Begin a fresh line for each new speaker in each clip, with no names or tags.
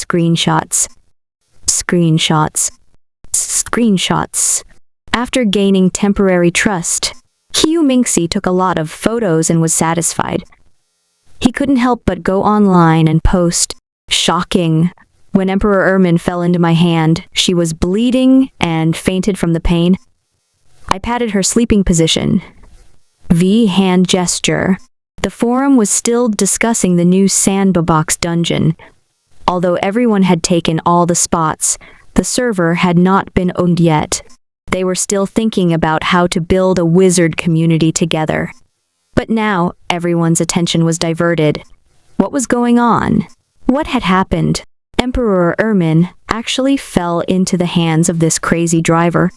Screenshots. Screenshots. Screenshots. After gaining temporary trust, Qiu Mingxi took a lot of photos and was satisfied. He couldn't help but go online and post, "Shocking. When Emperor Ermin fell into my hand, she was bleeding and fainted from the pain. I patted her sleeping position." V hand gesture. The forum was still discussing the new sandbox dungeon. Although everyone had taken all the spots, the server had not been owned yet. They were still thinking about how to build a wizard community together. But now, everyone's attention was diverted. What was going on? What had happened? Emperor Ermin actually fell into the hands of this crazy driver.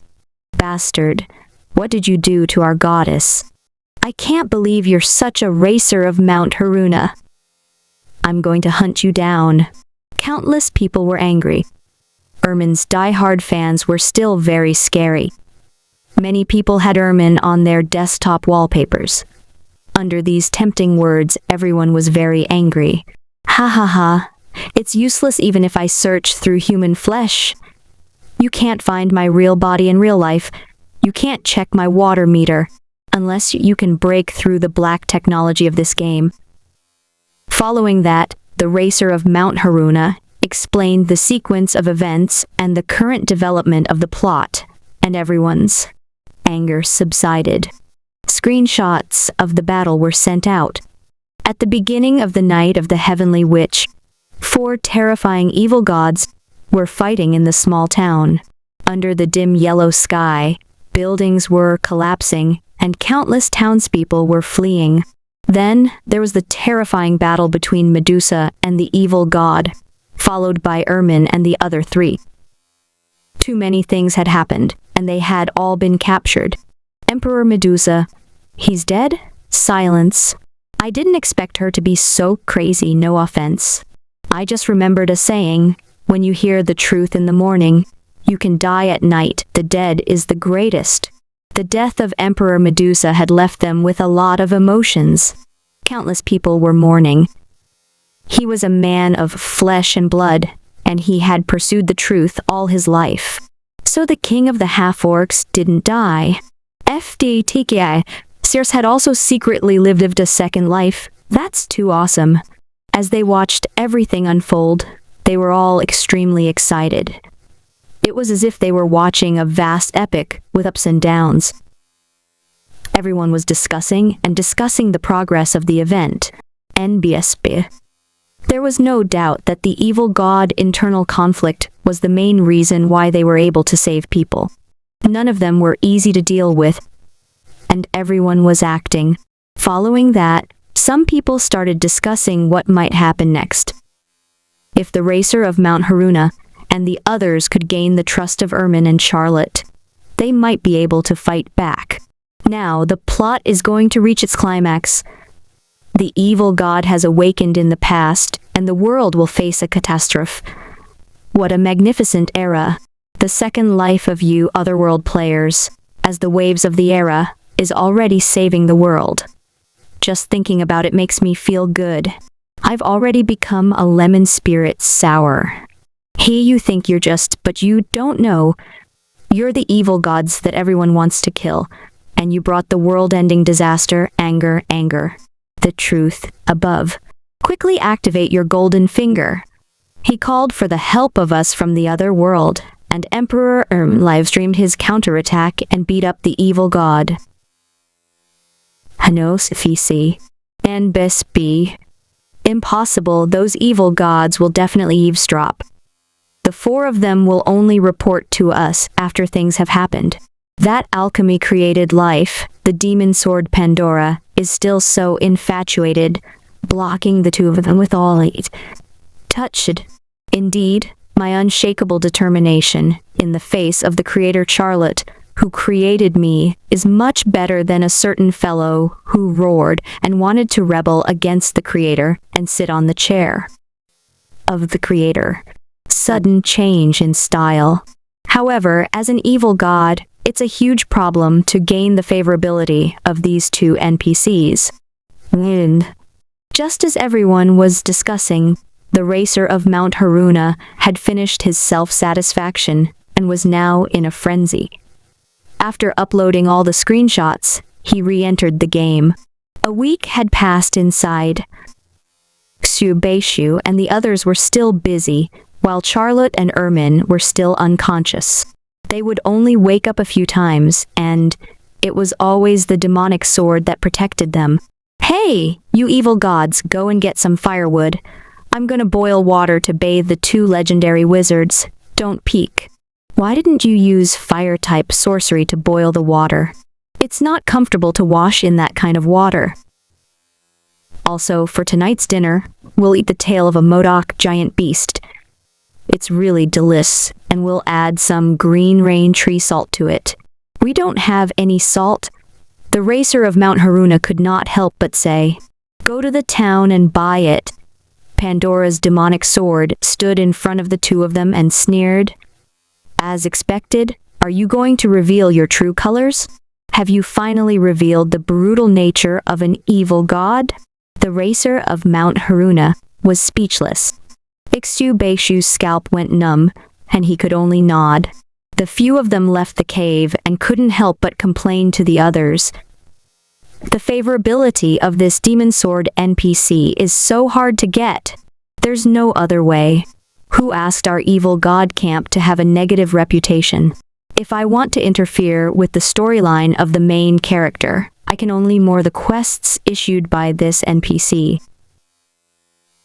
Bastard, what did you do to our goddess? I can't believe you're such a racer of Mount Haruna. I'm going to hunt you down. Countless people were angry. Ermin's die-hard fans were still very scary. Many people had Ermin on their desktop wallpapers. Under these tempting words, everyone was very angry. Ha ha ha. It's useless even if I search through human flesh. You can't find my real body in real life. You can't check my water meter, unless you can break through the black technology of this game. Following that, the racer of Mount Haruna explained the sequence of events and the current development of the plot, and everyone's anger subsided. Screenshots of the battle were sent out. At the beginning of the night of the Heavenly Witch, 4 terrifying evil gods were fighting in the small town. Under the dim yellow sky, buildings were collapsing, and countless townspeople were fleeing. Then, there was the terrifying battle between Medusa and the evil god, followed by Ermin and the other 3. Too many things had happened, and they had all been captured. Emperor Medusa, he's dead? Silence. I didn't expect her to be so crazy, no offense. I just remembered a saying, when you hear the truth in the morning, you can die at night, the dead is the greatest. The death of Emperor Medusa had left them with a lot of emotions. Countless people were mourning. He was a man of flesh and blood, and he had pursued the truth all his life. So the king of the half-orcs didn't die. FDTKI, Circe had also secretly lived a second life. That's too awesome. As they watched everything unfold, they were all extremely excited. It was as if they were watching a vast epic with ups and downs. Everyone was discussing the progress of the event. NBSB. There was no doubt that the evil god internal conflict was the main reason why they were able to save people. None of them were easy to deal with, and everyone was acting. Following that, some people started discussing what might happen next. If the racer of Mount Haruna and the others could gain the trust of Ermin and Charlotte, they might be able to fight back. Now, the plot is going to reach its climax. The evil god has awakened in the past, and the world will face a catastrophe. What a magnificent era. The second life of you Otherworld players, as the waves of the era, is already saving the world. Just thinking about it makes me feel good. I've already become a lemon spirit sour. Hey, you think you're just, but you don't know. You're the evil gods that everyone wants to kill, and you brought the world-ending disaster, anger. The truth above. Quickly activate your golden finger. He called for the help of us from the other world, and Emperor livestreamed his counterattack and beat up the evil god. Hanos Fisi. And Besp. Impossible, those evil gods will definitely eavesdrop. The 4 of them will only report to us after things have happened. That alchemy created life, the demon sword Pandora, is still so infatuated, blocking the 2 of them with all it touched. Indeed, my unshakable determination, in the face of the creator Charlotte, who created me, is much better than a certain fellow who roared and wanted to rebel against the creator and sit on the chair of the creator. Sudden change in style. However, as an evil god, it's a huge problem to gain the favorability of these 2 NPCs. And just as everyone was discussing, The racer of Mount Haruna had finished his self-satisfaction and was now in a frenzy. After uploading all the screenshots, he re-entered the game. A week had passed inside Subaishu, and the others were still busy, while Charlotte and Ermin were still unconscious. They would only wake up a few times, and it was always the demonic sword that protected them. "Hey, you evil gods, go and get some firewood. I'm gonna boil water to bathe the two legendary wizards. Don't peek." Why didn't you use fire-type sorcery to boil the water? It's not comfortable to wash in that kind of water. Also, for tonight's dinner, we'll eat the tail of a Modoc giant beast. It's really delicious, and we'll add some green rain tree salt to it. We don't have any salt. The racer of Mount Haruna could not help but say, "Go to the town and buy it." Pandora's demonic sword stood in front of the two of them and sneered. "As expected, are you going to reveal your true colors? Have you finally revealed the brutal nature of an evil god?" The racer of Mount Haruna was speechless. Subaishu's scalp went numb, and he could only nod. The few of them left the cave and couldn't help but complain to the others. The favorability of this demon sword NPC is so hard to get. There's no other way. Who asked our evil god camp to have a negative reputation? If I want to interfere with the storyline of the main character, I can only ignore the quests issued by this NPC.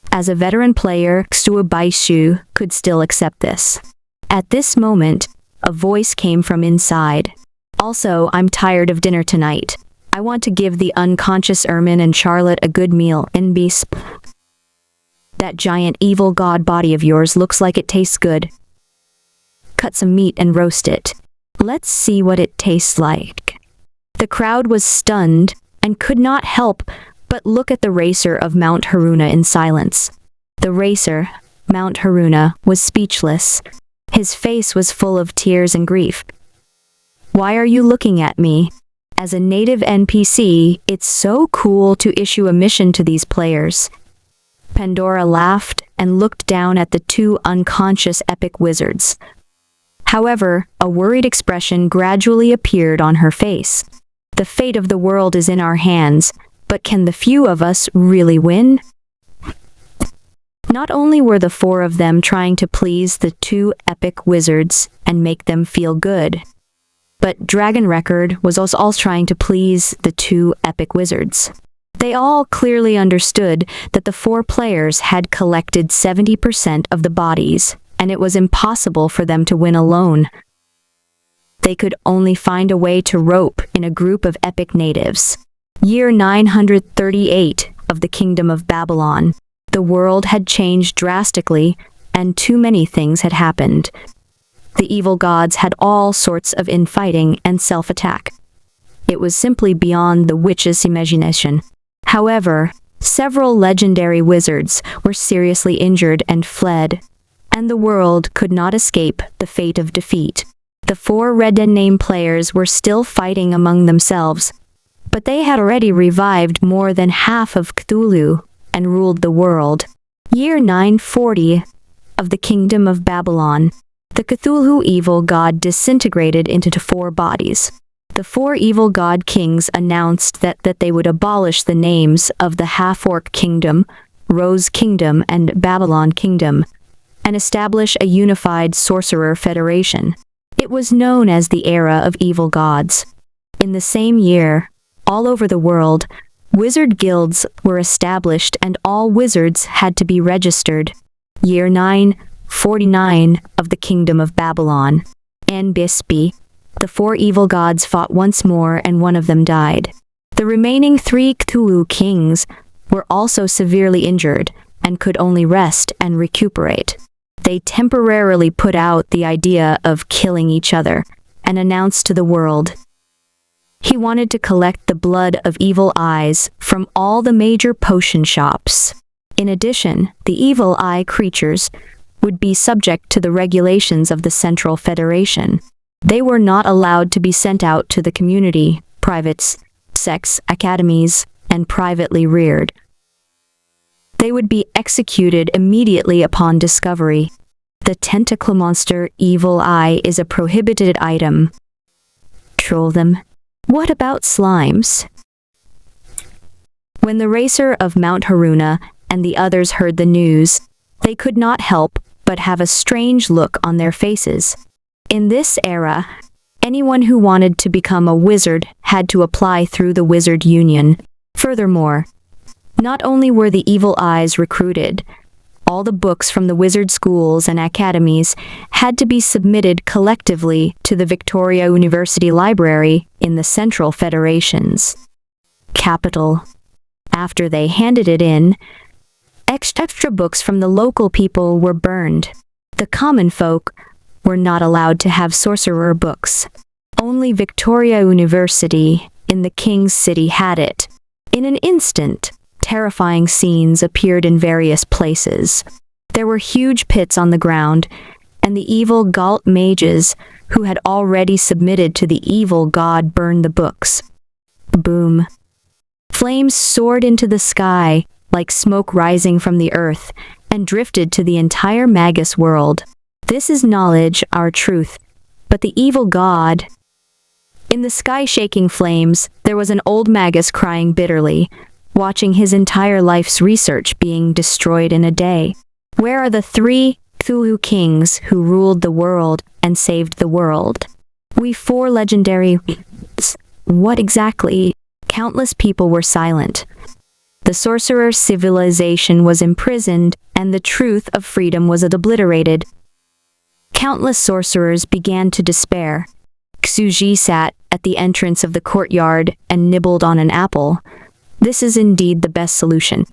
As a veteran player, Subaishu could still accept this. At this moment, a voice came from inside. "Also, I'm tired of dinner tonight. I want to give the unconscious Ermin and Charlotte a good meal and be That giant evil god body of yours looks like it tastes good. Cut some meat and roast it. Let's see what it tastes like." The crowd was stunned and could not help but look at the racer of Mount Haruna in silence. The racer, Mount Haruna, was speechless. His face was full of tears and grief. "Why are you looking at me? As a native NPC, it's so cool to issue a mission to these players." Pandora laughed and looked down at the two unconscious epic wizards. However, a worried expression gradually appeared on her face. "The fate of the world is in our hands, but can the few of us really win?" Not only were the four of them trying to please the two epic wizards and make them feel good, but Dragon Record was also trying to please the two epic wizards. They all clearly understood that the four players had collected 70% of the bodies, and it was impossible for them to win alone. They could only find a way to rope in a group of epic natives. Year 938 of the Kingdom of Babylon. The world had changed drastically, and too many things had happened. The evil gods had all sorts of infighting and self-attack. It was simply beyond the witch's imagination. However, several legendary wizards were seriously injured and fled, and the world could not escape the fate of defeat. The four red name players were still fighting among themselves, but they had already revived more than half of Cthulhu and ruled the world. Year 940 of the Kingdom of Babylon. The Cthulhu evil god disintegrated into four bodies. The four evil god kings announced that they would abolish the names of the Half-Orc Kingdom, Rose Kingdom, and Babylon Kingdom, and establish a unified sorcerer federation. It was known as the Era of Evil Gods. In the same year, all over the world, wizard guilds were established and all wizards had to be registered. Year 949 of the Kingdom of Babylon. Bispi. The four evil gods fought once more and one of them died. The remaining three Cthulhu kings were also severely injured and could only rest and recuperate. They temporarily put out the idea of killing each other and announced to the world. He wanted to collect the blood of evil eyes from all the major potion shops. In addition, the evil eye creatures would be subject to the regulations of the Central Federation. They were not allowed to be sent out to the community, privates, sex academies, and privately reared. They would be executed immediately upon discovery. The tentacle monster Evil Eye is a prohibited item. Troll them. What about slimes? When the racer of Mount Haruna and the others heard the news, they could not help but have a strange look on their faces. In this era, anyone who wanted to become a wizard had to apply through the Wizard Union. Furthermore, not only were the evil eyes recruited, all the books from the wizard schools and academies had to be submitted collectively to the Victoria University Library in the Central Federation's capital. After they handed it in, extra books from the local people were burned. The common folk were not allowed to have sorcerer books. Only Victoria University in the King's City had it. In an instant, terrifying scenes appeared in various places. There were huge pits on the ground, and the evil Galt mages who had already submitted to the evil god burned the books. Boom. Flames soared into the sky like smoke rising from the earth and drifted to the entire Magus world. This is knowledge, our truth. But the evil god... In the sky-shaking flames, there was an old Magus crying bitterly, watching his entire life's research being destroyed in a day. Where are the 3 Cthulhu kings who ruled the world and saved the world? We 4 legendary... What exactly? Countless people were silent. The sorcerer civilization was imprisoned, and the truth of freedom was obliterated. Countless sorcerers began to despair. Xuji sat at the entrance of the courtyard and nibbled on an apple. This is indeed the best solution.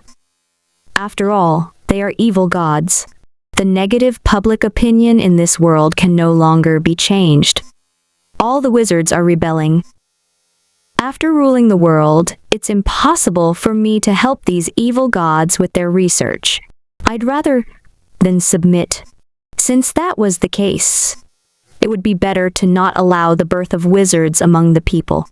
After all, they are evil gods. The negative public opinion in this world can no longer be changed. All the wizards are rebelling. After ruling the world, it's impossible for me to help these evil gods with their research. I'd rather than submit. Since that was the case, it would be better to not allow the birth of wizards among the people.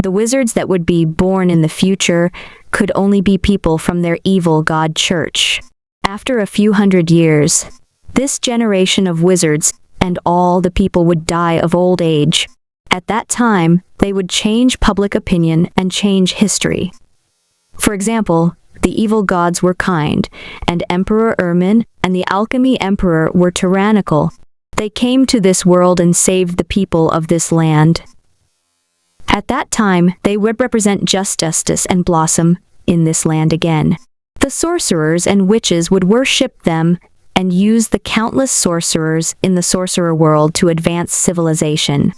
The wizards that would be born in the future could only be people from their evil god church. After a few hundred years, this generation of wizards and all the people would die of old age. At that time, they would change public opinion and change history. For example, the evil gods were kind, and Emperor Ermin and the alchemy emperor were tyrannical. They came to this world and saved the people of this land. At that time, they would represent justice and blossom in this land again. The sorcerers and witches would worship them and use the countless sorcerers in the sorcerer world to advance civilization.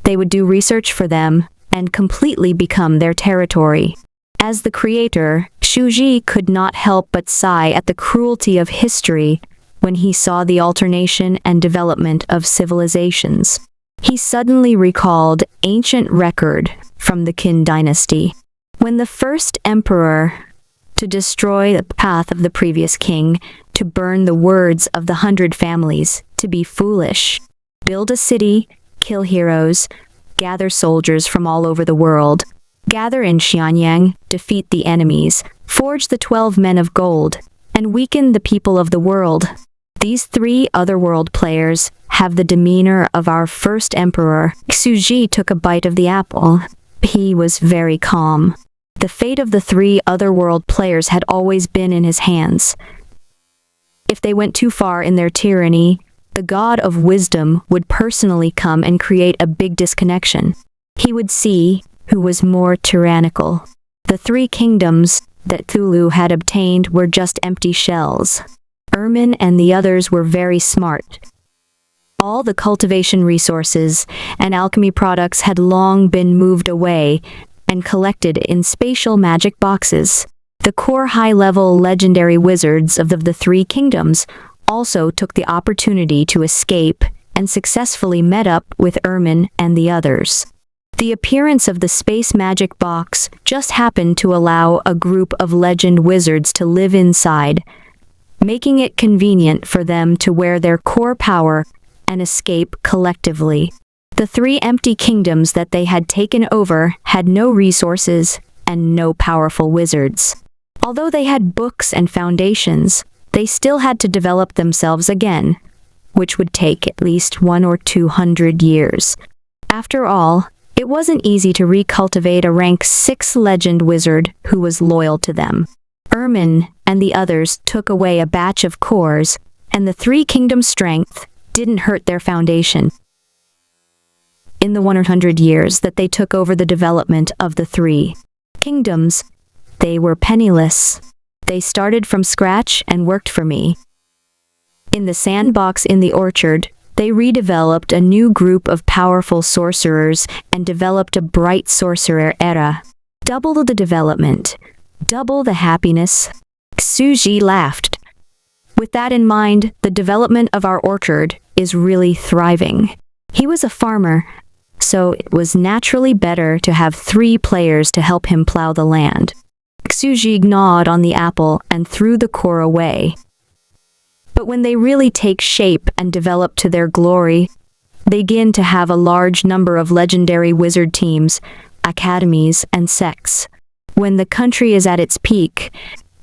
They would do research for them and completely become their territory. As the creator, Shuji could not help but sigh at the cruelty of history when he saw the alternation and development of civilizations. He suddenly recalled ancient record from the Qin dynasty. When the first emperor to destroy the path of the previous king, to burn the words of the 100 families, to be foolish, build a city, kill heroes, gather soldiers from all over the world, gather in Xianyang, defeat the enemies, forge the 12 men of gold, and weaken the people of the world. These 3 otherworld players have the demeanor of our first emperor. Xuji took a bite of the apple. He was very calm. The fate of the 3 otherworld players had always been in his hands. If they went too far in their tyranny, the god of wisdom would personally come and create a big disconnection. He would see who was more tyrannical. The 3 kingdoms that Cthulhu had obtained were just empty shells. Ermin and the others were very smart. All the cultivation resources and alchemy products had long been moved away and collected in spatial magic boxes. The core high-level legendary wizards of the 3 kingdoms also took the opportunity to escape and successfully met up with Ermin and the others. The appearance of the space magic box just happened to allow a group of legend wizards to live inside, making it convenient for them to wear their core power and escape collectively. The 3 empty kingdoms that they had taken over had no resources and no powerful wizards. Although they had books and foundations, they still had to develop themselves again, which would take at least 100 or 200 years. After all, it wasn't easy to recultivate a rank 6 legend wizard who was loyal to them. Ermin and the others took away a batch of cores, and the 3 kingdoms' strength didn't hurt their foundation. In the 100 years that they took over the development of the 3 kingdoms, they were penniless. They started from scratch and worked for me. In the sandbox in the orchard, they redeveloped a new group of powerful sorcerers and developed a bright sorcerer era. Double the development, double the happiness. Xuji laughed. With that in mind, the development of our orchard is really thriving. He was a farmer, so it was naturally better to have 3 players to help him plow the land. Xuji gnawed on the apple and threw the core away. But when they really take shape and develop to their glory, they begin to have a large number of legendary wizard teams, academies, and sects. When the country is at its peak,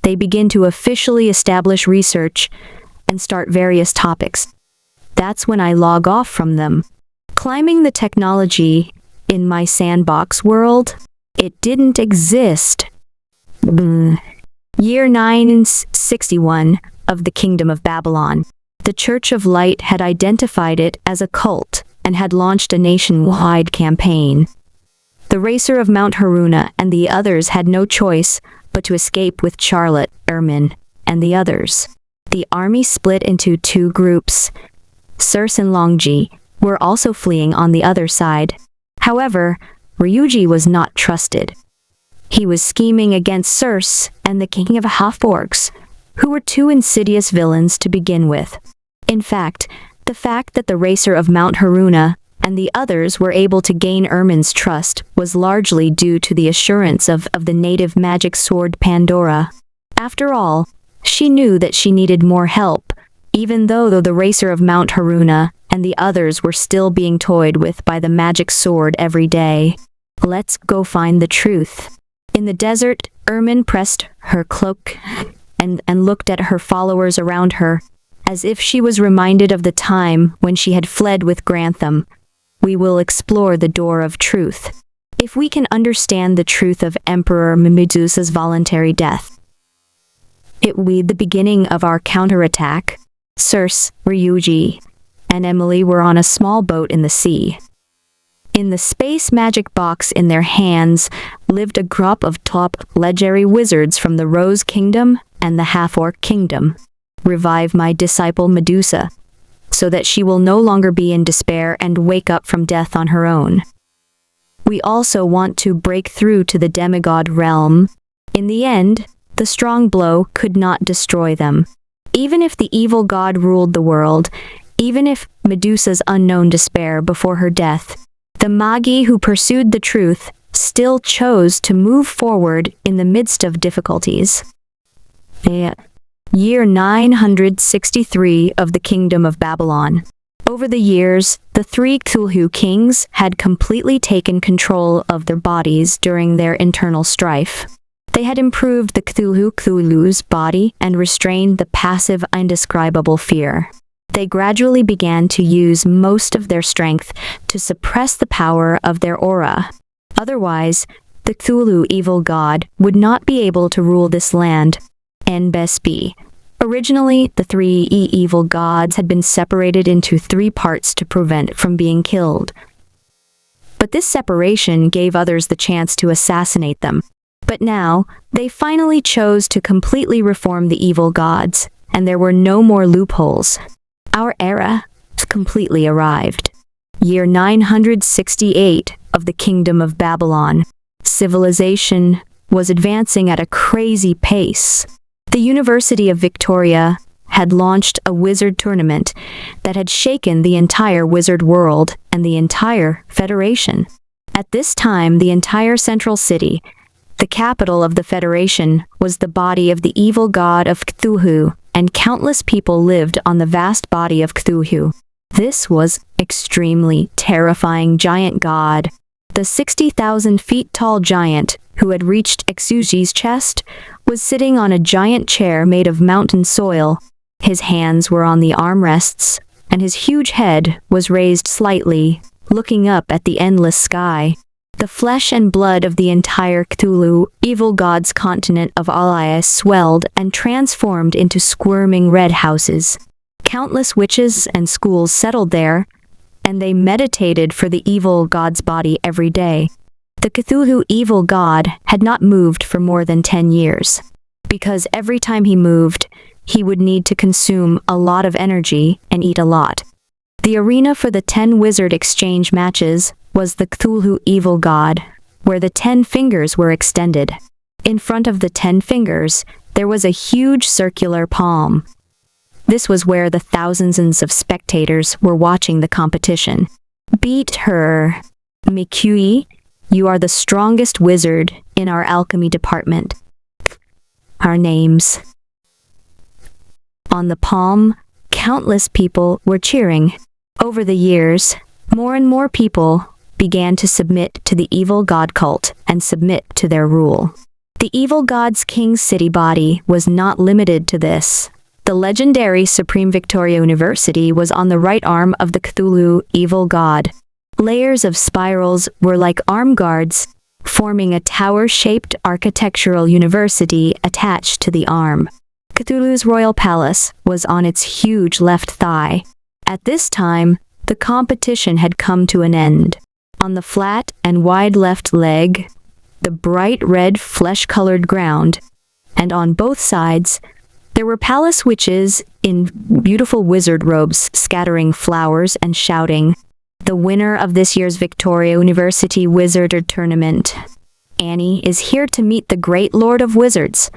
they begin to officially establish research and start various topics. That's when I log off from them. Climbing the technology in my sandbox world, it didn't exist. Year 961 of the Kingdom of Babylon. The Church of Light had identified it as a cult and had launched a nationwide campaign. The Racer of Mount Haruna and the others had no choice but to escape with Charlotte, Ermin, and the others. The army split into 2 groups. Circe and Longji were also fleeing on the other side. However, Ryuji was not trusted. He was scheming against Circe and the King of Half-Orcs, who were 2 insidious villains to begin with. In fact that the Racer of Mount Haruna and the others were able to gain Ermin's trust was largely due to the assurance of the native magic sword Pandora. After all, she knew that she needed more help, even though the Racer of Mount Haruna and the others were still being toyed with by the magic sword every day. Let's go find the truth. In the desert, Ermin pressed her cloak and looked at her followers around her, as if she was reminded of the time when she had fled with Grantham. We will explore the door of truth. If we can understand the truth of Emperor Medusa's voluntary death, it will be the beginning of our counterattack. Circe, Ryuji, and Emily were on a small boat in the sea. In the space magic box in their hands lived a group of top legendary wizards from the Rose Kingdom and the Half-Orc Kingdom. Revive my disciple Medusa, so that she will no longer be in despair and wake up from death on her own. We also want to break through to the demigod realm. In the end, the strong blow could not destroy them. Even if the evil god ruled the world, even if Medusa's unknown despair before her death, the Magi who pursued the truth still chose to move forward in the midst of difficulties. Year 963 of the Kingdom of Babylon. Over the years, the 3 Cthulhu kings had completely taken control of their bodies during their internal strife. They had improved the Cthulhu's body and restrained the passive, indescribable fear. They gradually began to use most of their strength to suppress the power of their aura. Otherwise, the Cthulhu evil god would not be able to rule this land. NBSB. Originally, the 3 evil gods had been separated into 3 parts to prevent from being killed. But this separation gave others the chance to assassinate them. But now, they finally chose to completely reform the evil gods, and there were no more loopholes. Our era completely arrived. Year 968 of the Kingdom of Babylon. Civilization was advancing at a crazy pace. The University of Victoria had launched a wizard tournament that had shaken the entire wizard world and the entire Federation. At this time, the entire central city, the capital of the Federation, was the body of the evil god of Cthulhu, and countless people lived on the vast body of Cthulhu. This was extremely terrifying giant god. The 60,000 feet tall giant who had reached Exugi's chest, was sitting on a giant chair made of mountain soil. His hands were on the armrests, and his huge head was raised slightly, looking up at the endless sky. The flesh and blood of the entire Cthulhu, evil god's continent of Alaya, swelled and transformed into squirming red houses. Countless witches and schools settled there, and they meditated for the evil god's body every day. The Cthulhu evil god had not moved for more than 10 years, because every time he moved, he would need to consume a lot of energy and eat a lot. The arena for the 10 wizard exchange matches was the Cthulhu evil god, where the 10 fingers were extended. In front of the 10 fingers, there was a huge circular palm. This was where the thousands of spectators were watching the competition. Beat her, Mikui. You are the strongest wizard in our alchemy department. Our names. On the palm, countless people were cheering. Over the years, more and more people began to submit to the evil god cult and submit to their rule. The evil god's king's city body was not limited to this. The legendary Supreme Victoria University was on the right arm of the Cthulhu evil god. Layers of spirals were like arm guards, forming a tower-shaped architectural university attached to the arm. Cthulhu's royal palace was on its huge left thigh. At this time, the competition had come to an end. On the flat and wide left leg, the bright red flesh-colored ground, and on both sides, there were palace witches in beautiful wizard robes scattering flowers and shouting, "The winner of this year's Victoria University Wizard Tournament, Annie, is here to meet the great Lord of Wizards,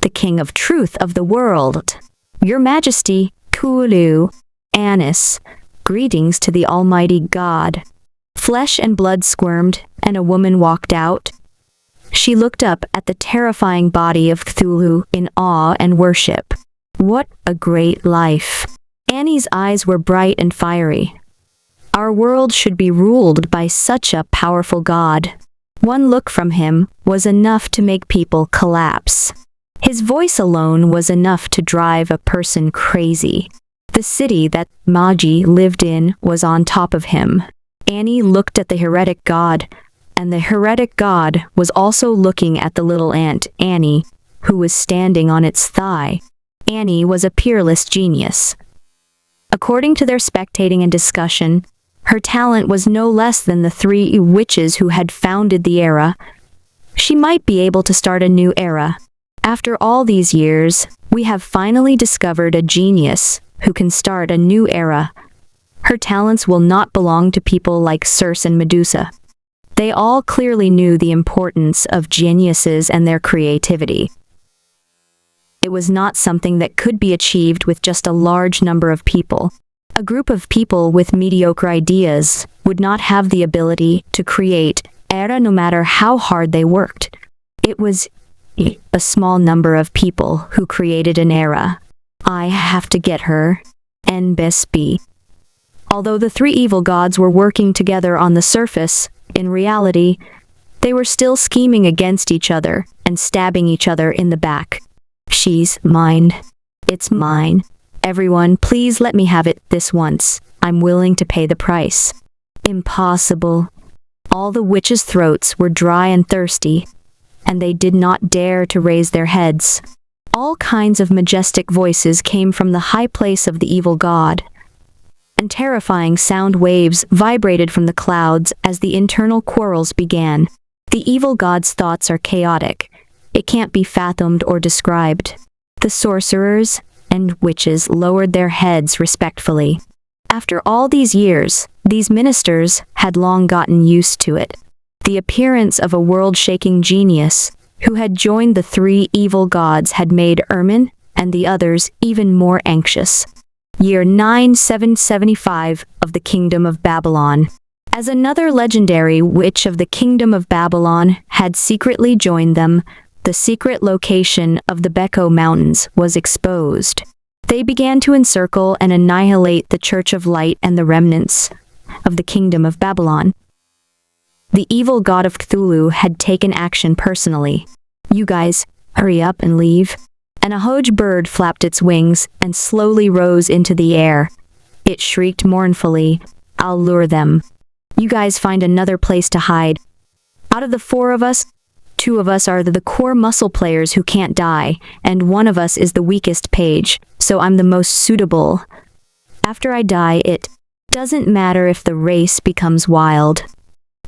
the King of Truth of the world. Your Majesty, Cthulhu, Annis, greetings to the Almighty God." Flesh and blood squirmed, and a woman walked out. She looked up at the terrifying body of Cthulhu in awe and worship. What a great life! Annie's eyes were bright and fiery. Our world should be ruled by such a powerful god. One look from him was enough to make people collapse. His voice alone was enough to drive a person crazy. The city that Magi lived in was on top of him. Annie looked at the heretic god, and the heretic god was also looking at the little ant, Annie, who was standing on its thigh. Annie was a peerless genius. According to their spectating and discussion, her talent was no less than the 3 witches who had founded the era. She might be able to start a new era. After all these years, we have finally discovered a genius who can start a new era. Her talents will not belong to people like Circe and Medusa. They all clearly knew the importance of geniuses and their creativity. It was not something that could be achieved with just a large number of people. A group of people with mediocre ideas would not have the ability to create era no matter how hard they worked. It was a small number of people who created an era. I have to get her, NBSB. Although the 3 evil gods were working together on the surface, in reality, they were still scheming against each other and stabbing each other in the back. She's mine. It's mine. Everyone, please let me have it this once. I'm willing to pay the price. Impossible. All the witches' throats were dry and thirsty, and they did not dare to raise their heads. All kinds of majestic voices came from the high place of the evil god, and terrifying sound waves vibrated from the clouds as the internal quarrels began. The evil god's thoughts are chaotic. It can't be fathomed or described. The sorcerers and witches lowered their heads respectfully. After all these years, these ministers had long gotten used to it. The appearance of a world-shaking genius who had joined the 3 evil gods had made Ermin and the others even more anxious. Year 9775 of the Kingdom of Babylon. As another legendary witch of the Kingdom of Babylon had secretly joined them, the secret location of the Beko Mountains was exposed. They began to encircle and annihilate the Church of Light and the remnants of the Kingdom of Babylon. The evil god of Cthulhu had taken action personally. You guys, hurry up and leave. An ahoj bird flapped its wings and slowly rose into the air. It shrieked mournfully, I'll lure them. You guys find another place to hide. Out of the 4 of us, 2 of us are the core muscle players who can't die, and 1 of us is the weakest page, so I'm the most suitable. After I die, it doesn't matter if the race becomes wild.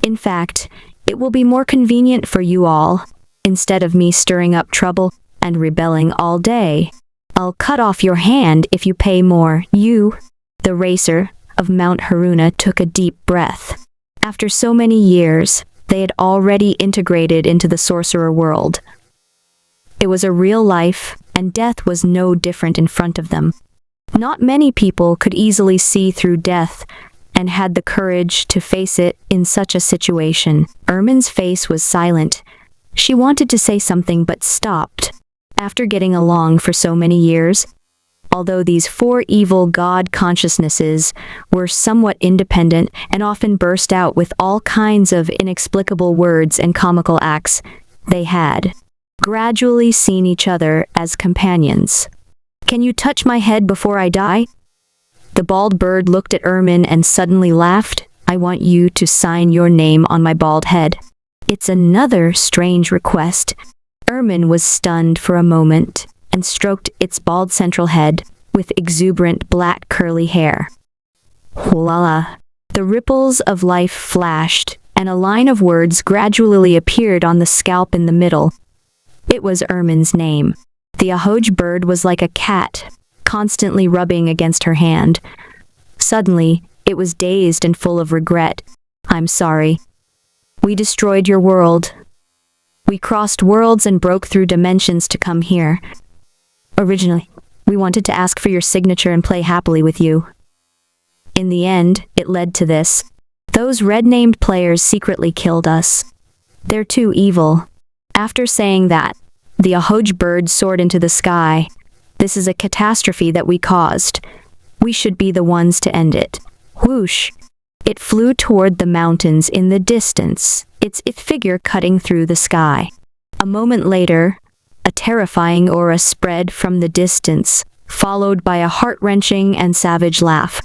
In fact, it will be more convenient for you all. Instead of me stirring up trouble and rebelling all day, I'll cut off your hand if you pay more. You, the racer of Mount Haruna, took a deep breath. After so many years, they had already integrated into the sorcerer world. It was a real life, and death was no different in front of them. Not many people could easily see through death and had the courage to face it in such a situation. Ermin's face was silent. She wanted to say something but stopped. After getting along for so many years, although these 4 evil god consciousnesses were somewhat independent and often burst out with all kinds of inexplicable words and comical acts, they had gradually seen each other as companions. Can you touch my head before I die? The bald bird looked at Ermin and suddenly laughed. I want you to sign your name on my bald head. It's another strange request. Ermin was stunned for a moment and stroked its bald central head with exuberant black curly hair. Voila! The ripples of life flashed, and a line of words gradually appeared on the scalp in the middle. It was Ermin's name. The ahoj bird was like a cat, constantly rubbing against her hand. Suddenly, it was dazed and full of regret. I'm sorry. We destroyed your world. We crossed worlds and broke through dimensions to come here. Originally, we wanted to ask for your signature and play happily with you. In the end, it led to this. Those red-named players secretly killed us. They're too evil. After saying that, the ahoj bird soared into the sky. This is a catastrophe that we caused. We should be the ones to end it. Whoosh! It flew toward the mountains in the distance, its figure cutting through the sky. A moment later, a terrifying aura spread from the distance, followed by a heart-wrenching and savage laugh.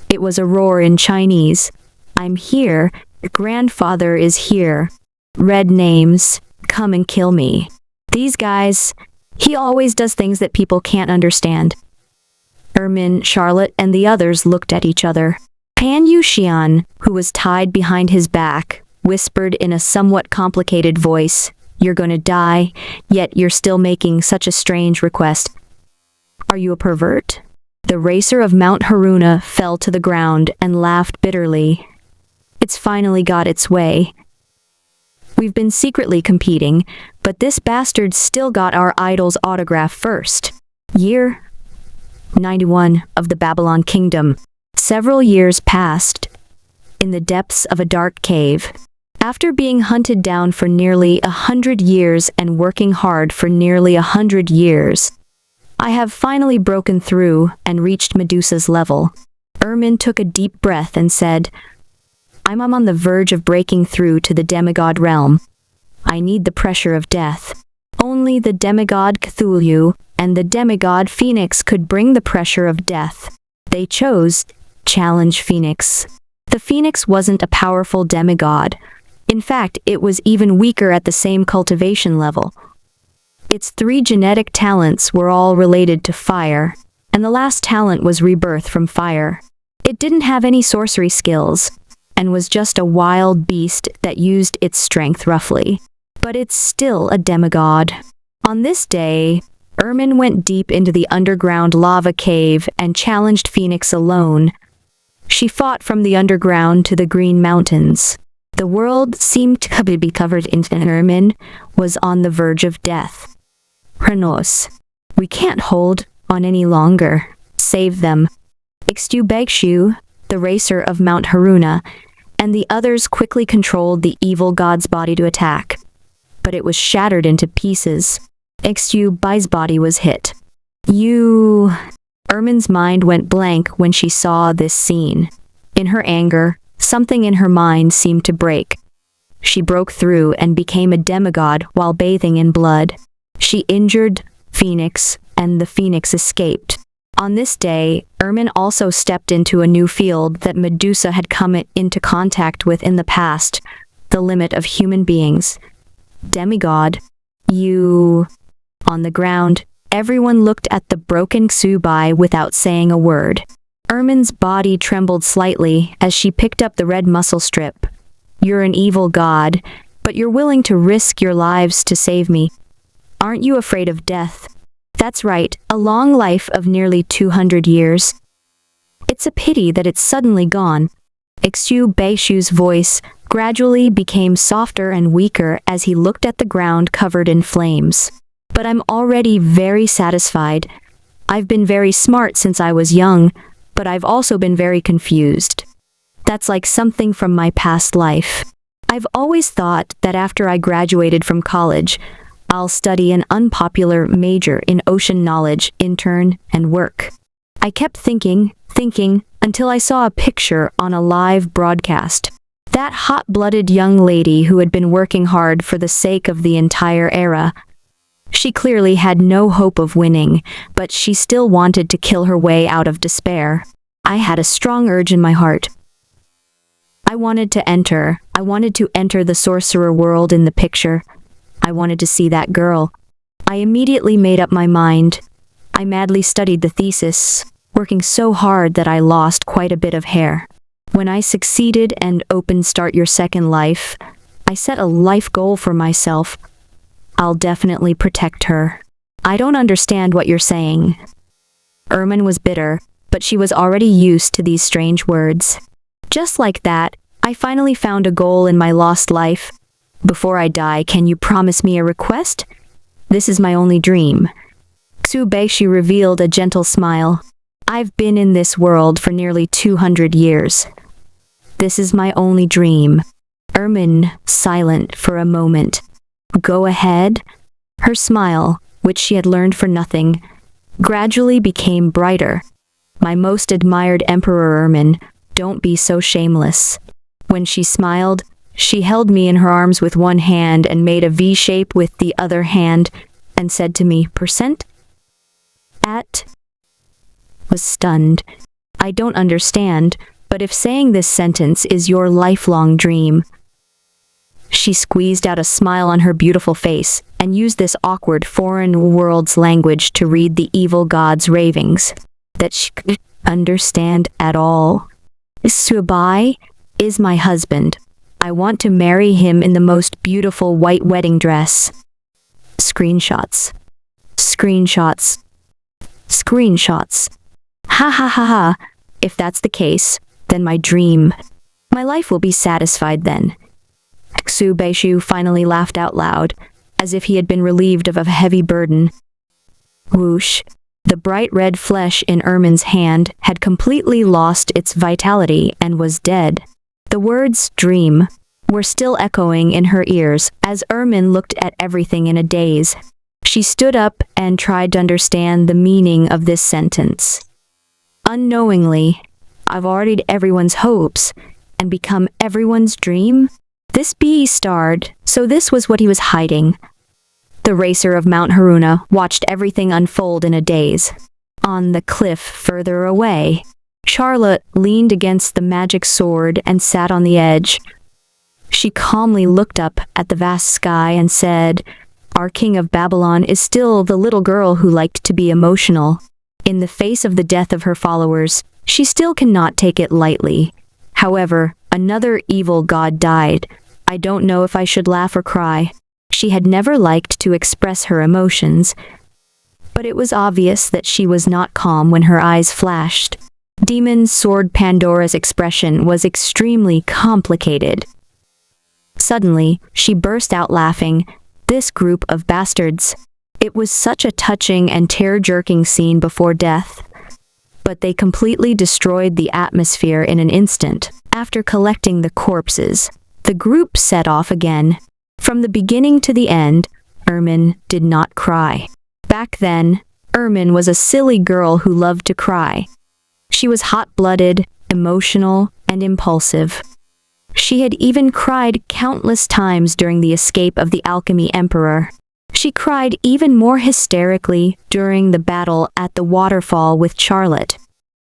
It was a roar in Chinese. I'm here. Your grandfather is here. Red names. Come and kill me. These guys, he always does things that people can't understand. Ermin, Charlotte, and the others looked at each other. Pan Yuxian, who was tied behind his back, whispered in a somewhat complicated voice, You're gonna die, yet you're still making such a strange request. Are you a pervert? The racer of Mount Haruna fell to the ground and laughed bitterly. It's finally got its way. We've been secretly competing, but this bastard still got our idol's autograph first. Year 91 of the Babylon Kingdom. Several years passed. In the depths of a dark cave. After being hunted down for nearly 100 years and working hard for nearly 100 years, I have finally broken through and reached Medusa's level. Ermin took a deep breath and said, I'm on the verge of breaking through to the demigod realm. I need the pressure of death. Only the demigod Cthulhu and the demigod Phoenix could bring the pressure of death. They chose Challenge Phoenix. The Phoenix wasn't a powerful demigod. In fact, it was even weaker at the same cultivation level. Its 3 genetic talents were all related to fire, and the last talent was rebirth from fire. It didn't have any sorcery skills, and was just a wild beast that used its strength roughly. But it's still a demigod. On this day, Ermin went deep into the underground lava cave and challenged Phoenix alone. She fought from the underground to the Green Mountains. The world seemed to be covered in Ermin was on the verge of death. Hrenos, we can't hold on any longer. Save them. Ixtu Begshu, the racer of Mount Haruna, and the others quickly controlled the evil god's body to attack. But it was shattered into pieces. Ixtu Bai's body was hit. Ermin's mind went blank when she saw this scene. In her anger, something in her mind seemed to break. she broke through and became a demigod while bathing in blood. She injured Phoenix, and the Phoenix escaped. On this day, Ermin also stepped into a new field that Medusa had come into contact with in the past, the limit of human beings. Demigod, you... On the ground, everyone looked at the broken Xubai without saying a word. Ermin's body trembled slightly as she picked up the red muscle strip. You're an evil god, but you're willing to risk your lives to save me. Aren't you afraid of death? That's right, a long life of nearly 200 years. It's a pity that it's suddenly gone. Xu Beishu's voice gradually became softer and weaker as he looked at the ground covered in flames. But I'm already very satisfied. I've been very smart since I was young, but I've also been very confused. That's like something from my past life. I've always thought that after I graduated from college, I'll study an unpopular major in ocean knowledge, intern, and work. I kept thinking, until I saw a picture on a live broadcast. That hot-blooded young lady who had been working hard for the sake of the entire era. She clearly had no hope of winning, but she still wanted to kill her way out of despair. I had a strong urge in my heart. I wanted to enter the sorcerer world in the picture. I wanted to see that girl. I immediately made up my mind. I madly studied the thesis, working so hard that I lost quite a bit of hair. When I succeeded and opened Start Your Second Life, I set a life goal for myself. I'll definitely protect her. I don't understand what you're saying. Ermin was bitter, but she was already used to these strange words. Just like that, I finally found a goal in my lost life. Before I die, can you promise me a request? This is my only dream. Xu Beishu revealed a gentle smile. I've been in this world for nearly 200 years. This is my only dream. Ermin, silent for a moment. Go ahead. Her smile, which she had learned for nothing, gradually became brighter. My most admired Emperor Ermin, don't be so shameless. When she smiled, she held me in her arms with one hand and made a V shape with the other hand and said to me, "Percent?" Was stunned. I don't understand, but if saying this sentence is your lifelong dream. She squeezed out a smile on her beautiful face and used this awkward foreign world's language to read the evil god's ravings. That she could understand at all. Xubai is my husband. I want to marry him in the most beautiful white wedding dress. Screenshots. Screenshots. Screenshots. Ha ha ha ha. If that's the case, then my life will be satisfied then. Xu Beishu finally laughed out loud, as if he had been relieved of a heavy burden. Whoosh. The bright red flesh in Ermin's hand had completely lost its vitality and was dead. The words "dream" were still echoing in her ears as Ermin looked at everything in a daze. She stood up and tried to understand the meaning of this sentence. Unknowingly, I've already everyone's hopes and become everyone's dream? This bee starred, so this was what he was hiding. The racer of Mount Haruna watched everything unfold in a daze. On the cliff further away, Charlotte leaned against the magic sword and sat on the edge. She calmly looked up at the vast sky and said, "Our king of Babylon is still the little girl who liked to be emotional. In the face of the death of her followers, she still cannot take it lightly. However, another evil god died. I don't know if I should laugh or cry." She had never liked to express her emotions, but it was obvious that she was not calm when her eyes flashed. Demon Sword Pandora's expression was extremely complicated. Suddenly, she burst out laughing. This group of bastards. It was such a touching and tear-jerking scene before death. But they completely destroyed the atmosphere in an instant. After collecting the corpses, the group set off again. From the beginning to the end, Ermin did not cry. Back then, Ermin was a silly girl who loved to cry. She was hot-blooded, emotional, and impulsive. She had even cried countless times during the escape of the alchemy emperor. She cried even more hysterically during the battle at the waterfall with Charlotte.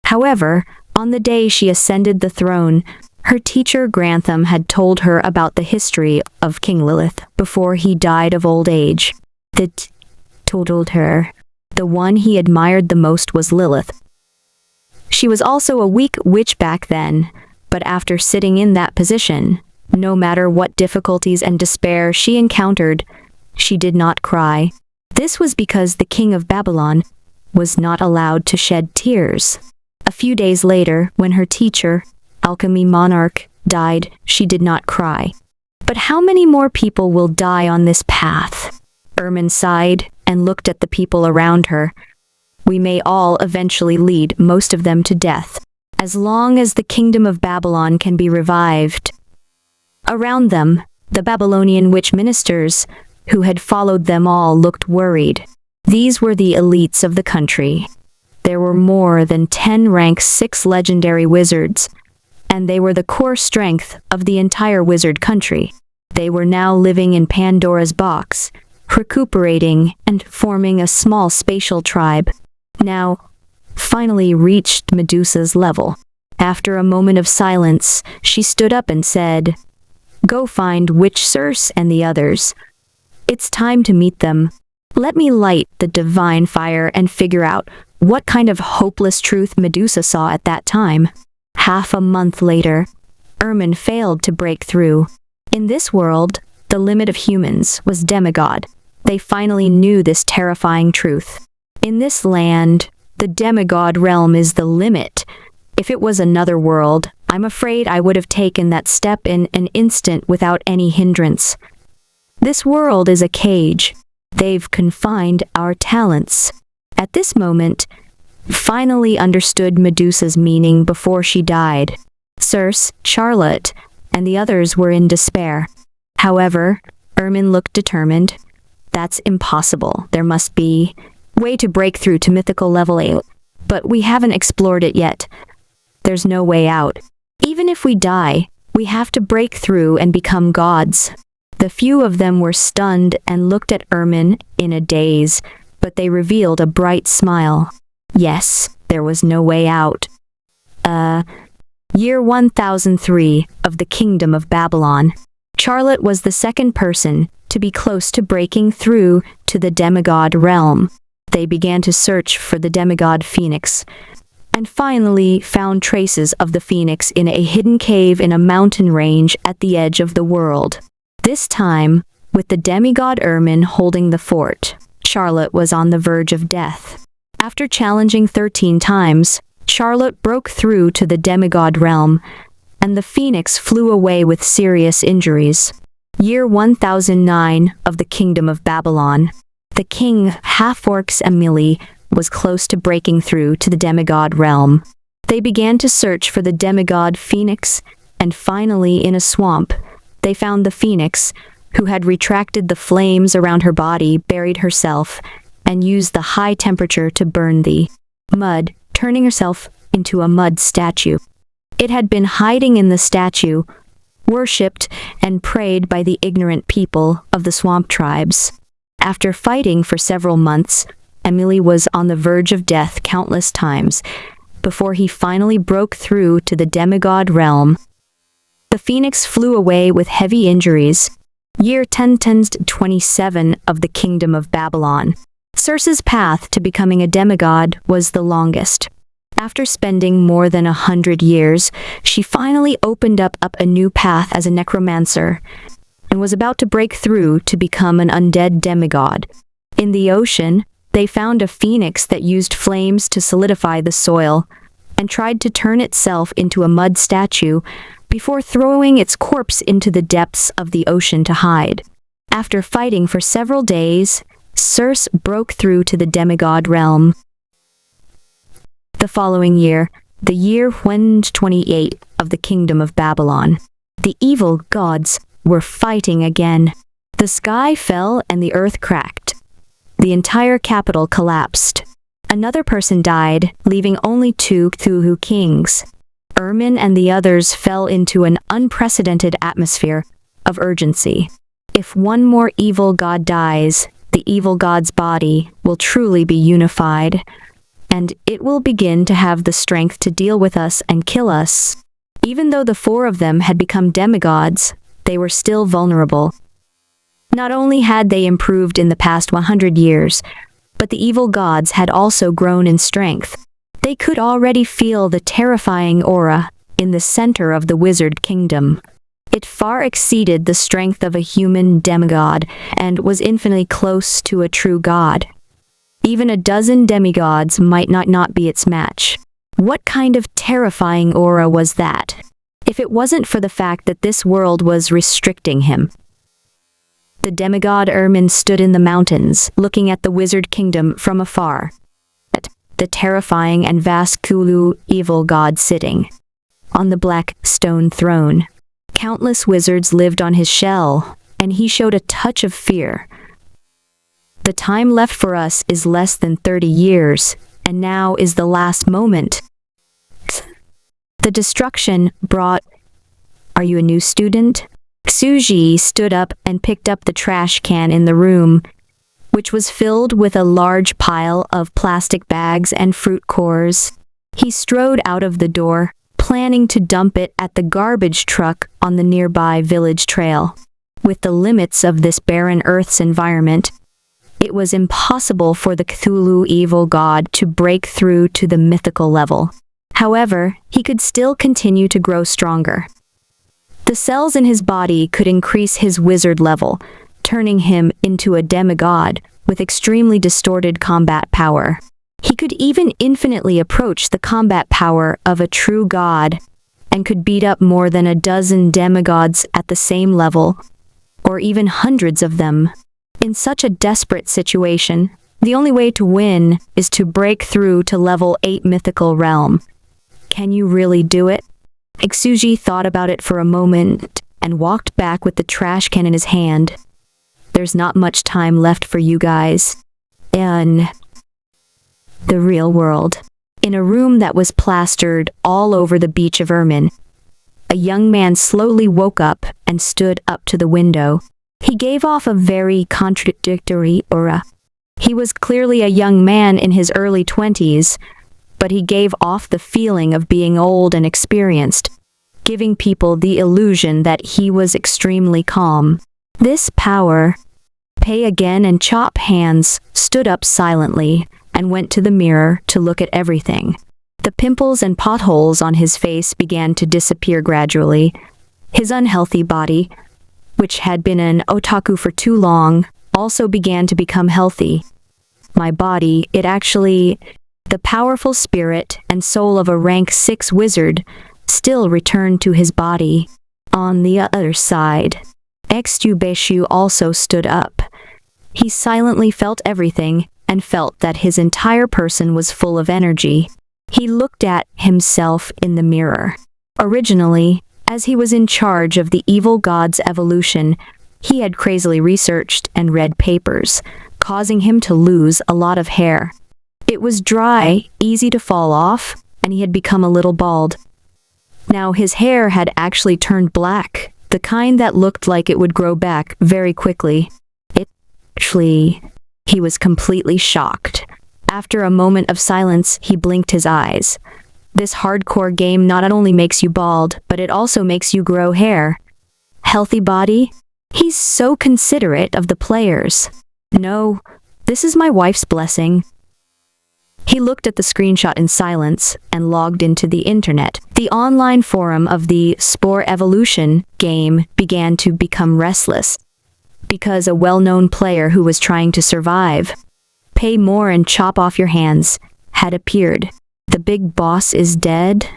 However, on the day she ascended the throne, her teacher Grantham had told her about the history of King Lilith before he died of old age. That told her the one he admired the most was Lilith. She was also a weak witch back then, but after sitting in that position, no matter what difficulties and despair she encountered, she did not cry. This was because the king of Babylon was not allowed to shed tears. A few days later, when her teacher, alchemy monarch, died, she did not cry. But how many more people will die on this path? Ermin sighed and looked at the people around her. We may all eventually lead most of them to death, as long as the kingdom of Babylon can be revived. Around them, the Babylonian witch ministers, who had followed them all, looked worried. These were the elites of the country. There were more than 10 rank 6 legendary wizards, and they were the core strength of the entire wizard country. They were now living in Pandora's box, recuperating and forming a small spatial tribe. Now, finally reached Medusa's level. After a moment of silence, she stood up and said, "Go find Witch Circe and the others. It's time to meet them. Let me light the divine fire and figure out what kind of hopeless truth Medusa saw at that time." Half a month later, Ermin failed to break through. In this world, the limit of humans was demigod. They finally knew this terrifying truth. In this land, the demigod realm is the limit. If it was another world, I'm afraid I would have taken that step in an instant without any hindrance. This world is a cage. They've confined our talents. At this moment, finally understood Medusa's meaning before she died. Circe, Charlotte, and the others were in despair. However, Ermin looked determined. That's impossible. There must be a way to break through to mythical level 8. But we haven't explored it yet. There's no way out. Even if we die, we have to break through and become gods. The few of them were stunned and looked at Ermin in a daze, but they revealed a bright smile. Yes, there was no way out. Year 1003 of the Kingdom of Babylon. Charlotte was the second person to be close to breaking through to the demigod realm. They began to search for the demigod phoenix, and finally found traces of the phoenix in a hidden cave in a mountain range at the edge of the world. This time, with the demigod Ermin holding the fort, Charlotte was on the verge of death. After challenging 13 times, Charlotte broke through to the demigod realm, and the phoenix flew away with serious injuries. Year 1009 of the Kingdom of Babylon. The king, half-orcs Emily, was close to breaking through to the demigod realm. They began to search for the demigod phoenix, and finally, in a swamp, they found the phoenix, who had retracted the flames around her body, buried herself, and used the high temperature to burn the mud, turning herself into a mud statue. It had been hiding in the statue, worshipped and prayed by the ignorant people of the swamp tribes. After fighting for several months, Emily was on the verge of death countless times, before he finally broke through to the demigod realm. The phoenix flew away with heavy injuries. Year 1027 of the Kingdom of Babylon. Circe's path to becoming a demigod was the longest. After spending more than 100 years, she finally opened up a new path as a necromancer, and was about to break through to become an undead demigod. In the ocean, they found a phoenix that used flames to solidify the soil, and tried to turn itself into a mud statue before throwing its corpse into the depths of the ocean to hide. After fighting for several days, Circe broke through to the demigod realm. The following year, the year 128 of the Kingdom of Babylon. The evil gods were fighting again. The sky fell and the earth cracked. The entire capital collapsed. Another person died, leaving only 2 Cthulhu kings. Ermin and the others fell into an unprecedented atmosphere of urgency. If one more evil god dies, the evil god's body will truly be unified, and it will begin to have the strength to deal with us and kill us. Even though the four of them had become demigods, they were still vulnerable. Not only had they improved in the past 100 years, but the evil gods had also grown in strength. They could already feel the terrifying aura in the center of the wizard kingdom. It far exceeded the strength of a human demigod and was infinitely close to a true god. Even a dozen demigods might not be its match. What kind of terrifying aura was that, if it wasn't for the fact that this world was restricting him? The demigod Ermin stood in the mountains, looking at the wizard kingdom from afar. At the terrifying and vast Cthulhu evil god sitting on the black stone throne. Countless wizards lived on his shell, and he showed a touch of fear. The time left for us is less than 30 years, and now is the last moment. The destruction brought... Are you a new student? Xuji stood up and picked up the trash can in the room, which was filled with a large pile of plastic bags and fruit cores. He strode out of the door, planning to dump it at the garbage truck on the nearby village trail. With the limits of this barren Earth's environment, it was impossible for the Cthulhu evil god to break through to the mythical level. However, he could still continue to grow stronger. The cells in his body could increase his wizard level, turning him into a demigod with extremely distorted combat power. He could even infinitely approach the combat power of a true god and could beat up more than a dozen demigods at the same level, or even hundreds of them. In such a desperate situation, the only way to win is to break through to level 8 mythical realm. Can you really do it? Ixuji thought about it for a moment and walked back with the trash can in his hand. There's not much time left for you guys. In the real world, in a room that was plastered all over the beach of Ermin, a young man slowly woke up and stood up to the window. He gave off a very contradictory aura. He was clearly a young man in his early 20s, but he gave off the feeling of being old and experienced, giving people the illusion that he was extremely calm. This power, Pay again and Chop Hands, stood up silently and went to the mirror to look at everything. The pimples and potholes on his face began to disappear gradually. His unhealthy body, which had been an otaku for too long, also began to become healthy. My body, the powerful spirit and soul of a rank 6 wizard, still returned to his body. On the other side, Exubeshu also stood up. He silently felt everything and felt that his entire person was full of energy. He looked at himself in the mirror. Originally, as he was in charge of the evil god's evolution, he had crazily researched and read papers, causing him to lose a lot of hair. It was dry, easy to fall off, and he had become a little bald. Now his hair had actually turned black, the kind that looked like it would grow back very quickly. He was completely shocked. After a moment of silence, he blinked his eyes. This hardcore game not only makes you bald, but it also makes you grow hair. Healthy body? He's so considerate of the players. No, this is my wife's blessing. He looked at the screenshot in silence and logged into the internet. The online forum of the Spore Evolution game began to become restless because a well-known player who was trying to survive, pay more and chop off your hands, had appeared. The big boss is dead?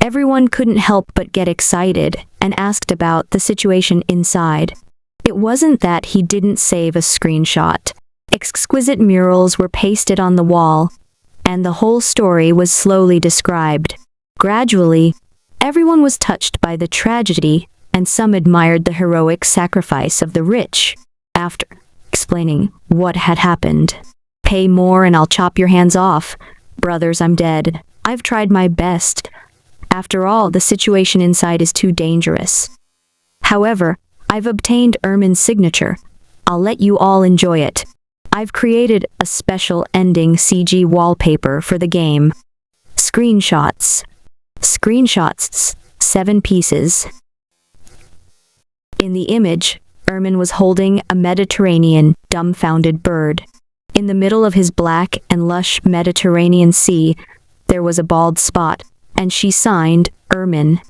Everyone couldn't help but get excited and asked about the situation inside. It wasn't that he didn't save a screenshot. Exquisite murals were pasted on the wall, and the whole story was slowly described. Gradually, everyone was touched by the tragedy, and some admired the heroic sacrifice of the rich. After explaining what had happened, pay more and I'll chop your hands off. Brothers, I'm dead. I've tried my best. After all, the situation inside is too dangerous. However, I've obtained Ermin's signature. I'll let you all enjoy it. I've created a special ending CG wallpaper for the game. Screenshots. Screenshots. 7 pieces. In the image, Ermin was holding a Mediterranean, dumbfounded bird. In the middle of his black and lush Mediterranean sea, there was a bald spot, and she signed Ermin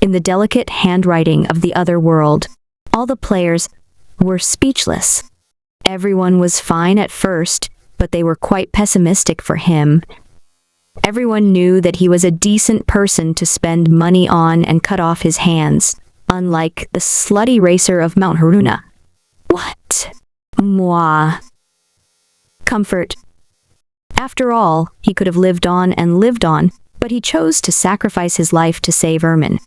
in the delicate handwriting of the other world. All the players were speechless. Everyone was fine at first, but they were quite pessimistic for him. Everyone knew that he was a decent person to spend money on and cut off his hands, unlike the slutty racer of Mount Haruna. What? Moi. Comfort. After all, he could have lived on and lived on, but he chose to sacrifice his life to save Ermin.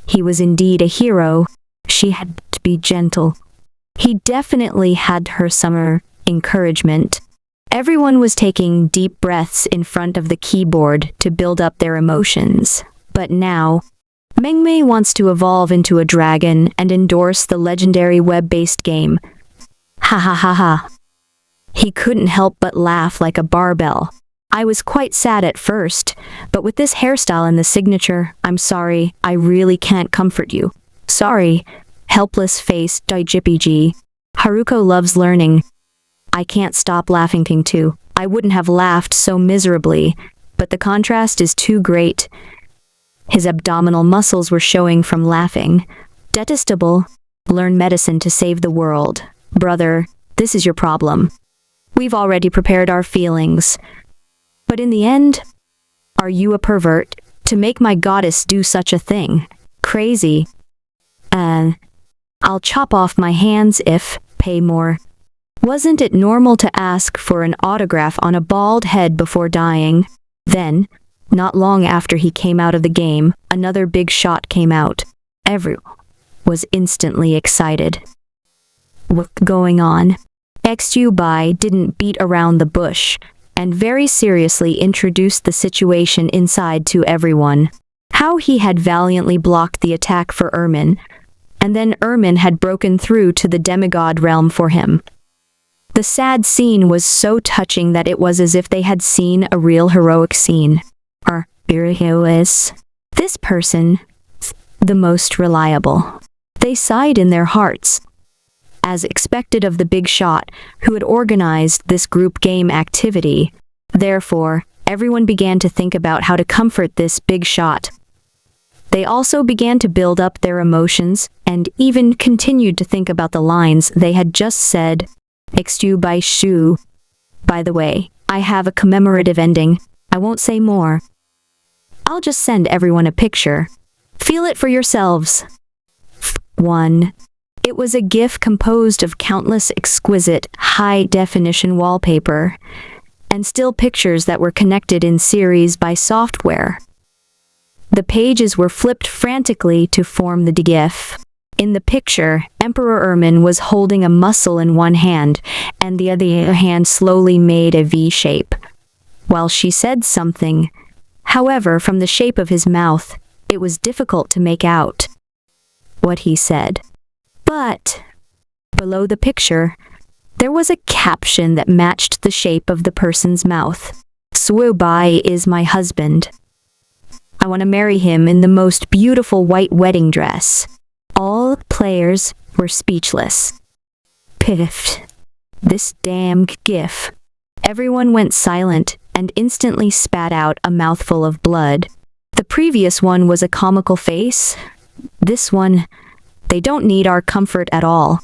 He was indeed a hero. She had to be gentle. He definitely had her summer encouragement. Everyone was taking deep breaths in front of the keyboard to build up their emotions. But now, Mengmei wants to evolve into a dragon and endorse the legendary web-based game. Ha ha ha ha. He couldn't help but laugh like a barbell. I was quite sad at first, but with this hairstyle and the signature, I'm sorry, I really can't comfort you. Sorry, helpless face Daijipiji. Haruko loves learning. I can't stop laughing too. I wouldn't have laughed so miserably, but the contrast is too great. His abdominal muscles were showing from laughing. Detestable. Learn medicine to save the world. Brother, this is your problem. We've already prepared our feelings. But in the end, are you a pervert to make my goddess do such a thing? Crazy. I'll chop off my hands if, pay more. Wasn't it normal to ask for an autograph on a bald head before dying? Then, not long after he came out of the game, another big shot came out. Everyone was instantly excited. What's going on? Xu didn't beat around the bush, and very seriously introduced the situation inside to everyone. How he had valiantly blocked the attack for Ermin, and then Ermin had broken through to the demigod realm for him. The sad scene was so touching that it was as if they had seen a real heroic scene. This person, the most reliable. They sighed in their hearts. As expected of the big shot, who had organized this group game activity. Therefore, everyone began to think about how to comfort this big shot. They also began to build up their emotions, and even continued to think about the lines they had just said. Xu by Shu. By the way, I have a commemorative ending. I won't say more. I'll just send everyone a picture. Feel it for yourselves. 1. It was a GIF composed of countless exquisite, high-definition wallpaper, and still pictures that were connected in series by software. The pages were flipped frantically to form the GIF. In the picture, Emperor Ermin was holding a muscle in one hand, and the other hand slowly made a V shape. While she said something, however, from the shape of his mouth, it was difficult to make out what he said. But below the picture, there was a caption that matched the shape of the person's mouth. Suobai is my husband. I want to marry him in the most beautiful white wedding dress. All players were speechless. Piffed. This damn GIF. Everyone went silent and instantly spat out a mouthful of blood. The previous one was a comical face. This one, they don't need our comfort at all.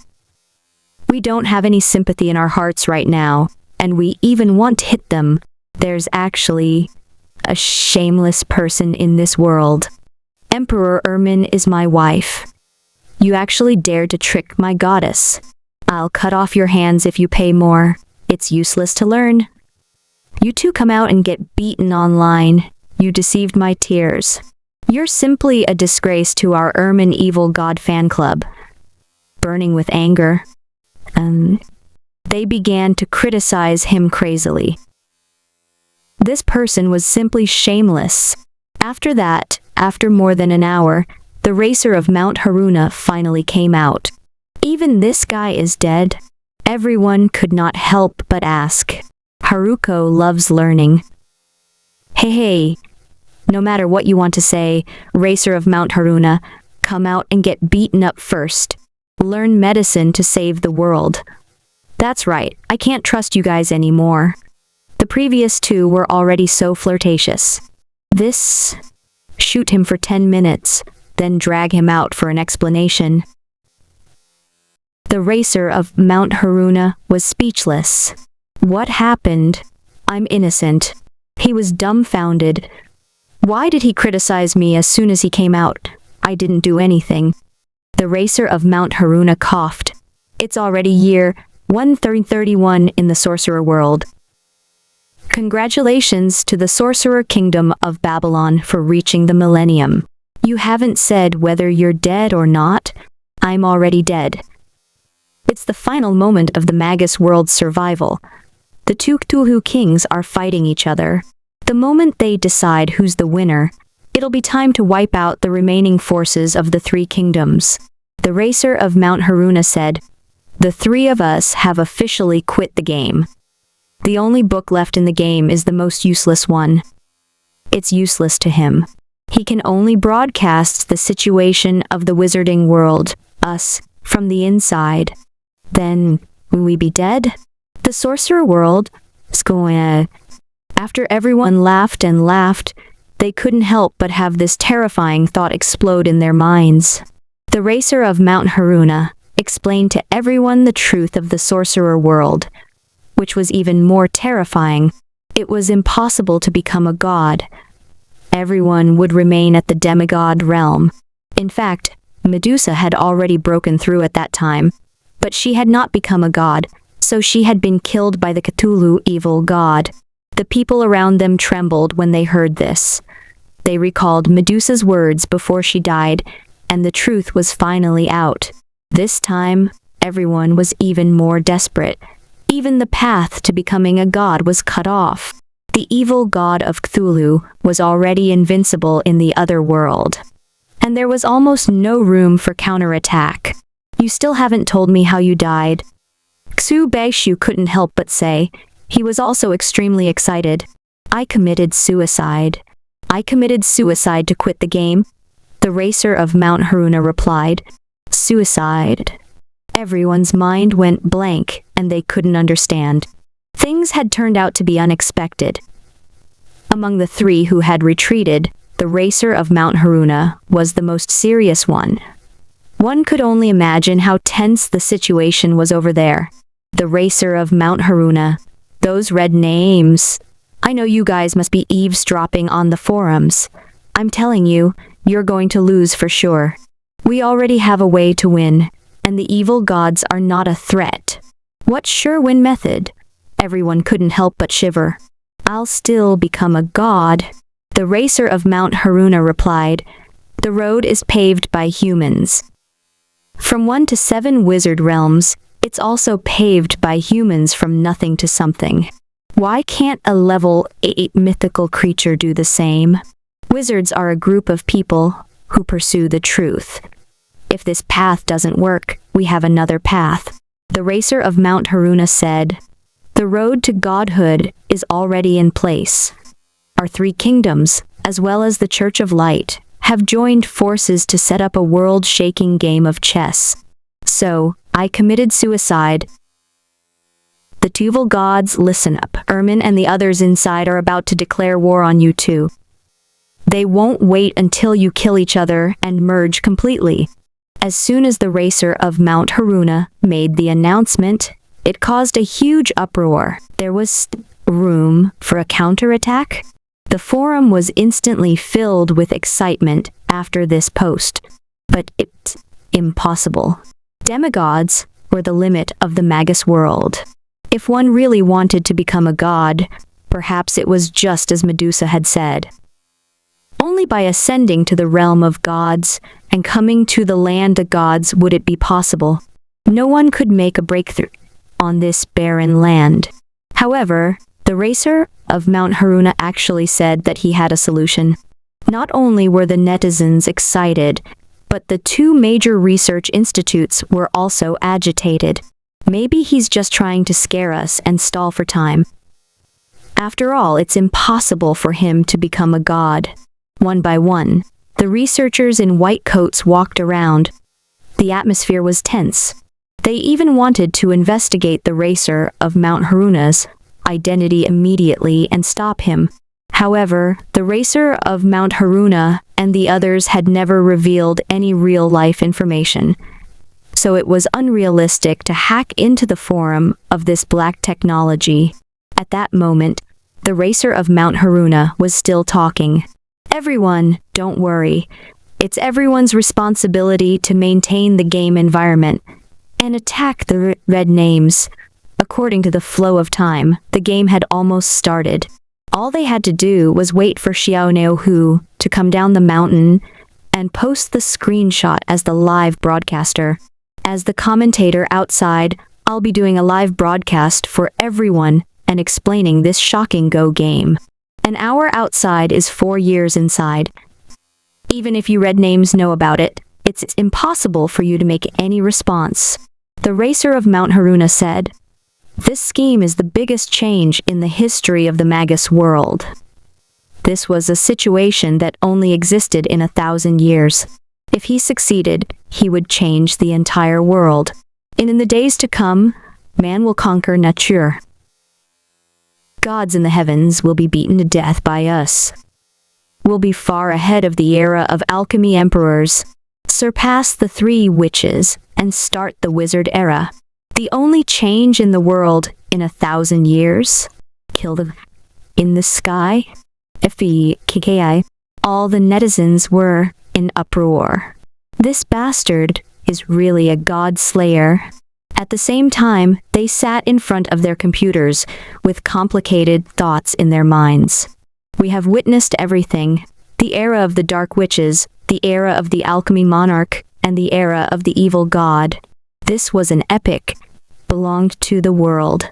We don't have any sympathy in our hearts right now, and we even want to hit them. There's actually a shameless person in this world. Emperor Ermin is my wife. You actually dared to trick my goddess. I'll cut off your hands if you pay more. It's useless to learn. You two come out and get beaten online. You deceived my tears. You're simply a disgrace to our Ermin Evil God fan club. Burning with anger, they began to criticize him crazily. This person was simply shameless. After that, After more than an hour, the racer of Mount Haruna finally came out. Even this guy is dead? Everyone could not help but ask. Haruko loves learning. Hey, no matter what you want to say, racer of Mount Haruna, come out and get beaten up first. Learn medicine to save the world. That's right, I can't trust you guys anymore. The previous two were already so flirtatious. This... Shoot him for 10 minutes, then drag him out for an explanation. The racer of Mount Haruna was speechless. What happened? I'm innocent. He was dumbfounded. Why did he criticize me as soon as he came out? I didn't do anything. The racer of Mount Haruna coughed. It's already year 1331 in the sorcerer world. Congratulations to the sorcerer kingdom of Babylon for reaching the millennium. You haven't said whether you're dead or not. I'm already dead. It's the final moment of the Magus world's survival. The two Cthulhu kings are fighting each other. The moment they decide who's the winner, it'll be time to wipe out the remaining forces of the three kingdoms. The racer of Mount Haruna said, "The three of us have officially quit the game. The only book left in the game is the most useless one. It's useless to him. He can only broadcast the situation of the wizarding world, us, from the inside. Then, will we be dead? The sorcerer world is going. After everyone laughed and laughed, they couldn't help but have this terrifying thought explode in their minds. The racer of Mount Haruna explained to everyone the truth of the sorcerer world, which was even more terrifying. It was impossible to become a god. Everyone would remain at the demigod realm. In fact, Medusa had already broken through at that time, but she had not become a god, so she had been killed by the Cthulhu evil god. The people around them trembled when they heard this. They recalled Medusa's words before she died, and the truth was finally out. This time, everyone was even more desperate. Even the path to becoming a god was cut off. The evil god of Cthulhu was already invincible in the other world, and there was almost no room for counterattack. You still haven't told me how you died. Xu Baishu couldn't help but say. He was also extremely excited. I committed suicide. I committed suicide to quit the game. The racer of Mount Haruna replied. Suicide. Everyone's mind went blank, and they couldn't understand. Things had turned out to be unexpected. Among the three who had retreated, the racer of Mount Haruna was the most serious one. One could only imagine how tense the situation was over there. The racer of Mount Haruna. Those red names. I know you guys must be eavesdropping on the forums. I'm telling you, you're going to lose for sure. We already have a way to win, and the evil gods are not a threat. What sure win method? Everyone couldn't help but shiver. I'll still become a god. The racer of Mount Haruna replied. The road is paved by humans. From 1 to 7 wizard realms, it's also paved by humans from nothing to something. Why can't a level 8 mythical creature do the same? Wizards are a group of people who pursue the truth. If this path doesn't work, we have another path. The racer of Mount Haruna said, the road to godhood is already in place. Our three kingdoms, as well as the Church of Light, have joined forces to set up a world-shaking game of chess. So, I committed suicide. The Tuval gods, listen up. Ermin and the others inside are about to declare war on you too. They won't wait until you kill each other and merge completely. As soon as the racer of Mount Haruna made the announcement, it caused a huge uproar. There was room for a counterattack. The forum was instantly filled with excitement after this post. But it's impossible. Demigods were the limit of the Magus world. If one really wanted to become a god, perhaps it was just as Medusa had said. Only by ascending to the realm of gods and coming to the land of gods would it be possible. No one could make a breakthrough on this barren land. However, the racer of Mount Haruna actually said that he had a solution. Not only were the netizens excited, but the two major research institutes were also agitated. Maybe he's just trying to scare us and stall for time. After all, it's impossible for him to become a god. One by one, the researchers in white coats walked around. The atmosphere was tense. They even wanted to investigate the racer of Mount Haruna's identity immediately and stop him. However, the racer of Mount Haruna and the others had never revealed any real-life information, so it was unrealistic to hack into the forum of this black technology. At that moment, the racer of Mount Haruna was still talking. Everyone, don't worry. It's everyone's responsibility to maintain the game environment and attack the red names. According to the flow of time, the game had almost started. All they had to do was wait for Xiao Neohu to come down the mountain and post the screenshot as the live broadcaster. As the commentator outside, I'll be doing a live broadcast for everyone and explaining this shocking Go game. An hour outside is 4 years inside. Even if you red names know about it, it's impossible for you to make any response. The racer of Mount Haruna said, "This scheme is the biggest change in the history of the Magus world. This was a situation that only existed in 1,000 years. If he succeeded, he would change the entire world. And in the days to come, man will conquer nature. Gods in the heavens will be beaten to death by us. We'll be far ahead of the era of alchemy emperors, surpass the 3 witches, and start the wizard era. The only change in the world in 1,000 years? Kill the in the sky? FBKKI. All the netizens were in uproar. This bastard is really a god slayer. At the same time, they sat in front of their computers with complicated thoughts in their minds. We have witnessed everything. The era of the dark witches, the era of the alchemy monarch, and the era of the evil god. This was an epic, belonged to the world.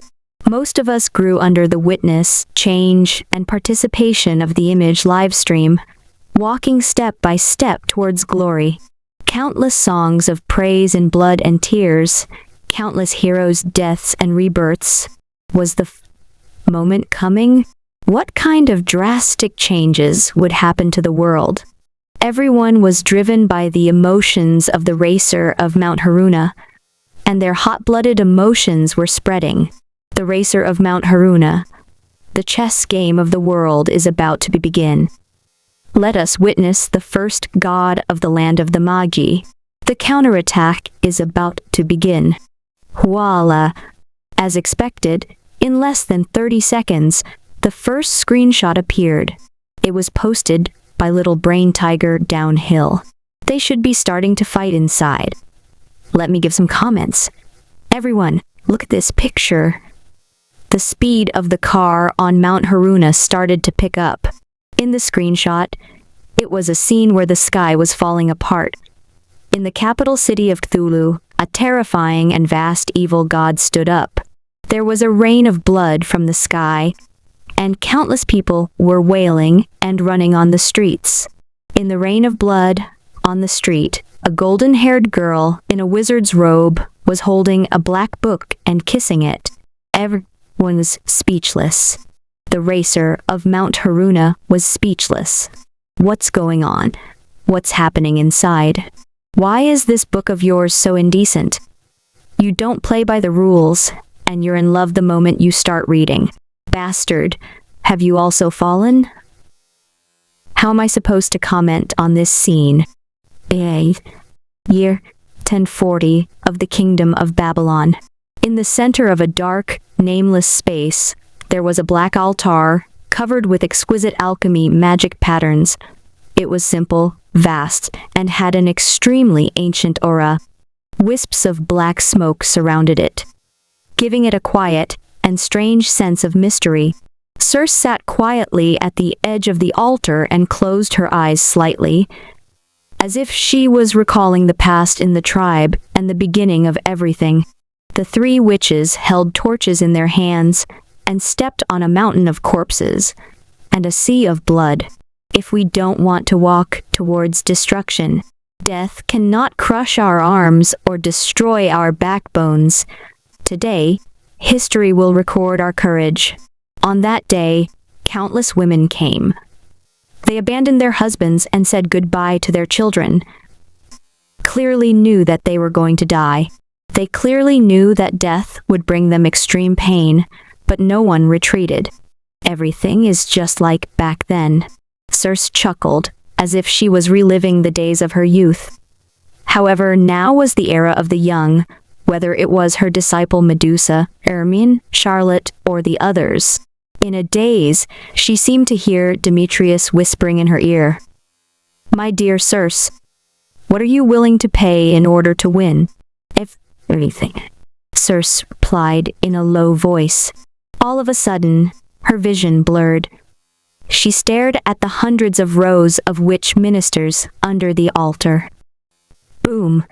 Most of us grew under the witness, change, and participation of the image livestream, walking step by step towards glory. Countless songs of praise and blood and tears, countless heroes' deaths and rebirths. Was the moment coming? What kind of drastic changes would happen to the world? Everyone was driven by the emotions of the racer of Mount Haruna, and their hot-blooded emotions were spreading. The racer of Mount Haruna. The chess game of the world is about to begin. Let us witness the first god of the land of the Magi. The counterattack is about to begin. Voila! As expected, in less than 30 seconds, the first screenshot appeared. It was posted by Little Brain Tiger downhill. They should be starting to fight inside. Let me give some comments. Everyone, look at this picture. The speed of the car on Mount Haruna started to pick up. In the screenshot, it was a scene where the sky was falling apart. In the capital city of Cthulhu, a terrifying and vast evil god stood up. There was a rain of blood from the sky, and countless people were wailing and running on the streets. In the rain of blood, on the street, a golden-haired girl in a wizard's robe was holding a black book and kissing it. Everyone was speechless. The racer of Mount Haruna was speechless. What's going on? What's happening inside? Why is this book of yours so indecent? You don't play by the rules, and you're in love the moment you start reading. Bastard, have you also fallen? How am I supposed to comment on this scene? Year 1040 of the Kingdom of Babylon. In the center of a dark, nameless space, there was a black altar, covered with exquisite alchemy magic patterns. It was simple, vast, and had an extremely ancient aura. Wisps of black smoke surrounded it, giving it a quiet and strange sense of mystery. Circe sat quietly at the edge of the altar and closed her eyes slightly, as if she was recalling the past in the tribe and the beginning of everything. The 3 witches held torches in their hands and stepped on a mountain of corpses and a sea of blood. if we don't want to walk towards destruction. Death cannot crush our arms or destroy our backbones. Today, history will record our courage. On that day, countless women came. They abandoned their husbands and said goodbye to their children. Clearly knew that they were going to die. They clearly knew that death would bring them extreme pain, but no one retreated. Everything is just like back then. Circe chuckled, as if she was reliving the days of her youth. However, now was the era of the young, whether it was her disciple Medusa, Hermine, Charlotte, or the others. In a daze, she seemed to hear Demetrius whispering in her ear. "My dear Circe, what are you willing to pay in order to win?" "Everything," Circe replied in a low voice. All of a sudden, her vision blurred. She stared at the hundreds of rows of witch ministers under the altar. Boom!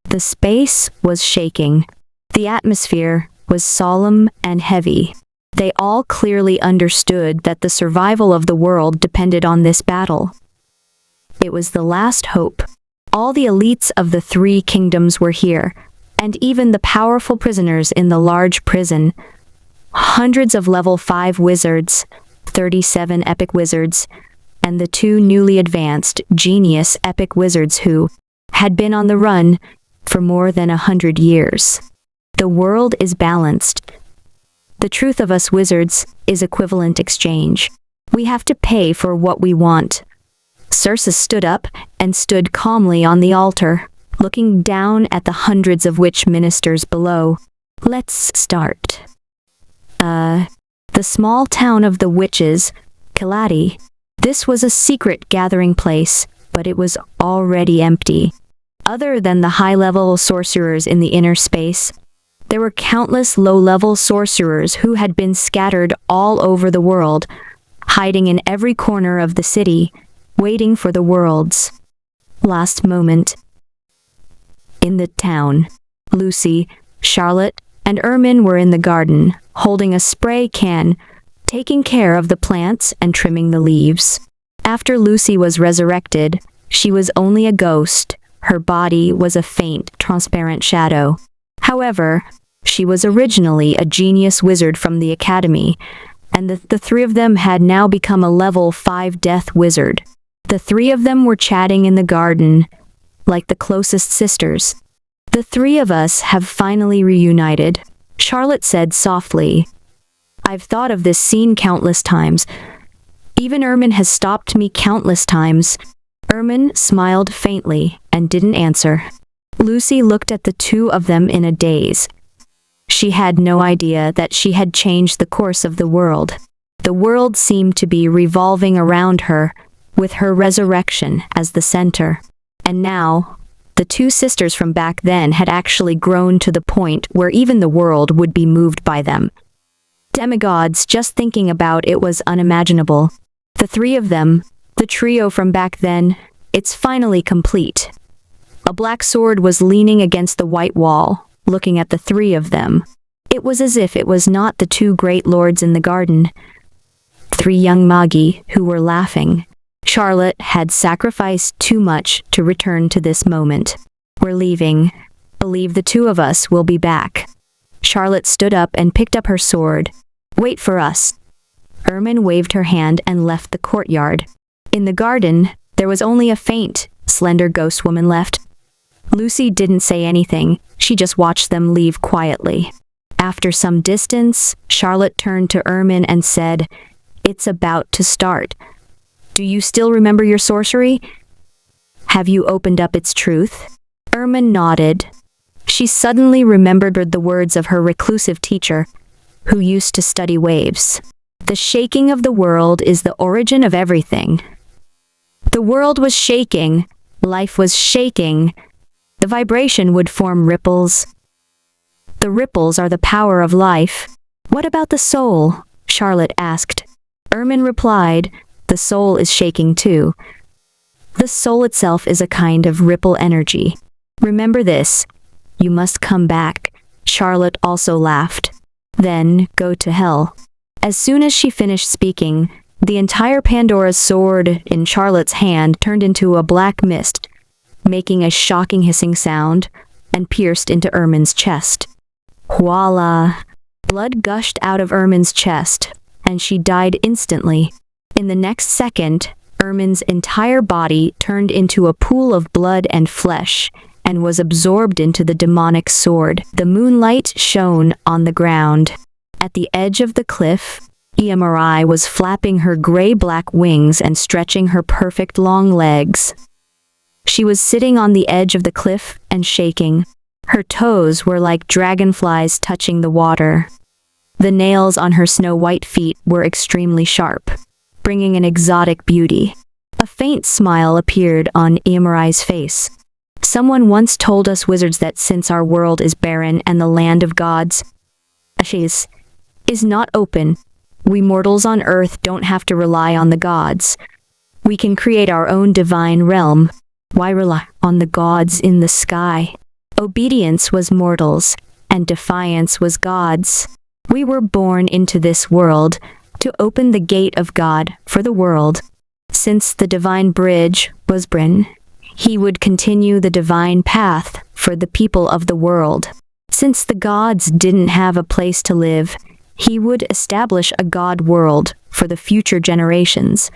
The space was shaking. The atmosphere was solemn and heavy. They all clearly understood that the survival of the world depended on this battle. It was the last hope. All the elites of the three kingdoms were here, and even the powerful prisoners in the large prison. Hundreds of level 5 wizards, 37 epic wizards, and the 2 newly advanced genius epic wizards who had been on the run for more than 100 years. The world is balanced. The truth of us wizards is equivalent exchange. We have to pay for what we want. Circe stood up and stood calmly on the altar, looking down at the hundreds of witch ministers below. Let's start. The small town of the witches, Kaladi. This was a secret gathering place, but it was already empty. Other than the high-level sorcerers in the inner space, there were countless low-level sorcerers who had been scattered all over the world, hiding in every corner of the city, waiting for the world's last moment. In the town, Lucy, Charlotte, and Hermine were in the garden, holding a spray can, taking care of the plants and trimming the leaves. After Lucy was resurrected, she was only a ghost. Her body was a faint, transparent shadow. However, she was originally a genius wizard from the academy, and the 3 of them had now become a level 5 death wizard. The 3 of them were chatting in the garden, like the closest sisters. "The 3 of us have finally reunited," Charlotte said softly. "I've thought of this scene countless times. Even Hermine has stopped me countless times." Hermine smiled faintly and didn't answer. Lucy looked at the 2 of them in a daze. She had no idea that she had changed the course of the world. The world seemed to be revolving around her, with her resurrection as the center. And now, the 2 sisters from back then had actually grown to the point where even the world would be moved by them. Demigods, just thinking about it was unimaginable. The 3 of them, the trio from back then, it's finally complete. A black sword was leaning against the white wall, looking at the 3 of them. It was as if it was not the 2 great lords in the garden. 3 young magi who were laughing. Charlotte had sacrificed too much to return to this moment. "We're leaving. Believe the 2 of us will be back." Charlotte stood up and picked up her sword. "Wait for us." Hermine waved her hand and left the courtyard. In the garden, there was only a faint, slender ghost woman left. Lucy didn't say anything. She just watched them leave quietly. After some distance, Charlotte turned to Hermine and said, "It's about to start. Do you still remember your sorcery? Have you opened up its truth?" Hermine nodded. She suddenly remembered the words of her reclusive teacher, who used to study waves. "The shaking of the world is the origin of everything." The world was shaking. Life was shaking. The vibration would form ripples. The ripples are the power of life. "What about the soul?" Charlotte asked. Hermine replied, "The soul is shaking too. The soul itself is a kind of ripple energy. Remember this. You must come back." Charlotte also laughed. "Then go to hell." As soon as she finished speaking, The entire Pandora's sword in Charlotte's hand turned into a black mist, making a shocking hissing sound, and pierced into Ermin's chest. Voila! Blood gushed out of Ermin's chest, and she died instantly. In the next second, Ermin's entire body turned into a pool of blood and flesh, and was absorbed into the demonic sword. The moonlight shone on the ground. At the edge of the cliff, Emri was flapping her gray-black wings and stretching her perfect long legs. She was sitting on the edge of the cliff and shaking. Her toes were like dragonflies touching the water. The nails on her snow-white feet were extremely sharp, bringing an exotic beauty. A faint smile appeared on Emri's face. Someone once told us wizards that since our world is barren and the land of gods is not open, we mortals on earth don't have to rely on the gods. We can create our own divine realm. Why rely on the gods in the sky? Obedience was mortals, and defiance was gods. We were born into this world to open the gate of God for the world. Since the divine bridge was Bryn, he would continue the divine path for the people of the world. Since the gods didn't have a place to live, he would establish a god world for the future generations.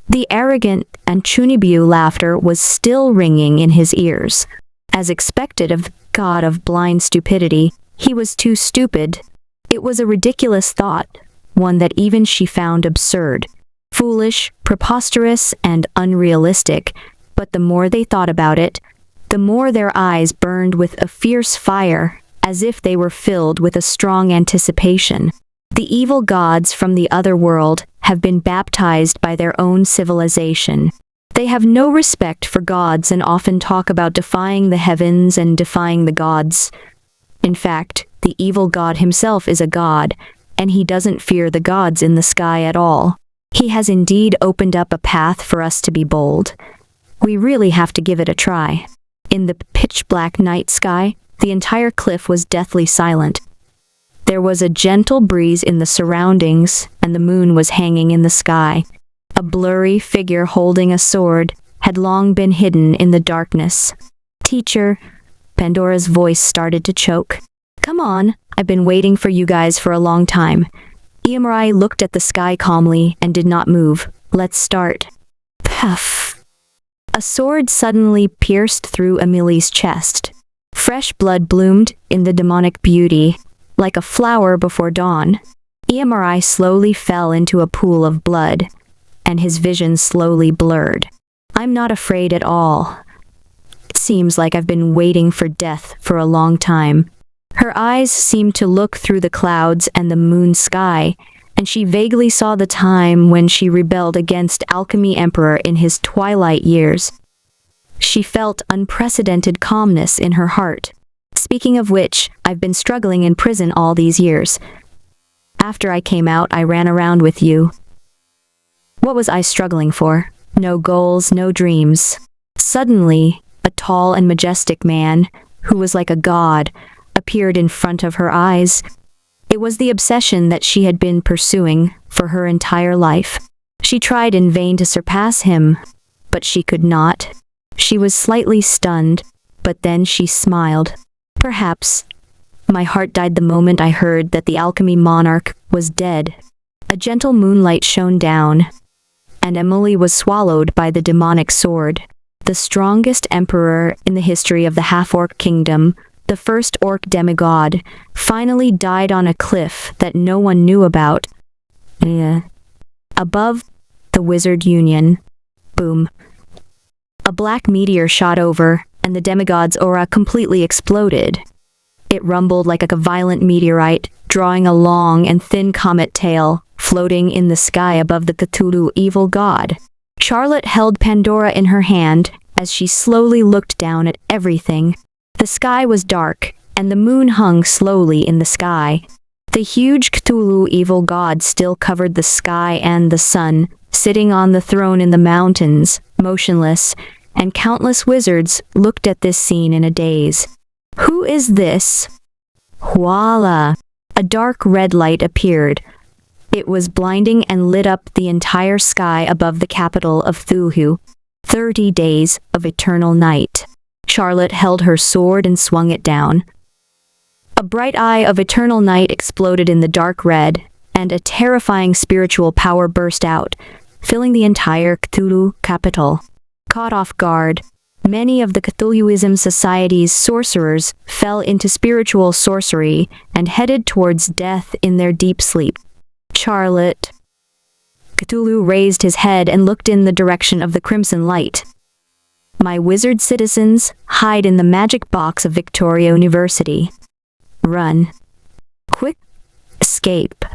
The arrogant and Chunibu laughter was still ringing in his ears. As expected of god of blind stupidity, he was too stupid. It was a ridiculous thought, one that even she found absurd, foolish, preposterous, and unrealistic. But the more they thought about it, the more their eyes burned with a fierce fire, as if they were filled with a strong anticipation. The evil gods from the other world have been baptized by their own civilization. They have no respect for gods and often talk about defying the heavens and defying the gods. In fact, the evil god himself is a god, and he doesn't fear the gods in the sky at all. He has indeed opened up a path for us to be bold. We really have to give it a try. In the pitch-black night sky, the entire cliff was deathly silent. There was a gentle breeze in the surroundings, and the moon was hanging in the sky. A blurry figure holding a sword had long been hidden in the darkness. "Teacher," Pandora's voice started to choke. "Come on, I've been waiting for you guys for a long time." Emri looked at the sky calmly and did not move. "Let's start." Puff. A sword suddenly pierced through Emily's chest. Fresh blood bloomed in the demonic beauty, like a flower before dawn. Emri slowly fell into a pool of blood, and his vision slowly blurred. "I'm not afraid at all. It seems like I've been waiting for death for a long time." Her eyes seemed to look through the clouds and the moon sky, and she vaguely saw the time when she rebelled against Alchemy Emperor in his twilight years. She felt unprecedented calmness in her heart. "Speaking of which, I've been struggling in prison all these years. After I came out, I ran around with you. What was I struggling for? No goals, no dreams." Suddenly, a tall and majestic man, who was like a god, appeared in front of her eyes. It was the obsession that she had been pursuing for her entire life. She tried in vain to surpass him, but she could not. She was slightly stunned, but then she smiled. "Perhaps. My heart died the moment I heard that the alchemy monarch was dead." A gentle moonlight shone down, and Emily was swallowed by the demonic sword. The strongest emperor in the history of the half-orc kingdom, the first orc demigod, finally died on a cliff that no one knew about. Above the Wizard Union, boom. A black meteor shot over, and the demigod's aura completely exploded. It rumbled like a violent meteorite, drawing a long and thin comet tail, floating in the sky above the Cthulhu evil god. Charlotte held Pandora in her hand as she slowly looked down at everything. The sky was dark, and the moon hung slowly in the sky. The huge Cthulhu evil god still covered the sky and the sun, sitting on the throne in the mountains, motionless, and countless wizards looked at this scene in a daze. "Who is this?" Voila! A dark red light appeared. It was blinding and lit up the entire sky above the capital of Cthulhu. 30 days of eternal night. Charlotte held her sword and swung it down. A bright eye of eternal night exploded in the dark red, and a terrifying spiritual power burst out, filling the entire Cthulhu capital. Caught off guard, many of the Cthulhuism Society's sorcerers fell into spiritual sorcery and headed towards death in their deep sleep. Charlotte. Cthulhu raised his head and looked in the direction of the crimson light. My wizard citizens, hide in the magic box of Victoria University. Run. Quick. Escape.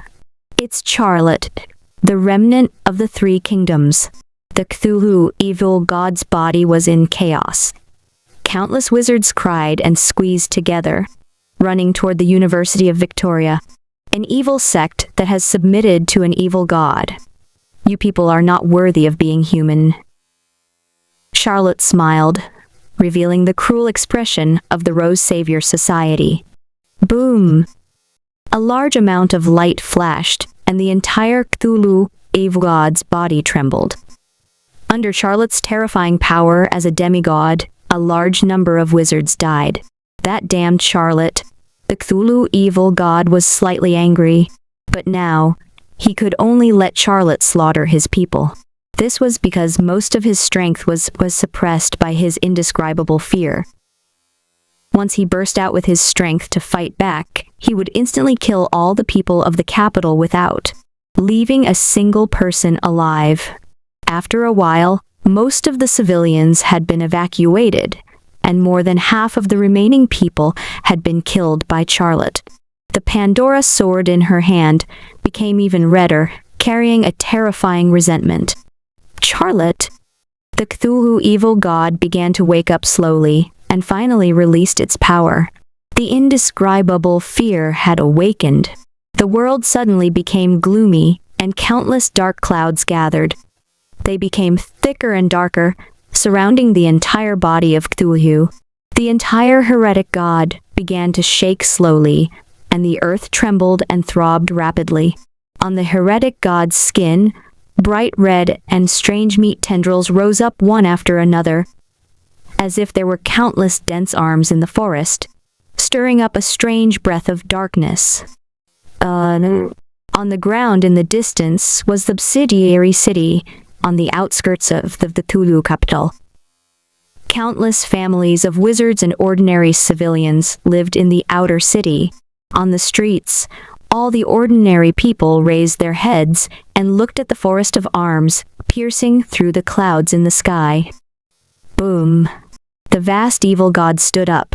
It's Charlotte, the remnant of the three kingdoms. The Cthulhu evil god's body was in chaos. Countless wizards cried and squeezed together, running toward the University of Victoria, an evil sect that has submitted to an evil god. You people are not worthy of being human. Charlotte smiled, revealing the cruel expression of the Rose Savior Society. Boom! A large amount of light flashed, and the entire Cthulhu evil god's body trembled. Under Charlotte's terrifying power as a demigod, a large number of wizards died. That damned Charlotte. The Cthulhu evil god was slightly angry, but now, he could only let Charlotte slaughter his people. This was because most of his strength was suppressed by his indescribable fear. Once he burst out with his strength to fight back, he would instantly kill all the people of the capital without leaving a single person alive. After a while, most of the civilians had been evacuated, and more than half of the remaining people had been killed by Charlotte. The Pandora sword in her hand became even redder, carrying a terrifying resentment. Charlotte, the Cthulhu evil god, began to wake up slowly, and finally released its power. The indescribable fear had awakened. The world suddenly became gloomy, and countless dark clouds gathered. They became thicker and darker, surrounding the entire body of Cthulhu. The entire heretic god began to shake slowly, and the earth trembled and throbbed rapidly. On the heretic god's skin, bright red and strange meat tendrils rose up one after another, as if there were countless dense arms in the forest, stirring up a strange breath of darkness. On the ground in the distance was the subsidiary city on the outskirts of the Cthulhu capital. Countless families of wizards and ordinary civilians lived in the outer city. On the streets, all the ordinary people raised their heads and looked at the forest of arms piercing through the clouds in the sky. Boom! The vast evil god stood up.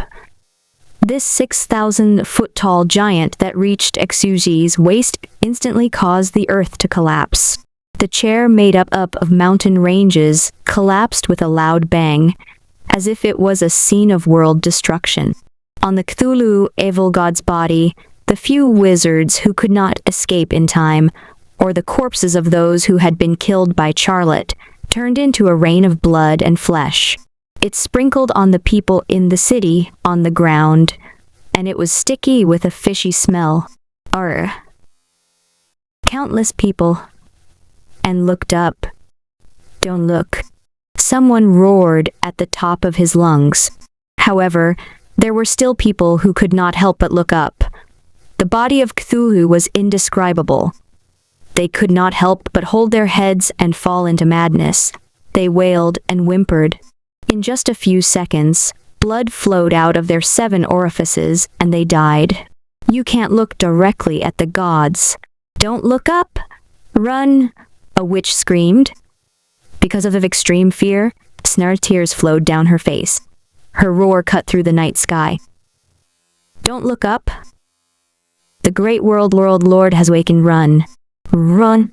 This 6,000-foot-tall giant that reached Exugi's waist instantly caused the earth to collapse. The chair made up of mountain ranges collapsed with a loud bang, as if it was a scene of world destruction. On the Cthulhu evil god's body, the few wizards who could not escape in time, or the corpses of those who had been killed by Charlotte, turned into a rain of blood and flesh. It sprinkled on the people in the city, on the ground, and it was sticky with a fishy smell. Countless people and looked up. Don't look. Someone roared at the top of his lungs. However, there were still people who could not help but look up. The body of Cthulhu was indescribable. They could not help but hold their heads and fall into madness. They wailed and whimpered. In just a few seconds, blood flowed out of their 7 orifices and they died. You can't look directly at the gods. Don't look up. Run, a witch screamed. Because of extreme fear, tears flowed down her face. Her roar cut through the night sky. Don't look up. The great world lord has awakened. Run. Run.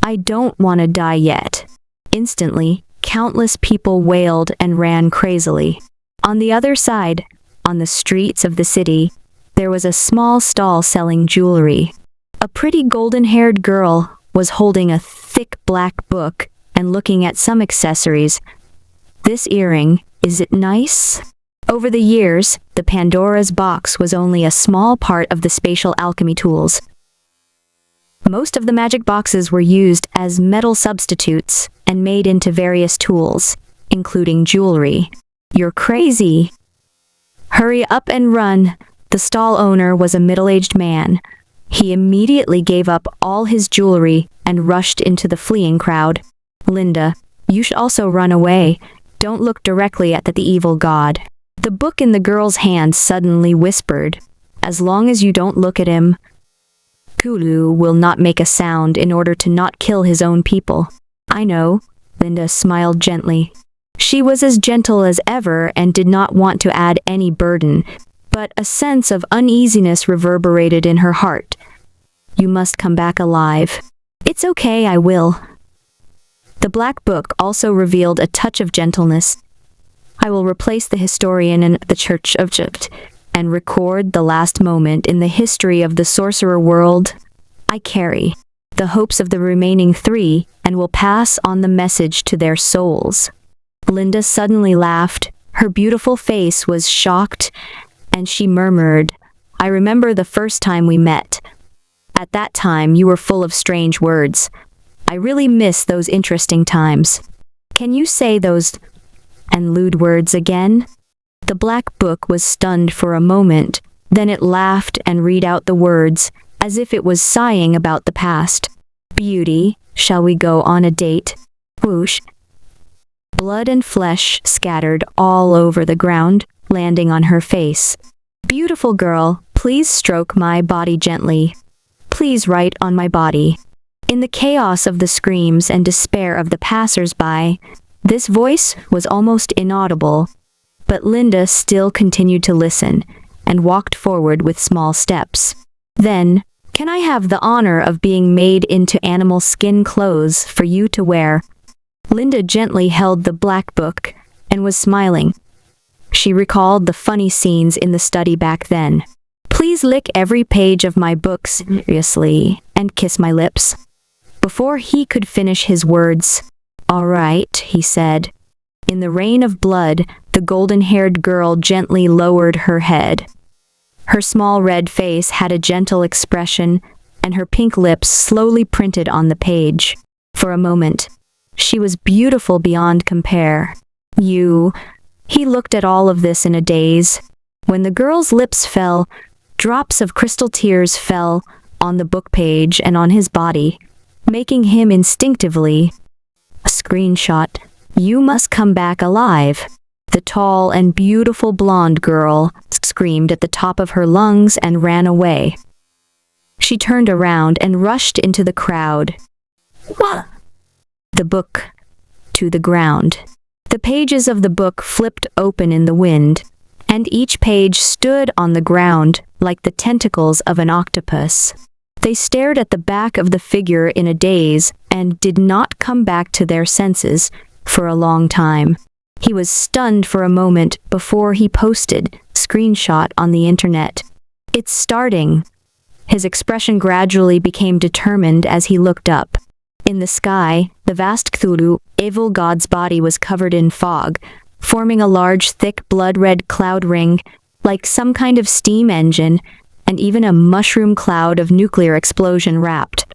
I don't want to die yet. Instantly, countless people wailed and ran crazily. On the other side, on the streets of the city, there was a small stall selling jewelry. A pretty golden-haired girl was holding a thick black book and looking at some accessories. This earring, is it nice? Over the years, the Pandora's box was only a small part of the spatial alchemy tools. Most of the magic boxes were used as metal substitutes and made into various tools, including jewelry. You're crazy. Hurry up and run. The stall owner was a middle-aged man. He immediately gave up all his jewelry and rushed into the fleeing crowd. Linda, you should also run away. Don't look directly at the evil god. The book in the girl's hand suddenly whispered, as long as you don't look at him, Kulu will not make a sound in order to not kill his own people. I know, Linda smiled gently. She was as gentle as ever and did not want to add any burden, but a sense of uneasiness reverberated in her heart. You must come back alive. It's okay, I will. The black book also revealed a touch of gentleness. I will replace the historian in the Church of Egypt and record the last moment in the history of the sorcerer world. I carry the hopes of the remaining 3 and will pass on the message to their souls. Linda suddenly laughed. Her beautiful face was shocked, and she murmured, I remember the first time we met. At that time, you were full of strange words. I really miss those interesting times. Can you say those and lewd words again? The black book was stunned for a moment, then it laughed and read out the words, as if it was sighing about the past. Beauty, shall we go on a date? Whoosh. Blood and flesh scattered all over the ground, landing on her face. Beautiful girl, please stroke my body gently. Please write on my body. In the chaos of the screams and despair of the passers-by, this voice was almost inaudible, but Linda still continued to listen and walked forward with small steps. Then, can I have the honor of being made into animal skin clothes for you to wear? Linda gently held the black book and was smiling. She recalled the funny scenes in the study back then. Please lick every page of my book seriously and kiss my lips. Before he could finish his words, all right, he said. In the rain of blood, the golden-haired girl gently lowered her head. Her small red face had a gentle expression, and her pink lips slowly printed on the page. For a moment, she was beautiful beyond compare. He looked at all of this in a daze. When the girl's lips fell, drops of crystal tears fell on the book page and on his body, making him instinctively a screenshot. You must come back alive. The tall and beautiful blonde girl screamed at the top of her lungs and ran away. She turned around and rushed into the crowd. What? The book to the ground. The pages of the book flipped open in the wind, and each page stood on the ground like the tentacles of an octopus. They stared at the back of the figure in a daze and did not come back to their senses for a long time. He was stunned for a moment before he posted screenshot on the internet. It's starting. His expression gradually became determined as he looked up. In the sky, the vast Cthulhu, evil god's body was covered in fog, forming a large, thick, blood-red cloud ring, like some kind of steam engine, and even a mushroom cloud of nuclear explosion wrapped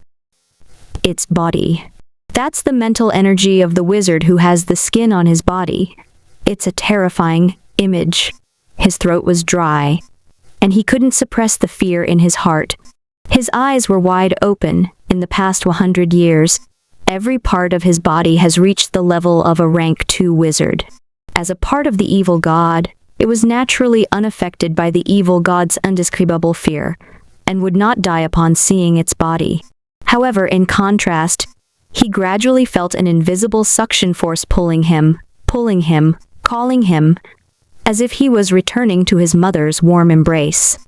its body. That's the mental energy of the wizard who has the skin on his body. It's a terrifying image. His throat was dry, and he couldn't suppress the fear in his heart. His eyes were wide open. In the past 100 years, every part of his body has reached the level of a rank 2 wizard. As a part of the evil god, it was naturally unaffected by the evil god's undescribable fear, and would not die upon seeing its body. However, in contrast, he gradually felt an invisible suction force pulling him, calling him, as if he was returning to his mother's warm embrace.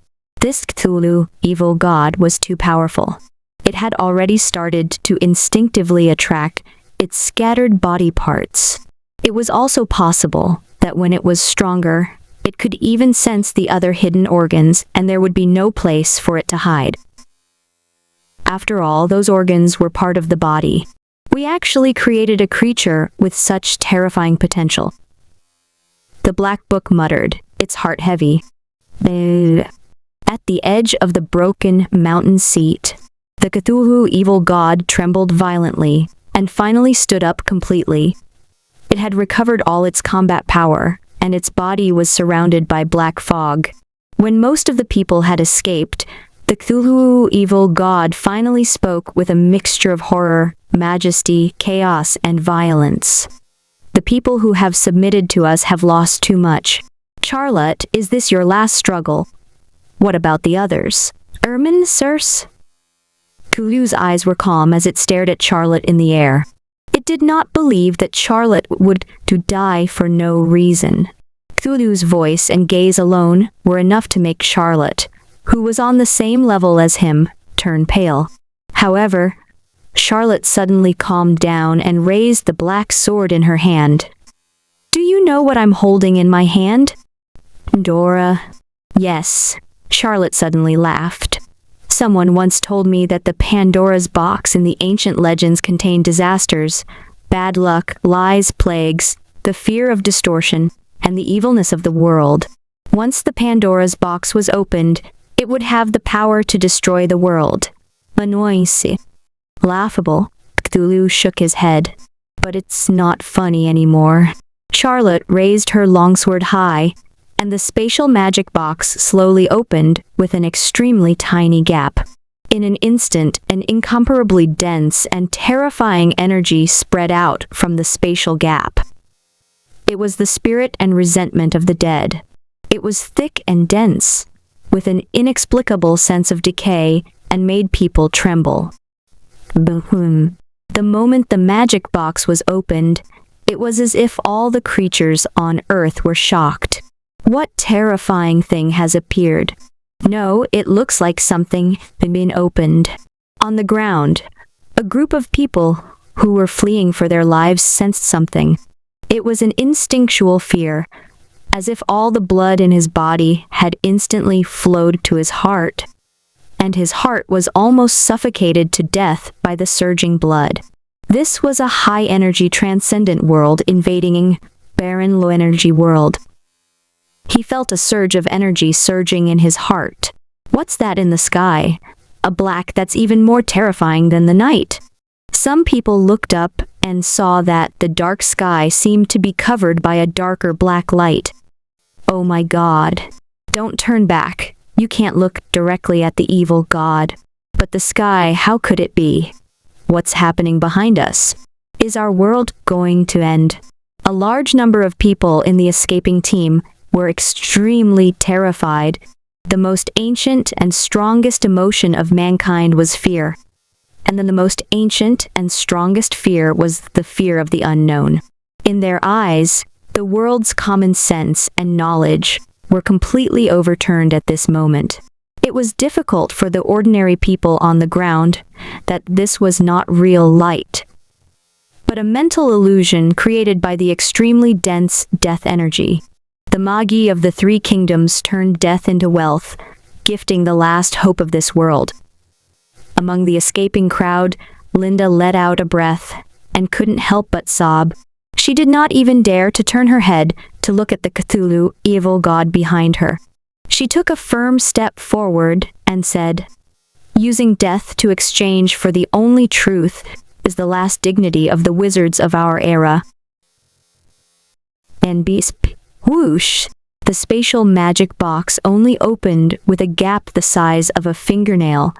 This Cthulhu, evil god, was too powerful. It had already started to instinctively attract its scattered body parts. It was also possible that when it was stronger, it could even sense the other hidden organs, and there would be no place for it to hide. After all, those organs were part of the body. We actually created a creature with such terrifying potential. The black book muttered, its heart heavy. At the edge of the broken mountain seat, The Cthulhu evil god trembled violently and finally stood up completely. It had recovered all its combat power, and its body was surrounded by black fog. When most of the people had escaped, the Cthulhu evil god finally spoke with a mixture of horror, majesty, chaos, and violence. The people who have submitted to us have lost too much. Charlotte, is this your last struggle? What about the others? Ermine, sirs? Cthulhu's eyes were calm as it stared at Charlotte in the air. It did not believe that Charlotte would die for no reason. Cthulhu's voice and gaze alone were enough to make Charlotte, who was on the same level as him, turn pale. However, Charlotte suddenly calmed down and raised the black sword in her hand. Do you know what I'm holding in my hand? Dora. Yes. Charlotte suddenly laughed. Someone once told me that the Pandora's box in the ancient legends contained disasters, bad luck, lies, plagues, the fear of distortion, and the evilness of the world. Once the Pandora's box was opened, it would have the power to destroy the world. Annoying. Laughable. Cthulhu shook his head. But it's not funny anymore. Charlotte raised her longsword high, and the spatial magic box slowly opened with an extremely tiny gap. In an instant, an incomparably dense and terrifying energy spread out from the spatial gap. It was the spirit and resentment of the dead. It was thick and dense, with an inexplicable sense of decay, and made people tremble. Boom. The moment the magic box was opened, it was as if all the creatures on Earth were shocked. What terrifying thing has appeared? No, it looks like something had been opened. On the ground, a group of people who were fleeing for their lives sensed something. It was an instinctual fear, as if all the blood in his body had instantly flowed to his heart, and his heart was almost suffocated to death by the surging blood. This was a high-energy transcendent world invading barren low-energy world. He felt a surge of energy surging in his heart. What's that in the sky? A black that's even more terrifying than the night. Some people looked up and saw that the dark sky seemed to be covered by a darker black light. Oh my God. Don't turn back. You can't look directly at the evil god. But the sky, how could it be? What's happening behind us? Is our world going to end? A large number of people in the escaping team were extremely terrified. The most ancient and strongest emotion of mankind was fear. And then the most ancient and strongest fear was the fear of the unknown. In their eyes, the world's common sense and knowledge were completely overturned at this moment. It was difficult for the ordinary people on the ground that this was not real light, but a mental illusion created by the extremely dense death energy. The Magi of the Three Kingdoms turned death into wealth, gifting the last hope of this world. Among the escaping crowd, Linda let out a breath and couldn't help but sob. She did not even dare to turn her head to look at the Cthulhu evil god behind her. She took a firm step forward and said, "Using death to exchange for the only truth is the last dignity of the wizards of our era." And whoosh! The spatial magic box only opened with a gap the size of a fingernail,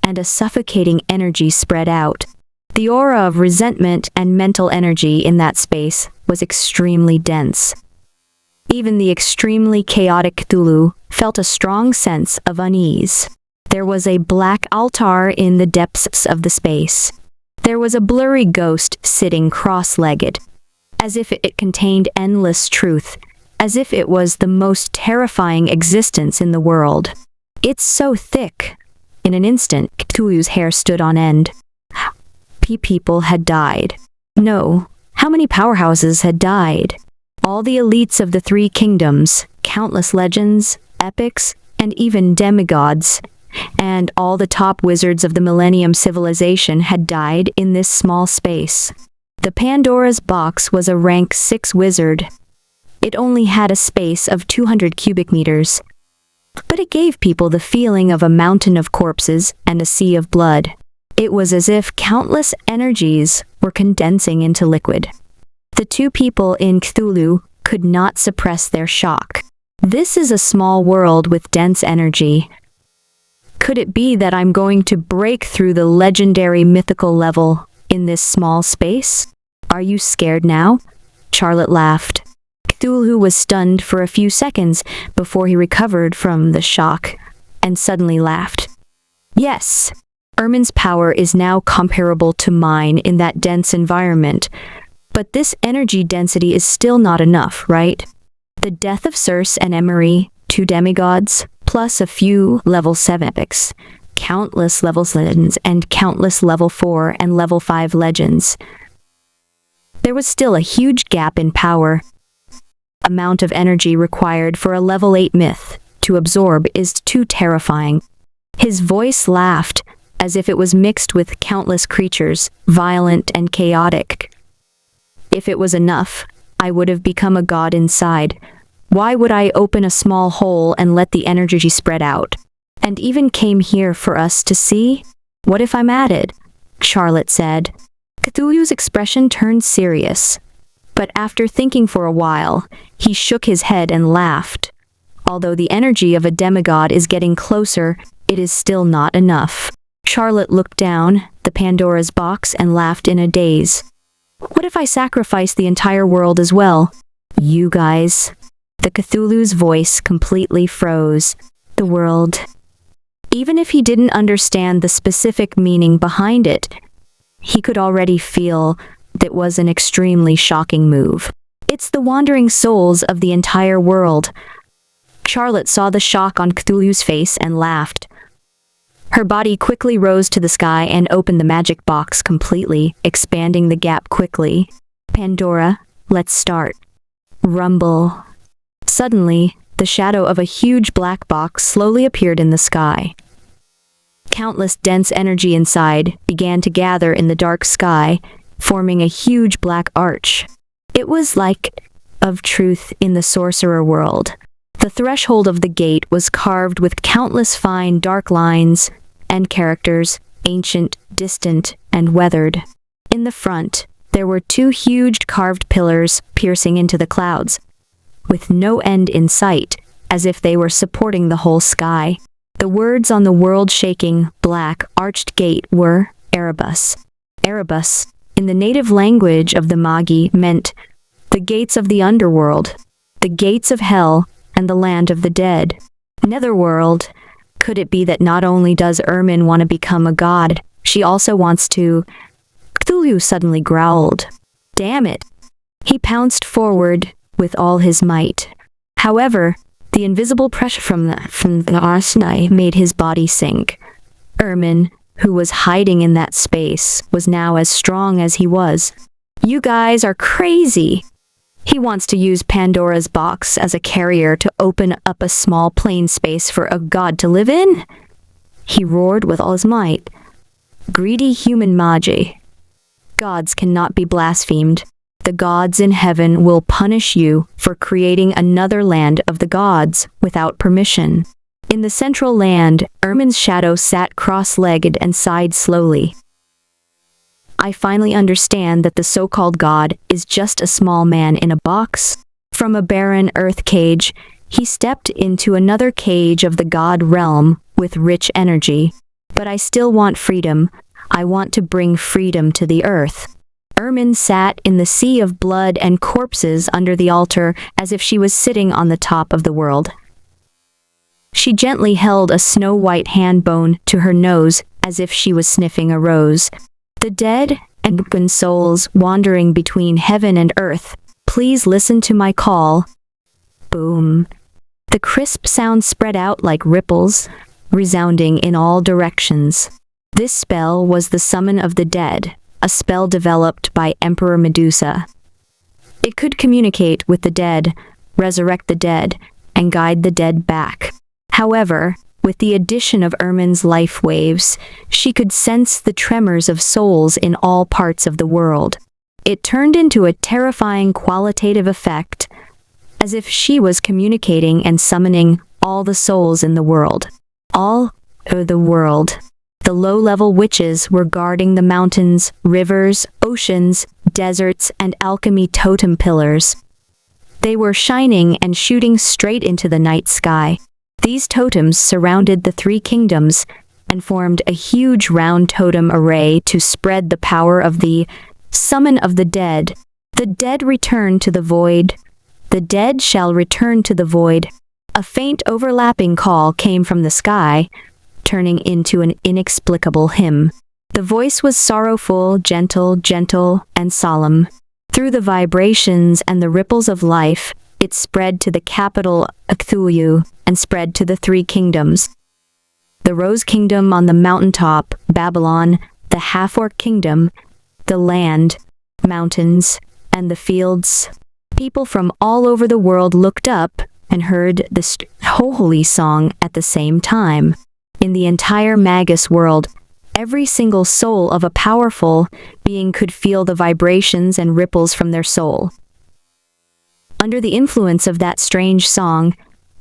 and a suffocating energy spread out. The aura of resentment and mental energy in that space was extremely dense. Even the extremely chaotic Cthulhu felt a strong sense of unease. There was a black altar in the depths of the space. There was a blurry ghost sitting cross-legged, as if it contained endless truth, as if it was the most terrifying existence in the world. It's so thick. In an instant, Cthulhu's hair stood on end. People had died. No, how many powerhouses had died? All the elites of the Three Kingdoms, countless legends, epics, and even demigods, and all the top wizards of the Millennium civilization had died in this small space. The Pandora's box was a rank 6 wizard. It only had a space of 200 cubic meters, but it gave people the feeling of a mountain of corpses and a sea of blood. It was as if countless energies were condensing into liquid. The two people in Cthulhu could not suppress their shock. This is a small world with dense energy. Could it be that I'm going to break through the legendary mythical level in this small space? Are you scared now? Charlotte laughed. Cthulhu was stunned for a few seconds before he recovered from the shock and suddenly laughed. Yes, Ermin's power is now comparable to mine in that dense environment, but this energy density is still not enough, right? The death of Circe and Emery, two demigods, plus a few level 7 epics, countless level legends, and countless level 4 and level 5 legends. There was still a huge gap in power. Amount of energy required for a level 8 myth to absorb is too terrifying. His voice laughed, as if it was mixed with countless creatures, violent and chaotic. If it was enough, I would have become a god inside. Why would I open a small hole and let the energy spread out? And even came here for us to see? What if I'm added? Charlotte said. Cthulhu's expression turned serious. But after thinking for a while, he shook his head and laughed. Although the energy of a demigod is getting closer, it is still not enough. Charlotte looked down the Pandora's box and laughed in a daze. What if I sacrifice the entire world as well? You guys. The Cthulhu's voice completely froze. The world. Even if he didn't understand the specific meaning behind it, he could already feel that was an extremely shocking move. It's the wandering souls of the entire world. Charlotte saw the shock on Cthulhu's face and laughed. Her body quickly rose to the sky and opened the magic box completely, expanding the gap quickly. Pandora, let's start. Rumble. Suddenly, the shadow of a huge black box slowly appeared in the sky. Countless dense energy inside began to gather in the dark sky, forming a huge black arch. It was like of truth in the sorcerer world. The threshold of the gate was carved with countless fine dark lines and characters, ancient, distant, and weathered. In the front, there were two huge carved pillars piercing into the clouds, with no end in sight, as if they were supporting the whole sky. The words on the world-shaking, black, arched gate were Erebus. Erebus, in the native language of the Magi, meant the gates of the underworld, the gates of hell, and the land of the dead. Netherworld. Could it be that not only does Ermin want to become a god, she also wants to... Cthulhu suddenly growled. Damn it. He pounced forward with all his might. However, the invisible pressure from the Arsnai made his body sink. Ermin, who was hiding in that space, was now as strong as he was. You guys are crazy. He wants to use Pandora's box as a carrier to open up a small plain space for a god to live in? He roared with all his might. Greedy human magi. Gods cannot be blasphemed. The gods in heaven will punish you for creating another land of the gods without permission. In the central land, Ermin's shadow sat cross-legged and sighed slowly. I finally understand that the so-called god is just a small man in a box. From a barren earth cage, he stepped into another cage of the god realm with rich energy. But I still want freedom. I want to bring freedom to the earth. Ermin sat in the sea of blood and corpses under the altar as if she was sitting on the top of the world. She gently held a snow-white hand bone to her nose as if she was sniffing a rose. The dead and broken souls wandering between heaven and earth, please listen to my call. Boom. The crisp sound spread out like ripples, resounding in all directions. This spell was the Summon of the Dead, a spell developed by Emperor Medusa. It could communicate with the dead, resurrect the dead, and guide the dead back. However, with the addition of Ermin's life waves, she could sense the tremors of souls in all parts of the world. It turned into a terrifying qualitative effect, as if she was communicating and summoning all the souls in the world. All over the world. The low-level witches were guarding the mountains, rivers, oceans, deserts, and alchemy totem pillars. They were shining and shooting straight into the night sky. These totems surrounded the three kingdoms and formed a huge round totem array to spread the power of the summon of the dead. The dead return to the void. The dead shall return to the void. A faint overlapping call came from the sky, turning into an inexplicable hymn. The voice was sorrowful, gentle, and solemn. Through the vibrations and the ripples of life, it spread to the capital Cthulhu and spread to the three kingdoms. The Rose Kingdom on the mountaintop, Babylon, the Half-Orc Kingdom, the land, mountains, and the fields. People from all over the world looked up and heard the holy song at the same time. In the entire Magus world, every single soul of a powerful being could feel the vibrations and ripples from their soul. Under the influence of that strange song,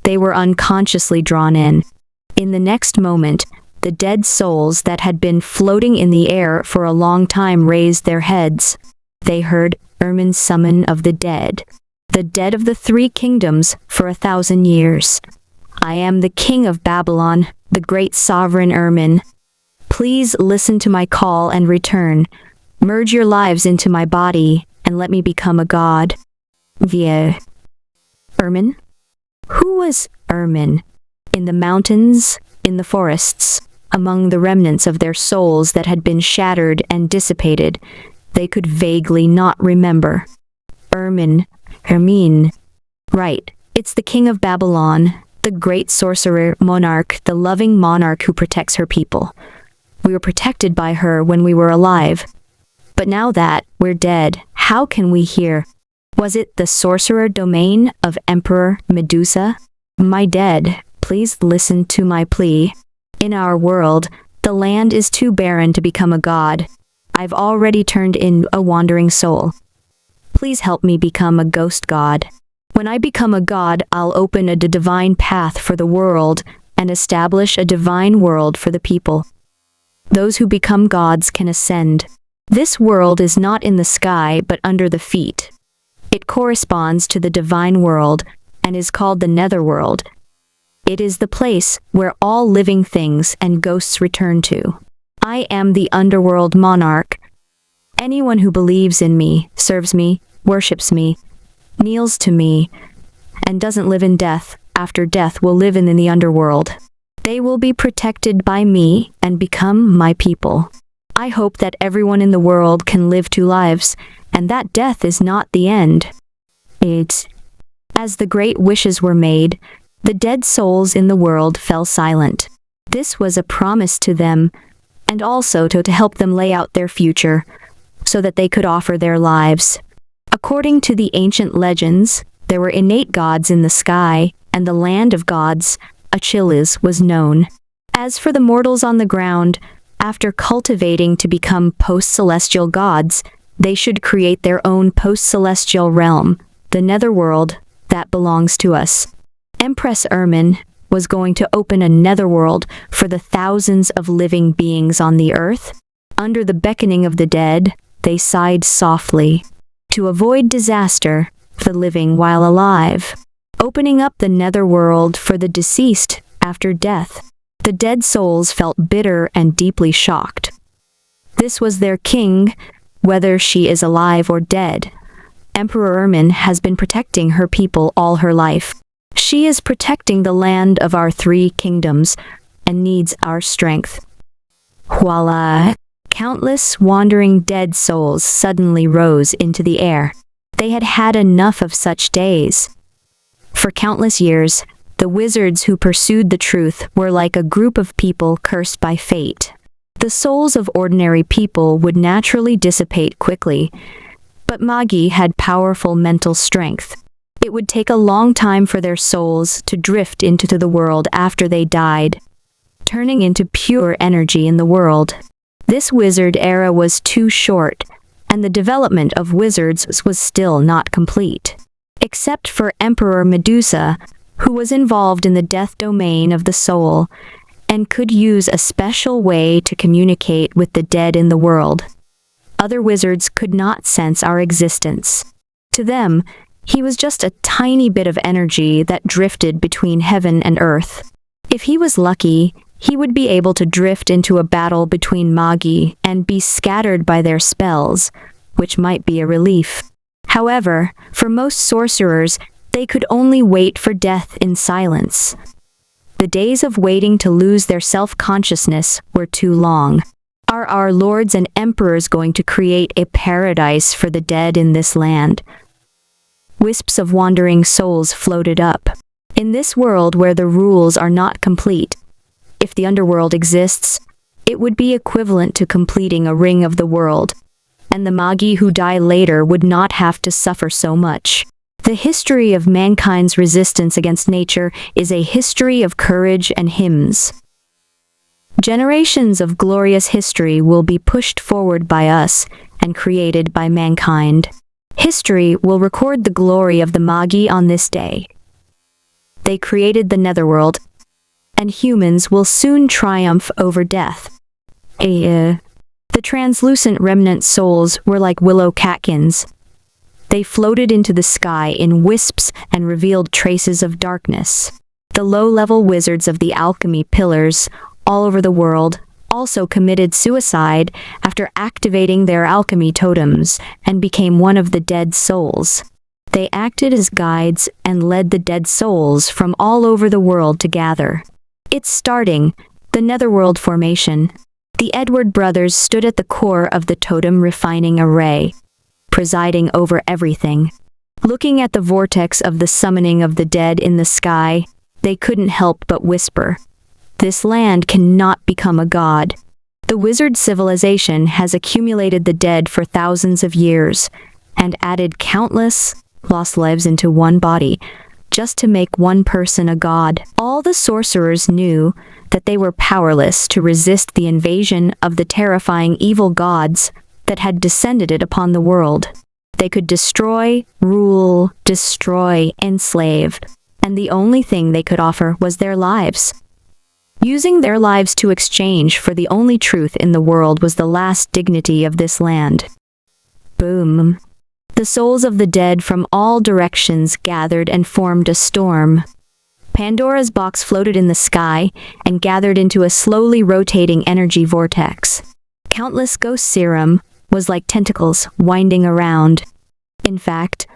they were unconsciously drawn in. In the next moment, the dead souls that had been floating in the air for a long time raised their heads. They heard Ermin's summon of the dead of the three kingdoms for 1,000 years. I am the king of Babylon, the great sovereign Ermin. Please listen to my call and return. Merge your lives into my body and let me become a god. Via Ermin? Who was Ermin? In the mountains, in the forests, among the remnants of their souls that had been shattered and dissipated, they could vaguely not remember. Hermine. Right, it's the king of Babylon, the great sorcerer, monarch, the loving monarch who protects her people. We were protected by her when we were alive. But now that we're dead, how can we hear? Was it the sorcerer domain of Emperor Medusa? My dead, please listen to my plea. In our world, the land is too barren to become a god. I've already turned in a wandering soul. Please help me become a ghost god. When I become a god, I'll open a divine path for the world and establish a divine world for the people. Those who become gods can ascend. This world is not in the sky but under the feet. It corresponds to the divine world and is called the netherworld. It is the place where all living things and ghosts return to. I am the underworld monarch. Anyone who believes in me, serves me, worships me, kneels to me, and doesn't live in death after death will live in the underworld. They will be protected by me and become my people. I hope that everyone in the world can live two lives, and that death is not the end. As the great wishes were made, the dead souls in the world fell silent. This was a promise to them, and also to help them lay out their future, so that they could offer their lives. According to the ancient legends, there were innate gods in the sky, and the land of gods, Achilles, was known. As for the mortals on the ground, after cultivating to become post-celestial gods, they should create their own post-celestial realm, the netherworld, that belongs to us. Empress Ermin was going to open a netherworld for the thousands of living beings on the earth. Under the beckoning of the dead, they sighed softly. To avoid disaster, the living while alive. Opening up the netherworld for the deceased after death. The dead souls felt bitter and deeply shocked. This was their king, whether she is alive or dead. Emperor Ermin has been protecting her people all her life. She is protecting the land of our three kingdoms and needs our strength. Voila! Countless wandering dead souls suddenly rose into the air. They had had enough of such days. For countless years, the wizards who pursued the truth were like a group of people cursed by fate. The souls of ordinary people would naturally dissipate quickly, but Magi had powerful mental strength. It would take a long time for their souls to drift into the world after they died, turning into pure energy in the world. This wizard era was too short, and the development of wizards was still not complete. Except for Emperor Medusa, who was involved in the death domain of the soul, and could use a special way to communicate with the dead in the world. Other wizards could not sense our existence. To them, he was just a tiny bit of energy that drifted between heaven and earth. If he was lucky, he would be able to drift into a battle between Magi and be scattered by their spells, which might be a relief. However, for most sorcerers, they could only wait for death in silence. The days of waiting to lose their self-consciousness were too long. Are our lords and emperors going to create a paradise for the dead in this land? Wisps of wandering souls floated up. In this world where the rules are not complete, if the underworld exists, it would be equivalent to completing a ring of the world, and the Magi who die later would not have to suffer so much. The history of mankind's resistance against nature is a history of courage and hymns. Generations of glorious history will be pushed forward by us and created by mankind. History will record the glory of the Magi on this day. They created the netherworld, and humans will soon triumph over death. The translucent remnant souls were like willow catkins. They floated into the sky in wisps and revealed traces of darkness. The low-level wizards of the alchemy pillars all over the world also committed suicide after activating their alchemy totems and became one of the dead souls. They acted as guides and led the dead souls from all over the world to gather. It's starting, the Netherworld formation. The Edward brothers stood at the core of the totem refining array, presiding over everything. Looking at the vortex of the summoning of the dead in the sky, they couldn't help but whisper, "This land cannot become a god." The wizard civilization has accumulated the dead for thousands of years, and added countless lost lives into one body, just to make one person a god. All the sorcerers knew that they were powerless to resist the invasion of the terrifying evil gods that had descended upon the world. They could destroy, rule, destroy, enslave, and the only thing they could offer was their lives. Using their lives to exchange for the only truth in the world was the last dignity of this land. Boom. The souls of the dead from all directions gathered and formed a storm. Pandora's box floated in the sky and gathered into a slowly rotating energy vortex. Countless ghost serum was like tentacles winding around. In fact,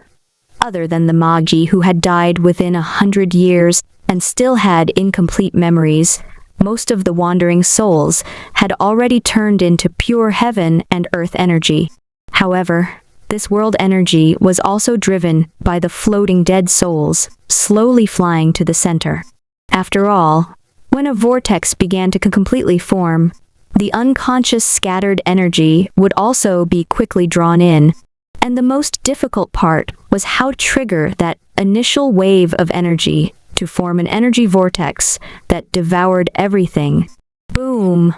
other than the Magi who had died within 100 years and still had incomplete memories, most of the wandering souls had already turned into pure heaven and earth energy. However, this world energy was also driven by the floating dead souls, slowly flying to the center. After all, when a vortex began to completely form, the unconscious scattered energy would also be quickly drawn in, and the most difficult part was how to trigger that initial wave of energy to form an energy vortex that devoured everything. Boom,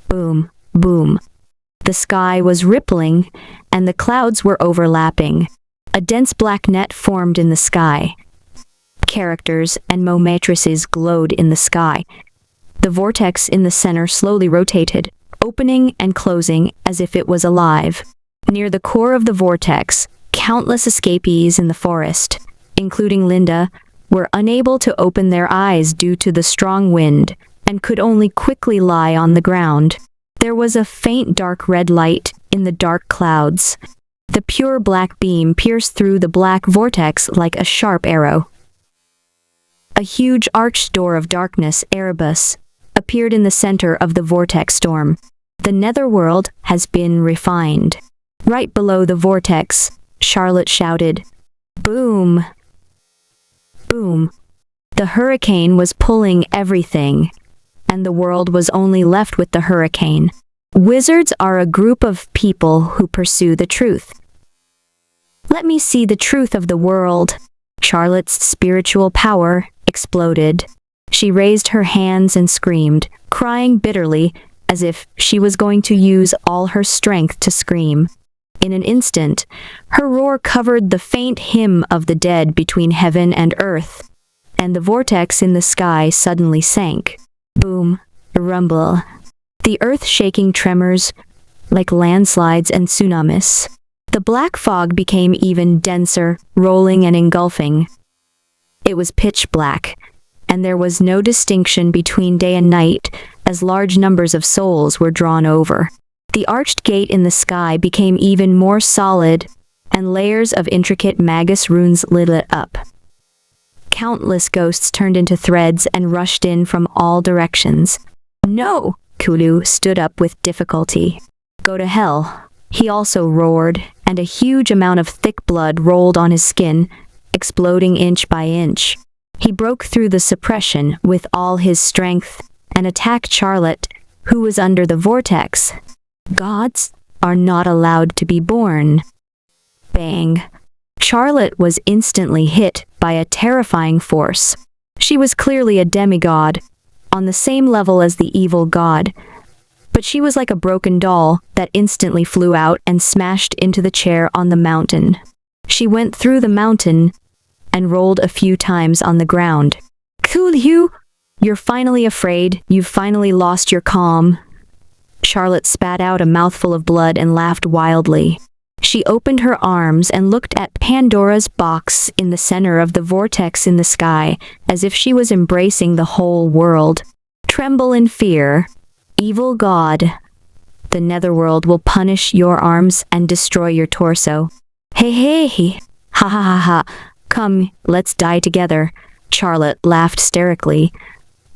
boom, boom. The sky was rippling, and the clouds were overlapping. A dense black net formed in the sky. Characters and matrices glowed in the sky. The vortex in the center slowly rotated, opening and closing as if it was alive. Near the core of the vortex, countless escapees in the forest, including Linda, were unable to open their eyes due to the strong wind, and could only quickly lie on the ground. There was a faint dark red light in the dark clouds. The pure black beam pierced through the black vortex like a sharp arrow. A huge arched door of darkness, Erebus, appeared in the center of the vortex storm. The netherworld has been refined. Right below the vortex, Charlotte shouted, "Boom! Boom!" The hurricane was pulling everything, and the world was only left with the hurricane. Wizards are a group of people who pursue the truth. "Let me see the truth of the world." Charlotte's spiritual power exploded. She raised her hands and screamed, crying bitterly as if she was going to use all her strength to scream. In an instant, her roar covered the faint hymn of the dead between heaven and earth, and the vortex in the sky suddenly sank. Boom, rumble. The earth-shaking tremors, like landslides and tsunamis. The black fog became even denser, rolling and engulfing. It was pitch black, and there was no distinction between day and night, as large numbers of souls were drawn over. The arched gate in the sky became even more solid, and layers of intricate magus runes lit it up. Countless ghosts turned into threads and rushed in from all directions. No! Kulu stood up with difficulty. Go to hell. He also roared, and a huge amount of thick blood rolled on his skin, exploding inch by inch. He broke through the suppression with all his strength and attacked Charlotte, who was under the vortex. Gods are not allowed to be born. Bang. Charlotte was instantly hit by a terrifying force. She was clearly a demigod, on the same level as the evil god, but she was like a broken doll that instantly flew out and smashed into the chair on the mountain. She went through the mountain and rolled a few times on the ground. Kulu, you're finally afraid. You've finally lost your calm. Charlotte spat out a mouthful of blood and laughed wildly. She opened her arms and looked at Pandora's box in the center of the vortex in the sky, as if she was embracing the whole world. Tremble in fear. Evil God. The netherworld will punish your arms and destroy your torso. Hey, hey, ha ha ha ha. Come, let's die together. Charlotte laughed hysterically.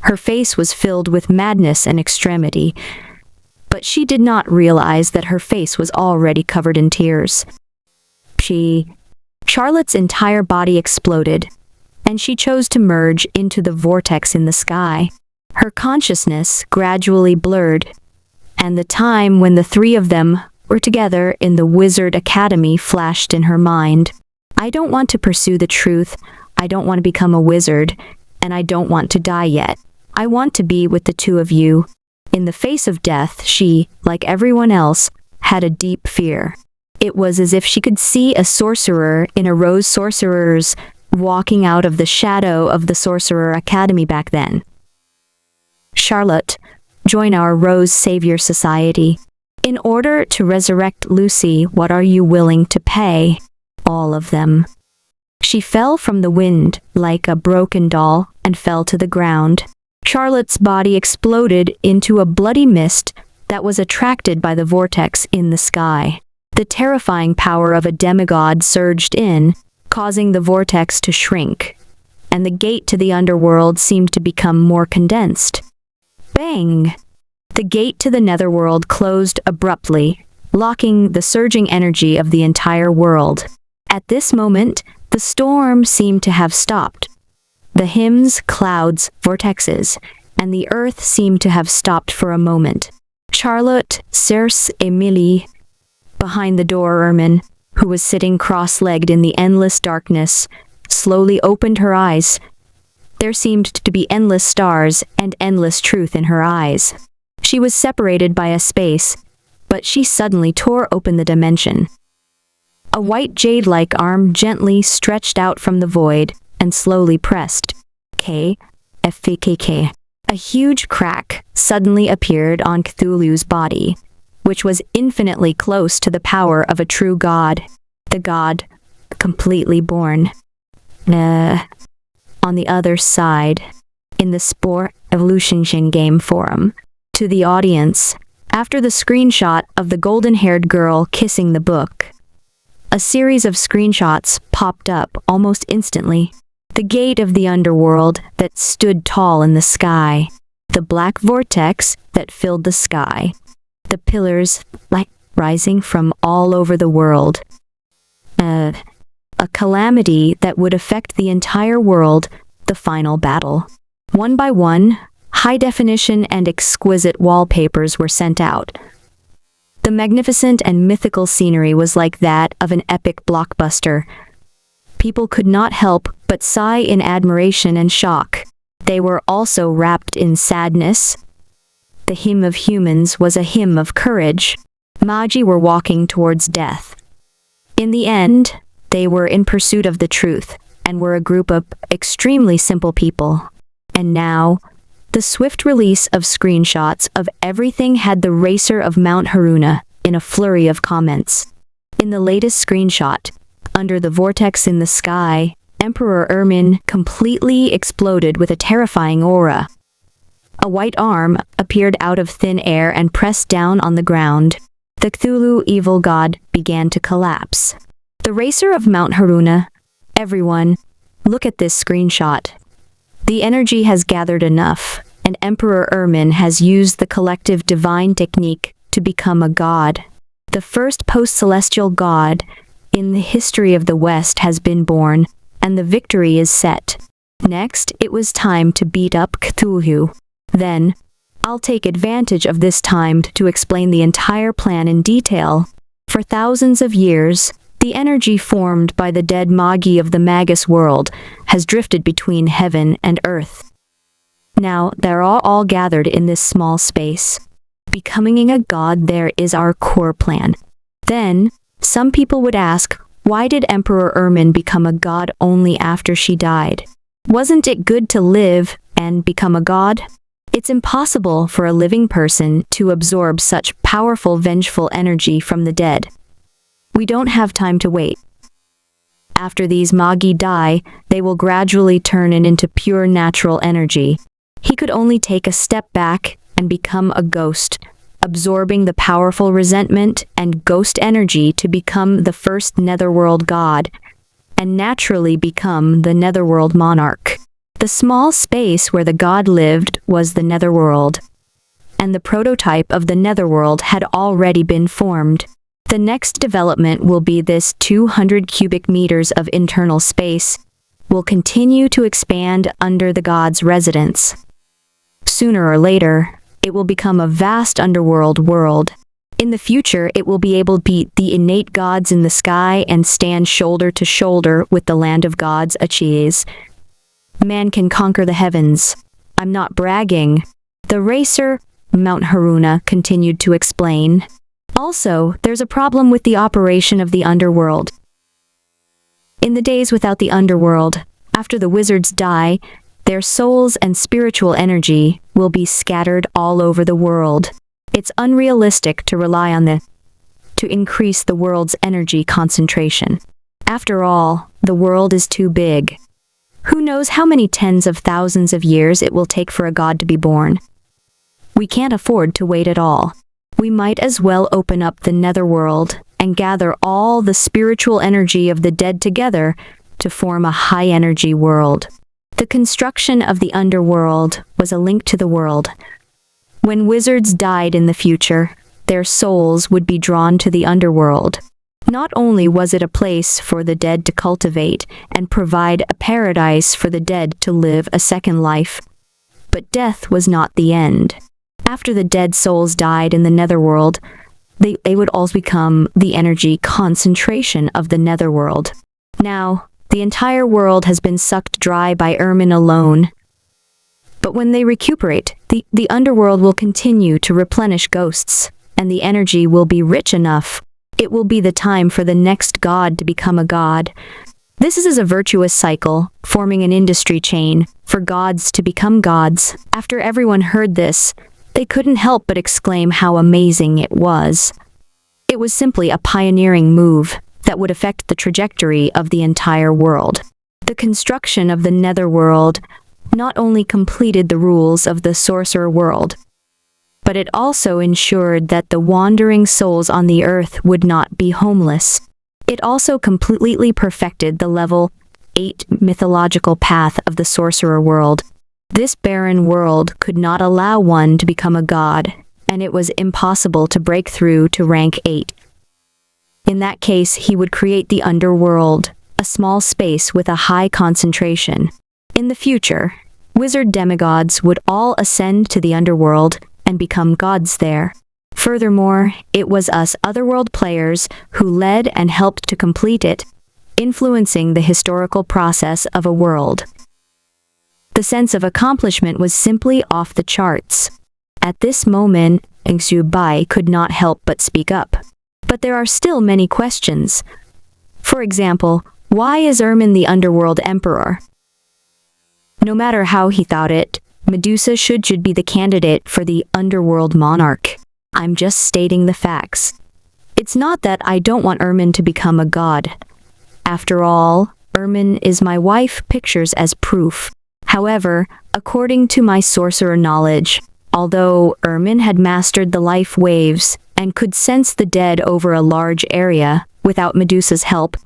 Her face was filled with madness and extremity, but she did not realize that her face was already covered in tears. Charlotte's entire body exploded, and she chose to merge into the vortex in the sky. Her consciousness gradually blurred, and the time when the three of them were together in the Wizard Academy flashed in her mind. I don't want to pursue the truth, I don't want to become a wizard, and I don't want to die yet. I want to be with the two of you. In the face of death, she, like everyone else, had a deep fear. It was as if she could see a sorcerer in a rose sorcerer's walking out of the shadow of the Sorcerer Academy back then. Charlotte, join our Rose Savior Society. In order to resurrect Lucy, what are you willing to pay? All of them. She fell from the wind like a broken doll and fell to the ground. Charlotte's body exploded into a bloody mist that was attracted by the vortex in the sky. The terrifying power of a demigod surged in, causing the vortex to shrink, and the gate to the underworld seemed to become more condensed. Bang! The gate to the netherworld closed abruptly, locking the surging energy of the entire world. At this moment, the storm seemed to have stopped. The hymns, clouds, vortexes, and the earth seemed to have stopped for a moment. Charlotte, Circe, Emilie, behind the door Ermin, who was sitting cross-legged in the endless darkness, slowly opened her eyes. There seemed to be endless stars and endless truth in her eyes. She was separated by a space, but she suddenly tore open the dimension. A white jade-like arm gently stretched out from the void and slowly pressed. FKK. A huge crack suddenly appeared on Cthulhu's body, which was infinitely close to the power of a true god. The god, completely born. On the other side, in the Spore Evolution Game forum, to the audience, after the screenshot of the golden-haired girl kissing the book, a series of screenshots popped up almost instantly. The gate of the underworld that stood tall in the sky, the black vortex that filled the sky, the pillars like rising from all over the world. A calamity that would affect the entire world, the final battle. One by one, high-definition and exquisite wallpapers were sent out. The magnificent and mythical scenery was like that of an epic blockbuster. People could not help but sigh in admiration and shock. They were also wrapped in sadness. The hymn of humans was a hymn of courage. Magi were walking towards death. In the end, they were in pursuit of the truth and were a group of extremely simple people. And now, The swift release of screenshots of everything had the racer of Mount Haruna in a flurry of comments. In the latest screenshot, under the vortex in the sky, Emperor Ermin completely exploded with a terrifying aura. A white arm appeared out of thin air and pressed down on the ground. The Cthulhu evil god began to collapse. The racer of Mount Haruna. Everyone, look at this screenshot. The energy has gathered enough, and Emperor Ermin has used the collective divine technique to become a god. The first post-celestial god in the history of the West has been born, and the victory is set. Next, it was time to beat up Cthulhu. Then, I'll take advantage of this time to explain the entire plan in detail. For thousands of years, the energy formed by the dead Magi of the Magus world has drifted between heaven and earth. Now, they're all gathered in this small space. Becoming a god there is our core plan. Then, some people would ask, why did Emperor Ermin become a god only after she died? Wasn't it good to live and become a god? It's impossible for a living person to absorb such powerful vengeful energy from the dead. We don't have time to wait. After these Magi die, they will gradually turn it into pure natural energy. He could only take a step back and become a ghost, absorbing the powerful resentment and ghost energy to become the first netherworld god, and naturally become the netherworld monarch. The small space where the god lived was the netherworld, and the prototype of the netherworld had already been formed. The next development will be this 200 cubic meters of internal space will continue to expand under the god's residence. Sooner or later, it will become a vast underworld world. In the future, it will be able to beat the innate gods in the sky and stand shoulder to shoulder with the land of gods Achilles. Man can conquer the heavens. I'm not bragging. The racer, Mount Haruna, continued to explain. Also, there's a problem with the operation of the underworld. In the days without the underworld, after the wizards die, their souls and spiritual energy will be scattered all over the world. It's unrealistic to rely on this to increase the world's energy concentration. After all, the world is too big. Who knows how many tens of thousands of years it will take for a god to be born? We can't afford to wait at all. We might as well open up the netherworld and gather all the spiritual energy of the dead together to form a high-energy world. The construction of the underworld was a link to the world. When wizards died in the future, their souls would be drawn to the underworld. Not only was it a place for the dead to cultivate and provide a paradise for the dead to live a second life, but death was not the end. After the dead souls died in the netherworld, they would also become the energy concentration of the netherworld. Now, the entire world has been sucked dry by Ermin alone. But when they recuperate, the underworld will continue to replenish ghosts, and the energy will be rich enough. It will be the time for the next god to become a god. This is a virtuous cycle, forming an industry chain for gods to become gods. After everyone heard this, they couldn't help but exclaim how amazing it was. It was simply a pioneering move that would affect the trajectory of the entire world. The construction of the netherworld not only completed the rules of the sorcerer world, but it also ensured that the wandering souls on the earth would not be homeless. It also completely perfected the level 8 mythological path of the sorcerer world. This barren world could not allow one to become a god, and it was impossible to break through to rank 8. In that case, he would create the underworld, a small space with a high concentration. In the future, wizard demigods would all ascend to the underworld and become gods there. Furthermore, it was us otherworld players who led and helped to complete it, influencing the historical process of a world. The sense of accomplishment was simply off the charts. At this moment, Xu Bai could not help but speak up. But there are still many questions. For example, why is Ermin the underworld emperor? No matter how he thought it, Medusa should be the candidate for the underworld monarch. I'm just stating the facts. It's not that I don't want Ermin to become a god. After all, Ermin is my wife, pictures as proof. However, according to my sorcerer knowledge, although Ermin had mastered the life waves and could sense the dead over a large area without Medusa's help,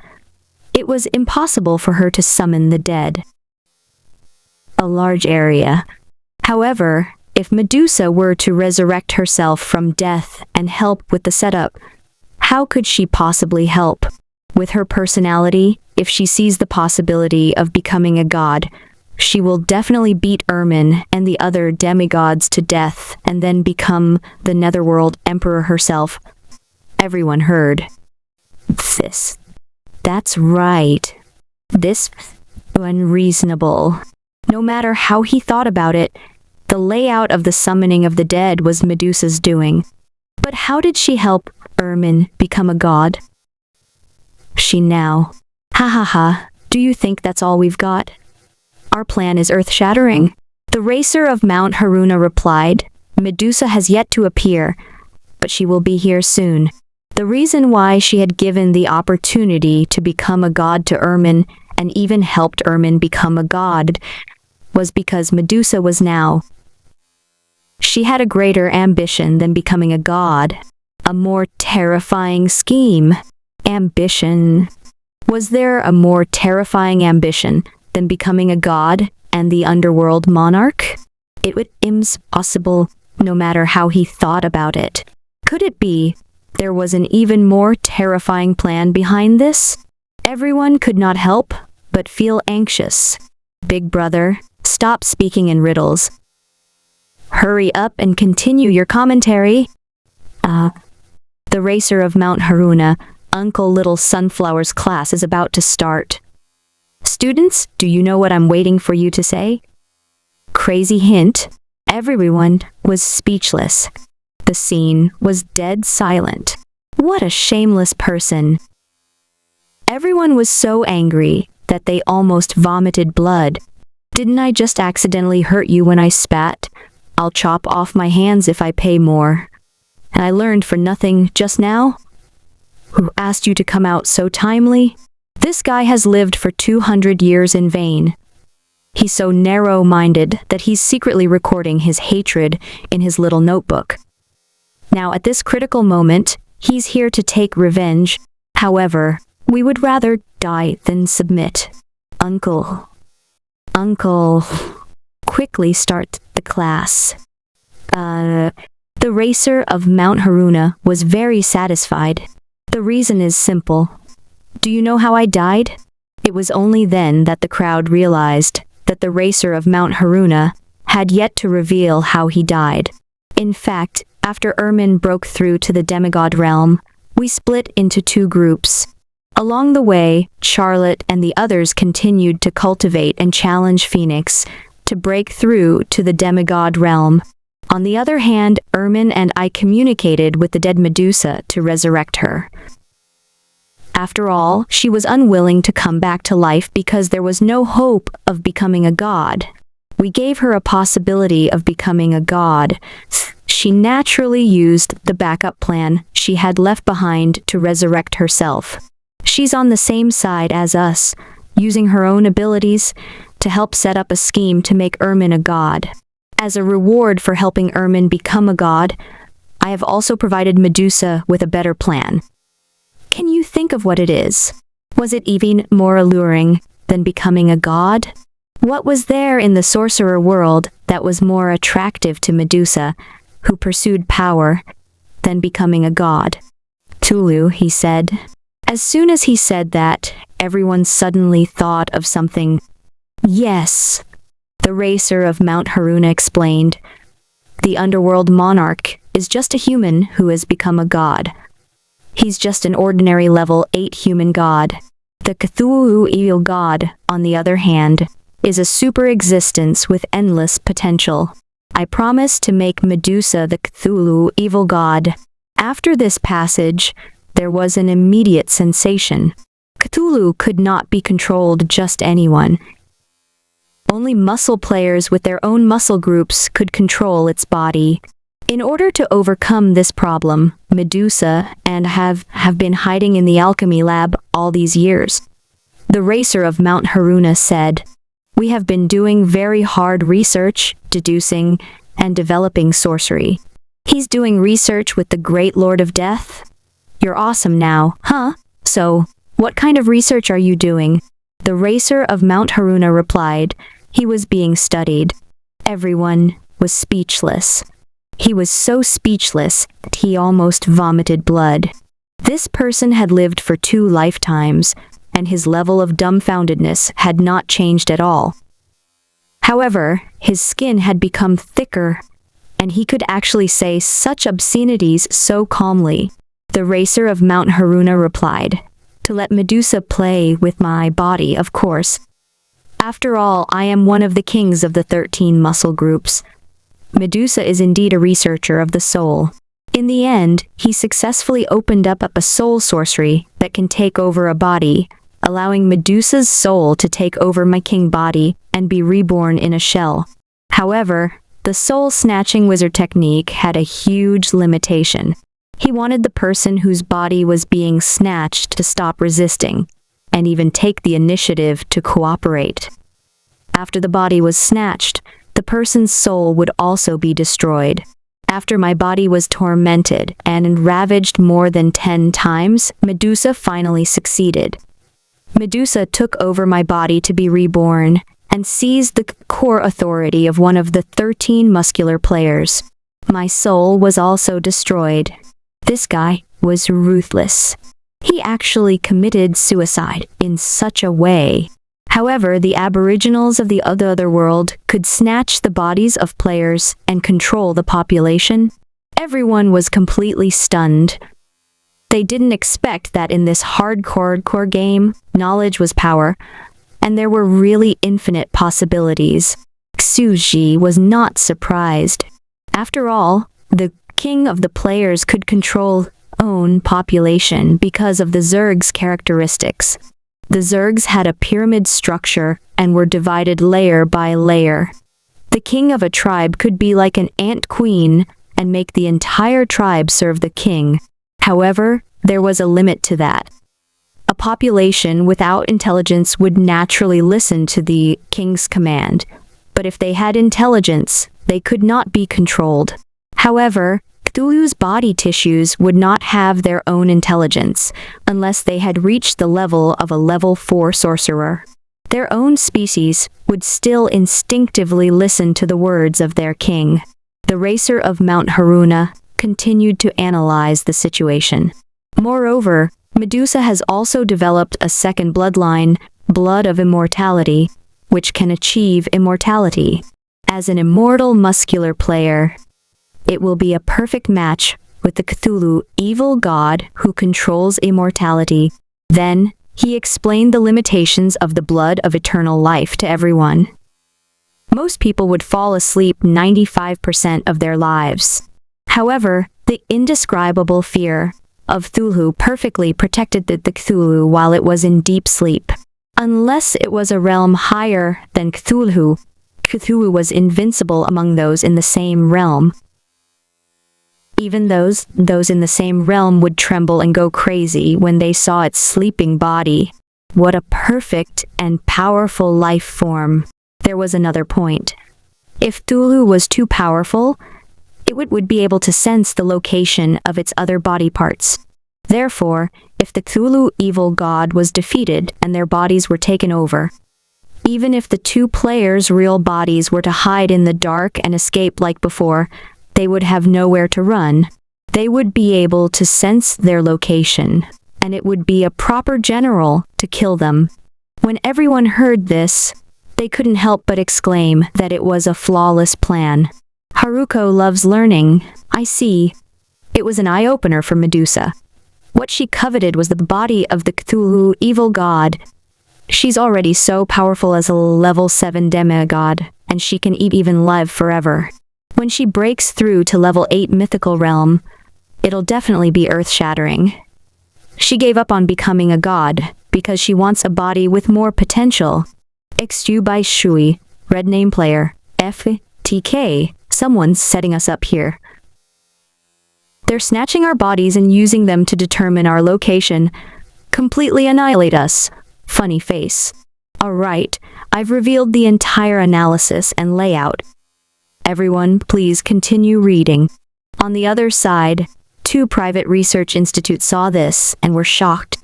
it was impossible for her to summon the dead. A large area. However, if Medusa were to resurrect herself from death and help with the setup, how could she possibly help? With her personality, if she sees the possibility of becoming a god, she will definitely beat Ermin and the other demigods to death and then become the Netherworld Emperor herself. Everyone heard this. That's right. This unreasonable. No matter how he thought about it, the layout of the summoning of the dead was Medusa's doing. But how did she help Ermin become a god? She now. Ha ha ha, do you think that's all we've got? Our plan is earth-shattering. The racer of Mount Haruna replied, Medusa has yet to appear, but she will be here soon. The reason why she had given the opportunity to become a god to Ermin and even helped Ermin become a god was because Medusa was now. She had a greater ambition than becoming a god, a more terrifying scheme. Ambition. Was there a more terrifying ambition than becoming a god and the underworld monarch? It was impossible, no matter how he thought about it. Could it be there was an even more terrifying plan behind this? Everyone could not help but feel anxious. Big brother, stop speaking in riddles. Hurry up and continue your commentary. The racer of Mount Haruna, Uncle Little Sunflower's class is about to start. Students, do you know what I'm waiting for you to say? Crazy hint. Everyone was speechless. The scene was dead silent. What a shameless person. Everyone was so angry that they almost vomited blood. Didn't I just accidentally hurt you when I spat? I'll chop off my hands if I pay more. And I learned for nothing just now? Who asked you to come out so timely? This guy has lived for 200 years in vain. He's so narrow-minded that he's secretly recording his hatred in his little notebook. Now at this critical moment, he's here to take revenge. However, we would rather die than submit. Uncle, quickly start the class. The racer of Mount Haruna was very satisfied. The reason is simple. Do you know how I died? It was only then that the crowd realized that the racer of Mount Haruna had yet to reveal how he died. In fact, after Ermin broke through to the demigod realm, we split into two groups. Along the way, Charlotte and the others continued to cultivate and challenge Phoenix to break through to the demigod realm. On the other hand, Ermin and I communicated with the dead Medusa to resurrect her. After all, she was unwilling to come back to life because there was no hope of becoming a god. We gave her a possibility of becoming a god. She naturally used the backup plan she had left behind to resurrect herself. She's on the same side as us, using her own abilities to help set up a scheme to make Ermin a god. As a reward for helping Ermin become a god, I have also provided Medusa with a better plan. Can you think of what it is? Was it even more alluring than becoming a god? What was there in the sorcerer world that was more attractive to Medusa, who pursued power, than becoming a god? Tulu, he said. As soon as he said that, everyone suddenly thought of something. Yes, the racer of Mount Haruna explained. The underworld monarch is just a human who has become a god. He's just an ordinary level 8 human god. The Cthulhu evil god, on the other hand, is a super existence with endless potential. I promise to make Medusa the Cthulhu evil god. After this passage, there was an immediate sensation. Cthulhu could not be controlled just anyone. Only muscle players with their own muscle groups could control its body. In order to overcome this problem, Medusa and have been hiding in the alchemy lab all these years. The racer of Mount Haruna said, "We have been doing very hard research, deducing, and developing sorcery. He's doing research with the great Lord of Death? You're awesome now, huh? So, what kind of research are you doing?" The racer of Mount Haruna replied, "He was being studied." Everyone was speechless. He was so speechless that he almost vomited blood. This person had lived for 2 lifetimes, and his level of dumbfoundedness had not changed at all. However, his skin had become thicker, and he could actually say such obscenities so calmly. The racer of Mount Haruna replied, "To let Medusa play with my body, of course. After all, I am one of the kings of the 13 muscle groups. Medusa is indeed a researcher of the soul." In the end, he successfully opened up a soul sorcery that can take over a body, allowing Medusa's soul to take over my king body and be reborn in a shell. However, the soul-snatching wizard technique had a huge limitation. He wanted the person whose body was being snatched to stop resisting, and even take the initiative to cooperate. After the body was snatched, the person's soul would also be destroyed. After my body was tormented and ravaged more than 10 times, Medusa finally succeeded. Medusa took over my body to be reborn and seized the core authority of one of the 13 muscular players. My soul was also destroyed. This guy was ruthless. He actually committed suicide in such a way. However, the aboriginals of the other world could snatch the bodies of players and control the population. Everyone was completely stunned. They didn't expect that in this hardcore game, knowledge was power, and there were really infinite possibilities. Xuji was not surprised. After all, the king of the players could control own population because of the Zerg's characteristics. The Zergs had a pyramid structure and were divided layer by layer. The king of a tribe could be like an ant queen and make the entire tribe serve the king. However, there was a limit to that. A population without intelligence would naturally listen to the king's command, but if they had intelligence, they could not be controlled. However, Cthulhu's body tissues would not have their own intelligence unless they had reached the level of a level 4 sorcerer. Their own species would still instinctively listen to the words of their king. The racer of Mount Haruna continued to analyze the situation. Moreover, Medusa has also developed a second bloodline, blood of immortality, which can achieve immortality. As an immortal muscular player, it will be a perfect match with the Cthulhu evil god who controls immortality. Then, he explained the limitations of the blood of eternal life to everyone. Most people would fall asleep 95% of their lives. However, the indescribable fear of Cthulhu perfectly protected the Cthulhu while it was in deep sleep. Unless it was a realm higher than Cthulhu, Cthulhu was invincible among those in the same realm. Even those in the same realm would tremble and go crazy when they saw its sleeping body. What a perfect and powerful life form. There was another point. If Cthulhu was too powerful, it would be able to sense the location of its other body parts. Therefore, if the Cthulhu evil god was defeated and their bodies were taken over, even if the 2 players' real bodies were to hide in the dark and escape like before, they would have nowhere to run. They would be able to sense their location, and it would be a proper general to kill them. When everyone heard this, they couldn't help but exclaim that it was a flawless plan. Haruko loves learning, I see. It was an eye-opener for Medusa. What she coveted was the body of the Cthulhu evil god. She's already so powerful as a level 7 demigod, and she can even live forever. When she breaks through to level 8 mythical realm, it'll definitely be earth-shattering. She gave up on becoming a god because she wants a body with more potential. Xu Bai Shui Red name player, FTK, someone's setting us up here. They're snatching our bodies and using them to determine our location. Completely annihilate us. Funny face. Alright, I've revealed the entire analysis and layout. Everyone, please continue reading. On the other side, 2 private research institutes saw this and were shocked.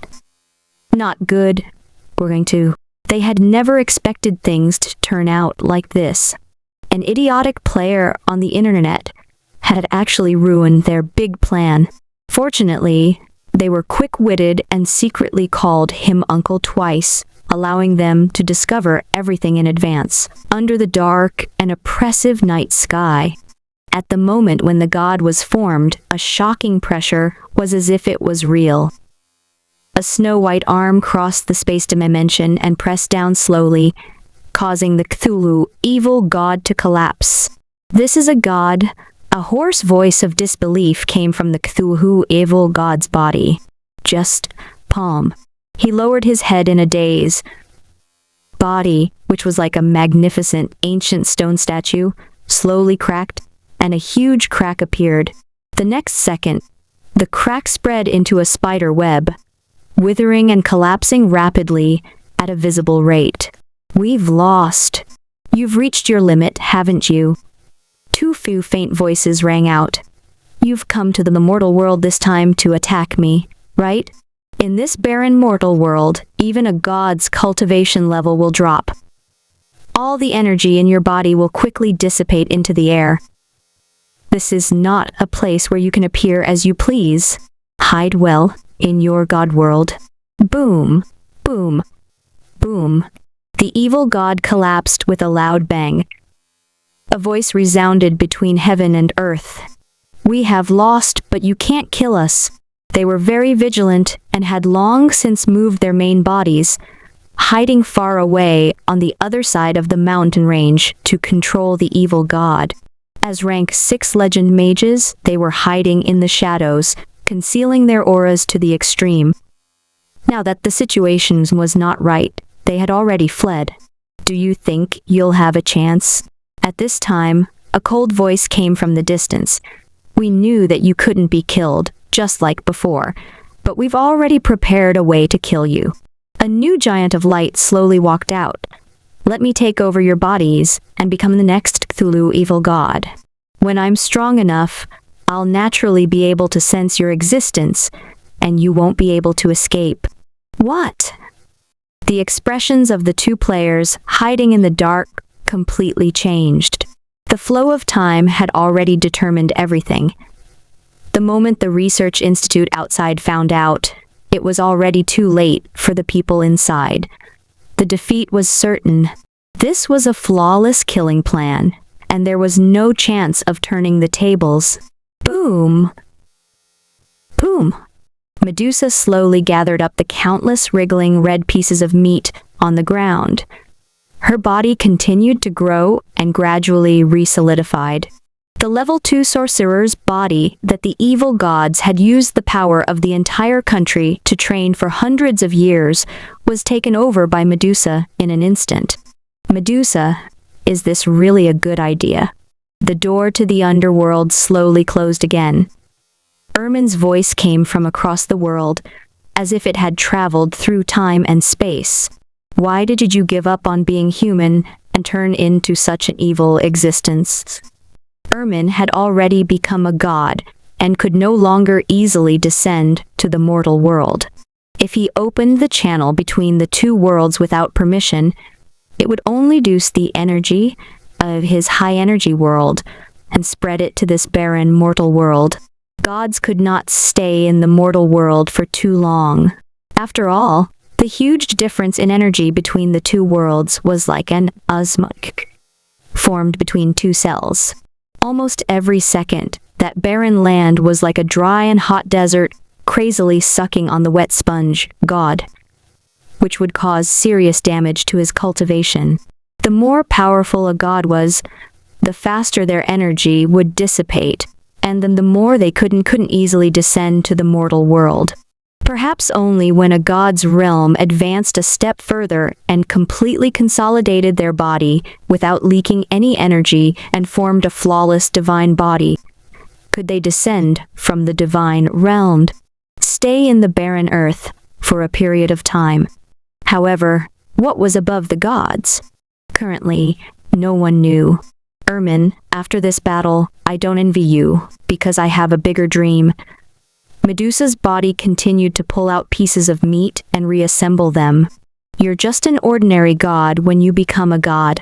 Not good. They had never expected things to turn out like this. An idiotic player on the internet had actually ruined their big plan. Fortunately, they were quick-witted and secretly called him Uncle twice, allowing them to discover everything in advance. Under the dark and oppressive night sky, at the moment when the god was formed, a shocking pressure was as if it was real. A snow-white arm crossed the space dimension and pressed down slowly, causing the Cthulhu evil god to collapse. This is a god. A hoarse voice of disbelief came from the Cthulhu evil god's body. Just palm. He lowered his head in a daze. Body, which was like a magnificent ancient stone statue, slowly cracked, and a huge crack appeared. The next second, the crack spread into a spider web, withering and collapsing rapidly at a visible rate. We've lost. You've reached your limit, haven't you? 2 few faint voices rang out. You've come to the mortal world this time to attack me, right? In this barren mortal world, even a god's cultivation level will drop. All the energy in your body will quickly dissipate into the air. This is not a place where you can appear as you please. Hide well in your god world. Boom, boom, boom. The evil god collapsed with a loud bang. A voice resounded between heaven and earth. We have lost, but you can't kill us. They were very vigilant and had long since moved their main bodies, hiding far away on the other side of the mountain range to control the evil god. As rank 6 legend mages, they were hiding in the shadows, concealing their auras to the extreme. Now that the situation was not right, they had already fled. Do you think you'll have a chance? At this time, a cold voice came from the distance. We knew that you couldn't be killed, just like before, but we've already prepared a way to kill you. A new giant of light slowly walked out. Let me take over your bodies and become the next Cthulhu evil god. When I'm strong enough, I'll naturally be able to sense your existence, and you won't be able to escape. What? The expressions of the 2 players hiding in the dark completely changed. The flow of time had already determined everything. The moment the research institute outside found out, it was already too late for the people inside. The defeat was certain. This was a flawless killing plan, and there was no chance of turning the tables. Boom! Boom! Medusa slowly gathered up the countless wriggling red pieces of meat on the ground. Her body continued to grow and gradually re-solidified. The level 2 sorcerer's body that the evil gods had used the power of the entire country to train for hundreds of years was taken over by Medusa in an instant. Medusa, is this really a good idea? The door to the underworld slowly closed again. Ermin's voice came from across the world, as if it had traveled through time and space. Why did you give up on being human and turn into such an evil existence? Ermin had already become a god and could no longer easily descend to the mortal world. If he opened the channel between the 2 worlds without permission, it would only reduce the energy of his high-energy world and spread it to this barren mortal world. Gods could not stay in the mortal world for too long. After all, the huge difference in energy between the 2 worlds was like an osmotic formed between 2 cells. Almost every second, that barren land was like a dry and hot desert, crazily sucking on the wet sponge, god, which would cause serious damage to his cultivation. The more powerful a god was, the faster their energy would dissipate, and then the more they couldn't easily descend to the mortal world. Perhaps only when a god's realm advanced a step further and completely consolidated their body without leaking any energy and formed a flawless divine body, could they descend from the divine realm, stay in the barren earth for a period of time. However, what was above the gods? Currently, no one knew. Ermin, after this battle, I don't envy you, because I have a bigger dream. Medusa's body continued to pull out pieces of meat and reassemble them. You're just an ordinary god when you become a god.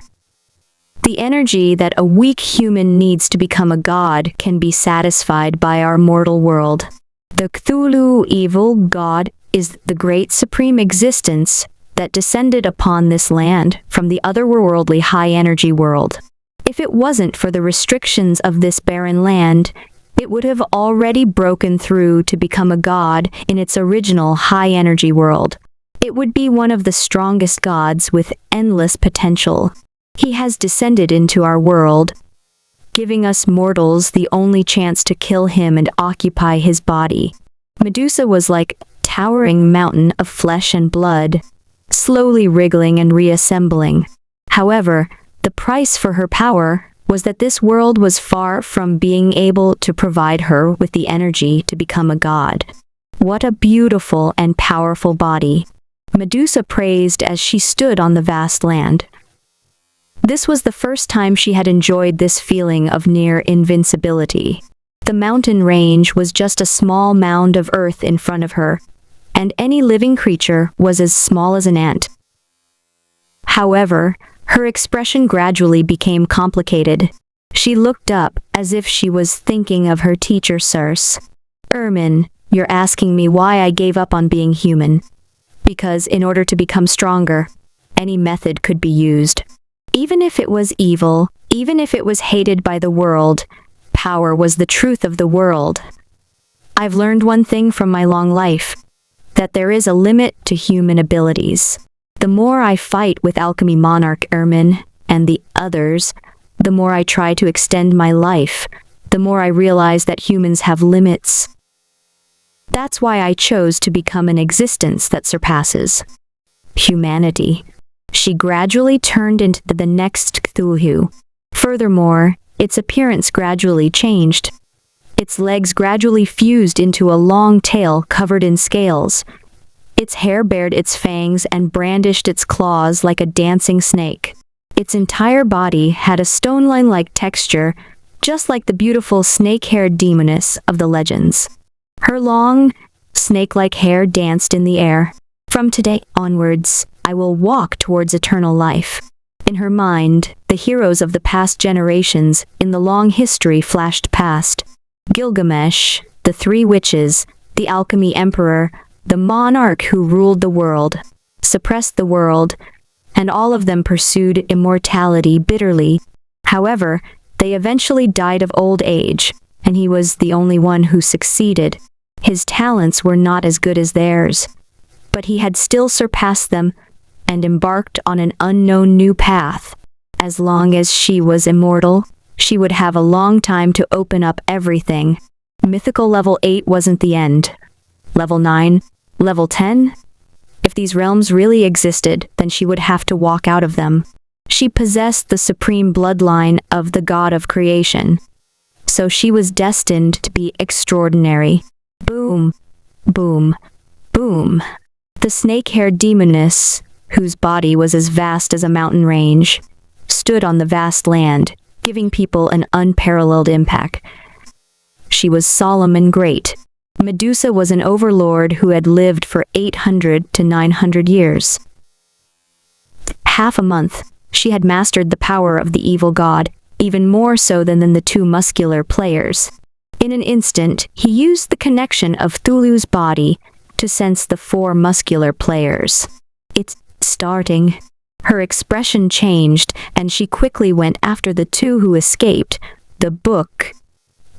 The energy that a weak human needs to become a god can be satisfied by our mortal world. The Cthulhu evil god is the great supreme existence that descended upon this land from the otherworldly high-energy world. If it wasn't for the restrictions of this barren land, it would have already broken through to become a god in its original high-energy world. It would be one of the strongest gods with endless potential. He has descended into our world, giving us mortals the only chance to kill him and occupy his body. Medusa was like a towering mountain of flesh and blood, slowly wriggling and reassembling. However, the price for her power was that this world was far from being able to provide her with the energy to become a god. What a beautiful and powerful body! Medusa praised as she stood on the vast land. This was the first time she had enjoyed this feeling of near invincibility. The mountain range was just a small mound of earth in front of her, and any living creature was as small as an ant. However, her expression gradually became complicated. She looked up as if she was thinking of her teacher Circe. Ermin, you're asking me why I gave up on being human. Because in order to become stronger, any method could be used. Even if it was evil, even if it was hated by the world, power was the truth of the world. I've learned one thing from my long life, that there is a limit to human abilities. The more I fight with Alchemy Monarch Ermin and the others, the more I try to extend my life, the more I realize that humans have limits. That's why I chose to become an existence that surpasses humanity. She gradually turned into the next Cthulhu. Furthermore, its appearance gradually changed. Its legs gradually fused into a long tail covered in scales. Its hair bared its fangs and brandished its claws like a dancing snake. Its entire body had a stone-line-like texture, just like the beautiful snake-haired demoness of the legends. Her long, snake-like hair danced in the air. From today onwards, I will walk towards eternal life. In her mind, the heroes of the past generations in the long history flashed past. Gilgamesh, the three witches, the alchemy emperor, the monarch who ruled the world, suppressed the world, and all of them pursued immortality bitterly. However, they eventually died of old age, and he was the only one who succeeded. His talents were not as good as theirs, but he had still surpassed them and embarked on an unknown new path. As long as she was immortal, she would have a long time to open up everything. Mythical level 8 wasn't the end. Level 9? Level 10? If these realms really existed, then she would have to walk out of them. She possessed the supreme bloodline of the god of creation. So she was destined to be extraordinary. Boom, boom, boom. The snake-haired demoness, whose body was as vast as a mountain range, stood on the vast land, giving people an unparalleled impact. She was solemn and great. Medusa was an overlord who had lived for 800 to 900 years. Half a month, she had mastered the power of the evil god, even more so than the two muscular players. In an instant, he used the connection of Cthulhu's body to sense the four muscular players. It's starting. Her expression changed, and she quickly went after the two who escaped, the book,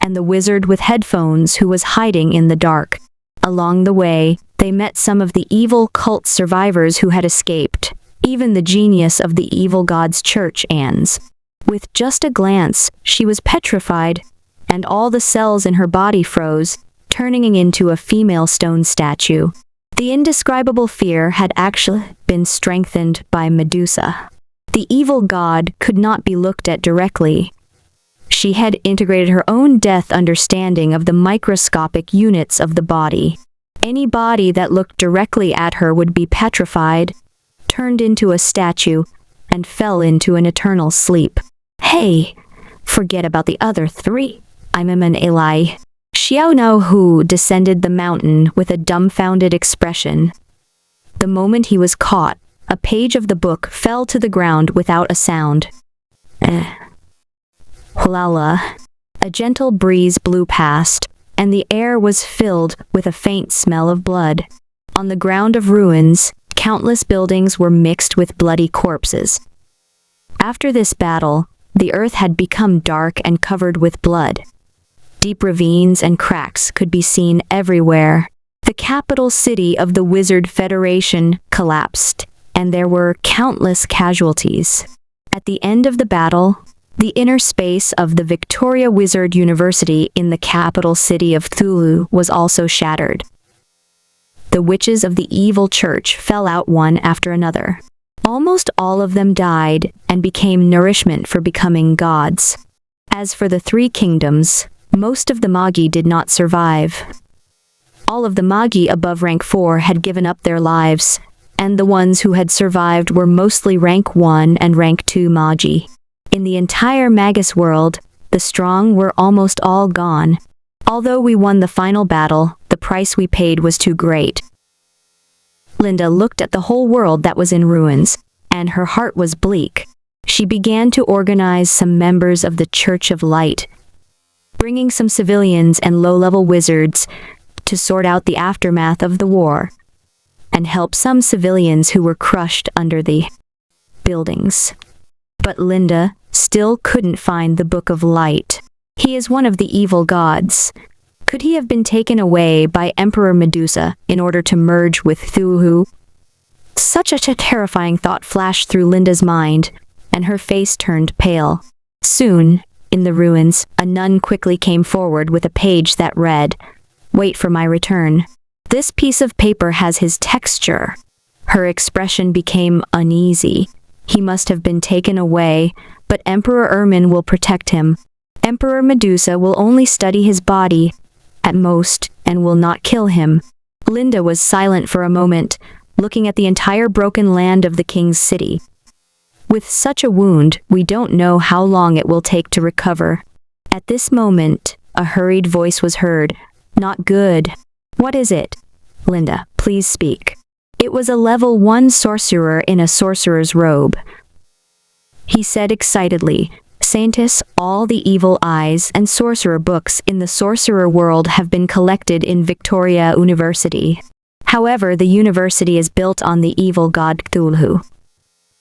and the wizard with headphones who was hiding in the dark. Along the way, they met some of the evil cult survivors who had escaped, even the genius of the evil god's church, Anne's. With just a glance, she was petrified, and all the cells in her body froze, turning into a female stone statue. The indescribable fear had actually been strengthened by Medusa. The evil god could not be looked at directly. She had integrated her own death understanding of the microscopic units of the body. Any body that looked directly at her would be petrified, turned into a statue, and fell into an eternal sleep. Hey, forget about the other three. I'm an ally. Xiao Nao Hu descended the mountain with a dumbfounded expression. The moment he was caught, a page of the book fell to the ground without a sound. Hulala. A gentle breeze blew past, and the air was filled with a faint smell of blood. On the ground of ruins, countless buildings were mixed with bloody corpses. After this battle, the earth had become dark and covered with blood. Deep ravines and cracks could be seen everywhere. The capital city of the Wizard Federation collapsed, and there were countless casualties. At the end of the battle, the inner space of the Victoria Wizard University in the capital city of Thulu was also shattered. The witches of the evil church fell out one after another. Almost all of them died and became nourishment for becoming gods. As for the three kingdoms, most of the Magi did not survive. All of the Magi above rank 4 had given up their lives, and the ones who had survived were mostly rank 1 and rank 2 Magi. In the entire Magus world, the strong were almost all gone. Although we won the final battle, the price we paid was too great. Linda looked at the whole world that was in ruins, and her heart was bleak. She began to organize some members of the Church of Light, bringing some civilians and low-level wizards to sort out the aftermath of the war, and help some civilians who were crushed under the buildings. But Linda still couldn't find the Book of Light. He is one of the evil gods. Could he have been taken away by Emperor Medusa in order to merge with Thulu? Such a terrifying thought flashed through Linda's mind, and her face turned pale. Soon, in the ruins, a nun quickly came forward with a page that read, "Wait for my return. This piece of paper has his texture." Her expression became uneasy. He must have been taken away, but Emperor Ermin will protect him. Emperor Medusa will only study his body, at most, and will not kill him. Linda was silent for a moment, looking at the entire broken land of the king's city. With such a wound, we don't know how long it will take to recover. At this moment, a hurried voice was heard. "Not good." "What is it?" "Linda, please speak." It was a level 1 sorcerer in a sorcerer's robe. He said excitedly, "Scientists, all the evil eyes and sorcerer books in the sorcerer world have been collected in Victoria University. However, the university is built on the evil god Cthulhu.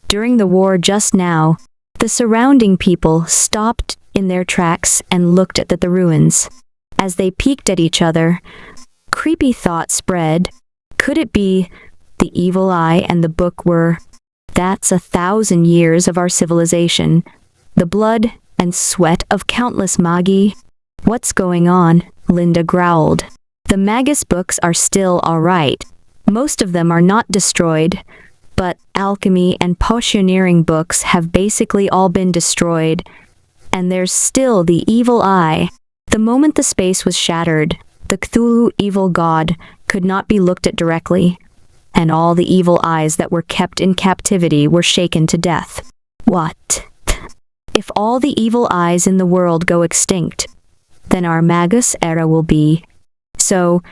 During the war just now, the surrounding people stopped in their tracks and looked at the ruins. As they peeked at each other, creepy thoughts spread. Could it be the evil eye and the book were... That's 1,000 years of our civilization. The blood and sweat of countless Magi. What's going on? Linda growled. The Magus books are still alright. Most of them are not destroyed, but alchemy and potioneering books have basically all been destroyed. And there's still the evil eye. The moment the space was shattered, the Cthulhu evil god could not be looked at directly, and all the evil eyes that were kept in captivity were shaken to death. What? If all the evil eyes in the world go extinct, then our Magus era will be. So,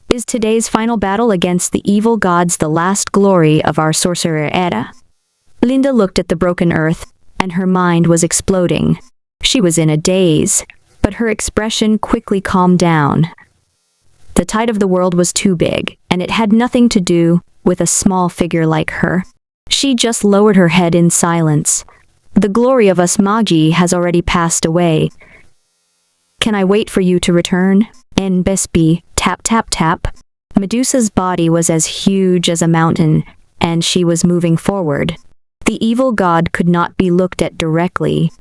is today's final battle against the evil gods the last glory of our sorcerer era? Linda looked at the broken earth, and her mind was exploding. She was in a daze, but her expression quickly calmed down. The tide of the world was too big, and it had nothing to do with a small figure like her. She just lowered her head in silence. The glory of us Magi has already passed away. Can I wait for you to return? Bespi, tap tap tap. Medusa's body was as huge as a mountain, and she was moving forward. The evil god could not be looked at directly.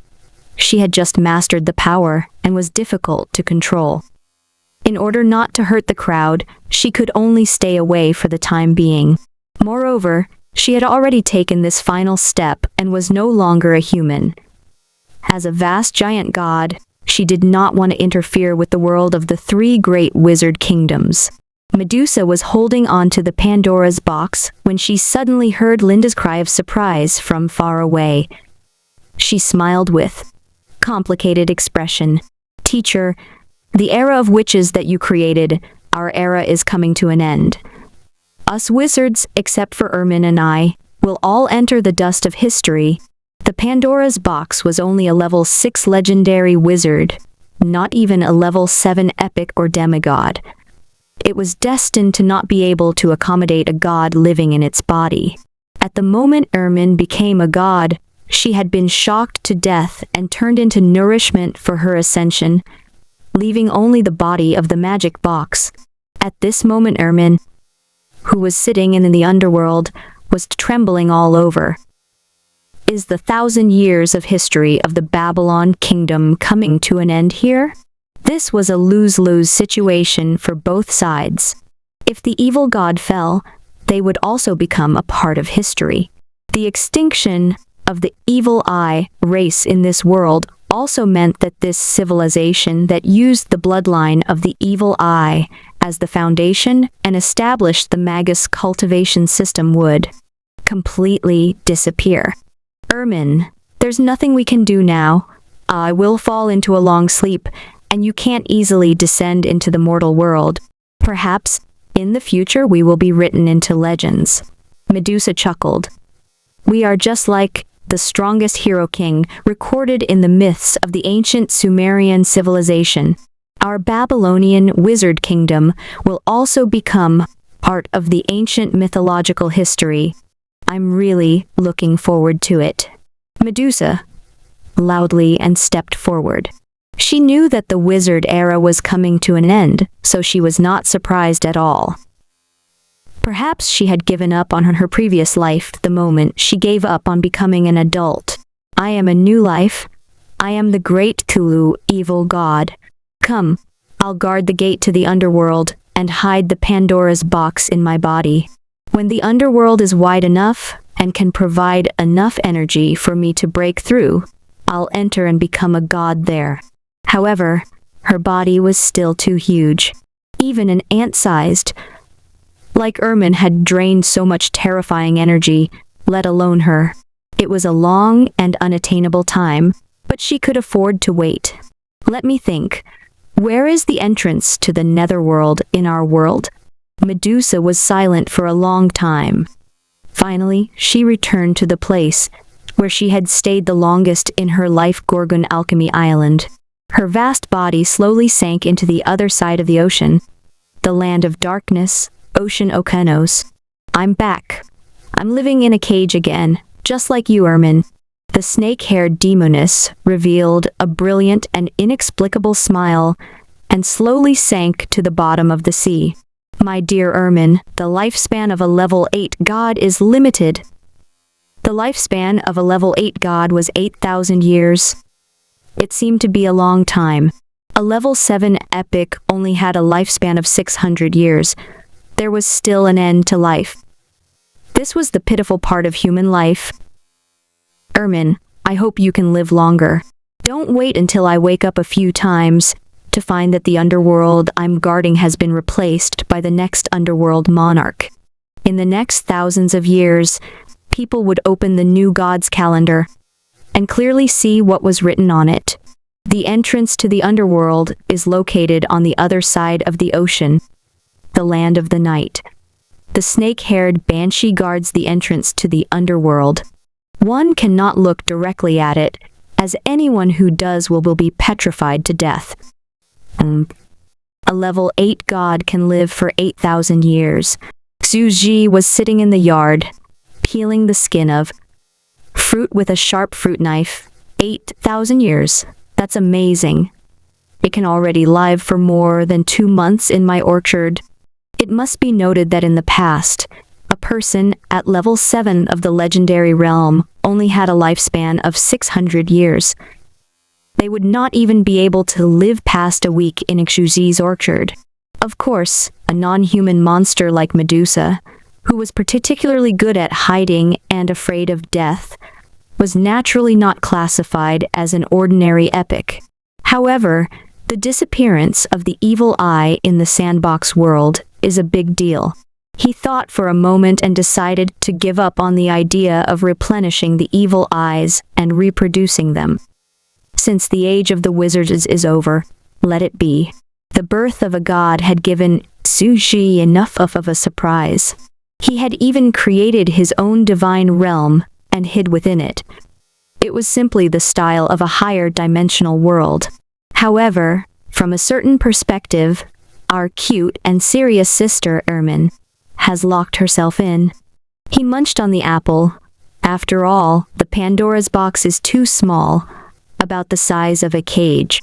She had just mastered the power and was difficult to control. In order not to hurt the crowd, she could only stay away for the time being. Moreover, she had already taken this final step and was no longer a human. As a vast giant god, she did not want to interfere with the world of the three great wizard kingdoms. Medusa was holding on to the Pandora's box when she suddenly heard Linda's cry of surprise from far away. She smiled with complicated expression. "Teacher, the era of witches that you created, our era is coming to an end. Us wizards, except for Ermin and I, will all enter the dust of history." The Pandora's box was only a level 6 legendary wizard, not even a level 7 epic or demigod. It was destined to not be able to accommodate a god living in its body. At the moment Ermin became a god, she had been shocked to death and turned into nourishment for her ascension, leaving only the body of the magic box. At this moment Ermin, who was sitting in the underworld, was trembling all over. Is the 1,000 years of history of the Babylon kingdom coming to an end here? This was a lose-lose situation for both sides. If the evil god fell, they would also become a part of history. The extinction of the evil eye race in this world also meant that this civilization that used the bloodline of the evil eye as the foundation and established the magus cultivation system would completely disappear. Ermin, there's nothing we can do now. I will fall into a long sleep, and you can't easily descend into the mortal world. Perhaps, in the future we will be written into legends. Medusa chuckled. We are just like the strongest hero king recorded in the myths of the ancient Sumerian civilization. Our Babylonian wizard kingdom will also become part of the ancient mythological history. I'm really looking forward to it. Medusa loudly and stepped forward. She knew that the wizard era was coming to an end, so she was not surprised at all. Perhaps she had given up on her previous life the moment she gave up on becoming an adult. I am a new life. I am the great Kulu, evil god. Come, I'll guard the gate to the underworld and hide the Pandora's box in my body. When the underworld is wide enough and can provide enough energy for me to break through, I'll enter and become a god there. However, her body was still too huge. Even an ant-sized, like Ermin, had drained so much terrifying energy, let alone her. It was a long and unattainable time, but she could afford to wait. Let me think. Where is the entrance to the netherworld in our world? Medusa was silent for a long time. Finally, she returned to the place where she had stayed the longest in her life, Gorgon Alchemy Island. Her vast body slowly sank into the other side of the ocean, the land of darkness, Ocean Okanos. I'm back. I'm living in a cage again, just like you, Ermin. The snake-haired demoness revealed a brilliant and inexplicable smile and slowly sank to the bottom of the sea. My dear Ermin, the lifespan of a level 8 god is limited. The lifespan of a level 8 god was 8,000 years. It seemed to be a long time. A level 7 epic only had a lifespan of 600 years. There was still an end to life. This was the pitiful part of human life. Ermin, I hope you can live longer. Don't wait until I wake up a few times to find that the underworld I'm guarding has been replaced by the next underworld monarch. In the next thousands of years, people would open the new god's calendar and clearly see what was written on it. The entrance to the underworld is located on the other side of the ocean, the land of the night. The snake-haired banshee guards the entrance to the underworld. One cannot look directly at it, as anyone who does will be petrified to death. A level 8 god can live for 8,000 years. Xu Ji was sitting in the yard, peeling the skin of fruit with a sharp fruit knife. 8,000 years. That's amazing. It can already live for more than 2 months in my orchard. It must be noted that in the past, a person at level 7 of the legendary realm only had a lifespan of 600 years. They would not even be able to live past a week in Xuxi's orchard. Of course, a non-human monster like Medusa, who was particularly good at hiding and afraid of death, was naturally not classified as an ordinary epic. However, the disappearance of the evil eye in the sandbox world is a big deal. He thought for a moment and decided to give up on the idea of replenishing the evil eyes and reproducing them. Since the age of the wizards is over, let it be. The birth of a god had given Xuxi enough of a surprise. He had even created his own divine realm and hid within it. It was simply the style of a higher dimensional world. However, from a certain perspective, our cute and serious sister Ermin has locked herself in. He munched on the apple. After all, the Pandora's box is too small, about the size of a cage.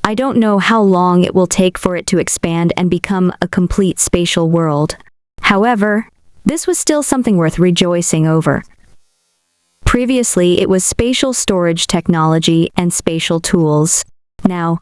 I don't know how long it will take for it to expand and become a complete spatial world. However, this was still something worth rejoicing over. Previously, it was spatial storage technology and spatial tools. Now,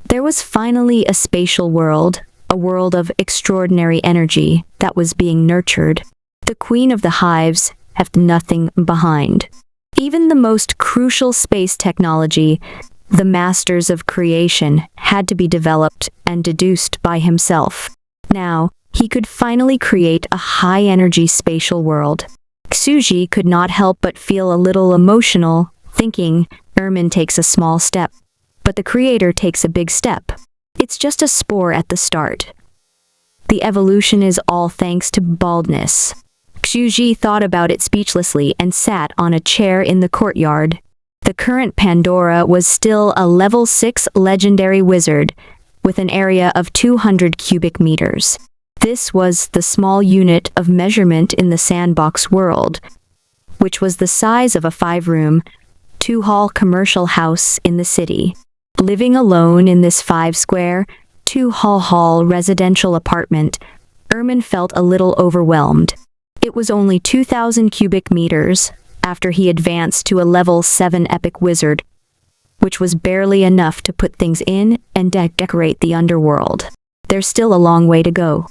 there was finally a spatial world, a world of extraordinary energy that was being nurtured. The queen of the hives left nothing behind. Even the most crucial space technology, the masters of creation, had to be developed and deduced by himself. Now, he could finally create a high-energy spatial world. Xuxi could not help but feel a little emotional, thinking Ermin takes a small step, but the creator takes a big step. It's just a spore at the start. The evolution is all thanks to baldness. Xuxi thought about it speechlessly and sat on a chair in the courtyard. The current Pandora was still a level 6 legendary wizard, with an area of 200 cubic meters. This was the small unit of measurement in the sandbox world, which was the size of a 5-room, 2-hall commercial house in the city. Living alone in this 5-square, 2-hall residential apartment, Ermin felt a little overwhelmed. It was only 2,000 cubic meters after he advanced to a level 7 epic wizard, which was barely enough to put things in and decorate the underworld. There's still a long way to go.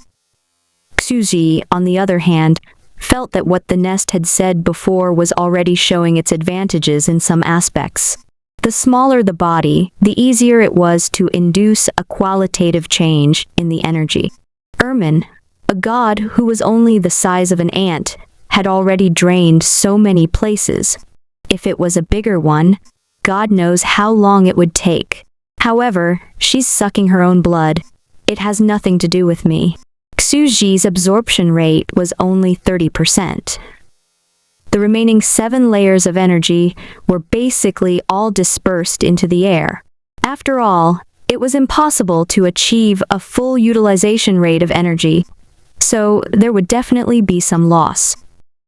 Xuxi, on the other hand, felt that what the nest had said before was already showing its advantages in some aspects. The smaller the body, the easier it was to induce a qualitative change in the energy. Ermin, a god who was only the size of an ant, had already drained so many places. If it was a bigger one, God knows how long it would take. However, she's sucking her own blood. It has nothing to do with me. Xuxi's absorption rate was only 30%. The remaining 7 layers of energy were basically all dispersed into the air. After all, it was impossible to achieve a full utilization rate of energy, so there would definitely be some loss.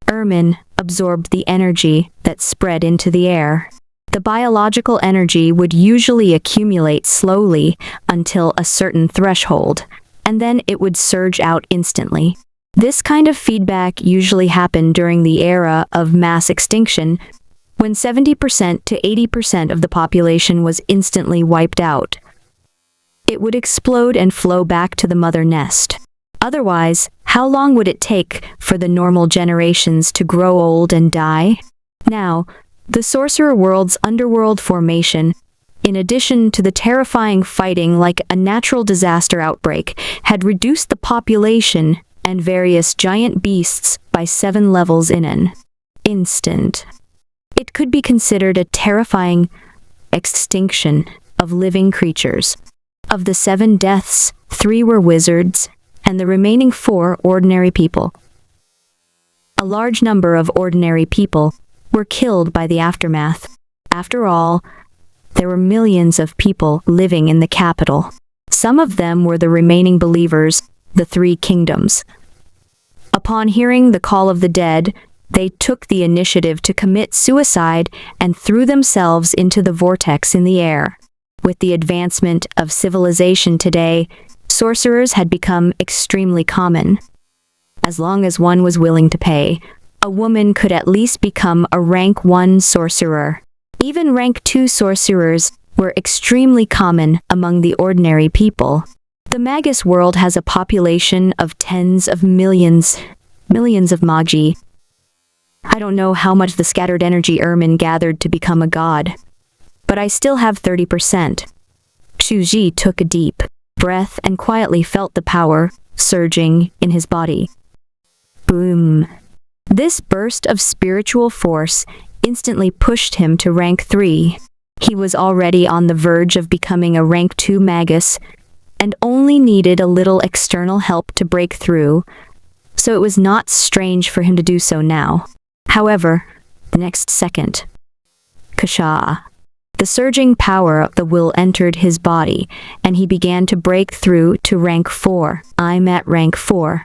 Ermin absorbed the energy that spread into the air. The biological energy would usually accumulate slowly until a certain threshold, and then it would surge out instantly. This kind of feedback usually happened during the era of mass extinction, when 70% to 80% of the population was instantly wiped out. It would explode and flow back to the mother nest. Otherwise, how long would it take for the normal generations to grow old and die? Now, the Sorcerer World's underworld formation, in addition to the terrifying fighting like a natural disaster outbreak, had reduced the population and various giant beasts by 7 levels in an instant. It could be considered a terrifying extinction of living creatures. Of the 7 deaths, 3 were wizards, and the remaining 4 ordinary people. A large number of ordinary people were killed by the aftermath. After all, there were millions of people living in the capital. Some of them were the remaining believers, the 3 kingdoms. Upon hearing the call of the dead, they took the initiative to commit suicide and threw themselves into the vortex in the air. With the advancement of civilization today, sorcerers had become extremely common. As long as one was willing to pay, a woman could at least become a rank 1 sorcerer. Even rank 2 sorcerers were extremely common among the ordinary people. The Magus world has a population of tens of millions of Magi. I don't know how much the scattered energy Ermin gathered to become a god, but I still have 30%. Shuji took a deep breath and quietly felt the power surging in his body. Boom. This burst of spiritual force instantly pushed him to rank 3. He was already on the verge of becoming a rank 2 Magus and only needed a little external help to break through, so it was not strange for him to do so now. However, the next second, Kasha. The surging power of the will entered his body, and he began to break through to rank 4. I'm at rank 4.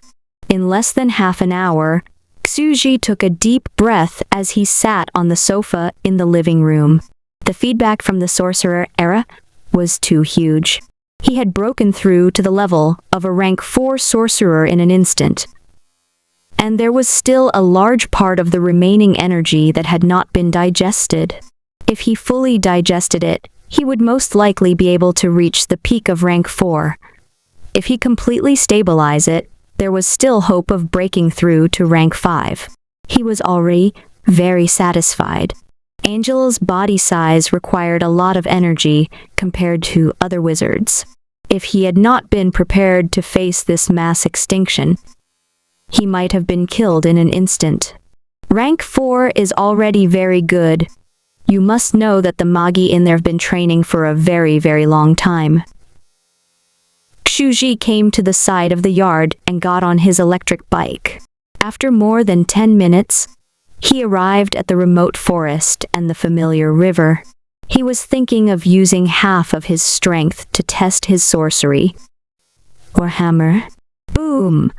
In less than half an hour, Xuji took a deep breath as he sat on the sofa in the living room. The feedback from the sorcerer era was too huge. He had broken through to the level of a rank 4 sorcerer in an instant. And there was still a large part of the remaining energy that had not been digested. If he fully digested it, he would most likely be able to reach the peak of rank 4. If he completely stabilized it, there was still hope of breaking through to rank 5. He was already very satisfied. Angel's body size required a lot of energy compared to other wizards. If he had not been prepared to face this mass extinction, he might have been killed in an instant. Rank 4 is already very good. You must know that the Magi in there have been training for a very, very long time. Shuji came to the side of the yard and got on his electric bike. After more than 10 minutes, he arrived at the remote forest and the familiar river. He was thinking of using half of his strength to test his sorcery. Or hammer. Boom!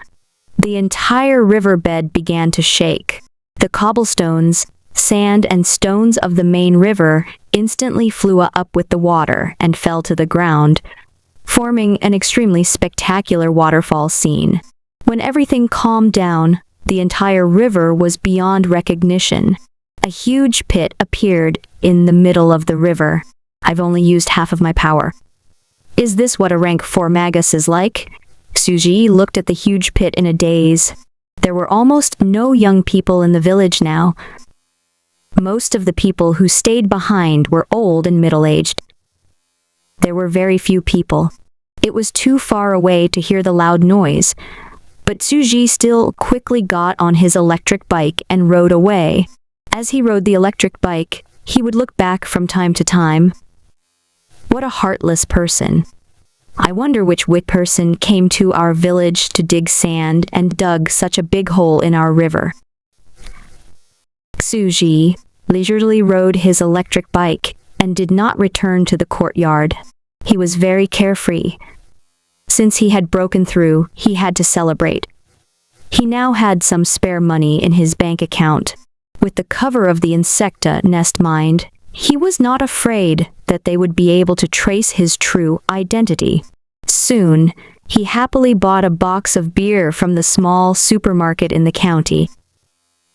The entire riverbed began to shake. The cobblestones, sand and stones of the main river instantly flew up with the water and fell to the ground, forming an extremely spectacular waterfall scene. When everything calmed down, the entire river was beyond recognition. A huge pit appeared in the middle of the river. I've only used half of my power. Is this what a rank 4 Magus is like? Suji looked at the huge pit in a daze. There were almost no young people in the village now. Most of the people who stayed behind were old and middle-aged. There were very few people. It was too far away to hear the loud noise, but Suji still quickly got on his electric bike and rode away. As he rode the electric bike, he would look back from time to time. What a heartless person. I wonder which wit person came to our village to dig sand and dug such a big hole in our river. Suji leisurely rode his electric bike and did not return to the courtyard. He was very carefree. Since he had broken through, he had to celebrate. He now had some spare money in his bank account. With the cover of the insecta nest mined, he was not afraid that they would be able to trace his true identity. Soon, he happily bought a box of beer from the small supermarket in the county.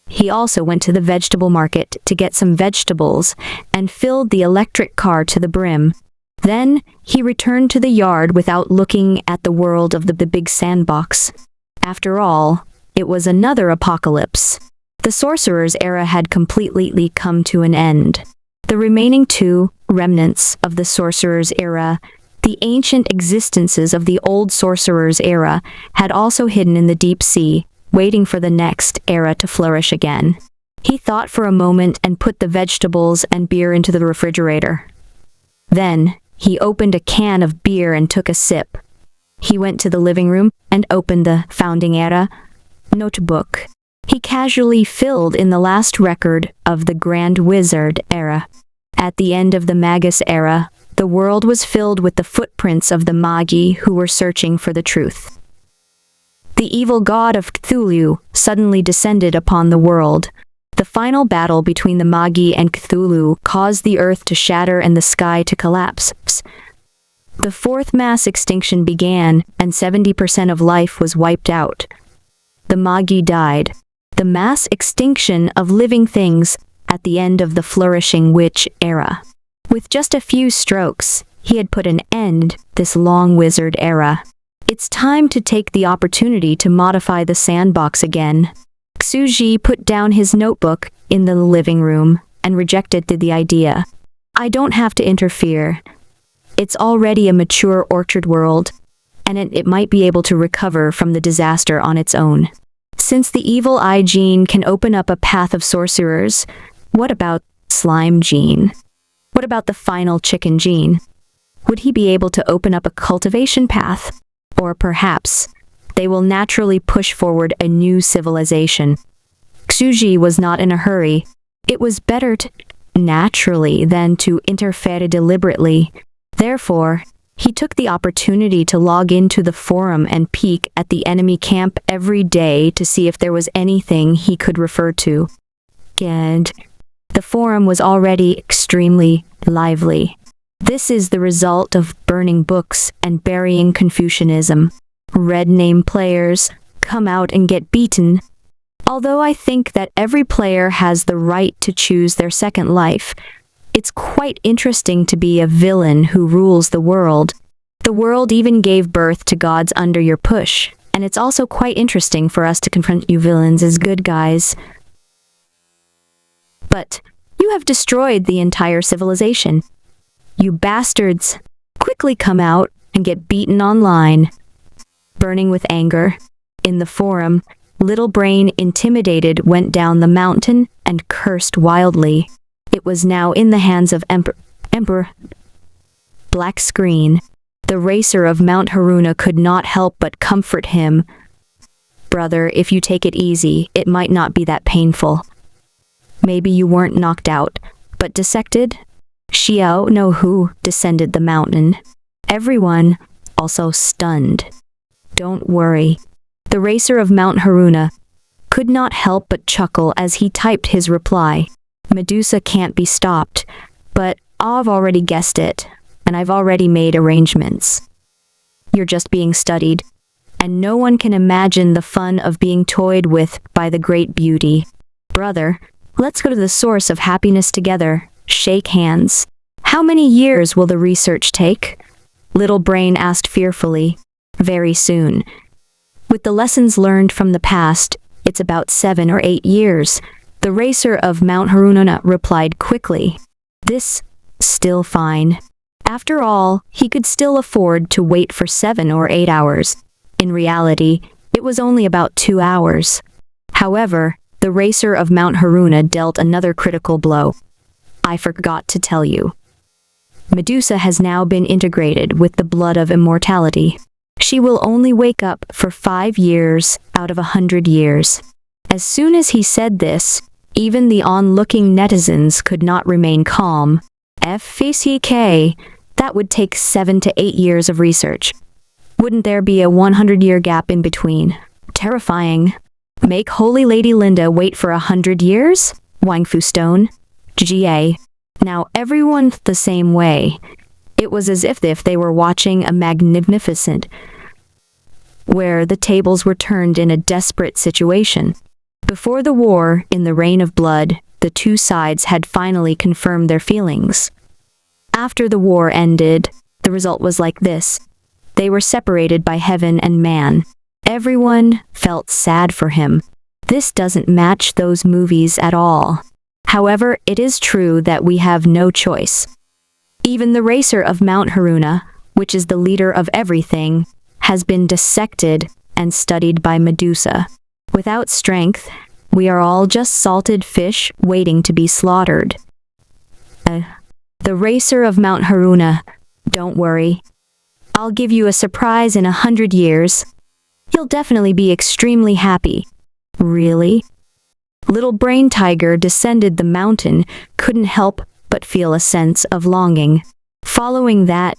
He also went to the vegetable market to get some vegetables and filled the electric car to the brim. Then, he returned to the yard without looking at the world of the big sandbox. After all, it was another apocalypse. The sorcerer's era had completely come to an end. The remaining 2 remnants of the sorcerer's era, the ancient existences of the old sorcerer's era, had also hidden in the deep sea, waiting for the next era to flourish again. He thought for a moment and put the vegetables and beer into the refrigerator. Then, he opened a can of beer and took a sip. He went to the living room and opened the Founding Era notebook. He casually filled in the last record of the Grand Wizard era. At the end of the Magus era, the world was filled with the footprints of the Magi who were searching for the truth. The evil god of Cthulhu suddenly descended upon the world. The final battle between the Magi and Cthulhu caused the earth to shatter and the sky to collapse. The 4th mass extinction began, and 70% of life was wiped out. The Magi died. The mass extinction of living things at the end of the flourishing witch era. With just a few strokes, he had put an end to this long wizard era. It's time to take the opportunity to modify the sandbox again. Xuji put down his notebook in the living room and rejected the idea. I don't have to interfere. It's already a mature orchard world, and it might be able to recover from the disaster on its own. Since the evil eye gene can open up a path of sorcerers, what about slime gene? What about the final chicken gene? Would he be able to open up a cultivation path? Or perhaps they will naturally push forward a new civilization. Xuji was not in a hurry. It was better to naturally than to interfere deliberately. Therefore, he took the opportunity to log into the forum and peek at the enemy camp every day to see if there was anything he could refer to. And the forum was already extremely lively. This is the result of burning books and burying Confucianism. Red name players come out and get beaten. Although I think that every player has the right to choose their second life, it's quite interesting to be a villain who rules the world. The world even gave birth to gods under your push, and it's also quite interesting for us to confront you villains as good guys. But you have destroyed the entire civilization. You bastards, quickly come out and get beaten online. Burning with anger, in the forum, Little Brain, intimidated, went down the mountain and cursed wildly. It was now in the hands of Emperor. Black screen. The racer of Mount Haruna could not help but comfort him. Brother, if you take it easy, it might not be that painful. Maybe you weren't knocked out, but dissected? Xiao know who descended the mountain. Everyone also stunned. Don't worry. The racer of Mount Haruna could not help but chuckle as he typed his reply. Medusa can't be stopped, but I've already guessed it, and I've already made arrangements. You're just being studied, and no one can imagine the fun of being toyed with by the great beauty. Brother, let's go to the source of happiness together. Shake hands. How many years will the research take? Little Brain asked fearfully. Very soon. With the lessons learned from the past, it's about 7 or 8 years. The racer of Mount Haruna replied quickly. This, still fine. After all, he could still afford to wait for 7 or 8 hours. In reality, it was only about 2 hours. However, the racer of Mount Haruna dealt another critical blow. I forgot to tell you. Medusa has now been integrated with the blood of immortality. She will only wake up for 5 years out of 100 years. As soon as he said this, even the onlooking netizens could not remain calm. FCK, that would take 7 to 8 years of research. Wouldn't there be a 100-year gap in between? Terrifying. Make Holy Lady Linda wait for 100 years? Wang Fu Stone. GA. Now everyone's the same way. It was as if they were watching a magnificent where the tables were turned in a desperate situation. Before the war, in the Reign of Blood, the two sides had finally confirmed their feelings. After the war ended, the result was like this. They were separated by heaven and man. Everyone felt sad for him. This doesn't match those movies at all. However, it is true that we have no choice. Even the racer of Mount Haruna, which is the leader of everything, has been dissected and studied by Medusa. Without strength, we are all just salted fish waiting to be slaughtered. The racer of Mount Haruna, don't worry. I'll give you a surprise in 100 years. You'll definitely be extremely happy. Really? Little Brain Tiger descended the mountain, couldn't help but feel a sense of longing. Following that,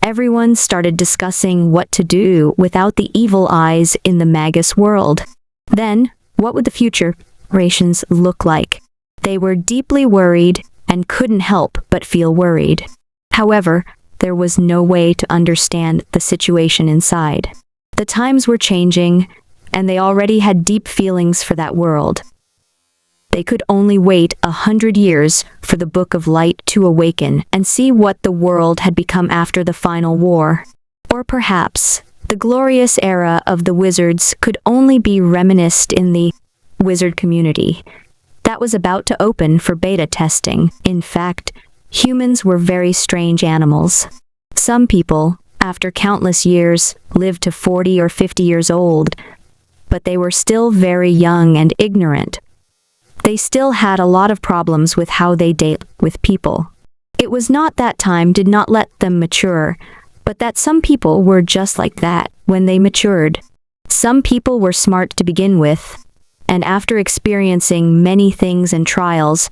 everyone started discussing what to do without the evil eyes in the Magus world. Then, what would the future rations look like? They were deeply worried and couldn't help but feel worried. However, there was no way to understand the situation inside. The times were changing, and they already had deep feelings for that world. They could only wait 100 years for the Book of Light to awaken and see what the world had become after the final war. Or perhaps the glorious era of the wizards could only be reminisced in the wizard community that was about to open for beta testing. In fact, humans were very strange animals. Some people, after countless years, lived to 40 or 50 years old, but they were still very young and ignorant. They still had a lot of problems with how they dealt with people. It was not that time did not let them mature, but that some people were just like that when they matured. Some people were smart to begin with, and after experiencing many things and trials,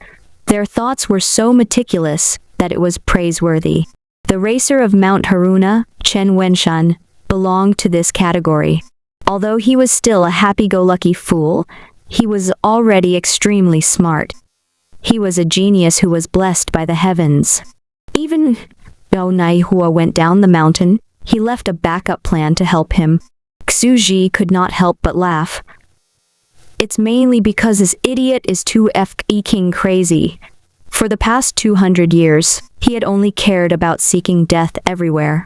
their thoughts were so meticulous that it was praiseworthy. The racer of Mount Haruna, Chen Wenshan, belonged to this category. Although he was still a happy-go-lucky fool, he was already extremely smart. He was a genius who was blessed by the heavens. Even though Naihua went down the mountain, he left a backup plan to help him. Xuji could not help but laugh. It's mainly because this idiot is too f***ing crazy. For the past 200 years, he had only cared about seeking death everywhere.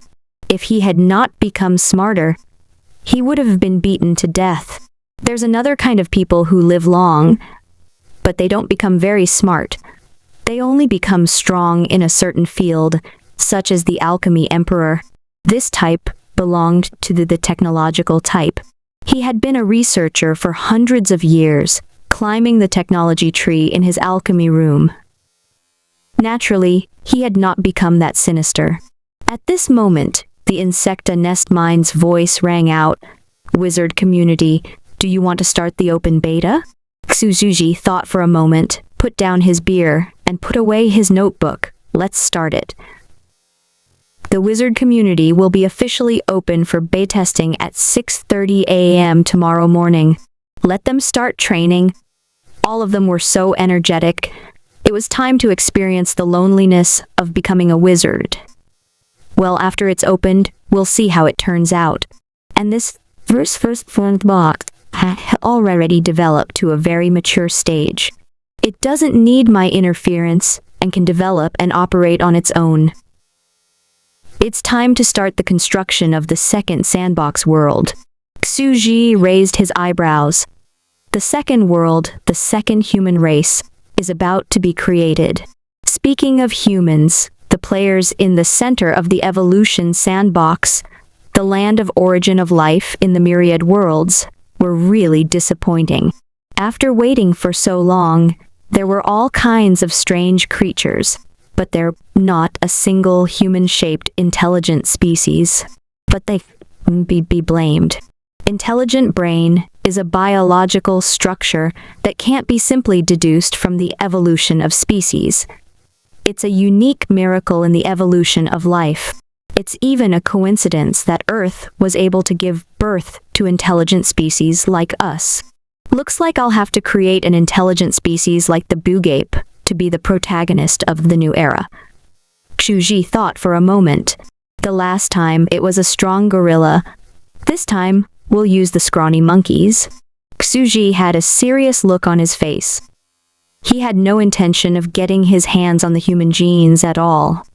If he had not become smarter, he would have been beaten to death. There's another kind of people who live long, but they don't become very smart. They only become strong in a certain field, such as the alchemy emperor. This type belonged to the technological type. He had been a researcher for hundreds of years, climbing the technology tree in his alchemy room. Naturally, he had not become that sinister. At this moment, the Insecta Nest Mind's voice rang out. Wizard community, do you want to start the open beta? Xuji thought for a moment, put down his beer, and put away his notebook. Let's start it. The wizard community will be officially open for beta testing at 6:30 a.m. tomorrow morning. Let them start training. All of them were so energetic. It was time to experience the loneliness of becoming a wizard. Well, after it's opened, we'll see how it turns out. And this first box had already developed to a very mature stage. It doesn't need my interference and can develop and operate on its own. It's time to start the construction of the second sandbox world. Xuji raised his eyebrows. The second world, the second human race, is about to be created. Speaking of humans, the players in the center of the evolution sandbox, the land of origin of life in the myriad worlds, were really disappointing. After waiting for so long, there were all kinds of strange creatures, but they're not a single human-shaped intelligent species. But they be blamed. Intelligent brain is a biological structure that can't be simply deduced from the evolution of species. It's a unique miracle in the evolution of life. It's even a coincidence that Earth was able to give birth to intelligent species like us. Looks like I'll have to create an intelligent species like the Boogape to be the protagonist of the new era. Xuji thought for a moment. The last time it was a strong gorilla. This time, we'll use the scrawny monkeys. Xuji had a serious look on his face. He had no intention of getting his hands on the human genes at all.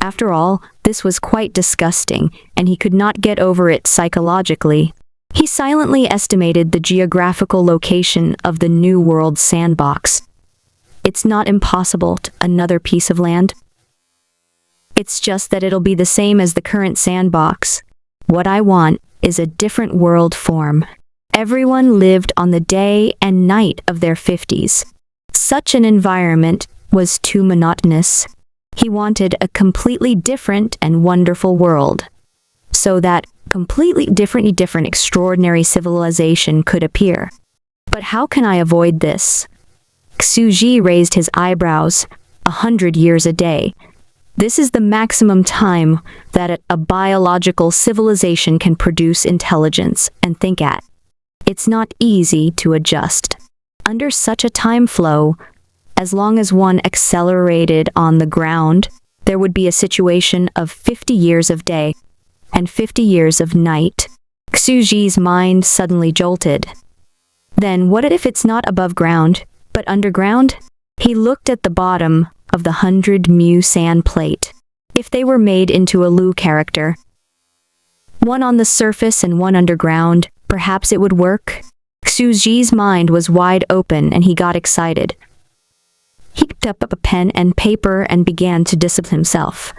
After all, this was quite disgusting, and he could not get over it psychologically. He silently estimated the geographical location of the New World sandbox. It's not impossible, another piece of land. It's just that it'll be the same as the current sandbox. What I want is a different world form. Everyone lived on the day and night of their 50s. Such an environment was too monotonous. He wanted a completely different and wonderful world, so that completely different extraordinary civilization could appear. But how can I avoid this? Xuji raised his eyebrows. 100 years a day. This is the maximum time that a biological civilization can produce intelligence and think at. It's not easy to adjust. Under such a time flow, as long as one accelerated on the ground, there would be a situation of 50 years of day and 50 years of night. Xuji's mind suddenly jolted. Then what if it's not above ground, But underground? He looked at the bottom of the 100 mu sand plate. If they were made into a Lu character, one on the surface and one underground, perhaps it would work. Xuji's mind was wide open and he got excited. He picked up a pen and paper and began to discipline himself.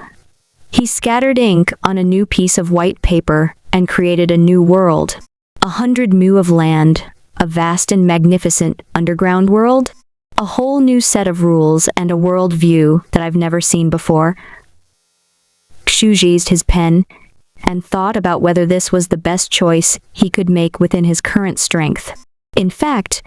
He scattered ink on a new piece of white paper and created a new world. 100 mu of land, a vast and magnificent underground world, a whole new set of rules and a world view that I've never seen before. Xu seized his pen and thought about whether this was the best choice he could make within his current strength. In fact,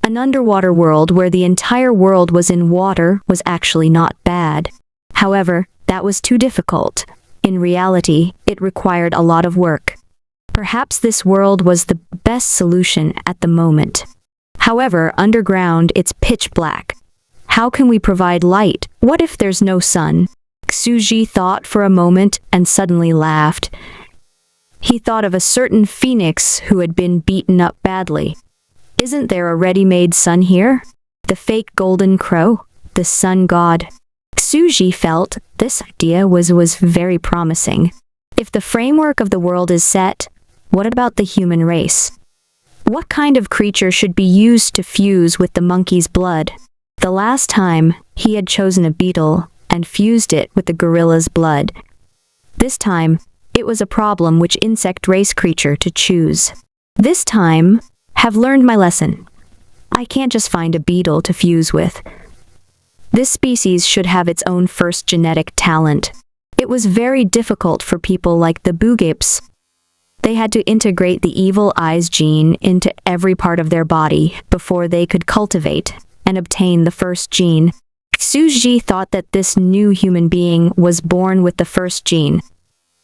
an underwater world where the entire world was in water was actually not bad. However, that was too difficult. In reality, it required a lot of work. Perhaps this world was the best solution at the moment. However, underground it's pitch black. How can we provide light? What if there's no sun? Xuji thought for a moment and suddenly laughed. He thought of a certain phoenix who had been beaten up badly. Isn't there a ready-made sun here? The fake golden crow? The sun god? Xuji felt this idea was very promising. If the framework of the world is set, what about the human race? What kind of creature should be used to fuse with the monkey's blood? The last time, he had chosen a beetle and fused it with the gorilla's blood. This time, it was a problem which insect race creature to choose. This time, have learned my lesson. I can't just find a beetle to fuse with. This species should have its own first genetic talent. It was very difficult for people like the Bugapes. They had to integrate the evil eyes gene into every part of their body before they could cultivate and obtain the first gene. Xuji thought that this new human being was born with the first gene.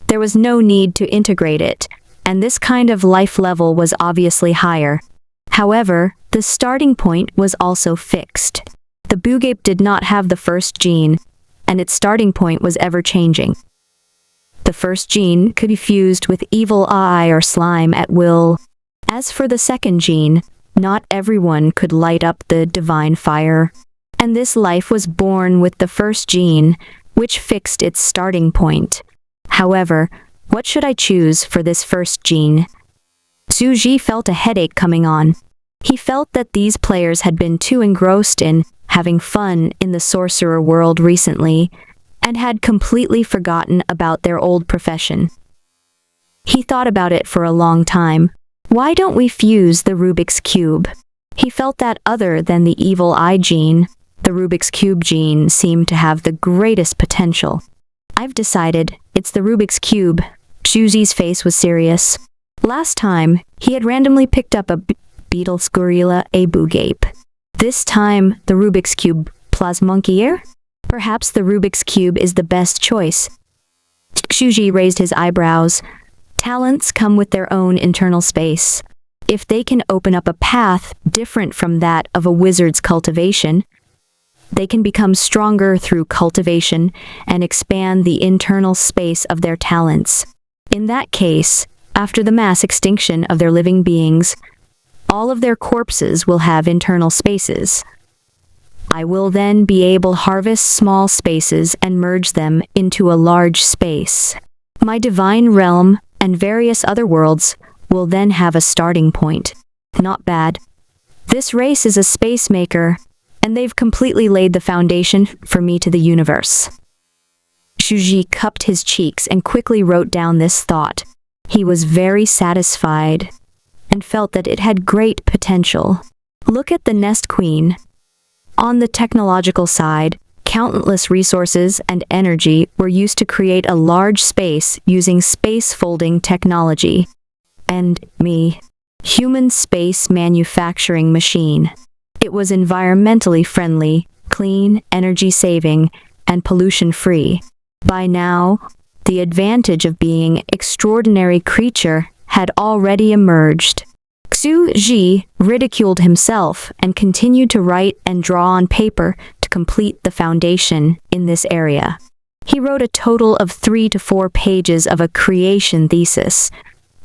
There was no need to integrate it, and this kind of life level was obviously higher. However, the starting point was also fixed. The Bugape did not have the first gene, and its starting point was ever-changing. The first gene could be fused with evil eye or slime at will. As for the second gene, not everyone could light up the divine fire. And this life was born with the first gene, which fixed its starting point. However, what should I choose for this first gene? Xuji felt a headache coming on. He felt that these players had been too engrossed in having fun in the sorcerer world recently, and had completely forgotten about their old profession. He thought about it for a long time. Why don't we fuse the Rubik's Cube? He felt that other than the evil eye gene, the Rubik's Cube gene seemed to have the greatest potential. I've decided, it's the Rubik's Cube. Xuji's face was serious. Last time, he had randomly picked up a beetle gorilla, a Bugape. This time, the Rubik's Cube Plasmonkier? Perhaps the Rubik's Cube is the best choice. Xuji raised his eyebrows. Talents come with their own internal space. If they can open up a path different from that of a wizard's cultivation, they can become stronger through cultivation and expand the internal space of their talents. In that case, after the mass extinction of their living beings, all of their corpses will have internal spaces. I will then be able to harvest small spaces and merge them into a large space. My divine realm and various other worlds will then have a starting point. Not bad. This race is a space maker, and they've completely laid the foundation for me to the universe. Xuji cupped his cheeks and quickly wrote down this thought. He was very satisfied and felt that it had great potential. Look at the Nest Queen. On the technological side, countless resources and energy were used to create a large space using space folding technology. And me, human space manufacturing machine. It was environmentally friendly, clean, energy-saving, and pollution-free. By now, the advantage of being extraordinary creature had already emerged. Xuji ridiculed himself and continued to write and draw on paper to complete the foundation in this area. He wrote a total of 3 to 4 pages of a creation thesis,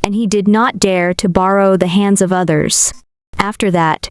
and he did not dare to borrow the hands of others. After that,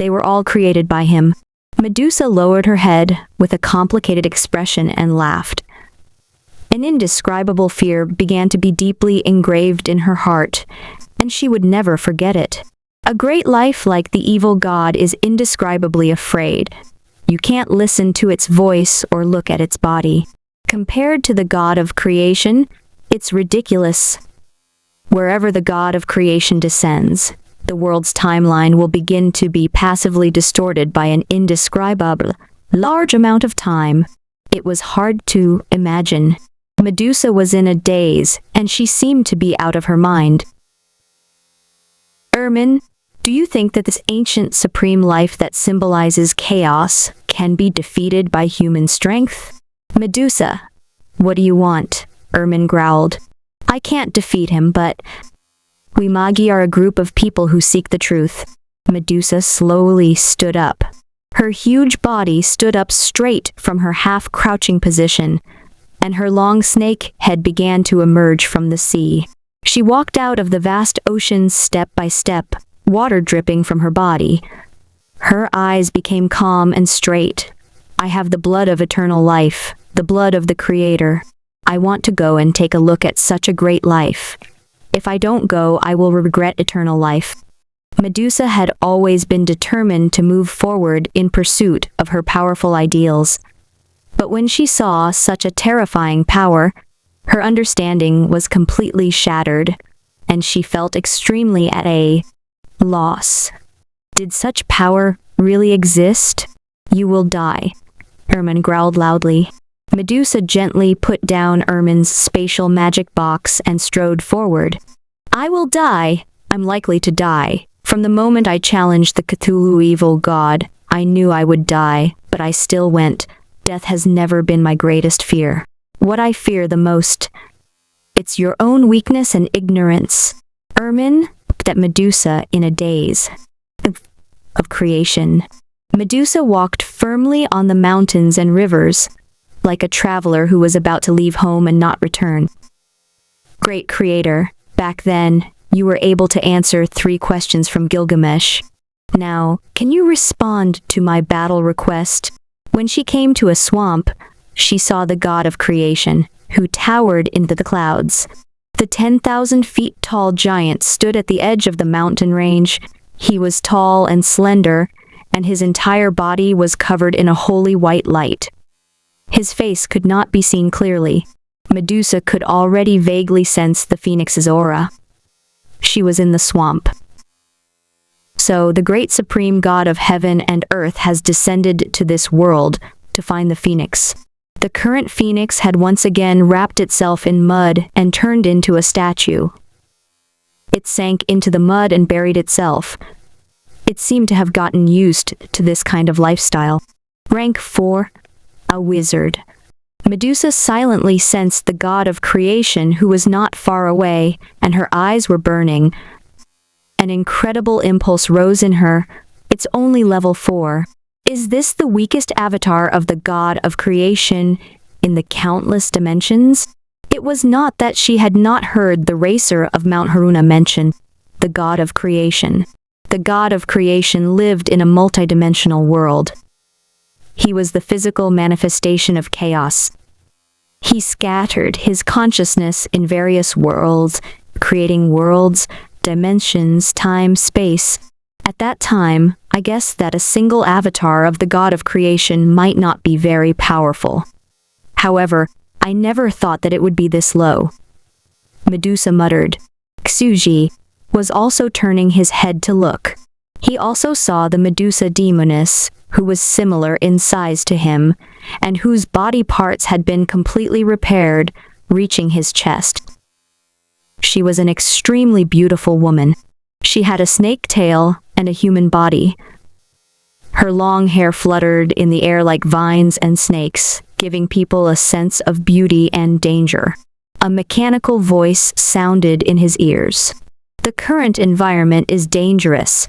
They were all created by him. Medusa lowered her head with a complicated expression and laughed. An indescribable fear began to be deeply engraved in her heart, and she would never forget it. A great life like the evil god is indescribably afraid. You can't listen to its voice or look at its body. Compared to the god of creation, it's ridiculous. Wherever the god of creation descends, the world's timeline will begin to be passively distorted by an indescribable, large amount of time. It was hard to imagine. Medusa was in a daze, and she seemed to be out of her mind. Ermin, do you think that this ancient supreme life that symbolizes chaos can be defeated by human strength? Medusa, what do you want? Ermin growled. I can't defeat him, but we Magi are a group of people who seek the truth. Medusa slowly stood up. Her huge body stood up straight from her half-crouching position, and her long snake head began to emerge from the sea. She walked out of the vast ocean step by step, water dripping from her body. Her eyes became calm and straight. I have the blood of eternal life, the blood of the Creator. I want to go and take a look at such a great life. If I don't go, I will regret eternal life. Medusa had always been determined to move forward in pursuit of her powerful ideals. But when she saw such a terrifying power, her understanding was completely shattered, and she felt extremely at a loss. Did such power really exist? You will die, Ermin growled loudly. Medusa gently put down Ermin's spatial magic box and strode forward. I will die. I'm likely to die. From the moment I challenged the Cthulhu evil god, I knew I would die, but I still went. Death has never been my greatest fear. What I fear the most, it's your own weakness and ignorance. Ermin, that Medusa in a daze of creation. Medusa walked firmly on the mountains and rivers, like a traveler who was about to leave home and not return. Great Creator, back then, you were able to answer 3 questions from Gilgamesh. Now, can you respond to my battle request? When she came to a swamp, she saw the god of creation, who towered into the clouds. The 10,000 feet tall giant stood at the edge of the mountain range. He was tall and slender, and his entire body was covered in a holy white light. His face could not be seen clearly. Medusa could already vaguely sense the phoenix's aura. She was in the swamp. So the great supreme god of heaven and earth has descended to this world to find the phoenix. The current phoenix had once again wrapped itself in mud and turned into a statue. It sank into the mud and buried itself. It seemed to have gotten used to this kind of lifestyle. Rank 4, a wizard. Medusa silently sensed the god of creation who was not far away, and her eyes were burning. An incredible impulse rose in her. It's only level 4. Is this the weakest avatar of the god of creation in the countless dimensions? It was not that she had not heard the racer of Mount Haruna mention the god of creation. The god of creation lived in a multidimensional world. He was the physical manifestation of chaos. He scattered his consciousness in various worlds, creating worlds, dimensions, time, space. At that time, I guess that a single avatar of the god of creation might not be very powerful. However, I never thought that it would be this low. Medusa muttered. Xuji was also turning his head to look. He also saw the Medusa demoness, who was similar in size to him, and whose body parts had been completely repaired, reaching his chest. She was an extremely beautiful woman. She had a snake tail and a human body. Her long hair fluttered in the air like vines and snakes, giving people a sense of beauty and danger. A mechanical voice sounded in his ears. The current environment is dangerous.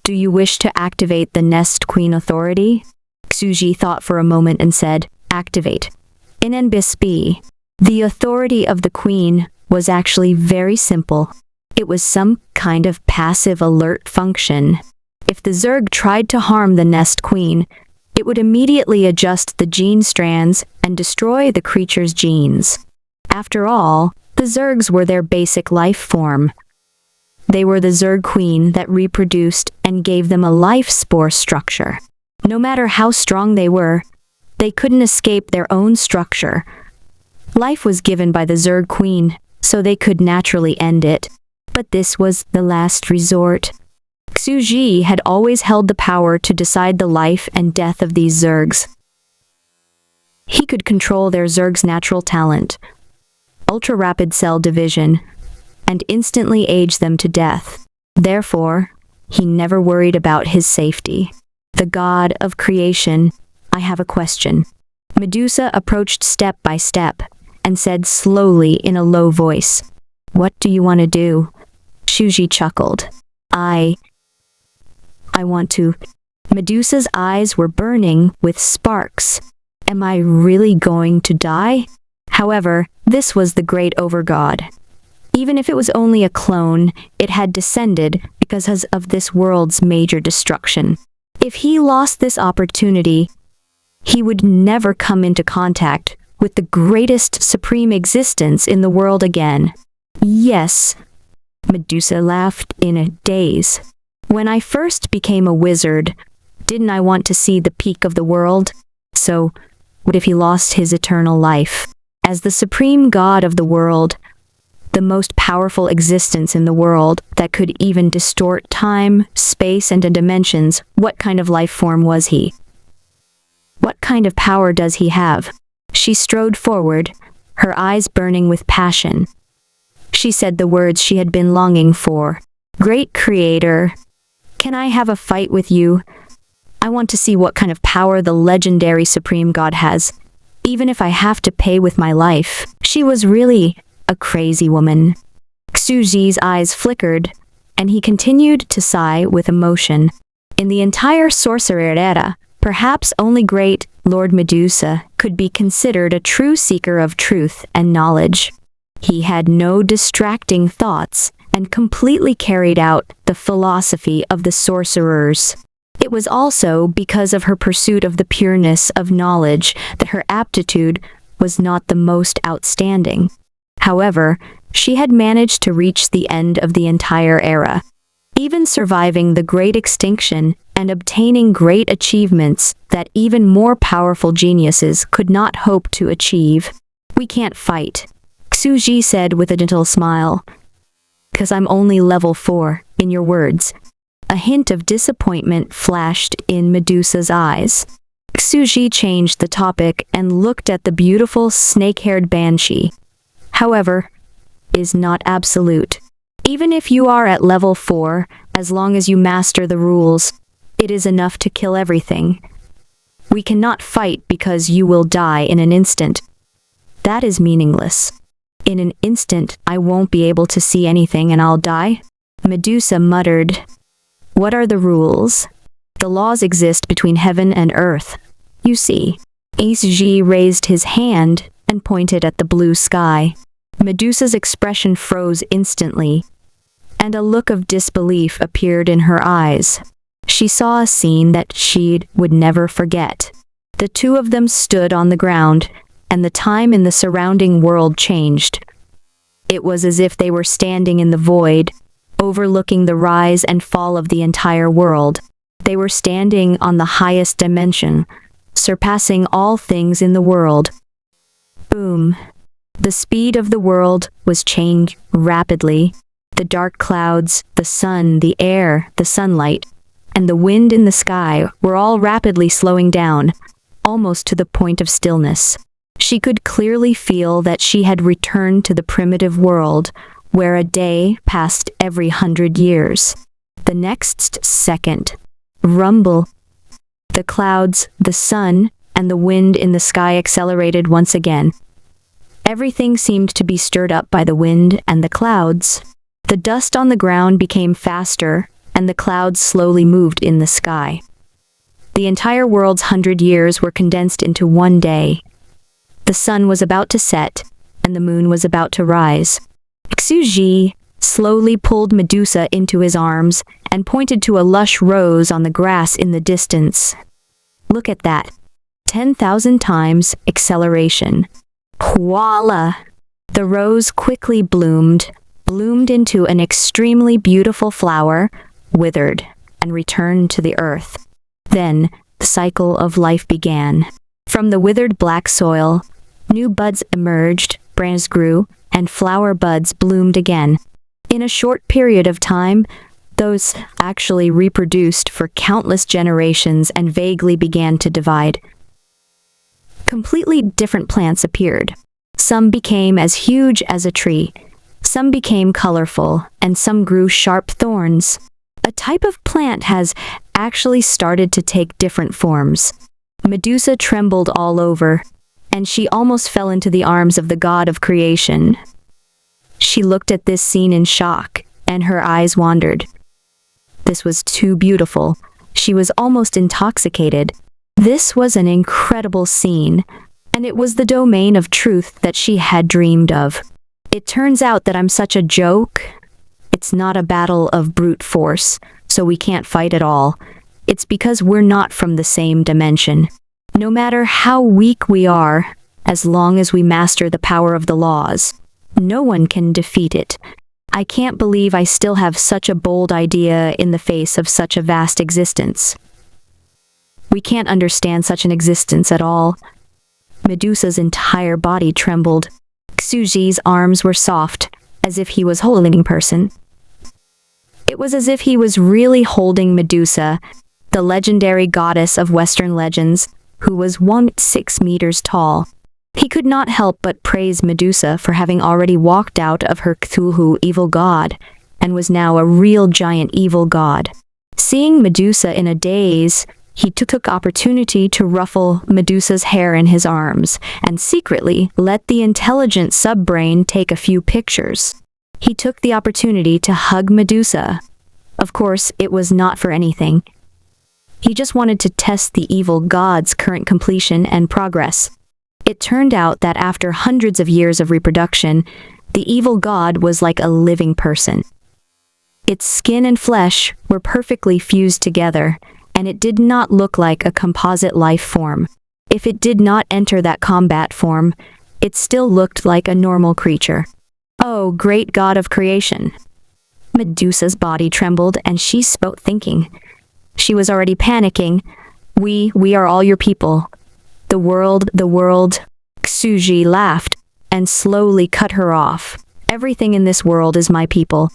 Do you wish to activate the Nest Queen Authority? Xuji thought for a moment and said, Activate. In NBSB, the authority of the Queen was actually very simple. It was some kind of passive alert function. If the Zerg tried to harm the nest queen, it would immediately adjust the gene strands and destroy the creature's genes. After all, the Zergs were their basic life form. They were the Zerg queen that reproduced and gave them a life spore structure. No matter how strong they were, they couldn't escape their own structure. Life was given by the Zerg queen, so they could naturally end it. But this was the last resort. Xu Ji had always held the power to decide the life and death of these Zergs. He could control their Zerg's natural talent, ultra-rapid cell division, and instantly age them to death. Therefore, he never worried about his safety. The god of creation, I have a question. Medusa approached step by step and said slowly in a low voice, "What do you want to do?" Shuji chuckled. I want to. Medusa's eyes were burning with sparks. Am I really going to die? However, this was the great overgod. Even if it was only a clone, it had descended because of this world's major destruction. If he lost this opportunity, he would never come into contact with the greatest supreme existence in the world again. Yes, Medusa laughed in a daze. When I first became a wizard, didn't I want to see the peak of the world? So, what if he lost his eternal life? As the supreme god of the world, the most powerful existence in the world that could even distort time, space, and dimensions, what kind of life form was he? What kind of power does he have? She strode forward, her eyes burning with passion. She said the words she had been longing for. Great Creator, can I have a fight with you? I want to see what kind of power the legendary Supreme God has, even if I have to pay with my life. She was really a crazy woman. Xu Ji's eyes flickered, and he continued to sigh with emotion. In the entire Sorcerer era, perhaps only great Lord Medusa could be considered a true seeker of truth and knowledge. He had no distracting thoughts and completely carried out the philosophy of the sorcerers. It was also because of her pursuit of the pureness of knowledge that her aptitude was not the most outstanding. However, she had managed to reach the end of the entire era, even surviving the Great Extinction and obtaining great achievements that even more powerful geniuses could not hope to achieve. We can't fight, Xu Ji said with a gentle smile. Because I'm only level 4, in your words. A hint of disappointment flashed in Medusa's eyes. Xu Ji changed the topic and looked at the beautiful snake-haired banshee. However, is not absolute. Even if you are at level 4, as long as you master the rules, it is enough to kill everything. We cannot fight because you will die in an instant. That is meaningless. In an instant, I won't be able to see anything and I'll die? Medusa muttered. What are the rules? The laws exist between heaven and earth. You see. Ace Ji raised his hand and pointed at the blue sky. Medusa's expression froze instantly, and a look of disbelief appeared in her eyes. She saw a scene that she would never forget. The two of them stood on the ground, and the time in the surrounding world changed. It was as if they were standing in the void, overlooking the rise and fall of the entire world. They were standing on the highest dimension, surpassing all things in the world. Boom. The speed of the world was changing rapidly. The dark clouds, the sun, the air, the sunlight, and the wind in the sky were all rapidly slowing down, almost to the point of stillness. She could clearly feel that she had returned to the primitive world, where a day passed every 100 years. The next second, rumble. The clouds, the sun, and the wind in the sky accelerated once again. Everything seemed to be stirred up by the wind and the clouds. The dust on the ground became faster, and the clouds slowly moved in the sky. The entire world's 100 years were condensed into one day. The sun was about to set, and the moon was about to rise. Xu Ji slowly pulled Medusa into his arms and pointed to a lush rose on the grass in the distance. Look at that. 10,000 times acceleration. Voila! The rose quickly bloomed into an extremely beautiful flower, withered, and returned to the earth. Then, the cycle of life began. From the withered black soil, new buds emerged, branches grew, and flower buds bloomed again. In a short period of time, those actually reproduced for countless generations and vaguely began to divide. Completely different plants appeared. Some became as huge as a tree. Some became colorful, and some grew sharp thorns. A type of plant has actually started to take different forms. Medusa trembled all over, and she almost fell into the arms of the god of creation. She looked at this scene in shock, and her eyes wandered. This was too beautiful. She was almost intoxicated. This was an incredible scene, and it was the domain of truth that she had dreamed of. It turns out that I'm such a joke. It's not a battle of brute force, so we can't fight at all. It's because we're not from the same dimension. No matter how weak we are, as long as we master the power of the laws, no one can defeat it. I can't believe I still have such a bold idea in the face of such a vast existence. We can't understand such an existence at all. Medusa's entire body trembled. Xuji's arms were soft, as if he was holding a person. It was as if he was really holding Medusa, the legendary goddess of Western legends, who was 6 meters tall. He could not help but praise Medusa for having already walked out of her Cthulhu evil god, and was now a real giant evil god. Seeing Medusa in a daze, he took opportunity to ruffle Medusa's hair in his arms, and secretly let the intelligent subbrain take a few pictures. He took the opportunity to hug Medusa. Of course, it was not for anything. He just wanted to test the evil god's current completion and progress. It turned out that after hundreds of years of reproduction, the evil god was like a living person. Its skin and flesh were perfectly fused together, and it did not look like a composite life form. If it did not enter that combat form, it still looked like a normal creature. Oh, great god of creation! Medusa's body trembled, and she spoke thinking. She was already panicking. We are all your people. The world. Xuji laughed and slowly cut her off. Everything in this world is my people.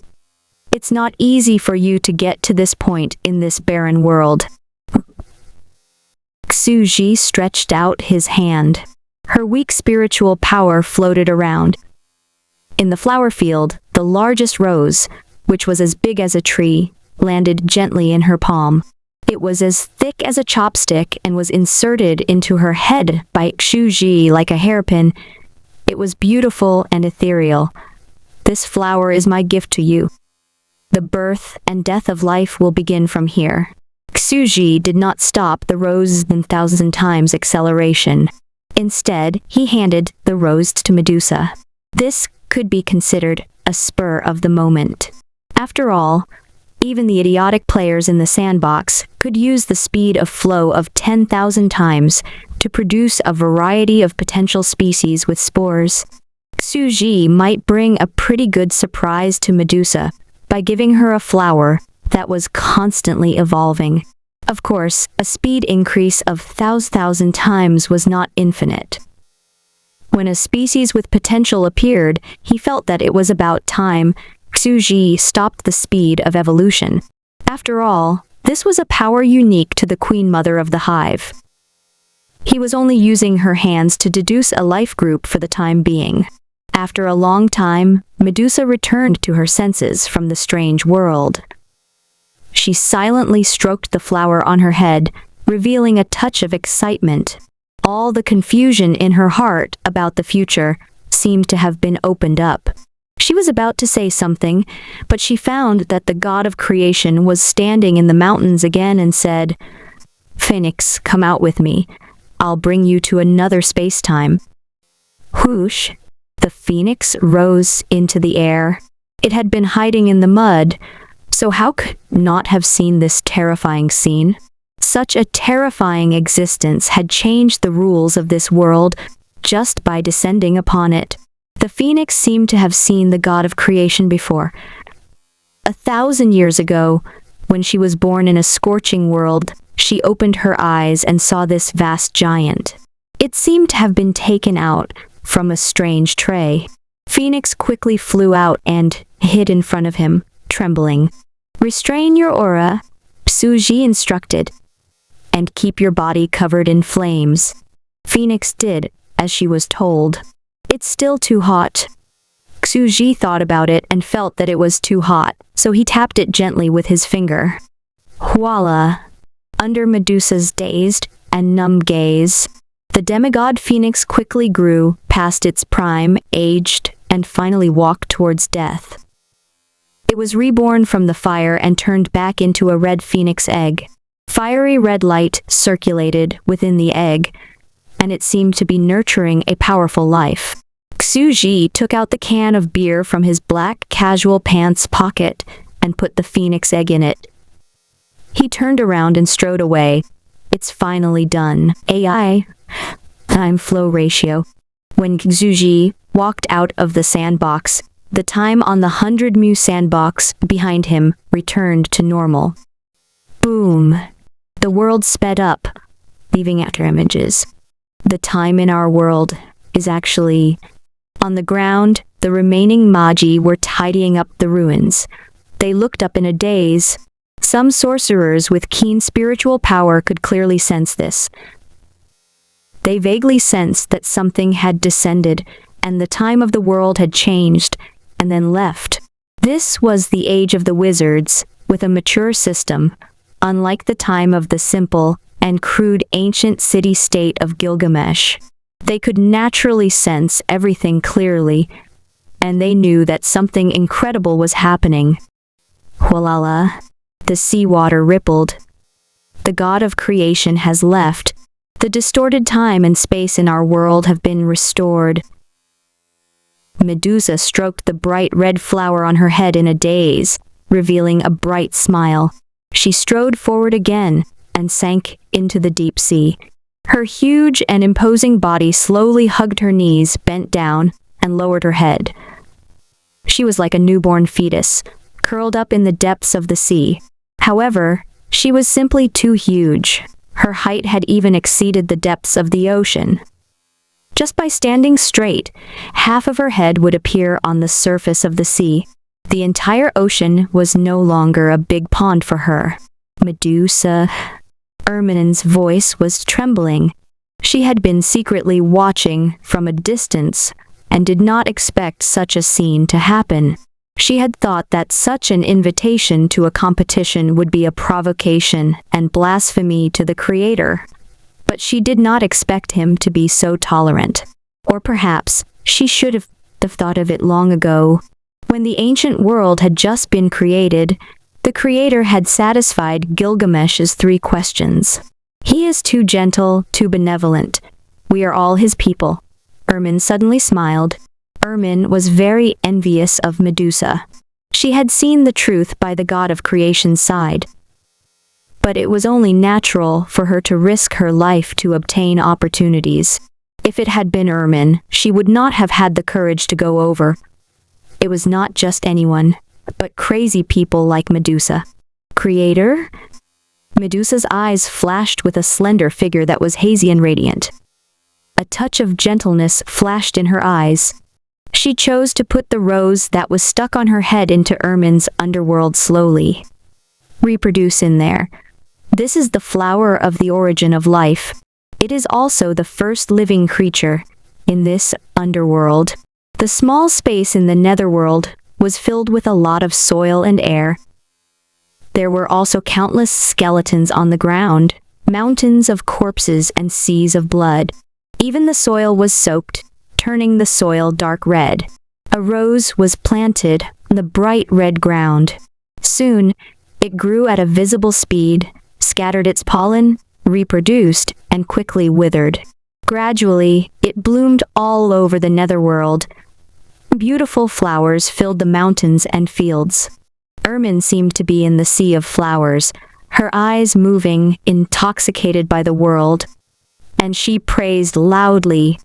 It's not easy for you to get to this point in this barren world. Xuji stretched out his hand. Her weak spiritual power floated around. In the flower field, the largest rose, which was as big as a tree, landed gently in her palm. It was as thick as a chopstick and was inserted into her head by Xuji like a hairpin. It was beautiful and ethereal. This flower is my gift to you. The birth and death of life will begin from here. Xuji did not stop the rose in 1,000 times acceleration. Instead, he handed the rose to Medusa. This could be considered a spur of the moment. After all, even the idiotic players in the sandbox could use the speed of flow of 10,000 times to produce a variety of potential species with spores. Xuji might bring a pretty good surprise to Medusa by giving her a flower that was constantly evolving. Of course, a speed increase of 1,000 times was not infinite. When a species with potential appeared, he felt that it was about time Xuji stopped the speed of evolution. After all, this was a power unique to the Queen Mother of the Hive. He was only using her hands to deduce a life group for the time being. After a long time, Medusa returned to her senses from the strange world. She silently stroked the flower on her head, revealing a touch of excitement. All the confusion in her heart about the future seemed to have been opened up. She was about to say something, but she found that the god of creation was standing in the mountains again and said, "Phoenix, come out with me. I'll bring you to another space-time." Whoosh! The phoenix rose into the air. It had been hiding in the mud, So how could not have seen this terrifying scene? Such a terrifying existence had changed the rules of this world just by descending upon it. The phoenix seemed to have seen the god of creation before. 1,000 years ago, when she was born in a scorching world, she opened her eyes and saw this vast giant. It seemed to have been taken out from a strange tray. Phoenix quickly flew out and hid in front of him, trembling. "Restrain your aura," Suji instructed, "and keep your body covered in flames." Phoenix did as she was told. "It's still too hot." Suji thought about it and felt that it was too hot, so he tapped it gently with his finger. Voila! Under Medusa's dazed and numb gaze, the demigod phoenix quickly grew past its prime, aged, and finally walked towards death. It was reborn from the fire and turned back into a red phoenix egg. Fiery red light circulated within the egg, and it seemed to be nurturing a powerful life. Suji took out the can of beer from his black casual pants pocket and put the phoenix egg in it. He turned around and strode away. "It's finally done. AI time flow ratio." When Suji walked out of the sandbox, the time on the 100 mu sandbox behind him returned to normal. Boom! The world sped up, leaving after images. The time in our world is actually on the ground. The remaining magi were tidying up the ruins. They looked up in a daze. Some sorcerers with keen spiritual power could clearly sense this. They vaguely sensed that something had descended, and the time of the world had changed, and then left. This was the age of the wizards, with a mature system, unlike the time of the simple and crude ancient city-state of Gilgamesh. They could naturally sense everything clearly, and they knew that something incredible was happening. Walala, the seawater rippled. The god of creation has left. The distorted time and space in our world have been restored. Medusa stroked the bright red flower on her head in a daze, revealing a bright smile. She strode forward again and sank into the deep sea. Her huge and imposing body slowly hugged her knees, bent down, and lowered her head. She was like a newborn fetus, curled up in the depths of the sea. However, she was simply too huge. Her height had even exceeded the depths of the ocean. Just by standing straight, half of her head would appear on the surface of the sea. The entire ocean was no longer a big pond for her. Medusa. Ermin's voice was trembling. She had been secretly watching from a distance and did not expect such a scene to happen. She had thought that such an invitation to a competition would be a provocation and blasphemy to the creator. But she did not expect him to be so tolerant. Or perhaps she should have thought of it long ago. When the ancient world had just been created, the creator had satisfied Gilgamesh's 3 questions. He is too gentle, too benevolent. We are all his people. Ermin suddenly smiled. Ermin was very envious of Medusa. She had seen the truth by the god of creation's side. But it was only natural for her to risk her life to obtain opportunities. If it had been Ermin, she would not have had the courage to go over. It was not just anyone, but crazy people like Medusa. Creator? Medusa's eyes flashed with a slender figure that was hazy and radiant. A touch of gentleness flashed in her eyes. She chose to put the rose that was stuck on her head into Ermin's underworld slowly. Reproduce in there. This is the flower of the origin of life. It is also the first living creature in this underworld. The small space in the netherworld was filled with a lot of soil and air. There were also countless skeletons on the ground, mountains of corpses and seas of blood. Even the soil was soaked, turning the soil dark red. A rose was planted on the bright red ground. Soon, it grew at a visible speed, scattered its pollen, reproduced, and quickly withered. Gradually, it bloomed all over the netherworld. Beautiful flowers filled the mountains and fields. Ermin seemed to be in the sea of flowers, her eyes moving, intoxicated by the world, and she praised loudly,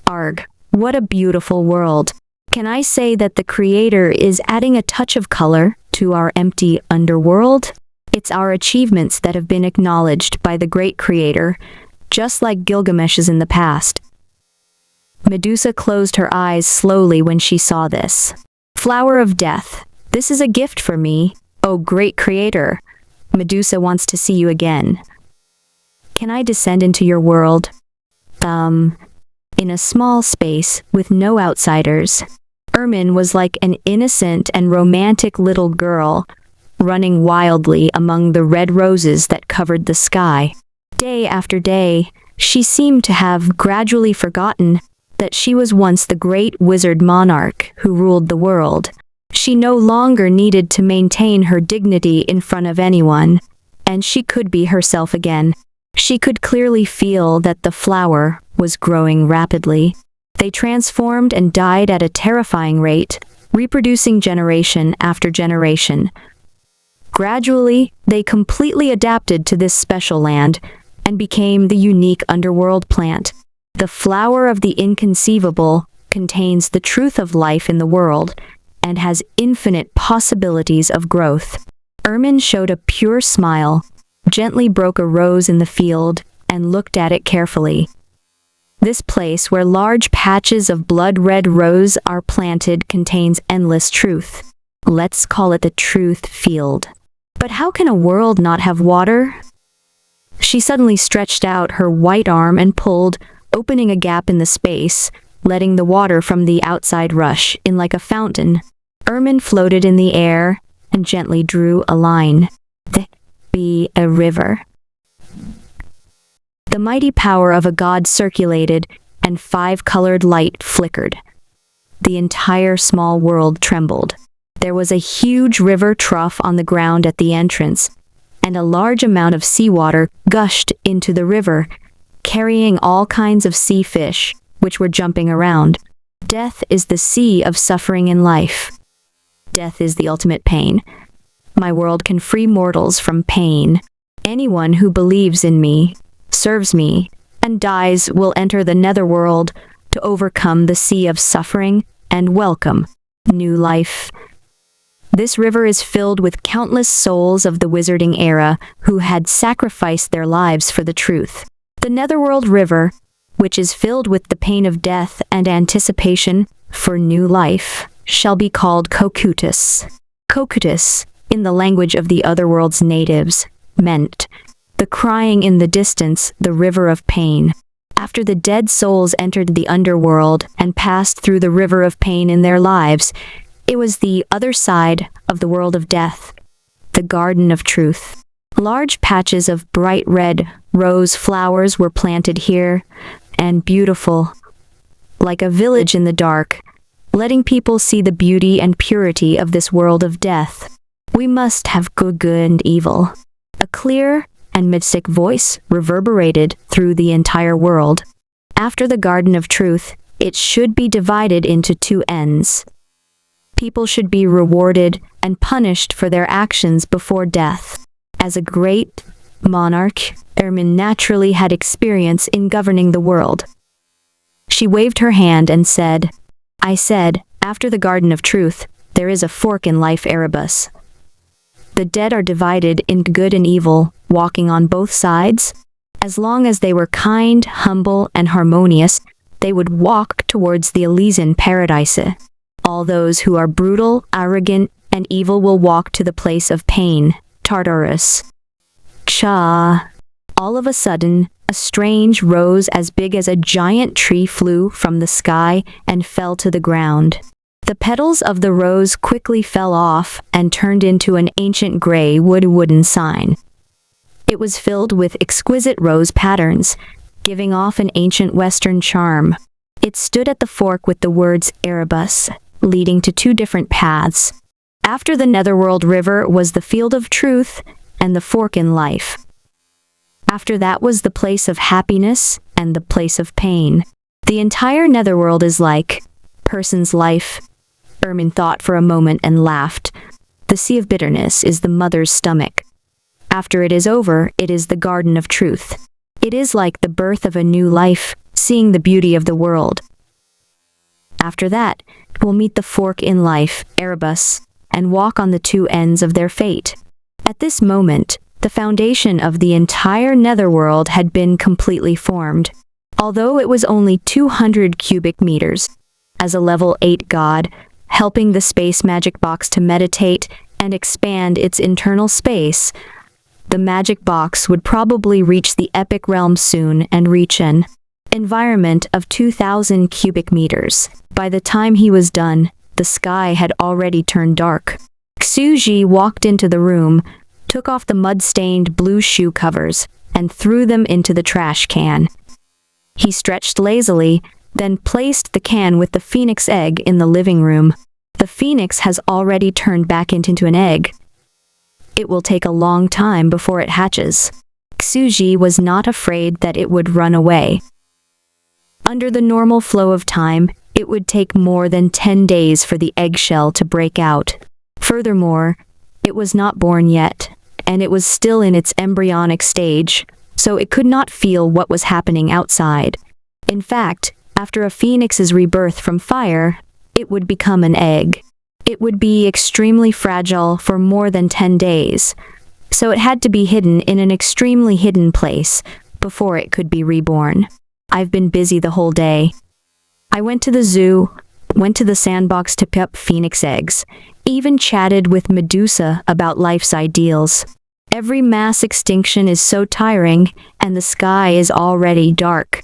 "Arg, what a beautiful world. Can I say that the Creator is adding a touch of color to our empty underworld? It's our achievements that have been acknowledged by the great Creator, just like Gilgamesh's in the past." Medusa closed her eyes slowly when she saw this. "Flower of death, this is a gift for me, O great Creator. Medusa wants to see you again. Can I descend into your world? In a small space with no outsiders." Ermin was like an innocent and romantic little girl, running wildly among the red roses that covered the sky. Day after day, she seemed to have gradually forgotten that she was once the great wizard monarch who ruled the world. She no longer needed to maintain her dignity in front of anyone, and she could be herself again. She could clearly feel that the flower was growing rapidly. They transformed and died at a terrifying rate, reproducing generation after generation. Gradually, they completely adapted to this special land and became the unique underworld plant. The flower of the inconceivable contains the truth of life in the world and has infinite possibilities of growth. Ermin showed a pure smile, gently broke a rose in the field, and looked at it carefully. This place where large patches of blood-red rose are planted contains endless truth. Let's call it the truth field. But how can a world not have water? She suddenly stretched out her white arm and pulled, opening a gap in the space, letting the water from the outside rush in like a fountain. Ermin floated in the air and gently drew a line. Be a river. The mighty power of a god circulated, and 5-colored light flickered. The entire small world trembled. There was a huge river trough on the ground at the entrance, and a large amount of seawater gushed into the river, carrying all kinds of sea fish, which were jumping around. Death is the sea of suffering in life. Death is the ultimate pain. My world can free mortals from pain. Anyone who believes in me, serves me, and dies will enter the netherworld to overcome the sea of suffering and welcome new life. This river is filled with countless souls of the wizarding era who had sacrificed their lives for the truth. The netherworld river, which is filled with the pain of death and anticipation for new life, shall be called Cocytus. Cocytus, in the language of the otherworld's natives, meant the crying in the distance, the river of pain. After the dead souls entered the underworld and passed through the river of pain in their lives, it was the other side of the world of death, the garden of truth. Large patches of bright red rose flowers were planted here, and beautiful, like a village in the dark, letting people see the beauty and purity of this world of death. We must have good and evil. A clear and mystic voice reverberated through the entire world. After the garden of truth, it should be divided into two ends. People should be rewarded and punished for their actions before death. As a great monarch, Ermin naturally had experience in governing the world. She waved her hand and said, "I said, after the garden of truth, there is a fork in life, Erebus. The dead are divided into good and evil, walking on both sides. As long as they were kind, humble, and harmonious, they would walk towards the Elysian paradise. All those who are brutal, arrogant, and evil will walk to the place of pain, Tartarus." Cha! All of a sudden, a strange rose as big as a giant tree flew from the sky and fell to the ground. The petals of the rose quickly fell off and turned into an ancient gray wooden sign. It was filled with exquisite rose patterns, giving off an ancient Western charm. It stood at the fork with the words Erebus, leading to two different paths. After the Netherworld River was the field of truth and the fork in life. After that was the place of happiness and the place of pain. The entire Netherworld is like person's life. Ermin thought for a moment and laughed. The sea of bitterness is the mother's stomach. After it is over, it is the garden of truth. It is like the birth of a new life, seeing the beauty of the world. After that, we'll meet the fork in life, Erebus, and walk on the two ends of their fate. At this moment, the foundation of the entire netherworld had been completely formed, although it was only 200 cubic meters. As a level 8 god, helping the space magic box to meditate and expand its internal space, the magic box would probably reach the epic realm soon and reach an environment of 2,000 cubic meters. By the time he was done, the sky had already turned dark. Xuji walked into the room, took off the mud-stained blue shoe covers, and threw them into the trash can. He stretched lazily, then placed the can with the phoenix egg in the living room. The phoenix has already turned back into an egg. It will take a long time before it hatches. Xuji was not afraid that it would run away. Under the normal flow of time, it would take more than 10 days for the eggshell to break out. Furthermore, it was not born yet, and it was still in its embryonic stage, so it could not feel what was happening outside. In fact, after a phoenix's rebirth from fire, it would become an egg. It would be extremely fragile for more than 10 days, so it had to be hidden in an extremely hidden place before it could be reborn. I've been busy the whole day. I went to the zoo, went to the sandbox to pick up phoenix eggs, even chatted with Medusa about life's ideals. Every mass extinction is so tiring, and the sky is already dark.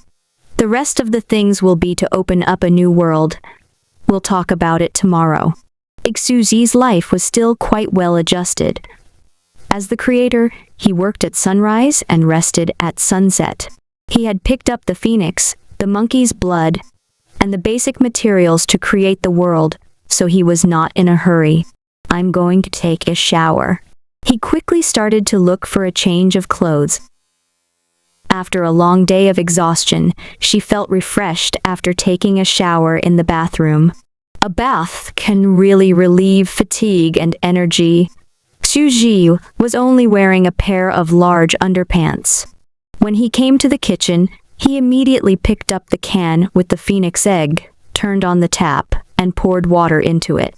The rest of the things will be to open up a new world. We'll talk about it tomorrow. Xuji's life was still quite well adjusted. As the creator, he worked at sunrise and rested at sunset. He had picked up the phoenix, the monkey's blood, and the basic materials to create the world, so he was not in a hurry. I'm going to take a shower. He quickly started to look for a change of clothes. After a long day of exhaustion, she felt refreshed after taking a shower in the bathroom. A bath can really relieve fatigue and energy. Xuji was only wearing a pair of large underpants. When he came to the kitchen, he immediately picked up the can with the phoenix egg, turned on the tap, and poured water into it.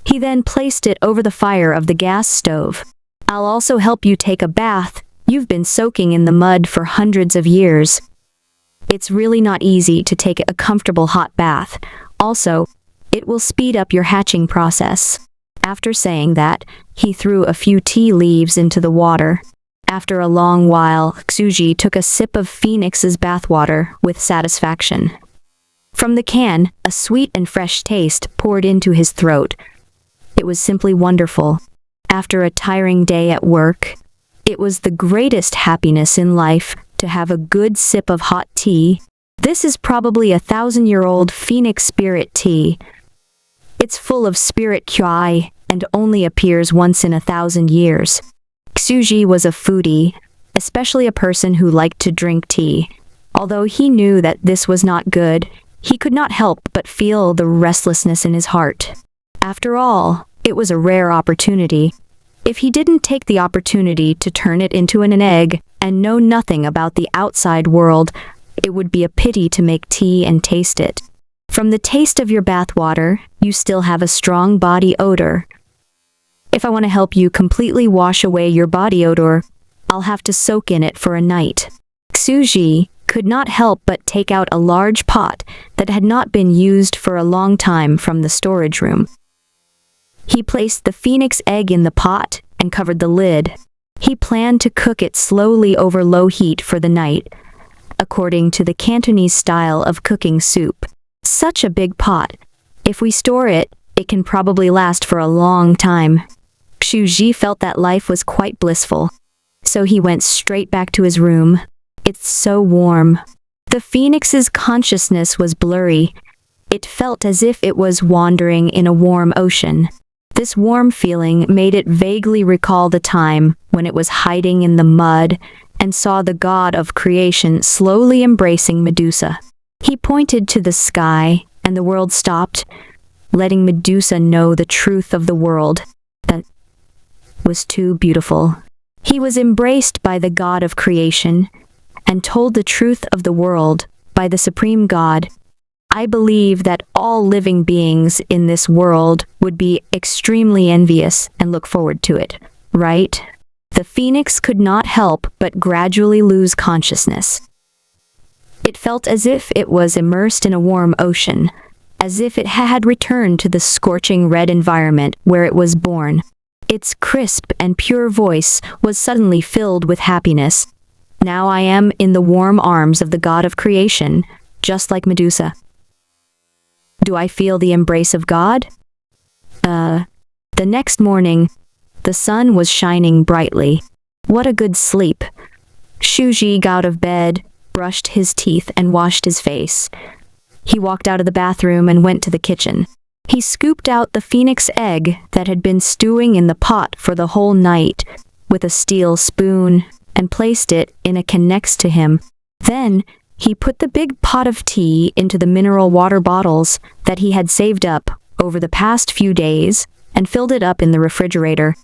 He then placed it over the fire of the gas stove. I'll also help you take a bath. You've been soaking in the mud for hundreds of years. It's really not easy to take a comfortable hot bath. Also, it will speed up your hatching process. After saying that, he threw a few tea leaves into the water. After a long while, Xuji took a sip of Phoenix's bathwater with satisfaction. From the can, a sweet and fresh taste poured into his throat. It was simply wonderful. After a tiring day at work, it was the greatest happiness in life to have a good sip of hot tea. This is probably a 1,000-year-old Phoenix spirit tea. It's full of spirit qi and only appears once in 1,000 years. Xuji was a foodie, especially a person who liked to drink tea. Although he knew that this was not good, he could not help but feel the restlessness in his heart. After all, it was a rare opportunity. If he didn't take the opportunity to turn it into an egg and know nothing about the outside world, it would be a pity to make tea and taste it. From the taste of your bathwater, you still have a strong body odor. If I want to help you completely wash away your body odor, I'll have to soak in it for a night. Xuji could not help but take out a large pot that had not been used for a long time from the storage room. He placed the phoenix egg in the pot and covered the lid. He planned to cook it slowly over low heat for the night, according to the Cantonese style of cooking soup. Such a big pot. If we store it, it can probably last for a long time. Xuji felt that life was quite blissful, so he went straight back to his room. It's so warm. The phoenix's consciousness was blurry. It felt as if it was wandering in a warm ocean. This warm feeling made it vaguely recall the time when it was hiding in the mud and saw the god of creation slowly embracing Medusa. He pointed to the sky, and the world stopped, letting Medusa know the truth of the world. The was too beautiful. He was embraced by the God of creation and told the truth of the world by the supreme God. I believe that all living beings in this world would be extremely envious and look forward to it, right? The phoenix could not help but gradually lose consciousness. It felt as if it was immersed in a warm ocean, as if it had returned to the scorching red environment where it was born. Its crisp and pure voice was suddenly filled with happiness. Now I am in the warm arms of the God of creation, just like Medusa. Do I feel the embrace of God? The next morning, the sun was shining brightly. What a good sleep. Shuji got out of bed, brushed his teeth, and washed his face. He walked out of the bathroom and went to the kitchen. He scooped out the phoenix egg that had been stewing in the pot for the whole night with a steel spoon and placed it in a can next to him. Then, he put the big pot of tea into the mineral water bottles that he had saved up over the past few days and filled it up in the refrigerator.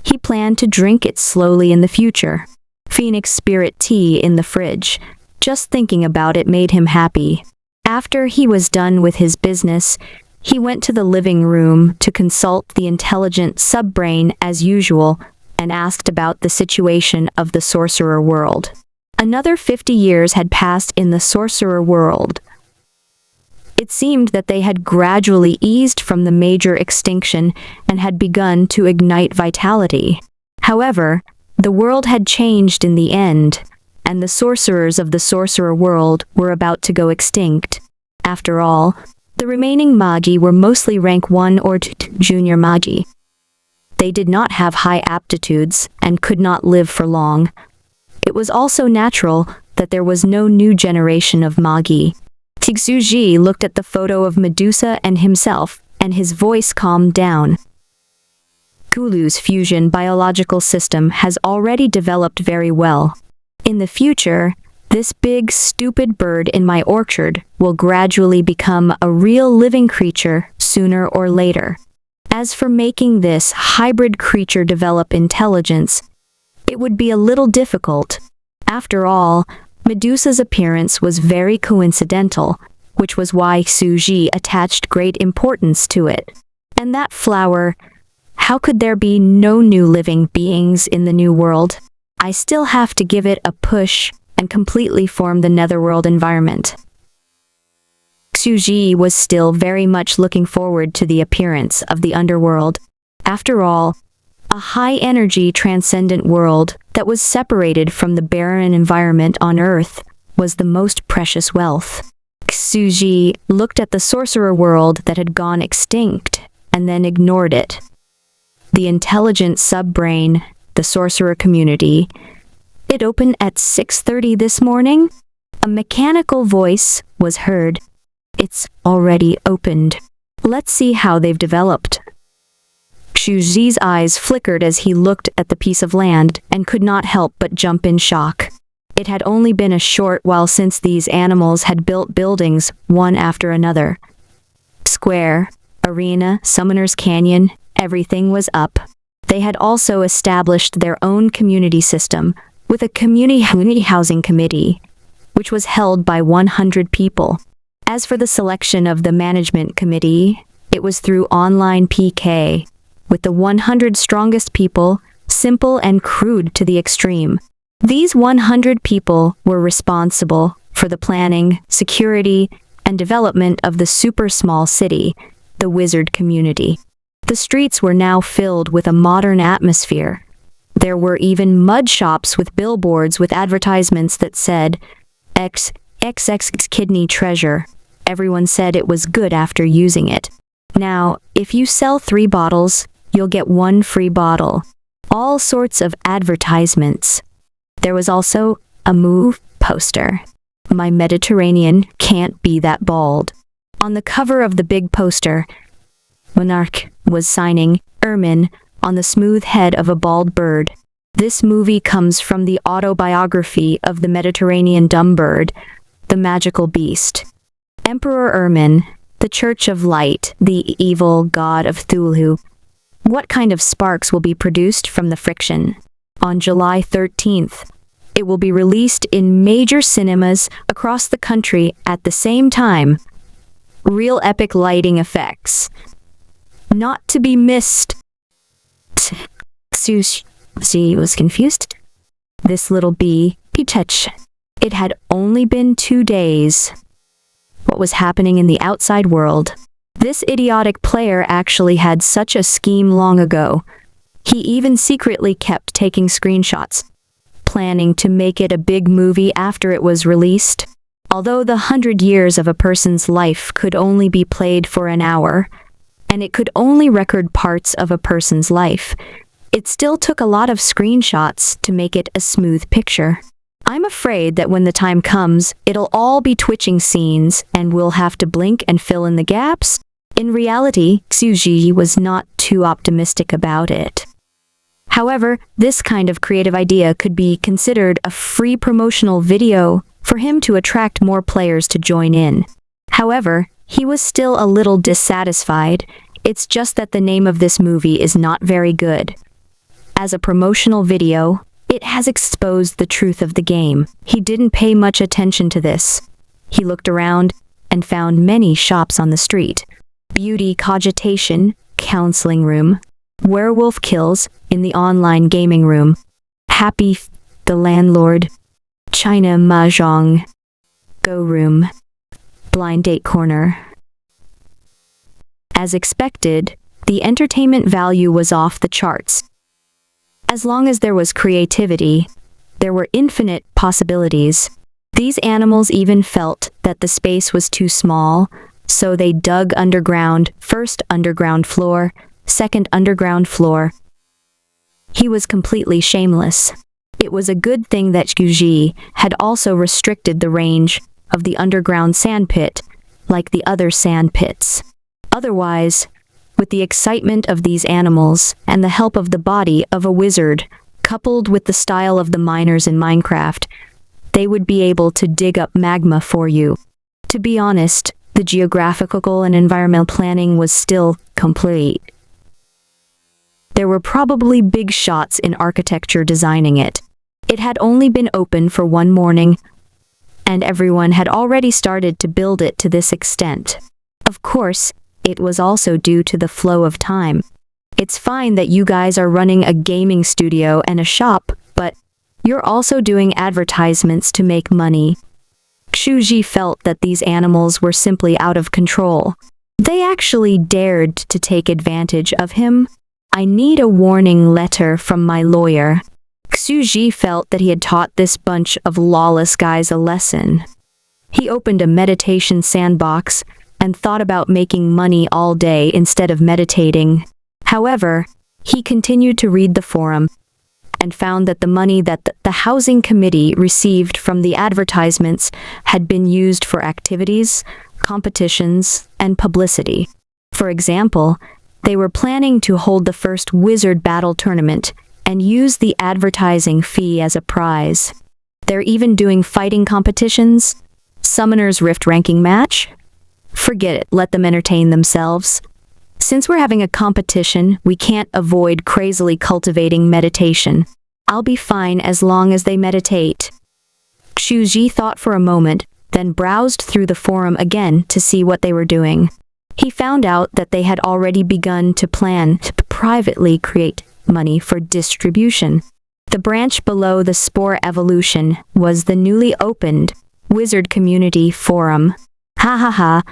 He planned to drink it slowly in the future. Phoenix spirit tea in the fridge. Just thinking about it made him happy. After he was done with his business, he went to the living room to consult the intelligent subbrain as usual and asked about the situation of the sorcerer world. Another 50 years had passed in the sorcerer world. It seemed that they had gradually eased from the major extinction and had begun to ignite vitality. However, the world had changed in the end, and the sorcerers of the sorcerer world were about to go extinct. After all, the remaining magi were mostly rank 1 or 2 junior magi. They did not have high aptitudes and could not live for long. It was also natural that there was no new generation of magi. Tsuji looked at the photo of Medusa and himself, and his voice calmed down. Gulu's fusion biological system has already developed very well. In the future, this big, stupid bird in my orchard will gradually become a real living creature sooner or later. As for making this hybrid creature develop intelligence, it would be a little difficult. After all, Medusa's appearance was very coincidental, which was why Suji attached great importance to it. And that flower, how could there be no new living beings in the new world? I still have to give it a push and completely form the netherworld environment. Suji was still very much looking forward to the appearance of the underworld. After all, a high-energy transcendent world that was separated from the barren environment on Earth was the most precious wealth. Suji looked at the sorcerer world that had gone extinct and then ignored it. The intelligent subbrain, the sorcerer community, it opened at 6:30 this morning. A mechanical voice was heard. It's already opened. Let's see how they've developed. Shuji's eyes flickered as he looked at the piece of land and could not help but jump in shock. It had only been a short while since these animals had built buildings one after another. Square, arena, Summoner's Canyon, everything was up. They had also established their own community system with a community housing committee, which was held by 100 people. As for the selection of the management committee, it was through online PK, with the 100 strongest people, simple and crude to the extreme. These 100 people were responsible for the planning, security, and development of the super small city, the wizard community. The streets were now filled with a modern atmosphere. There were even mud shops with billboards with advertisements that said, XXX kidney treasure. Everyone said it was good after using it. Now, if you sell 3 bottles, you'll get 1 free bottle. All sorts of advertisements. There was also a move poster. My Mediterranean can't be that bald. On the cover of the big poster, Monarch was signing Ermine on the smooth head of a bald bird. This movie comes from the autobiography of the Mediterranean dumb bird, the magical beast. Emperor Ermine, the Church of Light, the evil god of Thulu, What kind of sparks will be produced from the friction? On July 13th, it will be released in major cinemas across the country at the same time. Real epic lighting effects. Not to be missed. Sushi was confused. This little bee, Pitech. It had only been 2 days. What was happening in the outside world? This idiotic player actually had such a scheme long ago. He even secretly kept taking screenshots, planning to make it a big movie after it was released. Although the 100 years of a person's life could only be played for an hour, and it could only record parts of a person's life, it still took a lot of screenshots to make it a smooth picture. I'm afraid that when the time comes, it'll all be twitching scenes and we'll have to blink and fill in the gaps. In reality, Xuji was not too optimistic about it. However, this kind of creative idea could be considered a free promotional video for him to attract more players to join in. However, he was still a little dissatisfied. It's just that the name of this movie is not very good. As a promotional video, it has exposed the truth of the game. He didn't pay much attention to this. He looked around and found many shops on the street. Beauty cogitation, counseling room, werewolf kills in the online gaming room, happy the landlord, China mahjong, go room, blind date corner. As expected, the entertainment value was off the charts. As long as there was creativity, there were infinite possibilities. These animals even felt that the space was too small, so they dug underground, first underground floor, second underground floor. He was completely shameless. It was a good thing that Xuji had also restricted the range of the underground sandpit, like the other sand pits. Otherwise, with the excitement of these animals and the help of the body of a wizard, coupled with the style of the miners in Minecraft, they would be able to dig up magma for you. To be honest, the geographical and environmental planning was still complete. There were probably big shots in architecture designing it. It had only been open for one morning, and everyone had already started to build it to this extent. Of course, it was also due to the flow of time. It's fine that you guys are running a gaming studio and a shop, but you're also doing advertisements to make money. Xuji felt that these animals were simply out of control. They actually dared to take advantage of him. I need a warning letter from my lawyer. Xuji felt that he had taught this bunch of lawless guys a lesson. He opened a meditation sandbox and thought about making money all day instead of meditating. However, he continued to read the forum and found that the money that the housing committee received from the advertisements had been used for activities, competitions, and publicity. For example, they were planning to hold the first wizard battle tournament and use the advertising fee as a prize. They're even doing fighting competitions, Summoner's Rift ranking match. Forget it, let them entertain themselves. Since we're having a competition, we can't avoid crazily cultivating meditation. I'll be fine as long as they meditate. Xuji thought for a moment, then browsed through the forum again to see what they were doing. He found out that they had already begun to plan to privately create money for distribution. The branch below the Spore Evolution was the newly opened Wizard Community Forum. Ha ha ha,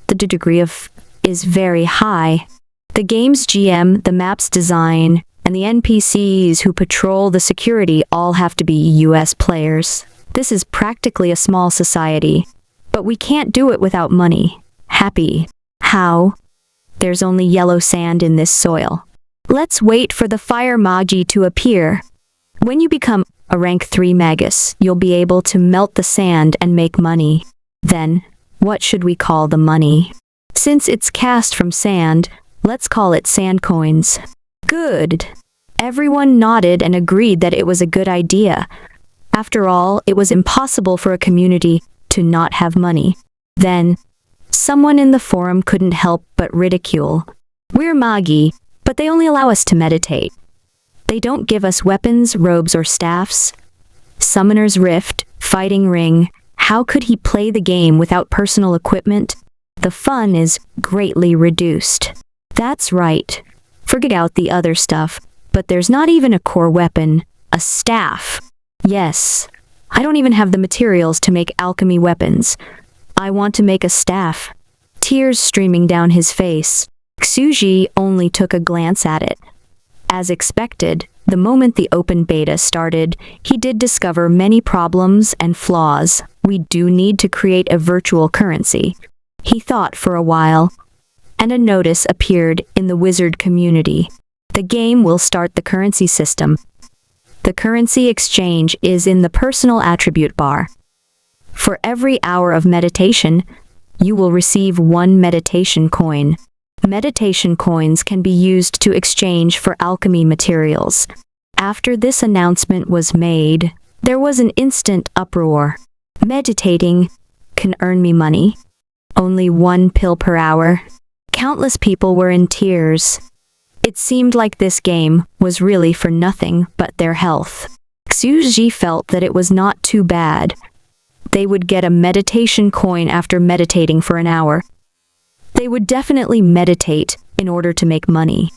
the degree of is very high. The game's GM, the map's design, and the NPCs who patrol the security all have to be US players. This is practically a small society, but we can't do it without money. Happy. How? There's only yellow sand in this soil. Let's wait for the fire magi to appear. When you become a rank 3 magus, you'll be able to melt the sand and make money. Then, what should we call the money? Since it's cast from sand, let's call it sand coins. Good. Everyone nodded and agreed that it was a good idea. After all, it was impossible for a community to not have money. Then, someone in the forum couldn't help but ridicule. We're Magi. But they only allow us to meditate. They don't give us weapons, robes, or staffs. Summoner's Rift, fighting ring. How could he play the game without personal equipment? The fun is greatly reduced. That's right. Forget out the other stuff, but there's not even a core weapon, a staff. Yes, I don't even have the materials to make alchemy weapons. I want to make a staff. Tears streaming down his face. Xuji only took a glance at it. As expected, the moment the open beta started, he did discover many problems and flaws. We do need to create a virtual currency. He thought for a while, and a notice appeared in the wizard community. The game will start the currency system. The currency exchange is in the personal attribute bar. For every hour of meditation, you will receive 1 meditation coin. Meditation coins can be used to exchange for alchemy materials. After this announcement was made, there was an instant uproar. Meditating can earn me money. Only 1 pill per hour. Countless people were in tears. It seemed like this game was really for nothing but their health. Xuji felt that it was not too bad. They would get a meditation coin after meditating for an hour. They would definitely meditate in order to make money.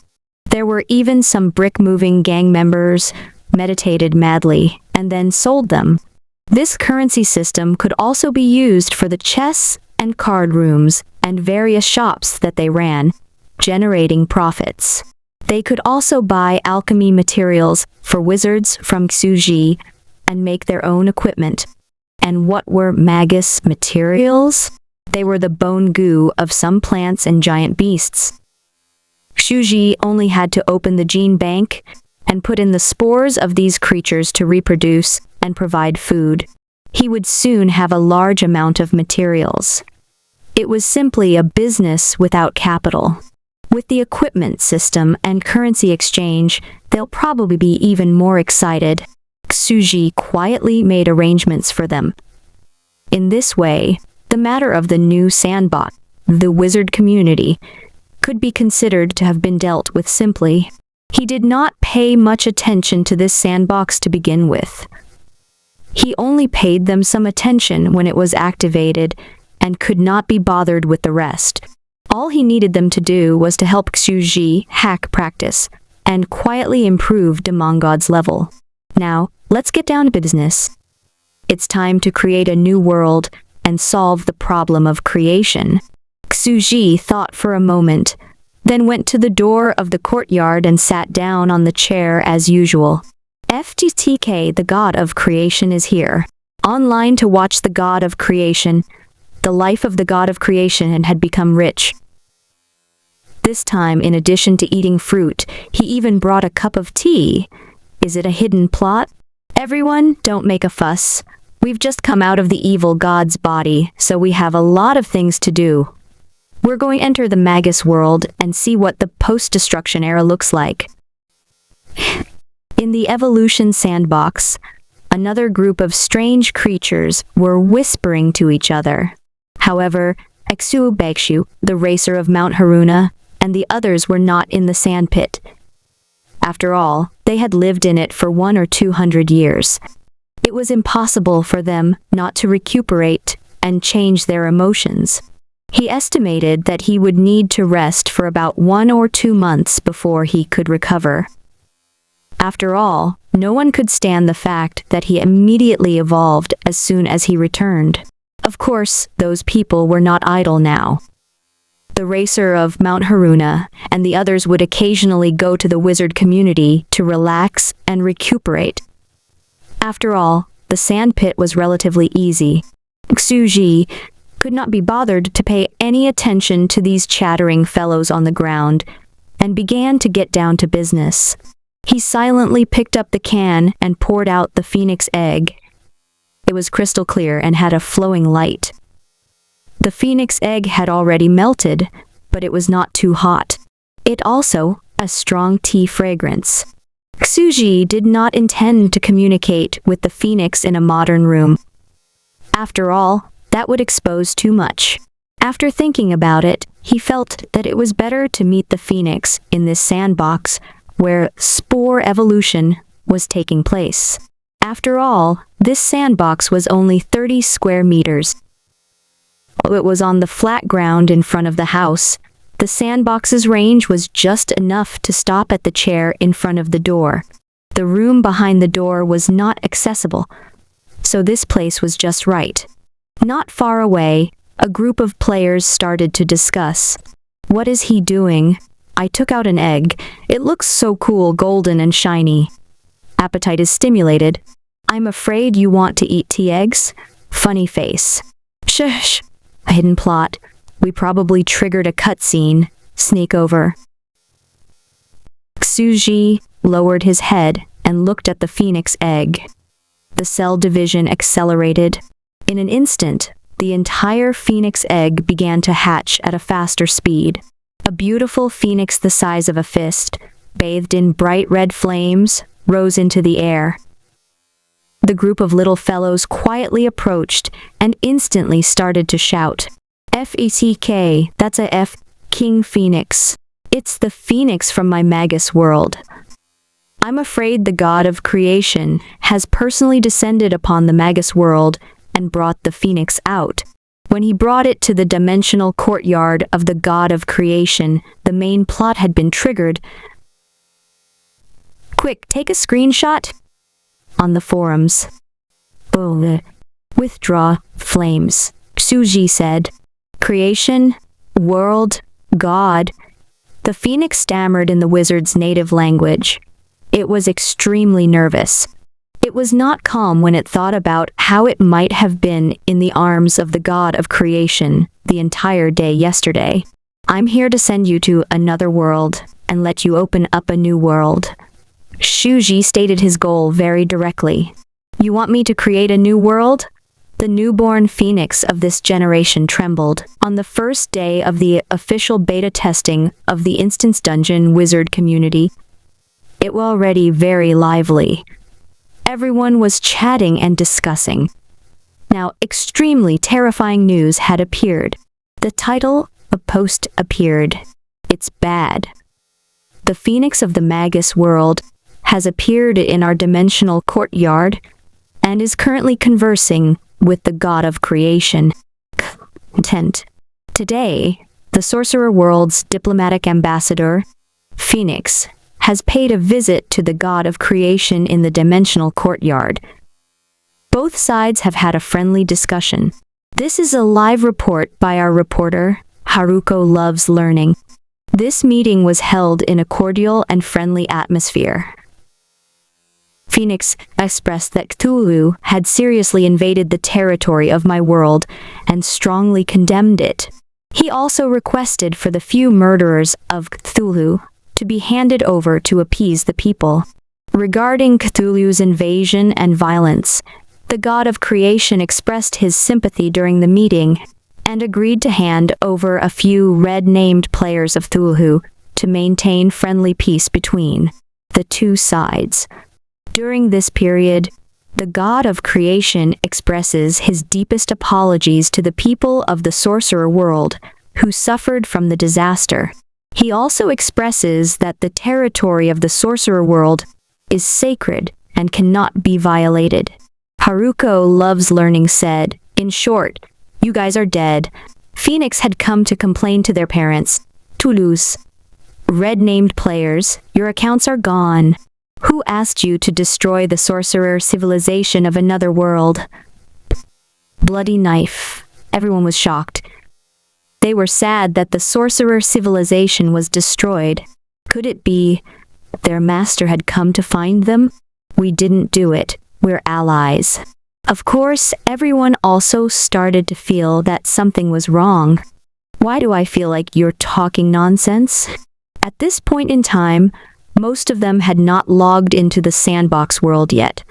There were even some brick-moving gang members meditated madly and then sold them. This currency system could also be used for the chess and card rooms and various shops that they ran, generating profits. They could also buy alchemy materials for wizards from Xuji and make their own equipment. And what were magus materials? They were the bone goo of some plants and giant beasts. Xuji only had to open the gene bank and put in the spores of these creatures to reproduce and provide food. He would soon have a large amount of materials. It was simply a business without capital. With the equipment system and currency exchange, they'll probably be even more excited. Xuji quietly made arrangements for them. In this way, the matter of the new sandbox, the wizard community, could be considered to have been dealt with simply. He did not pay much attention to this sandbox to begin with. He only paid them some attention when it was activated and could not be bothered with the rest. All he needed them to do was to help Xuji hack practice and quietly improve Demongod's level. Now, let's get down to business. It's time to create a new world and solve the problem of creation. Xuji thought for a moment, then went to the door of the courtyard and sat down on the chair as usual. FTTK, the god of creation, is here. Online to watch the god of creation. The life of the god of creation had become rich. This time, in addition to eating fruit, he even brought a cup of tea. Is it a hidden plot? Everyone, don't make a fuss. We've just come out of the evil god's body, so we have a lot of things to do. We're going to enter the Magus world and see what the post-destruction era looks like. In the evolution sandbox, another group of strange creatures were whispering to each other. However, Exu Bekshu, the racer of Mount Haruna, and the others were not in the sandpit. After all, they had lived in it for 100 or 200 years. It was impossible for them not to recuperate and change their emotions. He estimated that he would need to rest for about 1 or 2 months before he could recover. After all, no one could stand the fact that he immediately evolved as soon as he returned. Of course, those people were not idle now. The racer of Mount Haruna and the others would occasionally go to the wizard community to relax and recuperate. After all, the sandpit was relatively easy. Xuji could not be bothered to pay any attention to these chattering fellows on the ground and began to get down to business. He silently picked up the can and poured out the phoenix egg. It was crystal clear and had a flowing light. The phoenix egg had already melted, but it was not too hot. It also a strong tea fragrance. Xuji did not intend to communicate with the phoenix in a modern room. After all, that would expose too much. After thinking about it, He felt that it was better to meet the phoenix in this sandbox where spore evolution was taking place. After all, this sandbox was only 30 square meters. It was on the flat ground in front of the house. The sandbox's range was just enough to stop at the chair in front of the door. The room behind the door was not accessible, so this place was just right. Not far away, a group of players started to discuss. "What is he doing?" I took out an egg. "It looks so cool, golden and shiny." "Appetite is stimulated." "I'm afraid you want to eat tea eggs?" Funny face. "Shush." A hidden plot. We probably triggered a cutscene. Sneak over. Xuji lowered his head and looked at the phoenix egg. The cell division accelerated. In an instant, the entire phoenix egg began to hatch at a faster speed. A beautiful phoenix the size of a fist, bathed in bright red flames, rose into the air. The group of little fellows quietly approached and instantly started to shout, "FECK, that's a F, King Phoenix. It's the phoenix from my Magus world. I'm afraid the god of creation has personally descended upon the Magus world and brought the phoenix out. When he brought it to the dimensional courtyard of the god of creation, the main plot had been triggered. Quick, take a screenshot." On the forums. "Withdraw, flames," Xuji said. "Creation, world, god." The phoenix stammered in the wizard's native language. It was extremely nervous. It was not calm when it thought about how it might have been in the arms of the god of creation the entire day yesterday. "I'm here to send you to another world and let you open up a new world." Xuji stated his goal very directly. "You want me to create a new world?" The newborn phoenix of this generation trembled. On the first day of the official beta testing of the Instance Dungeon wizard community, it was already very lively. Everyone was chatting and discussing. Now, extremely terrifying news had appeared. The title of post appeared. "It's bad. The phoenix of the Magus world has appeared in our dimensional courtyard and is currently conversing with the god of creation." Intent. Today, the sorcerer world's diplomatic ambassador, Phoenix, has paid a visit to the god of creation in the dimensional courtyard. Both sides have had a friendly discussion. This is a live report by our reporter, Haruko Loves Learning. This meeting was held in a cordial and friendly atmosphere. Phoenix expressed that Cthulhu had seriously invaded the territory of my world and strongly condemned it. He also requested for the few murderers of Cthulhu to be handed over to appease the people. Regarding Cthulhu's invasion and violence, the god of creation expressed his sympathy during the meeting and agreed to hand over a few red-named players of Cthulhu to maintain friendly peace between the two sides. During this period, the god of creation expresses his deepest apologies to the people of the sorcerer world who suffered from the disaster. He also expresses that the territory of the sorcerer world is sacred and cannot be violated. Haruko Loves Learning said, "In short, you guys are dead." Phoenix had come to complain to their parents. "Toulouse. Red-named players, your accounts are gone. Who asked you to destroy the sorcerer civilization of another world?" Bloody knife. Everyone was shocked. They were sad that the sorcerer civilization was destroyed. Could it be their master had come to find them? "We didn't do it. We're allies." Of course, everyone also started to feel that something was wrong. "Why do I feel like you're talking nonsense?" At this point in time, most of them had not logged into the sandbox world yet.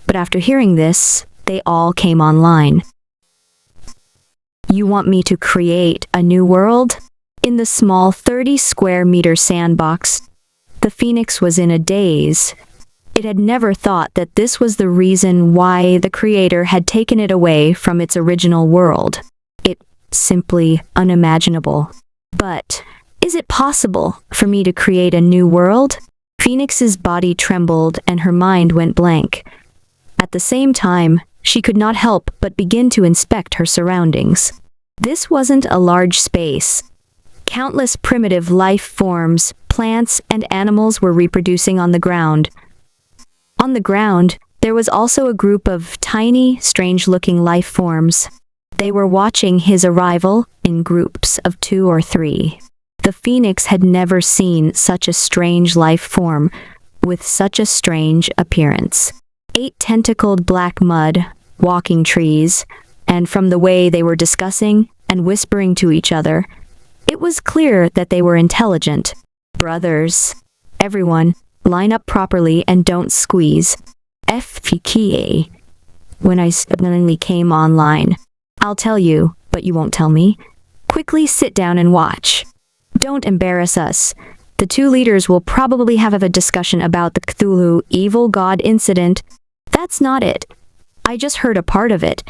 But after hearing this, they all came online. "You want me to create a new world?" In the small 30 square meter sandbox, the Phoenix was in a daze. It had never thought that this was the reason why the creator had taken it away from its original world. It simply unimaginable. But, is it possible for me to create a new world? Phoenix's body trembled and her mind went blank. At the same time, she could not help but begin to inspect her surroundings. This wasn't a large space. Countless primitive life forms, plants, and animals were reproducing on the ground. On the ground, there was also a group of tiny, strange-looking life forms. They were watching his arrival in groups of 2 or 3. The phoenix had never seen such a strange life form, with such a strange appearance. 8 tentacled black mud, walking trees, and from the way they were discussing and whispering to each other, it was clear that they were intelligent. Brothers, everyone, line up properly and don't squeeze. FPKA. When I suddenly came online, I'll tell you, but you won't tell me. Quickly sit down and watch. Don't embarrass us. The 2 leaders will probably have a discussion about the Cthulhu evil god incident. That's not it. I just heard a part of it.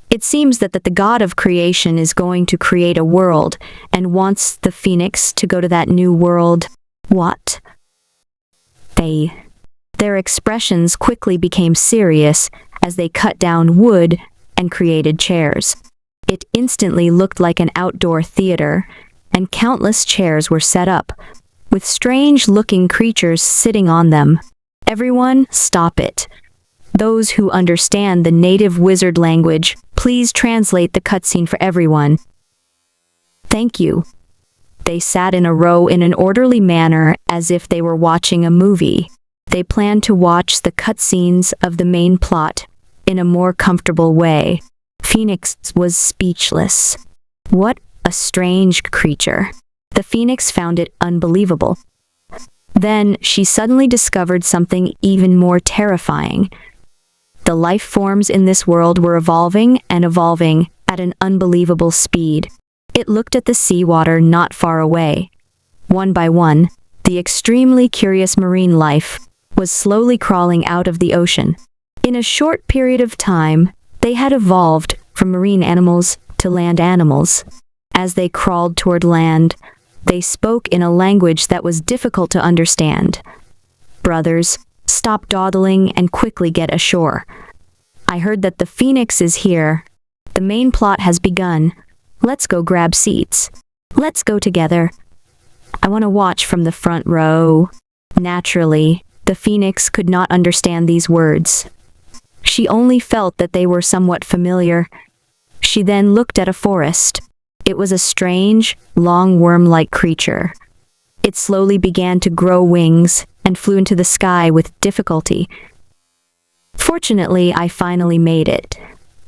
It seems that the god of creation is going to create a world and wants the phoenix to go to that new world. What? Their expressions quickly became serious as they cut down wood and created chairs. It instantly looked like an outdoor theater, and countless chairs were set up, with strange-looking creatures sitting on them. Everyone, stop it. Those who understand the native wizard language, please translate the cutscene for everyone. Thank you. They sat in a row in an orderly manner as if they were watching a movie. They planned to watch the cutscenes of the main plot in a more comfortable way. Phoenix was speechless. What a strange creature. The phoenix found it unbelievable. Then she suddenly discovered something even more terrifying. The life forms in this world were evolving and evolving at an unbelievable speed. It looked at the seawater not far away. One by one, the extremely curious marine life was slowly crawling out of the ocean. In a short period of time, they had evolved from marine animals to land animals. As they crawled toward land, they spoke in a language that was difficult to understand. Brothers, stop dawdling and quickly get ashore. I heard that the phoenix is here. The main plot has begun. Let's go grab seats. Let's go together. I want to watch from the front row. Naturally, the phoenix could not understand these words. She only felt that they were somewhat familiar. She then looked at a forest. It was a strange, long worm-like creature. It slowly began to grow wings and flew into the sky with difficulty. Fortunately, I finally made it.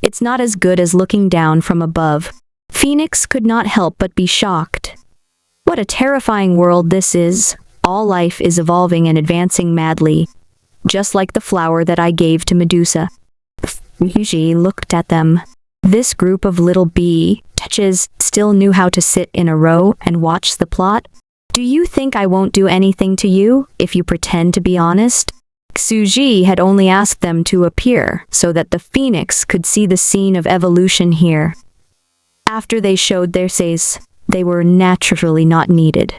It's not as good as looking down from above. Phoenix could not help but be shocked. What a terrifying world this is. All life is evolving and advancing madly, just like the flower that I gave to Medusa. She looked at them. This group of little bee touches still knew how to sit in a row and watch the plot. Do you think I won't do anything to you if you pretend to be honest? Xuji had only asked them to appear so that the phoenix could see the scene of evolution here. After they showed their face, they were naturally not needed.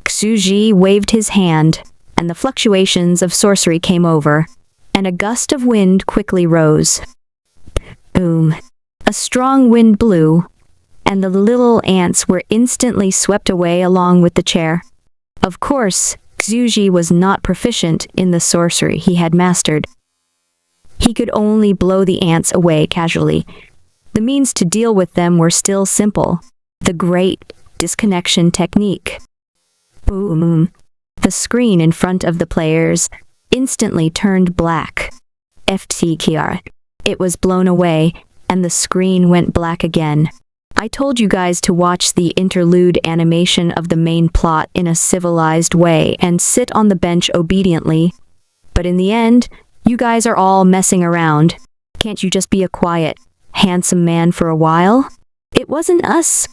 Xuji waved his hand, and the fluctuations of sorcery came over, and a gust of wind quickly rose. Boom. A strong wind blew, and the little ants were instantly swept away along with the chair. Of course, Xuji was not proficient in the sorcery he had mastered. He could only blow the ants away casually. The means to deal with them were still simple. The great disconnection technique. Boom. The screen in front of the players instantly turned black. FTKR. It was blown away, and the screen went black again. I told you guys to watch the interlude animation of the main plot in a civilized way and sit on the bench obediently. But in the end, you guys are all messing around. Can't you just be a quiet, handsome man for a while? It wasn't us.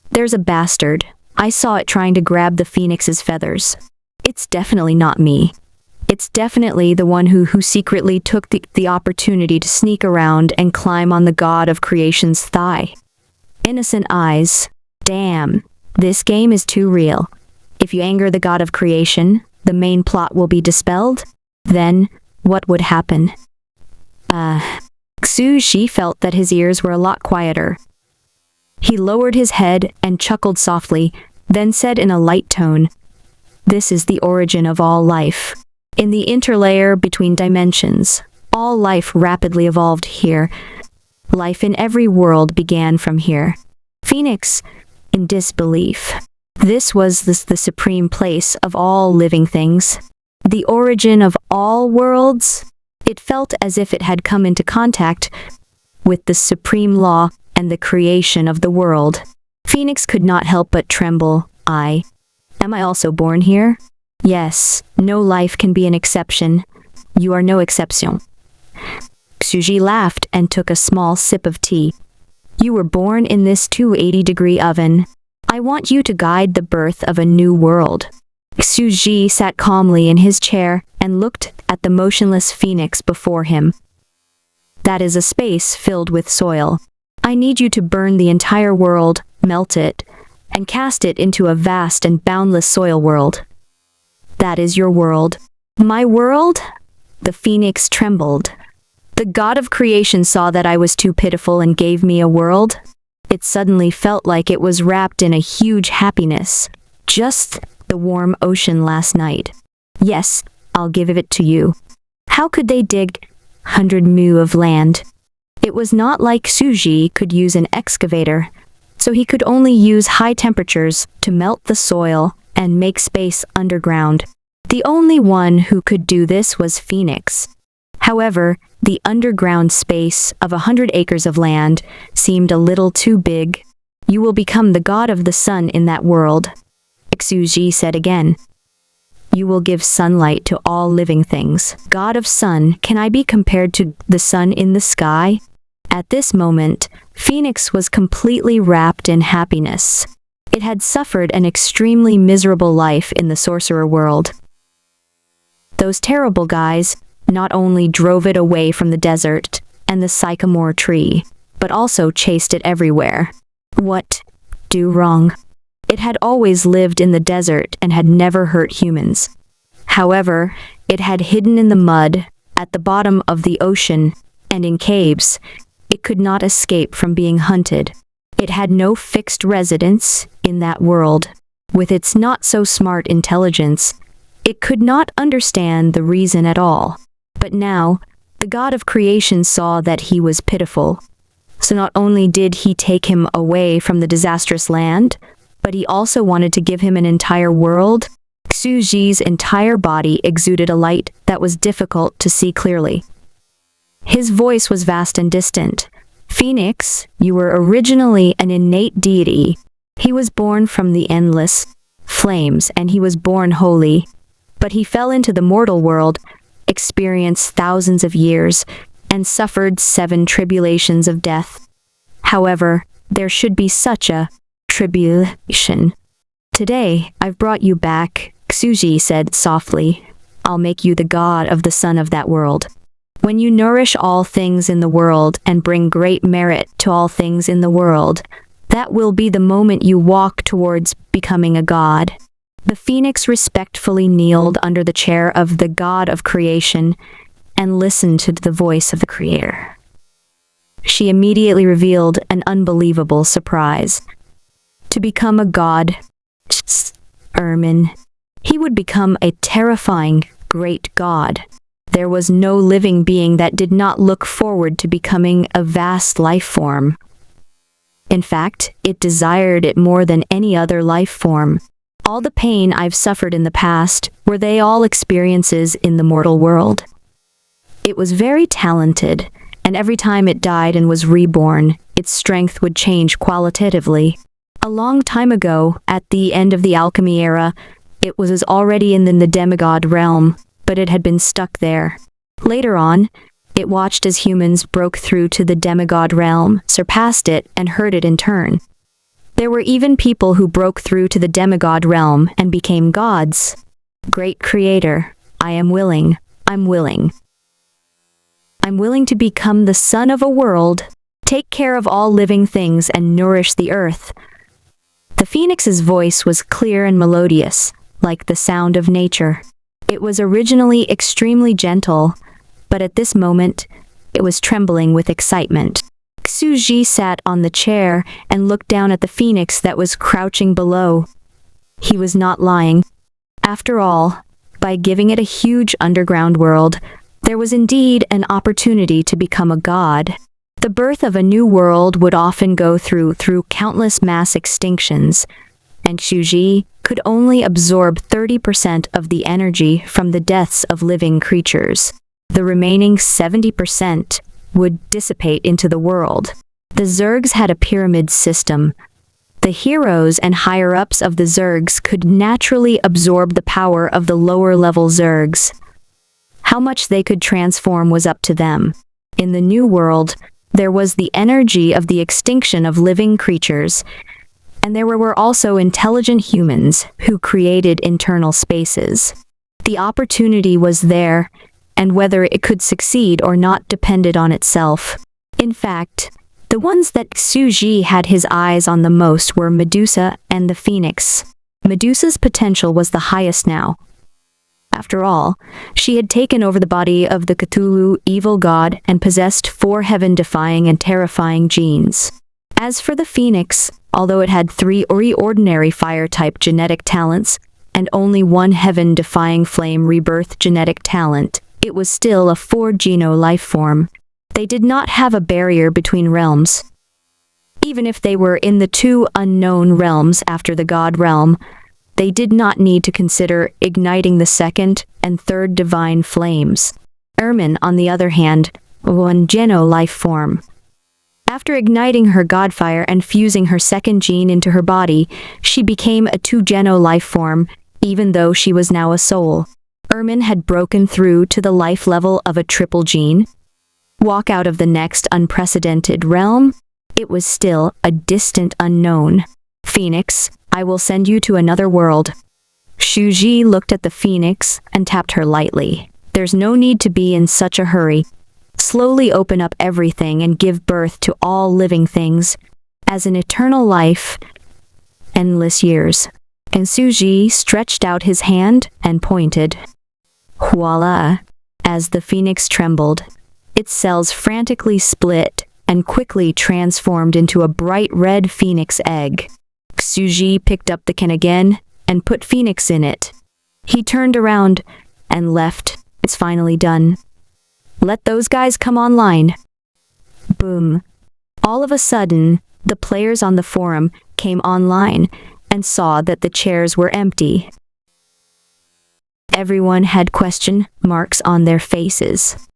There's a bastard. I saw it trying to grab the phoenix's feathers. It's definitely not me. It's definitely the one who secretly took the opportunity to sneak around and climb on the god of creation's thigh. Innocent eyes. Damn, This game is too real. If you anger the god of creation, the main plot will be dispelled. Then, what would happen? Xu Zhi felt that his ears were a lot quieter. He lowered his head and chuckled softly, then said in a light tone, "This is the origin of all life. In the interlayer between dimensions, all life rapidly evolved here. Life in every world began from here." Phoenix, in disbelief. This was the supreme place of all living things. The origin of all worlds? It felt as if it had come into contact with the supreme law and the creation of the world. Phoenix could not help but tremble. Am I also born here? Yes, no life can be an exception. You are no exception. Xu Zhi laughed and took a small sip of tea. You were born in this 280-degree oven. I want you to guide the birth of a new world. Xu Zhi sat calmly in his chair and looked at the motionless phoenix before him. That is a space filled with soil. I need you to burn the entire world, melt it, and cast it into a vast and boundless soil world. That is your world. My world? The phoenix trembled. The god of creation saw that I was too pitiful and gave me a world. It suddenly felt like it was wrapped in a huge happiness. Just the warm ocean last night. Yes, I'll give it to you. How could they dig 100 mu of land? It was not like Xu Zhi could use an excavator, so he could only use high temperatures to melt the soil and make space underground. The only one who could do this was Phoenix. However, the underground space of 100 acres of land seemed a little too big. You will become the god of the sun in that world, Xu Zhi said again. You will give sunlight to all living things. God of sun, can I be compared to the sun in the sky? At this moment, Phoenix was completely wrapped in happiness. It had suffered an extremely miserable life in the sorcerer world. Those terrible guys not only drove it away from the desert and the sycamore tree, but also chased it everywhere. What? Do wrong? It had always lived in the desert and had never hurt humans. However, it had hidden in the mud, at the bottom of the ocean, and in caves. It could not escape from being hunted. It had no fixed residence in that world. With its not-so-smart intelligence, it could not understand the reason at all. But now, the god of creation saw that he was pitiful. So not only did he take him away from the disastrous land, but he also wanted to give him an entire world. Xu Zhi's entire body exuded a light that was difficult to see clearly. His voice was vast and distant. Phoenix, you were originally an innate deity. He was born from the endless flames, and he was born holy. But he fell into the mortal world, experienced thousands of years, and suffered 7 tribulations of death. However, there should be such a tribulation. Today, I've brought you back, Xu Zhi said softly. I'll make you the god of the sun of that world. When you nourish all things in the world and bring great merit to all things in the world, that will be the moment you walk towards becoming a god. The phoenix respectfully kneeled under the chair of the god of creation and listened to the voice of the creator. She immediately revealed an unbelievable surprise. To become a god, Ermin, he would become a terrifying, great god. There was no living being that did not look forward to becoming a vast life form. In fact, it desired it more than any other life form. All the pain I've suffered in the past, were they all experiences in the mortal world? It was very talented, and every time it died and was reborn, its strength would change qualitatively. A long time ago, at the end of the alchemy era, it was already in the demigod realm, but it had been stuck there. Later on, it watched as humans broke through to the demigod realm, surpassed it, and heard it in turn. There were even people who broke through to the demigod realm and became gods. Great Creator, I am willing. I'm willing. I'm willing to become the sun of a world, take care of all living things and nourish the earth. The phoenix's voice was clear and melodious, like the sound of nature. It was originally extremely gentle, but at this moment, it was trembling with excitement. Xuji sat on the chair and looked down at the phoenix that was crouching below. He was not lying. After all, by giving it a huge underground world, there was indeed an opportunity to become a god. The birth of a new world would often go through countless mass extinctions, and Xuji could only absorb 30% of the energy from the deaths of living creatures. The remaining 70% would dissipate into the world. The Zergs had a pyramid system. The heroes and higher-ups of the Zergs could naturally absorb the power of the lower-level Zergs. How much they could transform was up to them. In the new world, there was the energy of the extinction of living creatures, and there were also intelligent humans who created internal spaces. The opportunity was there, and whether it could succeed or not depended on itself. In fact, the ones that Xuji had his eyes on the most were Medusa and the Phoenix. Medusa's potential was the highest now. After all, she had taken over the body of the Cthulhu evil god and possessed 4 heaven-defying and terrifying genes. As for the Phoenix, although it had 3 ordinary fire-type genetic talents and only 1 heaven-defying flame rebirth genetic talent, it was still a 4-geno life form. They did not have a barrier between realms. Even if they were in the 2 unknown realms after the god realm, they did not need to consider igniting the 2nd and 3rd divine flames. Ermin, on the other hand, was 1-geno life form. After igniting her godfire and fusing her 2nd gene into her body, she became a 2-geno life form, even though she was now a soul. Ermin had broken through to the life level of a triple gene. Walk out of the next unprecedented realm? It was still a distant unknown. Phoenix, I will send you to another world. Xuji looked at the Phoenix and tapped her lightly. There's no need to be in such a hurry. Slowly open up everything and give birth to all living things, as an eternal life, endless years. And Xuji stretched out his hand and pointed. Voila! As the Phoenix trembled, its cells frantically split and quickly transformed into a bright red phoenix egg. Xuji picked up the can again and put Phoenix in it. He turned around and left. It's finally done. Let those guys come online. Boom. All of a sudden, the players on the forum came online and saw that the chairs were empty. Everyone had question marks on their faces.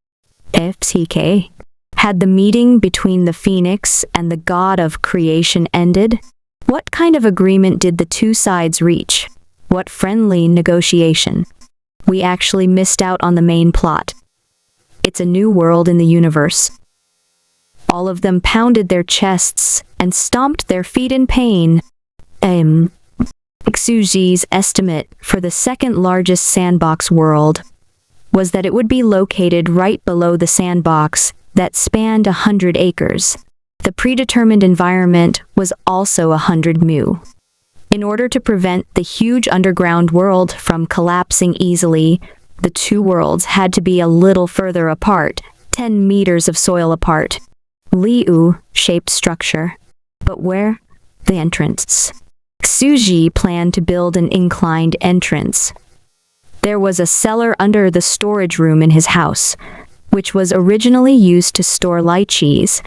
FCK. Had the meeting between the Phoenix and the god of creation ended? What kind of agreement did the 2 sides reach? What friendly negotiation? We actually missed out on the main plot. It's a new world in the universe. All of them pounded their chests and stomped their feet in pain. Xuji's estimate for the 2nd largest sandbox world was that it would be located right below the sandbox that spanned 100 acres. The predetermined environment was also 100 mu. In order to prevent the huge underground world from collapsing easily, the 2 worlds had to be a little further apart, 10 meters of soil apart. Liu-shaped structure. But where? The entrance. Xuji planned to build an inclined entrance. There was a cellar under the storage room in his house, which was originally used to store lychees.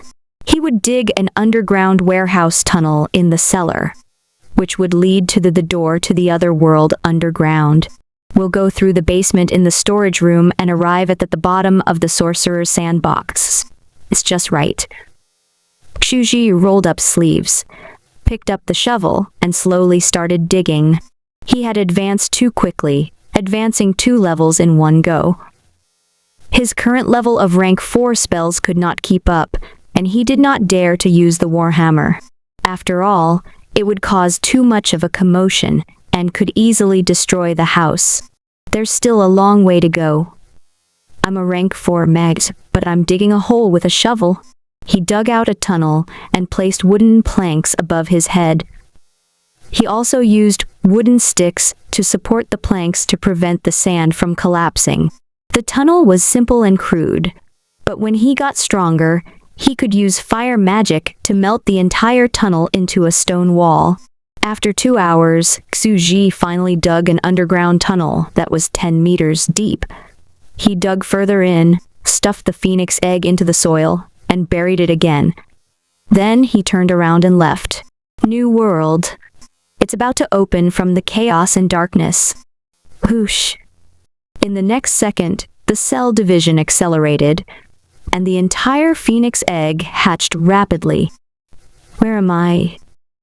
He would dig an underground warehouse tunnel in the cellar, which would lead to the door to the other world underground. We'll go through the basement in the storage room and arrive at the bottom of the sorcerer's sandbox. It's just right. Xuji rolled up sleeves, picked up the shovel, and slowly started digging. He had advanced too quickly, advancing 2 levels in one go. His current level of rank 4 spells could not keep up, and he did not dare to use the Warhammer. After all, it would cause too much of a commotion and could easily destroy the house. There's still a long way to go. I'm a rank 4 mags, but I'm digging a hole with a shovel. He dug out a tunnel and placed wooden planks above his head. He also used wooden sticks to support the planks to prevent the sand from collapsing. The tunnel was simple and crude, but when he got stronger, he could use fire magic to melt the entire tunnel into a stone wall. After 2 hours, Xuji finally dug an underground tunnel that was 10 meters deep. He dug further in, stuffed the phoenix egg into the soil, and buried it again. Then he turned around and left. New world. It's about to open from the chaos and darkness. Whoosh. In the next second, the cell division accelerated, and the entire phoenix egg hatched rapidly. Where am I?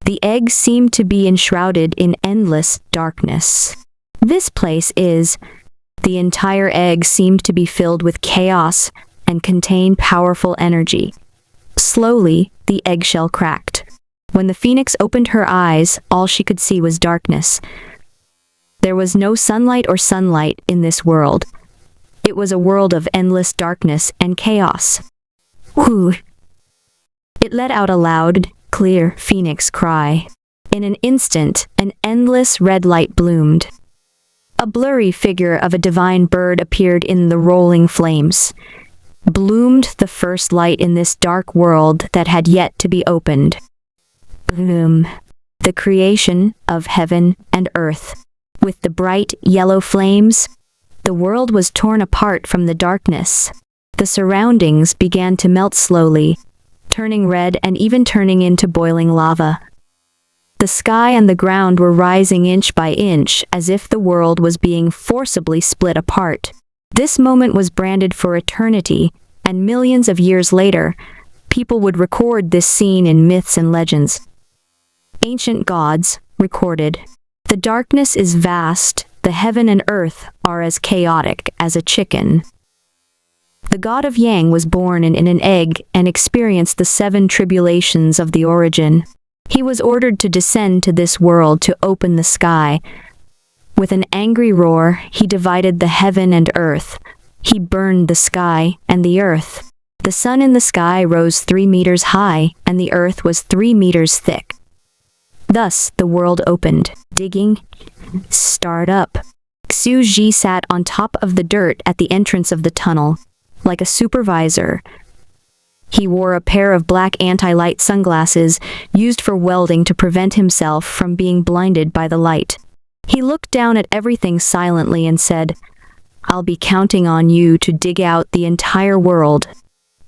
The egg seemed to be enshrouded in endless darkness. This place is. The entire egg seemed to be filled with chaos and contain powerful energy. Slowly, the eggshell cracked. When the phoenix opened her eyes, all she could see was darkness. There was no sunlight in this world. It was a world of endless darkness and chaos. Whew! It let out a loud, clear phoenix cry. In an instant, an endless red light bloomed. A blurry figure of a divine bird appeared in the rolling flames. Bloomed the first light in this dark world that had yet to be opened. Boom. The creation of heaven and earth. With the bright yellow flames, the world was torn apart from the darkness. The surroundings began to melt slowly, turning red and even turning into boiling lava. The sky and the ground were rising inch by inch as if the world was being forcibly split apart. This moment was branded for eternity, and millions of years later, people would record this scene in myths and legends. Ancient gods recorded, "The darkness is vast, the heaven and earth are as chaotic as a chicken." The god of Yang was born in an egg and experienced the 7 tribulations of the origin. He was ordered to descend to this world to open the sky. With an angry roar, he divided the heaven and earth. He burned the sky and the earth. The sun in the sky rose 3 meters high, and the earth was 3 meters thick. Thus, the world opened. Digging. Start up. Xu Ji sat on top of the dirt at the entrance of the tunnel, like a supervisor. He wore a pair of black anti-light sunglasses used for welding to prevent himself from being blinded by the light. He looked down at everything silently and said, "I'll be counting on you to dig out the entire world.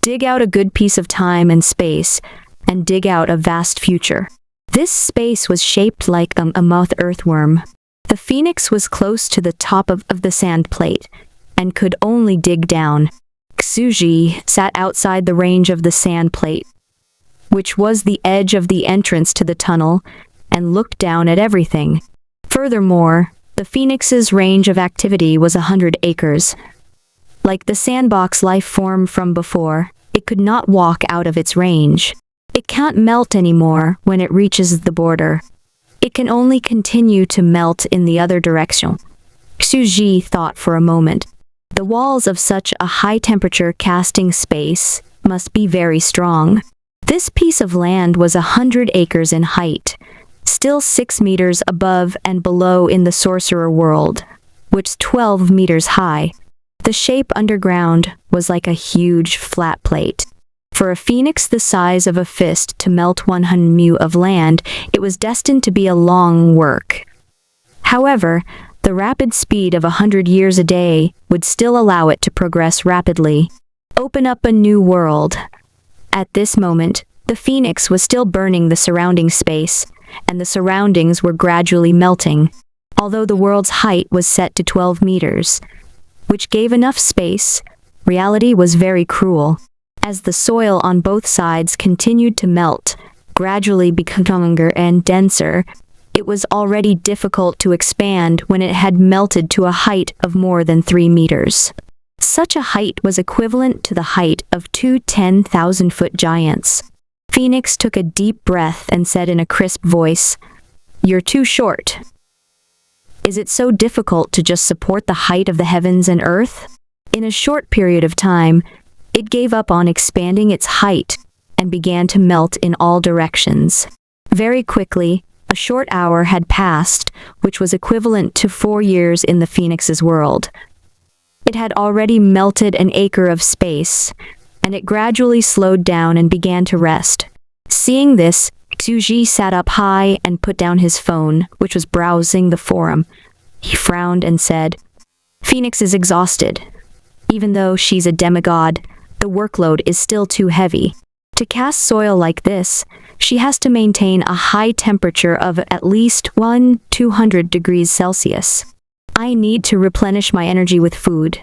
Dig out a good piece of time and space, and dig out a vast future." This space was shaped like a moth earthworm. The phoenix was close to the top of the sand plate, and could only dig down. Xuji sat outside the range of the sand plate, which was the edge of the entrance to the tunnel, and looked down at everything. Furthermore, the phoenix's range of activity was 100 acres. Like the sandbox life form from before, it could not walk out of its range. It can't melt anymore when it reaches the border. It can only continue to melt in the other direction. Xuji thought for a moment. The walls of such a high-temperature casting space must be very strong. This piece of land was 100 acres in height, still 6 meters above and below in the sorcerer world, which 12 meters high. The shape underground was like a huge flat plate. For a phoenix the size of a fist to melt 100 mu of land, it was destined to be a long work. However, the rapid speed of 100 years a day would still allow it to progress rapidly. Open up a new world. At this moment, the phoenix was still burning the surrounding space, and the surroundings were gradually melting, although the world's height was set to 12 meters, which gave enough space. Reality was very cruel. As the soil on both sides continued to melt, gradually becoming longer and denser, it was already difficult to expand when it had melted to a height of more than 3 meters. Such a height was equivalent to the height of 2 10,000-foot giants. Phoenix took a deep breath and said in a crisp voice, "You're too short. Is it so difficult to just support the height of the heavens and earth?" In a short period of time, it gave up on expanding its height and began to melt in all directions. Very quickly, A short hour had passed, which was equivalent to 4 years in the phoenix's world. It had already melted an acre of space, and it gradually slowed down and began to rest. Seeing this, Xuji sat up high and put down his phone, which was browsing the forum. He frowned and said, "Phoenix is exhausted. Even though she's a demigod, the workload is still too heavy. To cast soil like this, she has to maintain a high temperature of at least 200 degrees Celsius. I need to replenish my energy with food."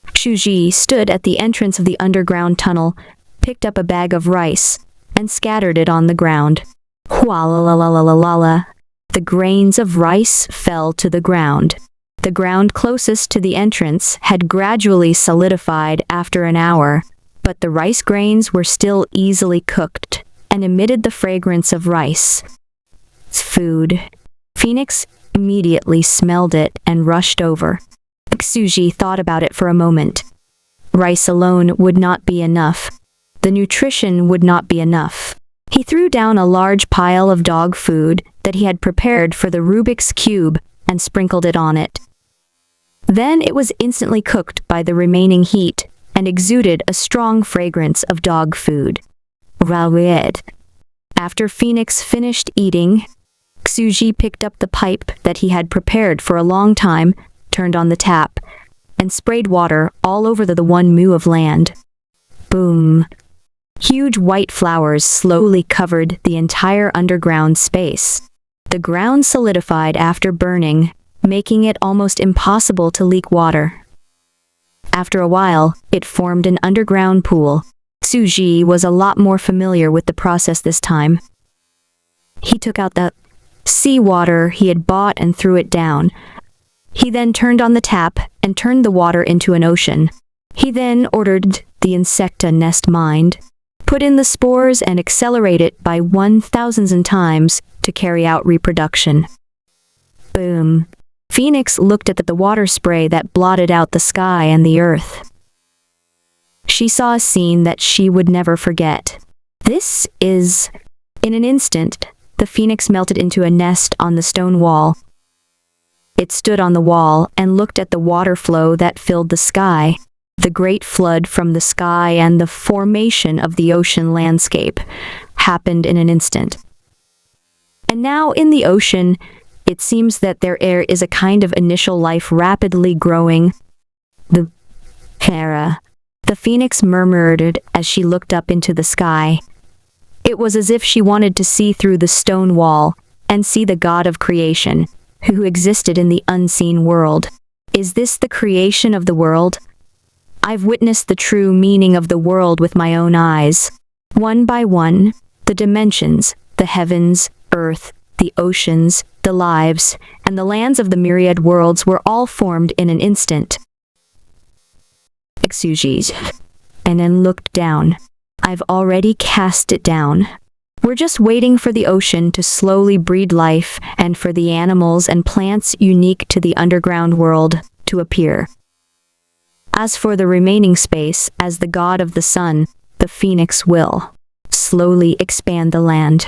Xuji stood at the entrance of the underground tunnel, picked up a bag of rice, and scattered it on the ground. Hualalalala. The grains of rice fell to the ground. The ground closest to the entrance had gradually solidified after an hour, but the rice grains were still easily cooked and emitted the fragrance of rice. Food. Phoenix immediately smelled it and rushed over. Xuji thought about it for a moment. Rice alone would not be enough. The nutrition would not be enough. He threw down a large pile of dog food that he had prepared for the Rubik's Cube and sprinkled it on it. Then it was instantly cooked by the remaining heat and exuded a strong fragrance of dog food. After Phoenix finished eating, Xuji picked up the pipe that he had prepared for a long time, turned on the tap, and sprayed water all over the 1 mu of land. Boom! Huge white flowers slowly covered the entire underground space. The ground solidified after burning, making it almost impossible to leak water. After a while, it formed an underground pool. Xuji was a lot more familiar with the process this time. He took out the seawater he had bought and threw it down. He then turned on the tap and turned the water into an ocean. He then ordered the insecta nest mind, put in the spores and accelerate it by 1,000 times to carry out reproduction. Boom. Phoenix looked at the water spray that blotted out the sky and the earth. She saw a scene that she would never forget. In an instant, the phoenix melted into a nest on the stone wall. It stood on the wall and looked at the water flow that filled the sky. The great flood from the sky and the formation of the ocean landscape happened in an instant. And now in the ocean, it seems that there is a kind of initial life rapidly growing. The phoenix murmured as she looked up into the sky. It was as if she wanted to see through the stone wall and see the God of creation, who existed in the unseen world. Is this the creation of the world? I've witnessed the true meaning of the world with my own eyes. One by one, the dimensions, the heavens, earth, the oceans, the lives, and the lands of the myriad worlds were all formed in an instant. Xuji, and then looked down. I've already cast it down. We're just waiting for the ocean to slowly breed life and for the animals and plants unique to the underground world to appear. As for the remaining space, as the god of the sun, the phoenix will slowly expand the land.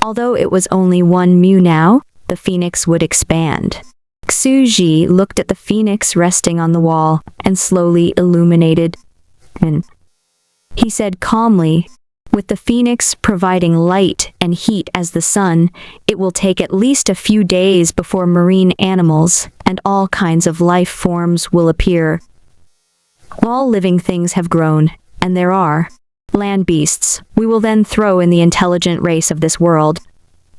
Although it was only 1 mu now, the phoenix would expand. Xuji looked at the phoenix resting on the wall and slowly illuminated. And he said calmly, with the phoenix providing light and heat as the sun, it will take at least a few days before marine animals and all kinds of life forms will appear. All living things have grown, and there are land beasts. We will then throw in the intelligent race of this world,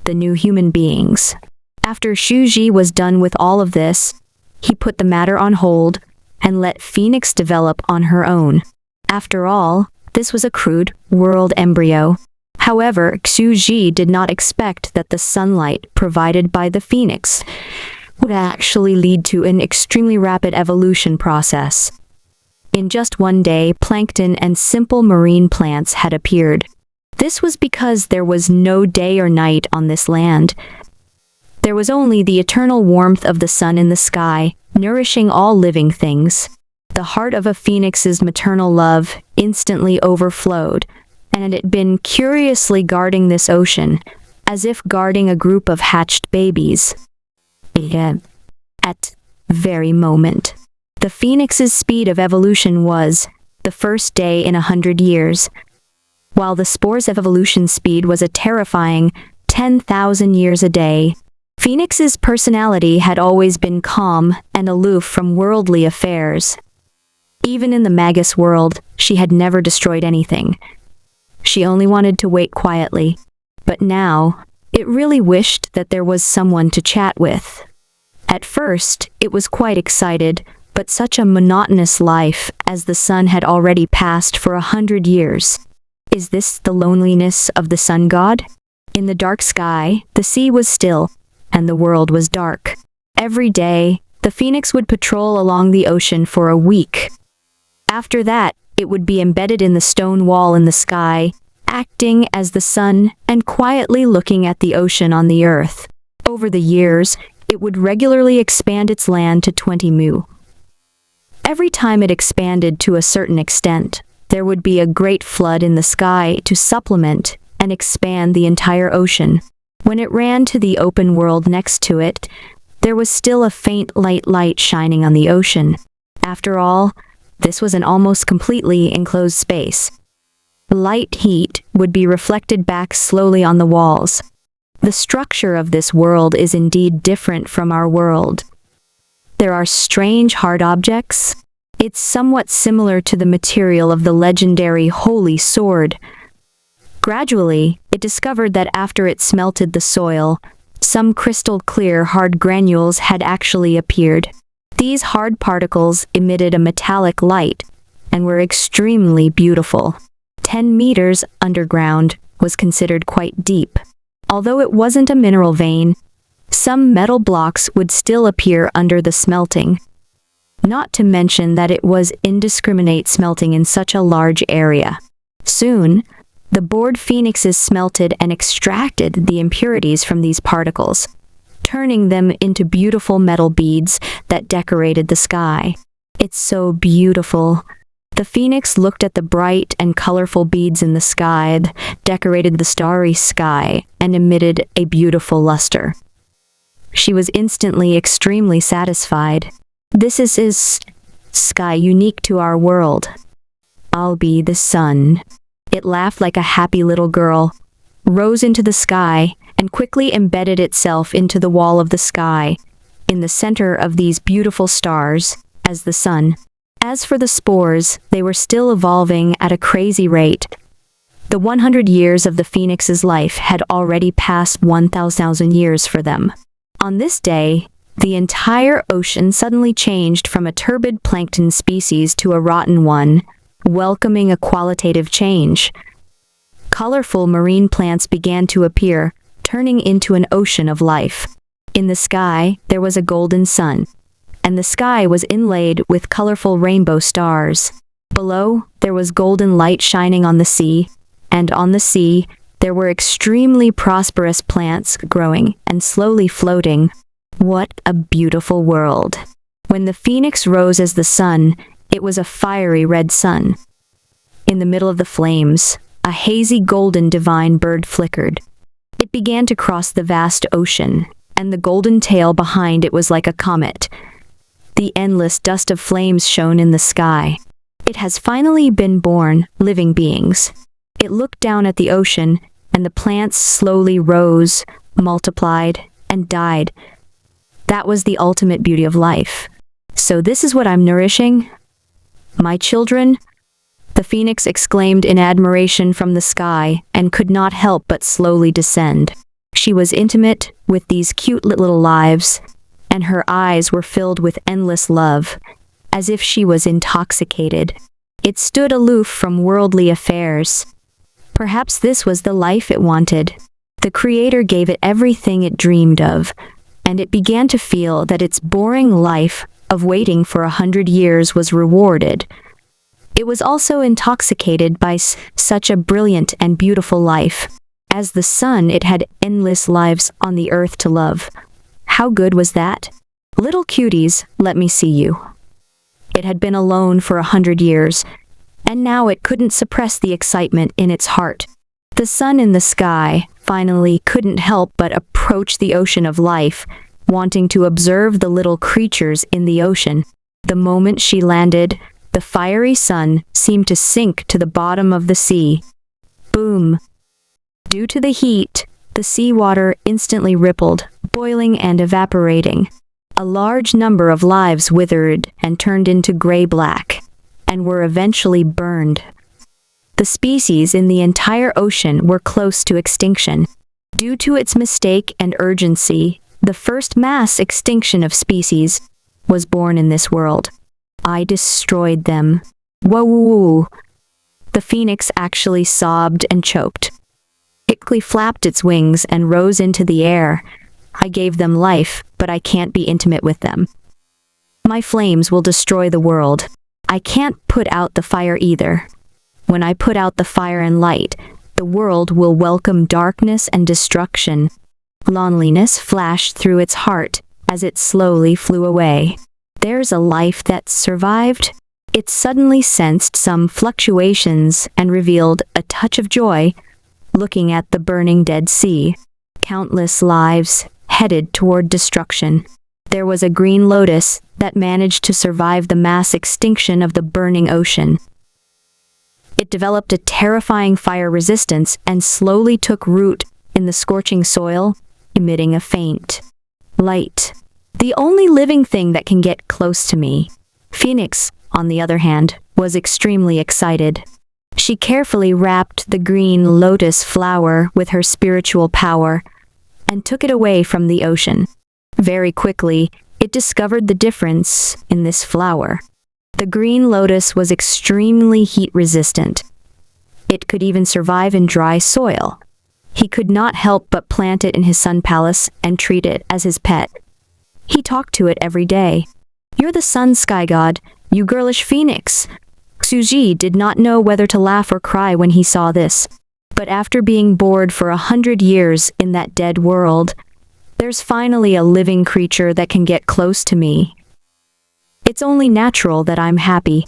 the new human beings. After Xuji was done with all of this, he put the matter on hold and let Phoenix develop on her own. After all, this was a crude world embryo. However, Xuji did not expect that the sunlight provided by the phoenix would actually lead to an extremely rapid evolution process. In just 1 day, plankton and simple marine plants had appeared. This was because there was no day or night on this land. There was only the eternal warmth of the sun in the sky, nourishing all living things. The heart of a phoenix's maternal love instantly overflowed, and it had been curiously guarding this ocean, as if guarding a group of hatched babies. At very moment, the phoenix's speed of evolution was the first day in 100 years, while the spore's evolution speed was a terrifying 10,000 years a day. Phoenix's personality had always been calm and aloof from worldly affairs. Even in the Magus world, she had never destroyed anything. She only wanted to wait quietly, but now, it really wished that there was someone to chat with. At first, it was quite excited, but such a monotonous life, as the sun had already passed for 100 years. Is this the loneliness of the sun god? In the dark sky, the sea was still, and the world was dark. Every day, the phoenix would patrol along the ocean for a week. After that, it would be embedded in the stone wall in the sky, acting as the sun and quietly looking at the ocean on the earth. Over the years, it would regularly expand its land to 20 mu. Every time it expanded to a certain extent, there would be a great flood in the sky to supplement and expand the entire ocean. When it ran to the open world next to it, there was still a faint light shining on the ocean. After all, this was an almost completely enclosed space. Light heat would be reflected back slowly on the walls. The structure of this world is indeed different from our world. There are strange hard objects. It's somewhat similar to the material of the legendary Holy Sword. Gradually, it discovered that after it smelted the soil, some crystal-clear hard granules had actually appeared. These hard particles emitted a metallic light and were extremely beautiful. 10 meters underground was considered quite deep. Although it wasn't a mineral vein, some metal blocks would still appear under the smelting. Not to mention that it was indiscriminate smelting in such a large area. Soon, the bored phoenixes smelted and extracted the impurities from these particles, turning them into beautiful metal beads that decorated the sky. It's so beautiful. The phoenix looked at the bright and colorful beads in the sky that decorated the starry sky and emitted a beautiful luster. She was instantly extremely satisfied. This is sky unique to our world. I'll be the sun. It laughed like a happy little girl, rose into the sky, and quickly embedded itself into the wall of the sky, in the center of these beautiful stars, as the sun. As for the spores, they were still evolving at a crazy rate. The 100 years of the phoenix's life had already passed 1,000 years for them. On this day, the entire ocean suddenly changed from a turbid plankton species to a rotten one, welcoming a qualitative change. Colorful marine plants began to appear, turning into an ocean of life. In the sky, there was a golden sun, and the sky was inlaid with colorful rainbow stars. Below, there was golden light shining on the sea, and on the sea, there were extremely prosperous plants growing and slowly floating. What a beautiful world. When the phoenix rose as the sun, it was a fiery red sun. In the middle of the flames, a hazy golden divine bird flickered. It began to cross the vast ocean, and the golden tail behind it was like a comet. The endless dust of flames shone in the sky. It has finally been born, living beings. It looked down at the ocean, and the plants slowly rose, multiplied, and died. That was the ultimate beauty of life. So this is what I'm nourishing? My children? The phoenix exclaimed in admiration from the sky and could not help but slowly descend. She was intimate with these cute little lives, and her eyes were filled with endless love, as if she was intoxicated. It stood aloof from worldly affairs. Perhaps this was the life it wanted. The Creator gave it everything it dreamed of, and it began to feel that its boring life of waiting for 100 years was rewarded. It was also intoxicated by such a brilliant and beautiful life. As the sun, it had endless lives on the earth to love. How good was that? Little cuties, let me see you. It had been alone for 100 years, and now it couldn't suppress the excitement in its heart. The sun in the sky finally couldn't help but approach the ocean of life, wanting to observe the little creatures in the ocean. The moment she landed, the fiery sun seemed to sink to the bottom of the sea. Boom! Due to the heat, the seawater instantly rippled, boiling and evaporating. A large number of lives withered and turned into gray-black, and were eventually burned. The species in the entire ocean were close to extinction. Due to its mistake and urgency, the first mass extinction of species was born in this world. I destroyed them. Whoa! The phoenix actually sobbed and choked. It quickly flapped its wings and rose into the air. I gave them life, but I can't be intimate with them. My flames will destroy the world. I can't put out the fire either. When I put out the fire and light, the world will welcome darkness and destruction. Loneliness flashed through its heart as it slowly flew away. There's a life that survived. It suddenly sensed some fluctuations and revealed a touch of joy, looking at the burning Dead Sea. Countless lives headed toward destruction. There was a green lotus that managed to survive the mass extinction of the burning ocean. It developed a terrifying fire resistance and slowly took root in the scorching soil, emitting a faint light. The only living thing that can get close to me. Phoenix, on the other hand, was extremely excited. She carefully wrapped the green lotus flower with her spiritual power and took it away from the ocean. Very quickly, it discovered the difference in this flower. The green lotus was extremely heat-resistant. It could even survive in dry soil. He could not help but plant it in his sun palace and treat it as his pet. He talked to it every day. "You're the sun sky god, you girlish phoenix." Suji did not know whether to laugh or cry when he saw this. But after being bored for 100 years in that dead world, there's finally a living creature that can get close to me. It's only natural that I'm happy.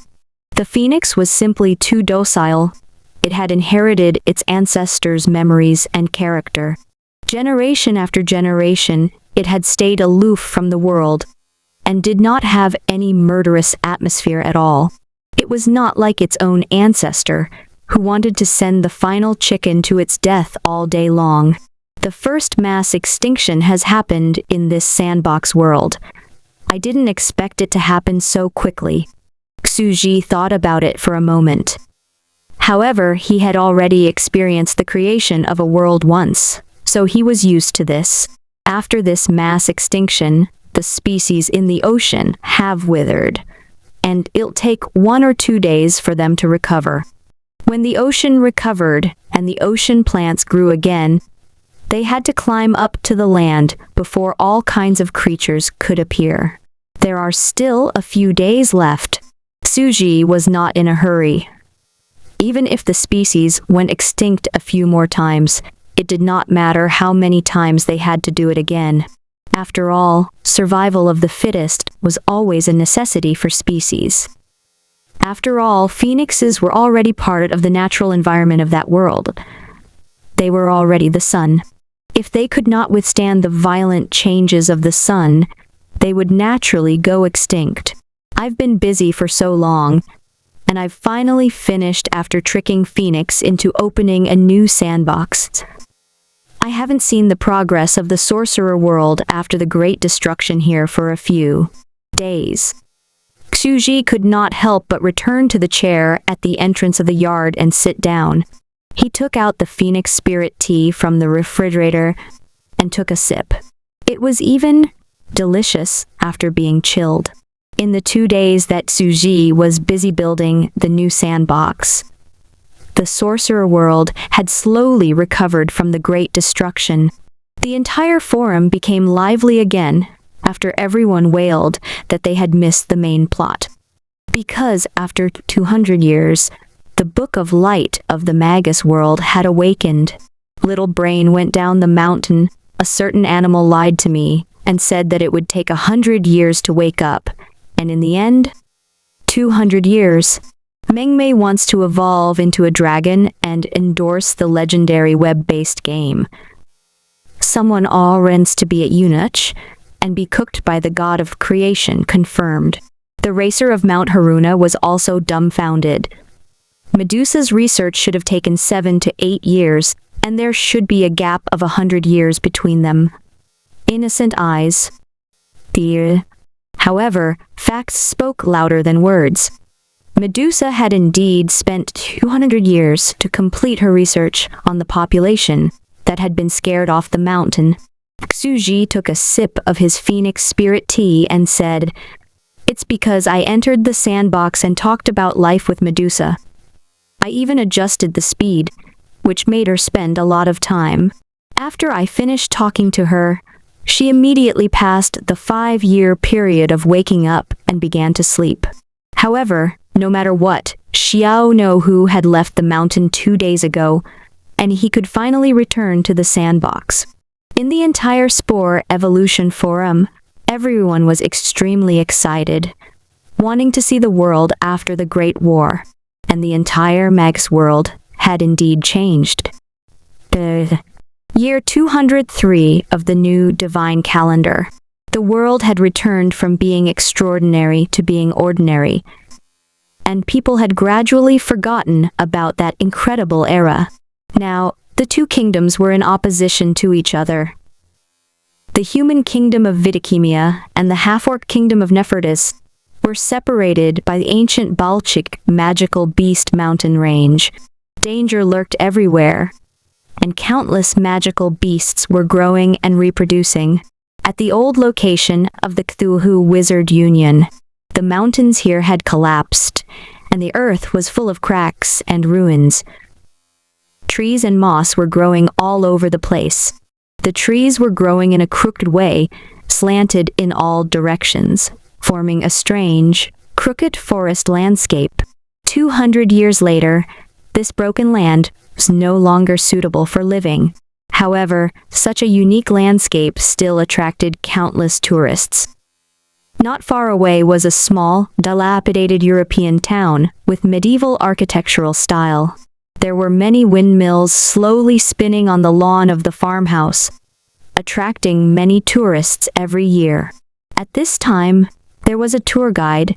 The phoenix was simply too docile. It had inherited its ancestors' memories and character. Generation after generation, it had stayed aloof from the world and did not have any murderous atmosphere at all. It was not like its own ancestor, who wanted to send the final chicken to its death all day long. The first mass extinction has happened in this sandbox world. I didn't expect it to happen so quickly. Suji thought about it for a moment. However, he had already experienced the creation of a world once, so he was used to this. After this mass extinction, the species in the ocean have withered, and it'll take 1 or 2 days for them to recover. When the ocean recovered and the ocean plants grew again, they had to climb up to the land before all kinds of creatures could appear. There are still a few days left. Suji was not in a hurry. Even if the species went extinct a few more times, it did not matter how many times they had to do it again. After all, survival of the fittest was always a necessity for species. After all, phoenixes were already part of the natural environment of that world. They were already the sun. If they could not withstand the violent changes of the sun, they would naturally go extinct. I've been busy for so long, and I've finally finished after tricking Phoenix into opening a new sandbox. I haven't seen the progress of the sorcerer world after the great destruction here for a few days. Suji could not help but return to the chair at the entrance of the yard and sit down. He took out the Phoenix Spirit tea from the refrigerator and took a sip. It was even delicious after being chilled. In the 2 days that Suji was busy building the new sandbox, the sorcerer world had slowly recovered from the great destruction. The entire forum became lively again after everyone wailed that they had missed the main plot. Because after 200 years, the Book of Light of the Magus world had awakened. Little Brain went down the mountain. A certain animal lied to me and said that it would take 100 years to wake up. And in the end, 200 years. Mengmei wants to evolve into a dragon and endorse the legendary web-based game. Someone all rents to be a eunuch and be cooked by the god of creation, confirmed. The racer of Mount Haruna was also dumbfounded. Medusa's research should have taken 7 to 8 years, and there should be a gap of 100 years between them. Innocent eyes. However, facts spoke louder than words. Medusa had indeed spent 200 years to complete her research on the population that had been scared off the mountain. Xuji took a sip of his phoenix spirit tea and said, "It's because I entered the sandbox and talked about life with Medusa. I even adjusted the speed, which made her spend a lot of time. After I finished talking to her, she immediately passed the 5-year period of waking up and began to sleep. However, no matter what, Xiao Nouhu had left the mountain 2 days ago, and he could finally return to the sandbox." In the entire Spore Evolution Forum, everyone was extremely excited, wanting to see the world after the Great War, and the entire Magus world had indeed changed. The year 203 of the new divine calendar. The world had returned from being extraordinary to being ordinary, and people had gradually forgotten about that incredible era. Now, the two kingdoms were in opposition to each other. The human kingdom of Vidikemia and the half-orc kingdom of Nefertis were separated by the ancient Balchik magical beast mountain range. Danger lurked everywhere, and countless magical beasts were growing and reproducing. At the old location of the Cthulhu Wizard Union, the mountains here had collapsed, and the earth was full of cracks and ruins. Trees and moss were growing all over the place. The trees were growing in a crooked way, slanted in all directions, forming a strange, crooked forest landscape. 200 years later, this broken land was no longer suitable for living. However, such a unique landscape still attracted countless tourists. Not far away was a small, dilapidated European town with medieval architectural style. There were many windmills slowly spinning on the lawn of the farmhouse, attracting many tourists every year. At this time, there was a tour guide,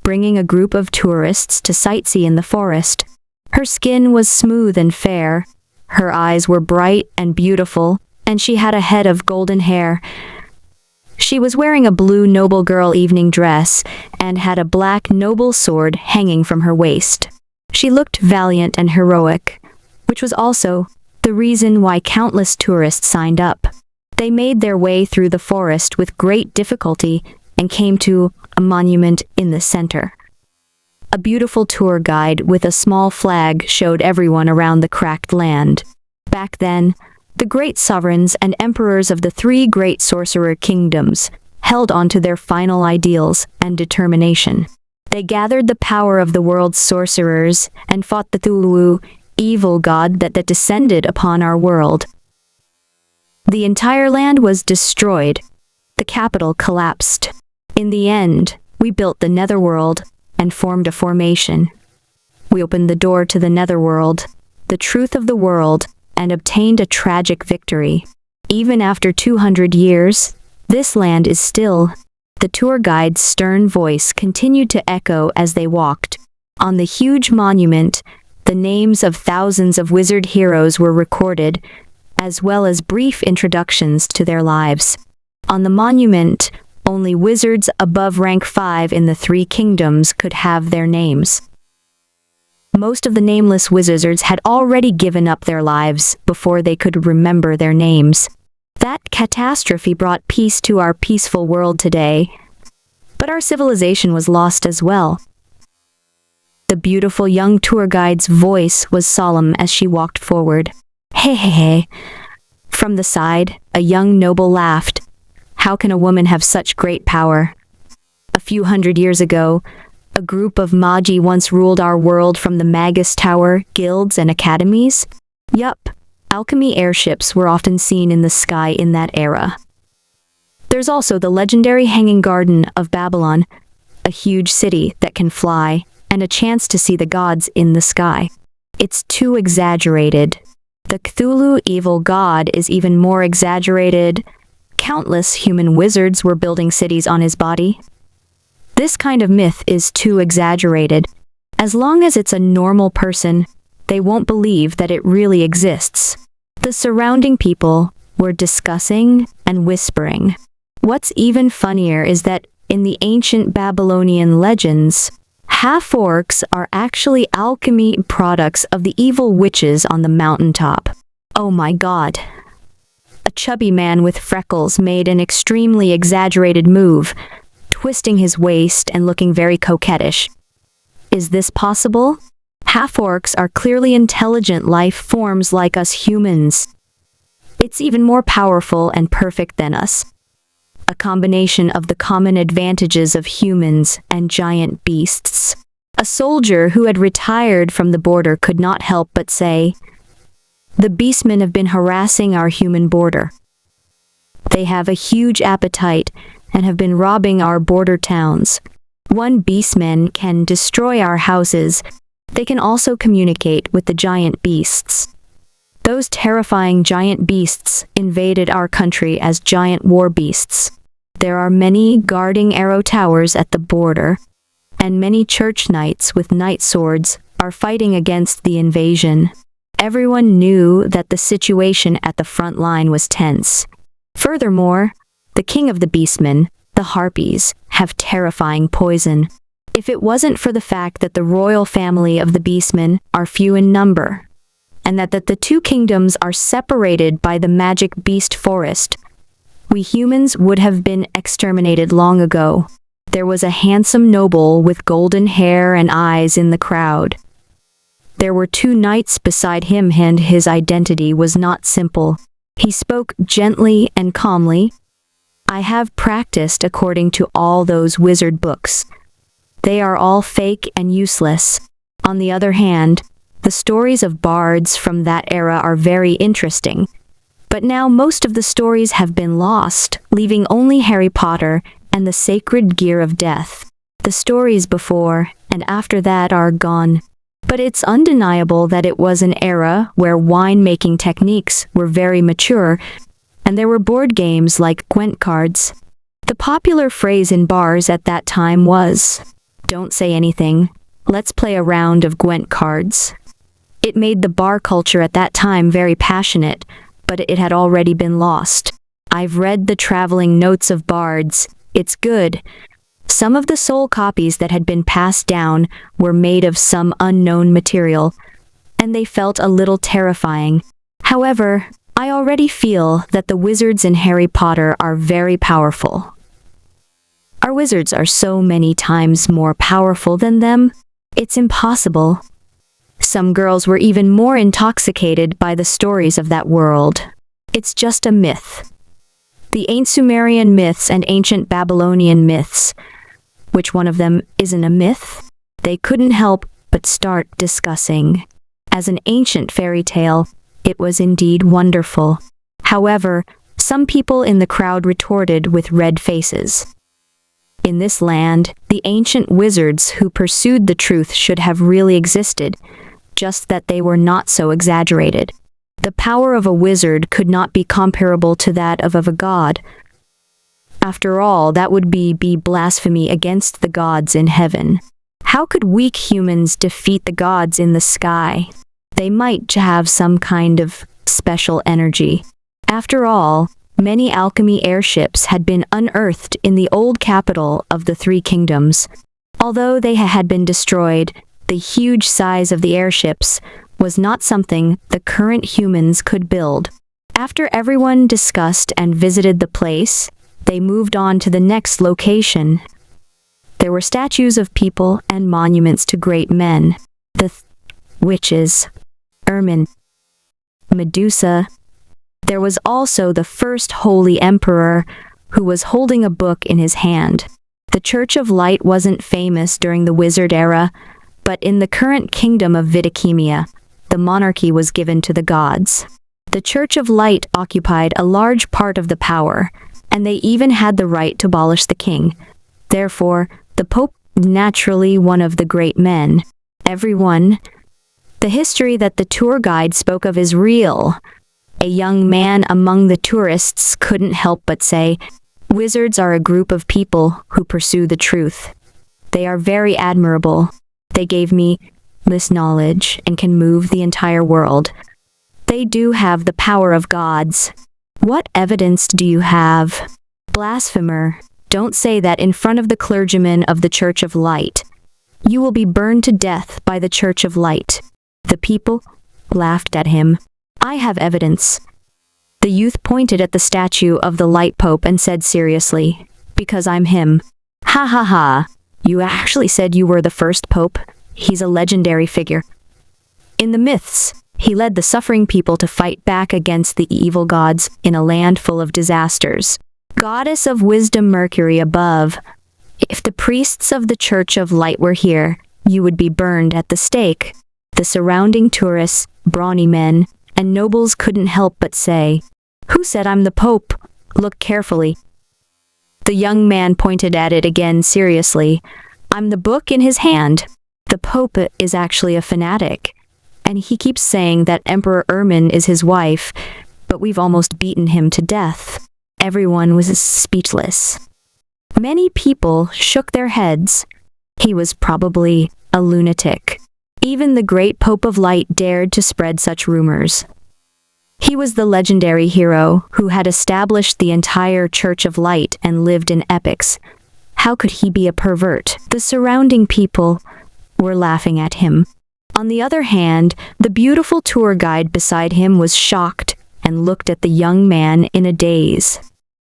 bringing a group of tourists to sightsee in the forest. Her skin was smooth and fair, her eyes were bright and beautiful, and she had a head of golden hair. She was wearing a blue noble girl evening dress and had a black noble sword hanging from her waist. She looked valiant and heroic, which was also the reason why countless tourists signed up. They made their way through the forest with great difficulty and came to a monument in the center. A beautiful tour guide with a small flag showed everyone around the cracked land. Back then, the great sovereigns and emperors of the 3 great sorcerer kingdoms held on to their final ideals and determination. They gathered the power of the world's sorcerers and fought the Cthulhu, evil god that descended upon our world. The entire land was destroyed. The capital collapsed. In the end, we built the netherworld and formed a formation. We opened the door to the netherworld, the truth of the world, and obtained a tragic victory. Even after 200 years, this land is still. The tour guide's stern voice continued to echo as they walked. On the huge monument, the names of thousands of wizard heroes were recorded, as well as brief introductions to their lives. On the monument, only wizards above rank 5 in the 3 kingdoms could have their names. Most of the nameless wizards had already given up their lives before they could remember their names. That catastrophe brought peace to our peaceful world today, but our civilization was lost as well. The beautiful young tour guide's voice was solemn as she walked forward. Hey, hey, hey. From the side, a young noble laughed. How can a woman have such great power? A few hundred years ago, a group of Magi once ruled our world from the Magus Tower, guilds, and academies. Yup, alchemy airships were often seen in the sky in that era. There's also the legendary Hanging Garden of Babylon, a huge city that can fly, and a chance to see the gods in the sky. It's too exaggerated. The Cthulhu evil god is even more exaggerated. Countless human wizards were building cities on his body. This kind of myth is too exaggerated. As long as it's a normal person, they won't believe that it really exists. The surrounding people were discussing and whispering. What's even funnier is that in the ancient Babylonian legends, half-orcs are actually alchemy products of the evil witches on the mountaintop. Oh my god. A chubby man with freckles made an extremely exaggerated move, twisting his waist and looking very coquettish. Is this possible? Half-orcs are clearly intelligent life forms like us humans. It's even more powerful and perfect than us. A combination of the common advantages of humans and giant beasts. A soldier who had retired from the border could not help but say, "The beastmen have been harassing our human border. They have a huge appetite and have been robbing our border towns. One beastman can destroy our houses. They can also communicate with the giant beasts. Those terrifying giant beasts invaded our country as giant war beasts. There are many guarding arrow towers at the border, and many church knights with knight swords are fighting against the invasion." Everyone knew that the situation at the front line was tense. Furthermore, the king of the beastmen, the harpies, have terrifying poison. If it wasn't for the fact that the royal family of the beastmen are few in number, and that the two kingdoms are separated by the magic beast forest, we humans would have been exterminated long ago. There was a handsome noble with golden hair and eyes in the crowd. There were two knights beside him, and his identity was not simple. He spoke gently and calmly. "I have practiced according to all those wizard books. They are all fake and useless. On the other hand, the stories of bards from that era are very interesting. But now most of the stories have been lost, leaving only Harry Potter and the sacred gear of death. The stories before and after that are gone. But it's undeniable that it was an era where wine-making techniques were very mature, and there were board games like Gwent cards. The popular phrase in bars at that time was, 'Don't say anything, let's play a round of Gwent cards.' It made the bar culture at that time very passionate, but it had already been lost. I've read the traveling notes of bards. It's good. Some of the soul copies that had been passed down were made of some unknown material, and they felt a little terrifying. However, I already feel that the wizards in Harry Potter are very powerful. Our wizards are so many times more powerful than them. It's impossible. Some girls were even more intoxicated by the stories of that world. It's just a myth. The ancient Sumerian myths and ancient Babylonian myths. Which one of them isn't a myth? They couldn't help but start discussing. As an ancient fairy tale, it was indeed wonderful. However, some people in the crowd retorted with red faces. In this land, the ancient wizards who pursued the truth should have really existed, just that they were not so exaggerated. The power of a wizard could not be comparable to that of a god. After all, that would be blasphemy against the gods in heaven. How could weak humans defeat the gods in the sky? They might have some kind of special energy. After all, many alchemy airships had been unearthed in the old capital of the Three Kingdoms. Although they had been destroyed, the huge size of the airships was not something the current humans could build. After everyone discussed and visited the place, they moved on to the next location. There were statues of people and monuments to great men. The witches, Ermin, Medusa. There was also the first holy emperor, who was holding a book in his hand. The Church of Light wasn't famous during the wizard era, but in the current kingdom of Vidakimia, the monarchy was given to the gods. The Church of Light occupied a large part of the power, and they even had the right to abolish the king. Therefore, the Pope, naturally one of the great men. There The history that the tour guide spoke of is real. A young man among the tourists couldn't help but say, "Wizards are a group of people who pursue the truth. They are very admirable. They gave me this knowledge and can move the entire world. They do have the power of gods. What evidence do you have?" Blasphemer, don't say that in front of the clergyman of the Church of Light. You will be burned to death by the Church of Light. The people laughed at him. I have evidence. The youth pointed at the statue of the Light Pope and said seriously, "Because I'm him." "Ha ha ha. You actually said you were the first pope? He's a legendary figure. In the myths, he led the suffering people to fight back against the evil gods in a land full of disasters. Goddess of wisdom Mercury above. If the priests of the Church of Light were here, you would be burned at the stake." The surrounding tourists, brawny men, and nobles couldn't help but say, "Who said I'm the Pope? Look carefully." The young man pointed at it again seriously. "I'm the book in his hand. The Pope is actually a fanatic, and he keeps saying that Emperor Ermin is his wife, but we've almost beaten him to death." Everyone was speechless. Many people shook their heads. He was probably a lunatic. Even the great Pope of Light dared to spread such rumors. He was the legendary hero who had established the entire Church of Light and lived in epics. How could he be a pervert? The surrounding people were laughing at him. On the other hand, the beautiful tour guide beside him was shocked and looked at the young man in a daze.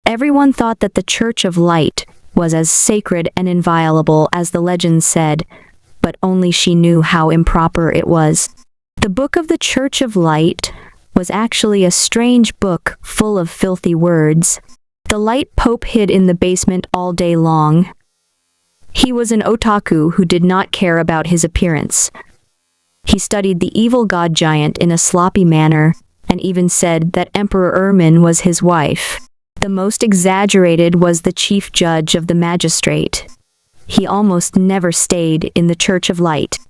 Everyone thought that the Church of Light was as sacred and inviolable as the legends said, but only she knew how improper it was. The Book of the Church of Light was actually a strange book full of filthy words. The Light Pope hid in the basement all day long. He was an otaku who did not care about his appearance. He studied the evil god giant in a sloppy manner, and even said that Emperor Ermin was his wife. The most exaggerated was the chief judge of the magistrate. He almost never stayed in the Church of Light.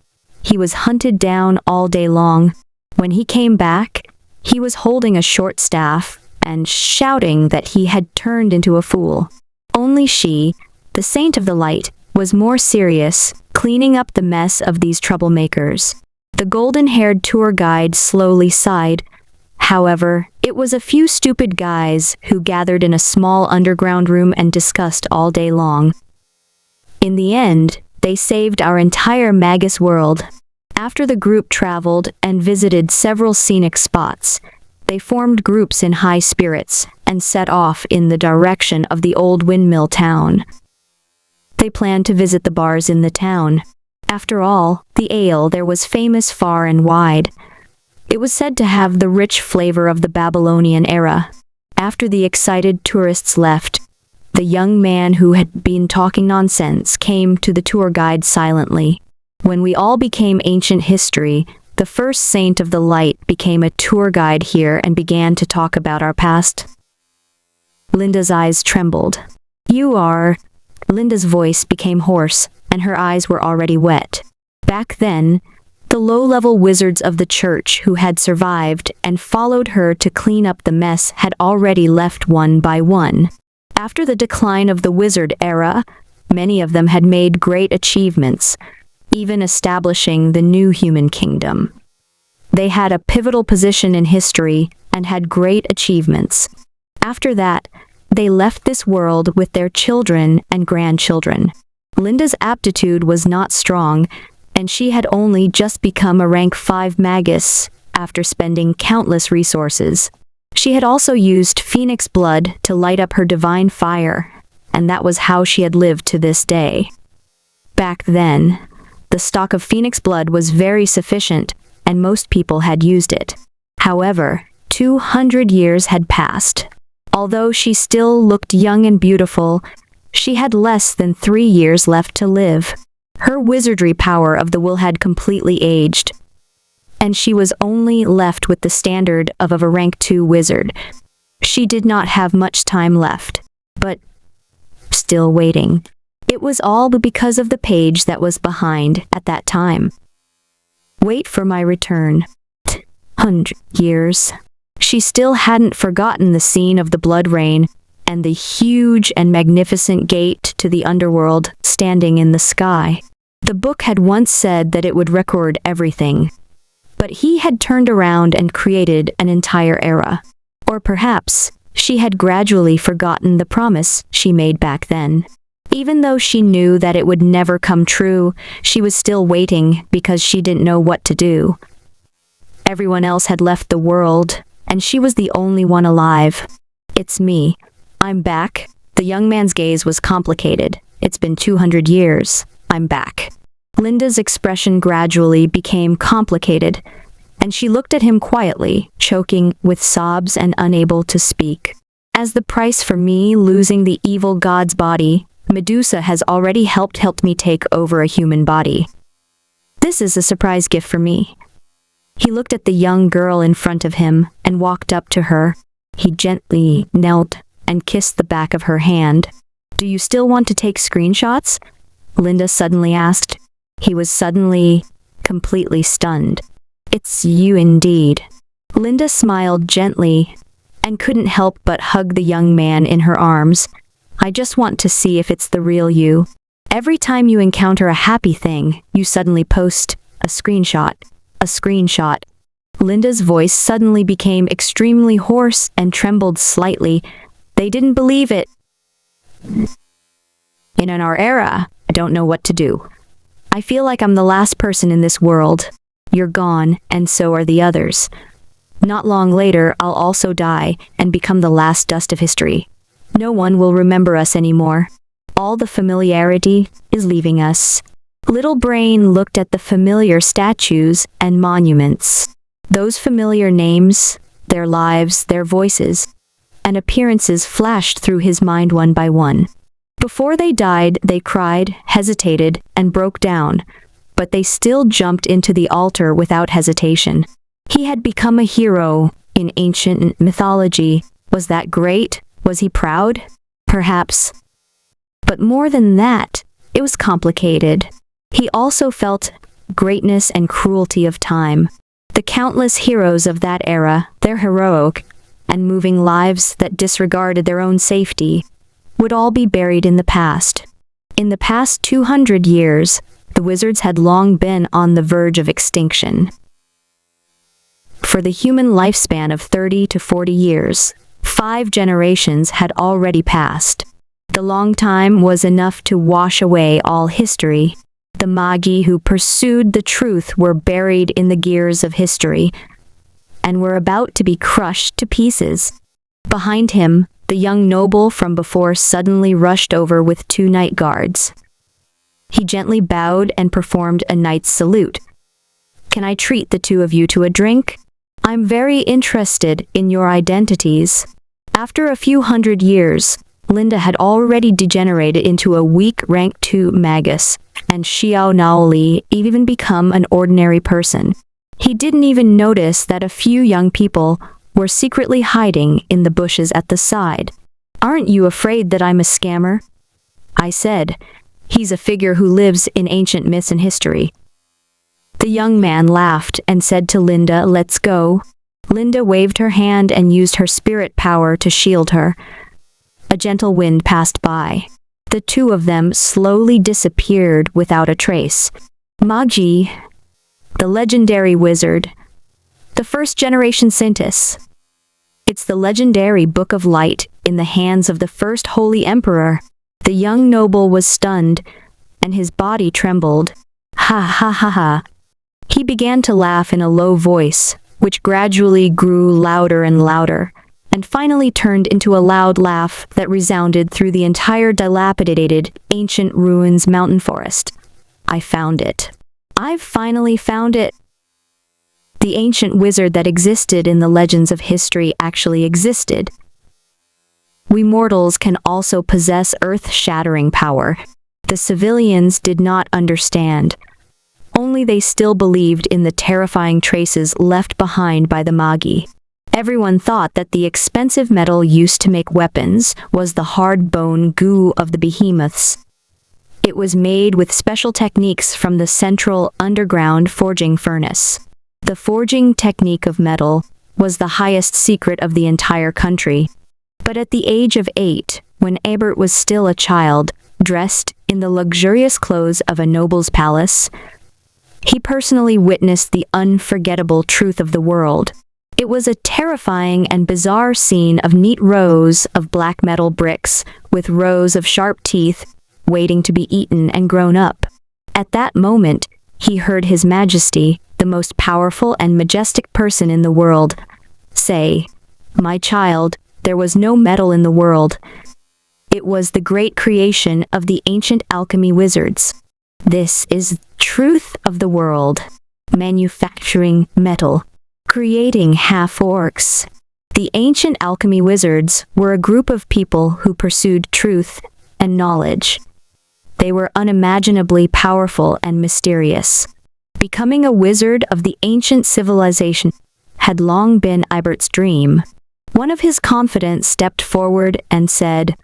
He was hunted down all day long. When he came back, he was holding a short staff and shouting that he had turned into a fool. Only she, the Saint of the Light, was more serious, cleaning up the mess of these troublemakers. The golden-haired tour guide slowly sighed. However, it was a few stupid guys who gathered in a small underground room and discussed all day long. In the end, they saved our entire Magus world. After the group traveled and visited several scenic spots, they formed groups in high spirits and set off in the direction of the old windmill town. They planned to visit the bars in the town. After all, the ale there was famous far and wide. It was said to have the rich flavor of the Babylonian era. After the excited tourists left, the young man who had been talking nonsense came to the tour guide silently. When we all became ancient history, the first saint of the light became a tour guide here and began to talk about our past. Linda's eyes trembled. "You are..." Linda's voice became hoarse, and her eyes were already wet. Back then, the low-level wizards of the church who had survived and followed her to clean up the mess had already left one by one. After the decline of the wizard era, many of them had made great achievements, even establishing the new human kingdom. They had a pivotal position in history and had great achievements. After that, they left this world with their children and grandchildren. Linda's aptitude was not strong, and she had only just become a rank 5 magus after spending countless resources. She had also used phoenix blood to light up her divine fire, and that was how she had lived to this day. Back then, the stock of phoenix blood was very sufficient, and most people had used it. However, 200 years had passed. Although she still looked young and beautiful, she had less than 3 years left to live. Her wizardry power of the will had completely aged, and she was only left with the standard of a rank 2 wizard. She did not have much time left, but still waiting. It was all because of the page that was behind at that time. Wait for my return. 100 years. She still hadn't forgotten the scene of the blood rain and the huge and magnificent gate to the underworld standing in the sky. The book had once said that it would record everything, but he had turned around and created an entire era. Or perhaps she had gradually forgotten the promise she made back then. Even though she knew that it would never come true, she was still waiting because she didn't know what to do. Everyone else had left the world, and she was the only one alive. It's me. I'm back. The young man's gaze was complicated. It's been 200 years. I'm back. Linda's expression gradually became complicated, and she looked at him quietly, choking with sobs and unable to speak. As the price for me losing the evil god's body, Medusa has already helped me take over a human body. This is a surprise gift for me. He looked at the young girl in front of him and walked up to her. He gently knelt and kissed the back of her hand. Do you still want to take screenshots? Linda suddenly asked. He was suddenly completely stunned. It's you indeed. Linda smiled gently and couldn't help but hug the young man in her arms. I just want to see if it's the real you. Every time you encounter a happy thing, you suddenly post a screenshot. A screenshot. Linda's voice suddenly became extremely hoarse and trembled slightly. They didn't believe it. In our era, I don't know what to do. I feel like I'm the last person in this world. You're gone, and so are the others. Not long later, I'll also die and become the last dust of history. No one will remember us anymore. All the familiarity is leaving us. Little Brain looked at the familiar statues and monuments. Those familiar names, their lives, their voices, and appearances flashed through his mind one by one. Before they died, they cried, hesitated, and broke down, but they still jumped into the altar without hesitation. He had become a hero in ancient mythology. Was that great? Was he proud? Perhaps. But more than that, it was complicated. He also felt greatness and cruelty of time. The countless heroes of that era, their heroic and moving lives that disregarded their own safety, would all be buried in the past. In the past 200 years, the wizards had long been on the verge of extinction. For the human lifespan of 30 to 40 years, 5 generations had already passed. The long time was enough to wash away all history. The Magi who pursued the truth were buried in the gears of history, and were about to be crushed to pieces. Behind him, the young noble from before suddenly rushed over with 2 night guards. He gently bowed and performed a knight's salute. Can I treat the 2 of you to a drink? I'm very interested in your identities. After a few hundred years, Linda had already degenerated into a weak rank 2 magus, and Xiao Naoli even become an ordinary person. He didn't even notice that a few young people were secretly hiding in the bushes at the side. Aren't you afraid that I'm a scammer? I said. He's a figure who lives in ancient myths and history. The young man laughed and said to Linda, let's go. Linda waved her hand and used her spirit power to shield her. A gentle wind passed by. The 2 of them slowly disappeared without a trace. Magi, the legendary wizard, the first-generation scientist. It's the legendary Book of Light in the hands of the first Holy Emperor. The young noble was stunned, and his body trembled. Ha ha ha ha. He began to laugh in a low voice, which gradually grew louder and louder, and finally turned into a loud laugh that resounded through the entire dilapidated, ancient ruins mountain forest. I found it. I've finally found it. The ancient wizard that existed in the legends of history actually existed. We mortals can also possess earth-shattering power. The civilians did not understand. Only they still believed in the terrifying traces left behind by the Magi. Everyone thought that the expensive metal used to make weapons was the hard bone goo of the behemoths. It was made with special techniques from the central underground forging furnace. The forging technique of metal was the highest secret of the entire country. But at the age of 8, when Ebert was still a child, dressed in the luxurious clothes of a noble's palace, he personally witnessed the unforgettable truth of the world. It was a terrifying and bizarre scene of neat rows of black metal bricks with rows of sharp teeth waiting to be eaten and grown up. At that moment, he heard His Majesty, the most powerful and majestic person in the world, say, "My child, there was no metal in the world. It was the great creation of the ancient alchemy wizards. This is the truth of the world. Manufacturing metal. Creating half-orcs." The ancient alchemy wizards were a group of people who pursued truth and knowledge. They were unimaginably powerful and mysterious. Becoming a wizard of the ancient civilization had long been Ibert's dream. One of his confidants stepped forward and said,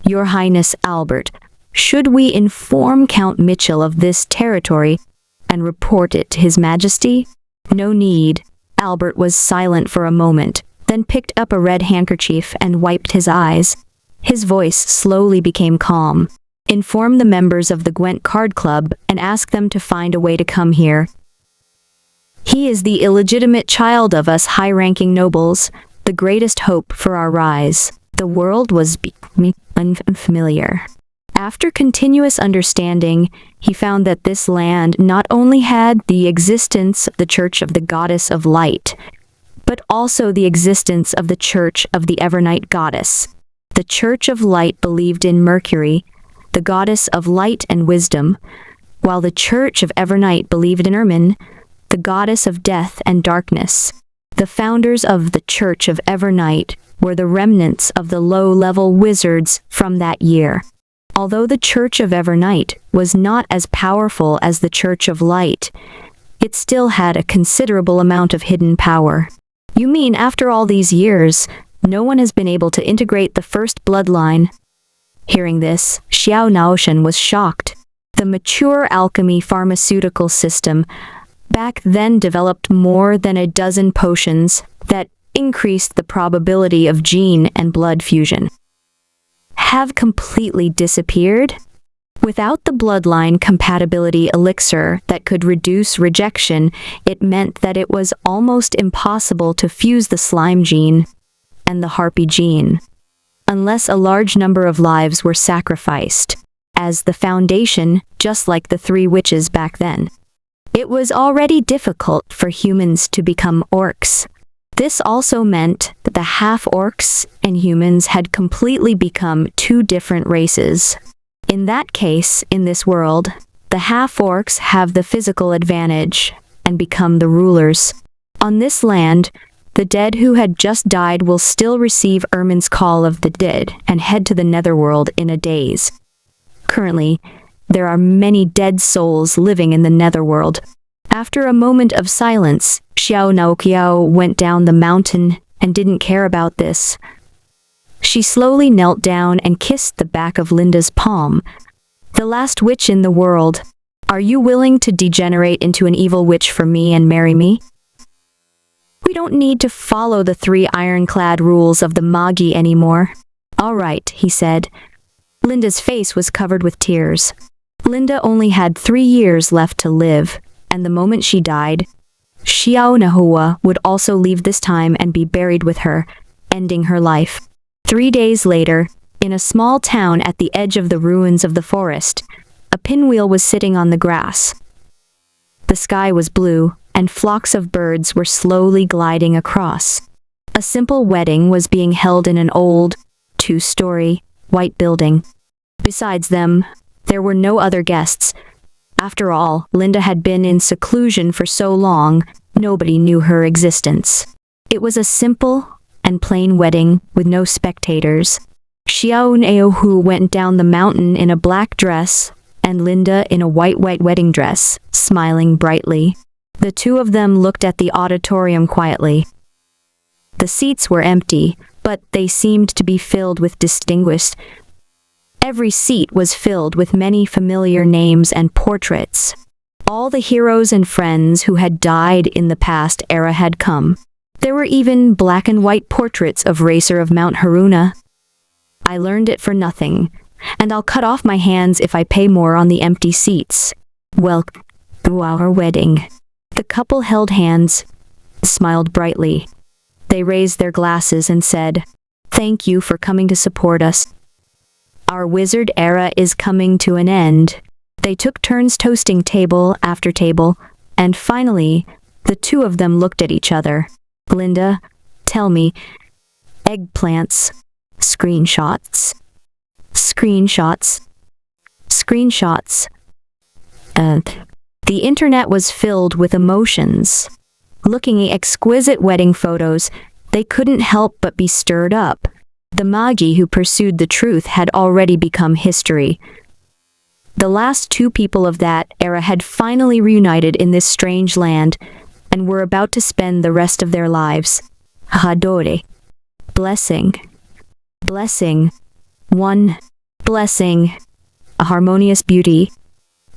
"Your Highness Albert, should we inform Count Mitchell of this territory and report it to His Majesty?" "No need." Albert was silent for a moment, then picked up a red handkerchief and wiped his eyes. His voice slowly became calm. "Inform the members of the Gwent Card Club and ask them to find a way to come here. He is the illegitimate child of us high-ranking nobles, the greatest hope for our rise." The world was becoming unfamiliar. After continuous understanding, he found that this land not only had the existence of the Church of the Goddess of Light, but also the existence of the Church of the Evernight Goddess. The Church of Light believed in Mercury, the goddess of light and wisdom, while the Church of Evernight believed in Ermin, the goddess of death and darkness. The founders of the Church of Evernight were the remnants of the low-level wizards from that year. Although the Church of Evernight was not as powerful as the Church of Light, it still had a considerable amount of hidden power. "You mean after all these years, no one has been able to integrate the first bloodline?" Hearing this, Xiao Naoshan was shocked. The mature alchemy pharmaceutical system back then developed more than a dozen potions that increased the probability of gene and blood fusion. Have completely disappeared? Without the bloodline compatibility elixir that could reduce rejection, it meant that it was almost impossible to fuse the slime gene and the harpy gene, unless a large number of lives were sacrificed, as the foundation, just like the 3 witches back then. It was already difficult for humans to become orcs. This also meant that the half-orcs and humans had completely become 2 different races. In that case, in this world, the half-orcs have the physical advantage and become the rulers. On this land, the dead who had just died will still receive Ermin's Call of the Dead and head to the netherworld in a daze. Currently, there are many dead souls living in the netherworld. After a moment of silence, Xiao Naoqiao went down the mountain and didn't care about this. She slowly knelt down and kissed the back of Linda's palm. "The last witch in the world. Are you willing to degenerate into an evil witch for me and marry me? We don't need to follow the 3 ironclad rules of the Magi anymore." "All right," he said. Linda's face was covered with tears. Linda only had 3 years left to live, and the moment she died, Xiao Nahua would also leave this time and be buried with her, ending her life. 3 days later, in a small town at the edge of the ruins of the forest, a pinwheel was sitting on the grass. The sky was blue, and flocks of birds were slowly gliding across. A simple wedding was being held in an old, 2-story, white building. Besides them, there were no other guests. After all, Linda had been in seclusion for so long, nobody knew her existence. It was a simple and plain wedding with no spectators. Xiao Naohu went down the mountain in a black dress, and Linda in a white wedding dress, smiling brightly. The 2 of them looked at the auditorium quietly. The seats were empty, but they seemed to be filled with distinguished Every seat was filled with many familiar names and portraits. All the heroes and friends who had died in the past era had come. There were even black and white portraits of Racer of Mount Haruna. I learned it for nothing, and I'll cut off my hands if I pay more on the empty seats. Well, to our wedding. The couple held hands, smiled brightly. They raised their glasses and said, "Thank you for coming to support us. Our wizard era is coming to an end." They took turns toasting table after table, and finally, the two of them looked at each other. "Linda, tell me, eggplants, screenshots, screenshots, screenshots." The internet was filled with emotions. Looking at exquisite wedding photos, they couldn't help but be stirred up. The Magi who pursued the truth had already become history. The last two people of that era had finally reunited in this strange land and were about to spend the rest of their lives. Hadore. Blessing. Blessing. 1. Blessing. A harmonious beauty.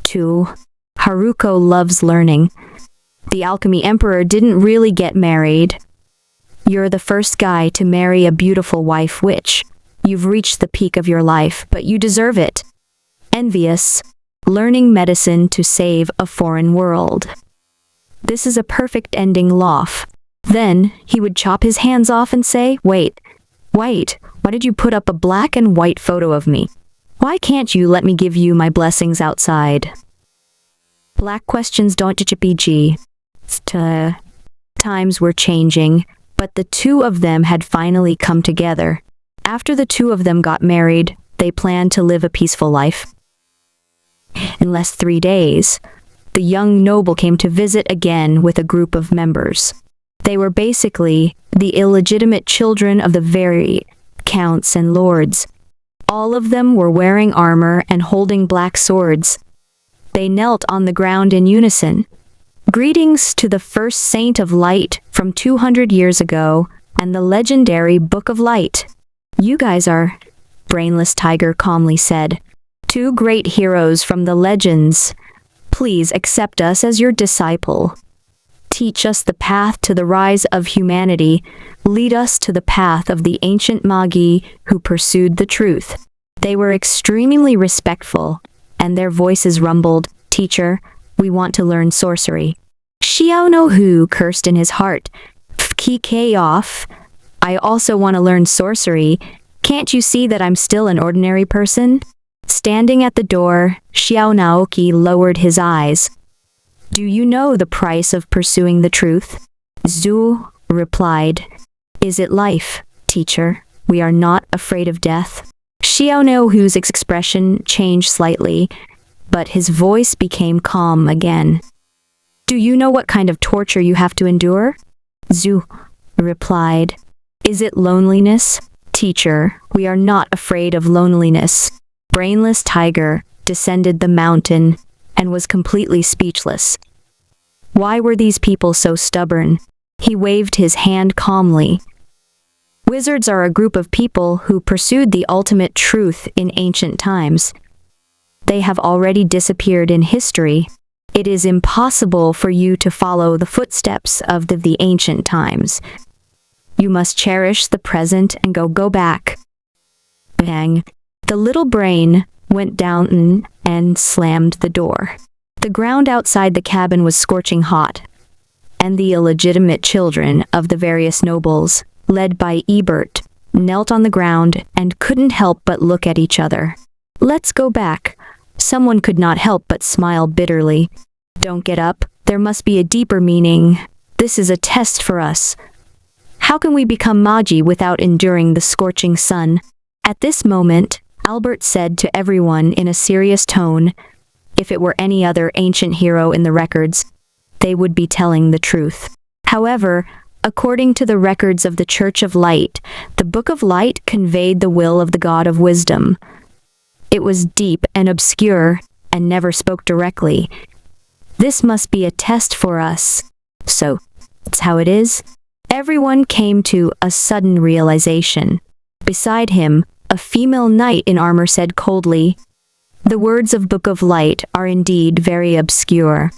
2. Haruko loves learning. The alchemy emperor didn't really get married. You're the first guy to marry a beautiful wife witch. You've reached the peak of your life, but you deserve it. Envious. Learning medicine to save a foreign world. This is a perfect ending laugh. Then he would chop his hands off and say, wait, why did you put up a black and white photo of me? Why can't you let me give you my blessings outside? Black questions don't PG. Times were changing, but the two of them had finally come together. After the two of them got married, they planned to live a peaceful life. In less 3 days, the young noble came to visit again with a group of members. They were basically the illegitimate children of the very counts and lords. All of them were wearing armor and holding black swords. They knelt on the ground in unison. Greetings to the first saint of light from 200 years ago and the legendary Book of Light. You guys are, Brainless Tiger calmly said. Two great heroes from the legends. Please accept us as your disciple. Teach us the path to the rise of humanity. Lead us to the path of the ancient Magi who pursued the truth. They were extremely respectful, and their voices rumbled, "Teacher, we want to learn sorcery." Xiao no Hu cursed in his heart. "Fk off. I also want to learn sorcery. Can't you see that I'm still an ordinary person?" Standing at the door, Xiao Naoki lowered his eyes. "Do you know the price of pursuing the truth?" Zhu replied. "Is it life, teacher? We are not afraid of death." Xiao no Hu's expression changed slightly, but his voice became calm again. "Do you know what kind of torture you have to endure?" Zhu replied. "Is it loneliness? Teacher, we are not afraid of loneliness." Brainless Tiger descended the mountain and was completely speechless. Why were these people so stubborn? He waved his hand calmly. Wizards are a group of people who pursued the ultimate truth in ancient times. They have already disappeared in history. It is impossible for you to follow the footsteps of the ancient times. You must cherish the present and go back. Bang. The little brain went down and slammed the door. The ground outside the cabin was scorching hot, and the illegitimate children of the various nobles, led by Ebert, knelt on the ground and couldn't help but look at each other. "Let's go back." Someone could not help but smile bitterly. "Don't get up. There must be a deeper meaning. This is a test for us. How can we become Magi without enduring the scorching sun?" At this moment, Albert said to everyone in a serious tone, if it were any other ancient hero in the records, they would be telling the truth. However, according to the records of the Church of Light, the Book of Light conveyed the will of the God of Wisdom. It was deep and obscure and never spoke directly. This must be a test for us. So, that's how it is. Everyone came to a sudden realization. Beside him, A female knight in armor said coldly. The words of Book of Light are indeed very obscure.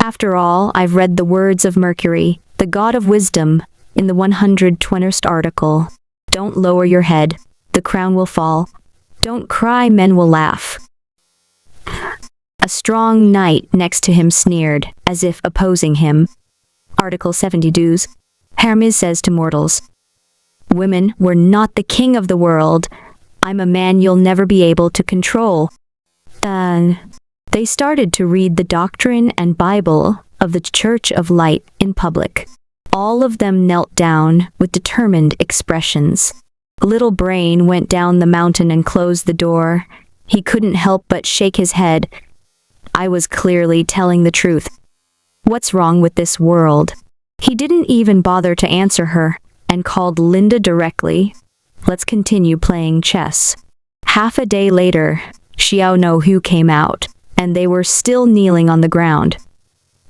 After all, I've read the words of Mercury, the god of wisdom, in the 120th article. Don't lower your head, the crown will fall. Don't cry, men will laugh. A strong knight next to him sneered, as if opposing him. Article 72. Hermes says to mortals, women were not the king of the world. I'm a man you'll never be able to control. They started to read the doctrine and Bible of the Church of Light in public. All of them knelt down with determined expressions. Little Brain went down the mountain and closed the door. He couldn't help but shake his head. I was clearly telling the truth. What's wrong with this world? He didn't even bother to answer her, and called Linda directly. Let's continue playing chess. Half a day later, Xiao No Hu came out, and they were still kneeling on the ground.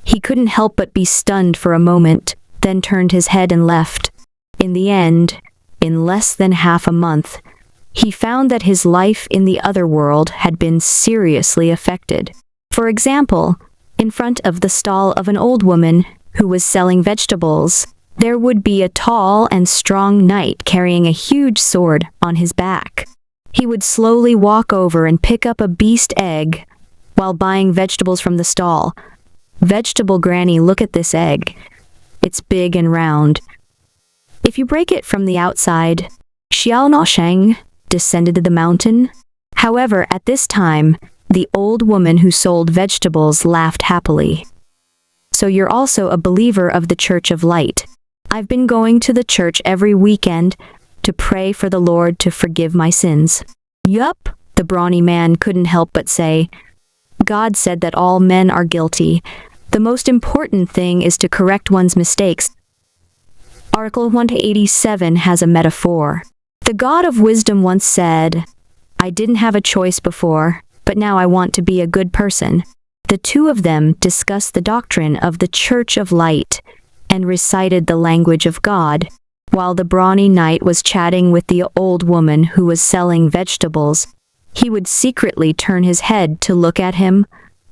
He couldn't help but be stunned for a moment, then turned his head and left. In the end, in less than half a month, he found that his life in the other world had been seriously affected. For example, in front of the stall of an old woman who was selling vegetables, there would be a tall and strong knight carrying a huge sword on his back. He would slowly walk over and pick up a beast egg while buying vegetables from the stall. Vegetable Granny, look at this egg. It's big and round. If you break it from the outside, Xiao No Sheng descended to the mountain. However, at this time, the old woman who sold vegetables laughed happily. So you're also a believer of the Church of Light. I've been going to the church every weekend to pray for the Lord to forgive my sins. Yup, the brawny man couldn't help but say. God said that all men are guilty. The most important thing is to correct one's mistakes. Article 187 has a metaphor. The God of wisdom once said, I didn't have a choice before, but now I want to be a good person. The two of them discussed the doctrine of the Church of Light and recited the language of God, while the brawny knight was chatting with the old woman who was selling vegetables. He would secretly turn his head to look at him,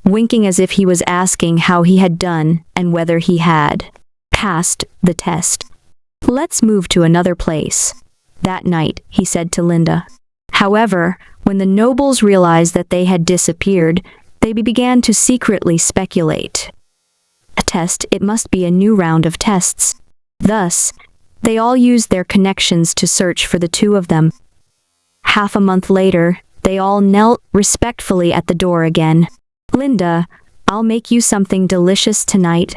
winking as if he was asking how he had done and whether he had passed the test. Let's move to another place. That night, he said to Linda. However, when the nobles realized that they had disappeared, they began to secretly speculate. A test, it must be a new round of tests. Thus, they all used their connections to search for the two of them. Half a month later, they all knelt respectfully at the door again. Linda, I'll make you something delicious tonight.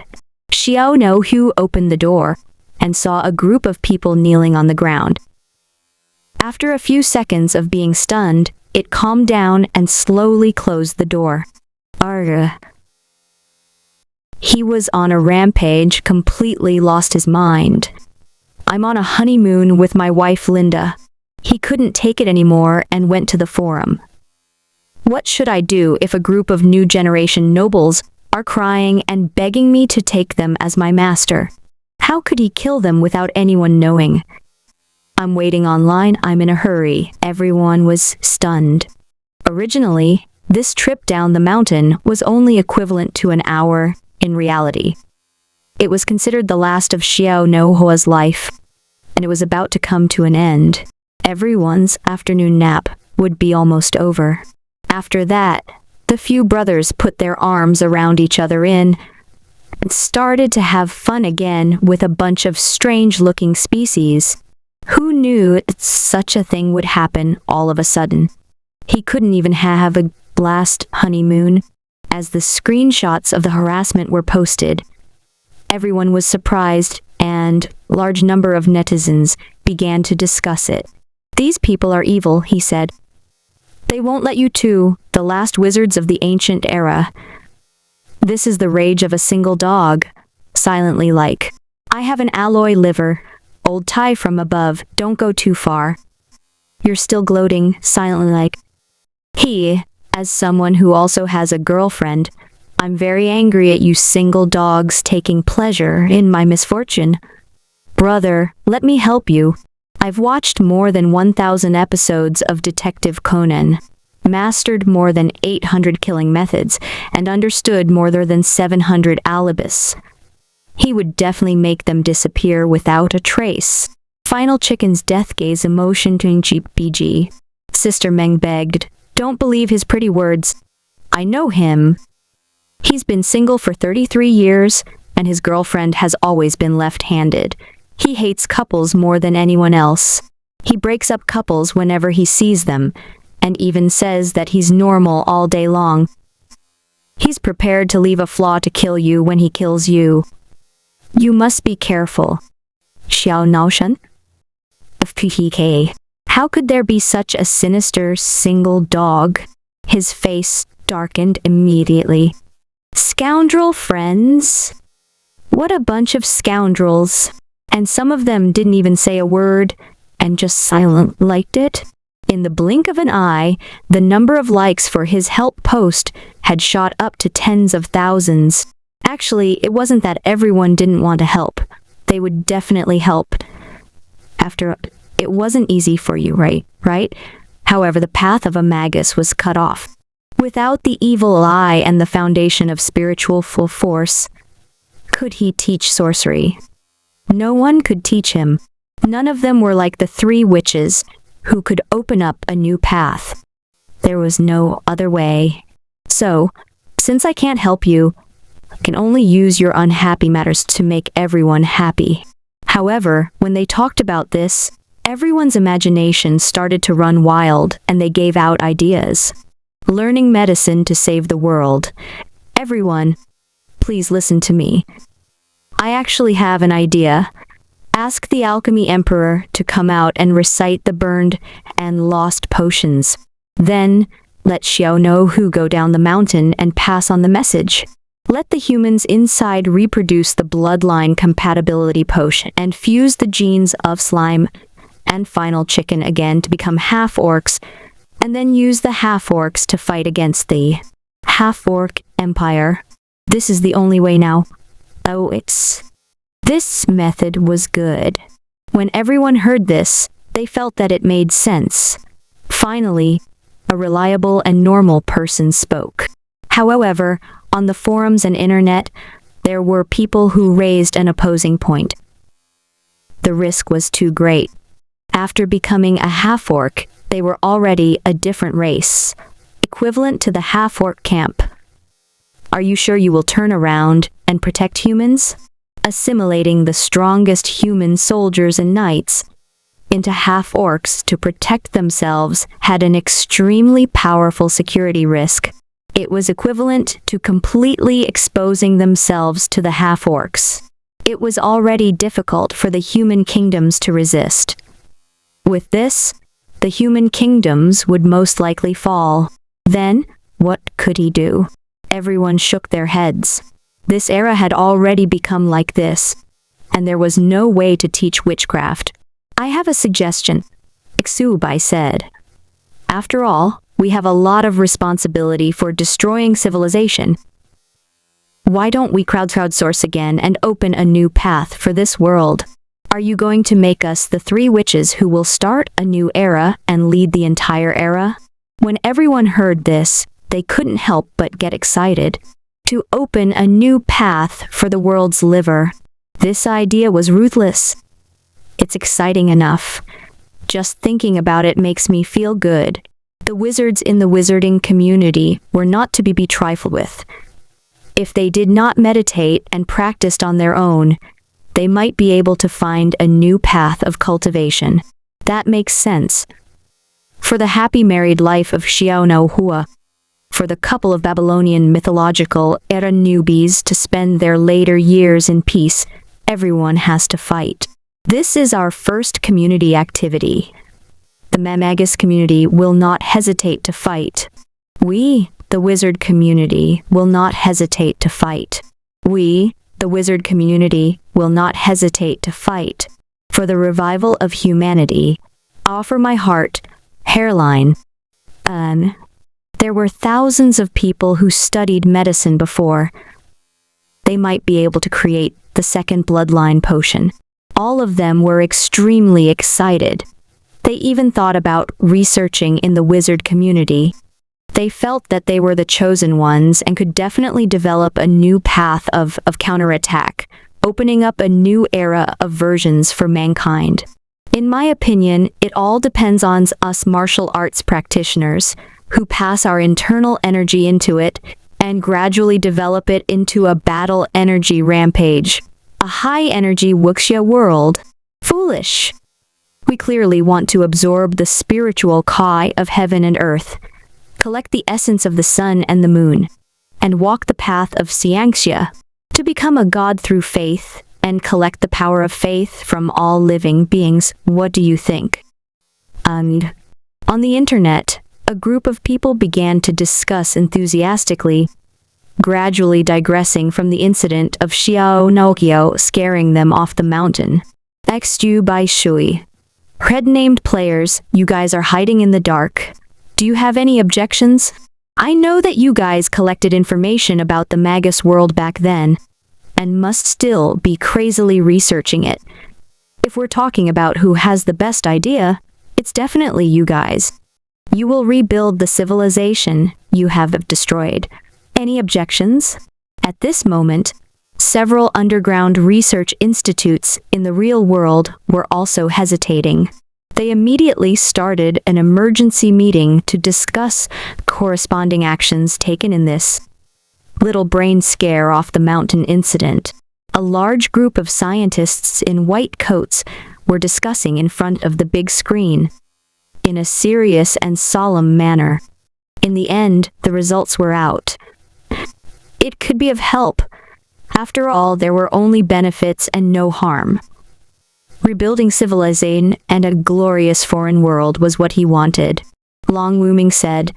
Xiao No Hu opened the door and saw a group of people kneeling on the ground. After a few seconds of being stunned, it calmed down and slowly closed the door. Argh. He was on a rampage, completely lost his mind. I'm on a honeymoon with my wife Linda. He couldn't take it anymore and went to the forum. What should I do if a group of new generation nobles are crying and begging me to take them as my master? How could he kill them without anyone knowing? I'm waiting online, I'm in a hurry. Everyone was stunned. Originally, this trip down the mountain was only equivalent to an hour in reality. It was considered the last of Xiao No Hua's life, and it was about to come to an end. Everyone's afternoon nap would be almost over. After that, the few brothers put their arms around each other and started to have fun again with a bunch of strange-looking species. Who knew that such a thing would happen all of a sudden? He couldn't even have a last honeymoon. As the screenshots of the harassment were posted, everyone was surprised and a large number of netizens began to discuss it. These people are evil, he said. They won't let you two, the last wizards of the ancient era. This is the rage of a single dog. Silently like, I have an alloy liver. Old tie from above, don't go too far. You're still gloating, silently like. He, as someone who also has a girlfriend, I'm very angry at you single dogs taking pleasure in my misfortune. Brother, let me help you. I've watched more than 1,000 episodes of Detective Conan, mastered more than 800 killing methods, and understood more than 700 alibis. He would definitely make them disappear without a trace. Final Chicken's death gaze emotion to BG. Sister Meng begged, "Don't believe his pretty words. I know him. He's been single for 33 years, and his girlfriend has always been left-handed. He hates couples more than anyone else. He breaks up couples whenever he sees them, and even says that he's normal all day long. He's prepared to leave a flaw to kill you when he kills you. You must be careful." Xiao Naoshan? FPK. How could there be such a sinister single dog? His face darkened immediately. Scoundrel friends? What a bunch of scoundrels. And some of them didn't even say a word and just silent liked it. In the blink of an eye, the number of likes for his help post had shot up to tens of thousands. Actually, it wasn't that everyone didn't want to help. They would definitely help. It wasn't easy for you, right? However, the path of a magus was cut off. Without the evil eye and the foundation of spiritual full force, could he teach sorcery? No one could teach him. None of them were like the three witches who could open up a new path. There was no other way. So, since I can't help you, I can only use your unhappy matters to make everyone happy. However, when they talked about this, everyone's imagination started to run wild and they gave out ideas. Learning medicine to save the world. Everyone, please listen to me. I actually have an idea. Ask the alchemy emperor to come out and recite the burned and lost potions. Then, let Xiao know who go down the mountain and pass on the message. Let the humans inside reproduce the bloodline compatibility potion and fuse the genes of slime and Final Chicken again to become half-orcs, and then use the half-orcs to fight against the half-orc empire. This is the only way now. This method was good. When everyone heard this, they felt that it made sense. Finally, a reliable and normal person spoke. However, on the forums and internet, there were people who raised an opposing point. The risk was too great. After becoming a half-orc, they were already a different race, equivalent to the half-orc camp. Are you sure you will turn around and protect humans? Assimilating the strongest human soldiers and knights into half-orcs to protect themselves had an extremely powerful security risk. It was equivalent to completely exposing themselves to the half-orcs. It was already difficult for the human kingdoms to resist. With this, the human kingdoms would most likely fall. Then, what could he do? Everyone shook their heads. This era had already become like this, and there was no way to teach witchcraft. I have a suggestion, Ixubai said. After all, we have a lot of responsibility for destroying civilization. Why don't we crowdsource again and open a new path for this world? Are you going to make us the three witches who will start a new era and lead the entire era? When everyone heard this, they couldn't help but get excited. To open a new path for the world's liver. This idea was ruthless. It's exciting enough. Just thinking about it makes me feel good. The wizards in the wizarding community were not to be trifled with. If they did not meditate and practiced on their own, they might be able to find a new path of cultivation. That makes sense. For the happy married life of Xiao Hua, for the couple of Babylonian mythological era newbies to spend their later years in peace, everyone has to fight. This is our first community activity. The Mamagus community will not hesitate to fight. We, the wizard community, will not hesitate to fight. We, the wizard community, will not hesitate to fight. For the revival of humanity, offer my heart, hairline. There were thousands of people who studied medicine before. They might be able to create the second bloodline potion. All of them were extremely excited. They even thought about researching in the wizard community. They felt that they were the chosen ones and could definitely develop a new path of counterattack, opening up a new era of versions for mankind. In my opinion, it all depends on us martial arts practitioners, who pass our internal energy into it and gradually develop it into a battle energy rampage. A high-energy wuxia world. Foolish. We clearly want to absorb the spiritual kai of heaven and earth, collect the essence of the sun and the moon, and walk the path of Xiangxia, to become a god through faith and collect the power of faith from all living beings. What do you think? And on the internet, a group of people began to discuss enthusiastically, gradually digressing from the incident of Xiao Nokio scaring them off the mountain. XU by Shui. Red-named players, you guys are hiding in the dark. Do you have any objections? I know that you guys collected information about the Magus world back then, and must still be crazily researching it. If we're talking about who has the best idea, it's definitely you guys. You will rebuild the civilization you have destroyed. Any objections? At this moment, several underground research institutes in the real world were also hesitating. They immediately started an emergency meeting to discuss corresponding actions taken in this little brain scare off the mountain incident. A large group of scientists in white coats were discussing in front of the big screen, in a serious and solemn manner. In the end, the results were out. It could be of help. After all, there were only benefits and no harm. Rebuilding civilization and a glorious foreign world was what he wanted. Long Wuming said,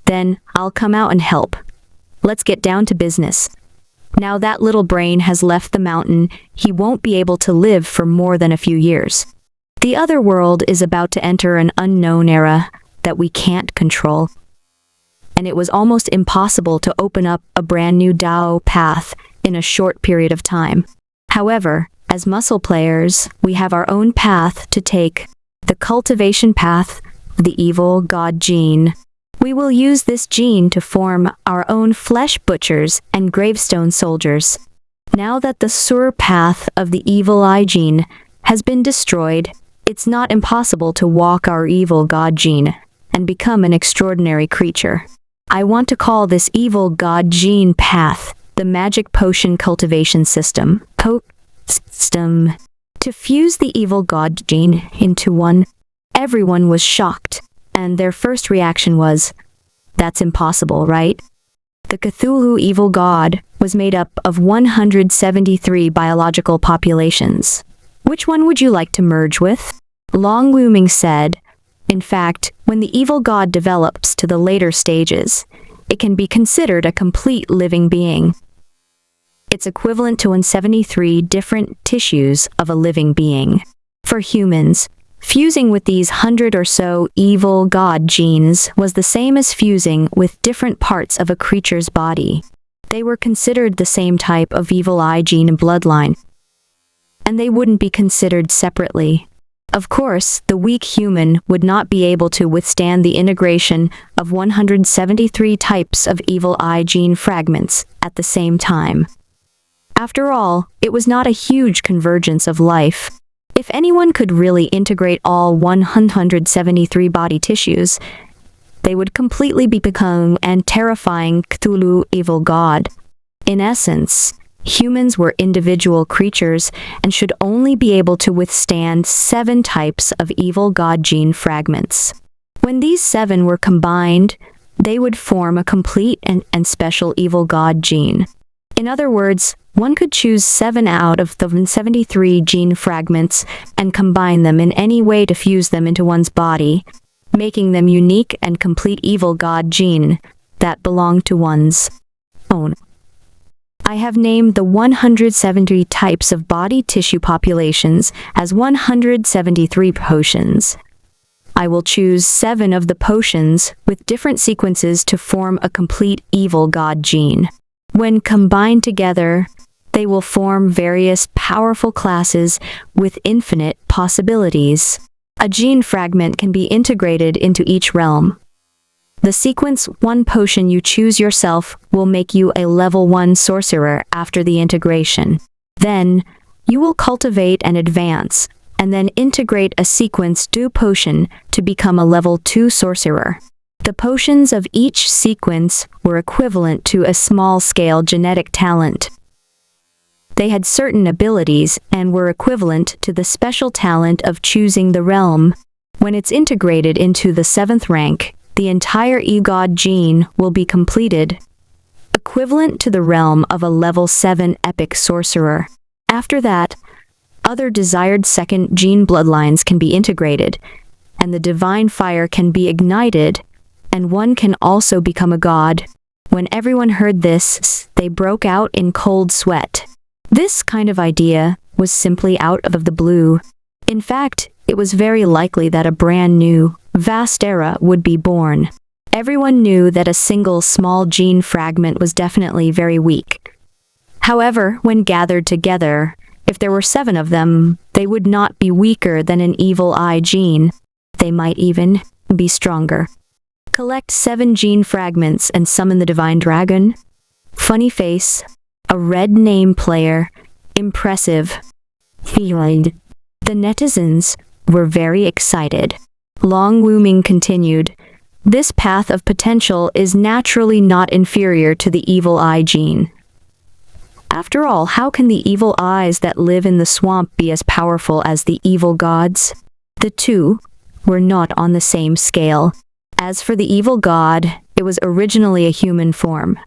"Then, I'll come out and help. Let's get down to business." Now that little brain has left the mountain, he won't be able to live for more than a few years. The other world is about to enter an unknown era that we can't control. And it was almost impossible to open up a brand new Dao path in a short period of time. However, as muscle players, we have our own path to take, the cultivation path, the evil god gene. We will use this gene to form our own flesh butchers and gravestone soldiers. Now that the Sur path of the evil eye gene has been destroyed, it's not impossible to walk our evil god gene and become an extraordinary creature. I want to call this evil god gene path the magic potion cultivation system. To fuse the evil god gene into one, everyone was shocked, and their first reaction was, "That's impossible, right?" The Cthulhu evil god was made up of 173 biological populations. Which one would you like to merge with? Long Wuming said, in fact, when the evil god develops to the later stages, it can be considered a complete living being. It's equivalent to 173 different tissues of a living being. For humans, fusing with these 100 or so evil god genes was the same as fusing with different parts of a creature's body. They were considered the same type of evil eye gene and bloodline, and they wouldn't be considered separately. Of course, the weak human would not be able to withstand the integration of 173 types of evil eye gene fragments at the same time. After all, it was not a huge convergence of life. If anyone could really integrate all 173 body tissues, they would completely become an terrifying Cthulhu evil god. In essence, humans were individual creatures and should only be able to withstand 7 types of evil god gene fragments. When these 7 were combined, they would form a complete and special evil god gene. In other words, one could choose 7 out of the 73 gene fragments and combine them in any way to fuse them into one's body, making them unique and complete evil god gene that belong to one's own. I have named the 170 types of body tissue populations as 173 potions. I will choose 7 of the potions with different sequences to form a complete evil god gene. When combined together, They will form various powerful classes with infinite possibilities. A gene fragment can be integrated into each realm. The sequence 1 potion you choose yourself will make you a level 1 sorcerer after the integration. Then, you will cultivate and advance, and then integrate a sequence 2 potion to become a level 2 sorcerer. The potions of each sequence were equivalent to a small-scale genetic talent. They had certain abilities and were equivalent to the special talent of choosing the realm. When it's integrated into the 7th rank, the entire e-god gene will be completed, equivalent to the realm of a level 7 epic sorcerer. After that, other desired second gene bloodlines can be integrated, and the divine fire can be ignited, and one can also become a god. When everyone heard this, they broke out in cold sweat. This kind of idea was simply out of the blue. In fact, it was very likely that a brand new, vast era would be born. Everyone knew that a single small gene fragment was definitely very weak. However, when gathered together, if there were 7 of them, they would not be weaker than an evil eye gene. They might even be stronger. Collect 7 gene fragments and summon the divine dragon. Funny face. A red name player. Impressive. The netizens were very excited. Long Wooming continued. This path of potential is naturally not inferior to the evil eye gene. After all, how can the evil eyes that live in the swamp be as powerful as the evil gods? The two were not on the same scale. As for the evil god, it was originally a human form.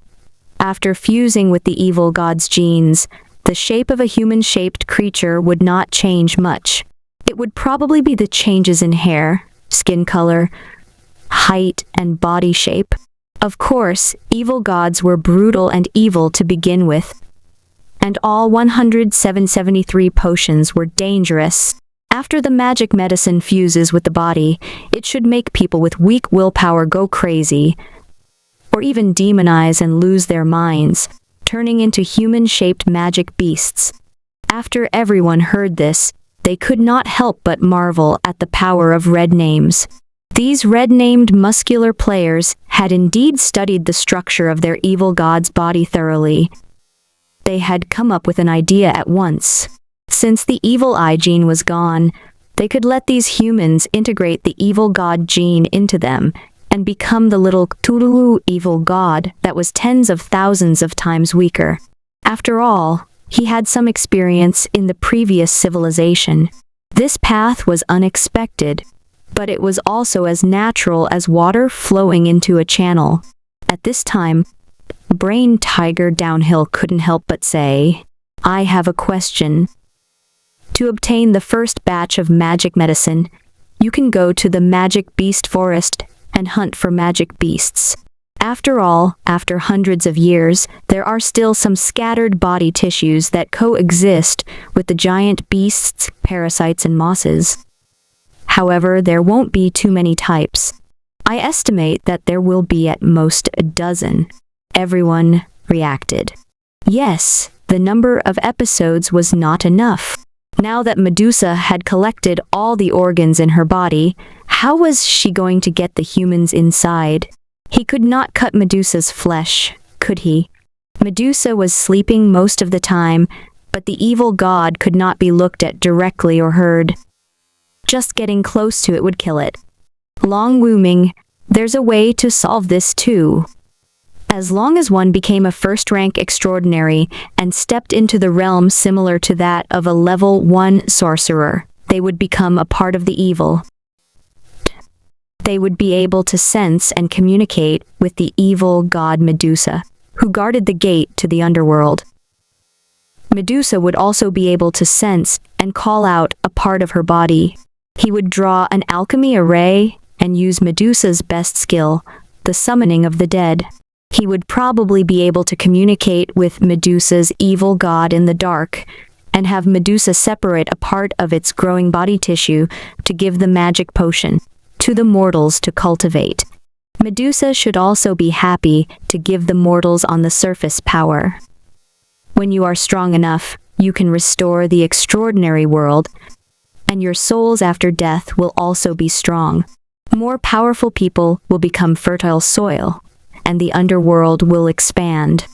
After fusing with the evil god's genes, the shape of a human-shaped creature would not change much. It would probably be the changes in hair, skin color, height, and body shape. Of course, evil gods were brutal and evil to begin with, and all 173 potions were dangerous. After the magic medicine fuses with the body, it should make people with weak willpower go crazy, or even demonize and lose their minds, turning into human-shaped magic beasts. After everyone heard this, they could not help but marvel at the power of red names. These red-named muscular players had indeed studied the structure of their evil god's body thoroughly. They had come up with an idea at once. Since the evil eye gene was gone, they could let these humans integrate the evil god gene into them and become the little Cthulhu evil god that was tens of thousands of times weaker. After all, he had some experience in the previous civilization. This path was unexpected, but it was also as natural as water flowing into a channel. At this time, Brain Tiger Downhill couldn't help but say, "I have a question." To obtain the first batch of magic medicine, you can go to the Magic Beast Forest and hunt for magic beasts. After all, after hundreds of years, there are still some scattered body tissues that coexist with the giant beasts, parasites, and mosses. However, there won't be too many types. I estimate that there will be at most a dozen. Everyone reacted. Yes, the number of episodes was not enough. Now that Medusa had collected all the organs in her body, how was she going to get the humans inside? He could not cut Medusa's flesh, could he? Medusa was sleeping most of the time, but the evil god could not be looked at directly or heard. Just getting close to it would kill it. Long Wooming, there's a way to solve this too. As long as one became a first-rank extraordinary and stepped into the realm similar to that of a level 1 sorcerer, they would become a part of the evil. They would be able to sense and communicate with the evil god Medusa, who guarded the gate to the underworld. Medusa would also be able to sense and call out a part of her body. He would draw an alchemy array and use Medusa's best skill, the summoning of the dead. He would probably be able to communicate with Medusa's evil god in the dark, and have Medusa separate a part of its growing body tissue to give the magic potion to the mortals to cultivate. Medusa should also be happy to give the mortals on the surface power. When you are strong enough, you can restore the extraordinary world, and your souls after death will also be strong. More powerful people will become fertile soil, and the underworld will expand.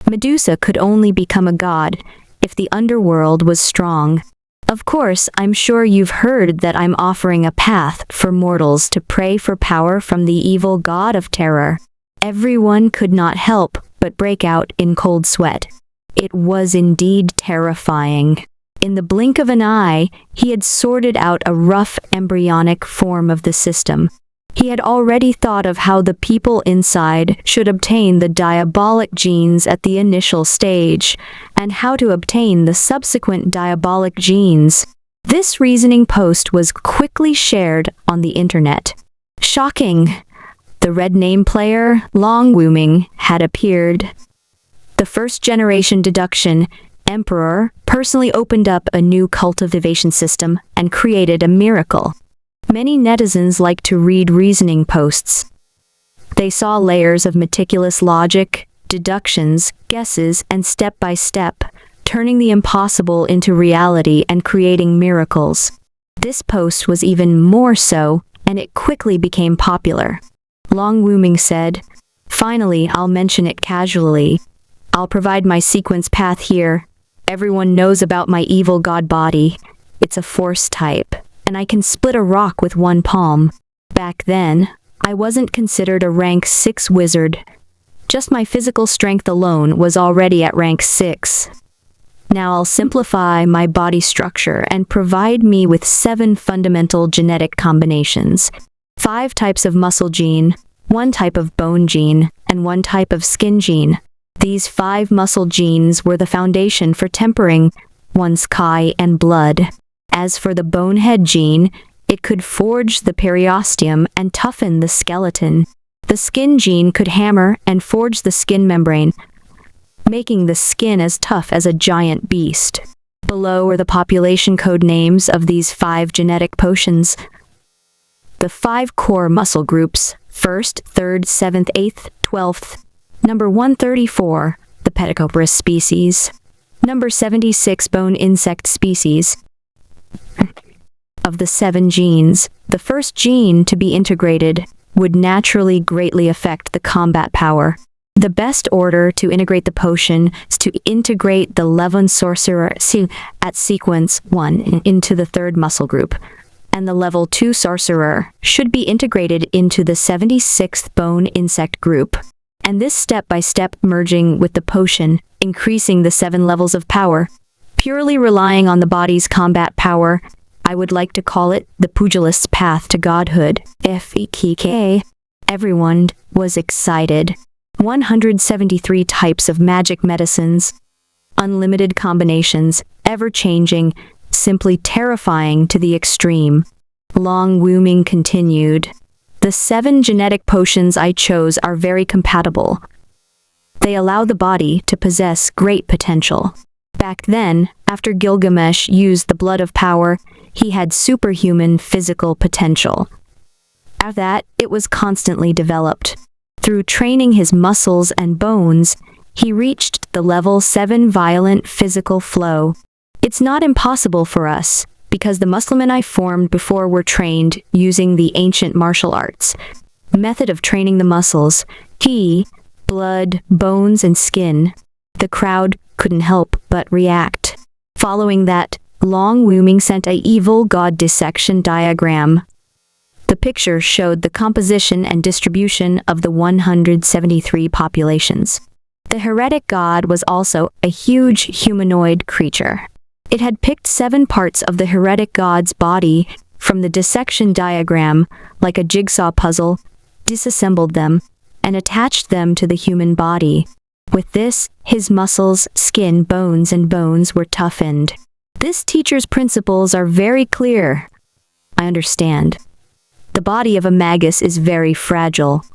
Medusa could only become a god if the underworld was strong. Of course, I'm sure you've heard that I'm offering a path for mortals to pray for power from the evil god of terror. Everyone could not help but break out in cold sweat. It was indeed terrifying. In the blink of an eye, he had sorted out a rough embryonic form of the system. He had already thought of how the people inside should obtain the diabolic genes at the initial stage, and how to obtain the subsequent diabolic genes. This reasoning post was quickly shared on the internet. Shocking! The red name player, Long Wooming, had appeared. The first-generation deduction emperor personally opened up a new cultivation system and created a miracle. Many netizens like to read reasoning posts. They saw layers of meticulous logic, deductions, guesses, and step-by-step, turning the impossible into reality and creating miracles. This post was even more so, and it quickly became popular. Long Wooming said, "Finally, I'll mention it casually. I'll provide my sequence path here. Everyone knows about my evil god body. It's a force type, and I can split a rock with one palm. Back then, I wasn't considered a rank 6 wizard. Just my physical strength alone was already at rank 6. Now I'll simplify my body structure and provide me with 7 fundamental genetic combinations. 5 types of muscle gene, 1 type of bone gene, and 1 type of skin gene. These 5 muscle genes were the foundation for tempering one's chi and blood. As for the bonehead gene, it could forge the periosteum and toughen the skeleton. The skin gene could hammer and forge the skin membrane, making the skin as tough as a giant beast. Below are the population code names of these 5 genetic potions. The 5 core muscle groups, 1st, 3rd, 7th, 8th, 12th. Number 134, the Pedicoprus species. Number 76, bone insect species. Of the 7 genes, the first gene to be integrated would naturally greatly affect the combat power. The best order to integrate the potion is to integrate the level sorcerer at sequence 1 into the 3rd muscle group, and the level 2 sorcerer should be integrated into the 76th bone insect group. And this step-by-step merging with the potion, increasing the 7 levels of power, purely relying on the body's combat power. I would like to call it the pugilist's path to godhood. FEKK. Everyone was excited. 173 types of magic medicines, unlimited combinations, ever-changing, simply terrifying to the extreme. Long Wooming continued. The 7 genetic potions I chose are very compatible. They allow the body to possess great potential. Back then, after Gilgamesh used the blood of power, he had superhuman physical potential. After that, it was constantly developed. Through training his muscles and bones, he reached the level 7 violent physical flow. It's not impossible for us, because the musclemen I formed before were trained using the ancient martial arts method of training the muscles, ki, blood, bones, and skin. The crowd couldn't help but react. Following that, Long Wooming sent a evil god dissection diagram. The picture showed the composition and distribution of the 173 populations. The heretic god was also a huge humanoid creature. It had picked 7 parts of the heretic god's body from the dissection diagram, like a jigsaw puzzle, disassembled them, and attached them to the human body. With this, his muscles, skin, bones, and bones were toughened. This teacher's principles are very clear. I understand. The body of a magus is very fragile.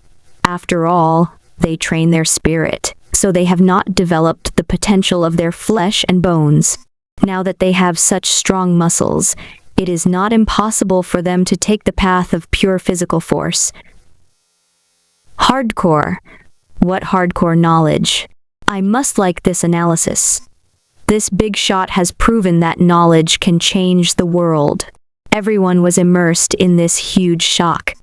After all, they train their spirit, so they have not developed the potential of their flesh and bones. Now that they have such strong muscles, it is not impossible for them to take the path of pure physical force. Hardcore. What hardcore knowledge? I must like this analysis. This big shot has proven that knowledge can change the world. Everyone was immersed in this huge shock.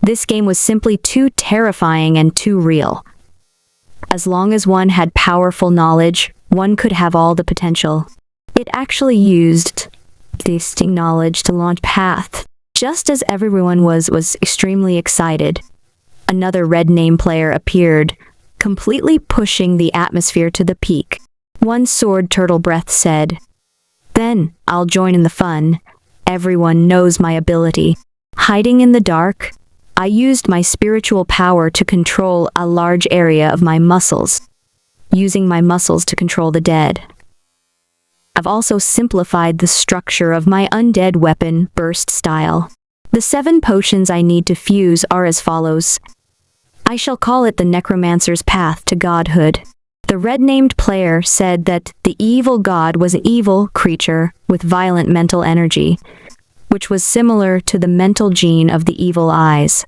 This game was simply too terrifying and too real. As long as one had powerful knowledge, one could have all the potential. It actually used this knowledge to launch path. Just as everyone was extremely excited, another red name player appeared, completely pushing the atmosphere to the peak. One sword turtle breath said, "Then I'll join in the fun. Everyone knows my ability. Hiding in the dark, I used my spiritual power to control a large area of my muscles, using my muscles to control the dead. I've also simplified the structure of my undead weapon burst style. The 7 potions I need to fuse are as follows. I shall call it the Necromancer's Path to Godhood." The red-named player said that the evil god was an evil creature with violent mental energy, which was similar to the mental gene of the evil eyes.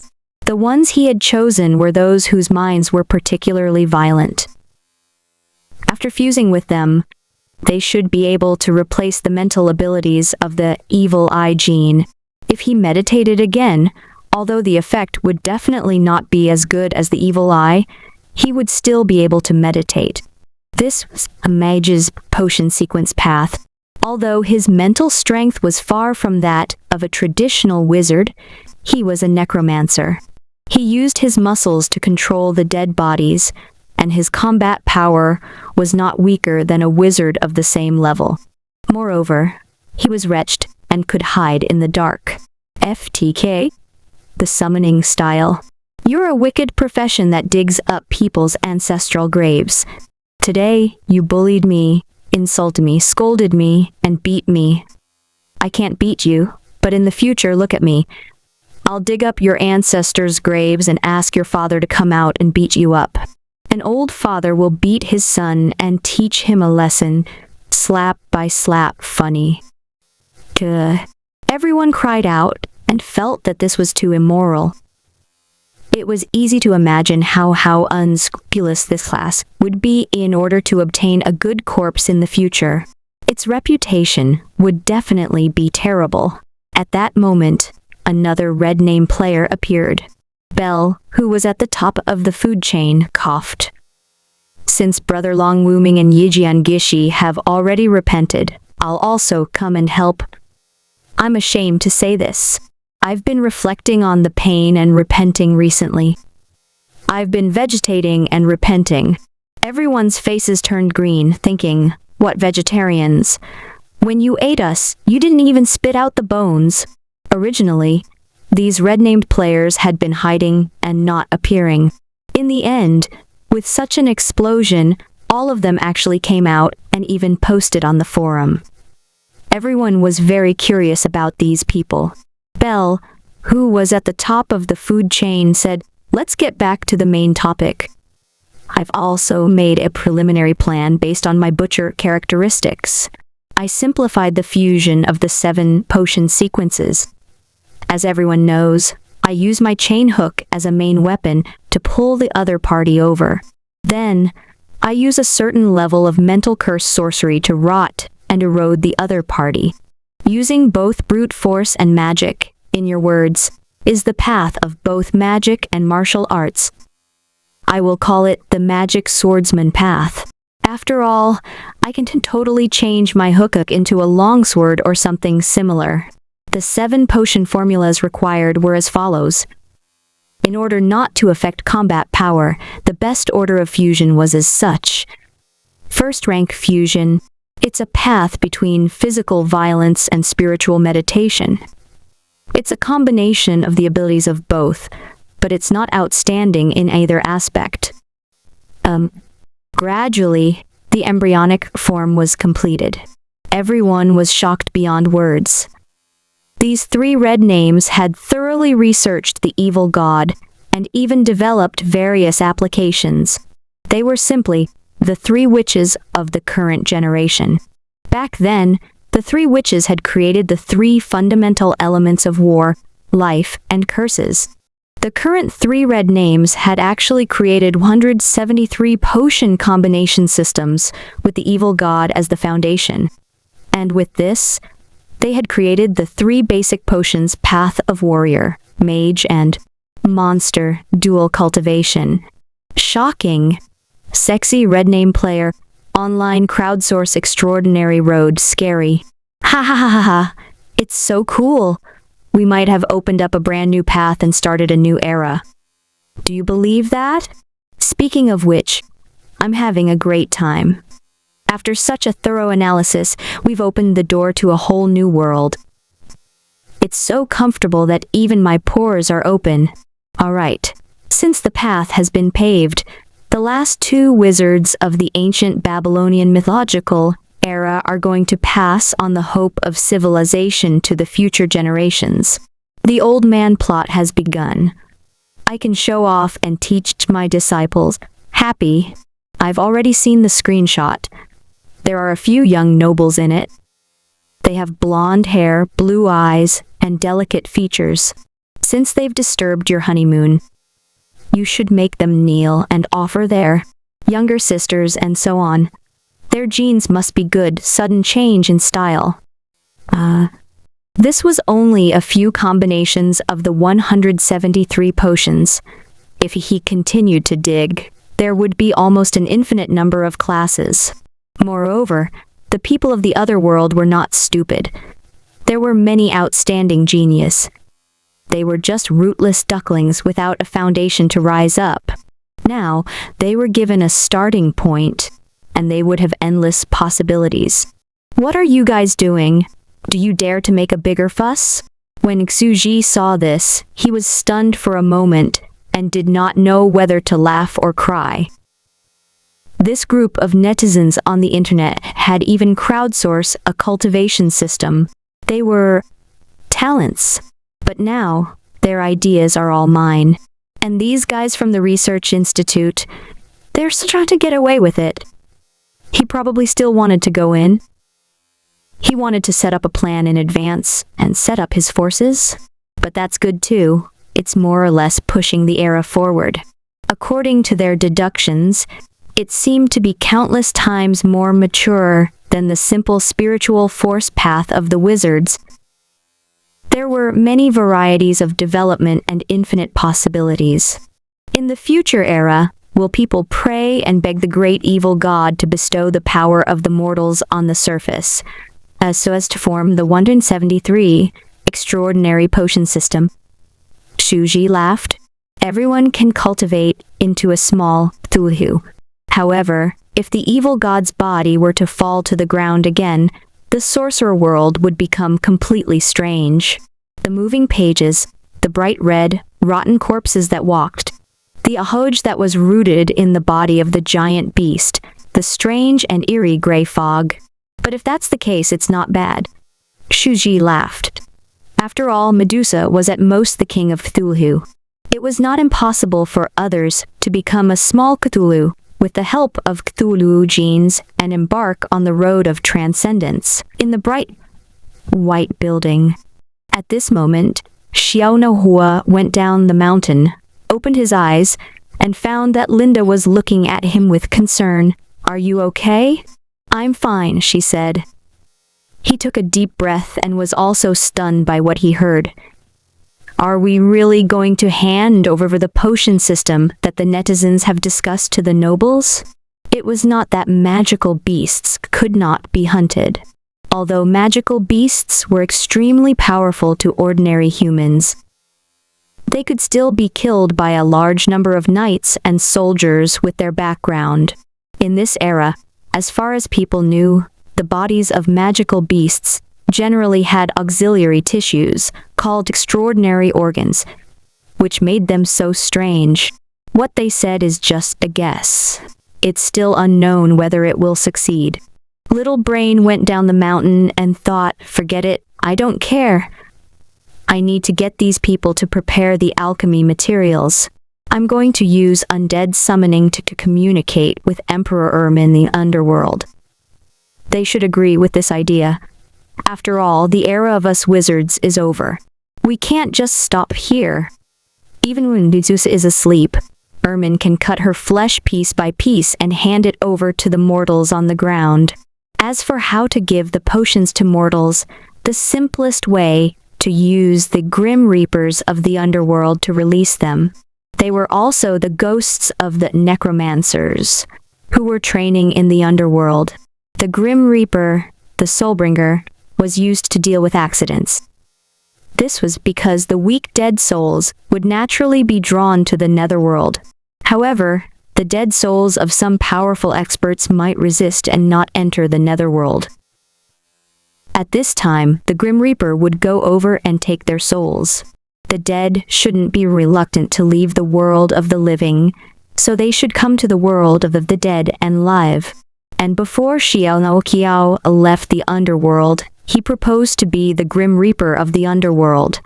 The ones he had chosen were those whose minds were particularly violent. After fusing with them, they should be able to replace the mental abilities of the evil eye gene. If he meditated again, although the effect would definitely not be as good as the evil eye, he would still be able to meditate. This was a mage's potion sequence path. Although his mental strength was far from that of a traditional wizard, he was a necromancer. He used his muscles to control the dead bodies, and his combat power was not weaker than a wizard of the same level. Moreover, he was wretched and could hide in the dark. FTK, the summoning style. You're a wicked profession that digs up people's ancestral graves. Today, you bullied me, insulted me, scolded me, and beat me. I can't beat you, but in the future, look at me. I'll dig up your ancestors' graves and ask your father to come out and beat you up. An old father will beat his son and teach him a lesson, slap by slap funny. Duh. Everyone cried out and felt that this was too immoral. It was easy to imagine how unscrupulous this class would be in order to obtain a good corpse in the future. Its reputation would definitely be terrible. At that moment, another red name player appeared. Bell, who was at the top of the food chain, coughed. Since Brother Long Wooming and Yijian Gishi have already repented, I'll also come and help. I'm ashamed to say this. I've been reflecting on the pain and repenting recently. I've been vegetating and repenting. Everyone's faces turned green, thinking, what vegetarians? When you ate us, you didn't even spit out the bones. Originally, these red-named players had been hiding and not appearing. In the end, with such an explosion, all of them actually came out and even posted on the forum. Everyone was very curious about these people. Bell, who was at the top of the food chain, said, "Let's get back to the main topic. I've also made a preliminary plan based on my butcher characteristics. I simplified the fusion of the 7 potion sequences. As everyone knows, I use my chain hook as a main weapon to pull the other party over. Then, I use a certain level of mental curse sorcery to rot and erode the other party. Using both brute force and magic, in your words, is the path of both magic and martial arts. I will call it the magic swordsman path. After all, I can totally change my hook into a longsword or something similar." The 7 potion formulas required were as follows. In order not to affect combat power, the best order of fusion was as such. First rank fusion. It's a path between physical violence and spiritual meditation. It's a combination of the abilities of both, but it's not outstanding in either aspect. Gradually, the embryonic form was completed. Everyone was shocked beyond words. These 3 red names had thoroughly researched the evil god and even developed various applications. They were simply the 3 witches of the current generation. Back then, the 3 witches had created the 3 fundamental elements of war, life, and curses. The current 3 red names had actually created 173 potion combination systems with the evil god as the foundation. And with this, they had created the 3 basic potions: Path of Warrior, Mage, and Monster Dual Cultivation. Shocking. Sexy red name player. Online crowdsource extraordinary road scary. Ha ha ha ha ha. It's so cool. We might have opened up a brand new path and started a new era. Do you believe that? Speaking of which, I'm having a great time. After such a thorough analysis, we've opened the door to a whole new world. It's so comfortable that even my pores are open. Alright, since the path has been paved, the last 2 wizards of the ancient Babylonian mythological era are going to pass on the hope of civilization to the future generations. The old man plot has begun. I can show off and teach my disciples. Happy. I've already seen the screenshot. There are a few young nobles in it. They have blonde hair, blue eyes, and delicate features. Since they've disturbed your honeymoon, you should make them kneel and offer their younger sisters and so on. Their genes must be good. Sudden change in style. This was only a few combinations of the 173 potions. If he continued to dig, there would be almost an infinite number of classes. Moreover, the people of the other world were not stupid. There were many outstanding genius. They were just rootless ducklings without a foundation to rise up. Now, they were given a starting point, and they would have endless possibilities. What are you guys doing? Do you dare to make a bigger fuss? When Xuji saw this, he was stunned for a moment and did not know whether to laugh or cry. This group of netizens on the internet had even crowdsourced a cultivation system. They were talents, but now their ideas are all mine. And these guys from the Research Institute, they're still trying to get away with it. He probably still wanted to go in. He wanted to set up a plan in advance and set up his forces. But that's good too. It's more or less pushing the era forward. According to their deductions, it seemed to be countless times more mature than the simple spiritual force path of the wizards. There were many varieties of development and infinite possibilities. In the future era, will people pray and beg the great evil god to bestow the power of the mortals on the surface, so as to form the 173 extraordinary potion system? Shuji laughed. Everyone can cultivate into a small Cthulhu. However, if the evil god's body were to fall to the ground again, the sorcerer world would become completely strange. The moving pages, the bright red, rotten corpses that walked, the ahoj that was rooted in the body of the giant beast, the strange and eerie gray fog. But if that's the case, it's not bad. Shuji laughed. After all, Medusa was at most the king of Cthulhu. It was not impossible for others to become a small Cthulhu with the help of Cthulhu genes and embark on the road of transcendence. In the bright white building. At this moment, Xiaonohua went down the mountain, opened his eyes, and found that Linda was looking at him with concern. "Are you okay?" "I'm fine," she said. He took a deep breath and was also stunned by what he heard. Are we really going to hand over the potion system that the netizens have discussed to the nobles? It was not that magical beasts could not be hunted. Although magical beasts were extremely powerful to ordinary humans, they could still be killed by a large number of knights and soldiers with their background. In this era, as far as people knew, the bodies of magical beasts generally had auxiliary tissues, called extraordinary organs, which made them so strange. What they said is just a guess. It's still unknown whether it will succeed. Little Brain went down the mountain and thought, forget it, I don't care. I need to get these people to prepare the alchemy materials. I'm going to use undead summoning to communicate with Emperor Erm in the underworld. They should agree with this idea. After all, the era of us wizards is over. We can't just stop here. Even when Medusa is asleep, Ermin can cut her flesh piece by piece and hand it over to the mortals on the ground. As for how to give the potions to mortals, the simplest way to use the Grim Reapers of the underworld to release them. They were also the ghosts of the necromancers, who were training in the underworld. The Grim Reaper, the Soulbringer, was used to deal with accidents. This was because the weak dead souls would naturally be drawn to the netherworld. However, the dead souls of some powerful experts might resist and not enter the netherworld. At this time, the Grim Reaper would go over and take their souls. The dead shouldn't be reluctant to leave the world of the living, so they should come to the world of the dead and live. And before Xiao Naoqiao left the underworld, he proposed to be the Grim Reaper of the underworld.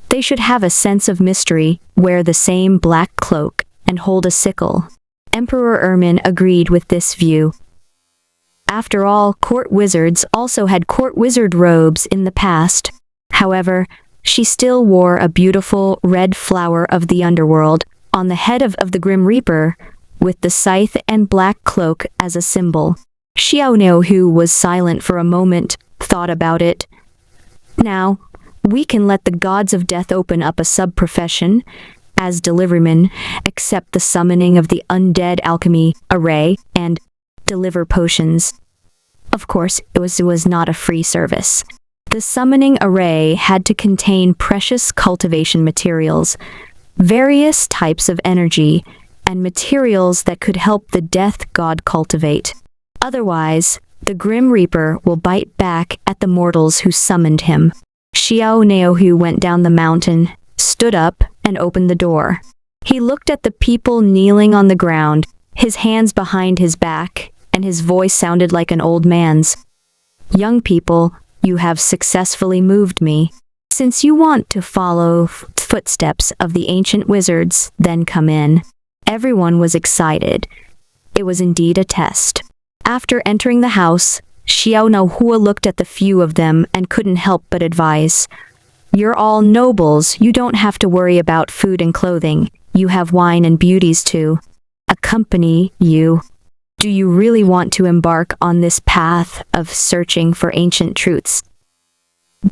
They should have a sense of mystery, wear the same black cloak, and hold a sickle. Emperor Ermin agreed with this view. After all, court wizards also had court wizard robes in the past. However, she still wore a beautiful red flower of the underworld on the head of the Grim Reaper, with the scythe and black cloak as a symbol. Xiao Neo, who was silent for a moment, thought about it. Now, we can let the gods of death open up a sub-profession as deliverymen, accept the summoning of the undead alchemy array, and deliver potions. Of course, it was not a free service. The summoning array had to contain precious cultivation materials, various types of energy, and materials that could help the death god cultivate. Otherwise, the Grim Reaper will bite back at the mortals who summoned him. Xiao Neohu went down the mountain, stood up, and opened the door. He looked at the people kneeling on the ground, his hands behind his back, and his voice sounded like an old man's. Young people, you have successfully moved me. Since you want to follow footsteps of the ancient wizards, then come in. Everyone was excited. It was indeed a test. After entering the house, Xiao Naohua looked at the few of them and couldn't help but advise. You're all nobles, you don't have to worry about food and clothing. You have wine and beauties to accompany you. Do you really want to embark on this path of searching for ancient truths?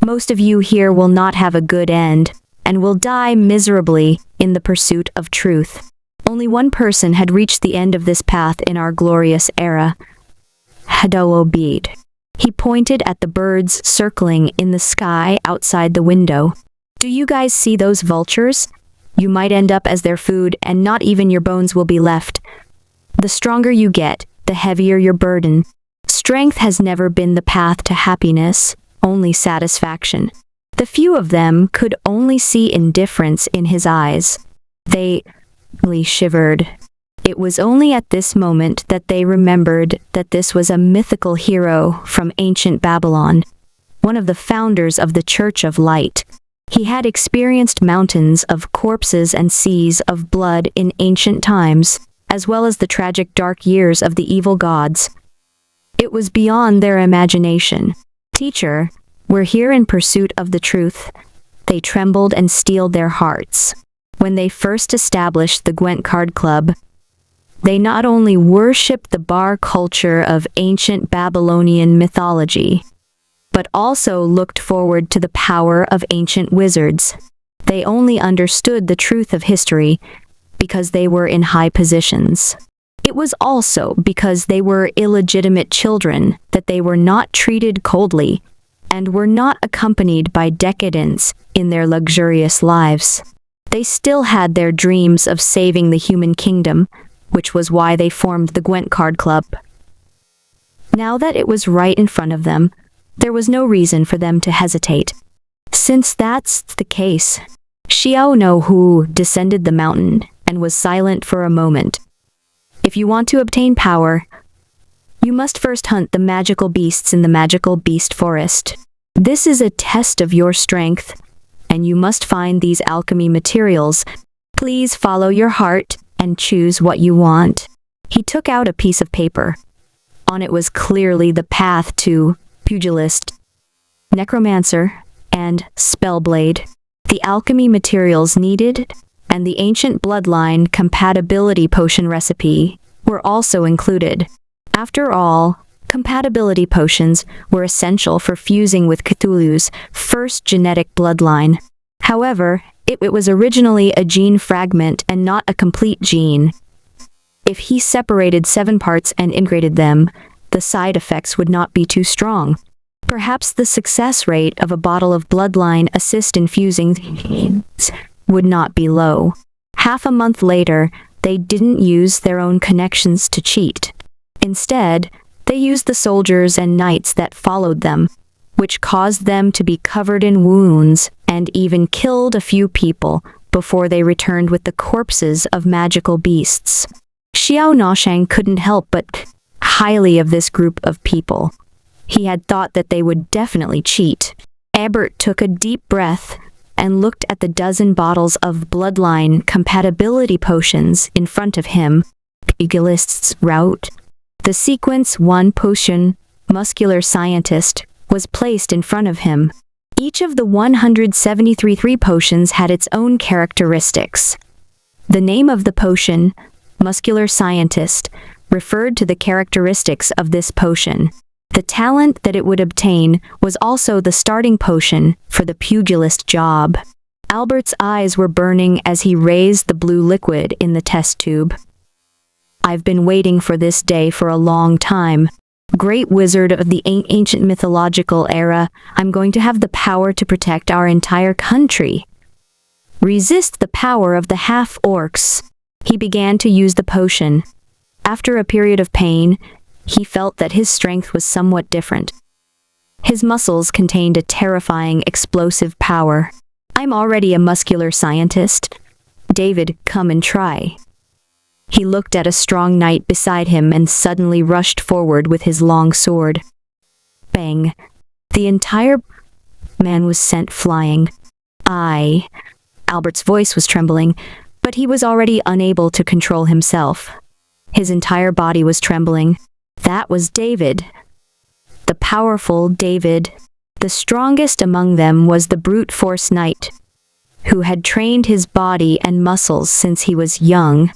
Most of you here will not have a good end, and will die miserably in the pursuit of truth. Only one person had reached the end of this path in our glorious era. Hadao Bede. He pointed at the birds circling in the sky outside the window. Do you guys see those vultures? You might end up as their food, and not even your bones will be left. The stronger you get, the heavier your burden. Strength has never been the path to happiness, only satisfaction. The few of them could only see indifference in his eyes. They shivered. It was only at this moment that they remembered that this was a mythical hero from ancient Babylon, one of the founders of the Church of Light. He had experienced mountains of corpses and seas of blood in ancient times, as well as the tragic dark years of the evil gods. It was beyond their imagination. Teacher, we're here in pursuit of the truth. They trembled and steeled their hearts. When they first established the Gwent Card Club, they not only worshipped the bar culture of ancient Babylonian mythology, but also looked forward to the power of ancient wizards. They only understood the truth of history because they were in high positions. It was also because they were illegitimate children that they were not treated coldly and were not accompanied by decadence in their luxurious lives. They still had their dreams of saving the human kingdom, which was why they formed the Gwent Card Club. Now that it was right in front of them, there was no reason for them to hesitate. Since that's the case, Xiao Nohu descended the mountain and was silent for a moment. If you want to obtain power, you must first hunt the magical beasts in the magical beast forest. This is a test of your strength, and you must find these alchemy materials. Please follow your heart and choose what you want. He took out a piece of paper. On it was clearly the path to pugilist, necromancer, and spellblade. The alchemy materials needed and the ancient bloodline compatibility potion recipe were also included. After all, compatibility potions were essential for fusing with Cthulhu's first genetic bloodline. However, it was originally a gene fragment and not a complete gene. If he separated 7 parts and integrated them, the side effects would not be too strong. Perhaps the success rate of a bottle of bloodline assist in fusing genes would not be low. Half a month later, they didn't use their own connections to cheat. Instead, they used the soldiers and knights that followed them, which caused them to be covered in wounds and even killed a few people before they returned with the corpses of magical beasts. Xiao Nashang couldn't help but highly of this group of people. He had thought that they would definitely cheat. Ebert took a deep breath and looked at the dozen bottles of bloodline compatibility potions in front of him. Pugilist's route. The sequence 1 potion, muscular scientist, was placed in front of him. Each of the 173 potions had its own characteristics. The name of the potion, muscular scientist, referred to the characteristics of this potion. The talent that it would obtain was also the starting potion for the pugilist job. Albert's eyes were burning as he raised the blue liquid in the test tube. I've been waiting for this day for a long time. Great wizard of the ancient mythological era, I'm going to have the power to protect our entire country. Resist the power of the half-orcs. He began to use the potion. After a period of pain, he felt that his strength was somewhat different. His muscles contained a terrifying, explosive power. I'm already a muscular scientist. David, come and try. He looked at a strong knight beside him and suddenly rushed forward with his long sword. Bang! The entire man was sent flying. Albert's voice was trembling, but he was already unable to control himself. His entire body was trembling. That was David. The powerful David. The strongest among them was the brute force knight, who had trained his body and muscles since he was young.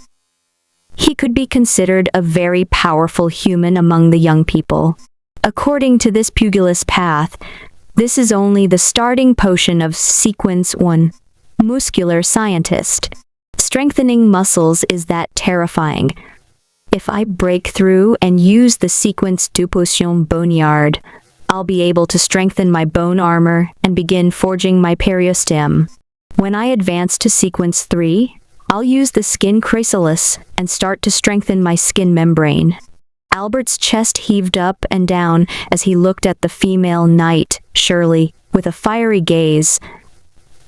He could be considered a very powerful human among the young people. According to this pugilist path, this is only the starting potion of sequence 1, muscular scientist. Strengthening muscles is that terrifying. If I break through and use the sequence 2 potion boneyard, I'll be able to strengthen my bone armor and begin forging my periostem. When I advance to sequence 3, I'll use the skin chrysalis and start to strengthen my skin membrane. Albert's chest heaved up and down as he looked at the female knight, Shirley, with a fiery gaze.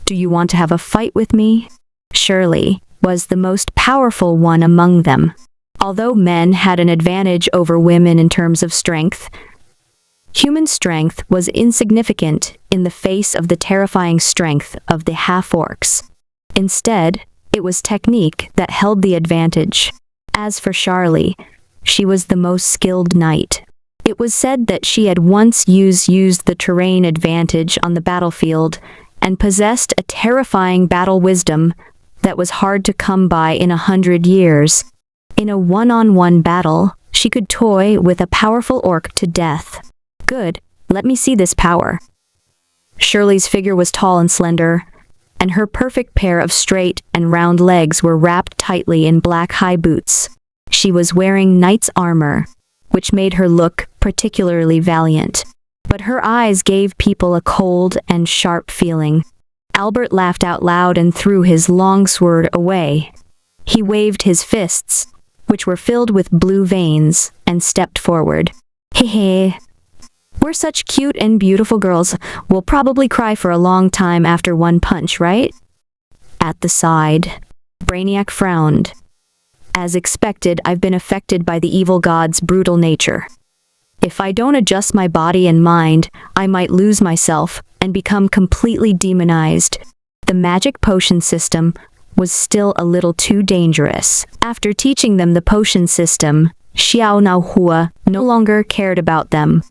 Do you want to have a fight with me? Shirley was the most powerful one among them. Although men had an advantage over women in terms of strength, human strength was insignificant in the face of the terrifying strength of the half-orcs. Instead, it was technique that held the advantage. As for Charlie, she was the most skilled knight. It was said that she had once used the terrain advantage on the battlefield and possessed a terrifying battle wisdom that was hard to come by in 100 years. In a one-on-one battle, she could toy with a powerful orc to death. Good, let me see this power. Shirley's figure was tall and slender, and her perfect pair of straight and round legs were wrapped tightly in black high boots. She was wearing knight's armor, which made her look particularly valiant. But her eyes gave people a cold and sharp feeling. Albert laughed out loud and threw his long sword away. He waved his fists, which were filled with blue veins, and stepped forward. Hey, we're such cute and beautiful girls. We'll probably cry for a long time after one punch, right? At the side, Brainiac frowned. As expected, I've been affected by the evil god's brutal nature. If I don't adjust my body and mind, I might lose myself and become completely demonized. The magic potion system was still a little too dangerous. After teaching them the potion system, Xiao Naohua no longer cared about them,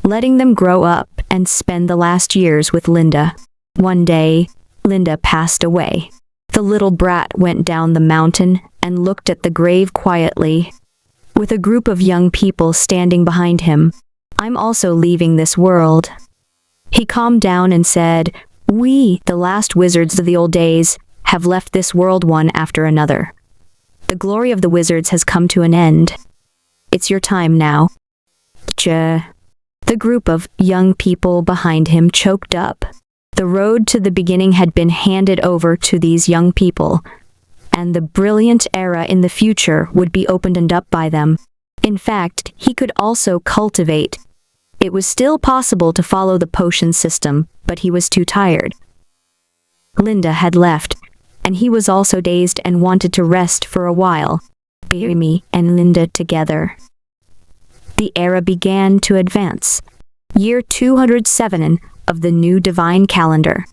letting them grow up and spend the last years with Linda. One day, Linda passed away. The The little brat went down the mountain and looked at the grave quietly, with a group of young people standing behind him. I'm also leaving this world. He calmed down and said, We, the last wizards of the old days, have left this world one after another. The glory of the wizards has come to an end. It's your time now. The group of young people behind him choked up. The road to the beginning had been handed over to these young people, and the brilliant era in the future would be opened up by them. In fact, he could also cultivate. It was still possible to follow the potion system, but he was too tired. Linda had left, and he was also dazed and wanted to rest for a while. Amy and Linda together. The era began to advance. Year 207 of the new divine calendar.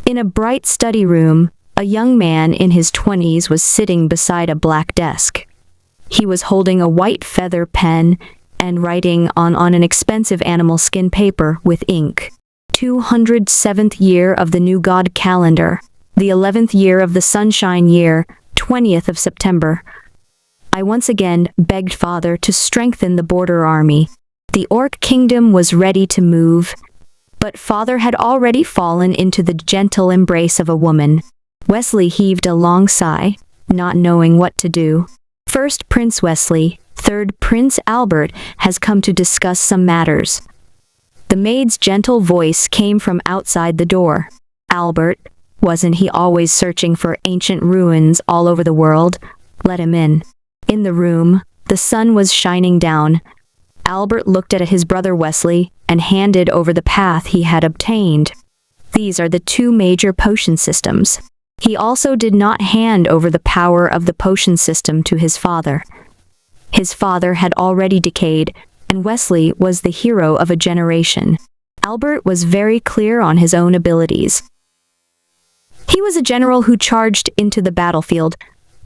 In a bright study room, a young man in his 20s was sitting beside a black desk. He was holding a white feather pen and writing on an expensive animal skin paper with ink. 207th year of the new god calendar, the 11th year of the sunshine year, 20th of September. I once again begged Father to strengthen the border army. The Orc kingdom was ready to move, but Father had already fallen into the gentle embrace of a woman. Wesley heaved a long sigh, not knowing what to do. First Prince Wesley, third Prince Albert has come to discuss some matters. The maid's gentle voice came from outside the door. Albert, wasn't he always searching for ancient ruins all over the world? Let him in. In the room, the sun was shining down. Albert looked at his brother Wesley and handed over the path he had obtained. These are the two major potion systems. He also did not hand over the power of the potion system to his father. His father had already decayed, and Wesley was the hero of a generation. Albert was very clear on his own abilities. He was a general who charged into the battlefield,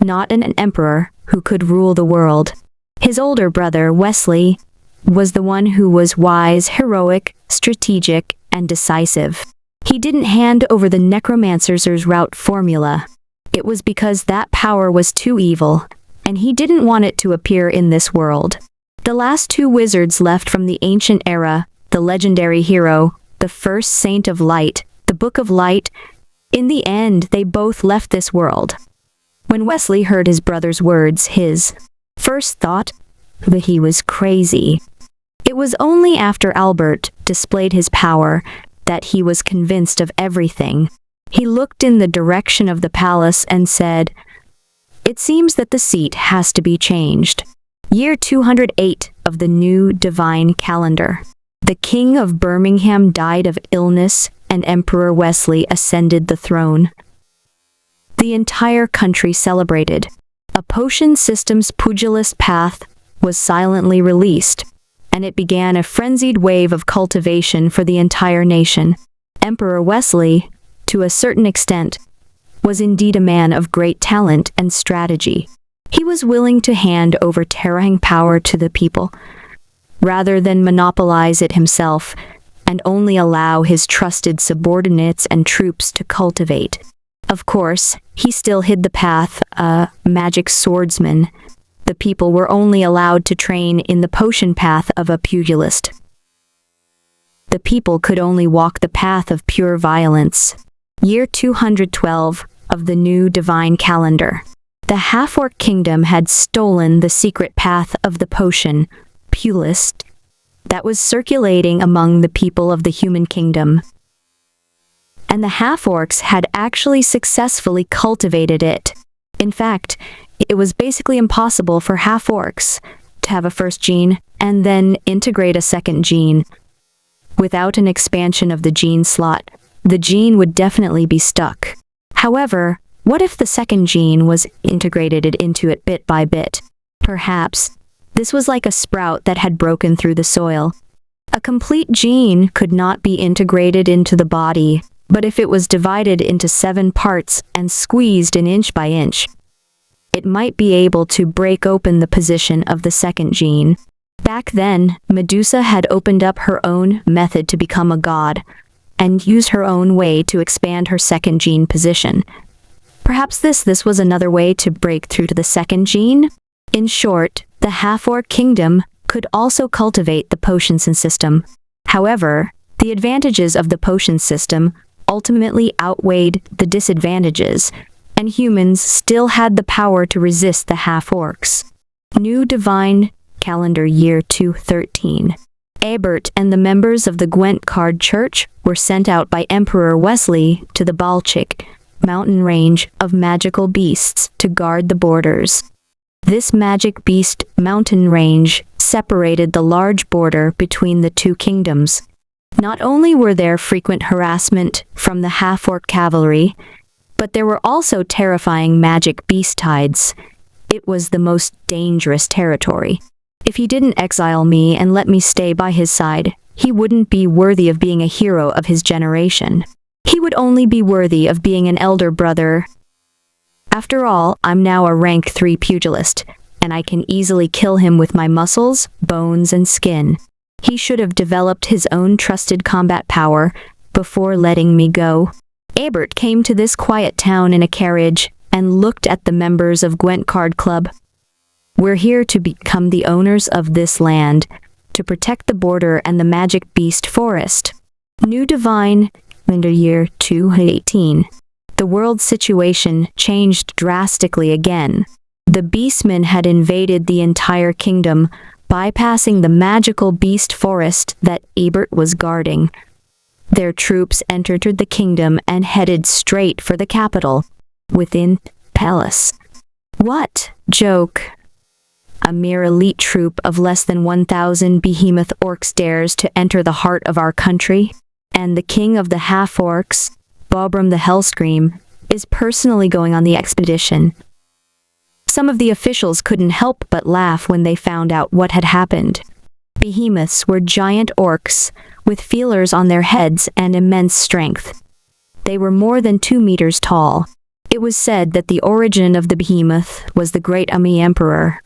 not an emperor who could rule the world. His older brother, Wesley, was the one who was wise, heroic, strategic, and decisive. He didn't hand over the necromancer's route formula. It was because that power was too evil, and he didn't want it to appear in this world. The last two wizards left from the ancient era, the legendary hero, the first saint of light, the Book of Light. In the end, they both left this world. When Wesley heard his brother's words, his first thought that he was crazy. It was only after Albert displayed his power that he was convinced of everything. He looked in the direction of the palace and said, It seems that the seat has to be changed. Year 208 of the new divine calendar. The King of Birmingham died of illness, and Emperor Wesley ascended the throne. The entire country celebrated. A potion system's pugilist path was silently released, and it began a frenzied wave of cultivation for the entire nation. Emperor Wesley, to a certain extent, was indeed a man of great talent and strategy. He was willing to hand over terrain power to the people, rather than monopolize it himself, and only allow his trusted subordinates and troops to cultivate. Of course, he still hid the path, a magic swordsman. The people were only allowed to train in the potion path of a pugilist. The people could only walk the path of pure violence. Year 212 of the new divine calendar. The half-orc kingdom had stolen the secret path of the potion, pugilist, that was circulating among the people of the human kingdom. And the half-orcs had actually successfully cultivated it. In fact, it was basically impossible for half-orcs to have a first gene and then integrate a second gene. Without an expansion of the gene slot, the gene would definitely be stuck. However, what if the second gene was integrated into it bit by bit? Perhaps this was like a sprout that had broken through the soil. A complete gene could not be integrated into the body, but if it was divided into 7 parts and squeezed in inch by inch, it might be able to break open the position of the second gene. Back then, Medusa had opened up her own method to become a god, and used her own way to expand her second gene position. Perhaps this was another way to break through to the second gene? In short, the half-orc kingdom could also cultivate the potion system. However, the advantages of the potion system ultimately outweighed the disadvantages, and humans still had the power to resist the half-orcs. New Divine Calendar Year 213. Ebert and the members of the Gwent Card Church were sent out by Emperor Wesley to the Balchik mountain range of magical beasts to guard the borders. This magic beast mountain range separated the large border between the two kingdoms. Not only were there frequent harassment from the half-orc cavalry, but there were also terrifying magic beast tides. It was the most dangerous territory. If he didn't exile me and let me stay by his side, he wouldn't be worthy of being a hero of his generation. He would only be worthy of being an elder brother. After all, I'm now a rank 3 pugilist, and I can easily kill him with my muscles, bones, and skin. He should have developed his own trusted combat power before letting me go. Ebert came to this quiet town in a carriage and looked at the members of Gwent Card Club. We're here to become the owners of this land, to protect the border and the magic beast forest. New Divine Calendar Year 218. The world situation changed drastically again. The beastmen had invaded the entire kingdom, bypassing the magical beast forest that Ebert was guarding. Their troops entered the kingdom and headed straight for the capital, within palace. What? Joke. A mere elite troop of less than 1,000 behemoth orcs dares to enter the heart of our country? And the king of the half-orcs, Bobram the Hellscream, is personally going on the expedition. Some of the officials couldn't help but laugh when they found out what had happened. Behemoths were giant orcs, with feelers on their heads and immense strength. They were more than 2 meters tall. It was said that the origin of the behemoth was the great Ami Emperor.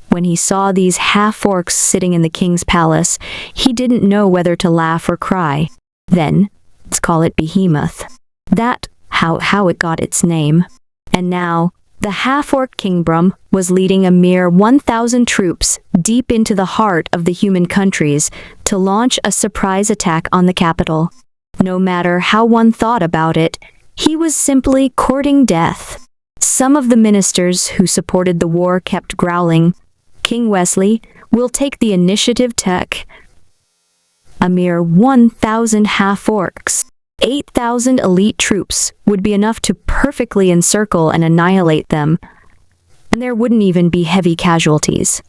When he saw these half-orcs sitting in the king's palace, he didn't know whether to laugh or cry. Then, let's call it Behemoth. That how it got its name. And now, the half-orc King Brum was leading a mere 1,000 troops deep into the heart of the human countries to launch a surprise attack on the capital. No matter how one thought about it, he was simply courting death. Some of the ministers who supported the war kept growling, "King Wesley will take the initiative tech." A mere 1,000 half-orcs, 8,000 elite troops would be enough to perfectly encircle and annihilate them, and there wouldn't even be heavy casualties.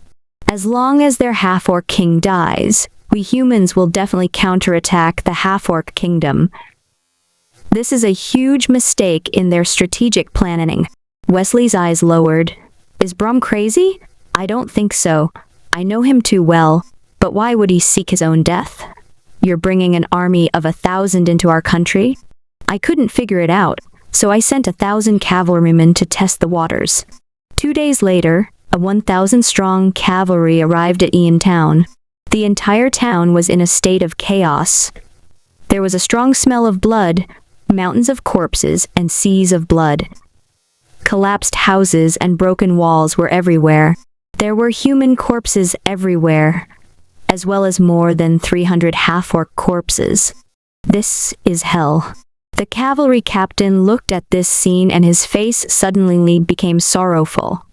As long as their half-orc king dies, we humans will definitely counterattack the half-orc kingdom. This is a huge mistake in their strategic planning. Wesley's eyes lowered. Is Brum crazy? I don't think so. I know him too well, but why would he seek his own death? You're bringing an army of 1,000 into our country? I couldn't figure it out, so I sent 1,000 cavalrymen to test the waters. 2 days later, a 1,000-strong cavalry arrived at Ian Town. The entire town was in a state of chaos. There was a strong smell of blood, mountains of corpses, and seas of blood. Collapsed houses and broken walls were everywhere. There were human corpses everywhere, as well as more than 300 half-orc corpses. This is hell. The cavalry captain looked at this scene and his face suddenly became sorrowful.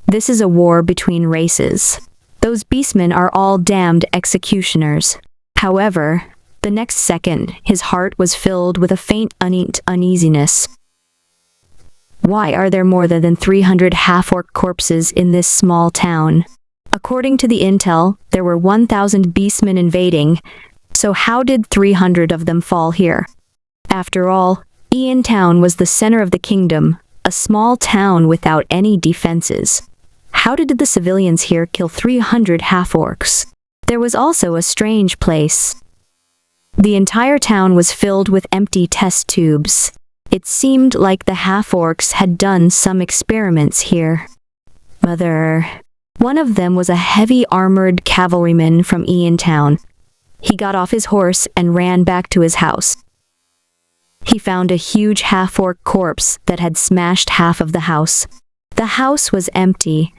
This is a war between races. Those beastmen are all damned executioners. However, the next second, his heart was filled with a faint uneasiness. Why are there more than 300 half-orc corpses in this small town? According to the intel, there were 1,000 beastmen invading, so how did 300 of them fall here? After all, Ian Town was the center of the kingdom, a small town without any defenses. How did the civilians here kill 300 half-orcs? There was also a strange place. The entire town was filled with empty test tubes. It seemed like the half-orcs had done some experiments here. One of them was a heavy armored cavalryman from Ian Town. He got off his horse and ran back to his house. He found a huge half-orc corpse that had smashed half of the house. The house was empty.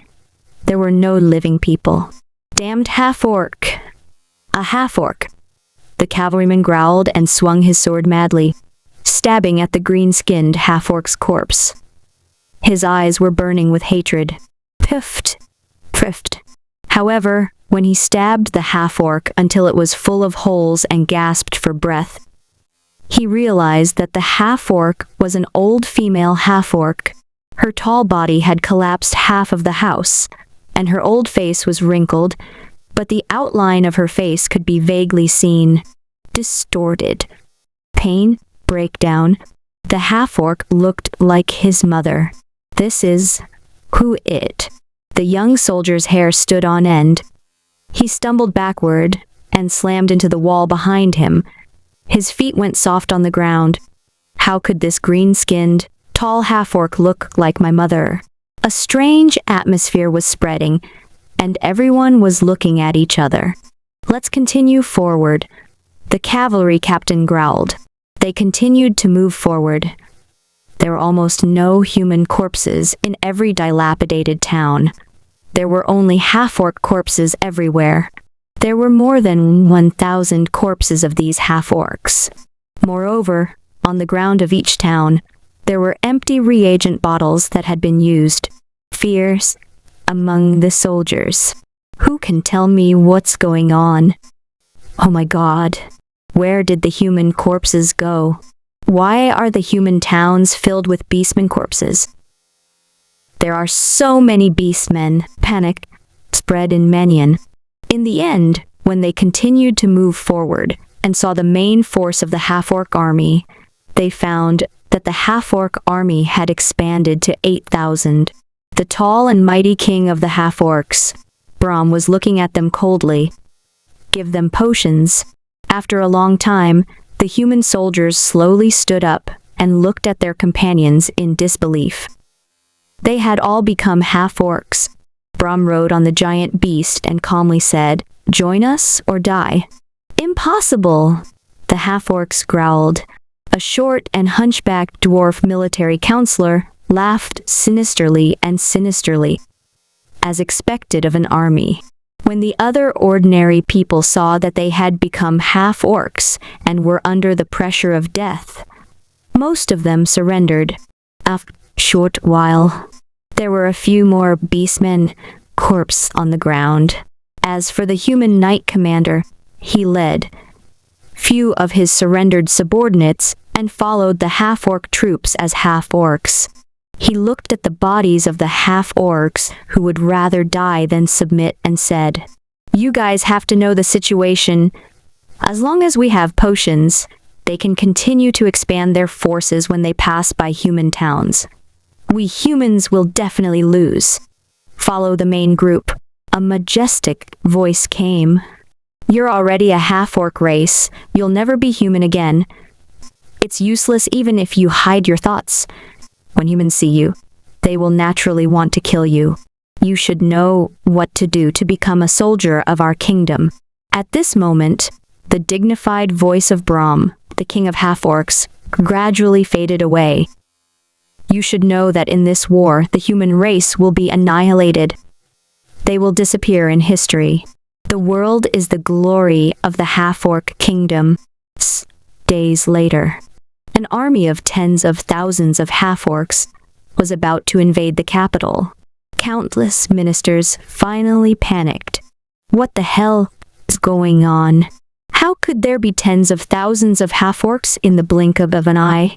There were no living people. Damned half-orc. A half-orc. The cavalryman growled and swung his sword madly, stabbing at the green-skinned half-orc's corpse. His eyes were burning with hatred. Piffed. Priffed. However, when he stabbed the half-orc until it was full of holes and gasped for breath, he realized that the half-orc was an old female half-orc. Her tall body had collapsed half of the house, and her old face was wrinkled, but the outline of her face could be vaguely seen. Distorted. Pain, breakdown. The half-orc looked like his mother. This is who it. The young soldier's hair stood on end. He stumbled backward and slammed into the wall behind him. His feet went soft on the ground. How could this green-skinned, tall half-orc look like my mother? A strange atmosphere was spreading, and everyone was looking at each other. Let's continue forward. The cavalry captain growled. They continued to move forward. There were almost no human corpses in every dilapidated town. There were only half-orc corpses everywhere. There were more than 1,000 corpses of these half-orcs. Moreover, on the ground of each town, there were empty reagent bottles that had been used. Fears among the soldiers. Who can tell me what's going on? Oh my God. Where did the human corpses go? Why are the human towns filled with beastmen corpses? There are so many beastmen. Panic spread in Menyon. In the end, when they continued to move forward and saw the main force of the half-orc army, they found that the half-orc army had expanded to 8,000. The tall and mighty king of the half-orcs, Brahm, was looking at them coldly. Give them potions. After a long time, the human soldiers slowly stood up and looked at their companions in disbelief. They had all become half-orcs. Brahm rode on the giant beast and calmly said, "Join us or die." "Impossible!" the half-orcs growled. A short and hunchbacked dwarf military counselor laughed sinisterly, as expected of an army. When the other ordinary people saw that they had become half-orcs and were under the pressure of death, most of them surrendered. After a short while, there were a few more beastmen corpse on the ground. As for the human knight commander, he led few of his surrendered subordinates and followed the half-orc troops as half-orcs. He looked at the bodies of the half-orcs who would rather die than submit and said, "You guys have to know the situation. As long as we have potions, they can continue to expand their forces when they pass by human towns. We humans will definitely lose. Follow the main group." A majestic voice came. "You're already a half-orc race. You'll never be human again. It's useless even if you hide your thoughts. When humans see you, they will naturally want to kill you. You should know what to do to become a soldier of our kingdom." At this moment, the dignified voice of Brahm, the king of half-orcs, gradually faded away. "You should know that in this war, the human race will be annihilated. They will disappear in history. The world is the glory of the half-orc kingdom." Days later, an army of tens of thousands of half-orcs was about to invade the capital. Countless ministers finally panicked. What the hell is going on? How could there be tens of thousands of half-orcs in the blink of an eye?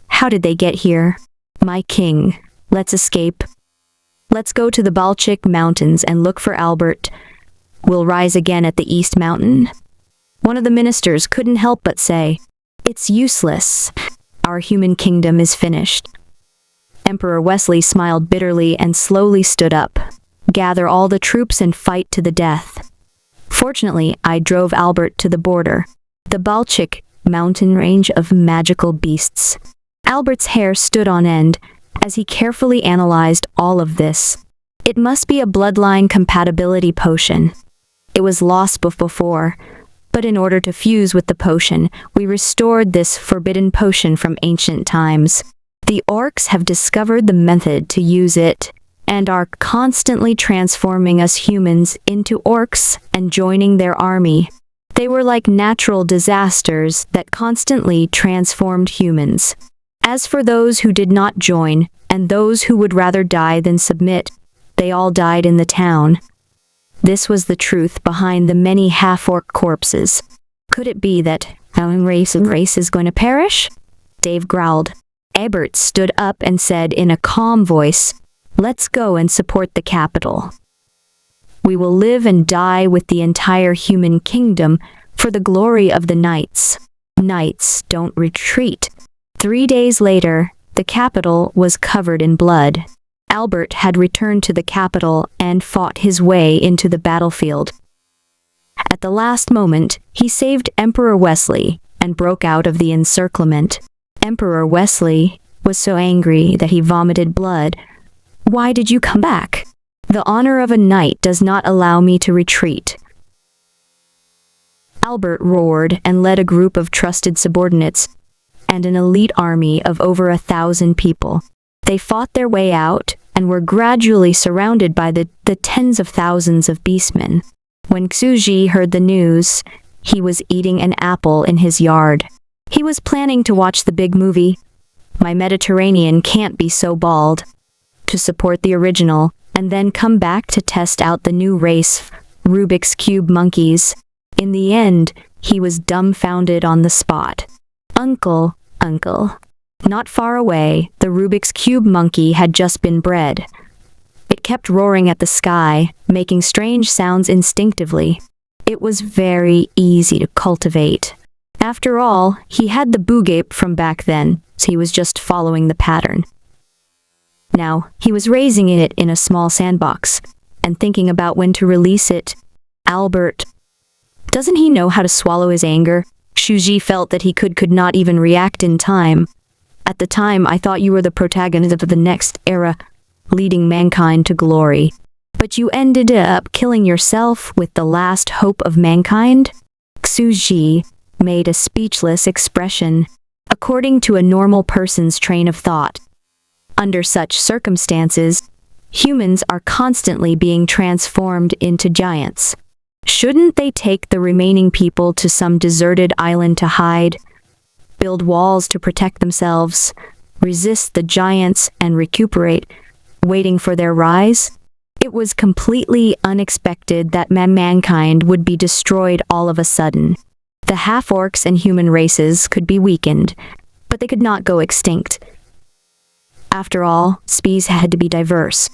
How did they get here? "My king, let's escape. Let's go to the Balchik Mountains and look for Albert. We'll rise again at the East Mountain." One of the ministers couldn't help but say, "It's useless. Our human kingdom is finished." Emperor Wesley smiled bitterly and slowly stood up. "Gather all the troops and fight to the death." Fortunately, I drove Albert to the border, the Balchik mountain range of magical beasts. Albert's hair stood on end as he carefully analyzed all of this. It must be a bloodline compatibility potion. It was lost before, But in order to fuse with the potion, we restored this forbidden potion from ancient times. The orcs have discovered the method to use it, and are constantly transforming us humans into orcs and joining their army. They were like natural disasters that constantly transformed humans. As for those who did not join, and those who would rather die than submit, they all died in the town. This was the truth behind the many half-orc corpses. Could it be that our race is going to perish? Dave growled. Ebert stood up and said in a calm voice, "Let's go and support the capital. We will live and die with the entire human kingdom for the glory of the knights. Knights don't retreat." 3 days later, the capital was covered in blood. Albert had returned to the capital and fought his way into the battlefield. At the last moment, he saved Emperor Wesley and broke out of the encirclement. Emperor Wesley was so angry that he vomited blood. "Why did you come back? The honor of a knight does not allow me to retreat." Albert roared and led a group of trusted subordinates and an elite army of over 1,000 people. They fought their way out and were gradually surrounded by the tens of thousands of beastmen. When Xuji heard the news, he was eating an apple in his yard. He was planning to watch the big movie, My Mediterranean Can't Be So Bald, to support the original, and then come back to test out the new race, Rubik's Cube monkeys. In the end, he was dumbfounded on the spot. Uncle. Not far away, the Rubik's Cube monkey had just been bred. It kept roaring at the sky, making strange sounds instinctively. It was very easy to cultivate. After all, he had the boogape from back then, so he was just following the pattern. Now, he was raising it in a small sandbox, and thinking about when to release it. Albert. Doesn't he know how to swallow his anger? Shuji felt that he could not even react in time. At the time, I thought you were the protagonist of the next era, leading mankind to glory. But you ended up killing yourself with the last hope of mankind? Xuji made a speechless expression, according to a normal person's train of thought. Under such circumstances, humans are constantly being transformed into giants. Shouldn't they take the remaining people to some deserted island to hide, build walls to protect themselves, resist the giants and recuperate, waiting for their rise? It was completely unexpected that mankind would be destroyed all of a sudden. The half-orcs and human races could be weakened, but they could not go extinct. After all, species had to be diverse.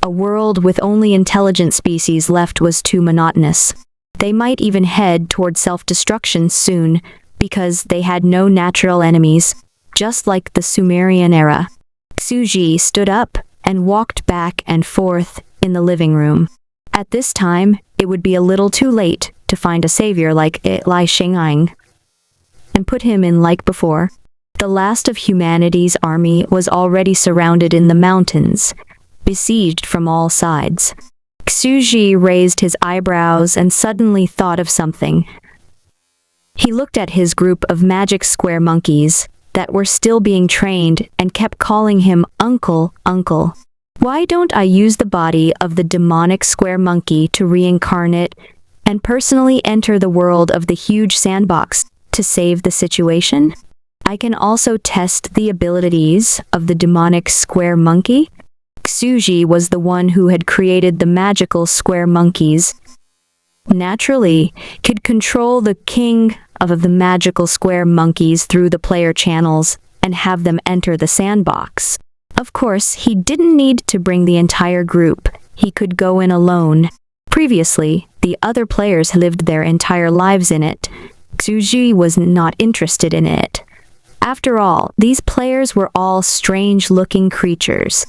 A world with only intelligent species left was too monotonous. They might even head toward self-destruction soon, because they had no natural enemies, just like the Sumerian era. Xuji stood up and walked back and forth in the living room. At this time, it would be a little too late to find a savior like Lai Shengyang and put him in like before. The last of humanity's army was already surrounded in the mountains, besieged from all sides. Xuji raised his eyebrows and suddenly thought of something. He looked at his group of magic square monkeys that were still being trained and kept calling him Uncle. Why don't I use the body of the demonic square monkey to reincarnate and personally enter the world of the huge sandbox to save the situation? I can also test the abilities of the demonic square monkey. Xuji was the one who had created the magical square monkeys. Naturally, could control the king of the magical square monkeys through the player channels and have them enter the sandbox. Of course, he didn't need to bring the entire group. He could go in alone. Previously, the other players lived their entire lives in it. Xuji was not interested in it. After all, these players were all strange-looking creatures.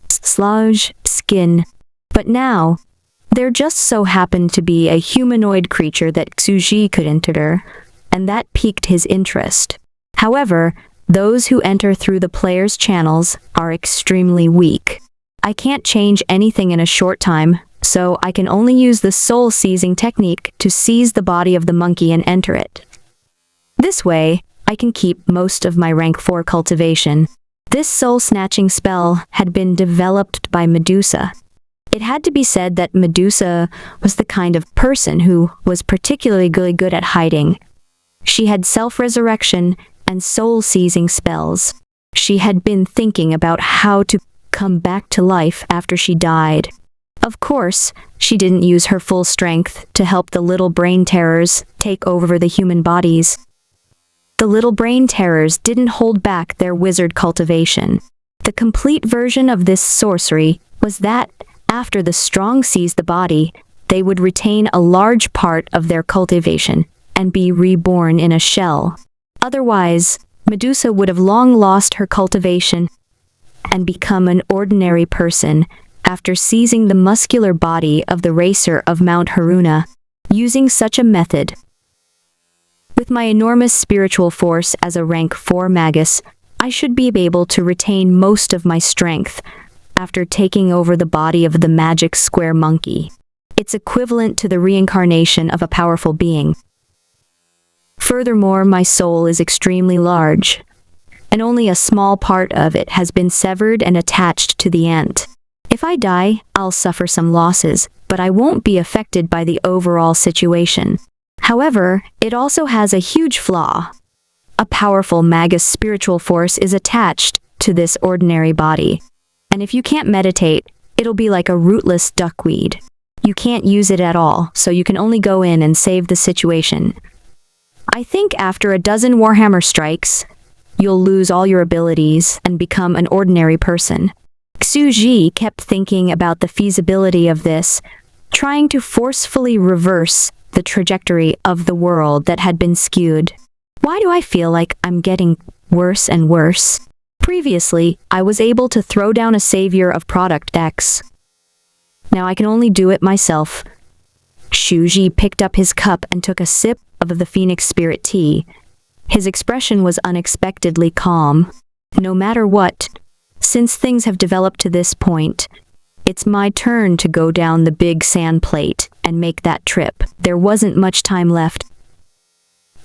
Sludge, skin. But now, there just so happened to be a humanoid creature that Xuji could enter, and that piqued his interest. However, those who enter through the player's channels are extremely weak. I can't change anything in a short time, so I can only use the soul-seizing technique to seize the body of the monkey and enter it. This way, I can keep most of my rank 4 cultivation. This soul-snatching spell had been developed by Medusa. It had to be said that Medusa was the kind of person who was particularly good at hiding. She had self-resurrection and soul-seizing spells. She had been thinking about how to come back to life after she died. Of course, she didn't use her full strength to help the little brain terrors take over the human bodies. The little brain terrors didn't hold back their wizard cultivation. The complete version of this sorcery was that, after the strong seized the body, they would retain a large part of their cultivation and be reborn in a shell. Otherwise, Medusa would have long lost her cultivation and become an ordinary person after seizing the muscular body of the racer of Mount Haruna. Using such a method, with my enormous spiritual force as a rank 4 magus, I should be able to retain most of my strength after taking over the body of the magic square monkey. It's equivalent to the reincarnation of a powerful being. Furthermore, my soul is extremely large, and only a small part of it has been severed and attached to the ant. If I die, I'll suffer some losses, but I won't be affected by the overall situation. However, it also has a huge flaw. A powerful magus spiritual force is attached to this ordinary body. And if you can't meditate, it'll be like a rootless duckweed. You can't use it at all, so you can only go in and save the situation. I think after a dozen Warhammer strikes, you'll lose all your abilities and become an ordinary person. Xuji kept thinking about the feasibility of this, trying to forcefully reverse the trajectory of the world that had been skewed. Why do I feel like I'm getting worse and worse? Previously, I was able to throw down a savior of Product X. Now I can only do it myself. Shuji picked up his cup and took a sip of the Phoenix Spirit tea. His expression was unexpectedly calm. No matter what, since things have developed to this point, it's my turn to go down the big sand plate and make that trip. There wasn't much time left.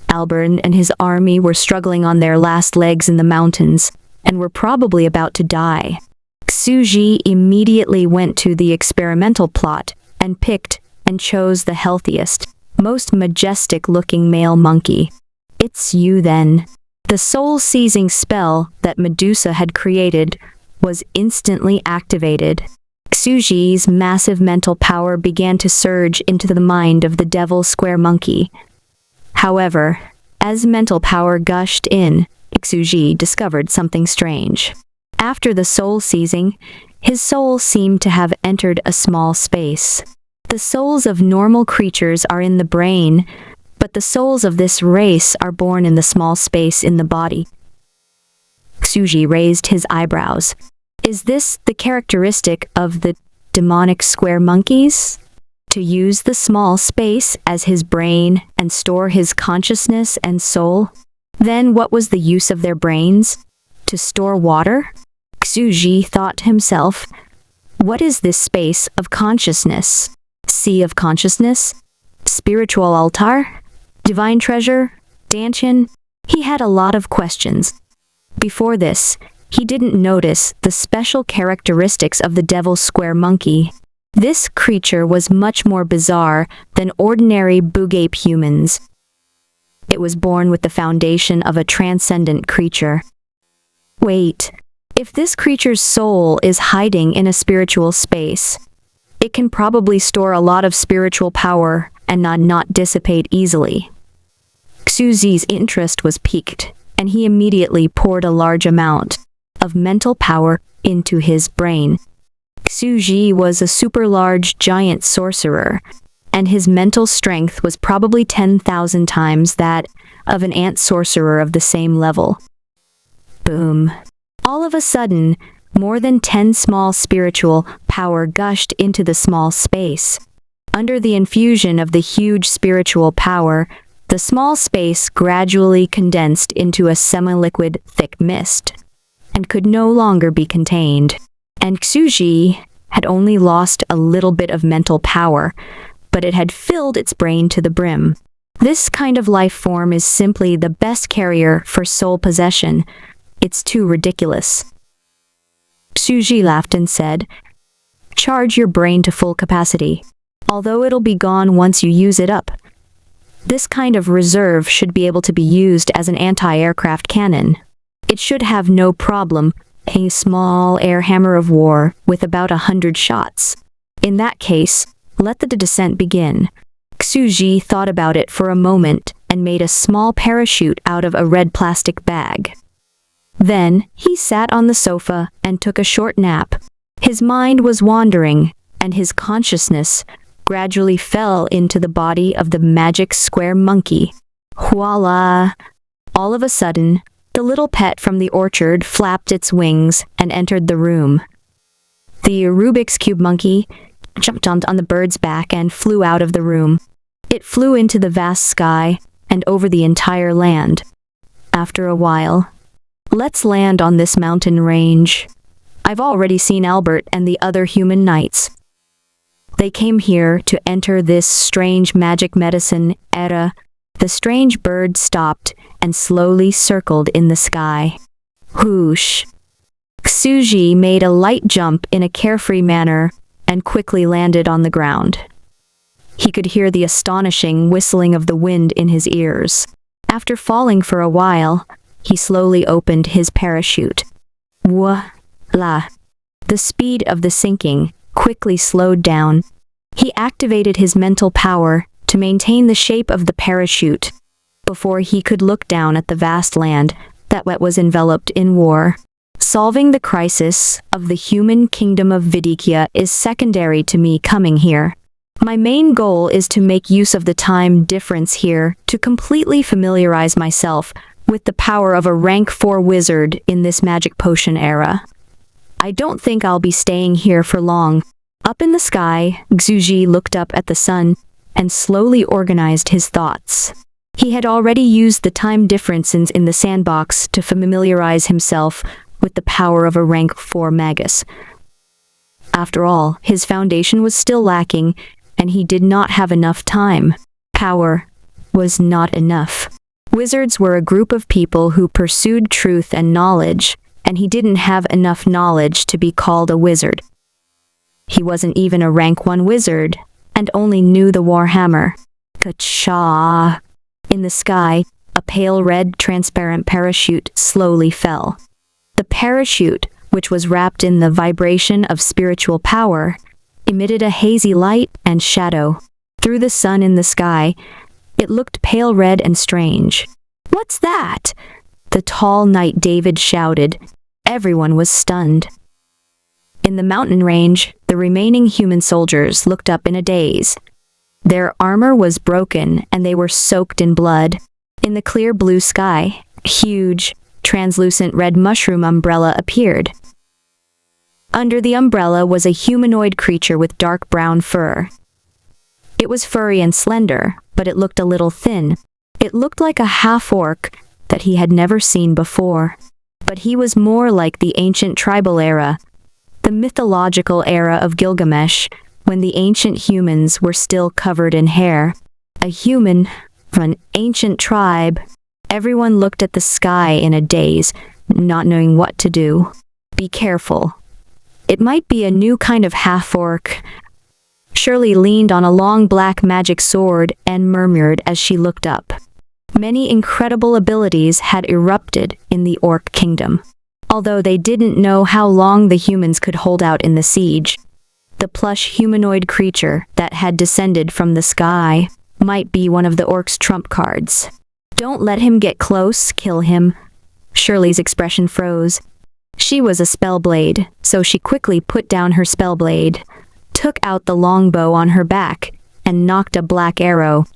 Albern and his army were struggling on their last legs in the mountains and were probably about to die. Xuji immediately went to the experimental plot and picked and chose the healthiest, most majestic-looking male monkey. It's you then. The soul-seizing spell that Medusa had created was instantly activated. Xuji's massive mental power began to surge into the mind of the devil square monkey. However, as mental power gushed in, Xuji discovered something strange. After the soul seizing, his soul seemed to have entered a small space. The souls of normal creatures are in the brain, but the souls of this race are born in the small space in the body. Xuji raised his eyebrows. Is this the characteristic of the demonic square monkeys? To use the small space as his brain and store his consciousness and soul? Then what was the use of their brains? To store water? Xuji thought to himself, what is this space of consciousness? Sea of consciousness? Spiritual altar? Divine treasure? Dantian? He had a lot of questions. Before this, he didn't notice the special characteristics of the devil square monkey. This creature was much more bizarre than ordinary boogape humans. It was born with the foundation of a transcendent creature. Wait, if this creature's soul is hiding in a spiritual space, it can probably store a lot of spiritual power and not dissipate easily. Xuji's interest was piqued, and he immediately poured a large amount of mental power into his brain. Xuji was a super large giant sorcerer, and his mental strength was probably 10,000 times that of an ant sorcerer of the same level. Boom. All of a sudden, more than 10 small spiritual power gushed into the small space. Under the infusion of the huge spiritual power, the small space gradually condensed into a semi-liquid thick mist, and could no longer be contained. And Xuji had only lost a little bit of mental power, but it had filled its brain to the brim. This kind of life form is simply the best carrier for soul possession. It's too ridiculous. Suji laughed and said, "Charge your brain to full capacity, although it'll be gone once you use it up. This kind of reserve should be able to be used as an anti-aircraft cannon. It should have no problem, a small air hammer of war with about 100 shots. In that case, let the descent begin." Suji thought about it for a moment and made a small parachute out of a red plastic bag. Then he sat on the sofa and took a short nap. His mind was wandering, and his consciousness gradually fell into the body of the magic square monkey. Voila! All of a sudden, the little pet from the orchard flapped its wings and entered the room. The Rubik's Cube monkey jumped on the bird's back and flew out of the room. It flew into the vast sky and over the entire land. After a while, "Let's land on this mountain range. I've already seen Albert and the other human knights. They came here to enter this strange magic medicine era." The strange bird stopped and slowly circled in the sky. Whoosh! Suji made a light jump in a carefree manner and quickly landed on the ground. He could hear the astonishing whistling of the wind in his ears. After falling for a while, he slowly opened his parachute. Voila! The speed of the sinking quickly slowed down. He activated his mental power to maintain the shape of the parachute before he could look down at the vast land that was enveloped in war. Solving the crisis of the human kingdom of Vidikya is secondary to me coming here. My main goal is to make use of the time difference here to completely familiarize myself with the power of a rank 4 wizard in this magic potion era. I don't think I'll be staying here for long. Up in the sky, Xuji looked up at the sun and slowly organized his thoughts. He had already used the time differences in the sandbox to familiarize himself with the power of a rank 4 magus. After all, his foundation was still lacking, and he did not have enough time. Power was not enough. Wizards were a group of people who pursued truth and knowledge, and he didn't have enough knowledge to be called a wizard. He wasn't even a rank 1 wizard, and only knew the Warhammer. Ka-cha! In the sky, a pale red transparent parachute slowly fell. The parachute, which was wrapped in the vibration of spiritual power, emitted a hazy light and shadow. Through the sun in the sky, it looked pale red and strange. "What's that?" the tall knight David shouted. Everyone was stunned. In the mountain range, the remaining human soldiers looked up in a daze. Their armor was broken and they were soaked in blood. In the clear blue sky, a huge, translucent red mushroom umbrella appeared. Under the umbrella was a humanoid creature with dark brown fur. It was furry and slender, but it looked a little thin. It looked like a half-orc that he had never seen before. But he was more like the ancient tribal era, the mythological era of Gilgamesh, when the ancient humans were still covered in hair. A human from an ancient tribe. Everyone looked at the sky in a daze, not knowing what to do. Be careful. It might be a new kind of half-orc. Shirley leaned on a long black magic sword and murmured as she looked up. Many incredible abilities had erupted in the orc kingdom. Although they didn't know how long the humans could hold out in the siege, the plush humanoid creature that had descended from the sky might be one of the orcs' trump cards. "Don't let him get close, kill him." Shirley's expression froze. She was a spellblade, so she quickly put down her spellblade, took out the longbow on her back, and knocked a black arrow.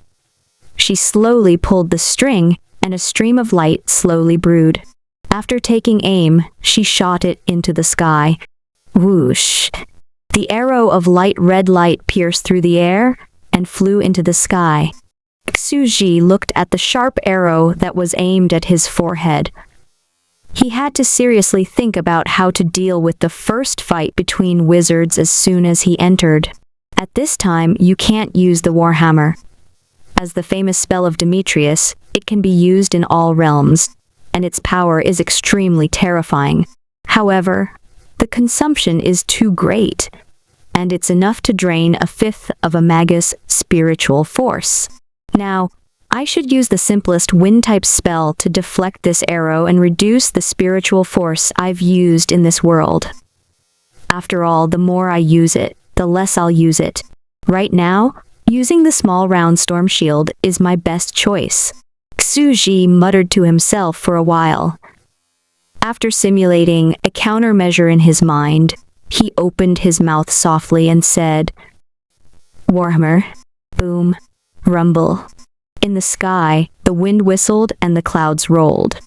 She slowly pulled the string, and a stream of light slowly brewed. After taking aim, she shot it into the sky. Whoosh! The arrow of light red light pierced through the air and flew into the sky. Suji looked at the sharp arrow that was aimed at his forehead. He had to seriously think about how to deal with the first fight between wizards as soon as he entered. At this time, you can't use the Warhammer. As the famous spell of Demetrius, it can be used in all realms, and its power is extremely terrifying. However, the consumption is too great, and it's enough to drain a fifth of a magus' spiritual force. Now, I should use the simplest wind-type spell to deflect this arrow and reduce the spiritual force I've used in this world. After all, the more I use it, the less I'll use it. Right now, using the small round storm shield is my best choice. Xuji muttered to himself for a while. After simulating a countermeasure in his mind, he opened his mouth softly and said, "Warhammer, boom, rumble." In the sky, the wind whistled and the clouds rolled.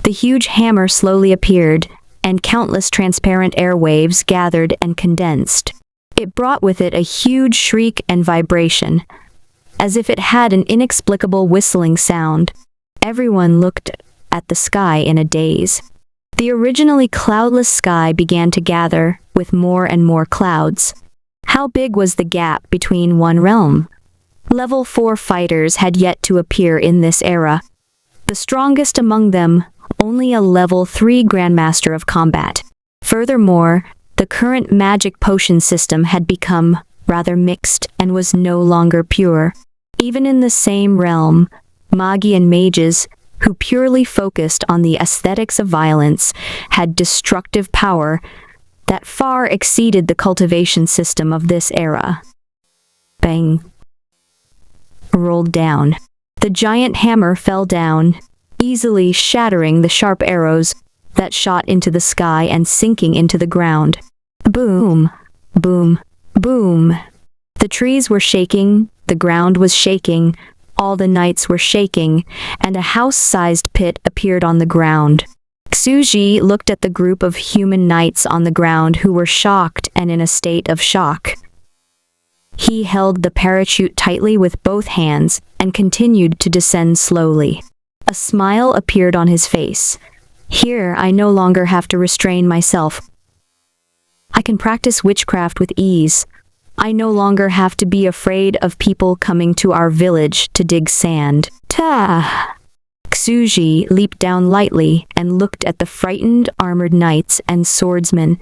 The huge hammer slowly appeared, and countless transparent airwaves gathered and condensed. It brought with it a huge shriek and vibration, as if it had an inexplicable whistling sound. Everyone looked at the sky in a daze. The originally cloudless sky began to gather with more and more clouds. How big was the gap between one realm? Level 4 fighters had yet to appear in this era. The strongest among them, only a level 3 Grandmaster of Combat. Furthermore, the current magic potion system had become rather mixed and was no longer pure. Even in the same realm, Magi and mages, who purely focused on the aesthetics of violence, had destructive power that far exceeded the cultivation system of this era. Bang. Rolled down. The giant hammer fell down, easily shattering the sharp arrows that shot into the sky and sinking into the ground. Boom, boom, boom. The trees were shaking, the ground was shaking, all the knights were shaking, and a house-sized pit appeared on the ground. Xuji looked at the group of human knights on the ground who were shocked and in a state of shock. He held the parachute tightly with both hands and continued to descend slowly. A smile appeared on his face. Here, I no longer have to restrain myself. I can practice witchcraft with ease. I no longer have to be afraid of people coming to our village to dig sand. Ta! Xuji leaped down lightly and looked at the frightened armored knights and swordsmen.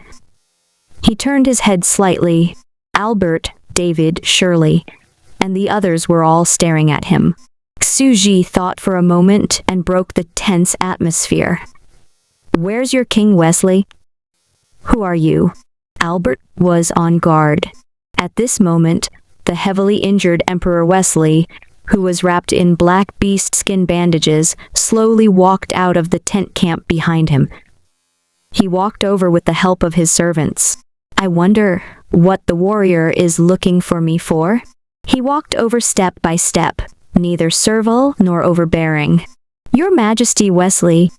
He turned his head slightly. Albert, David, Shirley, and the others were all staring at him. Xuji thought for a moment and broke the tense atmosphere. "Where's your king, Wesley?" "Who are you?" Albert was on guard. At this moment, the heavily injured Emperor Wesley, who was wrapped in black beast skin bandages, slowly walked out of the tent camp behind him. He walked over with the help of his servants. "I wonder what the warrior is looking for me for?" He walked over step by step, neither servile nor overbearing. "Your Majesty, Wesley,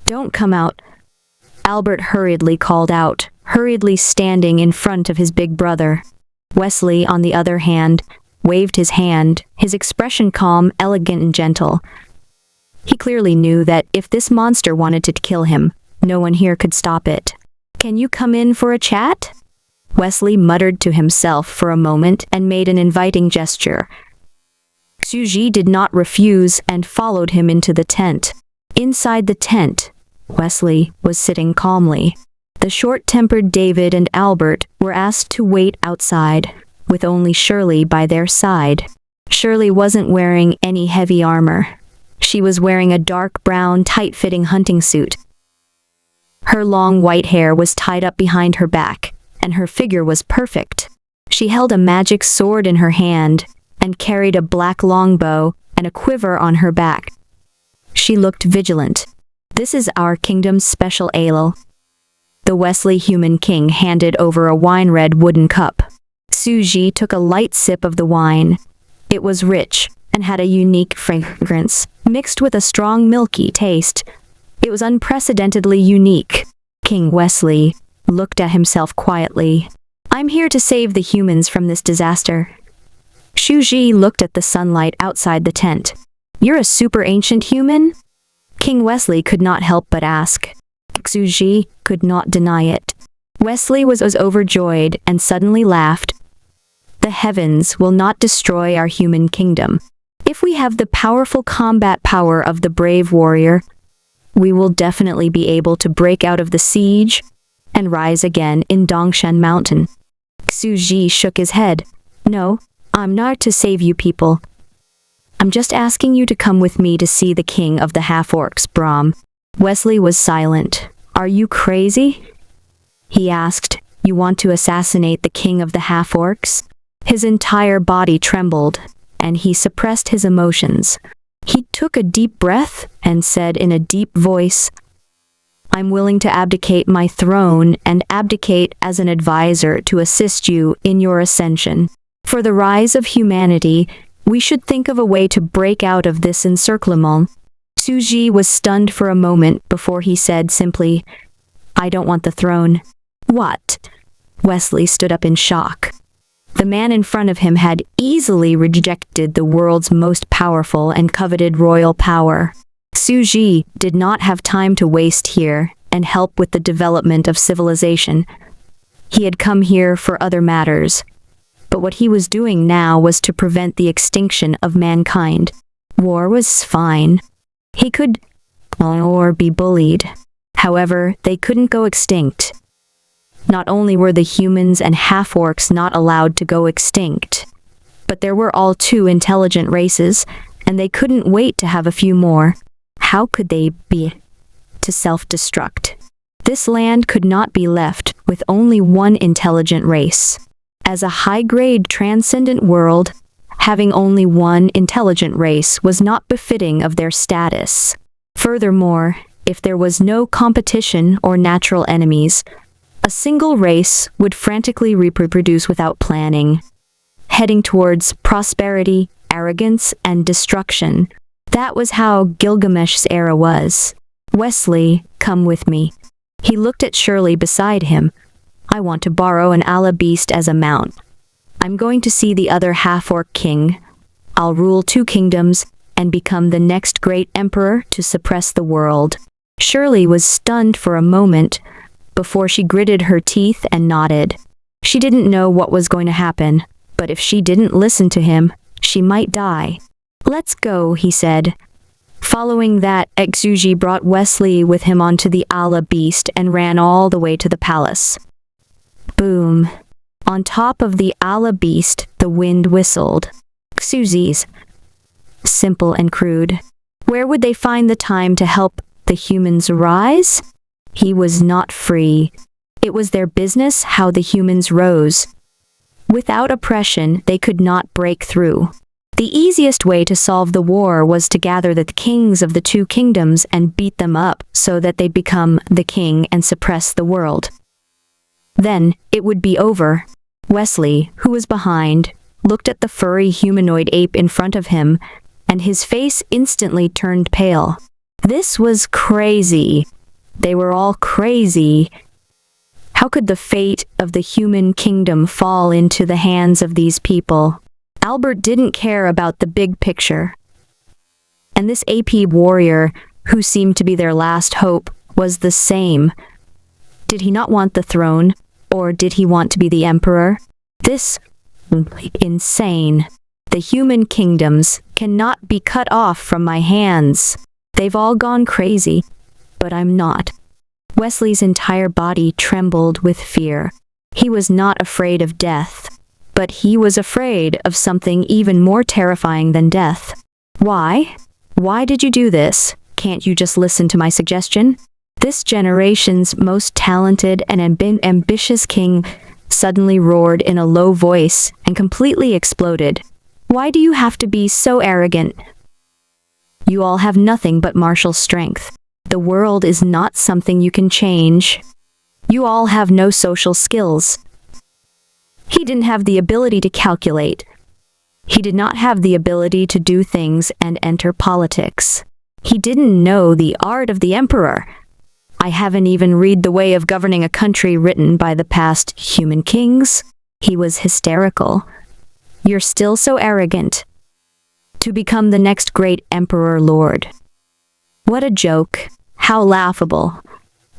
don't come out," Albert hurriedly called out, hurriedly standing in front of his big brother. Wesley, on the other hand, waved his hand, his expression calm, elegant, and gentle. He clearly knew that if this monster wanted to kill him, no one here could stop it. "Can you come in for a chat?" Wesley muttered to himself for a moment and made an inviting gesture. Xuji did not refuse and followed him into the tent. Inside the tent, Wesley was sitting calmly. The short-tempered David and Albert were asked to wait outside, with only Shirley by their side. Shirley wasn't wearing any heavy armor. She was wearing a dark brown, tight-fitting hunting suit. Her long white hair was tied up behind her back, and her figure was perfect. She held a magic sword in her hand and carried a black longbow and a quiver on her back. She looked vigilant. "This is our kingdom's special ale." The Wesley human king handed over a wine-red wooden cup. Xuji took a light sip of the wine. It was rich and had a unique fragrance, mixed with a strong milky taste. It was unprecedentedly unique. King Wesley looked at himself quietly. "I'm here to save the humans from this disaster." Xuji looked at the sunlight outside the tent. "You're a super ancient human?" King Wesley could not help but ask. Xuji could not deny it. Wesley was overjoyed and suddenly laughed. The heavens will not destroy our human kingdom. If we have the powerful combat power of the brave warrior, we will definitely be able to break out of the siege and rise again in Dongshan Mountain. Xuji shook his head. No, I'm not to save you people. I'm just asking you to come with me to see the king of the half-orcs, Brahm. Wesley was silent. Are you crazy? He asked. You want to assassinate the king of the half-orcs? His entire body trembled, and he suppressed his emotions. He took a deep breath and said in a deep voice, I'm willing to abdicate my throne and abdicate as an advisor to assist you in your ascension. For the rise of humanity, we should think of a way to break out of this encirclement. Xuji was stunned for a moment before he said simply, I don't want the throne. What? Wesley stood up in shock. The man in front of him had easily rejected the world's most powerful and coveted royal power. Xuji did not have time to waste here and help with the development of civilization. He had come here for other matters. But what he was doing now was to prevent the extinction of mankind. War was fine. He could or be bullied. However, they couldn't go extinct. Not only were the humans and half-orcs not allowed to go extinct, but there were all two intelligent races, and they couldn't wait to have a few more. How could they be to self-destruct? This land could not be left with only one intelligent race. As a high-grade transcendent world, having only one intelligent race was not befitting of their status. Furthermore, if there was no competition or natural enemies, a single race would frantically reproduce without planning, heading towards prosperity, arrogance, and destruction. That was how Gilgamesh's era was. Wesley, come with me. He looked at Shirley beside him. I want to borrow an Allah beast as a mount. I'm going to see the other half-orc king. I'll rule 2 kingdoms and become the next great emperor to suppress the world. Shirley was stunned for a moment before she gritted her teeth and nodded. She didn't know what was going to happen, but if she didn't listen to him, she might die. Let's go, he said. Following that, Xuji brought Wesley with him onto the Allah beast and ran all the way to the palace. Boom. On top of the Allah beast, the wind whistled. Xuji's. Simple and crude. Where would they find the time to help the humans rise? He was not free. It was their business how the humans rose. Without oppression, they could not break through. The easiest way to solve the war was to gather the kings of the 2 kingdoms and beat them up so that they'd become the king and suppress the world. Then, it would be over. Wesley, who was behind, looked at the furry humanoid ape in front of him, and his face instantly turned pale. This was crazy. They were all crazy. How could the fate of the human kingdom fall into the hands of these people? Albert didn't care about the big picture. And this AP warrior, who seemed to be their last hope, was the same. Did he not want the throne, or did he want to be the emperor? This insane. The human kingdoms cannot be cut off from my hands. They've all gone crazy, but I'm not. Wesley's entire body trembled with fear. He was not afraid of death, but he was afraid of something even more terrifying than death. Why? Why did you do this? Can't you just listen to my suggestion? This generation's most talented and ambitious king suddenly roared in a low voice and completely exploded. Why do you have to be so arrogant? You all have nothing but martial strength. The world is not something you can change. You all have no social skills. He didn't have the ability to calculate. He did not have the ability to do things and enter politics. He didn't know the art of the emperor. I haven't even read The Way of Governing a Country written by the past human kings. He was hysterical. You're still so arrogant. To become the next great emperor lord. What a joke. How laughable.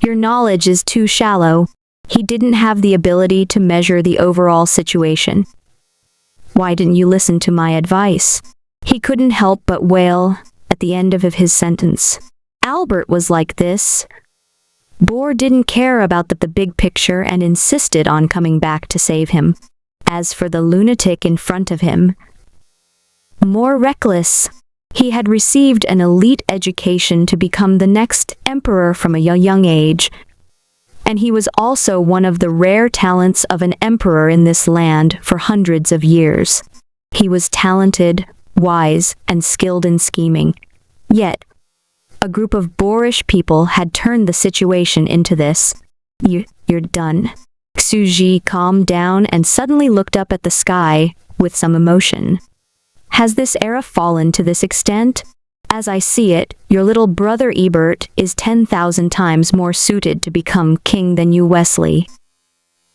Your knowledge is too shallow. He didn't have the ability to measure the overall situation. Why didn't you listen to my advice? He couldn't help but wail at the end of his sentence. Albert was like this. Bohr didn't care about the big picture and insisted on coming back to save him. As for the lunatic in front of him, more reckless. He had received an elite education to become the next emperor from a young age, and he was also one of the rare talents of an emperor in this land for hundreds of years. He was talented, wise, and skilled in scheming. Yet, a group of boorish people had turned the situation into this. You're done. Xu Ji calmed down and suddenly looked up at the sky with some emotion. Has this era fallen to this extent? As I see it, your little brother Ebert is 10,000 times more suited to become king than you, Wesley.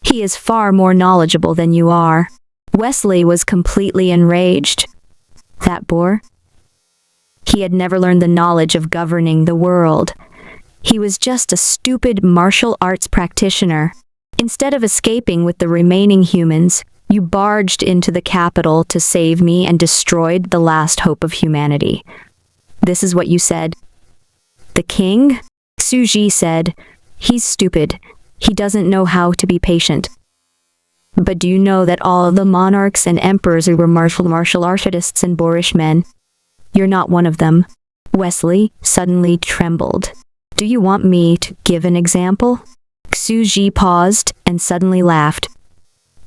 He is far more knowledgeable than you are. Wesley was completely enraged. That Bohr? He had never learned the knowledge of governing the world. He was just a stupid martial arts practitioner. Instead of escaping with the remaining humans, you barged into the capital to save me and destroyed the last hope of humanity. This is what you said. The king? Xu Ji said, he's stupid. He doesn't know how to be patient. But do you know that all the monarchs and emperors were martial artists and boorish men? You're not one of them. Wesley suddenly trembled. Do you want me to give an example? Xu Ji paused and suddenly laughed.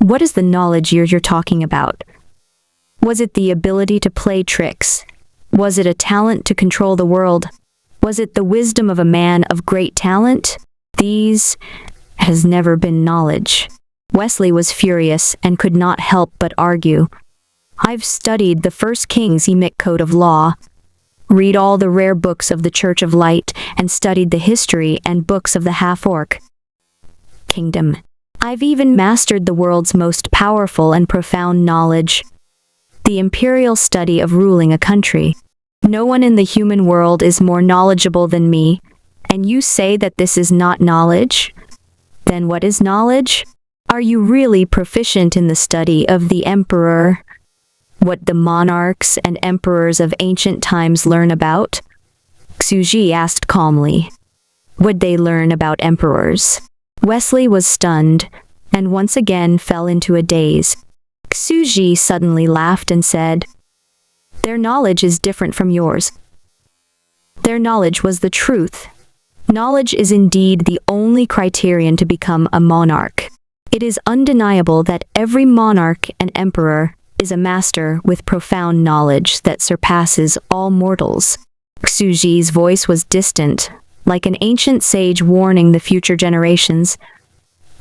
What is the knowledge you're talking about? Was it the ability to play tricks? Was it a talent to control the world? Was it the wisdom of a man of great talent? These has never been knowledge. Wesley was furious and could not help but argue. I've studied the first King's Emic Code of Law, read all the rare books of the Church of Light, and studied the history and books of the half-orc kingdom. I've even mastered the world's most powerful and profound knowledge, the imperial study of ruling a country. No one in the human world is more knowledgeable than me, and you say that this is not knowledge? Then what is knowledge? Are you really proficient in the study of the emperor? What the monarchs and emperors of ancient times learn about? Xu Ji asked calmly. Would they learn about emperors? Wesley was stunned, and once again fell into a daze. Xu Ji suddenly laughed and said, their knowledge is different from yours. Their knowledge was the truth. Knowledge is indeed the only criterion to become a monarch. It is undeniable that every monarch and emperor is a master with profound knowledge that surpasses all mortals. Xu Ji's voice was distant, like an ancient sage warning the future generations,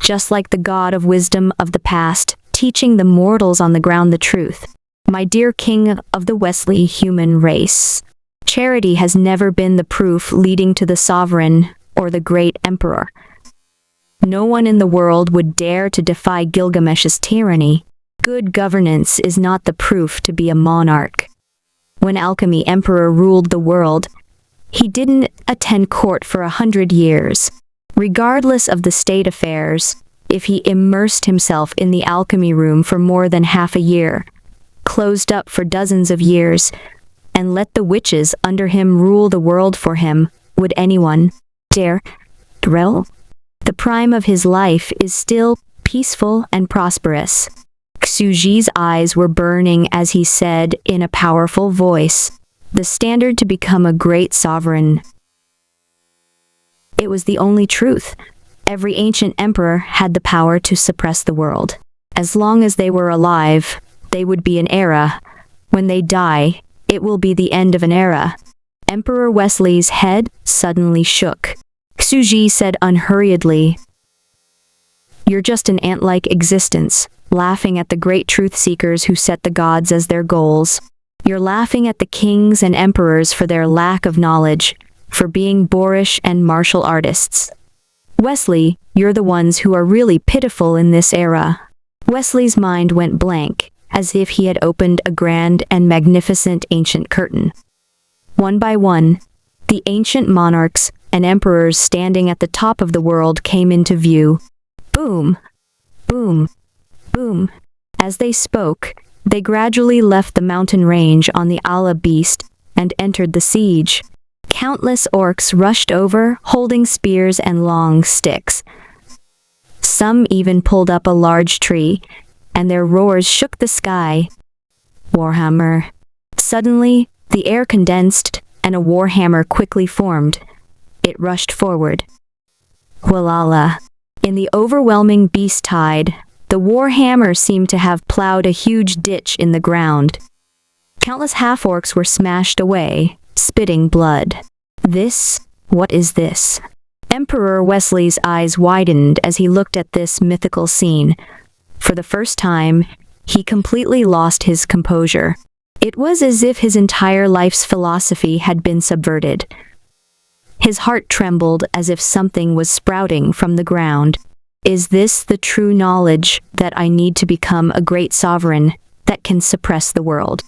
just like the god of wisdom of the past, teaching the mortals on the ground the truth. My dear king of the Wesley human race, charity has never been the proof leading to the sovereign or the great emperor. No one in the world would dare to defy Gilgamesh's tyranny. Good governance is not the proof to be a monarch. When Alchemy Emperor ruled the world, he didn't attend court for 100 years. Regardless of the state affairs, if he immersed himself in the alchemy room for more than half a year, closed up for dozens of years, and let the witches under him rule the world for him, would anyone dare? Drell? The prime of his life is still peaceful and prosperous. Xu Ji's eyes were burning as he said in a powerful voice, the standard to become a great sovereign. It was the only truth. Every ancient emperor had the power to suppress the world. As long as they were alive, they would be an era. When they die, it will be the end of an era. Emperor Wesley's head suddenly shook. Xu Ji said unhurriedly, you're just an ant-like existence, laughing at the great truth-seekers who set the gods as their goals. You're laughing at the kings and emperors for their lack of knowledge, for being boorish and martial artists. Wesley, you're the ones who are really pitiful in this era. Wesley's mind went blank, as if he had opened a grand and magnificent ancient curtain. One by one, The ancient monarchs and emperors standing at the top of the world came into view. Boom, boom, boom. As they spoke, they gradually left the mountain range on the Allah beast and entered the siege. Countless orcs rushed over, holding spears and long sticks. Some even pulled up a large tree, and their roars shook the sky. Warhammer. Suddenly, the air condensed, and a warhammer quickly formed. It rushed forward. Walala. In the overwhelming beast tide, the warhammer seemed to have plowed a huge ditch in the ground. Countless half-orcs were smashed away, spitting blood. What is this? Emperor Wesley's eyes widened as he looked at this mythical scene. For the first time, he completely lost his composure. It was as if his entire life's philosophy had been subverted. His heart trembled as if something was sprouting from the ground. Is this the true knowledge that I need to become a great sovereign that can suppress the world?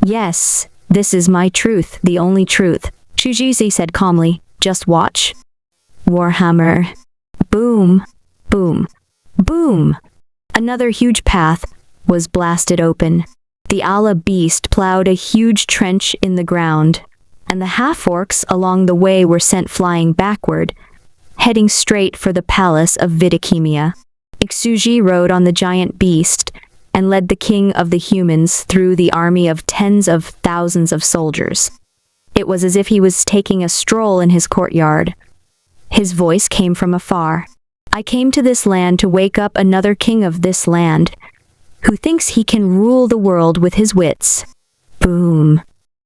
Yes, this is my truth, the only truth, Shujizi said calmly. Just watch. Warhammer. Boom, boom, boom. Another huge path was blasted open. The Allah beast plowed a huge trench in the ground, and the half-orcs along the way were sent flying backward, heading straight for the palace of Vidikemia. Ixuji rode on the giant beast and led the king of the humans through the army of tens of thousands of soldiers. It was as if he was taking a stroll in his courtyard. His voice came from afar. I came to this land to wake up another king of this land, who thinks he can rule the world with his wits. Boom.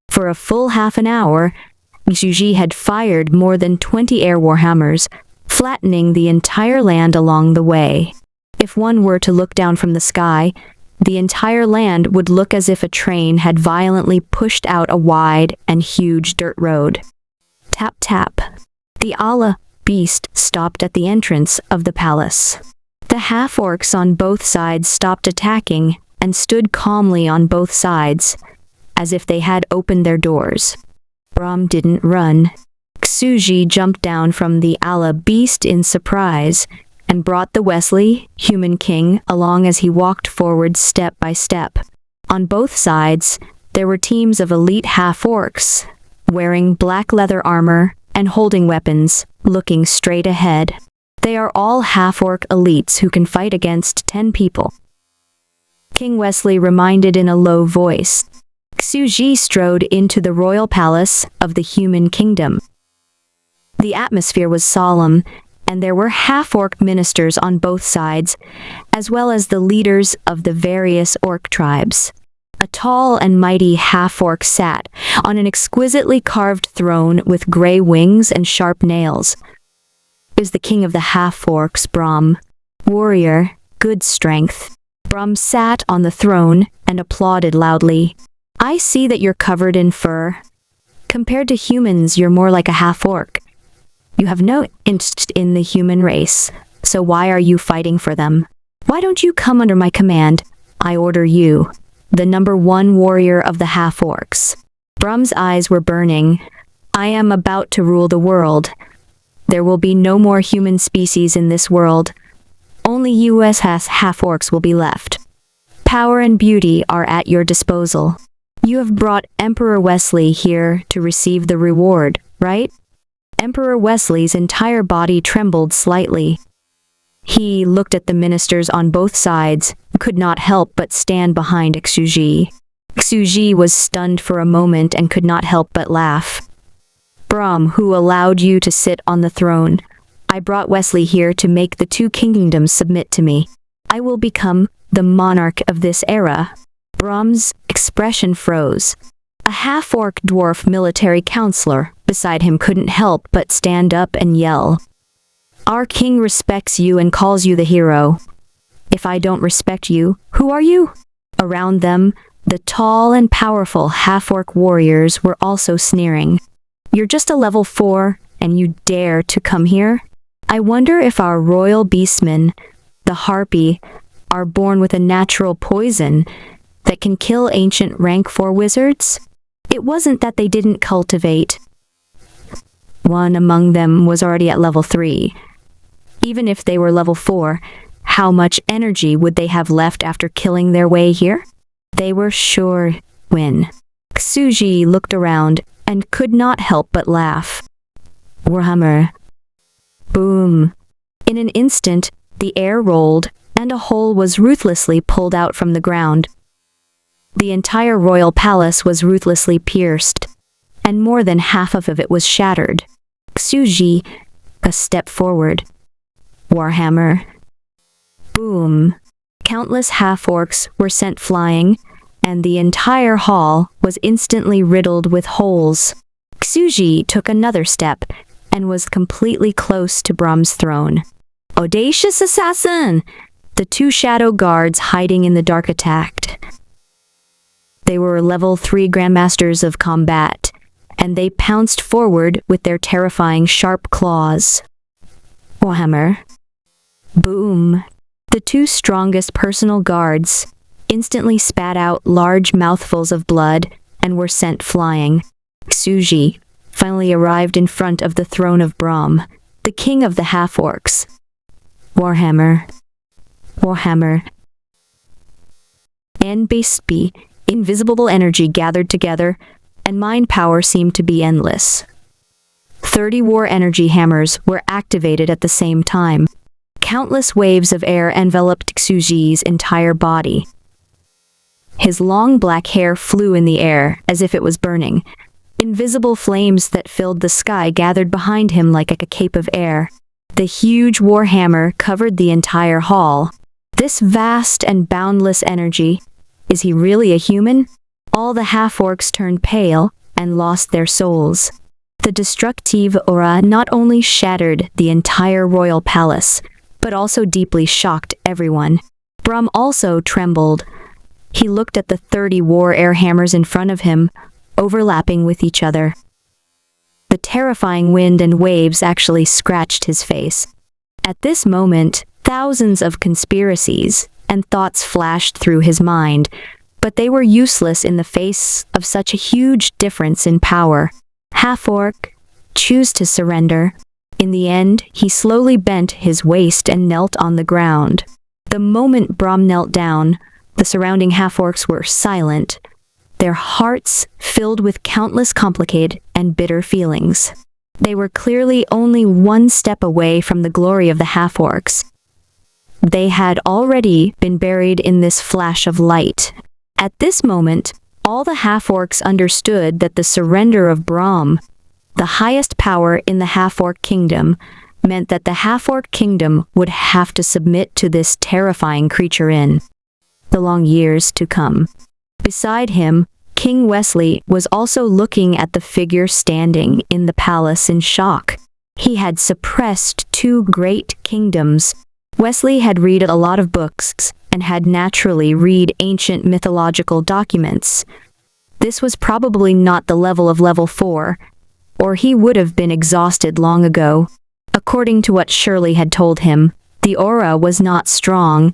For a full half an hour, Ixuji had fired more than 20 air warhammers, flattening the entire land along the way. If one were to look down from the sky, the entire land would look as if a train had violently pushed out a wide and huge dirt road. Tap tap. The Allah beast stopped at the entrance of the palace. The half-orcs on both sides stopped attacking and stood calmly on both sides, as if they had opened their doors. Brahm didn't run. Xuji jumped down from the Allah beast in surprise and brought the Wesley, human king, along as he walked forward step by step. On both sides, there were teams of elite half-orcs, wearing black leather armor and holding weapons, looking straight ahead. They are all half-orc elites who can fight against 10 people. King Wesley reminded in a low voice. Xuji strode into the royal palace of the human kingdom. The atmosphere was solemn, and there were half-orc ministers on both sides, as well as the leaders of the various orc tribes. A tall and mighty half-orc sat on an exquisitely carved throne with gray wings and sharp nails. It was the king of the half-orcs, Brahm. Warrior, good strength. Brahm sat on the throne and applauded loudly. I see that you're covered in fur. Compared to humans, you're more like a half-orc. You have no interest in the human race, so why are you fighting for them? Why don't you come under my command? I order you, the #1 warrior of the half-orcs. Brahm's eyes were burning. I am about to rule the world. There will be no more human species in this world. Only US half-orcs will be left. Power and beauty are at your disposal. You have brought Emperor Wesley here to receive the reward, right? Emperor Wesley's entire body trembled slightly. He looked at the ministers on both sides, could not help but stand behind Xuji. Xuji was stunned for a moment and could not help but laugh. Brahm, who allowed you to sit on the throne, I brought Wesley here to make the 2 kingdoms submit to me. I will become the monarch of this era. Brahm's expression froze. A half-orc dwarf military counselor beside him couldn't help but stand up and yell. Our king respects you and calls you the hero. If I don't respect you, who are you? Around them, the tall and powerful half-orc warriors were also sneering. You're just a level 4, and you dare to come here? I wonder if our royal beastmen, the harpy, are born with a natural poison that can kill ancient rank 4 wizards? It wasn't that they didn't cultivate. One among them was already at level 3. Even if they were level 4, how much energy would they have left after killing their way here? They were sure win. Tsuji looked around and could not help but laugh. Warhammer. Boom. In an instant, the air rolled, and a hole was ruthlessly pulled out from the ground. The entire royal palace was ruthlessly pierced, and more than half of it was shattered. Tsuji, a step forward. Warhammer. Boom. Countless half-orcs were sent flying, and the entire hall was instantly riddled with holes. Tsuji took another step and was completely close to Brum's throne. Audacious assassin! The two shadow guards hiding in the dark attacked. They were level 3 grandmasters of combat, and they pounced forward with their terrifying sharp claws. Warhammer. Boom. The two strongest personal guards instantly spat out large mouthfuls of blood and were sent flying. Tsuji finally arrived in front of the throne of Brum, the king of the half-orcs. Warhammer. Warhammer. And basically, invisible energy gathered together, and mind power seemed to be endless. 30 war energy hammers were activated at the same time. Countless waves of air enveloped Tsuji's entire body. His long black hair flew in the air as if it was burning. Invisible flames that filled the sky gathered behind him like a cape of air. The huge warhammer covered the entire hall. This vast and boundless energy, is he really a human? All the half-orcs turned pale and lost their souls. The destructive aura not only shattered the entire royal palace, but also deeply shocked everyone. Brum also trembled. He looked at the 30 war air hammers in front of him, overlapping with each other. The terrifying wind and waves actually scratched his face. At this moment, thousands of conspiracies and thoughts flashed through his mind, but they were useless in the face of such a huge difference in power. Half-orc, choose to surrender. In the end, he slowly bent his waist and knelt on the ground. The moment Brum knelt down, the surrounding half-orcs were silent, their hearts filled with countless complicated and bitter feelings. They were clearly only one step away from the glory of the half-orcs. They had already been buried in this flash of light. At this moment, all the half-orcs understood that the surrender of Brum, the highest power in the half-orc kingdom, meant that the half-orc kingdom would have to submit to this terrifying creature in the long years to come. Beside him, King Wesley was also looking at the figure standing in the palace in shock. He had suppressed 2 great kingdoms. Wesley had read a lot of books and had naturally read ancient mythological documents. This was probably not the level of level 4, or he would have been exhausted long ago. According to what Shirley had told him, the aura was not strong,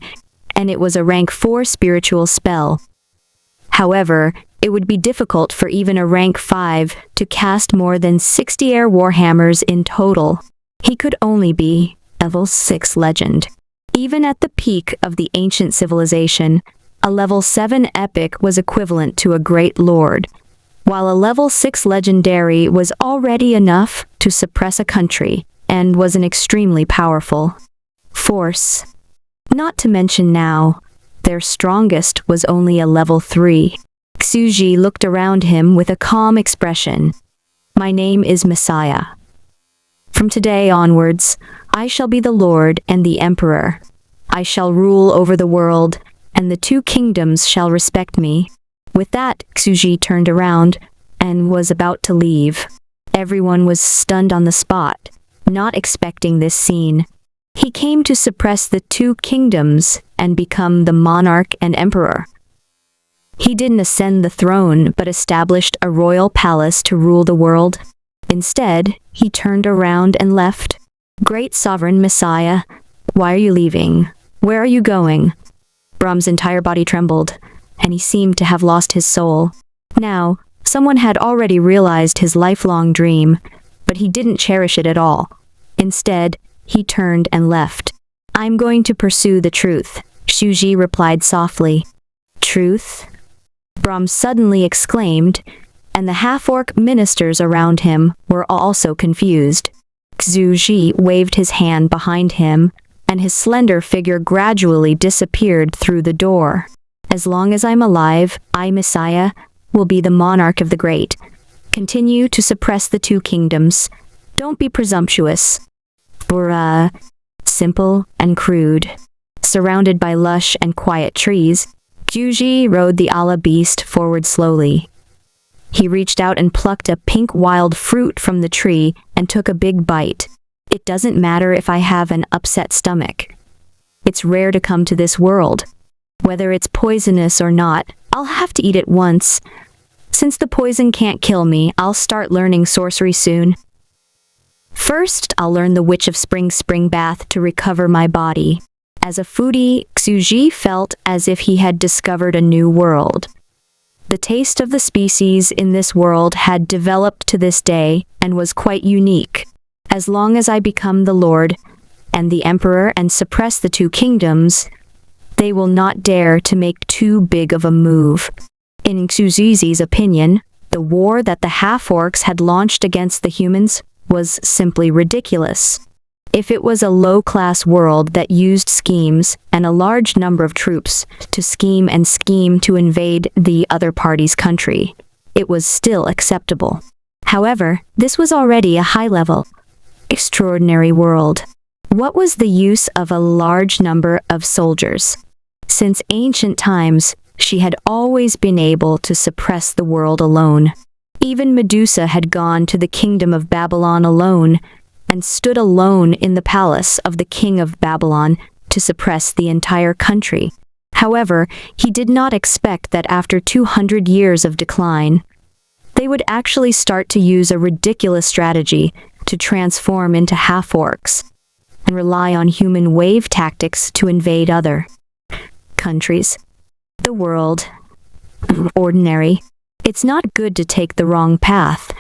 and it was a rank 4 spiritual spell. However, it would be difficult for even a rank 5 to cast more than 60 air warhammers in total. He could only be level 6 legend. Even at the peak of the ancient civilization, a level 7 epic was equivalent to a great lord, while a level 6 legendary was already enough to suppress a country and was an extremely powerful force. Not to mention now, their strongest was only a level 3. Tsuji looked around him with a calm expression. My name is Messiah. From today onwards, I shall be the Lord and the Emperor. I shall rule over the world, and the 2 kingdoms shall respect me. With that, Tsuji turned around and was about to leave. Everyone was stunned on the spot, not expecting this scene. He came to suppress the 2 kingdoms and become the monarch and emperor. He didn't ascend the throne, but established a royal palace to rule the world. Instead, he turned around and left. Great sovereign Messiah, why are you leaving? Where are you going? Brum's entire body trembled, and he seemed to have lost his soul. Now, someone had already realized his lifelong dream. but he didn't cherish it at all. Instead, he turned and left. "I'm going to pursue the truth," Shuji replied softly. "Truth?" Brahm suddenly exclaimed, and the half-orc ministers around him were also confused. Xuji waved his hand behind him, and his slender figure gradually disappeared through the door. "As long as I'm alive, I, Messiah, will be the monarch of the great. Continue to suppress the two kingdoms. Don't be presumptuous." Bruh. Simple and crude. Surrounded by lush and quiet trees, Xuji rode the Allah beast forward slowly. He reached out and plucked a pink wild fruit from the tree and took a big bite. "It doesn't matter if I have an upset stomach. It's rare to come to this world. Whether it's poisonous or not, I'll have to eat it once. Since the poison can't kill me, I'll start learning sorcery soon. First, I'll learn the Witch of spring bath to recover my body." As a foodie, Xuji felt as if he had discovered a new world. The taste of the species in this world had developed to this day and was quite unique. As long as I become the Lord and the Emperor and suppress the two kingdoms, they will not dare to make too big of a move. In Xuji's opinion, the war that the half-orcs had launched against the humans was simply ridiculous. If it was a low-class world that used schemes and a large number of troops to scheme to invade the other party's country, it was still acceptable. However, this was already a high-level, extraordinary world. What was the use of a large number of soldiers? Since ancient times, she had always been able to suppress the world alone. Even Medusa had gone to the kingdom of Babylon alone and stood alone in the palace of the king of Babylon to suppress the entire country. However, he did not expect that after 200 years of decline, they would actually start to use a ridiculous strategy to transform into half-orcs and rely on human wave tactics to invade other countries. The world. Ordinary. It's not good to take the wrong path.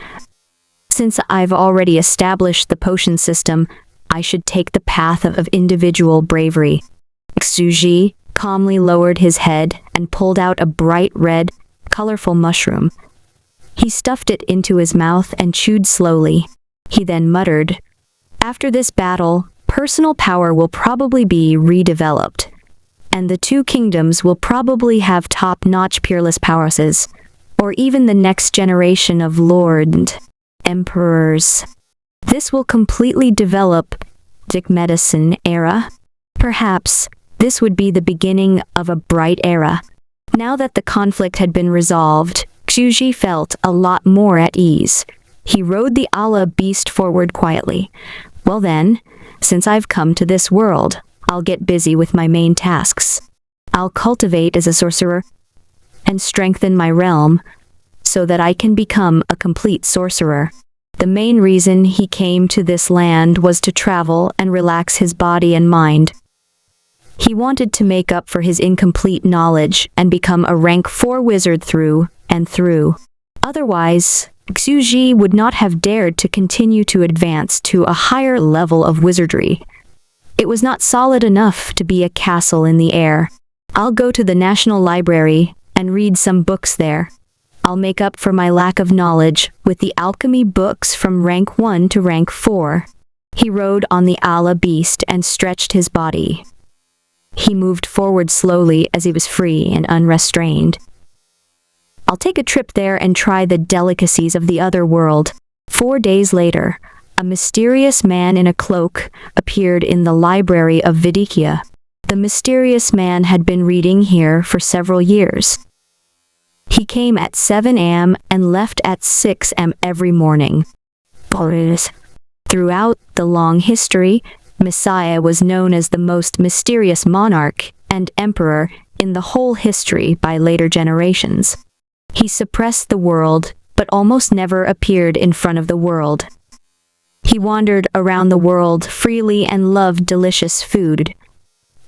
Since I've already established the potion system, I should take the path of individual bravery. Xuji calmly lowered his head and pulled out a bright red, colorful mushroom. He stuffed it into his mouth and chewed slowly. He then muttered, "After this battle, personal power will probably be redeveloped, and the two kingdoms will probably have top-notch peerless powers, or even the next generation of lord emperors. This will completely develop the medicine era. Perhaps this would be the beginning of a bright era." Now that the conflict had been resolved, Xuji felt a lot more at ease. He rode the Allah beast forward quietly. "Well then, since I've come to this world, I'll get busy with my main tasks. I'll cultivate as a sorcerer and strengthen my realm so that I can become a complete sorcerer." The main reason he came to this land was to travel and relax his body and mind. He wanted to make up for his incomplete knowledge and become a rank 4 wizard through and through. Otherwise, Xuji would not have dared to continue to advance to a higher level of wizardry. It was not solid enough to be a castle in the air. "I'll go to the National Library and read some books there. I'll make up for my lack of knowledge with the alchemy books from rank 1 to rank 4. He rode on the Allah beast and stretched his body. He moved forward slowly as he was free and unrestrained. "I'll take a trip there and try the delicacies of the other world." 4 days later, a mysterious man in a cloak appeared in the library of Vidikia. The mysterious man had been reading here for several years. He came at 7 a.m. and left at 6 a.m. every morning. Throughout the long history, Messiah was known as the most mysterious monarch and emperor in the whole history by later generations. He suppressed the world, but almost never appeared in front of the world. He wandered around the world freely and loved delicious food.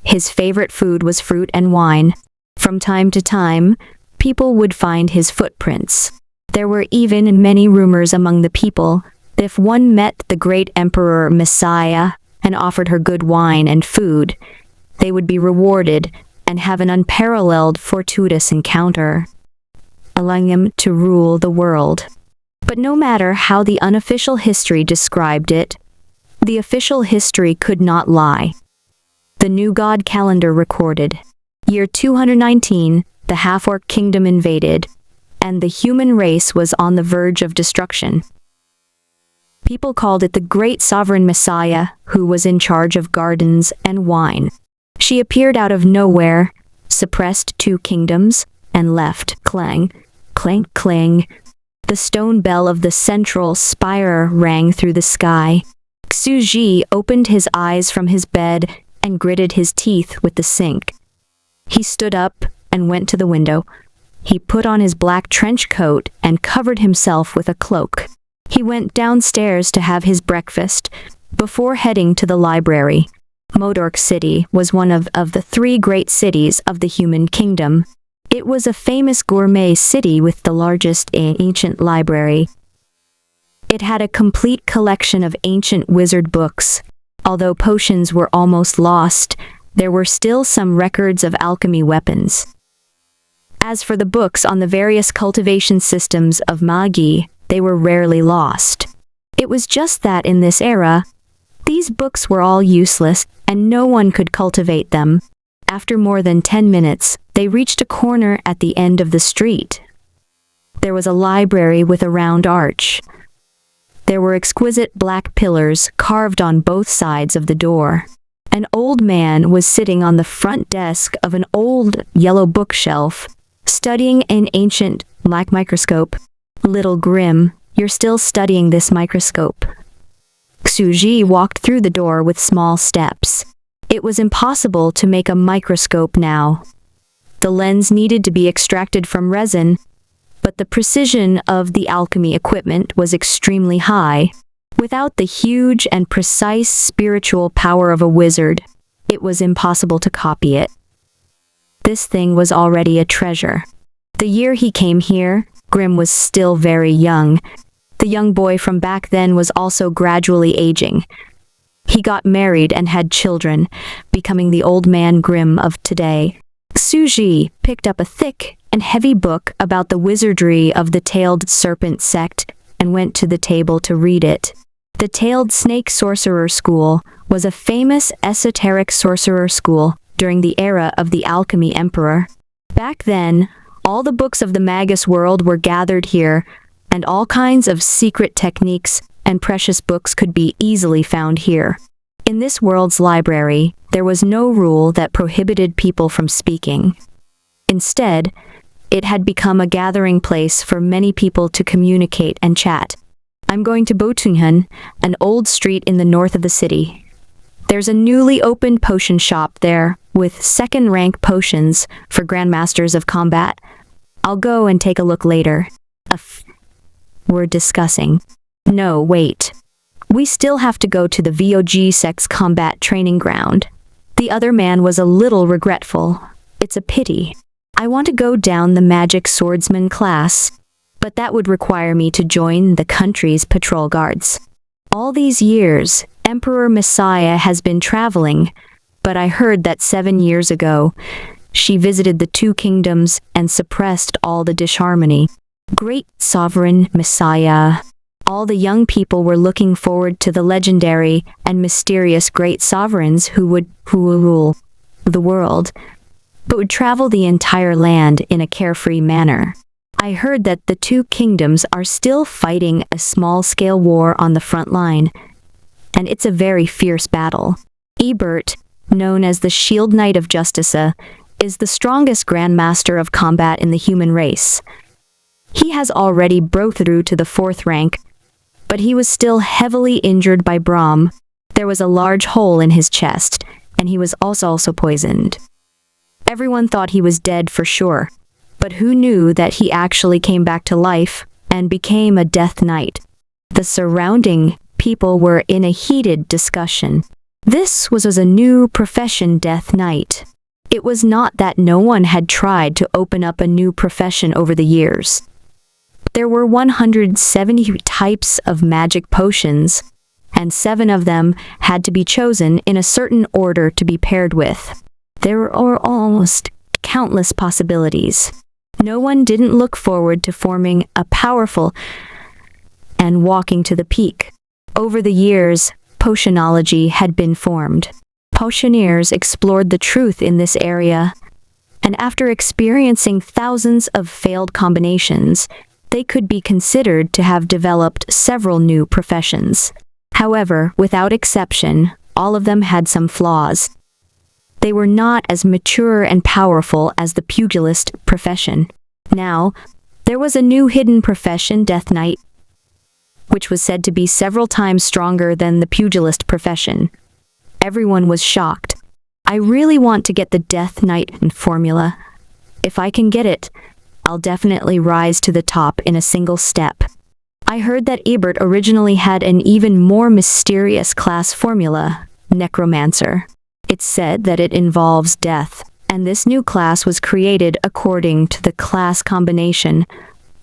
His favorite food was fruit and wine. From time to time, people would find his footprints. There were even many rumors among the people If one met the great Emperor Messiah and offered her good wine and food, they would be rewarded and have an unparalleled fortuitous encounter, allowing them to rule the world. But no matter how the unofficial history described it, the official history could not lie. The new god calendar recorded, year 219, the half-orc kingdom invaded, and the human race was on the verge of destruction. People called it the great sovereign Messiah, who was in charge of gardens and wine. She appeared out of nowhere, suppressed 2 kingdoms, and left, clang, clank, clang. The stone bell of the central spire rang through the sky. Xu Ji opened his eyes from his bed and gritted his teeth with the sink. He stood up and went to the window. He put on his black trench coat and covered himself with a cloak. He went downstairs to have his breakfast before heading to the library. Modork City was one of the 3 great cities of the human kingdom. It was a famous gourmet city with the largest ancient library. It had a complete collection of ancient wizard books. Although potions were almost lost, there were still some records of alchemy weapons. As for the books on the various cultivation systems of Magi, they were rarely lost. It was just that in this era, these books were all useless and no one could cultivate them. After more than 10 minutes, they reached a corner at the end of the street. There was a library with a round arch. There were exquisite black pillars carved on both sides of the door. An old man was sitting on the front desk of an old yellow bookshelf, studying an ancient black microscope. Little Grim, you're still studying this microscope. Xu Ji walked through the door with small steps. It was impossible to make a microscope now. The lens needed to be extracted from resin, but the precision of the alchemy equipment was extremely high. Without the huge and precise spiritual power of a wizard, it was impossible to copy it. This thing was already a treasure. The year he came here, Grim was still very young. The young boy from back then was also gradually aging. He got married and had children, becoming the old man Grim of today. Xu Ji picked up a thick and heavy book about the wizardry of the Tailed Serpent sect and went to the table to read it. The Tailed Snake Sorcerer School was a famous esoteric sorcerer school during the era of the Alchemy Emperor. Back then, all the books of the Magus world were gathered here, and all kinds of secret techniques and precious books could be easily found here. In this world's library, there was no rule that prohibited people from speaking. Instead, it had become a gathering place for many people to communicate and chat. I'm going to Botunghan, an old street in the north of the city. There's a newly opened potion shop there, with second-rank potions for grandmasters of combat. I'll go and take a look later. We're discussing. No, wait. We still have to go to the VOG sex combat training ground. The other man was a little regretful. It's a pity. I want to go down the magic swordsman class, but that would require me to join the country's patrol guards. All these years, Emperor Messiah has been traveling, but I heard that 7 years ago, she visited the 2 kingdoms and suppressed all the disharmony. Great sovereign Messiah. All the young people were looking forward to the legendary and mysterious great sovereigns who will rule the world, but would travel the entire land in a carefree manner. I heard that the 2 kingdoms are still fighting a small-scale war on the front line, and it's a very fierce battle. Ebert, known as the Shield Knight of Justicia, is the strongest grandmaster of combat in the human race. He has already broke through to the 4th rank, but he was still heavily injured by Brahm. There was a large hole in his chest, and he was also poisoned. Everyone thought he was dead for sure, but who knew that he actually came back to life and became a Death Knight? The surrounding people were in a heated discussion. This was a new profession, Death Knight. It was not that no one had tried to open up a new profession over the years. There were 170 types of magic potions, and 7 of them had to be chosen in a certain order to be paired with. There were almost countless possibilities. No one didn't look forward to forming a powerful and walking to the peak. Over the years, potionology had been formed. Potioneers explored the truth in this area, and after experiencing thousands of failed combinations, they could be considered to have developed several new professions. However, without exception, all of them had some flaws. They were not as mature and powerful as the pugilist profession. Now, there was a new hidden profession, Death Knight, which was said to be several times stronger than the pugilist profession. Everyone was shocked. I really want to get the Death Knight formula. If I can get it, I'll definitely rise to the top in a single step. I heard that Ebert originally had an even more mysterious class formula, necromancer. It's said that it involves death, and this new class was created according to the class combination,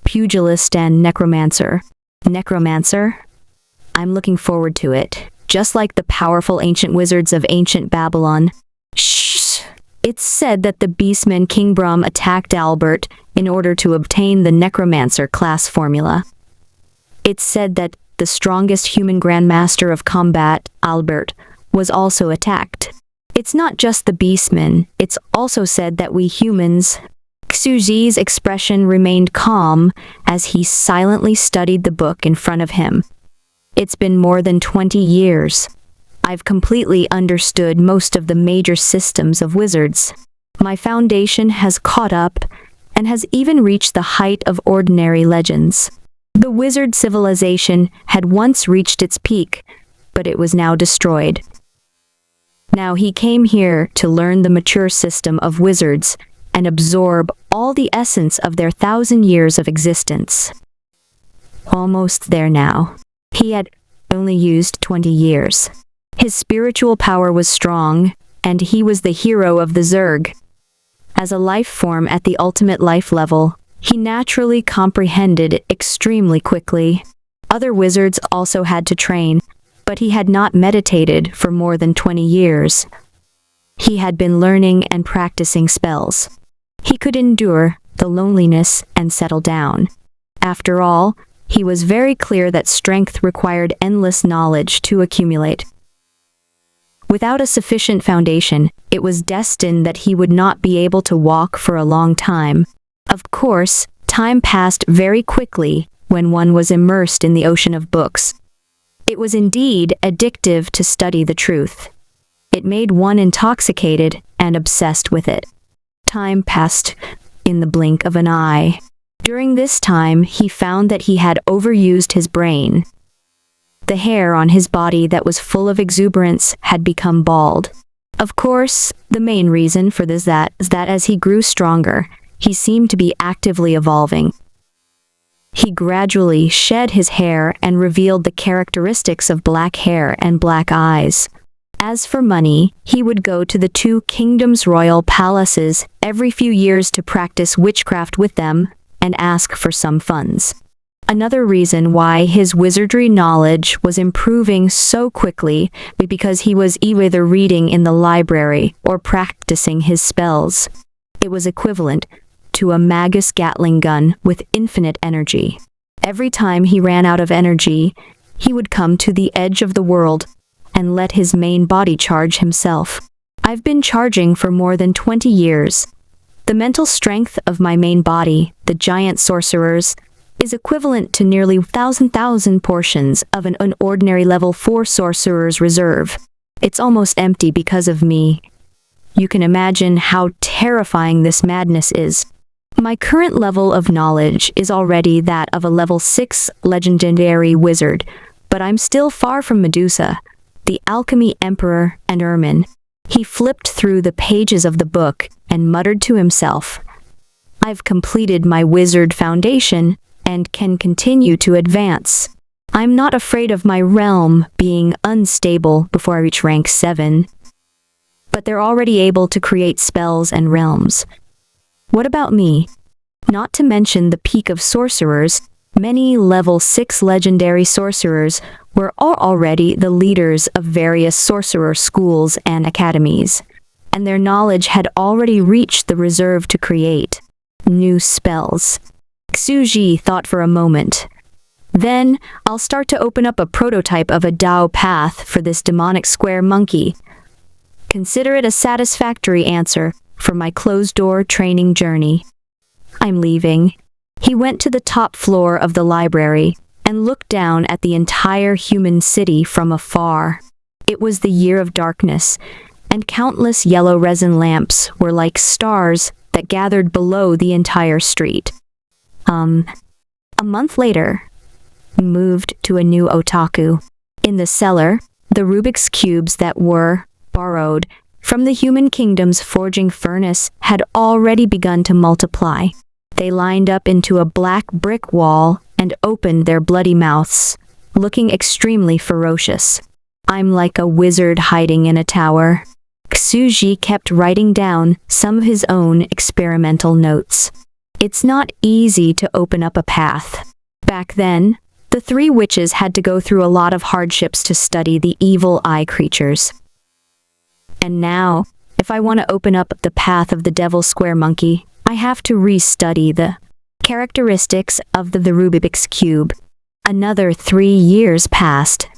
pugilist and necromancer. Necromancer? I'm looking forward to it. Just like the powerful ancient wizards of ancient Babylon. Shh! It's said that the beastman King Brum attacked Albert in order to obtain the necromancer class formula. It's said that the strongest human grandmaster of combat, Albert, was also attacked. It's not just the beastman, it's also said that we humans... Xuzi's expression remained calm as he silently studied the book in front of him. It's been more than 20 years. I've completely understood most of the major systems of wizards. My foundation has caught up and has even reached the height of ordinary legends. The wizard civilization had once reached its peak, but it was now destroyed. Now he came here to learn the mature system of wizards and absorb all the essence of their 1,000 years of existence. Almost there now. He had only used 20 years. His spiritual power was strong, and he was the hero of the Zerg. As a life form at the ultimate life level, he naturally comprehended it extremely quickly. Other wizards also had to train, but he had not meditated for more than 20 years. He had been learning and practicing spells. He could endure the loneliness and settle down. After all, he was very clear that strength required endless knowledge to accumulate. Without a sufficient foundation, it was destined that he would not be able to walk for a long time. Of course, time passed very quickly when one was immersed in the ocean of books. It was indeed addictive to study the truth. It made one intoxicated and obsessed with it. Time passed in the blink of an eye. During this time, he found that he had overused his brain. The hair on his body that was full of exuberance had become bald. Of course, the main reason for this is that as he grew stronger, he seemed to be actively evolving. He gradually shed his hair and revealed the characteristics of black hair and black eyes. As for money, he would go to the 2 kingdoms' royal palaces every few years to practice witchcraft with them and ask for some funds. Another reason why his wizardry knowledge was improving so quickly was because he was either reading in the library or practicing his spells. It was equivalent to a Magus Gatling gun with infinite energy. Every time he ran out of energy, he would come to the edge of the world and let his main body charge himself. I've been charging for more than 20 years. The mental strength of my main body, the giant sorcerers, is equivalent to nearly 1,000 portions of an ordinary level 4 sorcerer's reserve. It's almost empty because of me. You can imagine how terrifying this madness is. My current level of knowledge is already that of a level 6 legendary wizard, but I'm still far from Medusa, the alchemy emperor, and Ermin. He flipped through the pages of the book and muttered to himself, "I've completed my wizard foundation and can continue to advance. I'm not afraid of my realm being unstable before I reach rank 7. But they're already able to create spells and realms. What about me? Not to mention the peak of sorcerers, Many level 6 legendary sorcerers were already the leaders of various sorcerer schools and academies, and their knowledge had already reached the reserve to create new spells. Xuji thought for a moment. Then, I'll start to open up a prototype of a Dao path for this demonic square monkey. Consider it a satisfactory answer for my closed-door training journey. I'm leaving. He went to the top floor of the library and looked down at the entire human city from afar. It was the year of darkness, and countless yellow resin lamps were like stars that gathered below the entire street. A month later, moved to a new otaku. In the cellar, the Rubik's Cubes that were borrowed from the human kingdom's forging furnace had already begun to multiply. They lined up into a black brick wall and opened their bloody mouths, looking extremely ferocious. I'm like a wizard hiding in a tower. Xuji kept writing down some of his own experimental notes. It's not easy to open up a path. Back then, the three witches had to go through a lot of hardships to study the evil eye creatures. And now, if I want to open up the path of the Devil Square Monkey, I have to restudy the characteristics of the Rubik's Cube. Another 3 years passed.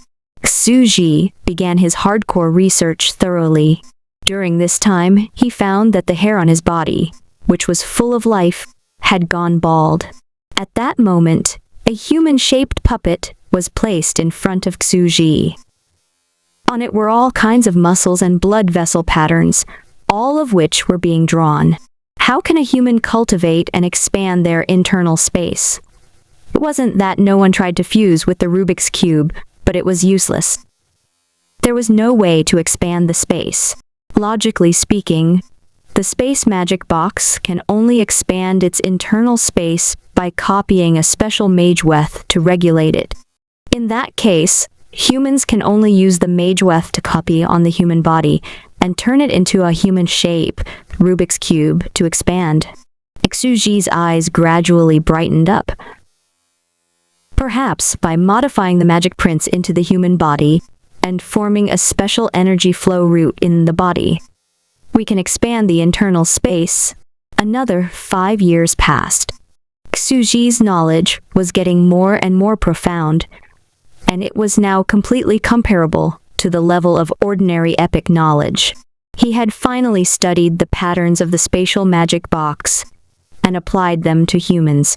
Xuji began his hardcore research thoroughly. During this time, he found that the hair on his body, which was full of life, had gone bald. At that moment, a human-shaped puppet was placed in front of Xuji. On it were all kinds of muscles and blood vessel patterns, all of which were being drawn. How can a human cultivate and expand their internal space? It wasn't that no one tried to fuse with the Rubik's Cube, but it was useless. There was no way to expand the space. Logically speaking, the space magic box can only expand its internal space by copying a special mageweth to regulate it. In that case, humans can only use the mageweth to copy on the human body and turn it into a human shape, Rubik's Cube, to expand. Xuji's eyes gradually brightened up. Perhaps by modifying the magic prints into the human body and forming a special energy flow route in the body, we can expand the internal space. Another 5 years passed. Xuji's knowledge was getting more and more profound, and it was now completely comparable to the level of ordinary epic knowledge. He had finally studied the patterns of the spatial magic box and applied them to humans.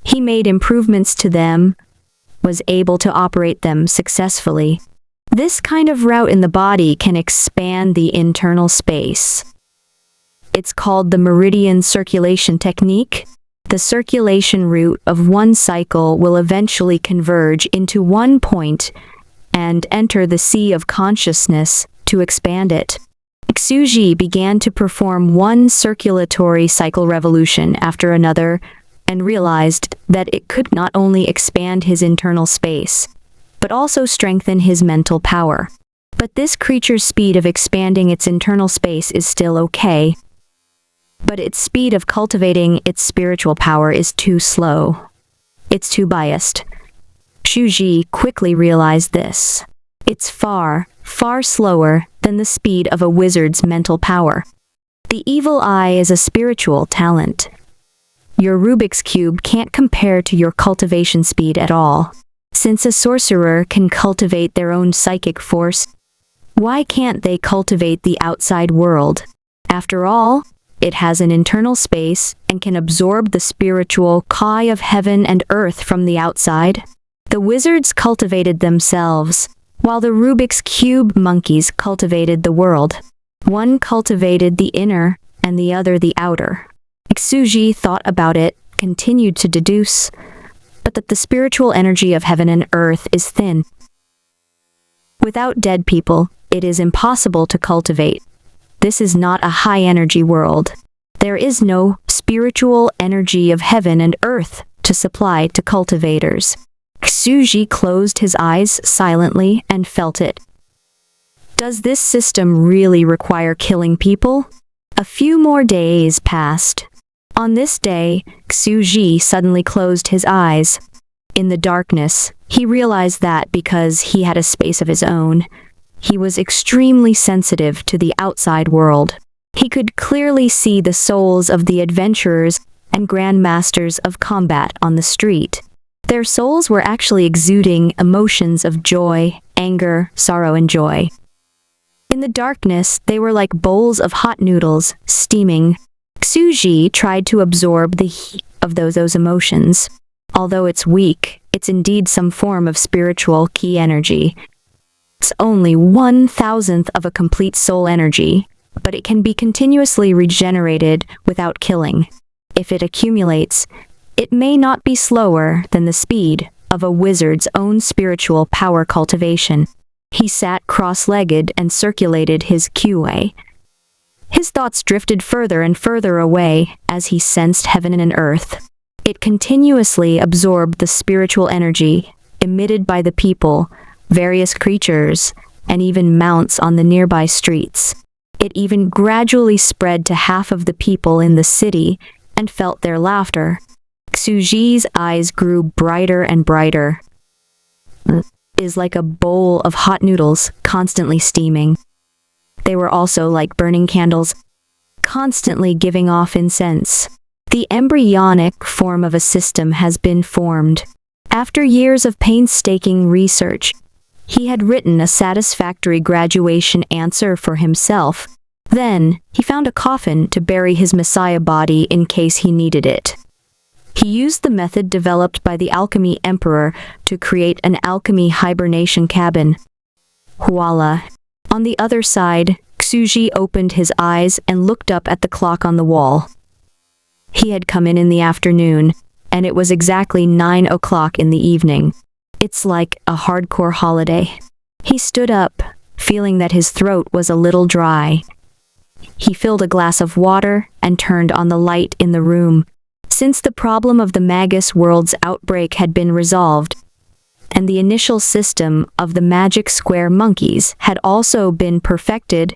He made improvements to them, was able to operate them successfully. This kind of route in the body can expand the internal space. It's called the meridian circulation technique. The circulation route of one cycle will eventually converge into one point and enter the sea of consciousness to expand it. Xuji began to perform one circulatory cycle revolution after another and realized that it could not only expand his internal space, but also strengthen his mental power. But this creature's speed of expanding its internal space is still okay. But its speed of cultivating its spiritual power is too slow. It's too biased. Xuji quickly realized this. It's far, far slower than the speed of a wizard's mental power. The evil eye is a spiritual talent. Your Rubik's Cube can't compare to your cultivation speed at all. Since a sorcerer can cultivate their own psychic force, why can't they cultivate the outside world? After all, it has an internal space and can absorb the spiritual chi of heaven and earth from the outside. The wizards cultivated themselves, while the Rubik's Cube monkeys cultivated the world. One cultivated the inner and the other the outer. Xuji thought about it, continued to deduce, but that the spiritual energy of heaven and earth is thin. Without dead people, it is impossible to cultivate. This is not a high-energy world. There is no spiritual energy of heaven and earth to supply to cultivators. Xuji closed his eyes silently and felt it. Does this system really require killing people? A few more days passed. On this day, Xuji suddenly closed his eyes. In the darkness, he realized that because he had a space of his own, he was extremely sensitive to the outside world. He could clearly see the souls of the adventurers and grandmasters of combat on the street. Their souls were actually exuding emotions of joy, anger, sorrow, and joy. In the darkness, they were like bowls of hot noodles, steaming. Xuji tried to absorb the heat of those emotions. Although it's weak, it's indeed some form of spiritual key energy. It's only 1,000th of a complete soul energy, but it can be continuously regenerated without killing. If it accumulates, it may not be slower than the speed of a wizard's own spiritual power cultivation. He sat cross-legged and circulated his QA. His thoughts drifted further and further away as he sensed heaven and earth. It continuously absorbed the spiritual energy emitted by the people, various creatures, and even mounts on the nearby streets. It even gradually spread to half of the people in the city and felt their laughter. Xuji's eyes grew brighter and brighter. Is like a bowl of hot noodles constantly steaming. They were also like burning candles, constantly giving off incense. The embryonic form of a system has been formed. After years of painstaking research, he had written a satisfactory graduation answer for himself. Then, he found a coffin to bury his Messiah body in case he needed it. He used the method developed by the alchemy emperor to create an alchemy hibernation cabin. Voila. On the other side, Xuji opened his eyes and looked up at the clock on the wall. He had come in the afternoon, and it was exactly 9 o'clock in the evening. It's like a hardcore holiday. He stood up, feeling that his throat was a little dry. He filled a glass of water and turned on the light in the room. Since the problem of the Magus world's outbreak had been resolved, and the initial system of the magic square monkeys had also been perfected,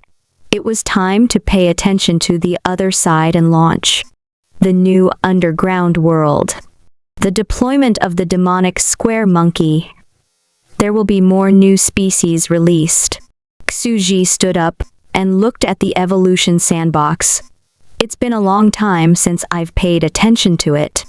it was time to pay attention to the other side and launch the new underground world. The deployment of the demonic square monkey. There will be more new species released. Xuji stood up and looked at the evolution sandbox. It's been a long time since I've paid attention to it.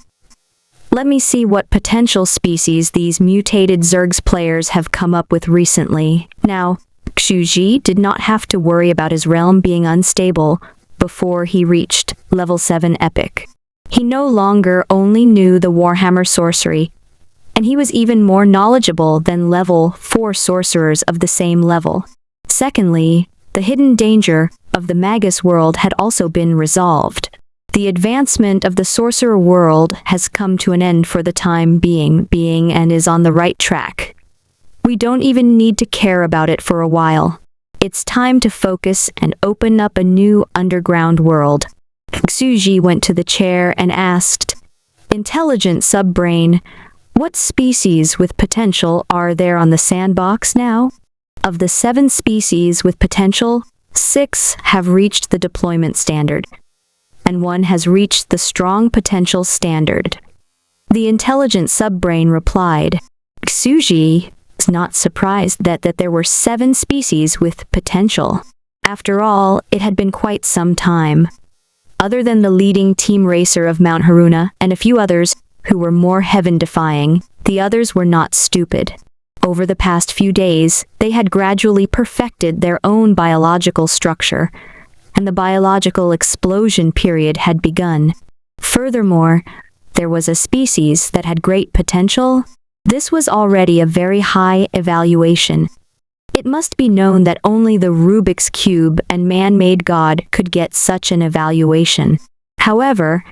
Let me see what potential species these mutated Zergs players have come up with recently. Now, Xuji did not have to worry about his realm being unstable before he reached level 7 epic. He no longer only knew the Warhammer sorcery, and he was even more knowledgeable than level 4 sorcerers of the same level. Secondly, the hidden danger of the Magus world had also been resolved. The advancement of the sorcerer world has come to an end for the time being and is on the right track. We don't even need to care about it for a while. It's time to focus and open up a new underground world. Xuji went to the chair and asked, "Intelligent subbrain, what species with potential are there on the sandbox now?" Of the 7 species with potential, 6 have reached the deployment standard, and 1 has reached the strong potential standard. The intelligent subbrain replied. Xuji was not surprised that there were 7 species with potential. After all, it had been quite some time. Other than the leading team racer of Mount Haruna and a few others who were more heaven-defying, the others were not stupid. Over the past few days, they had gradually perfected their own biological structure, and the biological explosion period had begun. Furthermore, there was a species that had great potential. This was already a very high evaluation. It must be known that only the Rubik's Cube and man-made God could get such an evaluation. However,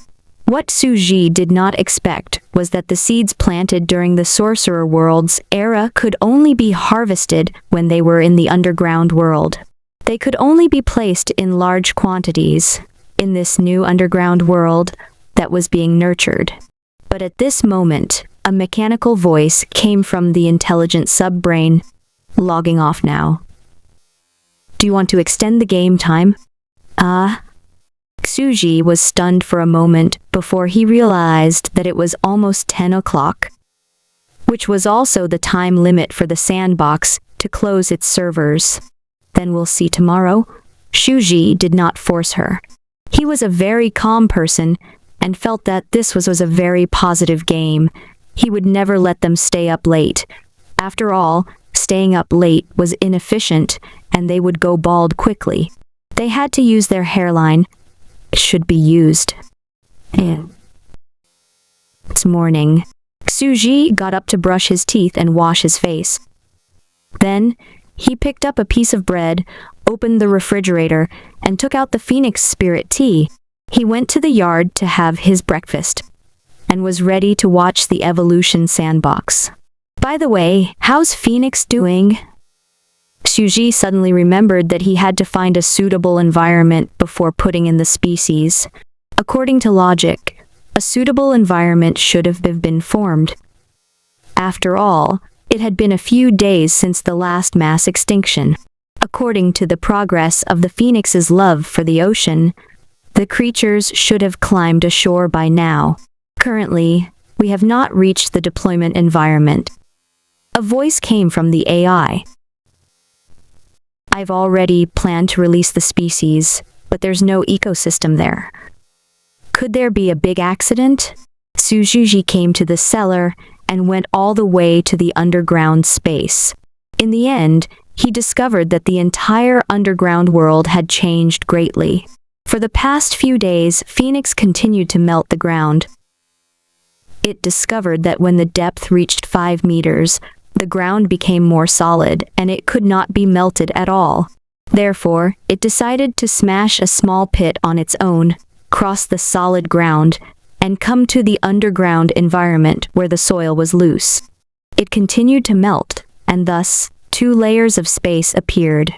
what Xuji did not expect was that the seeds planted during the Sorcerer World's era could only be harvested when they were in the underground world. They could only be placed in large quantities in this new underground world that was being nurtured. But at this moment, a mechanical voice came from the intelligent subbrain. Logging off now. Do you want to extend the game time? Xuji was stunned for a moment before he realized that it was almost 10 o'clock. which was also the time limit for the sandbox to close its servers. Then we'll see tomorrow. Shuji did not force her. He was a very calm person and felt that this was a very positive game. He would never let them stay up late. After all, staying up late was inefficient and they would go bald quickly. They had to use their hairline. It should be used. It's morning. Suji got up to brush his teeth and wash his face. Then, he picked up a piece of bread, opened the refrigerator, and took out the Phoenix Spirit tea. He went to the yard to have his breakfast, and was ready to watch the evolution sandbox. By the way, how's Phoenix doing? Suji suddenly remembered that he had to find a suitable environment before putting in the species. According to logic, a suitable environment should have been formed. After all, it had been a few days since the last mass extinction. According to the progress of the phoenix's love for the ocean, the creatures should have climbed ashore by now. Currently, we have not reached the deployment environment. A voice came from the AI. I've already planned to release the species, but there's no ecosystem there. Could there be a big accident? Suzuji came to the cellar and went all the way to the underground space. In the end, he discovered that the entire underground world had changed greatly. For the past few days, Phoenix continued to melt the ground. It discovered that when the depth reached 5 meters, the ground became more solid and it could not be melted at all. Therefore, it decided to smash a small pit on its own, cross the solid ground, and come to the underground environment where the soil was loose. It continued to melt, and thus, 2 layers of space appeared.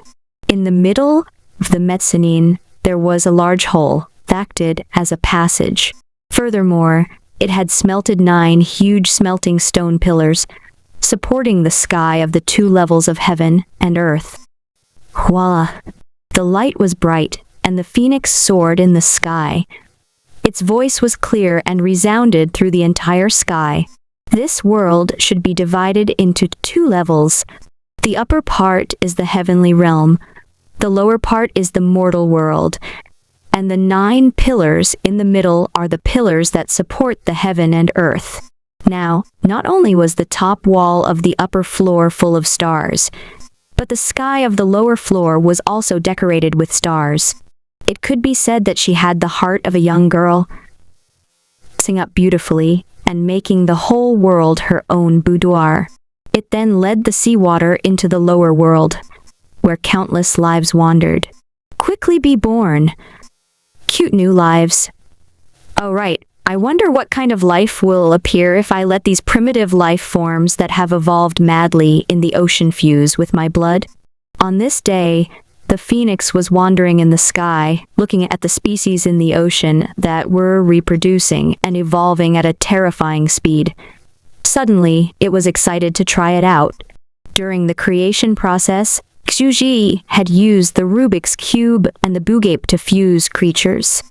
In the middle of the mezzanine, there was a large hole, that acted as a passage. Furthermore, it had smelted 9 huge smelting stone pillars, supporting the sky of the 2 levels of heaven and earth. Voila! The light was bright, and the phoenix soared in the sky. Its voice was clear and resounded through the entire sky. This world should be divided into 2 levels. The upper part is the heavenly realm, the lower part is the mortal world, and the 9 pillars in the middle are the pillars that support the heaven and earth. Now, not only was the top wall of the upper floor full of stars, but the sky of the lower floor was also decorated with stars. It could be said that she had the heart of a young girl, dressing up beautifully and making the whole world her own boudoir. It then led the seawater into the lower world, where countless lives wandered. Quickly be born. Cute new lives. Oh right, I wonder what kind of life will appear if I let these primitive life forms that have evolved madly in the ocean fuse with my blood. On this day, the phoenix was wandering in the sky, looking at the species in the ocean that were reproducing and evolving at a terrifying speed. Suddenly, it was excited to try it out. During the creation process, Xuji had used the Rubik's Cube and the Boogape to fuse creatures.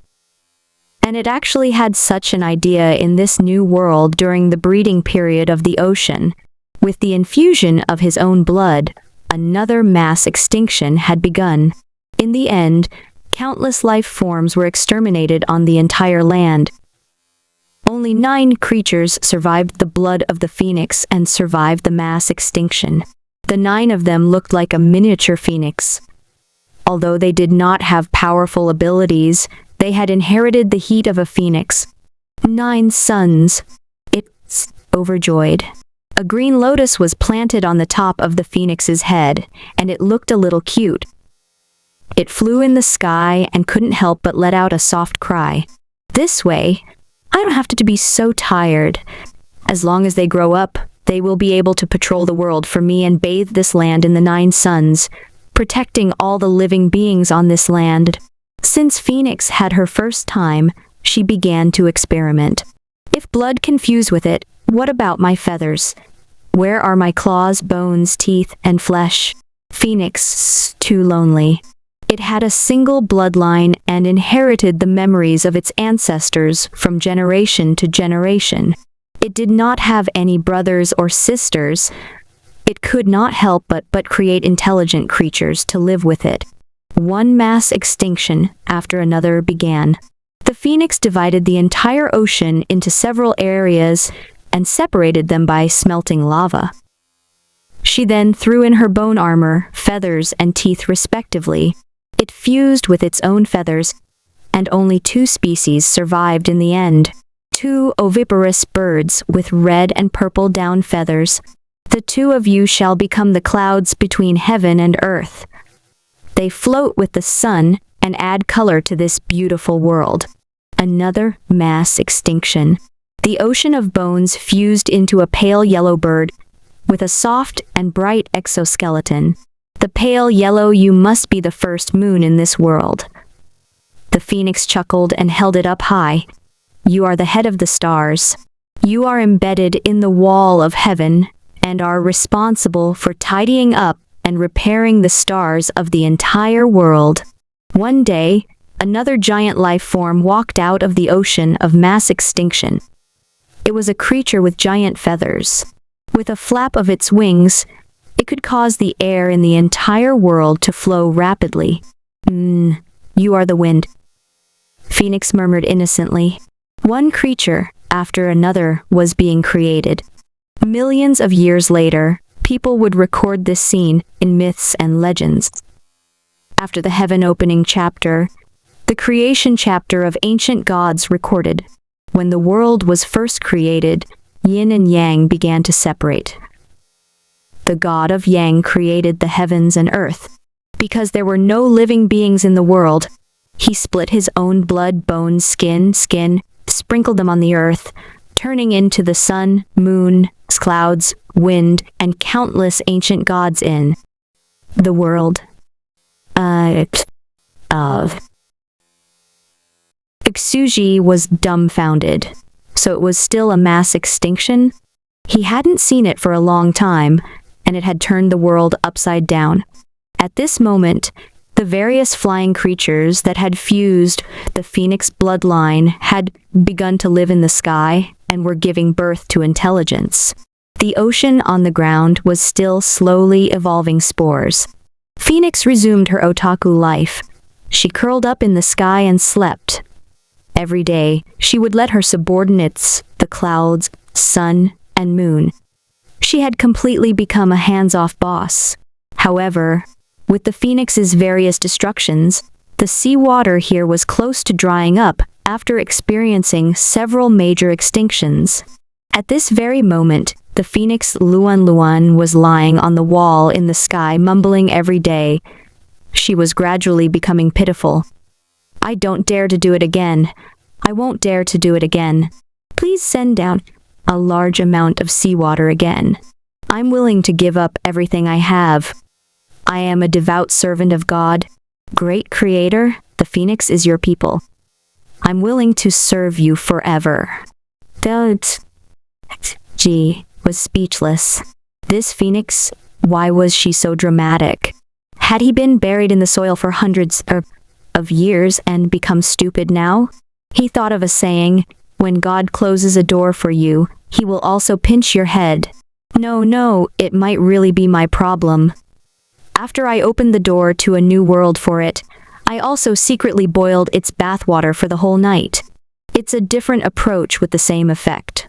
And it actually had such an idea in this new world during the breeding period of the ocean. With the infusion of his own blood, another mass extinction had begun. In the end, countless life forms were exterminated on the entire land. Only 9 creatures survived the blood of the phoenix and survived the mass extinction. The 9 of them looked like a miniature phoenix. Although they did not have powerful abilities, they had inherited the heat of a phoenix. 9 sons. It's overjoyed. A green lotus was planted on the top of the phoenix's head, and it looked a little cute. It flew in the sky and couldn't help but let out a soft cry. This way, I don't have to be so tired. As long as they grow up, they will be able to patrol the world for me and bathe this land in the 9 suns, protecting all the living beings on this land. Since Phoenix had her first time, she began to experiment. If blood can fuse with it, what about my feathers? Where are my claws, bones, teeth, and flesh? Phoenix, too lonely. It had a single bloodline and inherited the memories of its ancestors from generation to generation. It did not have any brothers or sisters. It could not help but create intelligent creatures to live with it. One mass extinction after another began. The phoenix divided the entire ocean into several areas and separated them by smelting lava. She then threw in her bone armor, feathers, and teeth respectively. It fused with its own feathers, and only 2 species survived in the end. 2 oviparous birds with red and purple down feathers. The 2 of you shall become the clouds between heaven and earth. They float with the sun and add color to this beautiful world. Another mass extinction. The ocean of bones fused into a pale yellow bird with a soft and bright exoskeleton. The pale yellow, you must be the first moon in this world. The phoenix chuckled and held it up high. You are the head of the stars. You are embedded in the wall of heaven and are responsible for tidying up and repairing the stars of the entire world. One day, another giant life form walked out of the ocean of mass extinction. It was a creature with giant feathers. With a flap of its wings, it could cause the air in the entire world to flow rapidly. You are the wind. Phoenix murmured innocently. One creature after another was being created. Millions of years later, people would record this scene in myths and legends. After the heaven-opening chapter, the creation chapter of ancient gods recorded, when the world was first created, yin and yang began to separate. The god of yang created the heavens and earth. Because there were no living beings in the world, he split his own blood, bones, skin, sprinkled them on the earth, turning into the sun, moon, clouds, wind, and countless ancient gods in the world of. Xuji was dumbfounded. So it was still a mass extinction? He hadn't seen it for a long time, and it had turned the world upside down. At this moment, the various flying creatures that had fused the phoenix bloodline had begun to live in the sky and were giving birth to intelligence. The ocean on the ground was still slowly evolving spores. Phoenix resumed her otaku life. She curled up in the sky and slept. Every day, she would let her subordinates, the clouds, sun, and moon. She had completely become a hands-off boss. However, with the phoenix's various destructions, the seawater here was close to drying up after experiencing several major extinctions. At this very moment, the phoenix Luan was lying on the wall in the sky, mumbling every day. She was gradually becoming pitiful. I don't dare to do it again. I won't dare to do it again. Please send down a large amount of seawater again. I'm willing to give up everything I have. I am a devout servant of God. Great Creator, the phoenix is your people. I'm willing to serve you forever. G was speechless. This phoenix, why was she so dramatic? Had he been buried in the soil for hundreds of years and become stupid now? He thought of a saying, when God closes a door for you, he will also pinch your head. No, it might really be my problem. After I opened the door to a new world for it, I also secretly boiled its bathwater for the whole night. It's a different approach with the same effect.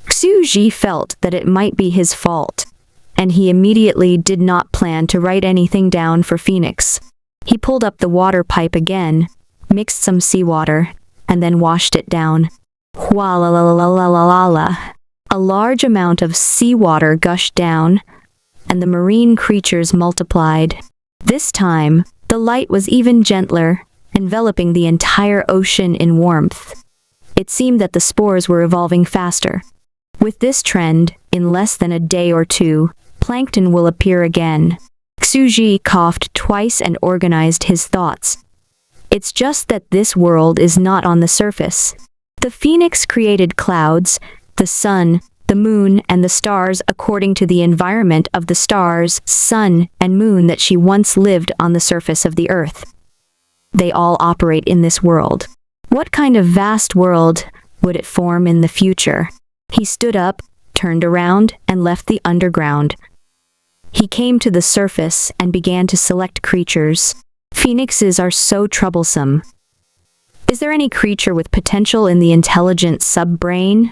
Xuji felt that it might be his fault, and he immediately did not plan to write anything down for Phoenix. He pulled up the water pipe again, mixed some seawater, and then washed it down. Wah-la-la-la-la-la-la-la. A large amount of seawater gushed down, and the marine creatures multiplied. This time, the light was even gentler, enveloping the entire ocean in warmth. It seemed that the spores were evolving faster. With this trend, in less than a day or two, plankton will appear again. Xuji coughed twice and organized his thoughts. It's just that this world is not on the surface. The phoenix created clouds, the sun, the moon, and the stars according to the environment of the stars, sun, and moon that she once lived on the surface of the earth. They all operate in this world. What kind of vast world would it form in the future? He stood up, turned around, and left the underground. He came to the surface and began to select creatures. Phoenixes are so troublesome. Is there any creature with potential in the intelligent sub-brain?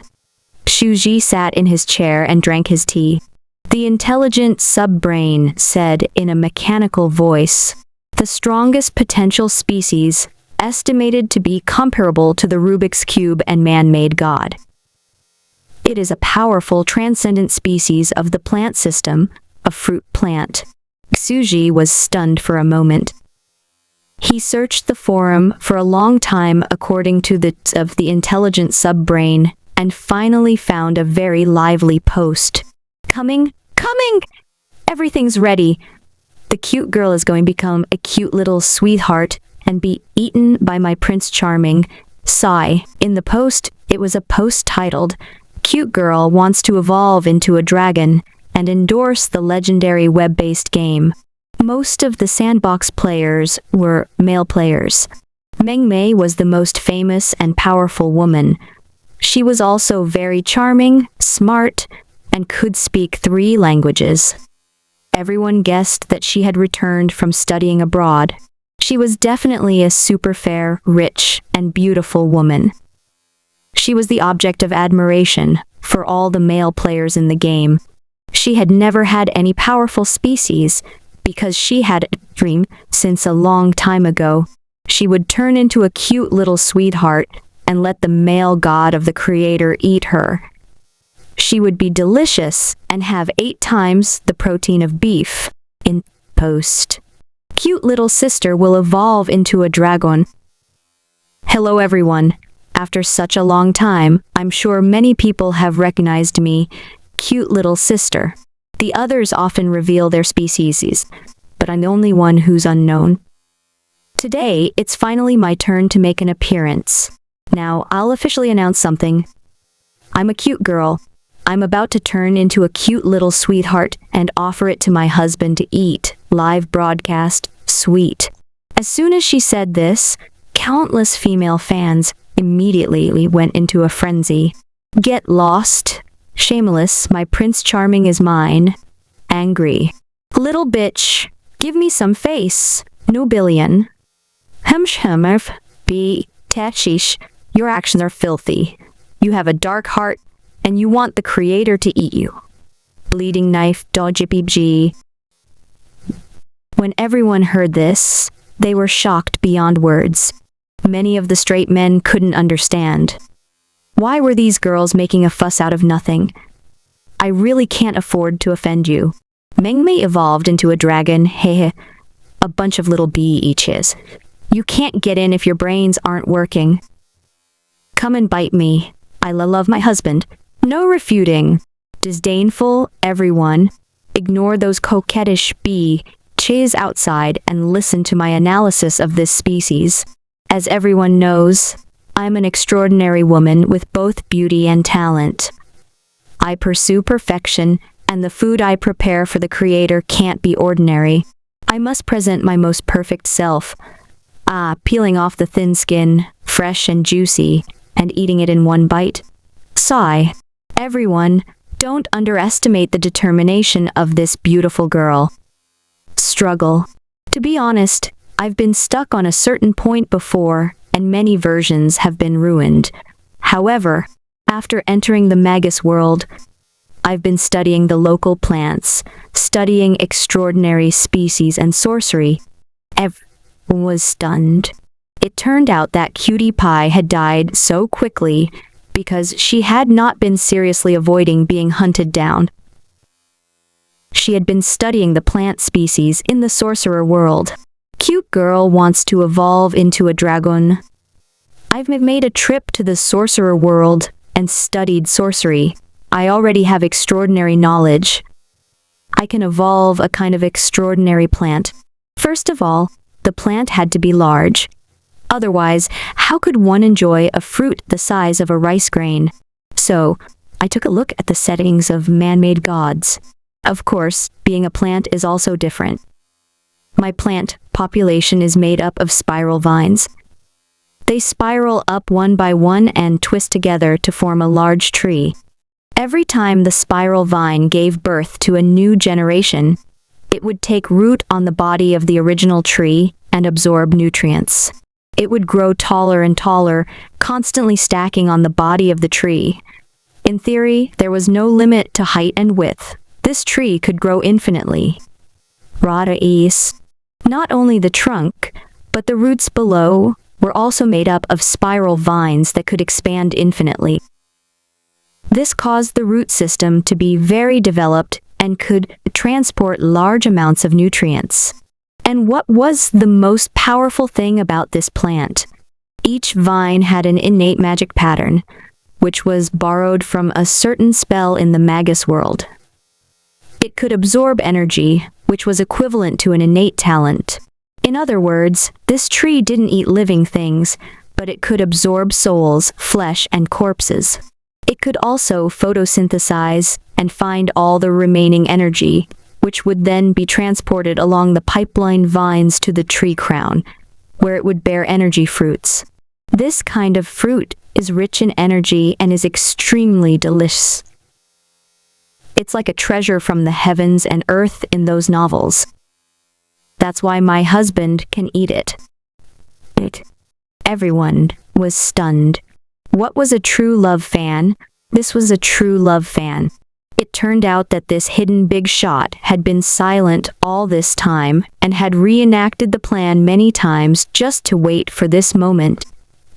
Shuji sat in his chair and drank his tea. The intelligent sub-brain said in a mechanical voice, the strongest potential species, estimated to be comparable to the Rubik's Cube and man-made God. It is a powerful transcendent species of the plant system, a fruit plant. Suji was stunned for a moment. He searched the forum for a long time according to the intelligent sub-brain and finally found a very lively post. Coming! Everything's ready. The cute girl is going to become a cute little sweetheart and be eaten by my Prince Charming. Sigh. In the post, it was a post titled, Cute Girl Wants to Evolve into a Dragon and Endorse the Legendary Web-Based Game. Most of the sandbox players were male players. Meng Mei was the most famous and powerful woman. She was also very charming, smart, and could speak 3 languages. Everyone guessed that she had returned from studying abroad. She was definitely a super fair, rich, and beautiful woman. She was the object of admiration for all the male players in the game. She had never had any powerful species because she had a dream since a long time ago. She would turn into a cute little sweetheart and let the male god of the creator eat her. She would be delicious and have 8 times the protein of beef. In post, cute little sister will evolve into a dragon. Hello everyone. After such a long time, I'm sure many people have recognized me, cute little sister. The others often reveal their species, but I'm the only one who's unknown. Today, it's finally my turn to make an appearance. Now, I'll officially announce something. I'm a cute girl. I'm about to turn into a cute little sweetheart and offer it to my husband to eat. Live broadcast, sweet. As soon as she said this, countless female fans immediately went into a frenzy. Get lost. Shameless, my Prince Charming is mine. Angry. Little bitch, give me some face. No billion. Hemshemf, be tashish. Your actions are filthy. You have a dark heart, and you want the creator to eat you. Bleeding knife, dojipg. When everyone heard this, they were shocked beyond words. Many of the straight men couldn't understand. Why were these girls making a fuss out of nothing? I really can't afford to offend you. Meng Mei evolved into a dragon, hehe. A bunch of little bee-eaches. You can't get in if your brains aren't working. Come and bite me. I love my husband. No refuting. Disdainful, everyone. Ignore those coquettish bee-chees outside and listen to my analysis of this species. As everyone knows, I'm an extraordinary woman with both beauty and talent. I pursue perfection, and the food I prepare for the creator can't be ordinary. I must present my most perfect self. Peeling off the thin skin, fresh and juicy, and eating it in one bite. Sigh. Everyone, don't underestimate the determination of this beautiful girl. Struggle. To be honest, I've been stuck on a certain point before, and many versions have been ruined. However, after entering the Magus world, I've been studying the local plants, studying extraordinary species and sorcery. Everyone was stunned. It turned out that Cutie Pie had died so quickly because she had not been seriously avoiding being hunted down. She had been studying the plant species in the sorcerer world. Cute girl wants to evolve into a dragon. I've made a trip to the sorcerer world and studied sorcery. I already have extraordinary knowledge. I can evolve a kind of extraordinary plant. First of all, the plant had to be large. Otherwise, how could one enjoy a fruit the size of a rice grain? So, I took a look at the settings of man-made gods. Of course, being a plant is also different. My plant population is made up of spiral vines. They spiral up one by one and twist together to form a large tree. Every time the spiral vine gave birth to a new generation, it would take root on the body of the original tree and absorb nutrients. It would grow taller and taller, constantly stacking on the body of the tree. In theory, there was no limit to height and width. This tree could grow infinitely. Rada is. Not only the trunk, but the roots below were also made up of spiral vines that could expand infinitely. This caused the root system to be very developed and could transport large amounts of nutrients. And what was the most powerful thing about this plant? Each vine had an innate magic pattern, which was borrowed from a certain spell in the Magus world. It could absorb energy, which was equivalent to an innate talent. In other words, this tree didn't eat living things, but it could absorb souls, flesh, and corpses. It could also photosynthesize and find all the remaining energy, which would then be transported along the pipeline vines to the tree crown, where it would bear energy fruits. This kind of fruit is rich in energy and is extremely delicious. It's like a treasure from the heavens and earth in those novels. That's why my husband can eat it. Everyone was stunned. What was a true love fan? This was a true love fan. It turned out that this hidden big shot had been silent all this time and had reenacted the plan many times just to wait for this moment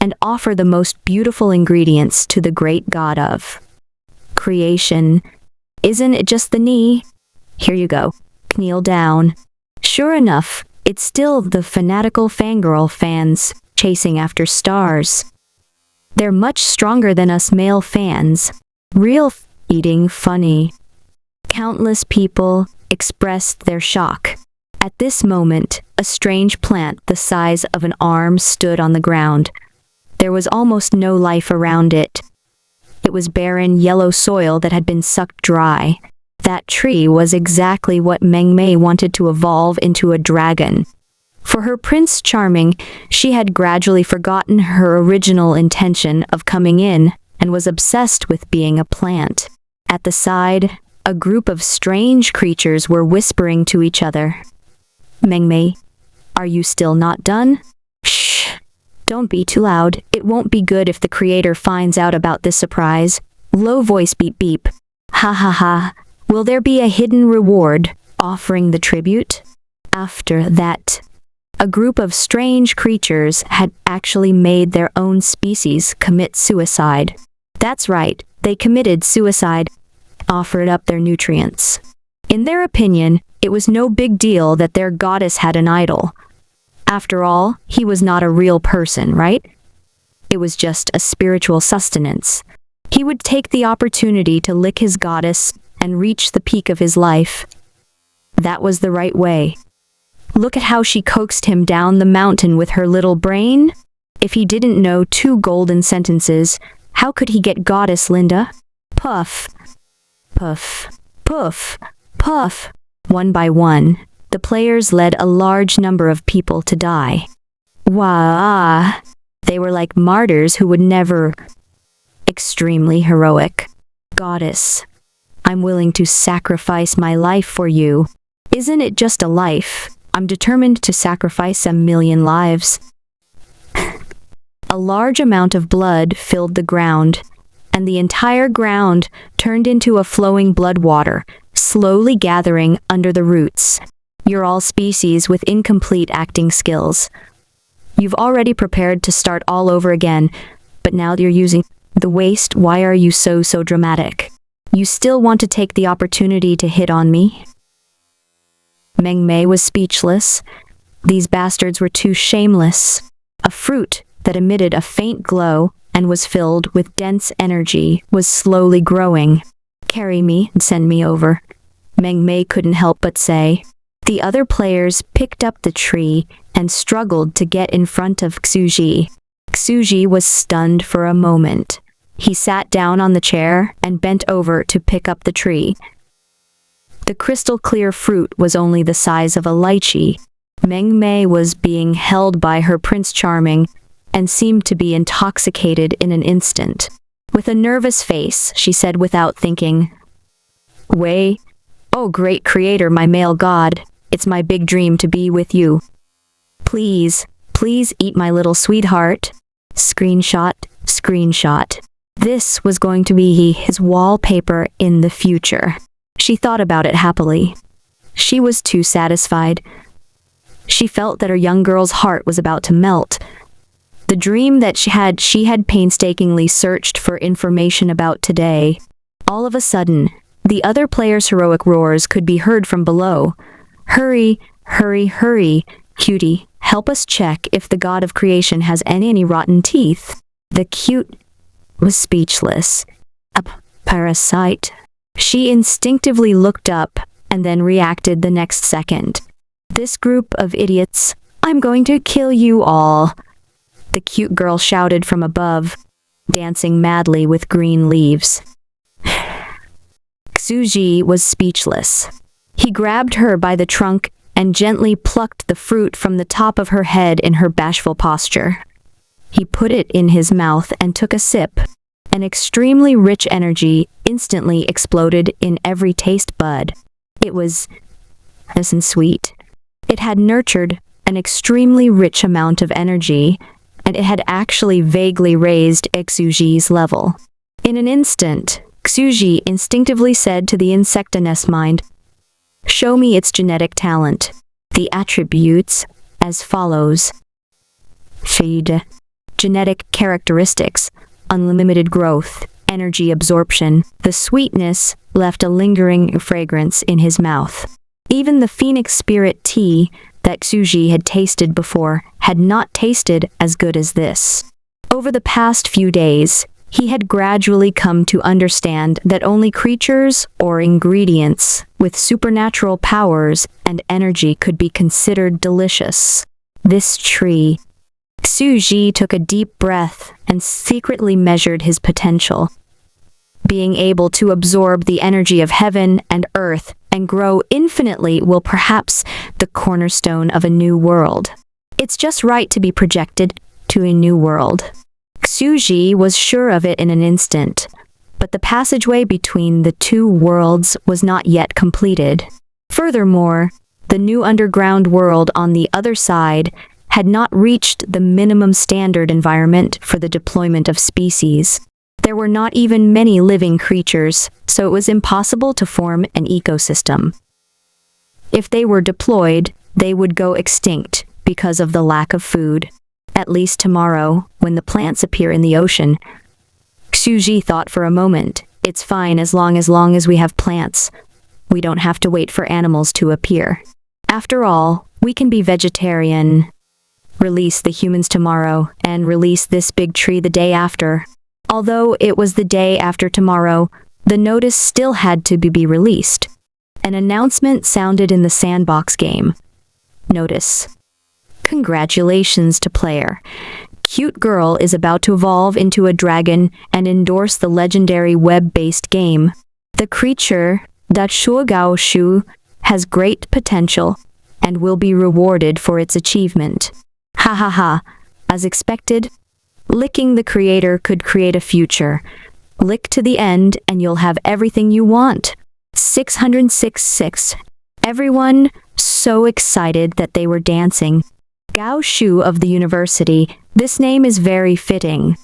and offer the most beautiful ingredients to the great god of creation. Isn't it just the knee? Here you go. Kneel down. Sure enough, it's still the fanatical fangirl fans chasing after stars. They're much stronger than us male fans. Real eating funny. Countless people expressed their shock. At this moment, a strange plant the size of an arm stood on the ground. There was almost no life around it. It was barren yellow soil that had been sucked dry. That tree was exactly what Meng Mei wanted to evolve into a dragon. For her Prince Charming, she had gradually forgotten her original intention of coming in and was obsessed with being a plant. At the side, a group of strange creatures were whispering to each other. Meng Mei, are you still not done? Shh! Don't be too loud. It won't be good if the creator finds out about this surprise. Low voice beep beep. Ha ha ha. Will there be a hidden reward offering the tribute? After that, a group of strange creatures had actually made their own species commit suicide. That's right, they committed suicide, offered up their nutrients. In their opinion, it was no big deal that their goddess had an idol. After all, he was not a real person, right? It was just a spiritual sustenance. He would take the opportunity to lick his goddess and reach the peak of his life. That was the right way. Look at how she coaxed him down the mountain with her little brain. If he didn't know 2 golden sentences, how could he get goddess Linda? Puff, puff, puff, puff. One by one, the players led a large number of people to die. Wah! They were like martyrs who would never... Extremely heroic. Goddess, I'm willing to sacrifice my life for you. Isn't it just a life? I'm determined to sacrifice 1,000,000 lives. A large amount of blood filled the ground, and the entire ground turned into a flowing blood water, slowly gathering under the roots. You're all species with incomplete acting skills. You've already prepared to start all over again, but now you're using the waste. Why are you so dramatic? You still want to take the opportunity to hit on me? Meng Mei was speechless. These bastards were too shameless. A fruit that emitted a faint glow and was filled with dense energy was slowly growing. Carry me and send me over, Meng Mei couldn't help but say. The other players picked up the tree and struggled to get in front of Xuji. Xuji was stunned for a moment. He sat down on the chair and bent over to pick up the tree. The crystal-clear fruit was only the size of a lychee. Meng Mei was being held by her Prince Charming and seemed to be intoxicated in an instant. With a nervous face, she said without thinking, "Way, oh great creator, my male god, it's my big dream to be with you. Please, please eat my little sweetheart." Screenshot, screenshot. This was going to be his wallpaper in the future. She thought about it happily. She was too satisfied. She felt that her young girl's heart was about to melt. The dream that she had painstakingly searched for information about today. All of a sudden, the other players' heroic roars could be heard from below. "Hurry, hurry, hurry, cutie, help us check if the god of creation has any rotten teeth." The cute was speechless. A parasite. She instinctively looked up and then reacted the next second. "This group of idiots, I'm going to kill you all," the cute girl shouted from above, dancing madly with green leaves. Xuji was speechless. He grabbed her by the trunk and gently plucked the fruit from the top of her head in her bashful posture. He put it in his mouth and took a sip. An extremely rich energy instantly exploded in every taste bud. It was nice and sweet. It had nurtured an extremely rich amount of energy, and it had actually vaguely raised Xuji's level. In an instant, Xuji instinctively said to the insectiness mind, "Show me its genetic talent." The attributes as follows. Feed. Genetic characteristics. Unlimited growth. Energy absorption. The sweetness left a lingering fragrance in his mouth. Even the phoenix spirit tea that Xuji had tasted before had not tasted as good as this. Over the past few days, he had gradually come to understand that only creatures or ingredients with supernatural powers and energy could be considered delicious. This tree. Xuji took a deep breath and secretly measured his potential. Being able to absorb the energy of heaven and earth and grow infinitely will perhaps the cornerstone of a new world. It's just right to be projected to a new world. Xuji was sure of it in an instant, but the passageway between the two worlds was not yet completed. Furthermore, the new underground world on the other side had not reached the minimum standard environment for the deployment of species. There were not even many living creatures, so it was impossible to form an ecosystem. If they were deployed, they would go extinct because of the lack of food. At least tomorrow, when the plants appear in the ocean. Xuji thought for a moment, it's fine as long as we have plants. We don't have to wait for animals to appear. After all, we can be vegetarian. Release the humans tomorrow, and release this big tree the day after. Although it was the day after tomorrow, the notice still had to be released. An announcement sounded in the sandbox game. Notice. Congratulations to player. Cute girl is about to evolve into a dragon and endorse the legendary web-based game. The creature, that Shuagao Shu, has great potential and will be rewarded for its achievement. Ha ha ha. As expected, licking the creator could create a future. Lick to the end and you'll have everything you want. 606. Everyone so excited that they were dancing. Gao Shu of the university, this name is very fitting.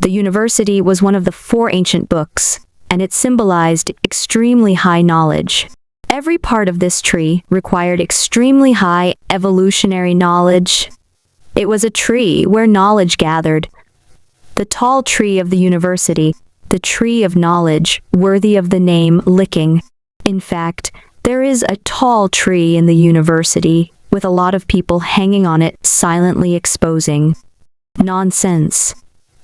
The university was one of the 4 ancient books, and it symbolized extremely high knowledge. Every part of this tree required extremely high evolutionary knowledge. It was a tree where knowledge gathered. The tall tree of the university, the tree of knowledge, worthy of the name licking. In fact, there is a tall tree in the university, with a lot of people hanging on it, silently exposing. Nonsense.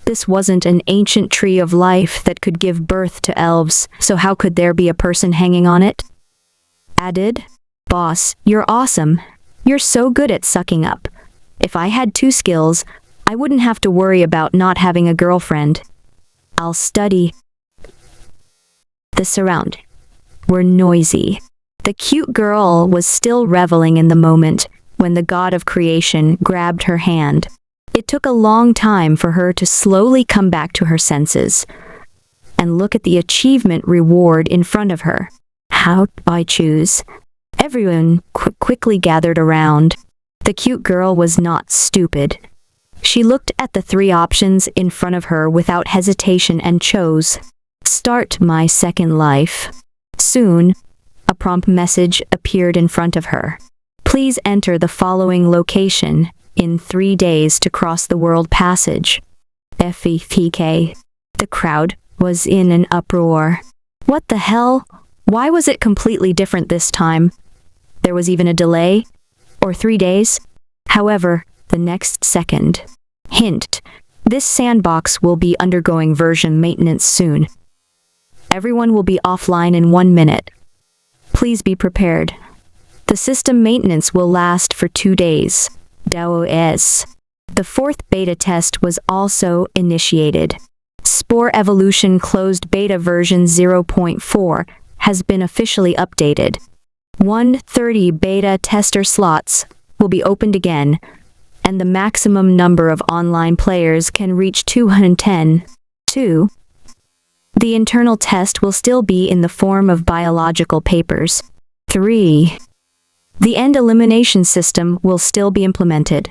This wasn't an ancient tree of life that could give birth to elves, so how could there be a person hanging on it? Added, "Boss, you're awesome. You're so good at sucking up. If I had 2 skills, I wouldn't have to worry about not having a girlfriend. I'll study." The surround were noisy. The cute girl was still reveling in the moment when the god of creation grabbed her hand. It took a long time for her to slowly come back to her senses and look at the achievement reward in front of her. How do I choose? Everyone quickly gathered around. The cute girl was not stupid. She looked at the 3 options in front of her without hesitation and chose, "Start my second life." Soon, a prompt message appeared in front of her. "Please enter the following location in 3 days to cross the world passage." FETK. The crowd was in an uproar. What the hell? Why was it completely different this time? There was even a delay? Or 3 days? However, the next second. Hint: this sandbox will be undergoing version maintenance soon. Everyone will be offline in 1 minute. Please be prepared. The system maintenance will last for 2 days. DAOS. The 4th beta test was also initiated. Spore Evolution Closed Beta version 0.4 has been officially updated. 130 beta tester slots will be opened again, and the maximum number of online players can reach 210. 2. The internal test will still be in the form of biological papers. 3. The end elimination system will still be implemented.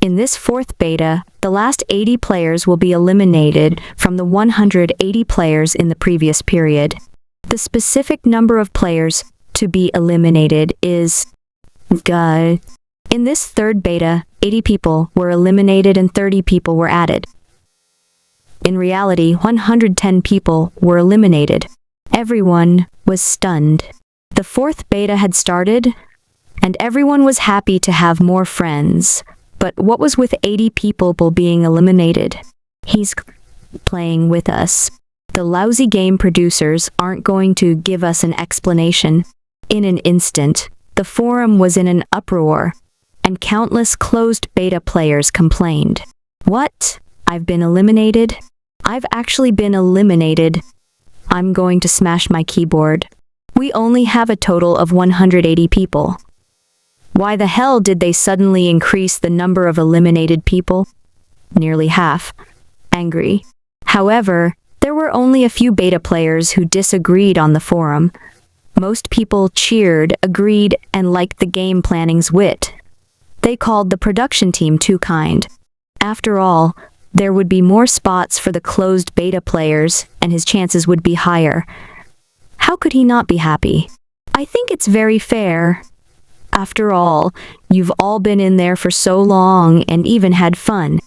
In this 4th beta, the last 80 players will be eliminated from the 180 players in the previous period. The specific number of players to be eliminated is... In this 3rd beta, 80 people were eliminated and 30 people were added. In reality, 110 people were eliminated. Everyone was stunned. The 4th beta had started, and everyone was happy to have more friends. But what was with 80 people being eliminated? He's playing with us. The lousy game producers aren't going to give us an explanation. In an instant, the forum was in an uproar, and countless closed beta players complained. What? I've been eliminated? I've actually been eliminated. I'm going to smash my keyboard. We only have a total of 180 people. Why the hell did they suddenly increase the number of eliminated people? Nearly half. Angry. However, there were only a few beta players who disagreed on the forum. Most people cheered, agreed, and liked the game planning's wit. They called the production team too kind. After all, there would be more spots for the closed beta players, and his chances would be higher. How could he not be happy? I think it's very fair. After all, you've all been in there for so long and even had fun.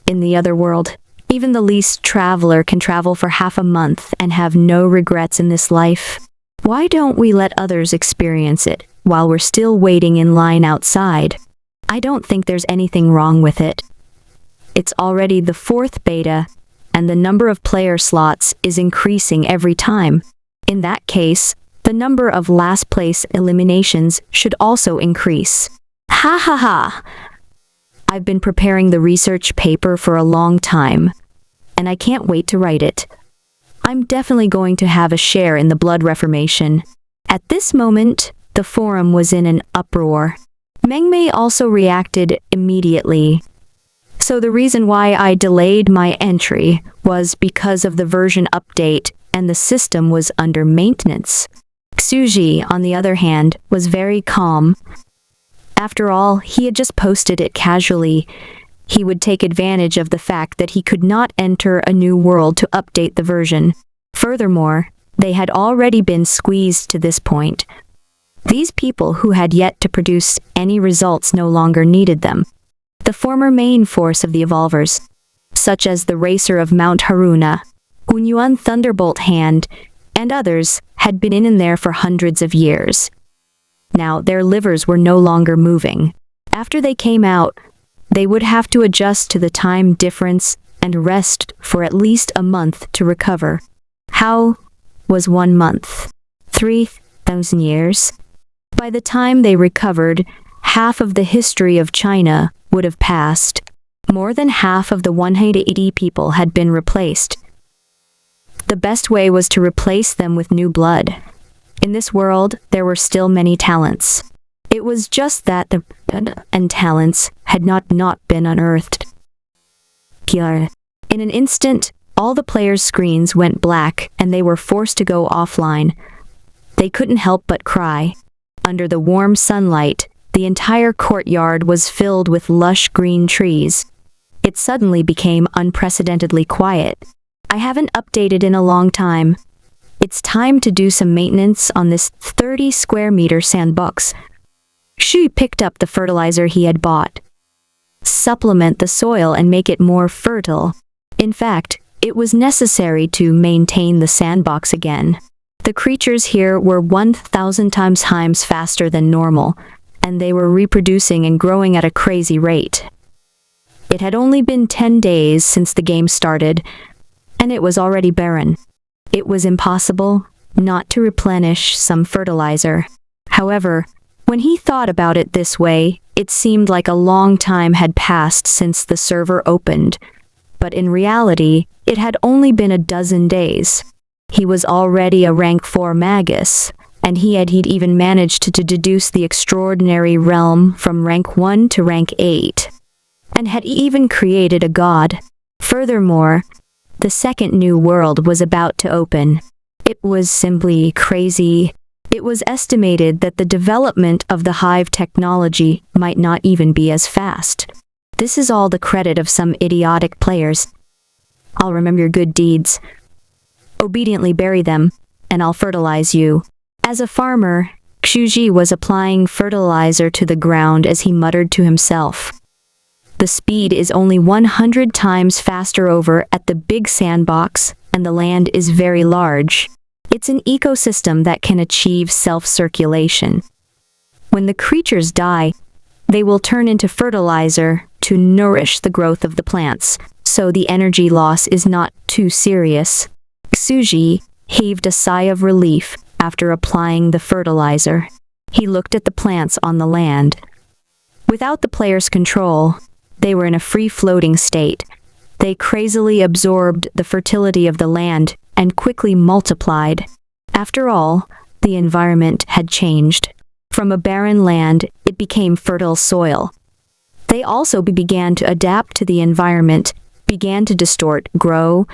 In the other world, even the least traveler can travel for half a month and have no regrets in this life. Why don't we let others experience it while we're still waiting in line outside? I don't think there's anything wrong with it. It's already the 4th beta, and the number of player slots is increasing every time. In that case, the number of last place eliminations should also increase. Ha ha ha! I've been preparing the research paper for a long time, and I can't wait to write it. I'm definitely going to have a share in the blood reformation. At this moment, the forum was in an uproar. Mengmei also reacted immediately. So the reason why I delayed my entry was because of the version update and the system was under maintenance. Xuji, on the other hand, was very calm. After all, he had just posted it casually. He would take advantage of the fact that he could not enter a new world to update the version. Furthermore, they had already been squeezed to this point. These people who had yet to produce any results no longer needed them. The former main force of the Evolvers, such as the Racer of Mount Haruna, Unyuan Thunderbolt Hand, and others, had been in there for hundreds of years. Now, their livers were no longer moving. After they came out, they would have to adjust to the time difference and rest for at least a month to recover. How was 1 month? 3,000 years? By the time they recovered, half of the history of China would have passed. More than half of the 180 people had been replaced. The best way was to replace them with new blood. In this world, there were still many talents. It was just that the and talents had not been unearthed. In an instant, all the players' screens went black and they were forced to go offline. They couldn't help but cry. Under the warm sunlight, the entire courtyard was filled with lush green trees. It suddenly became unprecedentedly quiet. I haven't updated in a long time. It's time to do some maintenance on this 30 square meter sandbox. Xu picked up the fertilizer he had bought. Supplement the soil and make it more fertile. In fact, it was necessary to maintain the sandbox again. The creatures here were 1,000 times faster than normal, and they were reproducing and growing at a crazy rate. It had only been 10 days since the game started, and it was already barren. It was impossible not to replenish some fertilizer. However, when he thought about it this way, it seemed like a long time had passed since the server opened. But in reality, it had only been a dozen days. He was already a rank 4 magus, and he'd even managed to deduce the extraordinary realm from rank 1 to rank 8, and had even created a god. Furthermore, the second new world was about to open. It was simply crazy. It was estimated that the development of the hive technology might not even be as fast. This is all the credit of some idiotic players. I'll remember your good deeds. Obediently bury them, and I'll fertilize you. As a farmer, Xuji was applying fertilizer to the ground as he muttered to himself. The speed is only 100 times faster over at the big sandbox, and the land is very large. It's an ecosystem that can achieve self-circulation. When the creatures die, they will turn into fertilizer to nourish the growth of the plants, so the energy loss is not too serious. Xuji heaved a sigh of relief after applying the fertilizer. He looked at the plants on the land. Without the player's control, they were in a free-floating state. They crazily absorbed the fertility of the land and quickly multiplied. After all, the environment had changed. From a barren land, it became fertile soil. They also began to adapt to the environment, began to distort, grow,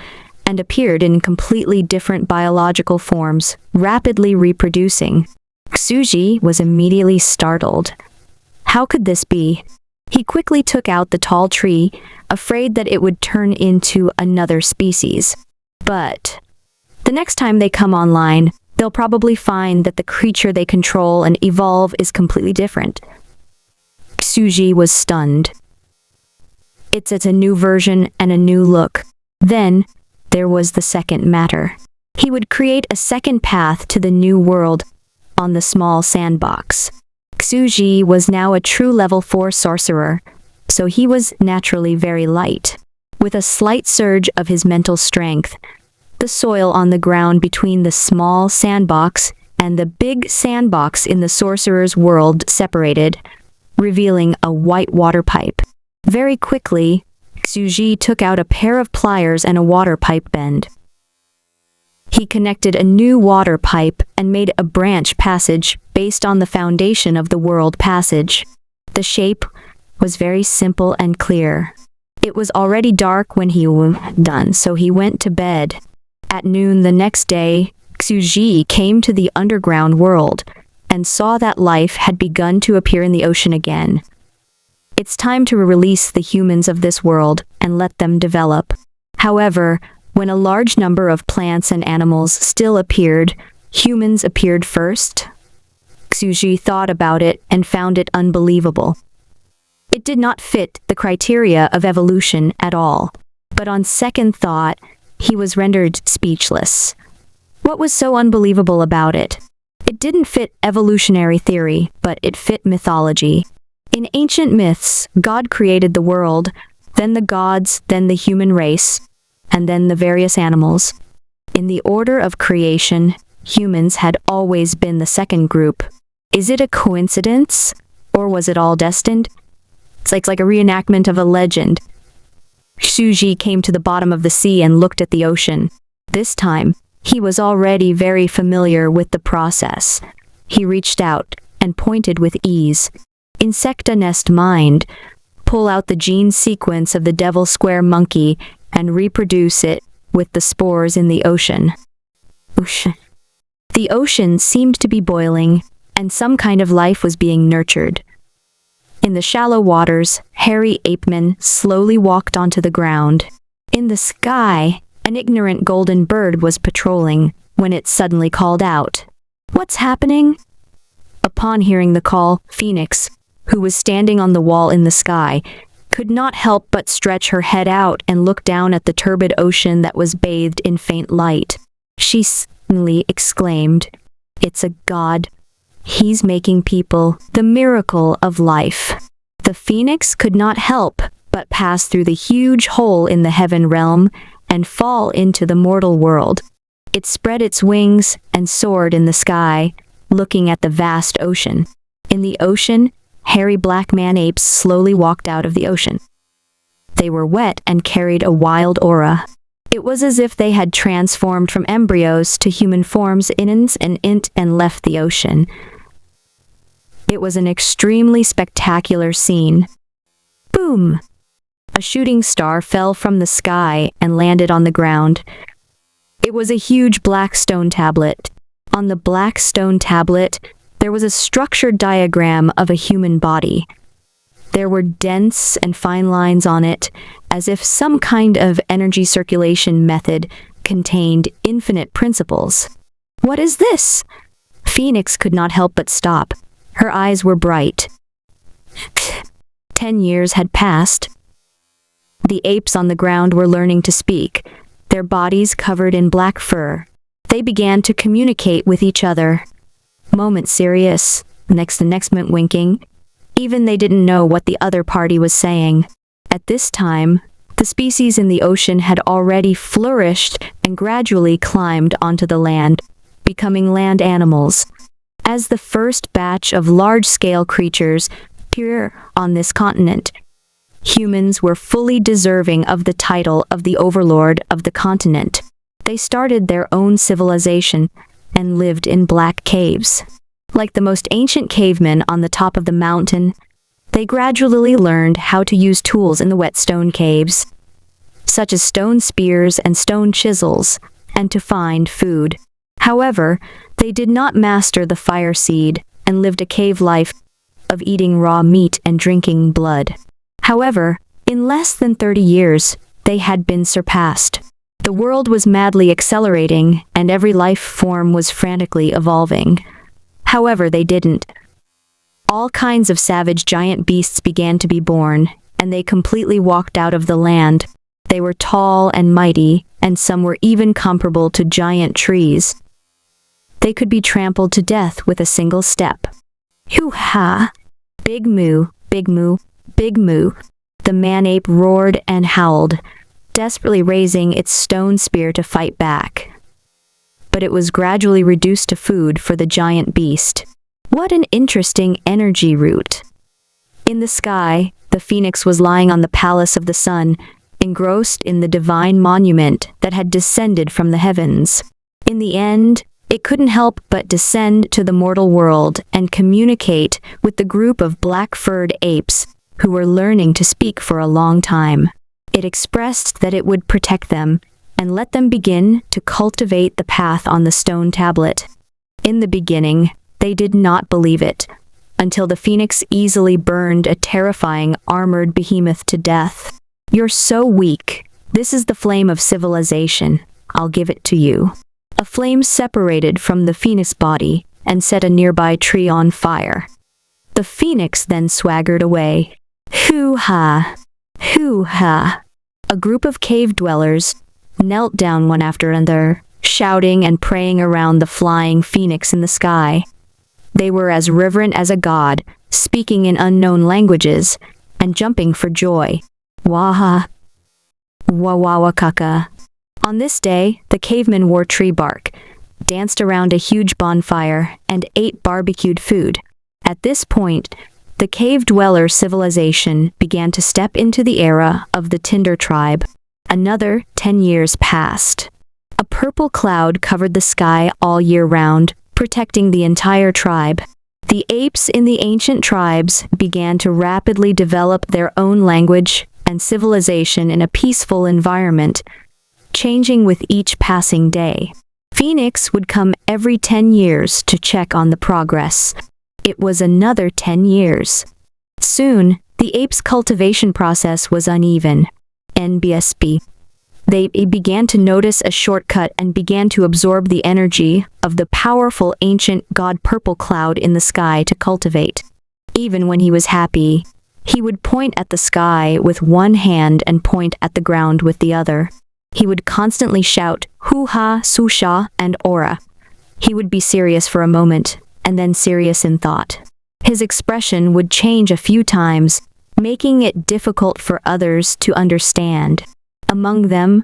and appeared in completely different biological forms, rapidly reproducing. Xuji was immediately startled. How could this be? He quickly took out the tall tree, afraid that it would turn into another species. But the next time they come online, they'll probably find that the creature they control and evolve is completely different. Xuji was stunned. It's a new version and a new look. Then, there was the second matter. He would create a second path to the new world on the small sandbox. Xuji was now a true level 4 sorcerer, so he was naturally very light. With a slight surge of his mental strength, the soil on the ground between the small sandbox and the big sandbox in the sorcerer's world separated, revealing a white water pipe. Very quickly, Xuji took out a pair of pliers and a water pipe bend. He connected a new water pipe and made a branch passage based on the foundation of the world passage. The shape was very simple and clear. It was already dark when he was done, so he went to bed. At noon the next day, Xuji came to the underground world and saw that life had begun to appear in the ocean again. It's time to release the humans of this world and let them develop. However, when a large number of plants and animals still appeared, humans appeared first. Xuji thought about it and found it unbelievable. It did not fit the criteria of evolution at all. But on second thought, he was rendered speechless. What was so unbelievable about it? It didn't fit evolutionary theory, but it fit mythology. In ancient myths, God created the world, then the gods, then the human race, and then the various animals. In the order of creation, humans had always been the second group. Is it a coincidence, or was it all destined? It's like a reenactment of a legend. Xuji came to the bottom of the sea and looked at the ocean. This time, he was already very familiar with the process. He reached out and pointed with ease. Insecta nest mind. pull out the gene sequence of the devil square monkey and reproduce it with the spores in the ocean. The ocean seemed to be boiling, and some kind of life was being nurtured. In the shallow waters, hairy apemen slowly walked onto the ground. In the sky, an ignorant golden bird was patrolling when it suddenly called out, "What's happening?" Upon hearing the call, Phoenix, who was standing on the wall in the sky, could not help but stretch her head out and look down at the turbid ocean that was bathed in faint light. She suddenly exclaimed, "It's a god. He's making people the miracle of life." The phoenix could not help but pass through the huge hole in the heaven realm and fall into the mortal world. It spread its wings and soared in the sky, looking at the vast ocean. In the ocean, hairy black man-apes slowly walked out of the ocean. They were wet and carried a wild aura. It was as if they had transformed from embryos to human forms in an instant and left the ocean. It was an extremely spectacular scene. Boom! A shooting star fell from the sky and landed on the ground. It was a huge black stone tablet. On the black stone tablet, there was a structured diagram of a human body. There were dense and fine lines on it, as if some kind of energy circulation method contained infinite principles. "What is this?" Phoenix could not help but stop. Her eyes were bright. 10 years had passed. The apes on the ground were learning to speak, their bodies covered in black fur. They began to communicate with each other. Moment serious, the next moment winking. Even they didn't know what the other party was saying. At this time, the species in the ocean had already flourished and gradually climbed onto the land, becoming land animals. As the first batch of large-scale creatures appear on this continent, humans were fully deserving of the title of the overlord of the continent. They started their own civilization and lived in black caves. Like the most ancient cavemen on the top of the mountain, they gradually learned how to use tools in the wet stone caves, such as stone spears and stone chisels, and to find food. However, they did not master the fire seed and lived a cave life of eating raw meat and drinking blood. However, in less than 30 years, they had been surpassed. The world was madly accelerating, and every life form was frantically evolving. However, they didn't. All kinds of savage giant beasts began to be born, and they completely walked out of the land. They were tall and mighty, and some were even comparable to giant trees. They could be trampled to death with a single step. Hoo-ha! Big moo, big moo, big moo. The man-ape roared and howled, desperately raising its stone spear to fight back. But it was gradually reduced to food for the giant beast. What an interesting energy route. In the sky, the phoenix was lying on the palace of the sun, engrossed in the divine monument that had descended from the heavens. In the end, it couldn't help but descend to the mortal world and communicate with the group of black-furred apes who were learning to speak for a long time. It expressed that it would protect them and let them begin to cultivate the path on the stone tablet. In the beginning, they did not believe it, until the phoenix easily burned a terrifying armored behemoth to death. "You're so weak. This is the flame of civilization. I'll give it to you." A flame separated from the phoenix body and set a nearby tree on fire. The phoenix then swaggered away. Hoo-ha! Hoo-ha! A group of cave dwellers knelt down one after another, shouting and praying around the flying phoenix in the sky. They were as reverent as a god, speaking in unknown languages and jumping for joy. Waha! Wawawakaka! On this day, the cavemen wore tree bark, danced around a huge bonfire, and ate barbecued food. At this point, the cave dweller civilization began to step into the era of the Tinder tribe. Another 10 years passed. A purple cloud covered the sky all year round, protecting the entire tribe. The apes in the ancient tribes began to rapidly develop their own language and civilization in a peaceful environment, changing with each passing day. Phoenix would come every 10 years to check on the progress. It was another 10 years. Soon, the apes' cultivation process was uneven. NBSB. They began to notice a shortcut and began to absorb the energy of the powerful ancient god purple cloud in the sky to cultivate. Even when he was happy, he would point at the sky with one hand and point at the ground with the other. He would constantly shout, hoo-ha, susha, and ora. He would be serious for a moment, and then serious in thought. His expression would change a few times, making it difficult for others to understand. Among them,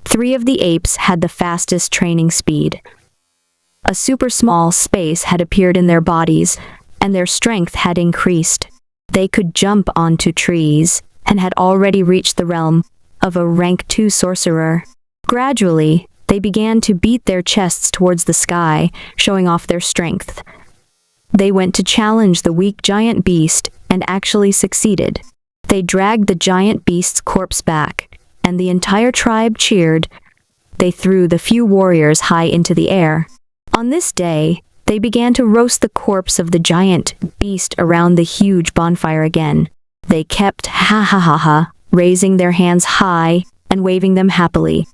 3 of the apes had the fastest training speed. A super small space had appeared in their bodies, and their strength had increased. They could jump onto trees, and had already reached the realm of a rank 2 sorcerer. Gradually, they began to beat their chests towards the sky, showing off their strength. They went to challenge the weak giant beast, and actually succeeded. They dragged the giant beast's corpse back, and the entire tribe cheered. They threw the few warriors high into the air. On this day, they began to roast the corpse of the giant beast around the huge bonfire again. They kept ha-ha-ha-ha, raising their hands high and waving them happily,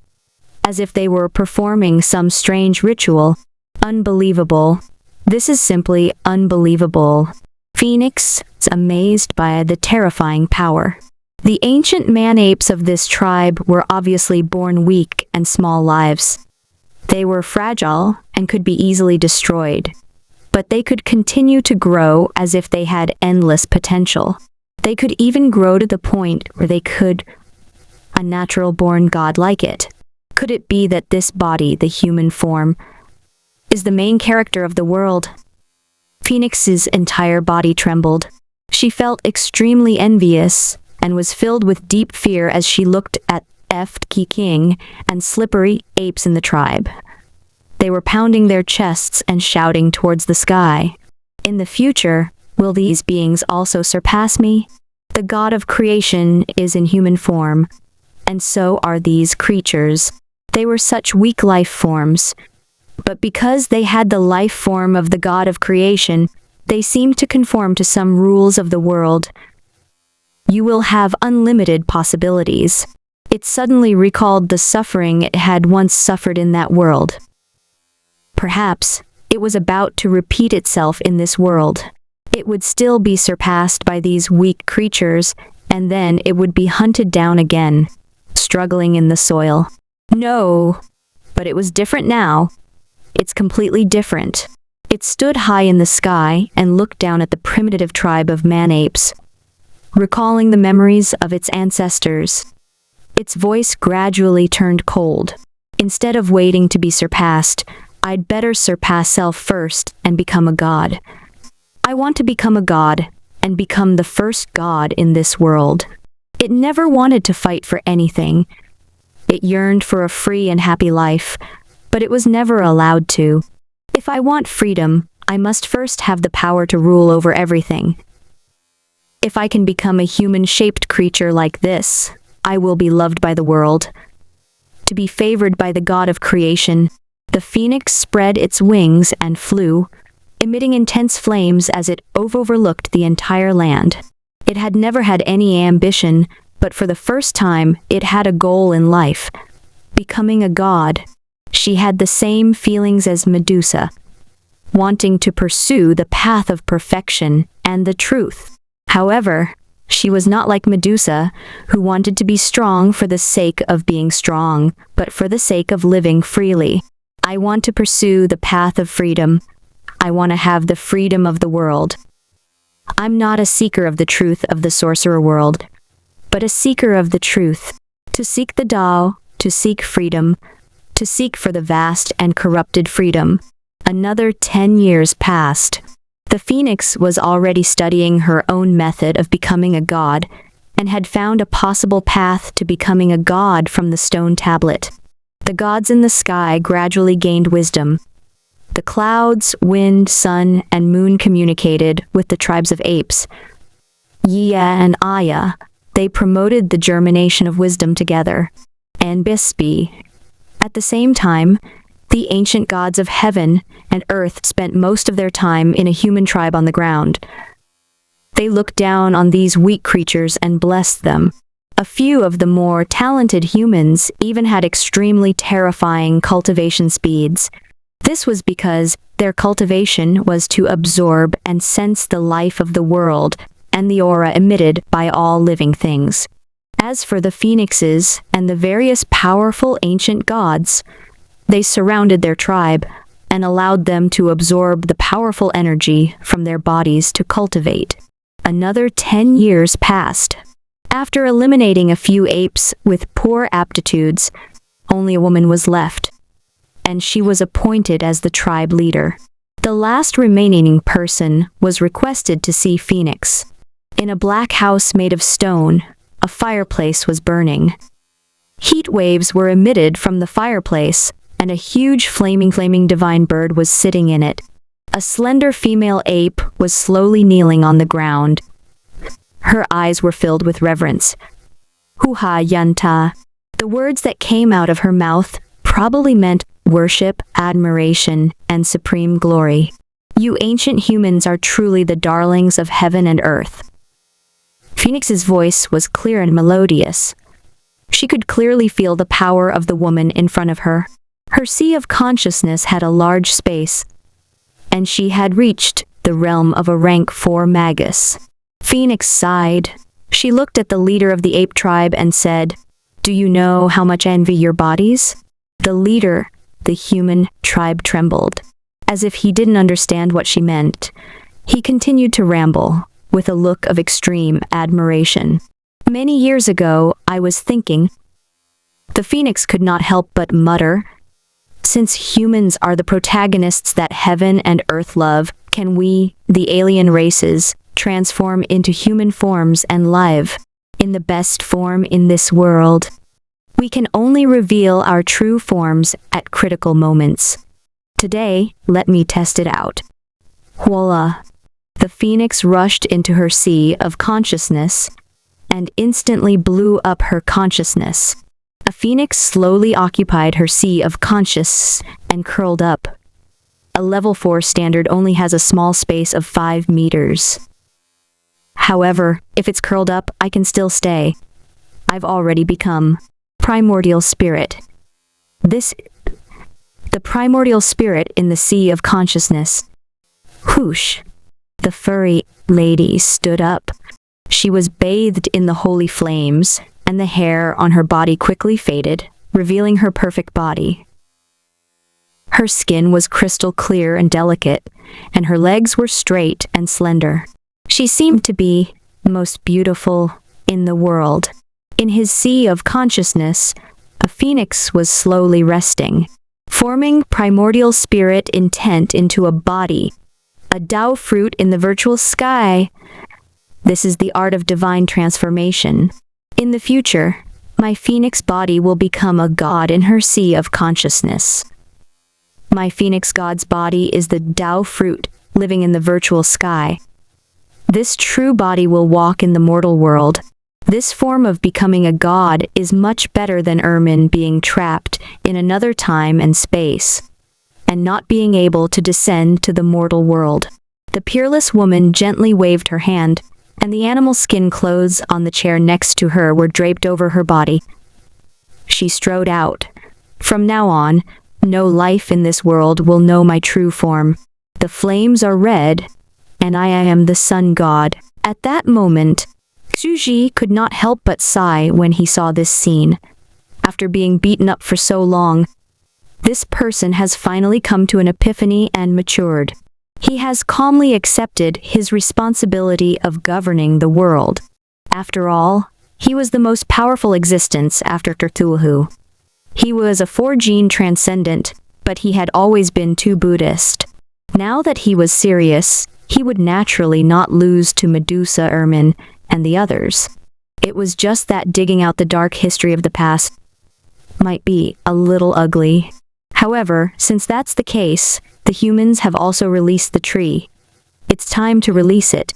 as if they were performing some strange ritual. Unbelievable. This is simply unbelievable. Phoenix is amazed by the terrifying power. The ancient man-apes of this tribe were obviously born weak and small lives. They were fragile and could be easily destroyed, but they could continue to grow as if they had endless potential. They could even grow to the point where they could a natural-born god like it. Could it be that this body, the human form, is the main character of the world? Phoenix's entire body trembled. She felt extremely envious and was filled with deep fear as she looked at F.K. King and slippery apes in the tribe. They were pounding their chests and shouting towards the sky. In the future, will these beings also surpass me? The god of creation is in human form, and so are these creatures. They were such weak life forms, but because they had the life form of the god of creation, they seemed to conform to some rules of the world. You will have unlimited possibilities. It suddenly recalled the suffering it had once suffered in that world. Perhaps it was about to repeat itself in this world. It would still be surpassed by these weak creatures, and then it would be hunted down again, struggling in the soil. No, but it was different now. It's completely different. It stood high in the sky and looked down at the primitive tribe of man-apes, recalling the memories of its ancestors. Its voice gradually turned cold. Instead of waiting to be surpassed, I'd better surpass self first and become a god. I want to become a god and become the first god in this world. It never wanted to fight for anything. It yearned for a free and happy life, but it was never allowed to. If I want freedom, I must first have the power to rule over everything. If I can become a human-shaped creature like this, I will be loved by the world. To be favored by the god of creation, the phoenix spread its wings and flew, emitting intense flames as it overlooked the entire land. It had never had any ambition, but for the first time, it had a goal in life: becoming a god. She had the same feelings as Medusa, wanting to pursue the path of perfection and the truth. However, she was not like Medusa, who wanted to be strong for the sake of being strong, but for the sake of living freely. I want to pursue the path of freedom. I want to have the freedom of the world. I'm not a seeker of the truth of the sorcerer world, but a seeker of the truth. To seek the Tao, to seek freedom, to seek for the vast and corrupted freedom. Another 10 years passed. The phoenix was already studying her own method of becoming a god, and had found a possible path to becoming a god from the stone tablet. The gods in the sky gradually gained wisdom. The clouds, wind, sun, and moon communicated with the tribes of apes. Yea and Aya, they promoted the germination of wisdom together. And Bispi. At the same time, the ancient gods of heaven and earth spent most of their time in a human tribe on the ground. They looked down on these weak creatures and blessed them. A few of the more talented humans even had extremely terrifying cultivation speeds. This was because their cultivation was to absorb and sense the life of the world and the aura emitted by all living things. As for the phoenixes and the various powerful ancient gods, they surrounded their tribe and allowed them to absorb the powerful energy from their bodies to cultivate. Another 10 years passed. After eliminating a few apes with poor aptitudes, only a woman was left, and she was appointed as the tribe leader. The last remaining person was requested to see Phoenix. In a black house made of stone, a fireplace was burning. Heat waves were emitted from the fireplace, and a huge flaming divine bird was sitting in it. A slender female ape was slowly kneeling on the ground. Her eyes were filled with reverence. Huha Yanta. The words that came out of her mouth probably meant worship, admiration, and supreme glory. You ancient humans are truly the darlings of heaven and earth. Phoenix's voice was clear and melodious. She could clearly feel the power of the woman in front of her. Her sea of consciousness had a large space, and she had reached the realm of a rank 4 magus. Phoenix sighed. She looked at the leader of the ape tribe and said, "Do you know how much I envy your bodies?" The leader, the human tribe, trembled. As if he didn't understand what she meant, he continued to ramble, with a look of extreme admiration. "Many years ago, I was thinking." The phoenix could not help but mutter, "Since humans are the protagonists that heaven and earth love, can we, the alien races, transform into human forms and live in the best form in this world? We can only reveal our true forms at critical moments. Today, let me test it out." Voila! The phoenix rushed into her sea of consciousness and instantly blew up her consciousness. A phoenix slowly occupied her sea of conscious and curled up. A level 4 standard only has a small space of 5 meters. However, if it's curled up, I can still stay. I've already become primordial spirit. The primordial spirit in the sea of consciousness. Whoosh! The furry lady stood up. She was bathed in the holy flames, and the hair on her body quickly faded, revealing her perfect body. Her skin was crystal clear and delicate, and her legs were straight and slender. She seemed to be the most beautiful in the world. In his sea of consciousness, a phoenix was slowly resting, forming primordial spirit intent into a body, a Tao fruit in the virtual sky. This is the art of divine transformation. In the future, my phoenix body will become a god in her sea of consciousness. My phoenix god's body is the Tao fruit living in the virtual sky. This true body will walk in the mortal world. This form of becoming a god is much better than Ermin being trapped in another time and space, and not being able to descend to the mortal world. The peerless woman gently waved her hand, and the animal skin clothes on the chair next to her were draped over her body. She strode out. "From now on, no life in this world will know my true form. The flames are red, and I am the sun god." At that moment, Xuji could not help but sigh when he saw this scene. After being beaten up for so long, this person has finally come to an epiphany and matured. He has calmly accepted his responsibility of governing the world. After all, he was the most powerful existence after Cthulhu. He was a 4-gene transcendent, but he had always been too Buddhist. Now that he was serious, he would naturally not lose to Medusa, Ermin, and the others. It was just that digging out the dark history of the past might be a little ugly. However, since that's the case, the humans have also released the tree. It's time to release it.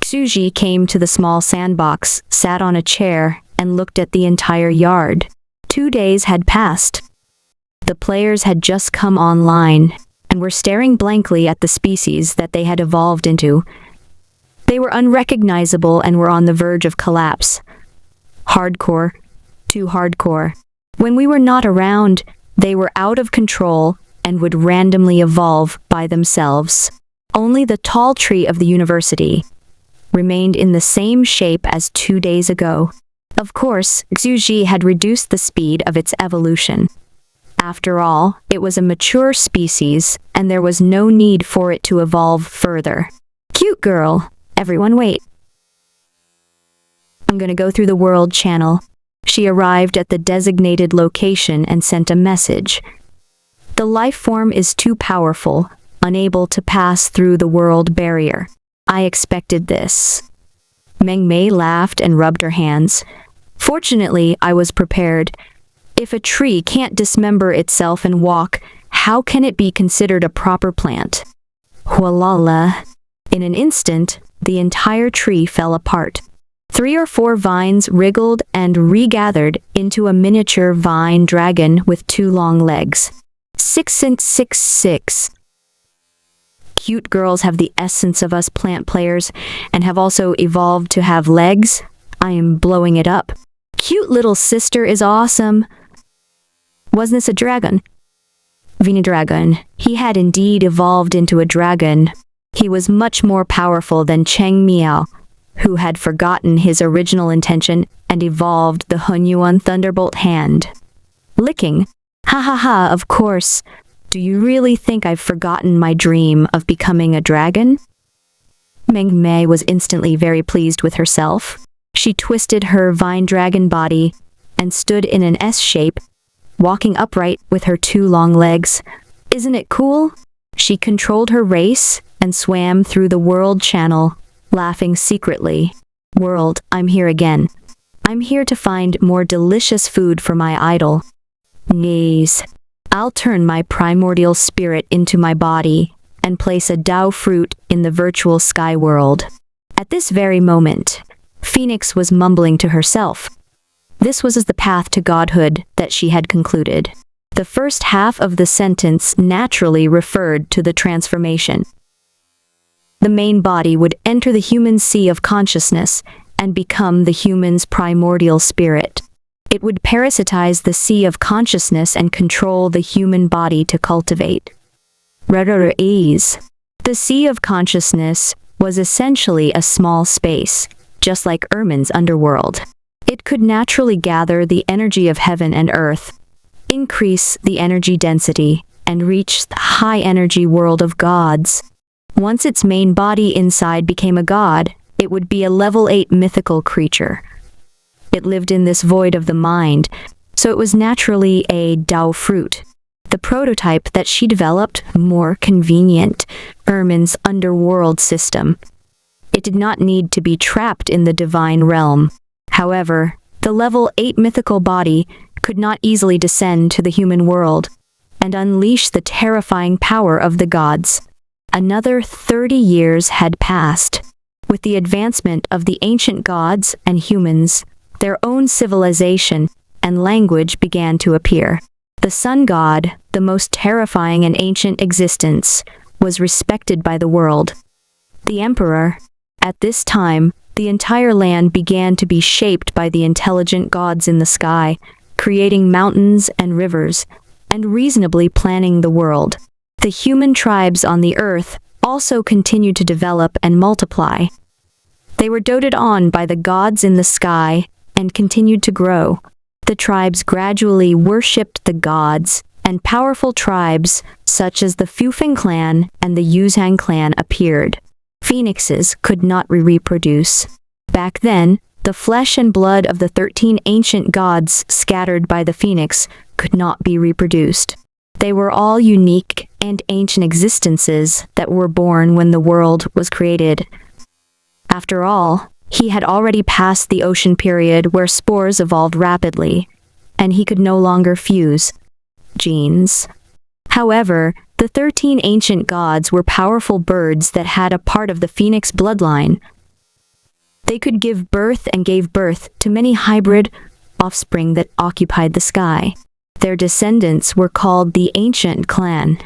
Xuji came to the small sandbox, sat on a chair, and looked at the entire yard. 2 days had passed. The players had just come online, and were staring blankly at the species that they had evolved into. They were unrecognizable and were on the verge of collapse. Hardcore. Too hardcore. When we were not around, they were out of control and would randomly evolve by themselves. Only the tall tree of the university remained in the same shape as 2 days ago. Of course, Xuji had reduced the speed of its evolution. After all, it was a mature species, and there was no need for it to evolve further. Cute girl. Everyone wait. I'm gonna go through the world channel. She arrived at the designated location and sent a message. The life form is too powerful, unable to pass through the world barrier. I expected this. Meng Mei laughed and rubbed her hands. Fortunately, I was prepared. If a tree can't dismember itself and walk, how can it be considered a proper plant? Hualala. In an instant, the entire tree fell apart. 3 or 4 vines wriggled and regathered into a miniature vine dragon with 2 long legs. 666. Cute girls have the essence of us plant players and have also evolved to have legs. I am blowing it up. Cute little sister is awesome. Wasn't this a dragon? Vina dragon. He had indeed evolved into a dragon. He was much more powerful than Cheng Miao, who had forgotten his original intention and evolved the Hunyuan Thunderbolt hand. Licking. Ha ha ha, of course. Do you really think I've forgotten my dream of becoming a dragon? Meng Mei was instantly very pleased with herself. She twisted her vine dragon body and stood in an S shape, walking upright with her 2 long legs. Isn't it cool? She controlled her race and swam through the world channel, laughing secretly. World, I'm here again. I'm here to find more delicious food for my idol. Knees. I'll turn my primordial spirit into my body and place a Dao fruit in the virtual sky world. At this very moment, Phoenix was mumbling to herself. This was the path to godhood that she had concluded. The first half of the sentence naturally referred to the transformation. The main body would enter the human sea of consciousness and become the human's primordial spirit. It would parasitize the sea of consciousness and control the human body to cultivate. Ease. The sea of consciousness was essentially a small space, just like Ermin's underworld. It could naturally gather the energy of heaven and earth, increase the energy density, and reach the high-energy world of gods. Once its main body inside became a god, it would be a level 8 mythical creature. It lived in this void of the mind, so it was naturally a Dao fruit. The prototype that she developed, more convenient, Ermin's underworld system. It did not need to be trapped in the divine realm. However, the level 8 mythical body could not easily descend to the human world and unleash the terrifying power of the gods. Another 30 years had passed. With the advancement of the ancient gods and humans, their own civilization and language began to appear. The sun god, the most terrifying and ancient existence, was respected by the world. The emperor. At this time, the entire land began to be shaped by the intelligent gods in the sky, creating mountains and rivers, and reasonably planning the world. The human tribes on the earth also continued to develop and multiply. They were doted on by the gods in the sky and continued to grow. The tribes gradually worshipped the gods, and powerful tribes such as the Fufeng clan and the Yuzhang clan appeared. Phoenixes could not reproduce. Back then, the flesh and blood of the 13 ancient gods scattered by the phoenix could not be reproduced. They were all unique and ancient existences that were born when the world was created. After all, he had already passed the ocean period where spores evolved rapidly, and he could no longer fuse. genes. However, the 13 ancient gods were powerful birds that had a part of the phoenix bloodline. They could give birth and gave birth to many hybrid offspring that occupied the sky. Their descendants were called the Ancient Clan.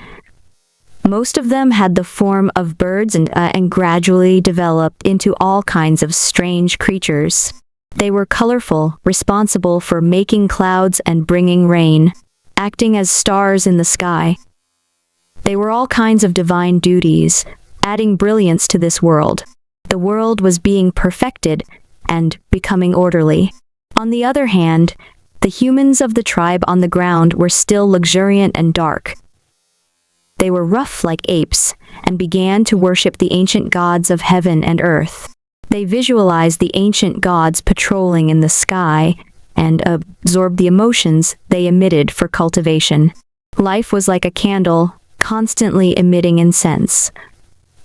Most of them had the form of birds and gradually developed into all kinds of strange creatures. They were colorful, responsible for making clouds and bringing rain, acting as stars in the sky. They were all kinds of divine duties, adding brilliance to this world. The world was being perfected and becoming orderly. On the other hand, the humans of the tribe on the ground were still luxuriant and dark. They were rough like apes and began to worship the ancient gods of heaven and earth. They visualized the ancient gods patrolling in the sky and absorbed the emotions they emitted for cultivation. Life was like a candle, constantly emitting incense.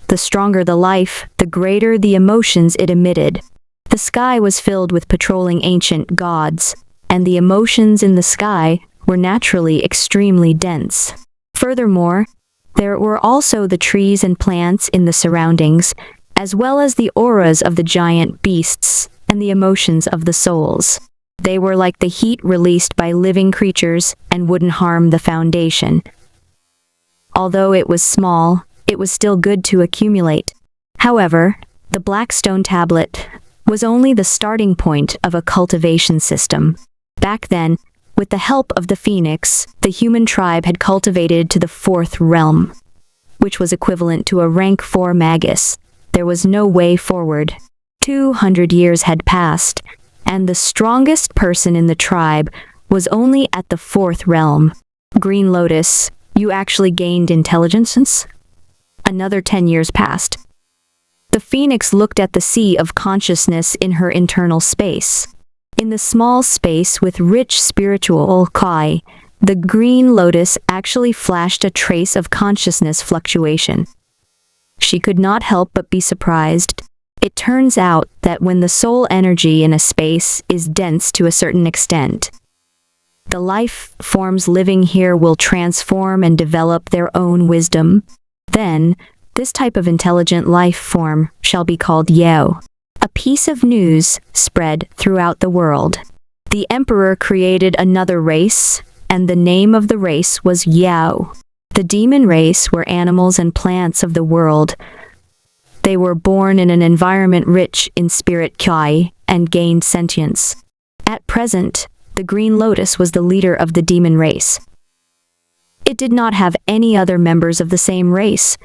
The stronger the life, the greater the emotions it emitted. The sky was filled with patrolling ancient gods, and the emotions in the sky were naturally extremely dense. Furthermore, there were also the trees and plants in the surroundings, as well as the auras of the giant beasts and the emotions of the souls. They were like the heat released by living creatures and wouldn't harm the foundation. Although it was small, it was still good to accumulate. However, the black stone tablet was only the starting point of a cultivation system. Back then, with the help of the phoenix, the human tribe had cultivated to the 4th realm, which was equivalent to a rank 4 magus. There was no way forward. 200 years had passed, and the strongest person in the tribe was only at the 4th realm. Green Lotus, you actually gained intelligence? Another 10 years passed. The phoenix looked at the sea of consciousness in her internal space. In the small space with rich spiritual kai, the green lotus actually flashed a trace of consciousness fluctuation. She could not help but be surprised. It turns out that when the soul energy in a space is dense to a certain extent, the life forms living here will transform and develop their own wisdom. Then, this type of intelligent life form shall be called Yao. A piece of news spread throughout the world. The emperor created another race, and the name of the race was Yao. The demon race were animals and plants of the world. They were born in an environment rich in spirit kai and gained sentience. At present, the green lotus was the leader of the demon race. It did not have any other members of the same race,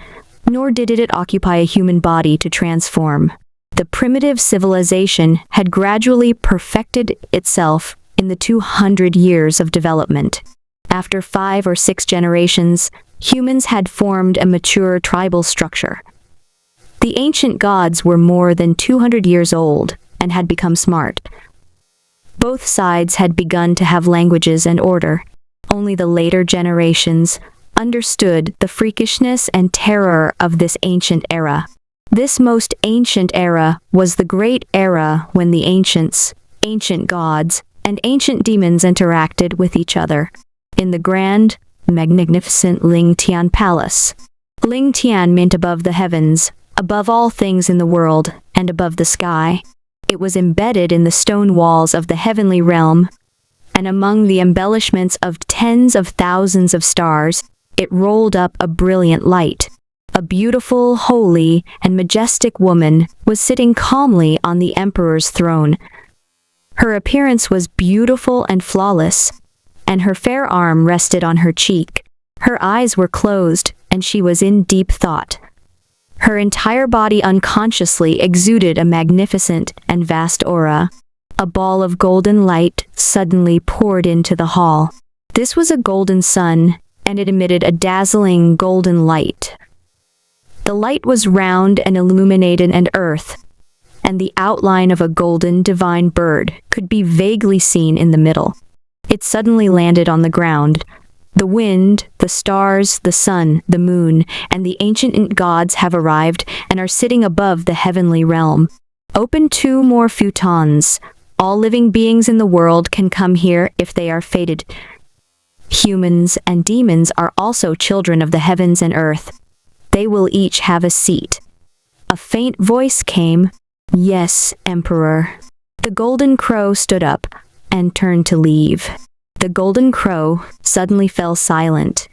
nor did it occupy a human body to transform. The primitive civilization had gradually perfected itself in the 200 years of development. After 5 or 6 generations, humans had formed a mature tribal structure. The ancient gods were more than 200 years old and had become smart. Both sides had begun to have languages and order. Only the later generations understood the freakishness and terror of this ancient era. This most ancient era was the great era when the ancients, ancient gods, and ancient demons interacted with each other. In the grand, magnificent Ling Tian Palace. Ling Tian meant above the heavens, above all things in the world, and above the sky. It was embedded in the stone walls of the heavenly realm, and among the embellishments of tens of thousands of stars, it rolled up a brilliant light. A beautiful, holy, and majestic woman was sitting calmly on the emperor's throne. Her appearance was beautiful and flawless, and her fair arm rested on her cheek. Her eyes were closed, and she was in deep thought. Her entire body unconsciously exuded a magnificent and vast aura. A ball of golden light suddenly poured into the hall. This was a golden sun, and it emitted a dazzling golden light. The light was round and illuminated an earth, and the outline of a golden divine bird could be vaguely seen in the middle. It suddenly landed on the ground. The wind, the stars, the sun, the moon, and the ancient gods have arrived and are sitting above the heavenly realm. Open 2 more futons. All living beings in the world can come here if they are fated. Humans and demons are also children of the heavens and earth. They will each have a seat. A faint voice came. Yes, Emperor. The golden crow stood up and turned to leave. The golden crow suddenly fell silent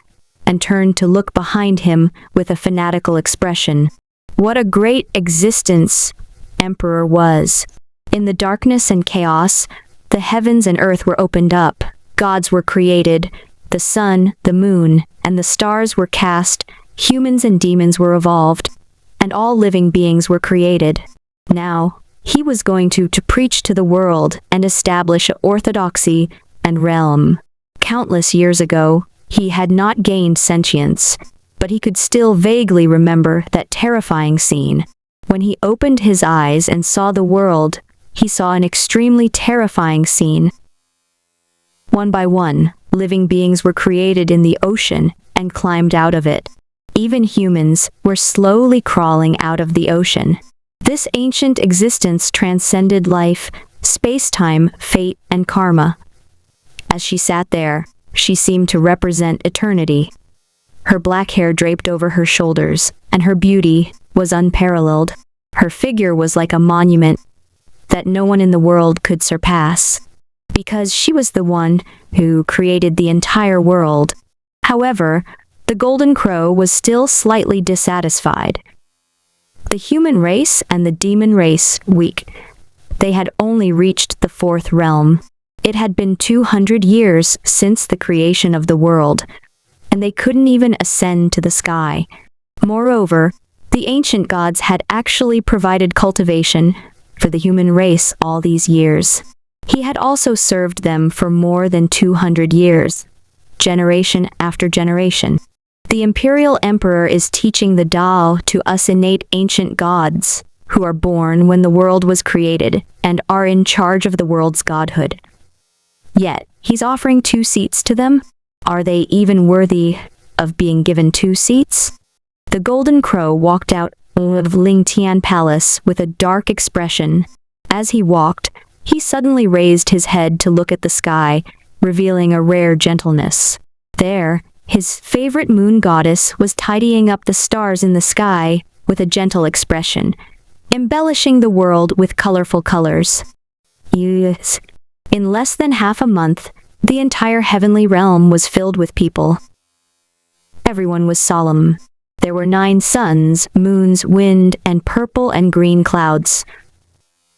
and turned to look behind him with a fanatical expression. What a great existence Emperor was. In the darkness and chaos, the heavens and earth were opened up. Gods were created. The sun, the moon, and the stars were cast. Humans and demons were evolved. And all living beings were created. Now, he was going to preach to the world and establish orthodoxy and realm. Countless years ago, he had not gained sentience, but he could still vaguely remember that terrifying scene. When he opened his eyes and saw the world, he saw an extremely terrifying scene. One by one, living beings were created in the ocean and climbed out of it. Even humans were slowly crawling out of the ocean. This ancient existence transcended life, space-time, fate, and karma. As she sat there, she seemed to represent eternity. Her black hair draped over her shoulders, and her beauty was unparalleled. Her figure was like a monument that no one in the world could surpass, because she was the one who created the entire world. However, the golden crow was still slightly dissatisfied. The human race and the demon race weak. They had only reached the fourth realm. It had been 200 years since the creation of the world, and they couldn't even ascend to the sky. Moreover, the ancient gods had actually provided cultivation for the human race all these years. He had also served them for more than 200 years, generation after generation. The imperial emperor is teaching the Tao to us innate ancient gods, who are born when the world was created and are in charge of the world's godhood. Yet, he's offering 2 seats to them? Are they even worthy of being given 2 seats? The golden crow walked out of Ling Tian Palace with a dark expression. As he walked, he suddenly raised his head to look at the sky, revealing a rare gentleness. There, his favorite moon goddess was tidying up the stars in the sky with a gentle expression, embellishing the world with colorful colors. Yes. In less than half a month, the entire heavenly realm was filled with people. Everyone was solemn. There were 9 suns, moons, wind, and purple and green clouds.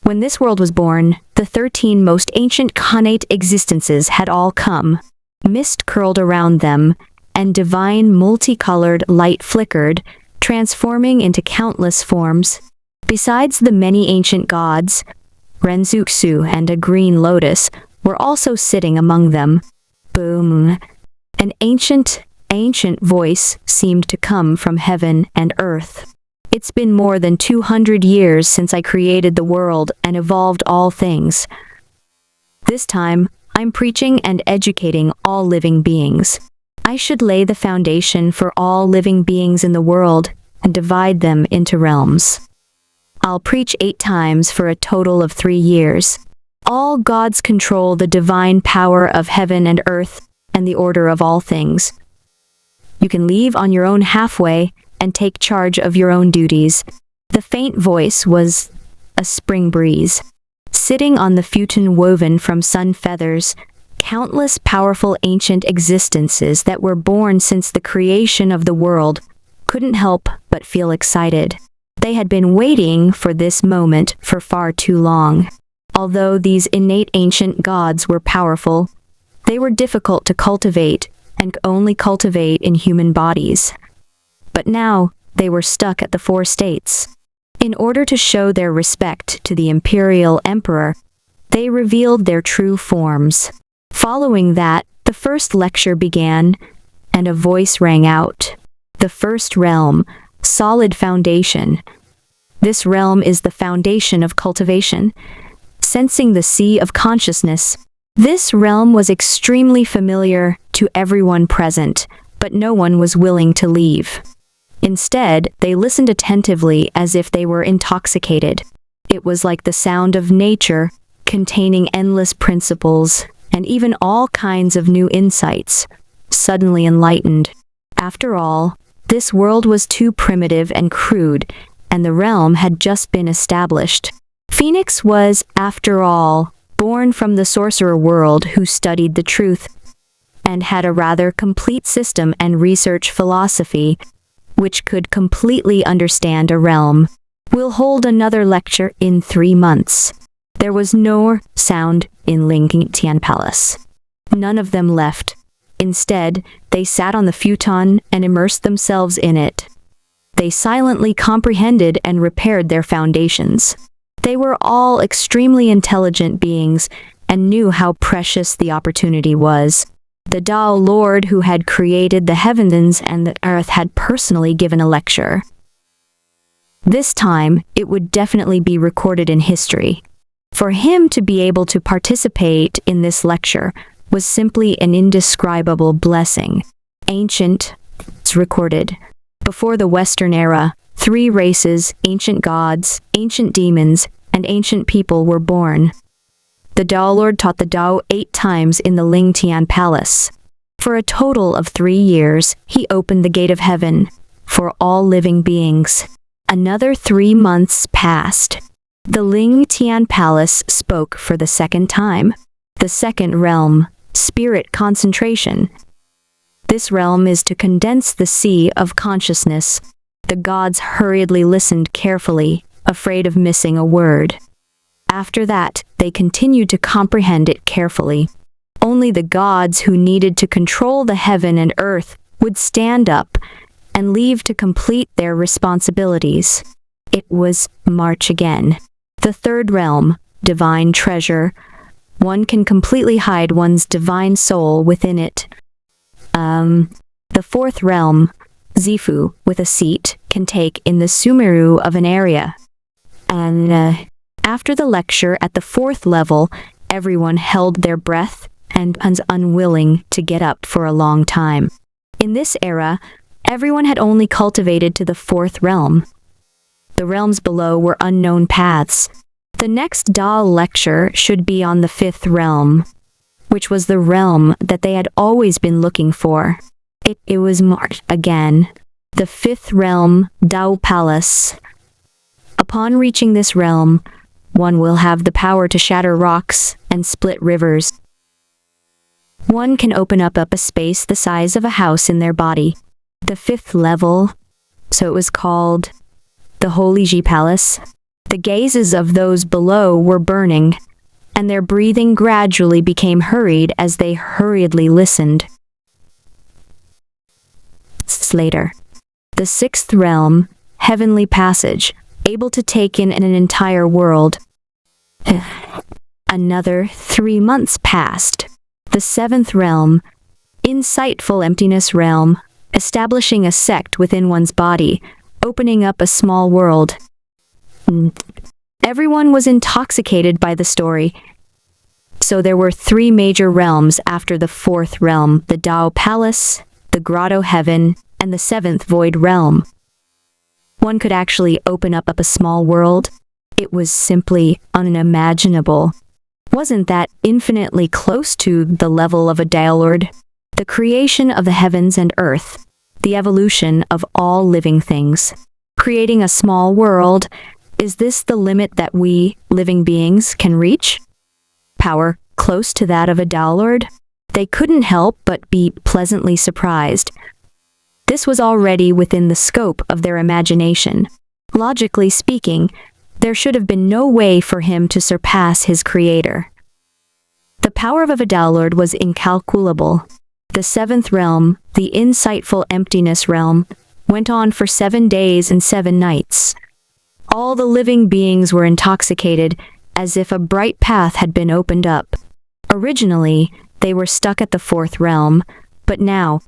When this world was born, the 13 most ancient connate existences had all come. Mist curled around them, and divine multicolored light flickered, transforming into countless forms. Besides the many ancient gods, Renzuxu and a green lotus were also sitting among them. Boom! An ancient voice seemed to come from heaven and earth. It's been more than 200 years since I created the world and evolved all things. This time, I'm preaching and educating all living beings. I should lay the foundation for all living beings in the world and divide them into realms. I'll preach 8 times for a total of 3 years. All gods control the divine power of heaven and earth and the order of all things. You can leave on your own halfway and take charge of your own duties. The faint voice was a spring breeze. Sitting on the futon woven from sun feathers, countless powerful ancient existences that were born since the creation of the world couldn't help but feel excited. They had been waiting for this moment for far too long. Although these innate ancient gods were powerful, they were difficult to cultivate and only cultivate in human bodies. But now, they were stuck at the 4 states. In order to show their respect to the imperial emperor, they revealed their true forms. Following that, the first lecture began, and a voice rang out. The first realm, solid foundation. This realm is the foundation of cultivation. Sensing the sea of consciousness, this realm was extremely familiar to everyone present, but no one was willing to leave. Instead, they listened attentively as if they were intoxicated. It was like the sound of nature, containing endless principles, and even all kinds of new insights. suddenly enlightened. After all, this world was too primitive and crude, and the realm had just been established. Phoenix was, after all, born from the sorcerer world who studied the truth, and had a rather complete system and research philosophy, which could completely understand a realm. We'll hold another lecture in 3 months. There was no sound in Ling Tian Palace. None of them left. Instead, they sat on the futon and immersed themselves in it. They silently comprehended and repaired their foundations. They were all extremely intelligent beings and knew how precious the opportunity was. The Tao Lord who had created the heavens and the earth had personally given a lecture. This time, it would definitely be recorded in history. For him to be able to participate in this lecture was simply an indescribable blessing. Ancient, it's recorded. Before the Western era, 3 races, ancient gods, ancient demons, and ancient people were born. The Tao Lord taught the Tao 8 times in the Ling Tian Palace. For a total of 3 years, he opened the gate of heaven for all living beings. Another 3 months passed. The Ling Tian Palace spoke for the 2nd time. The 2nd realm, spirit concentration. This realm is to condense the sea of consciousness. The gods hurriedly listened carefully, afraid of missing a word. After that, they continued to comprehend it carefully. Only the gods who needed to control the heaven and earth would stand up and leave to complete their responsibilities. It was March again. The 3rd realm, divine treasure. One can completely hide one's divine soul within it. The 4th realm, Zifu, with a seat, can take in the Sumeru of an area. And after the lecture at the 4th level, everyone held their breath and was unwilling to get up for a long time. In this era, everyone had only cultivated to the 4th realm. The realms below were unknown paths. The next Tao lecture should be on the 5th realm, which was the realm that they had always been looking for. It was March again. The 5th realm, Tao Palace. Upon reaching this realm, one will have the power to shatter rocks and split rivers. One can open up a space the size of a house in their body. The 5th level, so it was called the Holy Ji Palace. The gazes of those below were burning, and their breathing gradually became hurried as they hurriedly listened. Later, the 6th realm, Heavenly Passage, able to take in an entire world. Another 3 months passed. The 7th realm, Insightful Emptiness realm, establishing a sect within one's body, opening up a small world. Everyone was intoxicated by the story. So there were 3 major realms after the 4th realm, the Tao Palace, the Grotto Heaven, and the 7th Void realm. One could actually open up a small world. It was simply unimaginable. Wasn't that infinitely close to the level of a Tao Lord? The creation of the heavens and earth, the evolution of all living things. Creating a small world, is this the limit that we, living beings, can reach? Power close to that of a Tao Lord? They couldn't help but be pleasantly surprised. This was already within the scope of their imagination. Logically speaking, there should have been no way for him to surpass his creator. The power of a Tao Lord was incalculable. The 7th realm, the Insightful Emptiness realm, went on for 7 days and 7 nights. All the living beings were intoxicated, as if a bright path had been opened up. Originally, they were stuck at the 4th realm, but now,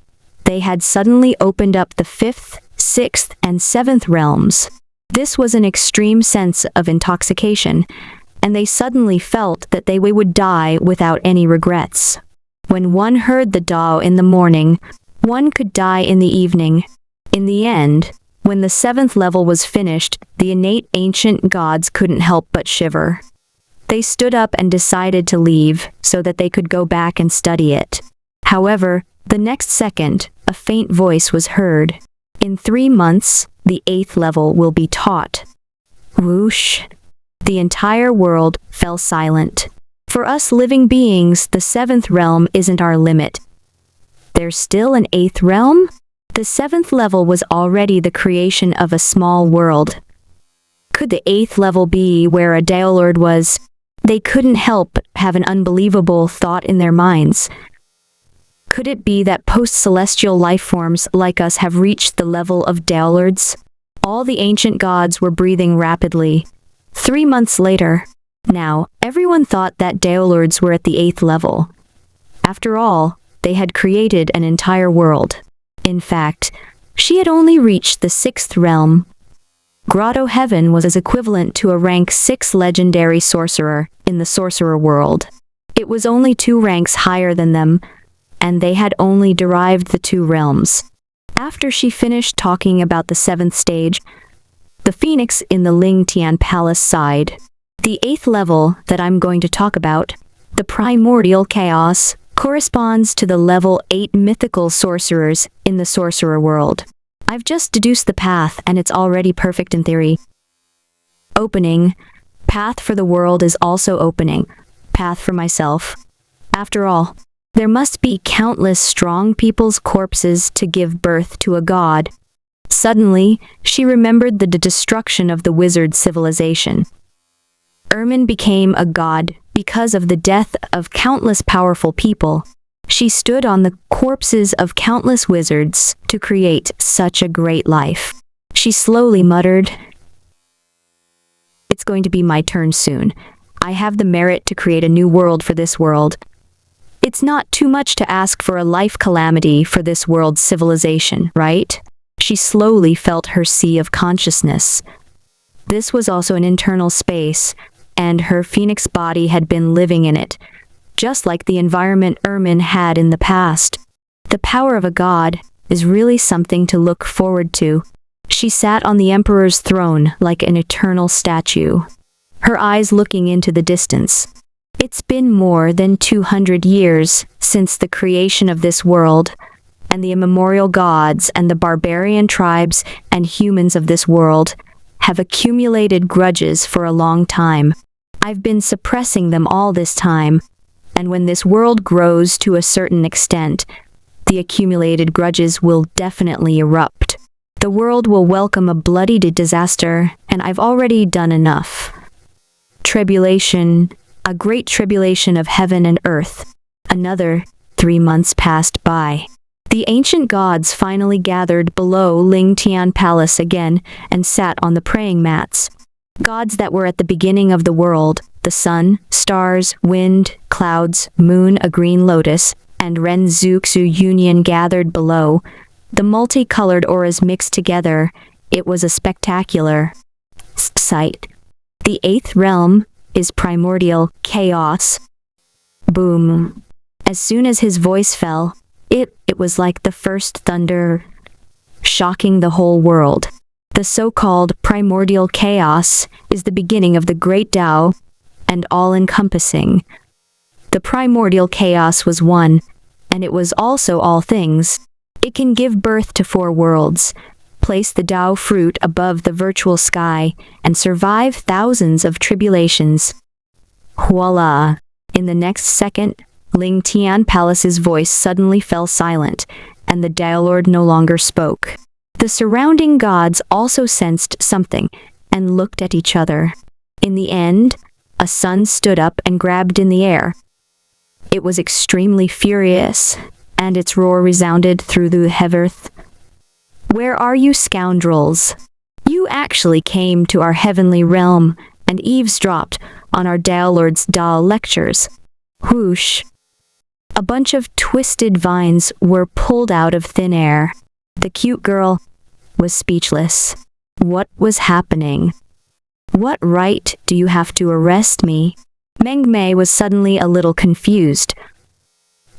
they had suddenly opened up the 5th, 6th, and 7th realms. This was an extreme sense of intoxication, and they suddenly felt that they would die without any regrets. When one heard the Tao in the morning, one could die in the evening. In the end, when the 7th level was finished, the innate ancient gods couldn't help but shiver. They stood up and decided to leave so that they could go back and study it. However, The next second, a faint voice was heard. In 3 months, the 8th level will be taught. Whoosh! The entire world fell silent. For us living beings, the 7th realm isn't our limit. There's still an 8th realm? The 7th level was already the creation of a small world. Could the 8th level be where a Daolord was? They couldn't help but have an unbelievable thought in their minds. Could it be that post-celestial life forms like us have reached the level of Daolords? All the ancient gods were breathing rapidly. 3 months later, now, everyone thought that Daolords were at the 8th level. After all, they had created an entire world. In fact, she had only reached the 6th realm. Grotto Heaven was as equivalent to a rank 6 legendary sorcerer in the sorcerer world. It was only 2 ranks higher than them, and they had only derived the 2 realms. After she finished talking about the 7th stage, the phoenix in the Ling Tian Palace sighed. The 8th level that I'm going to talk about, the primordial chaos, corresponds to the level 8 mythical sorcerers in the sorcerer world. I've just deduced the path and it's already perfect in theory. Opening. Path for the world is also opening. Path for myself. After all, there must be countless strong people's corpses to give birth to a god. Suddenly, she remembered the destruction of the wizard civilization. Ermin became a god because of the death of countless powerful people. She stood on the corpses of countless wizards to create such a great life. She slowly muttered, "It's going to be my turn soon. I have the merit to create a new world for this world. It's not too much to ask for a life calamity for this world's civilization, right?" She slowly felt her sea of consciousness. This was also an internal space, and her phoenix body had been living in it, just like the environment Ermin had in the past. The power of a god is really something to look forward to. She sat on the emperor's throne like an eternal statue, her eyes looking into the distance. It's been more than 200 years since the creation of this world, and the immemorial gods and the barbarian tribes and humans of this world have accumulated grudges for a long time. I've been suppressing them all this time, and when this world grows to a certain extent, the accumulated grudges will definitely erupt. The world will welcome a bloody disaster, and I've already done enough. Tribulation, a great tribulation of heaven and earth. Another 3 months passed by. The ancient gods finally gathered below Ling Tian Palace again and sat on the praying mats. Gods that were at the beginning of the world, the sun, stars, wind, clouds, moon, a green lotus, and Ren Zuxu union gathered below. The multicolored auras mixed together. It was a spectacular sight. The 8th realm is primordial chaos. Boom. As soon as his voice fell, it was like the first thunder, shocking the whole world. The so-called primordial chaos is the beginning of the great Tao and all-encompassing. The primordial chaos was one, and it was also all things. It can give birth to 4 worlds, place the Tao fruit above the virtual sky, and survive thousands of tribulations. Voila! In the next second, Ling Tian Palace's voice suddenly fell silent, and the Daolord no longer spoke. The surrounding gods also sensed something, and looked at each other. In the end, a sun stood up and grabbed in the air. It was extremely furious, and its roar resounded through the heavens. "Where are you, scoundrels? You actually came to our heavenly realm and eavesdropped on our Daolord's Dao lectures." Whoosh! A bunch of twisted vines were pulled out of thin air. The cute girl was speechless. What was happening? "What right do you have to arrest me?" Meng Mei was suddenly a little confused.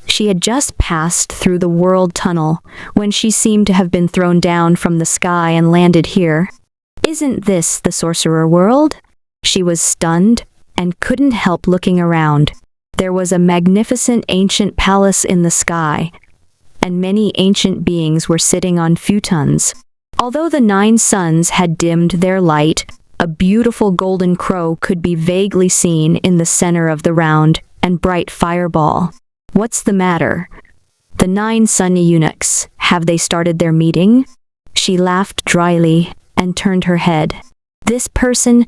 She had just passed through the world tunnel when she seemed to have been thrown down from the sky and landed here. Isn't this the sorcerer world? She was stunned and couldn't help looking around. There was a magnificent ancient palace in the sky, and many ancient beings were sitting on futons. Although the 9 suns had dimmed their light, a beautiful golden crow could be vaguely seen in the center of the round and bright fireball. What's the matter? The 9 sun eunuchs, have they started their meeting? She laughed dryly and turned her head. This person,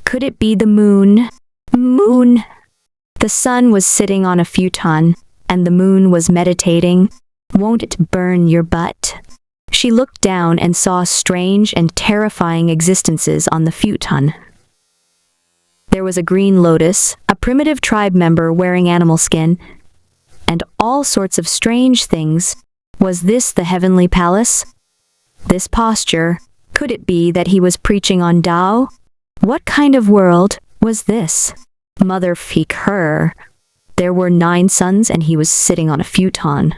could it be the moon? Moon! The sun was sitting on a futon, and the moon was meditating. Won't it burn your butt? She looked down and saw strange and terrifying existences on the futon. There was a green lotus, a primitive tribe member wearing animal skin, and all sorts of strange things. Was this the heavenly palace? This posture, could it be that he was preaching on Tao? What kind of world was this? Mother feek her. There were 9 suns and he was sitting on a futon.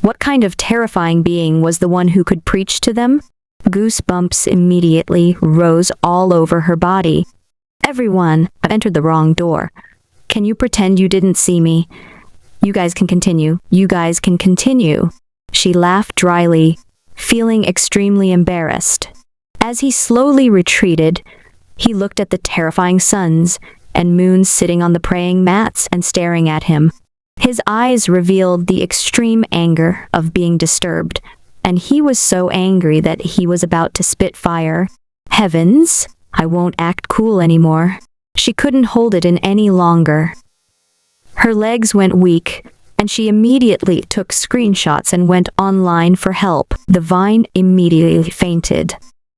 What kind of terrifying being was the one who could preach to them? Goosebumps immediately rose all over her body. Everyone, I've entered the wrong door. Can you pretend you didn't see me? You guys can continue. You guys can continue. She laughed dryly, feeling extremely embarrassed. As he slowly retreated, he looked at the terrifying suns and moons sitting on the praying mats and staring at him. His eyes revealed the extreme anger of being disturbed, and he was so angry that he was about to spit fire. Heavens, I won't act cool anymore. She couldn't hold it in any longer. Her legs went weak, and she immediately took screenshots and went online for help. The vine immediately fainted.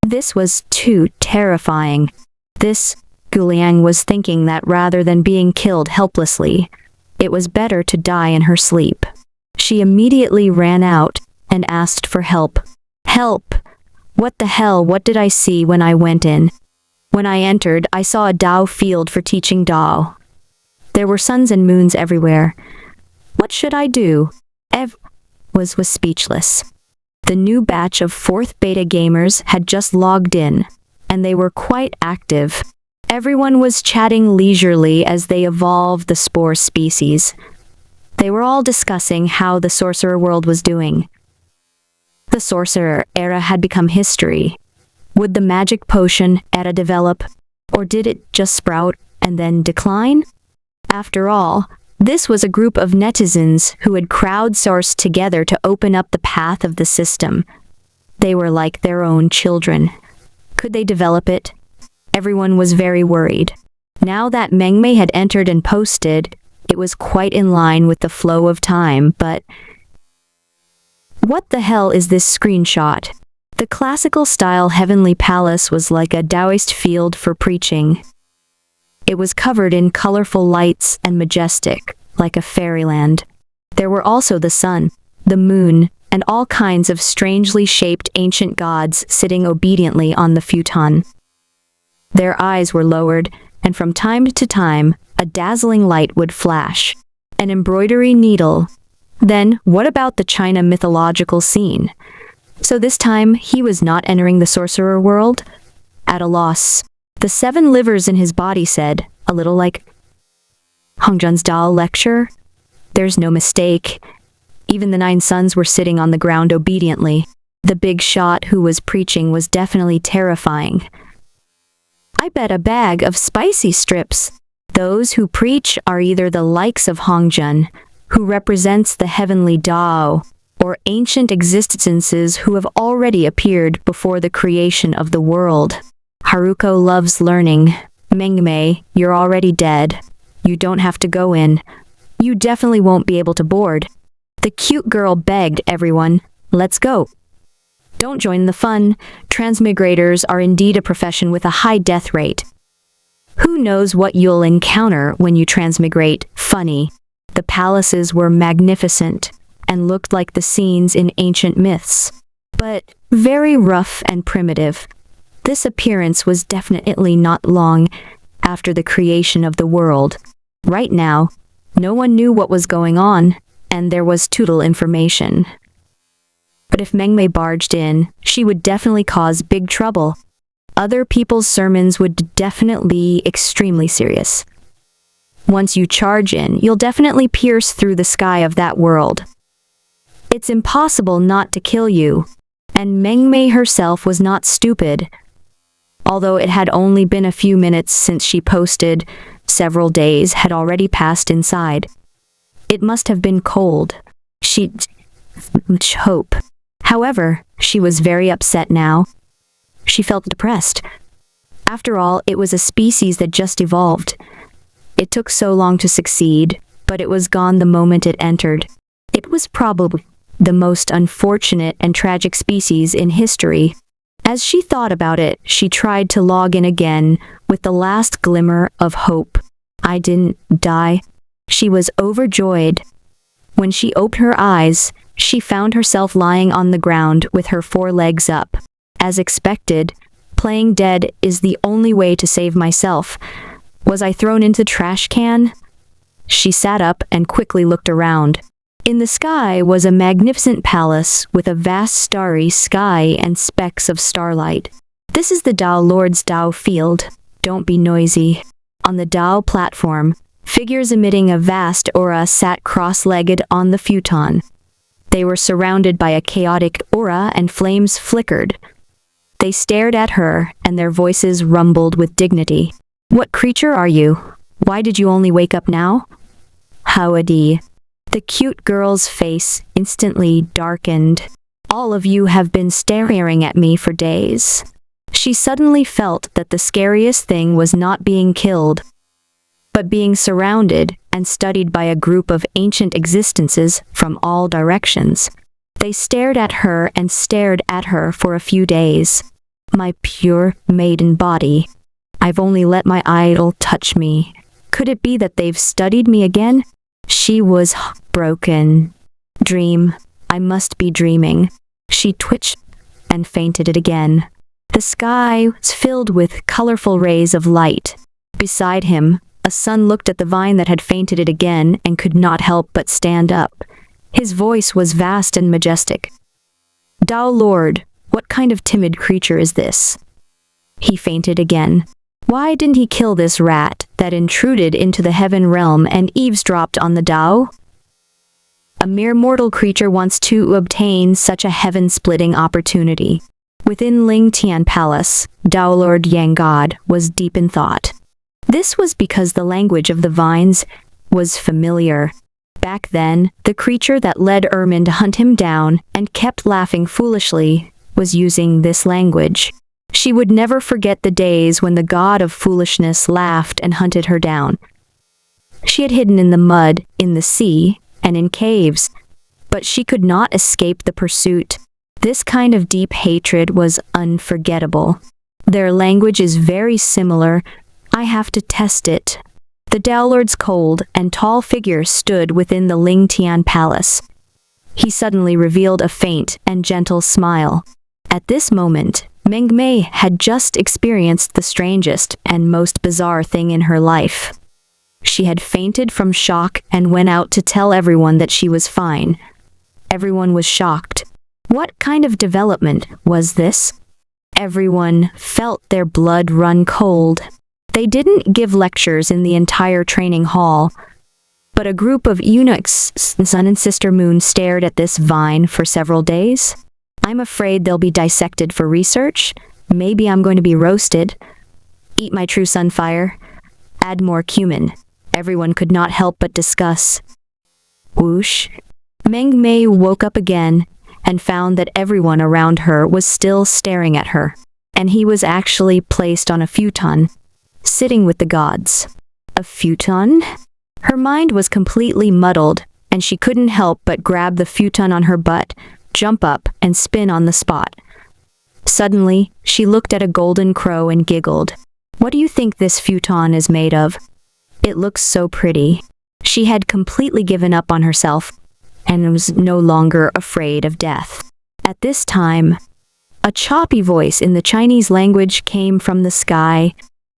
This was too terrifying. This Guliang was thinking that rather than being killed helplessly, it was better to die in her sleep. She immediately ran out and asked for help. Help! What the hell, what did I see when I went in? When I entered, I saw a Tao field for teaching Tao. There were suns and moons everywhere. What should I do? Ev was speechless. The new batch of 4th beta gamers had just logged in, and they were quite active. Everyone was chatting leisurely as they evolved the spore species. They were all discussing how the sorcerer world was doing. The sorcerer era had become history. Would the magic potion era develop, or did it just sprout and then decline? After all, this was a group of netizens who had crowdsourced together to open up the path of the system. They were like their own children. Could they develop it? Everyone was very worried. Now that Mengmei had entered and posted, it was quite in line with the flow of time, but... What the hell is this screenshot? The classical-style heavenly palace was like a Taoist field for preaching. It was covered in colorful lights and majestic, like a fairyland. There were also the sun, the moon, and all kinds of strangely shaped ancient gods sitting obediently on the futon. Their eyes were lowered, and from time to time, a dazzling light would flash. An embroidery needle. Then, what about the China mythological scene? So this time, he was not entering the sorcerer world? At a loss. The 7 livers in his body said, a little like Hongjun's Dao lecture. There's no mistake. Even the 9 suns were sitting on the ground obediently. The big shot who was preaching was definitely terrifying. I bet a bag of spicy strips. Those who preach are either the likes of Hongjun, who represents the heavenly Tao, or ancient existences who have already appeared before the creation of the world. Haruko loves learning. Mengmei, you're already dead. You don't have to go in. You definitely won't be able to board. The cute girl begged everyone, let's go. Don't join the fun. Transmigrators are indeed a profession with a high death rate. Who knows what you'll encounter when you transmigrate? Funny. The palaces were magnificent and looked like the scenes in ancient myths, but very rough and primitive. This appearance was definitely not long after the creation of the world. Right now, no one knew what was going on, and there was too information. But if Mengmei barged in, she would definitely cause big trouble. Other people's sermons would definitely be extremely serious. Once you charge in, you'll definitely pierce through the sky of that world. It's impossible not to kill you. And Meng Mei herself was not stupid. Although it had only been a few minutes since she posted, several days had already passed inside. It must have been cold. She'd hope. However, she was very upset now. She felt depressed. After all, it was a species that just evolved. It took so long to succeed, but it was gone the moment it entered. It was probably the most unfortunate and tragic species in history. As she thought about it, she tried to log in again with the last glimmer of hope. I didn't die. She was overjoyed. When she opened her eyes, she found herself lying on the ground with her 4 legs up. As expected, playing dead is the only way to save myself. Was I thrown into the trash can? She sat up and quickly looked around. In the sky was a magnificent palace with a vast starry sky and specks of starlight. This is the Tao Lord's Tao field. Don't be noisy. On the Tao platform, figures emitting a vast aura sat cross-legged on the futon. They were surrounded by a chaotic aura and flames flickered. They stared at her and their voices rumbled with dignity. What creature are you? Why did you only wake up now? Howdy. The cute girl's face instantly darkened. All of you have been staring at me for days. She suddenly felt that the scariest thing was not being killed, but being surrounded and studied by a group of ancient existences from all directions. They stared at her and stared at her for a few days. My pure maiden body. I've only let my idol touch me. Could it be that they've studied me again? She was broken. Dream. I must be dreaming. She twitched and fainted it again. The sky was filled with colorful rays of light. Beside him, a son looked at the vine that had fainted it again and could not help but stand up. His voice was vast and majestic. Tao Lord, what kind of timid creature is this? He fainted again. Why didn't he kill this rat that intruded into the heaven realm and eavesdropped on the Tao? A mere mortal creature wants to obtain such a heaven-splitting opportunity. Within Ling Tian Palace, Tao Lord Yang God was deep in thought. This was because the language of the vines was familiar. Back then, the creature that led Ermin to hunt him down and kept laughing foolishly was using this language. She would never forget the days when the god of foolishness laughed and hunted her down. She had hidden in the mud, in the sea, and in caves, but she could not escape the pursuit. This kind of deep hatred was unforgettable. Their language is very similar. I have to test it. The Tao Lord's cold and tall figure stood within the Ling Tian Palace. He suddenly revealed a faint and gentle smile. At this moment, Meng Mei had just experienced the strangest and most bizarre thing in her life. She had fainted from shock and went out to tell everyone that she was fine. Everyone was shocked. What kind of development was this? Everyone felt their blood run cold. They didn't give lectures in the entire training hall, but a group of eunuchs, Sun and Sister Moon, stared at this vine for several days. I'm afraid they'll be dissected for research. Maybe I'm going to be roasted. Eat my true sunfire. Add more cumin. Everyone could not help but discuss. Whoosh. Meng Mei woke up again and found that everyone around her was still staring at her, and he was actually placed on a futon, sitting with the gods. A futon? Her mind was completely muddled, and she couldn't help but grab the futon on her butt, jump up, and spin on the spot. Suddenly, she looked at a golden crow and giggled. What do you think this futon is made of? It looks so pretty. She had completely given up on herself and was no longer afraid of death. At this time, a choppy voice in the Chinese language came from the sky.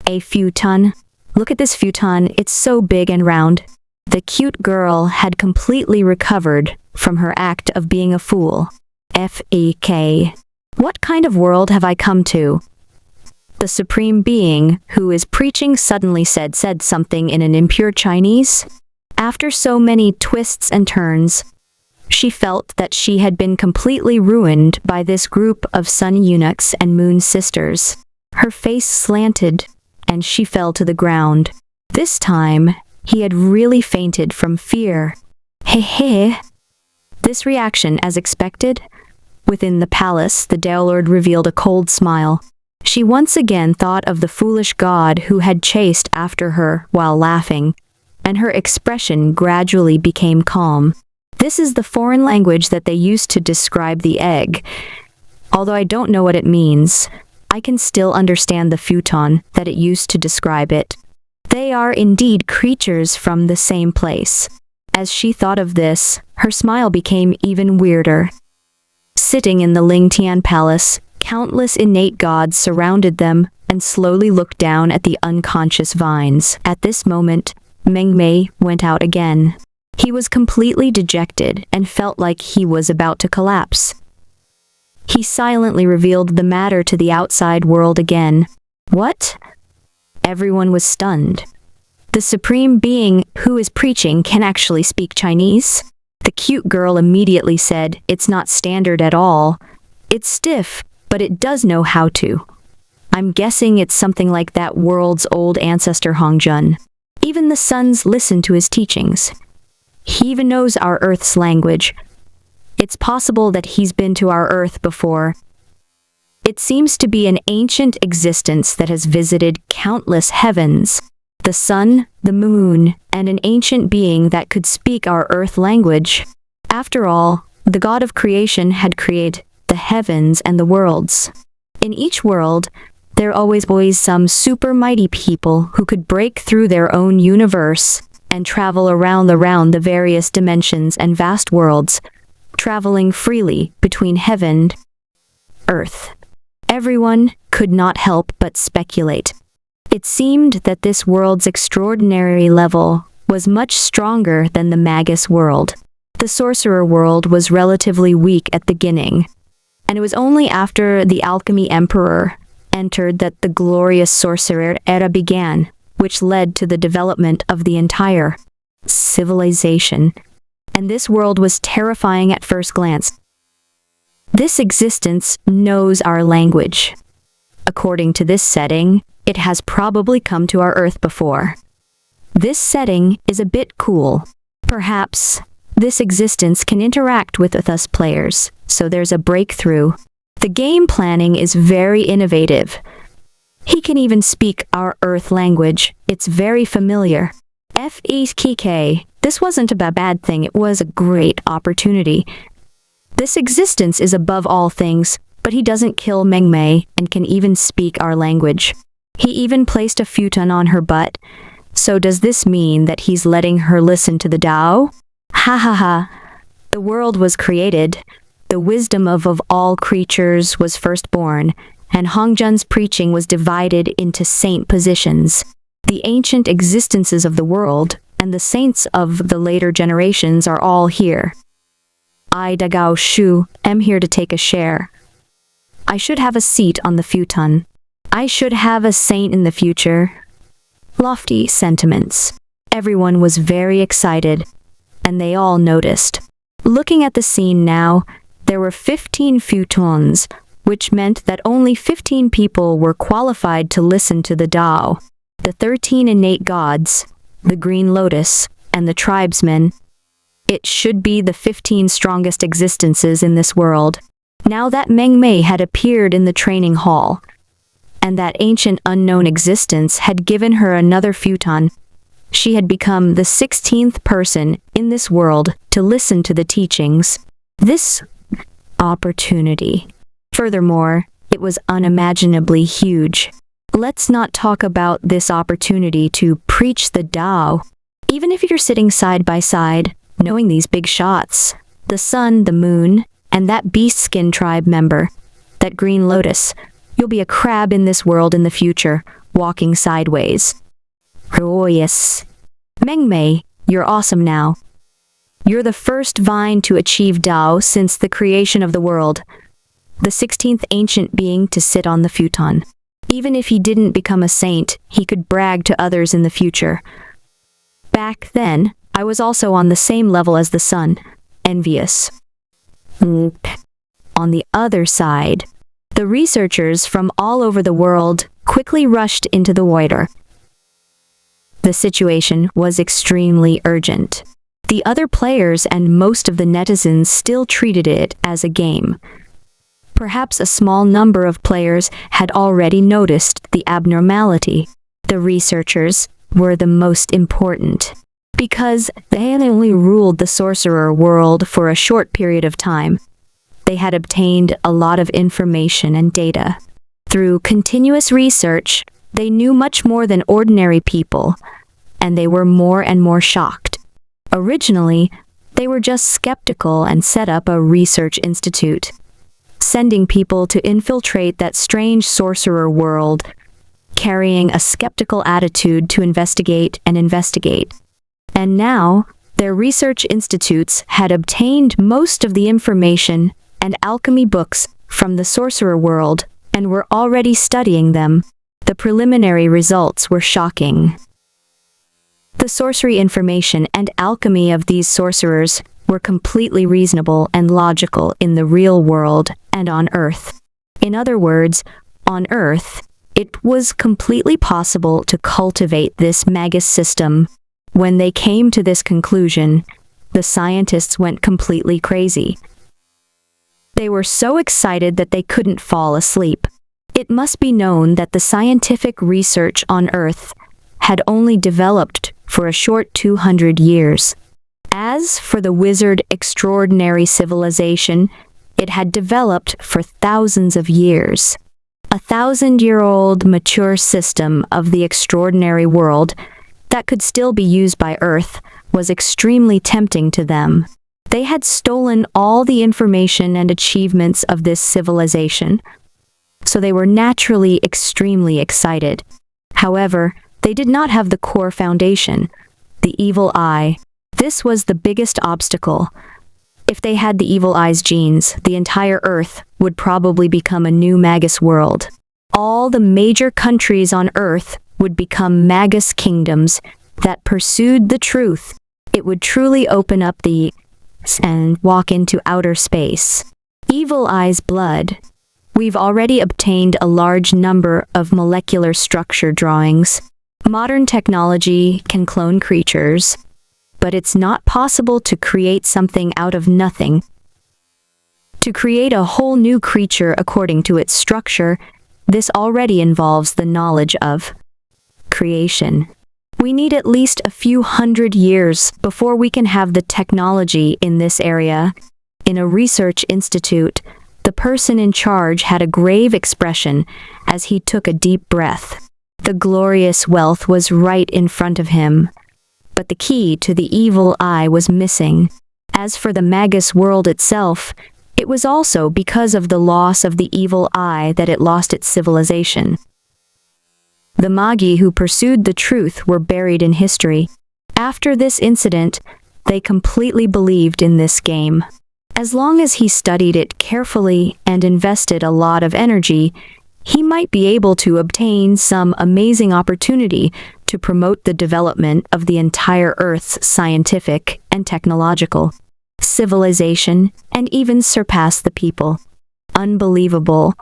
A futon. Look at this futon, it's so big and round. The cute girl had completely recovered from her act of being a fool. F.E.K. What kind of world have I come to? The Supreme Being, who is preaching, suddenly said something in an impure Chinese. After so many twists and turns, She felt that she had been completely ruined by this group of sun eunuchs and moon sisters. Her face slanted, and she fell to the ground. This time, he had really fainted from fear. Hey. This reaction, as expected. Within the palace, the Daolord revealed a cold smile. She once again thought of the foolish god who had chased after her while laughing, and her expression gradually became calm. This is the foreign language that they used to describe the egg. Although I don't know what it means, I can still understand the futon that it used to describe it. They are indeed creatures from the same place. As she thought of this, her smile became even weirder. Sitting in the Lingtian palace, countless innate gods surrounded them and slowly looked down at the unconscious vines. At this moment, Meng Mei went out again. He was completely dejected and felt like he was about to collapse. He silently revealed the matter to the outside world again. What? Everyone was stunned. The supreme being who is preaching can actually speak Chinese? The cute girl immediately said, "It's not standard at all. It's stiff, but it does know how to. I'm guessing it's something like that world's old ancestor Hongjun. Even the suns listen to his teachings. He even knows our Earth's language. It's possible that he's been to our Earth before. It seems to be an ancient existence that has visited countless heavens, the sun, the moon, and an ancient being that could speak our Earth language. After all, the God of creation had created the heavens and the worlds. In each world, there always some super mighty people who could break through their own universe and travel around the various dimensions and vast worlds, traveling freely between heaven and earth. Everyone could not help but speculate. It seemed that this world's extraordinary level was much stronger than the Magus world. The sorcerer world was relatively weak at the beginning, and it was only after the alchemy emperor entered that the glorious sorcerer era began, which led to the development of the entire civilization. And this world was terrifying at first glance. This existence knows our language. According to this setting, it has probably come to our Earth before. This setting is a bit cool. Perhaps this existence can interact with us players, so there's a breakthrough. The game planning is very innovative. He can even speak our Earth language. It's very familiar. FEKK, this wasn't a bad thing, it was a great opportunity. This existence is above all things, but he doesn't kill Meng Mei and can even speak our language. He even placed a futon on her butt. So does this mean that he's letting her listen to the Tao? Ha ha ha. The world was created. The wisdom of all creatures was first born, and Hongjun's preaching was divided into saint positions. The ancient existences of the world and the saints of the later generations are all here. I, Dagao Shu, am here to take a share. I should have a seat on the futon. I should have a saint in the future. Lofty sentiments. Everyone was very excited, and they all noticed. Looking at the scene now, there were 15 futons, which meant that only 15 people were qualified to listen to the Tao. The 13 innate gods, the Green Lotus, and the tribesmen. It should be the 15 strongest existences in this world. Now that Meng Mei had appeared in the training hall, and that ancient unknown existence had given her another futon, she had become the 16th person in this world to listen to the teachings. This opportunity. Furthermore, it was unimaginably huge. Let's not talk about this opportunity to preach the Tao. Even if you're sitting side by side, knowing these big shots, the sun, the moon, and that beast skin tribe member, that Green Lotus, you'll be a crab in this world in the future, walking sideways. Oh yes. Meng Mei, you're awesome now. You're the first vine to achieve Tao since the creation of the world. The 16th ancient being to sit on the futon. Even if he didn't become a saint, he could brag to others in the future. Back then, I was also on the same level as the sun, envious. On the other side, the researchers from all over the world quickly rushed into the water. The situation was extremely urgent. The other players and most of the netizens still treated it as a game. Perhaps a small number of players had already noticed the abnormality. The researchers were the most important, because they had only ruled the sorcerer world for a short period of time. They had obtained a lot of information and data. Through continuous research, they knew much more than ordinary people, and they were more and more shocked. Originally, they were just skeptical and set up a research institute, sending people to infiltrate that strange sorcerer world, carrying a skeptical attitude to investigate and investigate. And now, their research institutes had obtained most of the information and alchemy books from the sorcerer world and were already studying them. The preliminary results were shocking. The sorcery information and alchemy of these sorcerers were completely reasonable and logical in the real world and on Earth. In other words, on Earth, it was completely possible to cultivate this magus system. When they came to this conclusion, the scientists went completely crazy. They were so excited that they couldn't fall asleep. It must be known that the scientific research on Earth had only developed for a short 200 years. As for the wizard extraordinary civilization, it had developed for thousands of years. A 1,000-year-old mature system of the extraordinary world that could still be used by Earth was extremely tempting to them. They had stolen all the information and achievements of this civilization, so they were naturally extremely excited. However, they did not have the core foundation, the evil eye. This was the biggest obstacle. If they had the evil eye's genes, the entire Earth would probably become a new magus world. All the major countries on Earth would become magus kingdoms that pursued the truth. It would truly open up and walk into outer space. Evil eye's blood. We've already obtained a large number of molecular structure drawings. Modern technology can clone creatures, but it's not possible to create something out of nothing. To create a whole new creature according to its structure, this already involves the knowledge of creation. We need at least a few hundred years before we can have the technology in this area. In a research institute, the person in charge had a grave expression as he took a deep breath. The glorious wealth was right in front of him, but the key to the evil eye was missing. As for the magus world itself, it was also because of the loss of the evil eye that it lost its civilization. The magi who pursued the truth were buried in history. After this incident, they completely believed in this game. As long as he studied it carefully and invested a lot of energy, he might be able to obtain some amazing opportunity to promote the development of the entire Earth's scientific and technological civilization and even surpass the people. Unbelievable.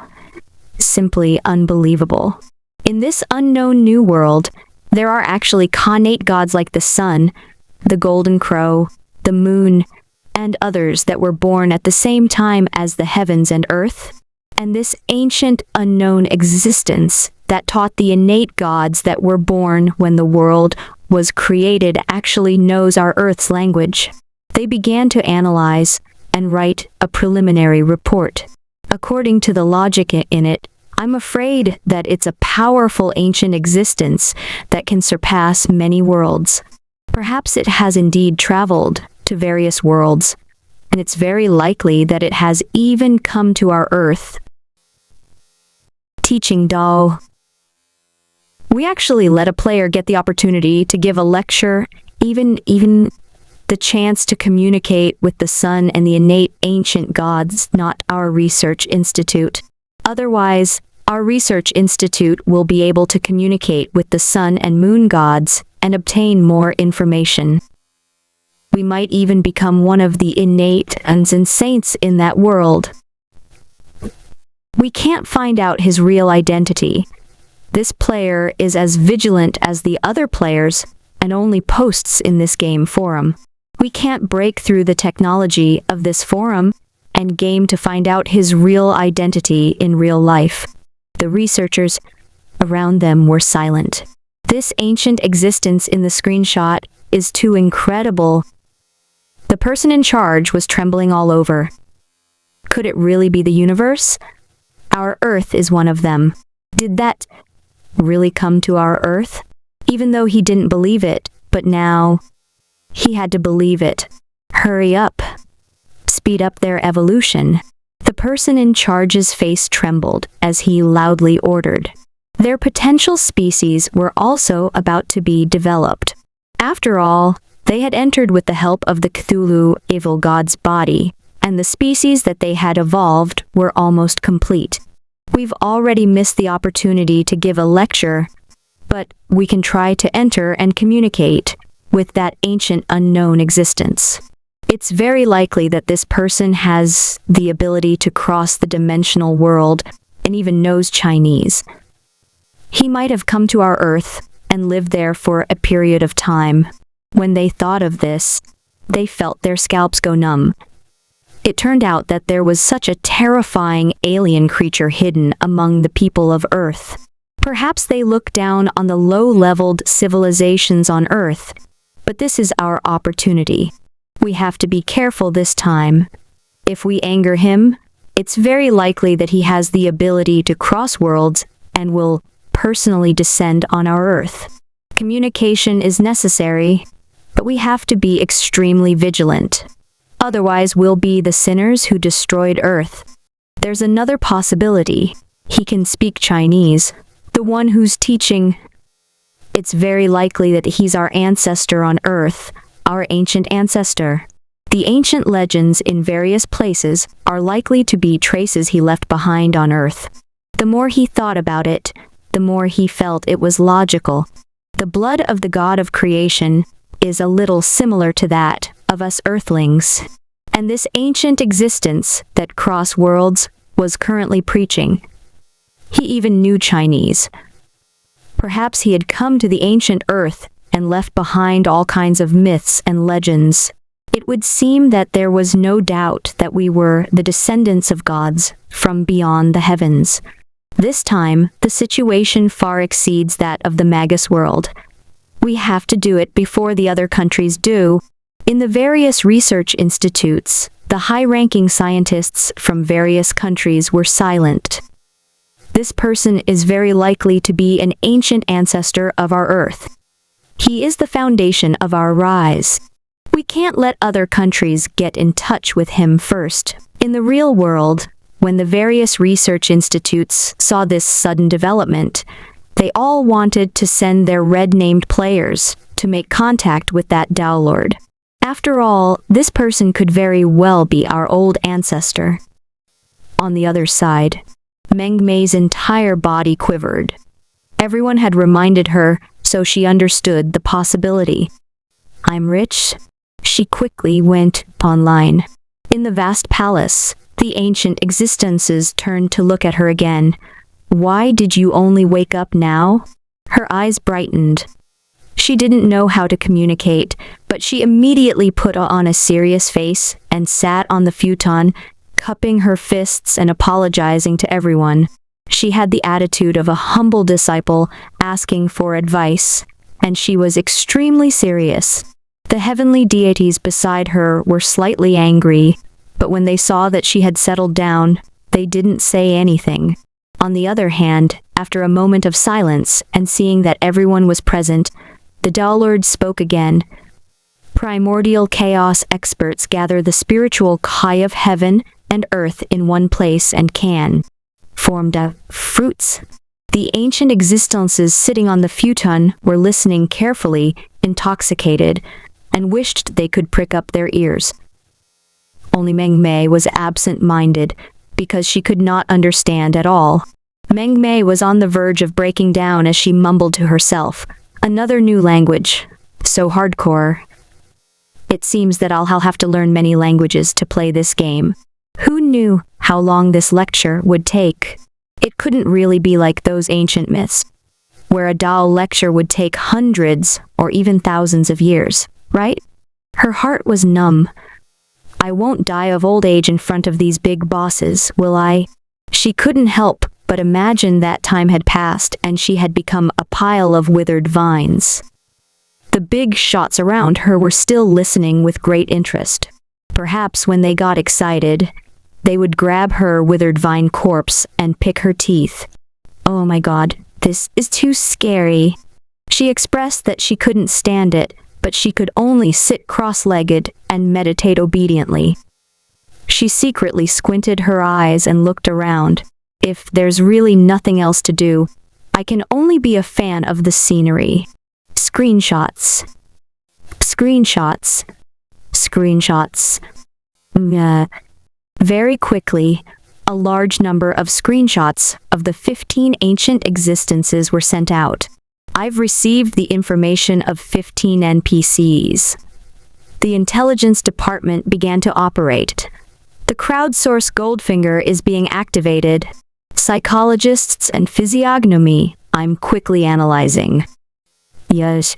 Simply unbelievable. In this unknown new world, there are actually connate gods like the sun, the golden crow, the moon, and others that were born at the same time as the heavens and earth. And this ancient unknown existence that taught the innate gods that were born when the world was created actually knows our Earth's language. They began to analyze and write a preliminary report. According to the logic in it, I'm afraid that it's a powerful ancient existence that can surpass many worlds. Perhaps it has indeed traveled to various worlds, and it's very likely that it has even come to our Earth. Teaching Dao. We actually let a player get the opportunity to give a lecture, even the chance to communicate with the sun and the innate ancient gods, not our research institute. Otherwise, our research institute will be able to communicate with the sun and moon gods and obtain more information. We might even become one of the innate and saints in that world. We can't find out his real identity. This player is as vigilant as the other players and only posts in this game forum. We can't break through the technology of this forum and game to find out his real identity in real life. The researchers around them were silent. This ancient existence in the screenshot is too incredible. The person in charge was trembling all over. Could it really be the universe? Our Earth is one of them. Did that really come to our Earth? Even though he didn't believe it, but now he had to believe it. Hurry up. Speed up their evolution. The person in charge's face trembled as he loudly ordered. Their potential species were also about to be developed. After all, they had entered with the help of the Cthulhu evil god's body, and the species that they had evolved were almost complete. We've already missed the opportunity to give a lecture, but we can try to enter and communicate with that ancient unknown existence. It's very likely that this person has the ability to cross the dimensional world and even knows Chinese. He might have come to our Earth and lived there for a period of time. When they thought of this, they felt their scalps go numb. It turned out that there was such a terrifying alien creature hidden among the people of Earth. Perhaps they look down on the low-leveled civilizations on Earth, but this is our opportunity. We have to be careful this time. If we anger him, it's very likely that he has the ability to cross worlds and will personally descend on our Earth. Communication is necessary, but we have to be extremely vigilant. Otherwise, we'll be the sinners who destroyed Earth. There's another possibility. He can speak Chinese. The one who's teaching. It's very likely that he's our ancestor on Earth, our ancient ancestor. The ancient legends in various places are likely to be traces he left behind on Earth. The more he thought about it, the more he felt it was logical. The blood of the god of creation is a little similar to that of us Earthlings. And this ancient existence that cross worlds was currently preaching. He even knew Chinese. Perhaps he had come to the ancient Earth and left behind all kinds of myths and legends. It would seem that there was no doubt that we were the descendants of gods from beyond the heavens. This time, the situation far exceeds that of the Magus world. We have to do it before the other countries do. In the various research institutes, the high-ranking scientists from various countries were silent. This person is very likely to be an ancient ancestor of our Earth. He is the foundation of our rise. We can't let other countries get in touch with him first. In the real world, when the various research institutes saw this sudden development, they all wanted to send their red-named players to make contact with that Tao Lord. After all, this person could very well be our old ancestor. On the other side, Meng Mei's entire body quivered. Everyone had reminded her, so she understood the possibility. I'm rich. She quickly went online. In the vast palace, the ancient existences turned to look at her again. Why did you only wake up now? Her eyes brightened. She didn't know how to communicate, but she immediately put on a serious face and sat on the futon, cupping her fists and apologizing to everyone. She had the attitude of a humble disciple asking for advice, and she was extremely serious. The heavenly deities beside her were slightly angry, but when they saw that she had settled down, they didn't say anything. On the other hand, after a moment of silence and seeing that everyone was present, the Tao Lord spoke again. Primordial chaos experts gather the spiritual Kai of heaven and earth in one place and can formed of fruits. The ancient existences sitting on the futon were listening carefully, intoxicated, and wished they could prick up their ears. Only Meng Mei was absent-minded, because she could not understand at all. Meng Mei was on the verge of breaking down as she mumbled to herself. Another new language. So hardcore. It seems that I'll have to learn many languages to play this game. Who knew how long this lecture would take? It couldn't really be like those ancient myths, where a Dao lecture would take hundreds or even thousands of years, right? Her heart was numb. I won't die of old age in front of these big bosses, will I? She couldn't help but imagine that time had passed and she had become a pile of withered vines. The big shots around her were still listening with great interest. Perhaps when they got excited, they would grab her withered vine corpse and pick her teeth. Oh my God, this is too scary. She expressed that she couldn't stand it, but she could only sit cross-legged and meditate obediently. She secretly squinted her eyes and looked around. If there's really nothing else to do, I can only be a fan of the scenery. Screenshots. Screenshots. Screenshots. Very quickly, a large number of screenshots of the 15 ancient existences were sent out. I've received the information of 15 NPCs. The intelligence department began to operate. The crowdsource Goldfinger is being activated. Psychologists and physiognomy, I'm quickly analyzing. Yes.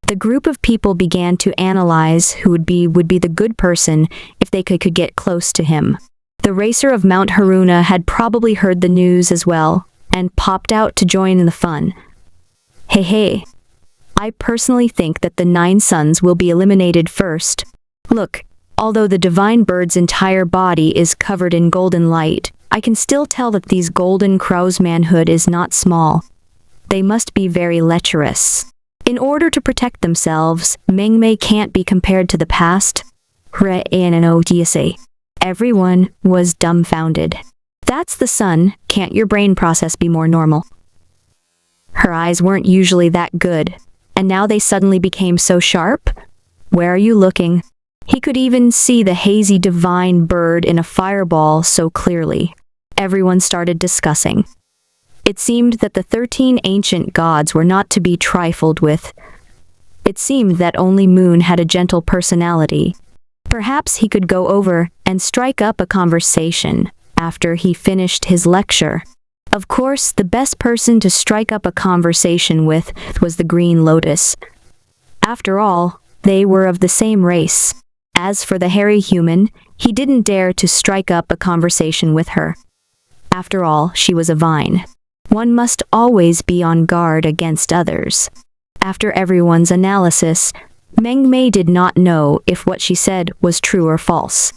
The group of people began to analyze who would be the good person if they could get close to him. The racer of Mount Haruna had probably heard the news as well, and popped out to join in the fun. Hey. I personally think that the 9 sons will be eliminated first. Look, although the divine bird's entire body is covered in golden light, I can still tell that these golden crows' manhood is not small. They must be very lecherous. In order to protect themselves, Mengmei can't be compared to the past. Everyone was dumbfounded. That's the sun, can't your brain process be more normal? Her eyes weren't usually that good, and now they suddenly became so sharp? Where are you looking? He could even see the hazy divine bird in a fireball so clearly. Everyone started discussing. It seemed that the 13 ancient gods were not to be trifled with. It seemed that only Moon had a gentle personality. Perhaps he could go over and strike up a conversation after he finished his lecture. Of course, the best person to strike up a conversation with was the Green Lotus. After all, they were of the same race. As for the hairy human, he didn't dare to strike up a conversation with her. After all, she was a vine. One must always be on guard against others. After everyone's analysis, Mengmei did not know if what she said was true or false.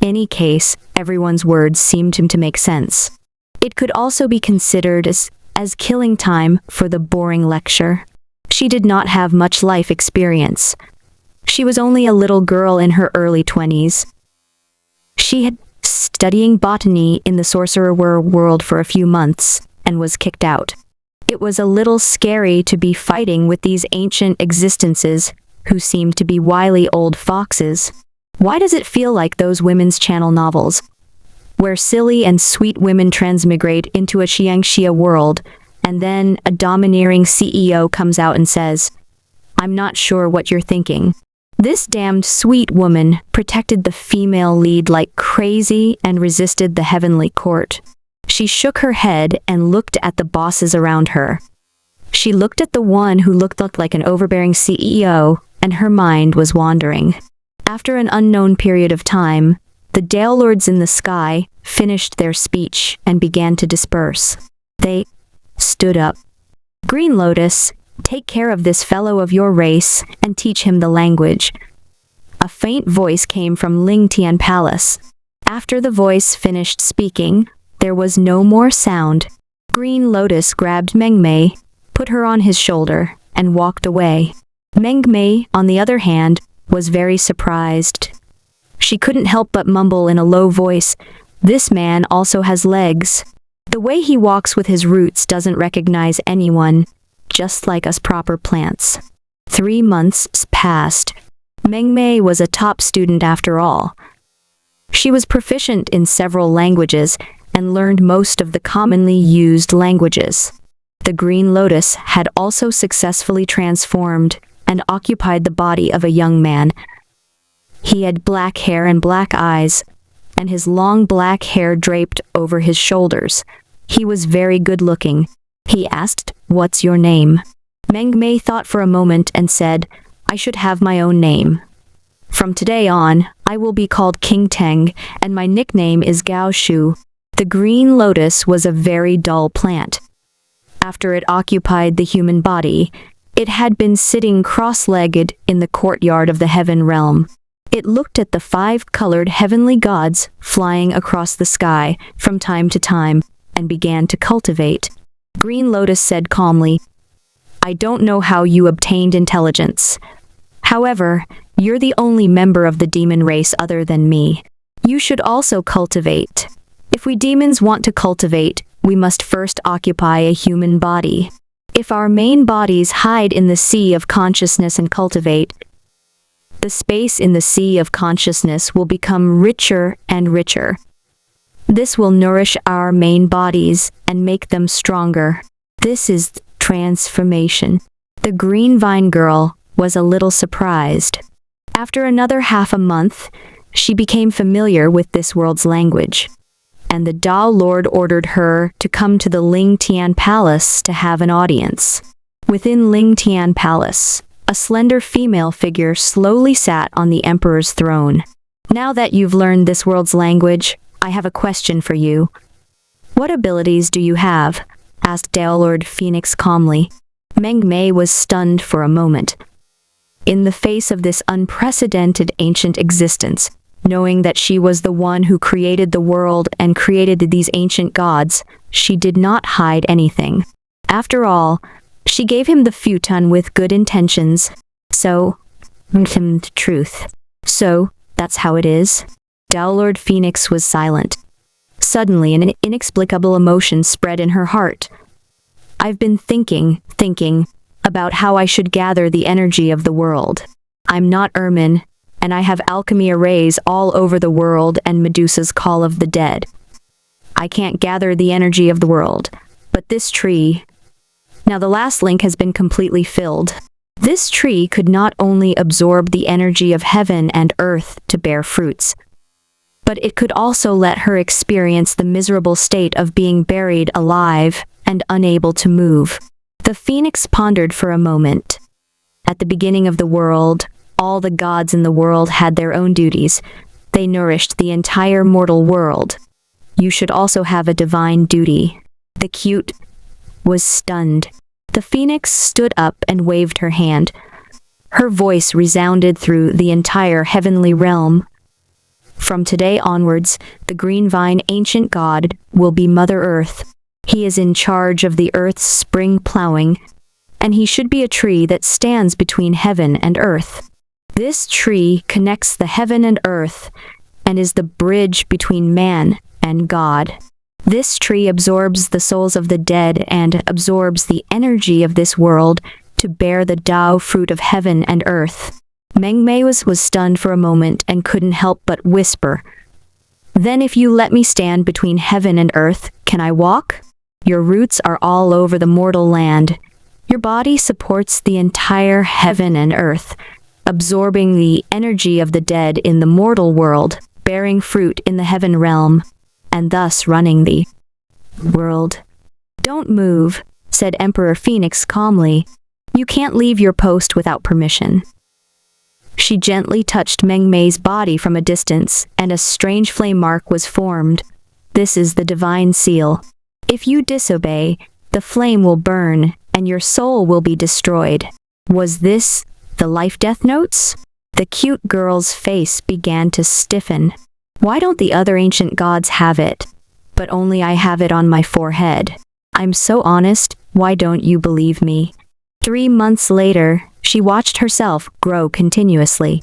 In any case, everyone's words seemed to make sense. It could also be considered as killing time for the boring lecture. She did not have much life experience. She was only a little girl in her early 20s. She had studying botany in the sorcerer world for a few months and was kicked out. It was a little scary to be fighting with these ancient existences who seemed to be wily old foxes. Why does it feel like those women's channel novels, where silly and sweet women transmigrate into a Xiangxia world, and then a domineering CEO comes out and says, "I'm not sure what you're thinking." This damned sweet woman protected the female lead like crazy and resisted the heavenly court. She shook her head and looked at the bosses around her. She looked at the one who looked like an overbearing CEO, and her mind was wandering. After an unknown period of time, the Dale Lords in the sky finished their speech and began to disperse. They stood up. Green Lotus, take care of this fellow of your race and teach him the language. A faint voice came from Ling Tian Palace. After the voice finished speaking, there was no more sound. Green Lotus grabbed Mengmei, put her on his shoulder, and walked away. Mengmei, on the other hand, was very surprised. She couldn't help but mumble in a low voice, "This man also has legs. The way he walks with his roots doesn't recognize anyone, just like us proper plants." 3 months passed. Mengmei was a top student after all. She was proficient in several languages and learned most of the commonly used languages. The Green Lotus had also successfully transformed and occupied the body of a young man. He had black hair and black eyes, and his long black hair draped over his shoulders. He was very good-looking. He asked, "What's your name?" Meng Mei thought for a moment and said, "I should have my own name. From today on, I will be called King Teng, and my nickname is Gao Shu." The green lotus was a very dull plant. After it occupied the human body, it had been sitting cross-legged in the courtyard of the heaven realm. It looked at the 5-colored heavenly gods flying across the sky from time to time and began to cultivate. Green Lotus said calmly, "I don't know how you obtained intelligence. However, you're the only member of the demon race other than me. You should also cultivate. If we demons want to cultivate, we must first occupy a human body. If our main bodies hide in the sea of consciousness and cultivate, the space in the sea of consciousness will become richer and richer. This will nourish our main bodies and make them stronger. This is transformation." The green vine girl was a little surprised. After another half a month, she became familiar with this world's language, and the Tao Lord ordered her to come to the Ling Tian Palace to have an audience. Within Ling Tian Palace, a slender female figure slowly sat on the emperor's throne. "Now that you've learned this world's language, I have a question for you. What abilities do you have?" asked Tao Lord Phoenix calmly. Meng Mei was stunned for a moment. In the face of this unprecedented ancient existence, knowing that she was the one who created the world and created these ancient gods, she did not hide anything. After all, she gave him the futon with good intentions, so, the truth. "So, that's how it is?" Tao Lord Phoenix was silent. Suddenly, an inexplicable emotion spread in her heart. "I've been thinking about how I should gather the energy of the world. I'm not Ermin, and I have alchemy arrays all over the world and Medusa's Call of the Dead. I can't gather the energy of the world, but this tree..." Now the last link has been completely filled. This tree could not only absorb the energy of heaven and earth to bear fruits, but it could also let her experience the miserable state of being buried alive and unable to move. The phoenix pondered for a moment. At the beginning of the world, all the gods in the world had their own duties. They nourished the entire mortal world. You should also have a divine duty. The cute was stunned. The phoenix stood up and waved her hand. Her voice resounded through the entire heavenly realm. "From today onwards, the green vine ancient god will be Mother Earth. He is in charge of the earth's spring plowing, and he should be a tree that stands between heaven and earth. This tree connects the heaven and earth and is the bridge between man and God. This tree absorbs the souls of the dead and absorbs the energy of this world to bear the Tao fruit of heaven and earth." Meng Mei was stunned for a moment and couldn't help but whisper, "Then if you let me stand between heaven and earth, can I walk? Your roots are all over the mortal land. Your body supports the entire heaven and earth, absorbing the energy of the dead in the mortal world, bearing fruit in the heaven realm, and thus running the world." "Don't move," said Emperor Phoenix calmly. "You can't leave your post without permission." She gently touched Meng Mei's body from a distance, and a strange flame mark was formed. "This is the divine seal. If you disobey, the flame will burn, and your soul will be destroyed." Was this the life-death notes? The cute girl's face began to stiffen. "Why don't the other ancient gods have it? But only I have it on my forehead. I'm so honest, why don't you believe me?" 3 months later, she watched herself grow continuously.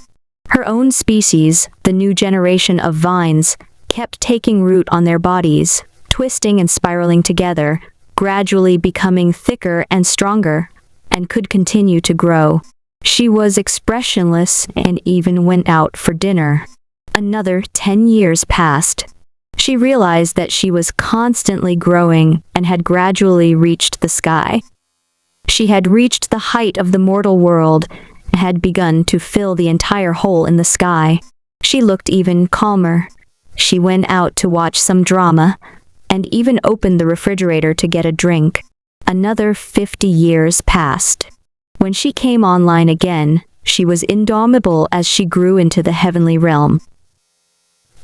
Her own species, the new generation of vines, kept taking root on their bodies, twisting and spiraling together, gradually becoming thicker and stronger, and could continue to grow. She was expressionless and even went out for dinner. Another 10 years passed. She realized that she was constantly growing and had gradually reached the sky. She had reached the height of the mortal world, had begun to fill the entire hole in the sky. She looked even calmer. She went out to watch some drama, and even opened the refrigerator to get a drink. Another 50 years passed. When she came online again, she was indomitable as she grew into the heavenly realm.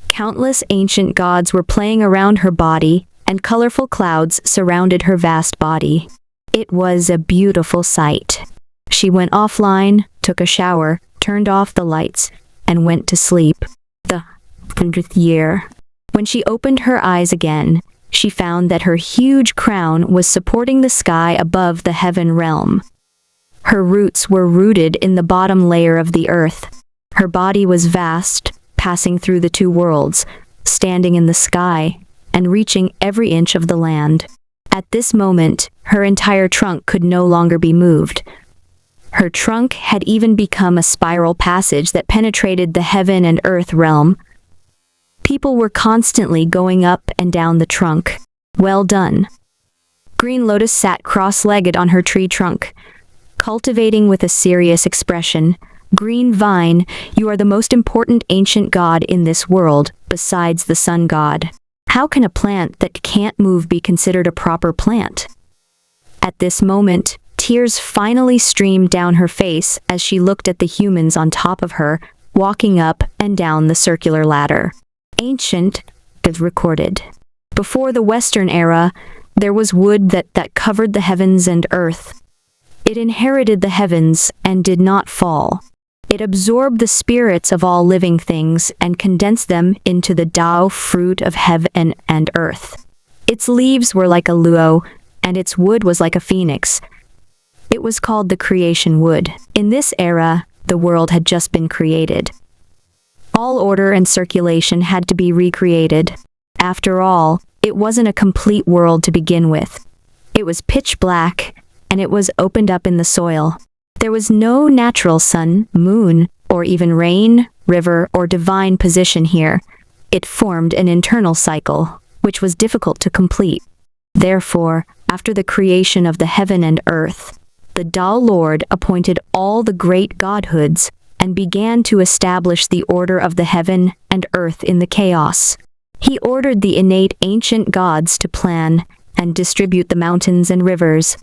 Countless ancient gods were playing around her body, and colorful clouds surrounded her vast body. It was a beautiful sight. She went offline, took a shower, turned off the lights, and went to sleep. The 100th year. When she opened her eyes again, she found that her huge crown was supporting the sky above the heaven realm. Her roots were rooted in the bottom layer of the earth. Her body was vast, passing through the two worlds, standing in the sky, and reaching every inch of the land. At this moment, her entire trunk could no longer be moved. Her trunk had even become a spiral passage that penetrated the heaven and earth realm. People were constantly going up and down the trunk. Well done. Green Lotus sat cross-legged on her tree trunk, cultivating with a serious expression. Green Vine, you are the most important ancient god in this world, besides the sun god. How can a plant that can't move be considered a proper plant? At this moment, tears finally streamed down her face as she looked at the humans on top of her, walking up and down the circular ladder. Ancient is recorded. Before the Western era, there was wood that covered the heavens and earth. It inherited the heavens and did not fall. It absorbed the spirits of all living things and condensed them into the Tao fruit of heaven and earth. Its leaves were like a luo, and its wood was like a phoenix. It was called the creation wood. In this era, the world had just been created. All order and circulation had to be recreated. After all, it wasn't a complete world to begin with. It was pitch black, and it was opened up in the soil. There was no natural sun, moon, or even rain, river, or divine position here. It formed an internal cycle, which was difficult to complete. Therefore, after the creation of the heaven and earth, the Tao Lord appointed all the great godhoods and began to establish the order of the heaven and earth in the chaos. He ordered the innate ancient gods to plan and distribute the mountains and rivers,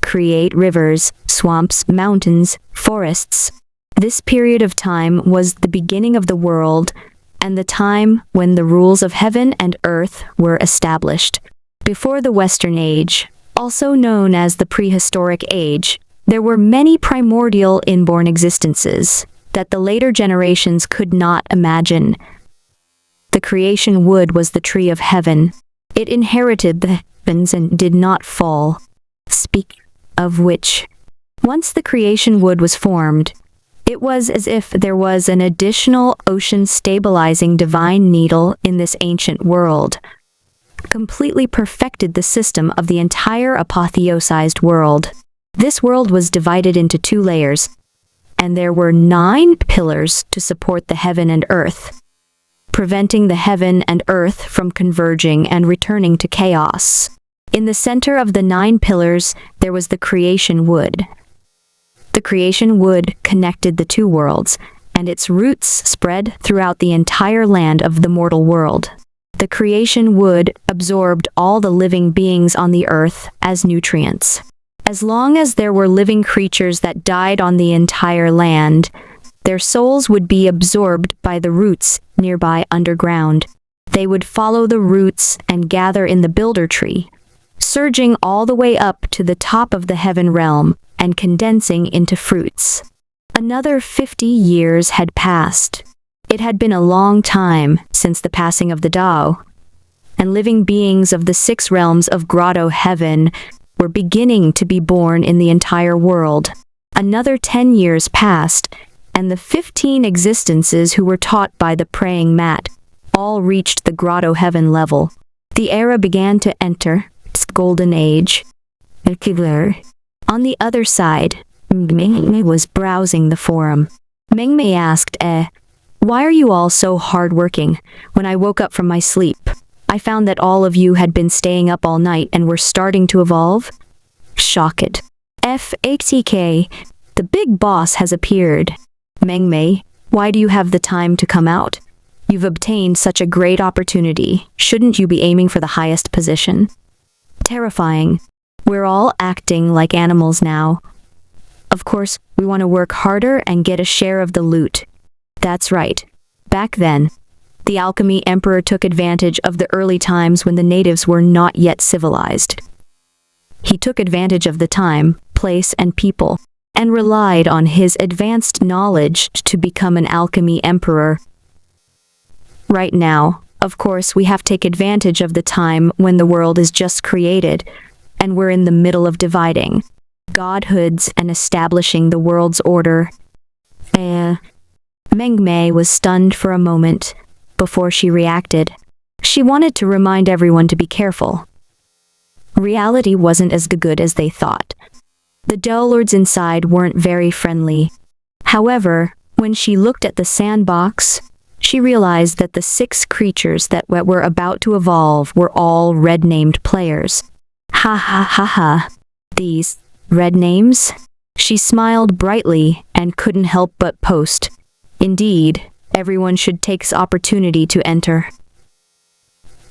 create rivers, swamps, mountains, forests. This period of time was the beginning of the world and the time when the rules of heaven and earth were established. Before the Western Age, also known as the prehistoric age, there were many primordial inborn existences that the later generations could not imagine. The creation wood was the tree of heaven. It inherited the heavens and did not fall. Speak of which, once the creation wood was formed, it was as if there was an additional ocean-stabilizing divine needle in this ancient world, completely perfected the system of the entire apotheosized world. This world was divided into 2 layers, and there were 9 pillars to support the heaven and earth, preventing the heaven and earth from converging and returning to chaos. In the center of the 9 pillars, there was the creation wood. The creation wood connected the 2 worlds, and its roots spread throughout the entire land of the mortal world. The creation wood absorbed all the living beings on the earth as nutrients. As long as there were living creatures that died on the entire land, their souls would be absorbed by the roots nearby underground. They would follow the roots and gather in the builder tree, surging all the way up to the top of the heaven realm and condensing into fruits. Another 50 years had passed. It had been a long time since the passing of the Tao, and living beings of the 6 realms of grotto heaven were beginning to be born in the entire world. Another 10 years passed, and the 15 existences who were taught by the praying mat all reached the grotto heaven level. The era began to enter its golden age. On the other side, Mengmei was browsing the forum. Mengmei asked, why are you all so hard-working? When I woke up from my sleep, I found that all of you had been staying up all night and were starting to evolve. Shocked. FATK, The big boss has appeared. Mengmei, why do you have the time to come out? You've obtained such a great opportunity. Shouldn't you be aiming for the highest position? Terrifying. We're all acting like animals now. Of course, we want to work harder and get a share of the loot. That's right. Back then, the alchemy emperor took advantage of the early times when the natives were not yet civilized. He took advantage of the time, place, and people, and relied on his advanced knowledge to become an alchemy emperor. Right now, of course, we have to take advantage of the time when the world is just created, and we're in the middle of dividing godhoods and establishing the world's order. Mengmei was stunned for a moment before she reacted. She wanted to remind everyone to be careful. Reality wasn't as good as they thought. The Lords inside weren't very friendly. However, when she looked at the sandbox, she realized that the 6 creatures that were about to evolve were all red-named players. Ha ha ha ha. These red names? She smiled brightly and couldn't help but post. Indeed, everyone should take this opportunity to enter.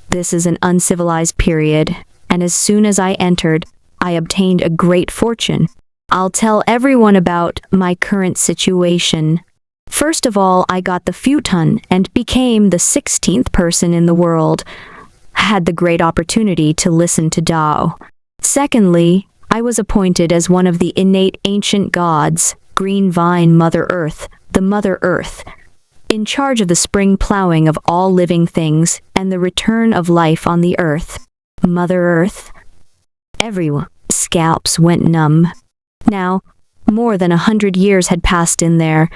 This is an uncivilized period, and as soon as I entered, I obtained a great fortune. I'll tell everyone about my current situation. First of all, I got the futon and became the 16th person in the world. I had the great opportunity to listen to Tao. Secondly, I was appointed as one of the innate ancient gods, Green Vine Mother Earth, the Mother Earth, in charge of the spring plowing of all living things and the return of life on the earth. Mother Earth. Everyone's scalps went numb. Now, more than 100 years had passed in there,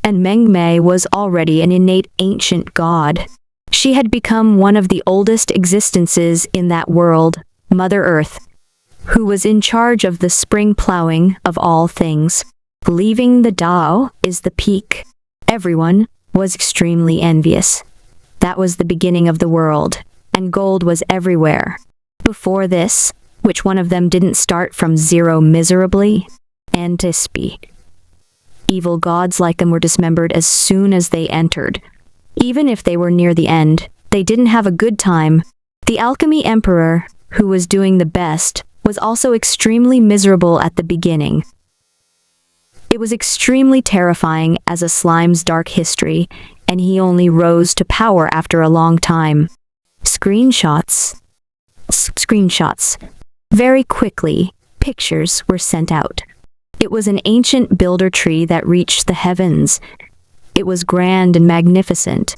and Mengmei was already an innate ancient god. She had become one of the oldest existences in that world, Mother Earth, who was in charge of the spring plowing of all things. Leaving the Tao is the peak. Everyone was extremely envious. That was the beginning of the world, and gold was everywhere. Before this, which one of them didn't start from zero miserably? And to speak. Evil gods like them were dismembered as soon as they entered. Even if they were near the end, they didn't have a good time. The alchemy emperor, who was doing the best, was also extremely miserable at the beginning. It was extremely terrifying as a slime's dark history, and he only rose to power after a long time. Screenshots. Very quickly, pictures were sent out. It was an ancient builder tree that reached the heavens. It was grand and magnificent,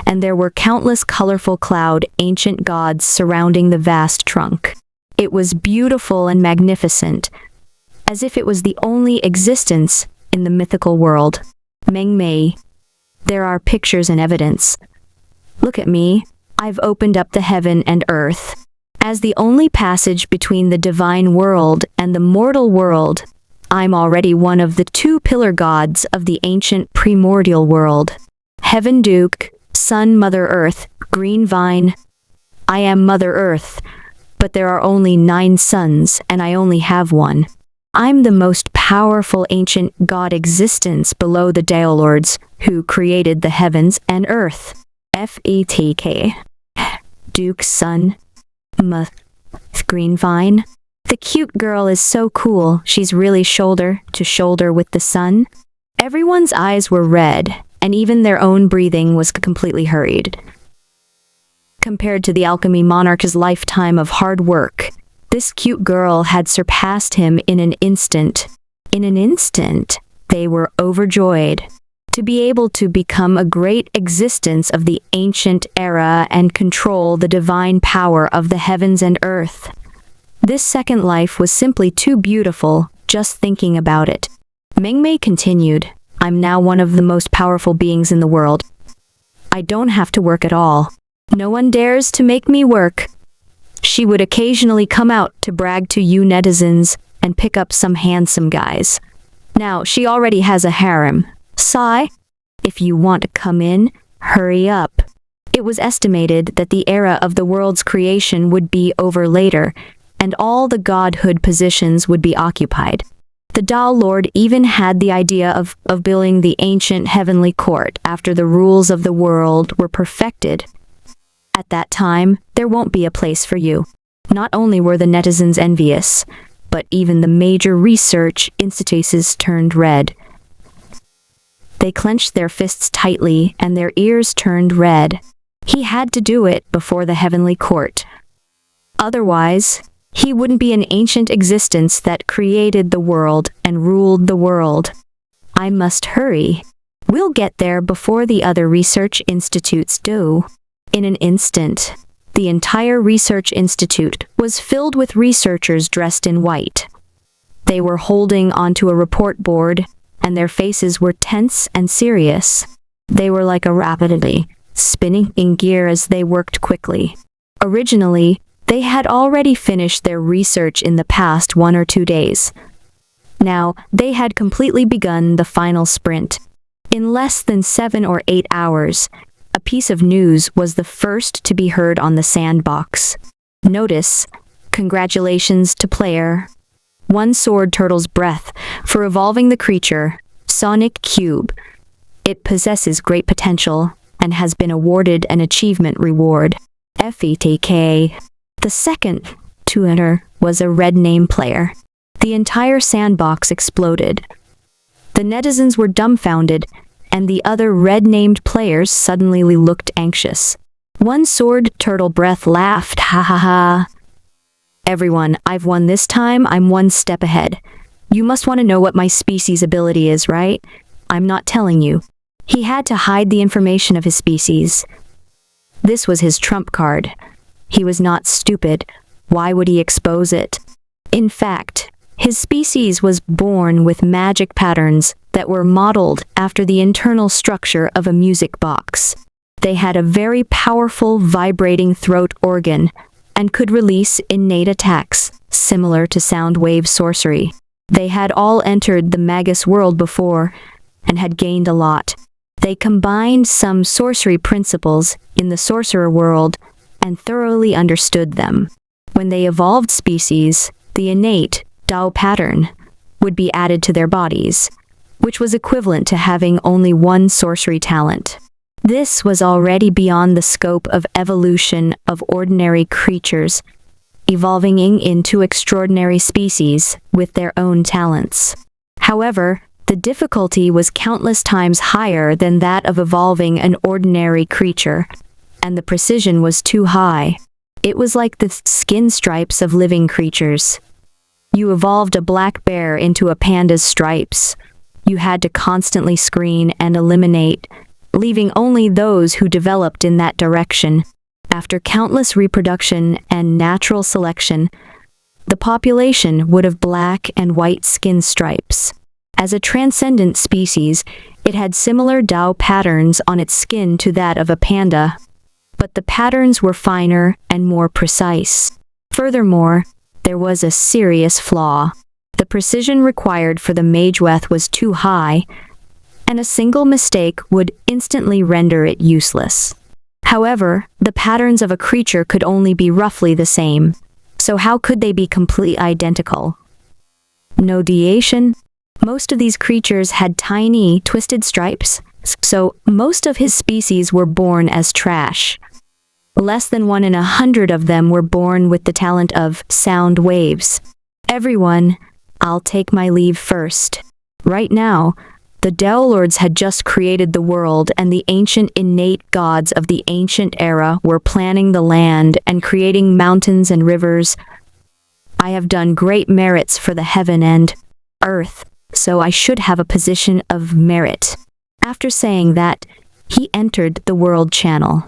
and there were countless colorful cloud ancient gods surrounding the vast trunk. It was beautiful and magnificent, as if it was the only existence in the mythical world. Mengmei, there are pictures and evidence. Look at me. I've opened up the heaven and earth. As the only passage between the divine world and the mortal world, I'm already one of the 2 pillar gods of the ancient primordial world. Heaven Duke, Sun Mother Earth, Green Vine. I am Mother Earth, but there are only 9 suns and I only have one. I'm the most powerful ancient god existence below the Lords who created the heavens and earth. FETK. Duke Sun. Green Vine. The cute girl is so cool, she's really shoulder to shoulder with the sun. Everyone's eyes were red, and even their own breathing was completely hurried. Compared to the alchemy monarch's lifetime of hard work, this cute girl had surpassed him in an instant. In an instant, they were overjoyed to be able to become a great existence of the ancient era and control the divine power of the heavens and earth. This second life was simply too beautiful, just thinking about it. Mengmei continued, I'm now one of the most powerful beings in the world. I don't have to work at all. No one dares to make me work. She would occasionally come out to brag to you netizens and pick up some handsome guys. Now, she already has a harem. Sigh, if you want to come in, hurry up. It was estimated that the era of the world's creation would be over later, and all the godhood positions would be occupied. The Tao Lord even had the idea of building the ancient heavenly court after the rules of the world were perfected. At that time, there won't be a place for you. Not only were the netizens envious, but even the major research institutes turned red. They clenched their fists tightly and their ears turned red. He had to do it before the heavenly court. Otherwise, he wouldn't be an ancient existence that created the world and ruled the world. I must hurry. We'll get there before the other research institutes do. In an instant, the entire research institute was filled with researchers dressed in white. They were holding onto a report board, and their faces were tense and serious. They were like a rapidly spinning in gear as they worked quickly. Originally, they had already finished their research in the past 1 or 2 days. Now, they had completely begun the final sprint. In less than 7 or 8 hours, a piece of news was the first to be heard on the sandbox. Notice, congratulations to player. One sword turtle's breath for evolving the creature, Sonic Cube. It possesses great potential and has been awarded an achievement reward, FETK. The second to enter was a red name player. The entire sandbox exploded. The netizens were dumbfounded, and the other red-named players suddenly looked anxious. One sword turtle breath laughed, ha ha ha. Everyone, I've won this time, I'm 1 step ahead. You must want to know what my species ability is, right? I'm not telling you. He had to hide the information of his species. This was his trump card. He was not stupid. Why would he expose it? In fact, his species was born with magic patterns that were modeled after the internal structure of a music box. They had a very powerful vibrating throat organ and could release innate attacks, similar to sound wave sorcery. They had all entered the Magus world before and had gained a lot. They combined some sorcery principles in the sorcerer world and thoroughly understood them. When they evolved species, the innate Tao pattern would be added to their bodies, which was equivalent to having only 1 sorcery talent. This was already beyond the scope of evolution of ordinary creatures, evolving into extraordinary species with their own talents. However, the difficulty was countless times higher than that of evolving an ordinary creature, and the precision was too high. It was like the skin stripes of living creatures. You evolved a black bear into a panda's stripes. You had to constantly screen and eliminate, leaving only those who developed in that direction. After countless reproduction and natural selection, the population would have black and white skin stripes. As a transcendent species, it had similar Tao patterns on its skin to that of a panda, but the patterns were finer and more precise. Furthermore, there was a serious flaw. The precision required for the Mageweth was too high, and a single mistake would instantly render it useless. However, the patterns of a creature could only be roughly the same, so how could they be completely identical? No deviation. Most of these creatures had tiny, twisted stripes, so most of his species were born as trash. Less than 1 in 100 of them were born with the talent of sound waves. Everyone, I'll take my leave first. Right now, the Tao Lords had just created the world, and the ancient innate gods of the ancient era were planning the land and creating mountains and rivers. I have done great merits for the heaven and earth, so I should have a position of merit. After saying that, he entered the world channel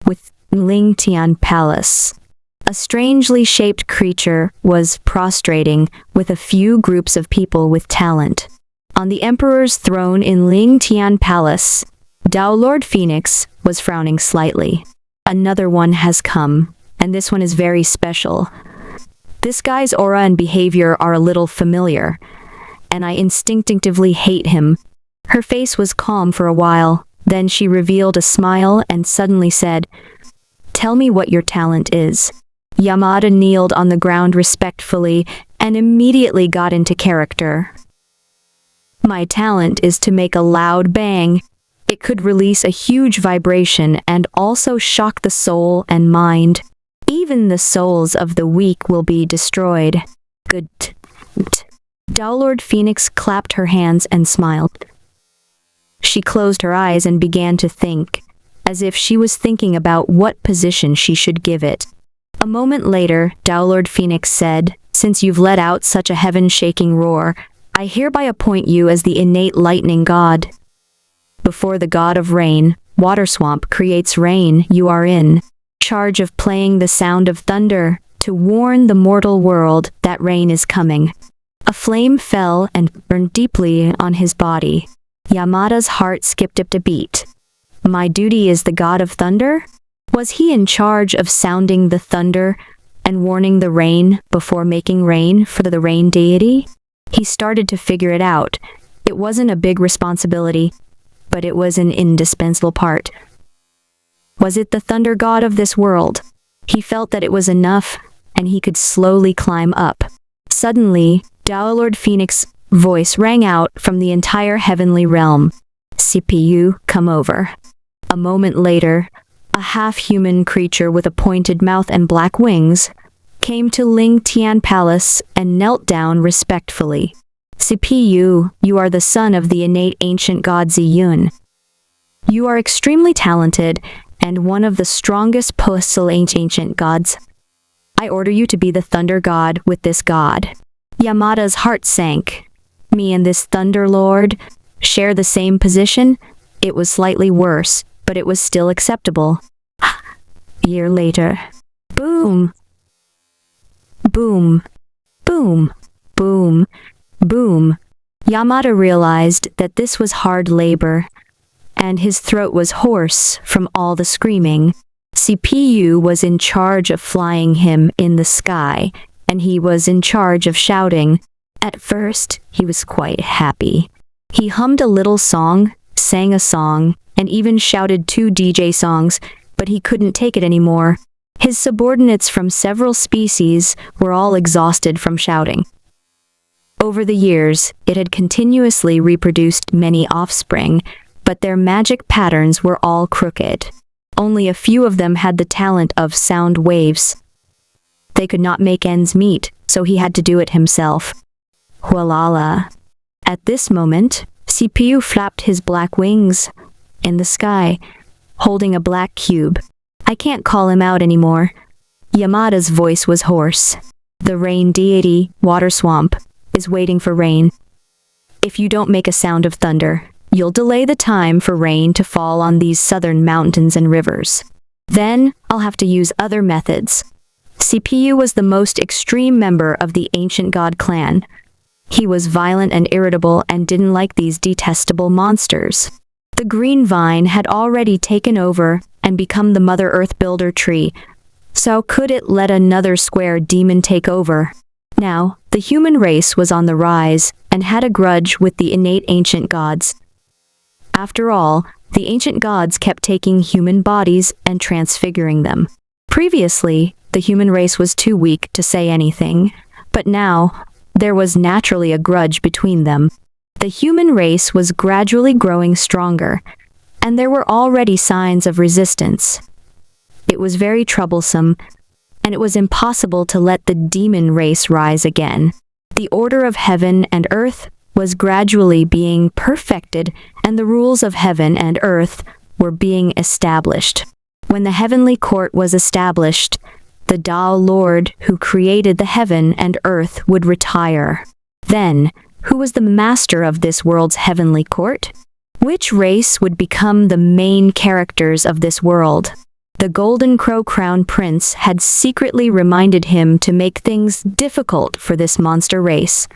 with Ling Tian Palace. A strangely shaped creature was prostrating with a few groups of people with talent. On the emperor's throne in Ling Tian Palace, Tao Lord Phoenix was frowning slightly. Another one has come, and this one is very special. This guy's aura and behavior are a little familiar, and I instinctively hate him. Her face was calm for a while, then she revealed a smile and suddenly said, "Tell me what your talent is." Yamada kneeled on the ground respectfully and immediately got into character. My talent is to make a loud bang. It could release a huge vibration and also shock the soul and mind. Even the souls of the weak will be destroyed. Good. Lord Phoenix clapped her hands and smiled. She closed her eyes and began to think, as if she was thinking about what position she should give it. A moment later, Lord Phoenix said, "Since you've let out such a heaven-shaking roar, I hereby appoint you as the innate lightning god. Before the god of rain, Water Swamp creates rain, you are in charge of playing the sound of thunder to warn the mortal world that rain is coming." A flame fell and burned deeply on his body. Yamada's heart skipped up a beat. My duty is the god of thunder? Was he in charge of sounding the thunder and warning the rain before making rain for the rain deity? He started to figure it out. It wasn't a big responsibility, but it was an indispensable part. Was it the thunder god of this world? He felt that it was enough, and he could slowly climb up. Suddenly, Lord Phoenix's voice rang out from the entire heavenly realm. "CPU, come over." A moment later, a half-human creature with a pointed mouth and black wings came to Ling Tian Palace and knelt down respectfully. "CPU, you are the son of the innate ancient god Ziyun. You are extremely talented and one of the strongest postal ancient gods. I order you to be the thunder god with this god." Yamada's heart sank. Me and this thunder lord share the same position? It was slightly worse, but it was still acceptable. A year later. Boom! Boom! Boom! Boom! Boom! Yamada realized that this was hard labor, and his throat was hoarse from all the screaming. CPU was in charge of flying him in the sky, and he was in charge of shouting. At first, he was quite happy. He hummed a little song, sang a song, and even shouted 2 DJ songs, but he couldn't take it anymore. His subordinates from several species were all exhausted from shouting. Over the years, it had continuously reproduced many offspring, but their magic patterns were all crooked. Only a few of them had the talent of sound waves. They could not make ends meet, so he had to do it himself. Hualala. At this moment, CPU flapped his black wings in the sky, holding a black cube. I can't call him out anymore. Yamada's voice was hoarse. The rain deity, Water Swamp, is waiting for rain. If you don't make a sound of thunder, you'll delay the time for rain to fall on these southern mountains and rivers. Then, I'll have to use other methods. CPU was the most extreme member of the ancient god clan. He was violent and irritable and didn't like these detestable monsters. The green vine had already taken over and become the Mother Earth builder tree, so could it let another square demon take over? Now, the human race was on the rise and had a grudge with the innate ancient gods. After all, the ancient gods kept taking human bodies and transfiguring them. Previously, the human race was too weak to say anything, but now, there was naturally a grudge between them. The human race was gradually growing stronger, and there were already signs of resistance. It was very troublesome, and it was impossible to let the demon race rise again. The order of heaven and earth was gradually being perfected, and the rules of heaven and earth were being established. When the heavenly court was established, the Tao Lord who created the heaven and earth would retire. Then, who was the master of this world's heavenly court? Which race would become the main characters of this world? The Golden Crow Crown Prince had secretly reminded him to make things difficult for this monster race,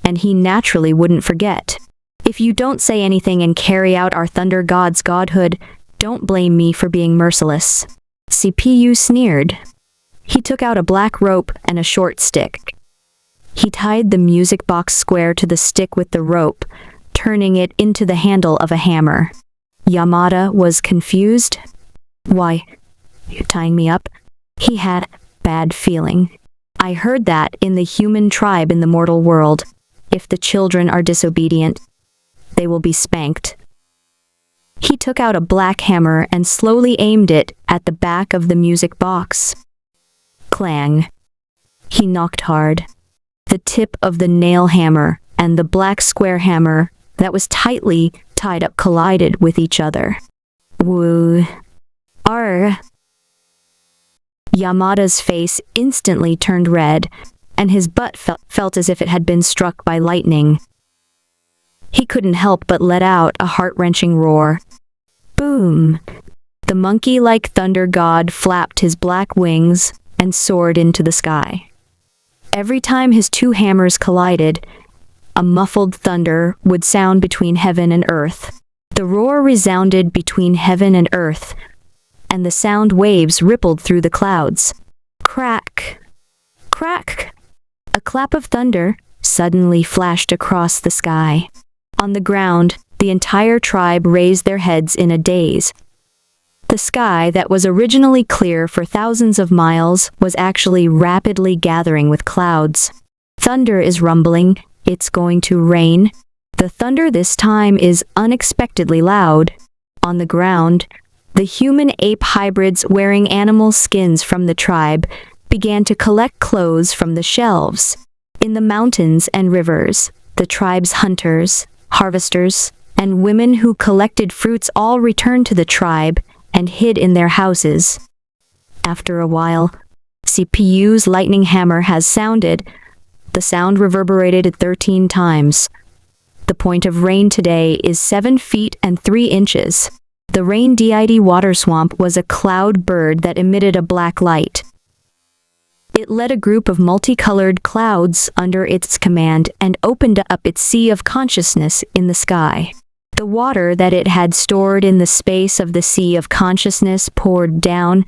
and he naturally wouldn't forget. If you don't say anything and carry out our Thunder God's godhood, don't blame me for being merciless. CPU sneered. He took out a black rope and a short stick. He tied the music box square to the stick with the rope, turning it into the handle of a hammer. Yamada was confused. Why, you're tying me up? He had a bad feeling. I heard that in the human tribe in the mortal world, if the children are disobedient, they will be spanked. He took out a black hammer and slowly aimed it at the back of the music box. Clang. He knocked hard. The tip of the nail hammer and the black square hammer that was tightly tied up collided with each other. Woo. Arr. Yamada's face instantly turned red, and his butt felt as if it had been struck by lightning. He couldn't help but let out a heart-wrenching roar. Boom! The monkey-like thunder god flapped his black wings and soared into the sky. Every time his two hammers collided, a muffled thunder would sound between heaven and earth. The roar resounded between heaven and earth, and the sound waves rippled through the clouds. Crack! Crack! A clap of thunder suddenly flashed across the sky. On the ground, the entire tribe raised their heads in a daze. The sky that was originally clear for thousands of miles was actually rapidly gathering with clouds. Thunder is rumbling. It's going to rain. The thunder this time is unexpectedly loud. On the ground, the human-ape hybrids wearing animal skins from the tribe began to collect clothes from the shelves. In the mountains and rivers, the tribe's hunters, harvesters, and women who collected fruits all returned to the tribe and hid in their houses. After a while, CPU's lightning hammer has sounded. The sound reverberated 13 times. The point of rain today is 7 feet and 3 inches. The rain did water swamp was a cloud bird that emitted a black light. It led a group of multicolored clouds under its command and opened up its sea of consciousness in the sky. The water that it had stored in the space of the sea of consciousness poured down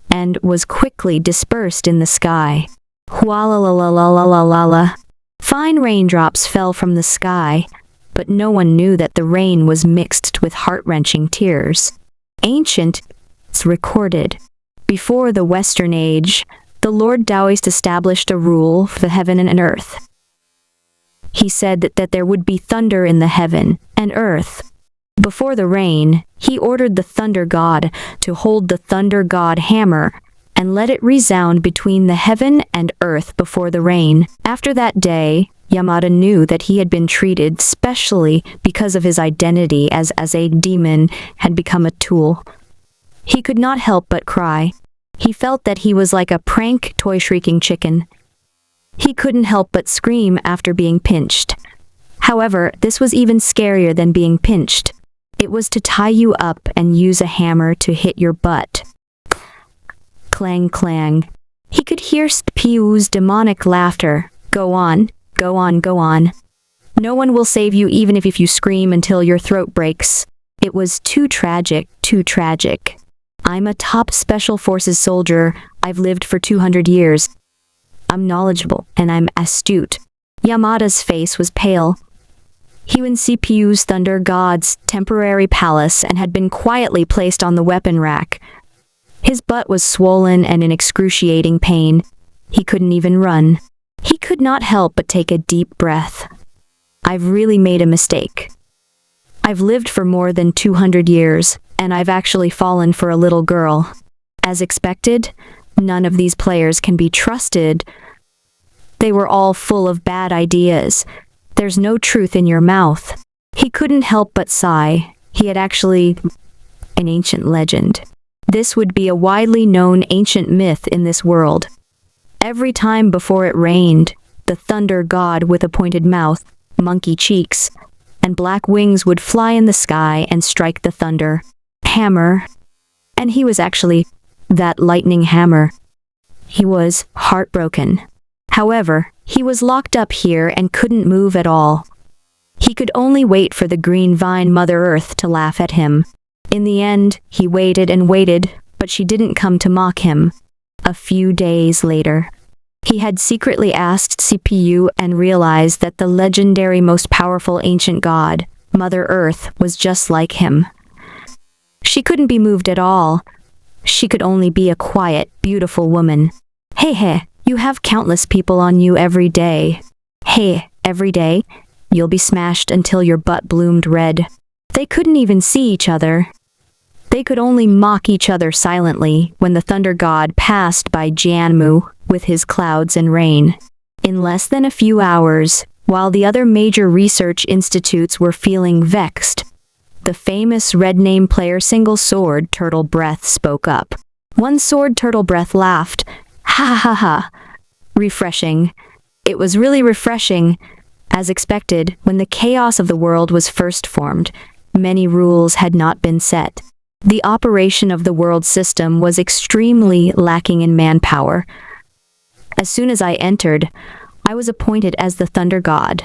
and was quickly dispersed in the sky. Hualalalalalalala. Fine raindrops fell from the sky, but no one knew that the rain was mixed with heart-wrenching tears. Ancient recorded. Before the Western Age, the Lord Taoist established a rule for heaven and earth. He said that there would be thunder in the heaven and earth. Before the rain, he ordered the thunder god to hold the thunder god hammer and let it resound between the heaven and earth before the rain. After that day, Yamada knew that he had been treated specially because of his identity as a demon had become a tool. He could not help but cry. He felt that he was like a prank toy-shrieking chicken. He couldn't help but scream after being pinched. However, this was even scarier than being pinched. It was to tie you up and use a hammer to hit your butt. Clang, clang. He could hear Piu's demonic laughter. Go on, go on, go on. No one will save you even if you scream until your throat breaks. It was too tragic, too tragic. I'm a top special forces soldier. I've lived for 200 years. I'm knowledgeable and I'm astute. Yamada's face was pale. He was in CPU's Thunder God's temporary palace and had been quietly placed on the weapon rack. His butt was swollen and in excruciating pain. He couldn't even run. He could not help but take a deep breath. I've really made a mistake. I've lived for more than 200 years, and I've actually fallen for a little girl. As expected, none of these players can be trusted. They were all full of bad ideas. There's no truth in your mouth. He couldn't help but sigh. He had actually an ancient legend. This would be a widely known ancient myth in this world. Every time before it rained, the thunder god with a pointed mouth, monkey cheeks, and black wings would fly in the sky and strike the thunder hammer. And he was actually that lightning hammer. He was heartbroken. However, he was locked up here and couldn't move at all. He could only wait for the green vine Mother Earth to laugh at him. In the end, he waited and waited, but she didn't come to mock him. A few days later, he had secretly asked CPU and realized that the legendary most powerful ancient god, Mother Earth, was just like him. She couldn't be moved at all. She could only be a quiet, beautiful woman. Hey, You have countless people on you every day. Hey, every day, you'll be smashed until your butt bloomed red. They couldn't even see each other. They could only mock each other silently when the thunder god passed by Jianmu with his clouds and rain. In less than a few hours, while the other major research institutes were feeling vexed, the famous red name player Single Sword Turtle Breath spoke up. One Sword Turtle Breath laughed. Ha ha ha. Refreshing. It was really refreshing. As expected, when the chaos of the world was first formed, many rules had not been set. The operation of the world system was extremely lacking in manpower. As soon as I entered, I was appointed as the thunder god.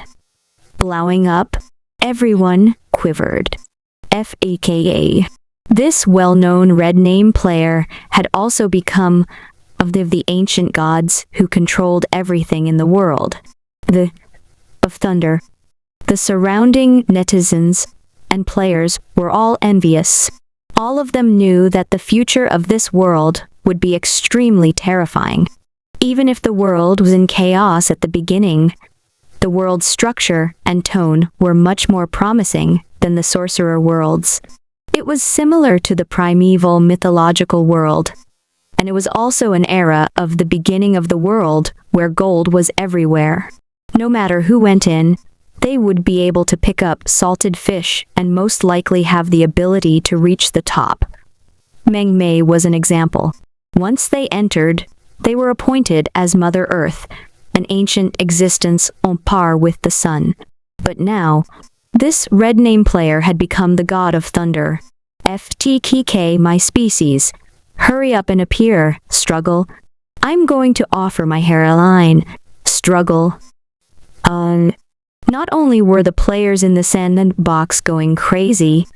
Blowing up, everyone quivered. FAKA. This well-known red name player had also become of the ancient gods who controlled everything in the world. Of thunder. The surrounding netizens and players were all envious. All of them knew that the future of this world would be extremely terrifying. Even if the world was in chaos at the beginning, the world's structure and tone were much more promising than the sorcerer worlds. It was similar to the primeval mythological world, and it was also an era of the beginning of the world where gold was everywhere. No matter who went in, they would be able to pick up salted fish and most likely have the ability to reach the top. Meng Mei was an example. Once they entered, they were appointed as Mother Earth, an ancient existence on par with the sun. But now, this red name player had become the god of thunder. FTKK, my species. Hurry up and appear, struggle. I'm going to offer my hairline. Struggle. Not only were the players in the sandbox going crazy,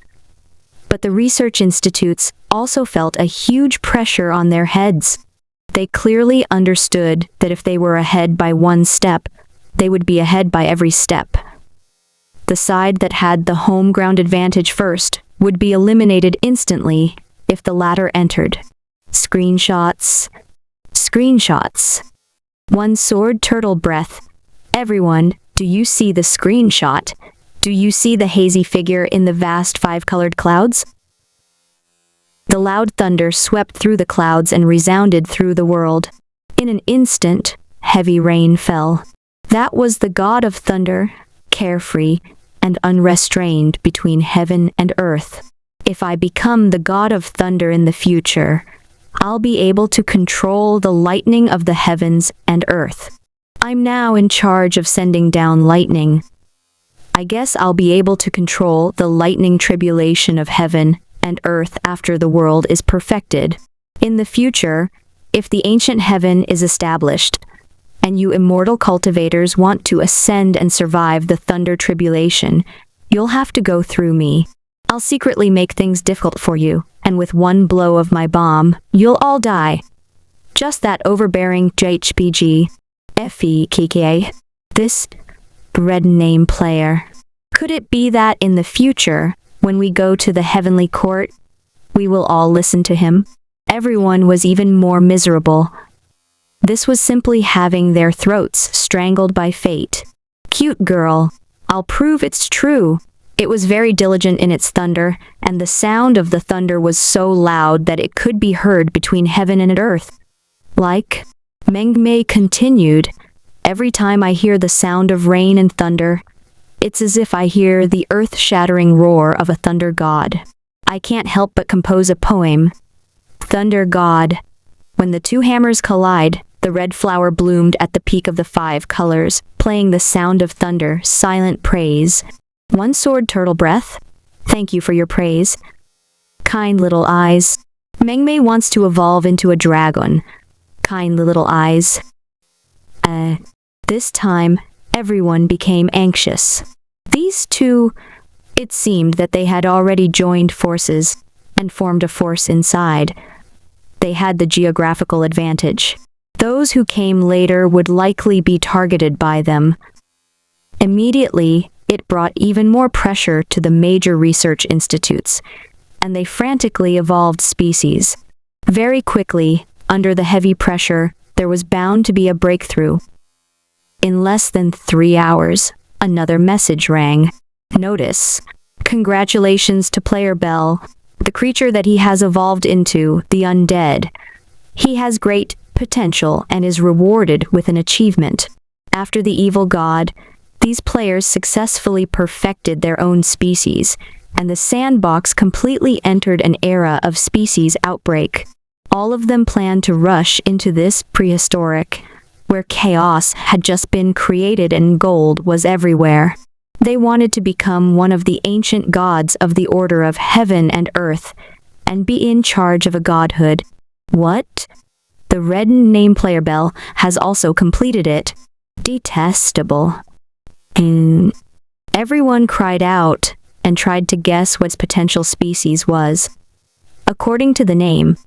but the research institutes also felt a huge pressure on their heads. They clearly understood that if they were ahead by one step, they would be ahead by every step. The side that had the home ground advantage first would be eliminated instantly if the latter entered. Screenshots. Screenshots. One Sword Turtle Breath. Everyone, do you see the screenshot? Do you see the hazy figure in the vast five-colored clouds? The loud thunder swept through the clouds and resounded through the world. In an instant, heavy rain fell. That was the god of thunder, carefree and unrestrained between heaven and earth. If I become the god of thunder in the future, I'll be able to control the lightning of the heavens and earth. I'm now in charge of sending down lightning. I guess I'll be able to control the lightning tribulation of heaven and earth after the world is perfected. In the future, if the ancient heaven is established, and you immortal cultivators want to ascend and survive the thunder tribulation, you'll have to go through me. I'll secretly make things difficult for you, and with one blow of my bomb, you'll all die. Just that overbearing JHPG. FEKK. This red name player. Could it be that in the future, when we go to the heavenly court, we will all listen to him? Everyone was even more miserable. This was simply having their throats strangled by fate. Cute girl. I'll prove it's true. It was very diligent in its thunder, and the sound of the thunder was so loud that it could be heard between heaven and earth. Like, Meng Mei continued, every time I hear the sound of rain and thunder, it's as if I hear the earth-shattering roar of a thunder god. I can't help but compose a poem. Thunder God. When the two hammers collide, the red flower bloomed at the peak of the five colors, playing the sound of thunder, silent praise. One Sword Turtle Breath. Thank you for your praise. Kind little eyes. Meng Mei wants to evolve into a dragon. Kind little eyes. This time, everyone became anxious. These two, it seemed that they had already joined forces and formed a force inside. They had the geographical advantage. Those who came later would likely be targeted by them. Immediately, it brought even more pressure to the major research institutes, and they frantically evolved species. Very quickly, under the heavy pressure, there was bound to be a breakthrough. In less than 3 hours, another message rang. Notice. Congratulations to Player Bell, the creature that he has evolved into, the undead. He has great potential and is rewarded with an achievement. After the evil god, these players successfully perfected their own species, and the sandbox completely entered an era of species outbreak. All of them planned to rush into this prehistoric, where chaos had just been created and gold was everywhere. They wanted to become one of the ancient gods of the order of heaven and earth, and be in charge of a godhood. What? The red name Player Bell has also completed it. Detestable. Everyone cried out and tried to guess what its potential species was. According to the name,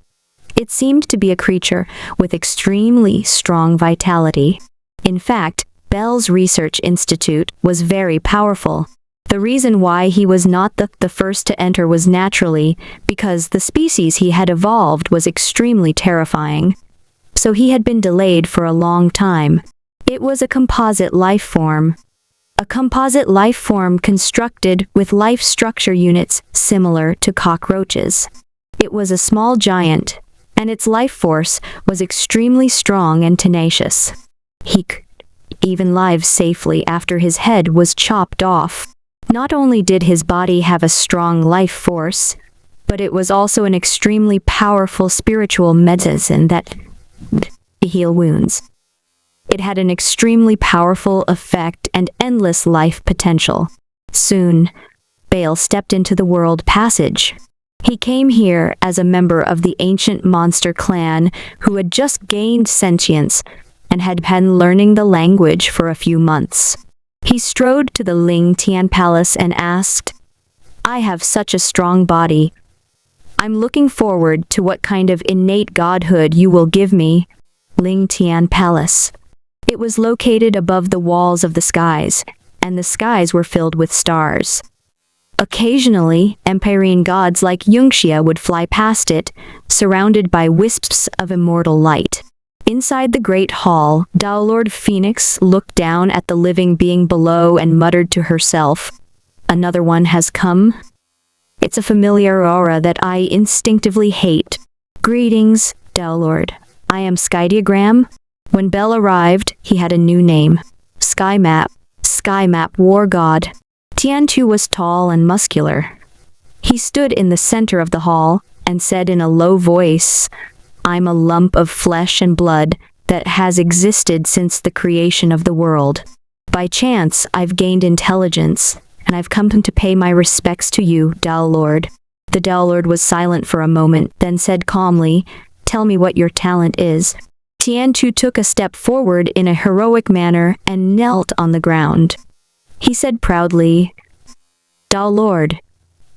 it seemed to be a creature with extremely strong vitality. In fact, Bell's research institute was very powerful. The reason why he was not the first to enter was naturally because the species he had evolved was extremely terrifying. So he had been delayed for a long time. It was a composite life form. A composite life form constructed with life structure units similar to cockroaches. It was a small giant, and its life force was extremely strong and tenacious. He could even live safely after his head was chopped off. Not only did his body have a strong life force, but it was also an extremely powerful spiritual medicine that heal wounds. It had an extremely powerful effect and endless life potential. Soon, Bale stepped into the world passage. He came here as a member of the ancient monster clan who had just gained sentience and had been learning the language for a few months. He strode to the Ling Tian Palace and asked, "I have such a strong body. I'm looking forward to what kind of innate godhood you will give me." Ling Tian Palace. It was located above the walls of the skies, and the skies were filled with stars. Occasionally, Empyrean gods like Yunxia would fly past it, surrounded by wisps of immortal light. Inside the great hall, Lord Phoenix looked down at the living being below and muttered to herself, "Another one has come? It's a familiar aura that I instinctively hate. Greetings, Lord. I am Skydiagram." When Bell arrived, he had a new name. Skymap War God. Tiantu was tall and muscular. He stood in the center of the hall and said in a low voice, "I'm a lump of flesh and blood that has existed since the creation of the world. By chance, I've gained intelligence, and I've come to pay my respects to you, Lord." The Lord was silent for a moment, then said calmly, "Tell me what your talent is." Tiantu took a step forward in a heroic manner and knelt on the ground. He said proudly, "Lord,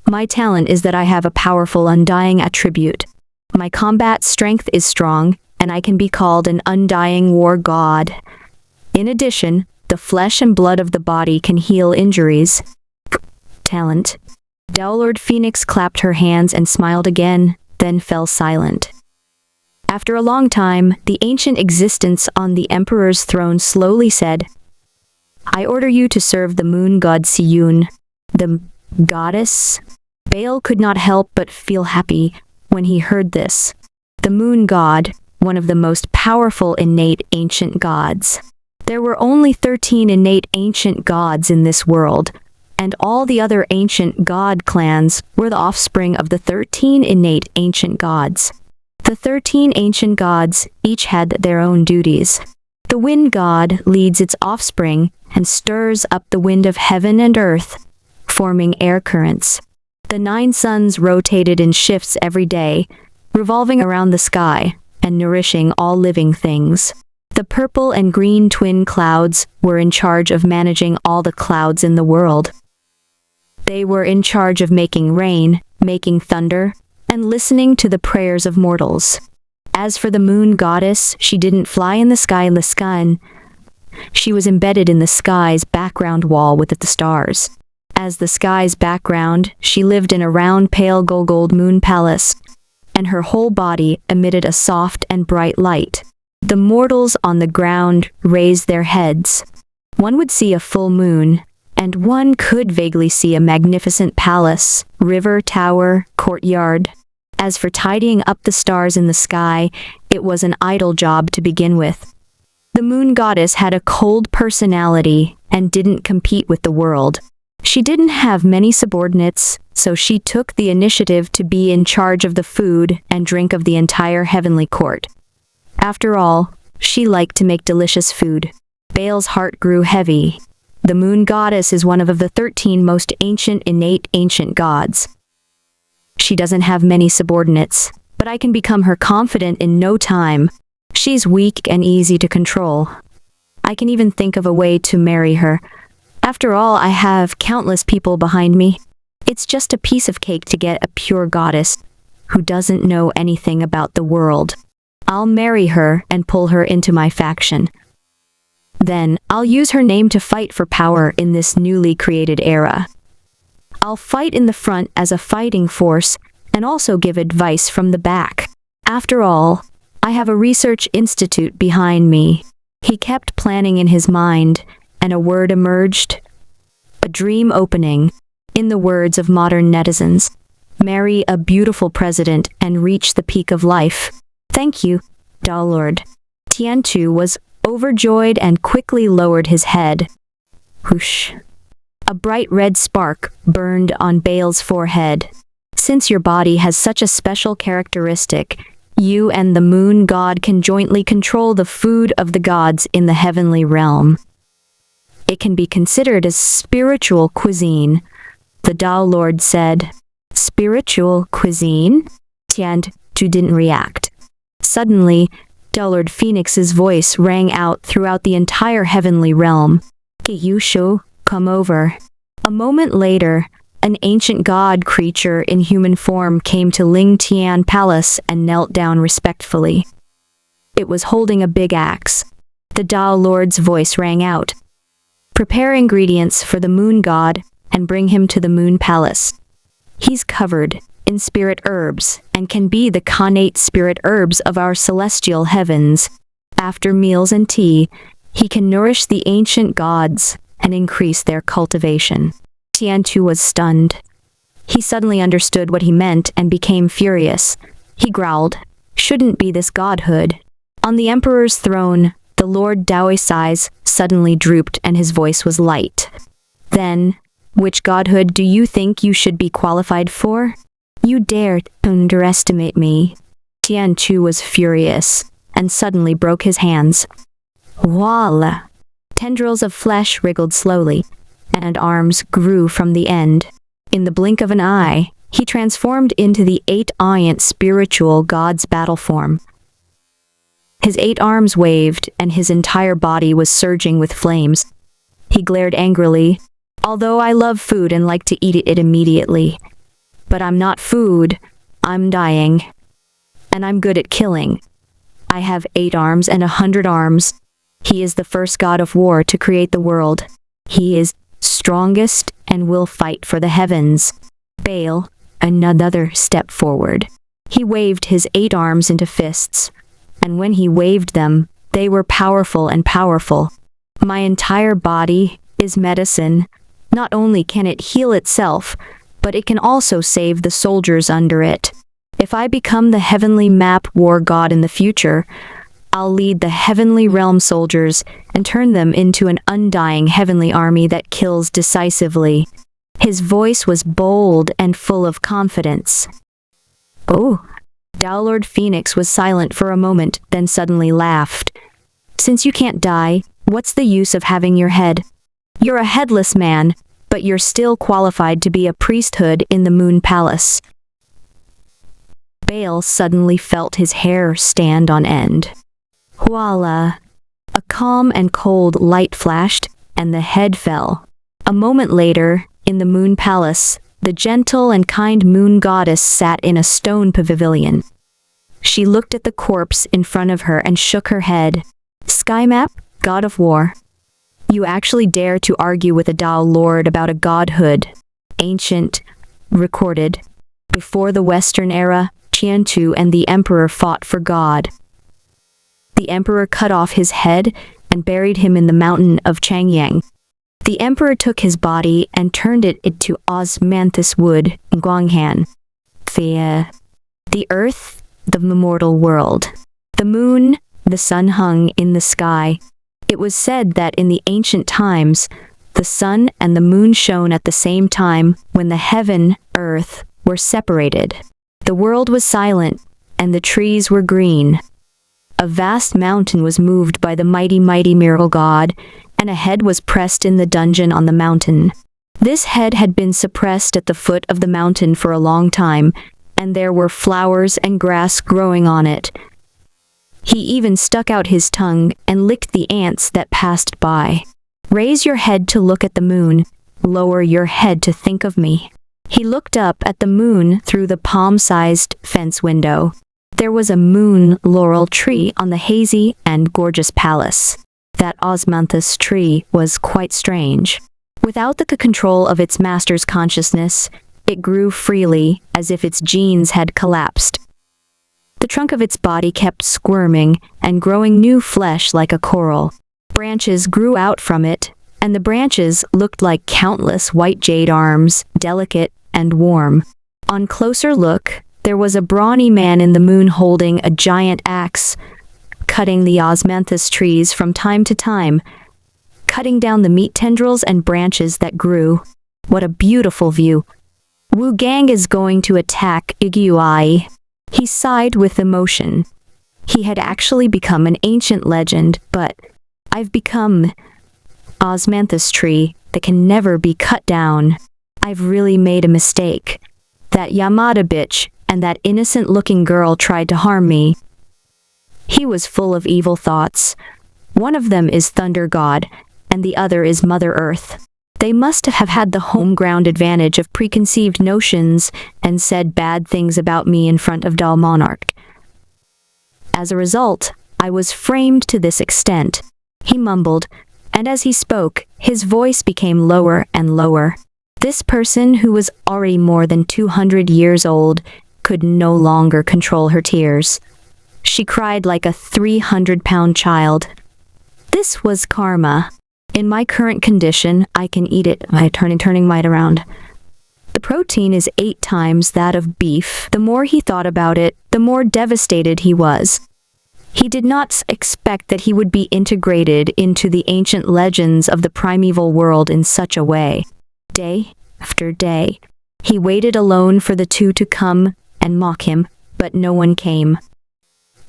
my talent is that I have a powerful undying attribute. My combat strength is strong, and I can be called an undying war god. In addition, the flesh and blood of the body can heal injuries." Talent. Lord Phoenix clapped her hands and smiled again, then fell silent. After a long time, the ancient existence on the emperor's throne slowly said, "I order you to serve the moon god Siyun, the goddess." Bale could not help but feel happy when he heard this. The moon god, one of the most powerful innate ancient gods. There were only 13 innate ancient gods in this world, and all the other ancient god clans were the offspring of the 13 innate ancient gods. The 13 ancient gods each had their own duties. The wind god leads its offspring and stirs up the wind of heaven and earth, forming air currents. The 9 suns rotated in shifts every day, revolving around the sky and nourishing all living things. The purple and green twin clouds were in charge of managing all the clouds in the world. They were in charge of making rain, making thunder, and listening to the prayers of mortals. As for the moon goddess, she didn't fly in the sky. She was embedded in the sky's background wall with the stars. As the sky's background, she lived in a round pale gold moon palace, and her whole body emitted a soft and bright light. The mortals on the ground raised their heads. One would see a full moon, and one could vaguely see a magnificent palace, river, tower, courtyard. As for tidying up the stars in the sky, it was an idle job to begin with. The moon goddess had a cold personality and didn't compete with the world. She didn't have many subordinates, so she took the initiative to be in charge of the food and drink of the entire heavenly court. After all, she liked to make delicious food. Baal's heart grew heavy. The moon goddess is one of the 13 most innate ancient gods. She doesn't have many subordinates, but I can become her confidant in no time. She's weak and easy to control. I can even think of a way to marry her. After all, I have countless people behind me. It's just a piece of cake to get a pure goddess who doesn't know anything about the world. I'll marry her and pull her into my faction. Then, I'll use her name to fight for power in this newly created era. I'll fight in the front as a fighting force and also give advice from the back. After all, I have a research institute behind me. He kept planning in his mind, and a word emerged. A dream opening. In the words of modern netizens, marry a beautiful president and reach the peak of life. Thank you, Lord. Tiantu was overjoyed and quickly lowered his head. Whoosh. A bright red spark burned on Baal's forehead. Since your body has such a special characteristic, you and the moon god can jointly control the food of the gods in the heavenly realm. It can be considered as spiritual cuisine, the Tao Lord said. Spiritual cuisine? Tiantu didn't react. Suddenly, Lord Phoenix's voice rang out throughout the entire heavenly realm. Yushu, come over. A moment later, an ancient god creature in human form came to Ling Tian Palace and knelt down respectfully. It was holding a big axe. The Tao Lord's voice rang out. Prepare ingredients for the moon god and bring him to the moon palace. He's covered in spirit herbs and can be the connate spirit herbs of our celestial heavens. After meals and tea, he can nourish the ancient gods and increase their cultivation. Tiantu was stunned. He suddenly understood what he meant and became furious. He growled, "Shouldn't be this godhood." On the emperor's throne, the Lord Daoi's eyes suddenly drooped and his voice was light. Then, which godhood do you think you should be qualified for? You dare to underestimate me. Tiantu was furious and suddenly broke his hands. Voila! Tendrils of flesh wriggled slowly, and arms grew from the end. In the blink of an eye, he transformed into the 8-ayant spiritual god's battle form. His 8 arms waved, and his entire body was surging with flames. He glared angrily. Although I love food and like to eat it immediately. But I'm not food, I'm dying. And I'm good at killing. I have 8 arms and 100 arms. He is the first god of war to create the world. He is strongest and will fight for the heavens. Baal, another step forward. He waved his 8 arms into fists. And when he waved them, they were powerful and powerful. My entire body is medicine. Not only can it heal itself, but it can also save the soldiers under it. If I become the heavenly map war god in the future, I'll lead the heavenly realm soldiers and turn them into an undying heavenly army that kills decisively. His voice was bold and full of confidence. Oh, Tao Lord Phoenix was silent for a moment, then suddenly laughed. Since you can't die, what's the use of having your head? You're a headless man, but you're still qualified to be a priesthood in the Moon Palace. Baal suddenly felt his hair stand on end. Voila! A calm and cold light flashed, and the head fell. A moment later, in the Moon Palace, the gentle and kind moon goddess sat in a stone pavilion. She looked at the corpse in front of her and shook her head. Sky Map, God of War. You actually dare to argue with a Tao Lord about a godhood. Ancient, recorded. Before the Western era, Tiantu and the Emperor fought for God. The emperor cut off his head and buried him in the mountain of Changyang. The emperor took his body and turned it into osmanthus wood in Guanghan. The earth, the immortal world. The moon, the sun hung in the sky. It was said that in the ancient times, the sun and the moon shone at the same time when the heaven, earth, were separated. The world was silent, and the trees were green. A vast mountain was moved by the mighty miracle god, and a head was pressed in the dungeon on the mountain. This head had been suppressed at the foot of the mountain for a long time, and there were flowers and grass growing on it. He even stuck out his tongue and licked the ants that passed by. Raise your head to look at the moon, lower your head to think of me. He looked up at the moon through the palm-sized fence window. There was a moon laurel tree on the hazy and gorgeous palace. That osmanthus tree was quite strange. Without the control of its master's consciousness, it grew freely as if its genes had collapsed. The trunk of its body kept squirming and growing new flesh like a coral. Branches grew out from it, and the branches looked like countless white jade arms, delicate and warm. On closer look, there was a brawny man in the moon holding a giant axe, cutting the osmanthus trees from time to time, cutting down the meat tendrils and branches that grew. What a beautiful view. Wu Gang is going to attack Iguai. He sighed with emotion. He had actually become an ancient legend, but I've become osmanthus tree that can never be cut down. I've really made a mistake. That Yamada bitch and that innocent-looking girl tried to harm me. He was full of evil thoughts. One of them is Thunder God, and the other is Mother Earth. They must have had the home ground advantage of preconceived notions and said bad things about me in front of Dal Monarch. As a result, I was framed to this extent. He mumbled, and as he spoke, his voice became lower and lower. This person, who was already more than 200 years old, could no longer control her tears. She cried like a 300-pound child. This was karma. In my current condition, I can eat it by turning might around. The protein is 8 times that of beef. The more he thought about it, the more devastated he was. He did not expect that he would be integrated into the ancient legends of the primeval world in such a way. Day after day, he waited alone for the two to come and mock him, but no one came.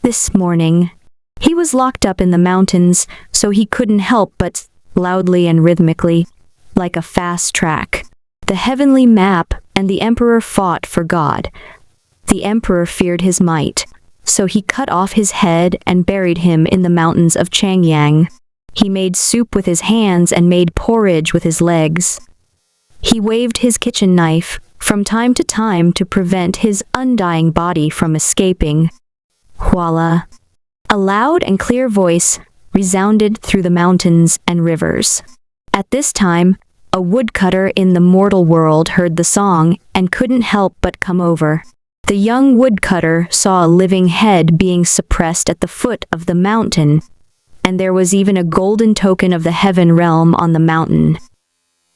This morning, he was locked up in the mountains, so he couldn't help but loudly and rhythmically, like a fast track. The heavenly map and the emperor fought for God. The emperor feared his might, so he cut off his head and buried him in the mountains of Changyang. He made soup with his hands and made porridge with his legs. He waved his kitchen knife from time to time to prevent his undying body from escaping. Voila! A loud and clear voice resounded through the mountains and rivers. At this time, a woodcutter in the mortal world heard the song and couldn't help but come over. The young woodcutter saw a living head being suppressed at the foot of the mountain, and there was even a golden token of the heaven realm on the mountain.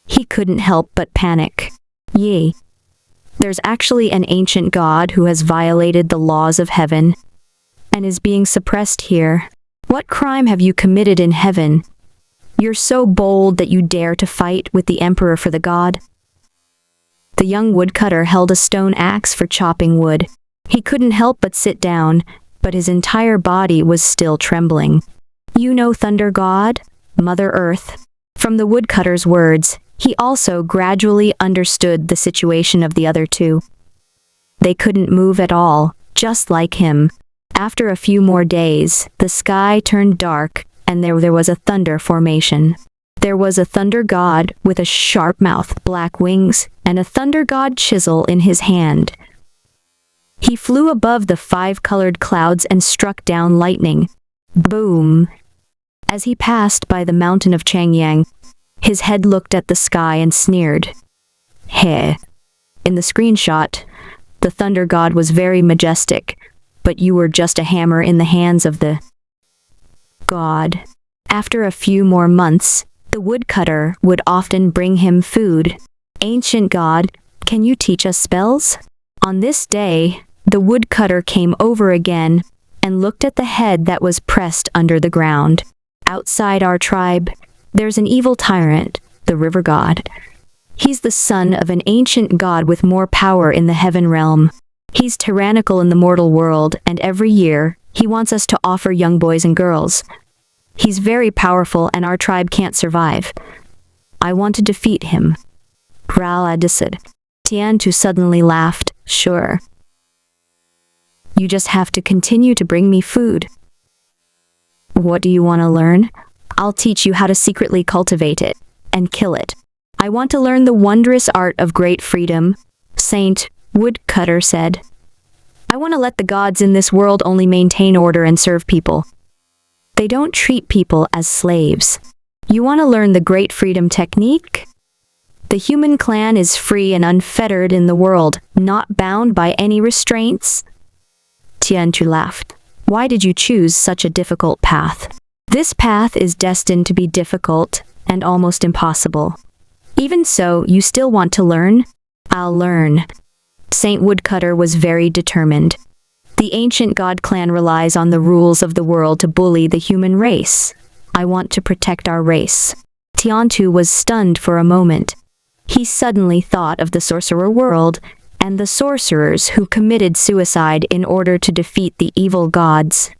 He couldn't help but panic. Yea, there's actually an ancient god who has violated the laws of heaven and is being suppressed here. What crime have you committed in heaven? You're so bold that you dare to fight with the emperor for the god? The young woodcutter held a stone axe for chopping wood. He couldn't help but sit down, but his entire body was still trembling. You know Thunder God, Mother Earth. From the woodcutter's words, he also gradually understood the situation of the other two. They couldn't move at all, just like him. After a few more days, the sky turned dark, and there was a thunder formation. There was a thunder god with a sharp mouth, black wings, and a thunder god chisel in his hand. He flew above the 5-colored clouds and struck down lightning. Boom! As he passed by the mountain of Changyang, his head looked at the sky and sneered. Heh. In the screenshot, the thunder god was very majestic, but you were just a hammer in the hands of the God. After a few more months, the woodcutter would often bring him food. Ancient God, can you teach us spells? On this day, the woodcutter came over again and looked at the head that was pressed under the ground. Outside our tribe, there's an evil tyrant, the river god. He's the son of an ancient god with more power in the heaven realm. He's tyrannical in the mortal world, and every year, he wants us to offer young boys and girls. He's very powerful and our tribe can't survive. I want to defeat him. Rala said. Tiantu suddenly laughed. Sure. You just have to continue to bring me food. What do you want to learn? I'll teach you how to secretly cultivate it and kill it. I want to learn the wondrous art of great freedom, Saint Woodcutter said. I want to let the gods in this world only maintain order and serve people. They don't treat people as slaves. You want to learn the great freedom technique? The human clan is free and unfettered in the world, not bound by any restraints. Tiantu laughed. Why did you choose such a difficult path? This path is destined to be difficult and almost impossible. Even so, you still want to learn? I'll learn. Saint Woodcutter was very determined. The ancient god clan relies on the rules of the world to bully the human race. I want to protect our race. Tiantu was stunned for a moment. He suddenly thought of the sorcerer world and the sorcerers who committed suicide in order to defeat the evil gods.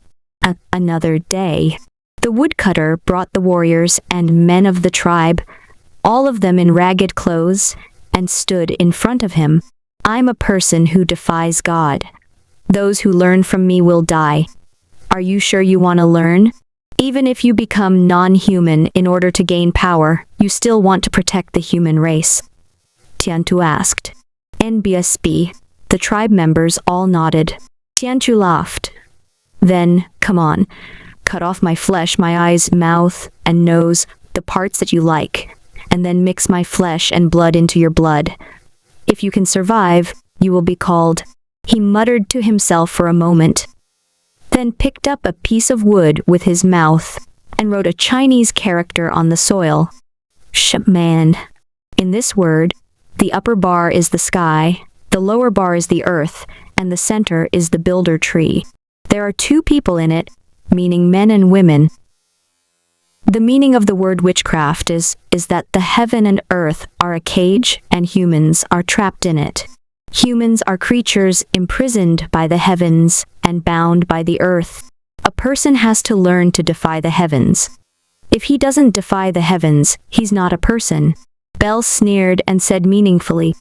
Another day, the woodcutter brought the warriors and men of the tribe, all of them in ragged clothes, and stood in front of him. I'm a person who defies God. Those who learn from me will die. Are you sure you want to learn? Even if you become non-human in order to gain power, you still want to protect the human race. Tiantu asked. NBSB. The tribe members all nodded. Tiantu laughed. Then, come on. Cut off my flesh, my eyes, mouth, and nose, the parts that you like, and then mix my flesh and blood into your blood. If you can survive, you will be called. He muttered to himself for a moment, then picked up a piece of wood with his mouth and wrote a Chinese character on the soil. Shaman. In this word, the upper bar is the sky, the lower bar is the earth, and the center is the builder tree. There are two people in it, meaning men and women. The meaning of the word witchcraft is that the heaven and earth are a cage and humans are trapped in it. Humans are creatures imprisoned by the heavens and bound by the earth. A person has to learn to defy the heavens. If he doesn't defy the heavens, he's not a person. Bell sneered and said meaningfully,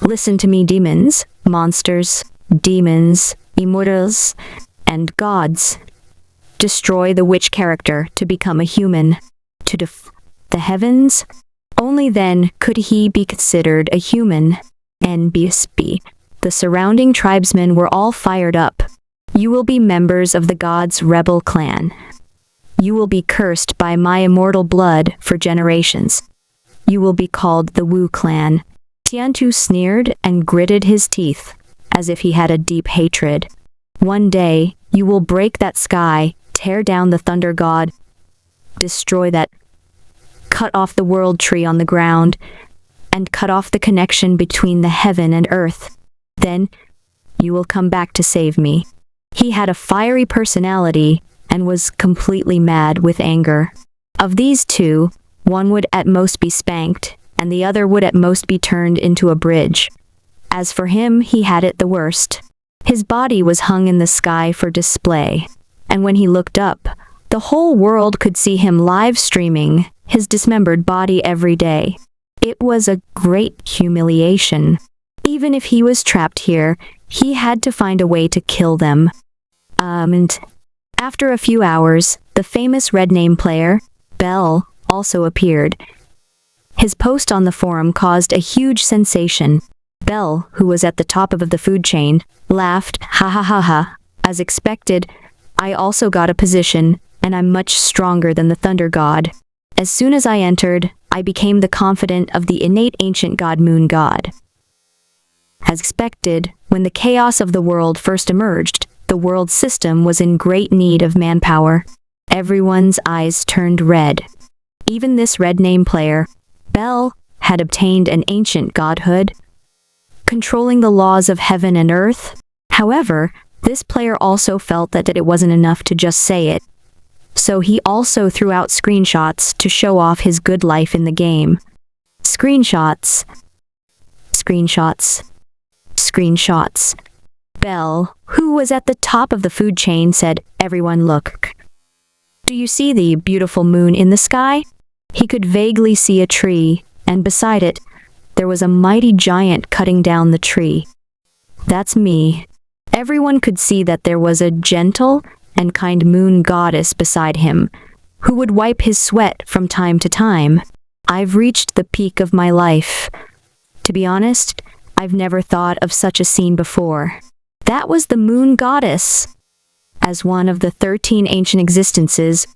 Listen to me, demons, monsters, demons, immortals, and gods. Destroy the witch character to become a human. To the heavens? Only then could he be considered a human. NBSB. The surrounding tribesmen were all fired up. You will be members of the gods' rebel clan. You will be cursed by my immortal blood for generations. You will be called the Wu clan. Tiantu sneered and gritted his teeth, as if he had a deep hatred. One day, you will break that sky, tear down the thunder god, destroy that, cut off the world tree on the ground, and cut off the connection between the heaven and earth. Then, you will come back to save me. He had a fiery personality and was completely mad with anger. Of these two, one would at most be spanked, and the other would at most be turned into a bridge. As for him, he had it the worst. His body was hung in the sky for display, and when he looked up, the whole world could see him live streaming his dismembered body every day. It was a great humiliation. Even if he was trapped here, he had to find a way to kill them. And after a few hours, the famous red name player, Bell, also appeared. His post on the forum caused a huge sensation. Bell, who was at the top of the food chain, laughed, ha ha ha ha. As expected, I also got a position, and I'm much stronger than the thunder god. As soon as I entered, I became the confidant of the innate ancient god moon god. As expected, when the chaos of the world first emerged, the world system was in great need of manpower. Everyone's eyes turned red. Even this red name player, Bel, had obtained an ancient godhood, controlling the laws of heaven and earth. However, this player also felt that it wasn't enough to just say it. So he also threw out screenshots to show off his good life in the game. Screenshots. Screenshots. Screenshots. Bel, who was at the top of the food chain, said, "Everyone look. Do you see the beautiful moon in the sky?" He could vaguely see a tree, and beside it, there was a mighty giant cutting down the tree. That's me. Everyone could see that there was a gentle and kind moon goddess beside him, who would wipe his sweat from time to time. I've reached the peak of my life. To be honest, I've never thought of such a scene before. That was the moon goddess. As one of the 13 ancient existences,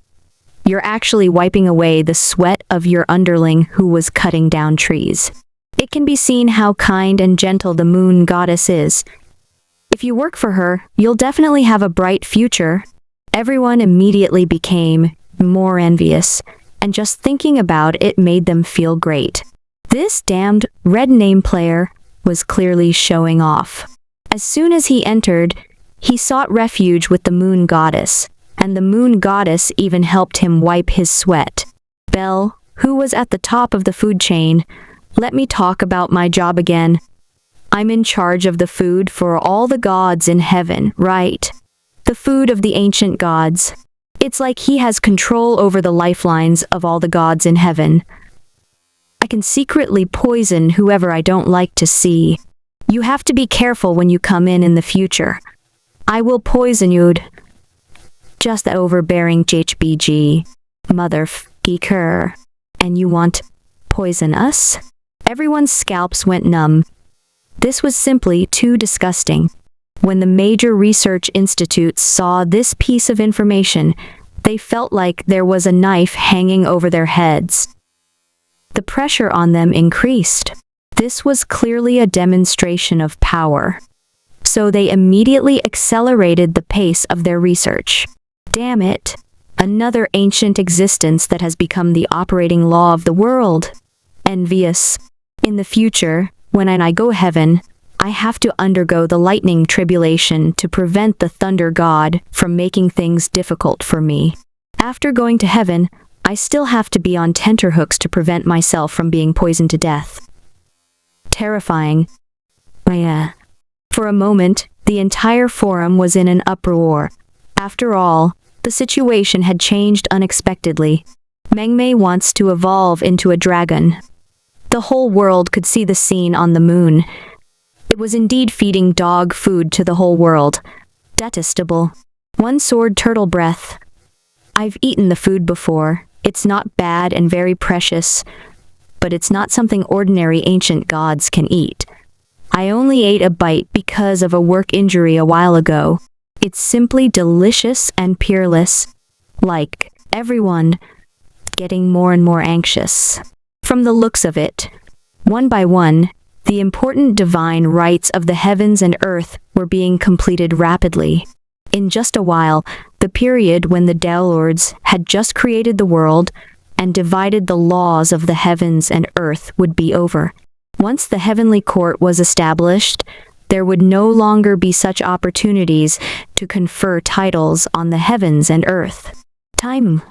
you're actually wiping away the sweat of your underling who was cutting down trees. It can be seen how kind and gentle the moon goddess is. If you work for her, you'll definitely have a bright future. Everyone immediately became more envious, and just thinking about it made them feel great. This damned red name player was clearly showing off. As soon as he entered, he sought refuge with the moon goddess, and the moon goddess even helped him wipe his sweat. Bel, who was at the top of the food chain, let me talk about my job again. I'm in charge of the food for all the gods in heaven, right? The food of the ancient gods. It's like he has control over the lifelines of all the gods in heaven. I can secretly poison whoever I don't like to see. You have to be careful when you come in the future. I will poison you. Just that overbearing HBG. Motherfucker. And you want poison us? Everyone's scalps went numb. This was simply too disgusting. When the major research institutes saw this piece of information, they felt like there was a knife hanging over their heads. The pressure on them increased. This was clearly a demonstration of power. So they immediately accelerated the pace of their research. Damn it! Another ancient existence that has become the operating law of the world. Envious. In the future, when I go heaven, I have to undergo the lightning tribulation to prevent the thunder god from making things difficult for me. After going to heaven, I still have to be on tenterhooks to prevent myself from being poisoned to death. Terrifying. Yeah. For a moment, the entire forum was in an uproar. After all, the situation had changed unexpectedly. Mengmei wants to evolve into a dragon. The whole world could see the scene on the moon. It was indeed feeding dog food to the whole world. Detestable. One sword turtle breath. I've eaten the food before. It's not bad and very precious, but it's not something ordinary ancient gods can eat. I only ate a bite because of a work injury a while ago. It's simply delicious and peerless. Like, everyone getting more and more anxious. From the looks of it, one by one, the important divine rites of the heavens and earth were being completed rapidly. In just a while, the period when the Lords had just created the world and divided the laws of the heavens and earth would be over. Once the heavenly court was established, there would no longer be such opportunities to confer titles on the heavens and earth. Time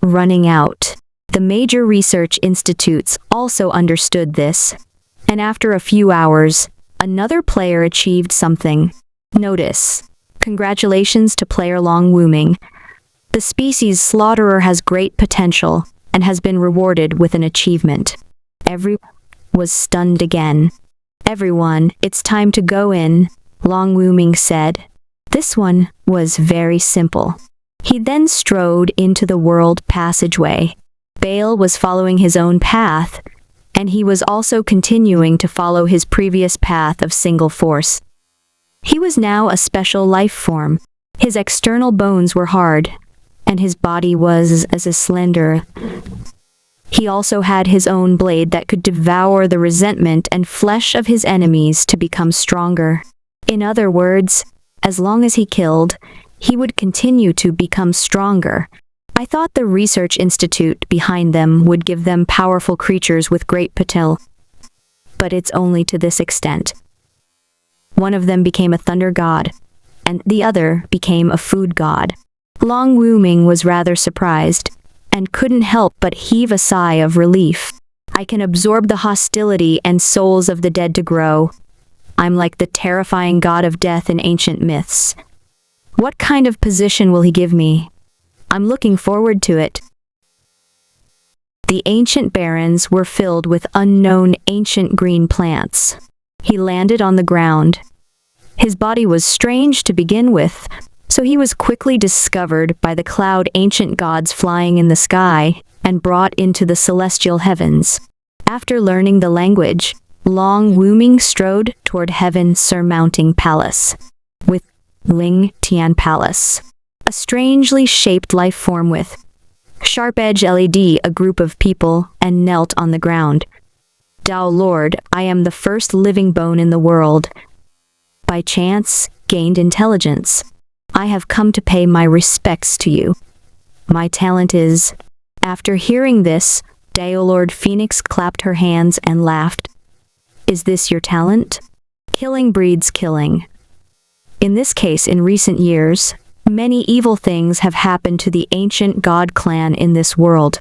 running out. The major research institutes also understood this, and after a few hours, another player achieved something. Notice. Congratulations to player Long Wooming. The species slaughterer has great potential and has been rewarded with an achievement. Everyone was stunned again. Everyone, it's time to go in, Long Wooming said. This one was very simple. He then strode into the world passageway. Bale was following his own path, and he was also continuing to follow his previous path of single force. He was now a special life form. His external bones were hard, and his body was as slender. He also had his own blade that could devour the resentment and flesh of his enemies to become stronger. In other words, as long as he killed, he would continue to become stronger. I thought the research institute behind them would give them powerful creatures with great potential. But it's only to this extent. One of them became a thunder god, and the other became a food god. Long Wuming was rather surprised, and couldn't help but heave a sigh of relief. I can absorb the hostility and souls of the dead to grow. I'm like the terrifying god of death in ancient myths. What kind of position will he give me? I'm looking forward to it. The ancient barrens were filled with unknown ancient green plants. He landed on the ground. His body was strange to begin with, so he was quickly discovered by the cloud ancient gods flying in the sky and brought into the celestial heavens. After learning the language, Long Wuming strode toward heaven surmounting palace, with Ling Tian Palace, a strangely shaped life form with sharp-edge LED, a group of people, and knelt on the ground. Tao Lord, I am the first living bone in the world. By chance, gained intelligence. I have come to pay my respects to you. My talent is... After hearing this, Tao Lord Phoenix clapped her hands and laughed. Is this your talent? Killing breeds killing. In this case, in recent years, many evil things have happened to the ancient god clan in this world.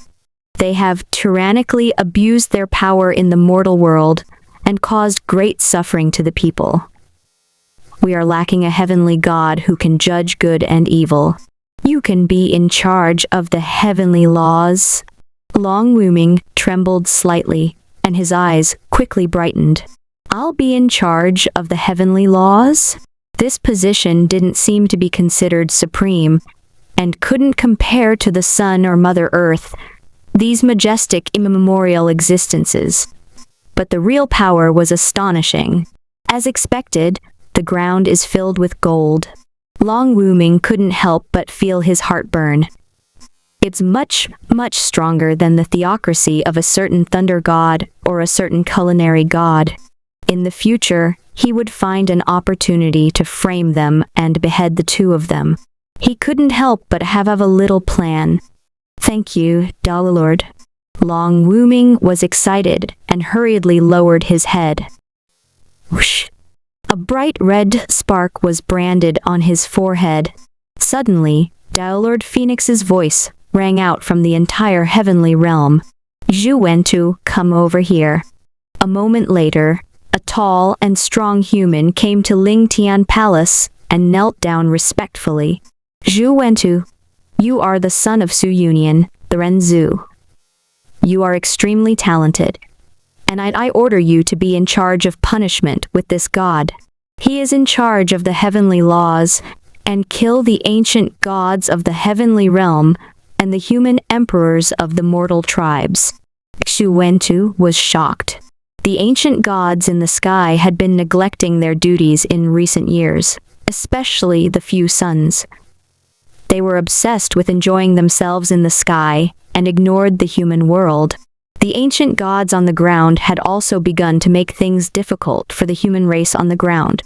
They have tyrannically abused their power in the mortal world and caused great suffering to the people. We are lacking a heavenly god who can judge good and evil. You can be in charge of the heavenly laws. Long Wuming trembled slightly, and his eyes quickly brightened. I'll be in charge of the heavenly laws? This position didn't seem to be considered supreme, and couldn't compare to the sun or Mother Earth, these majestic immemorial existences. But the real power was astonishing. As expected, the ground is filled with gold. Long Wuming couldn't help but feel his heart burn. It's much, much stronger than the theocracy of a certain thunder god or a certain culinary god. In the future, he would find an opportunity to frame them and behead the two of them. He couldn't help but have a little plan. Thank you, Dalalord. Long Wuming was excited and hurriedly lowered his head. Whoosh! A bright red spark was branded on his forehead. Suddenly, Dalalord Phoenix's voice rang out from the entire heavenly realm. Zhu Wentu, come over here. A moment later, a tall and strong human came to Ling Tian Palace and knelt down respectfully. Zhu Wentu, you are the son of Su Union, the Ren Zhu. You are extremely talented, and I order you to be in charge of punishment with this god. He is in charge of the heavenly laws, and kill the ancient gods of the heavenly realm and the human emperors of the mortal tribes. Zhu Wentu was shocked. The ancient gods in the sky had been neglecting their duties in recent years, especially the few suns. They were obsessed with enjoying themselves in the sky and ignored the human world. The ancient gods on the ground had also begun to make things difficult for the human race on the ground.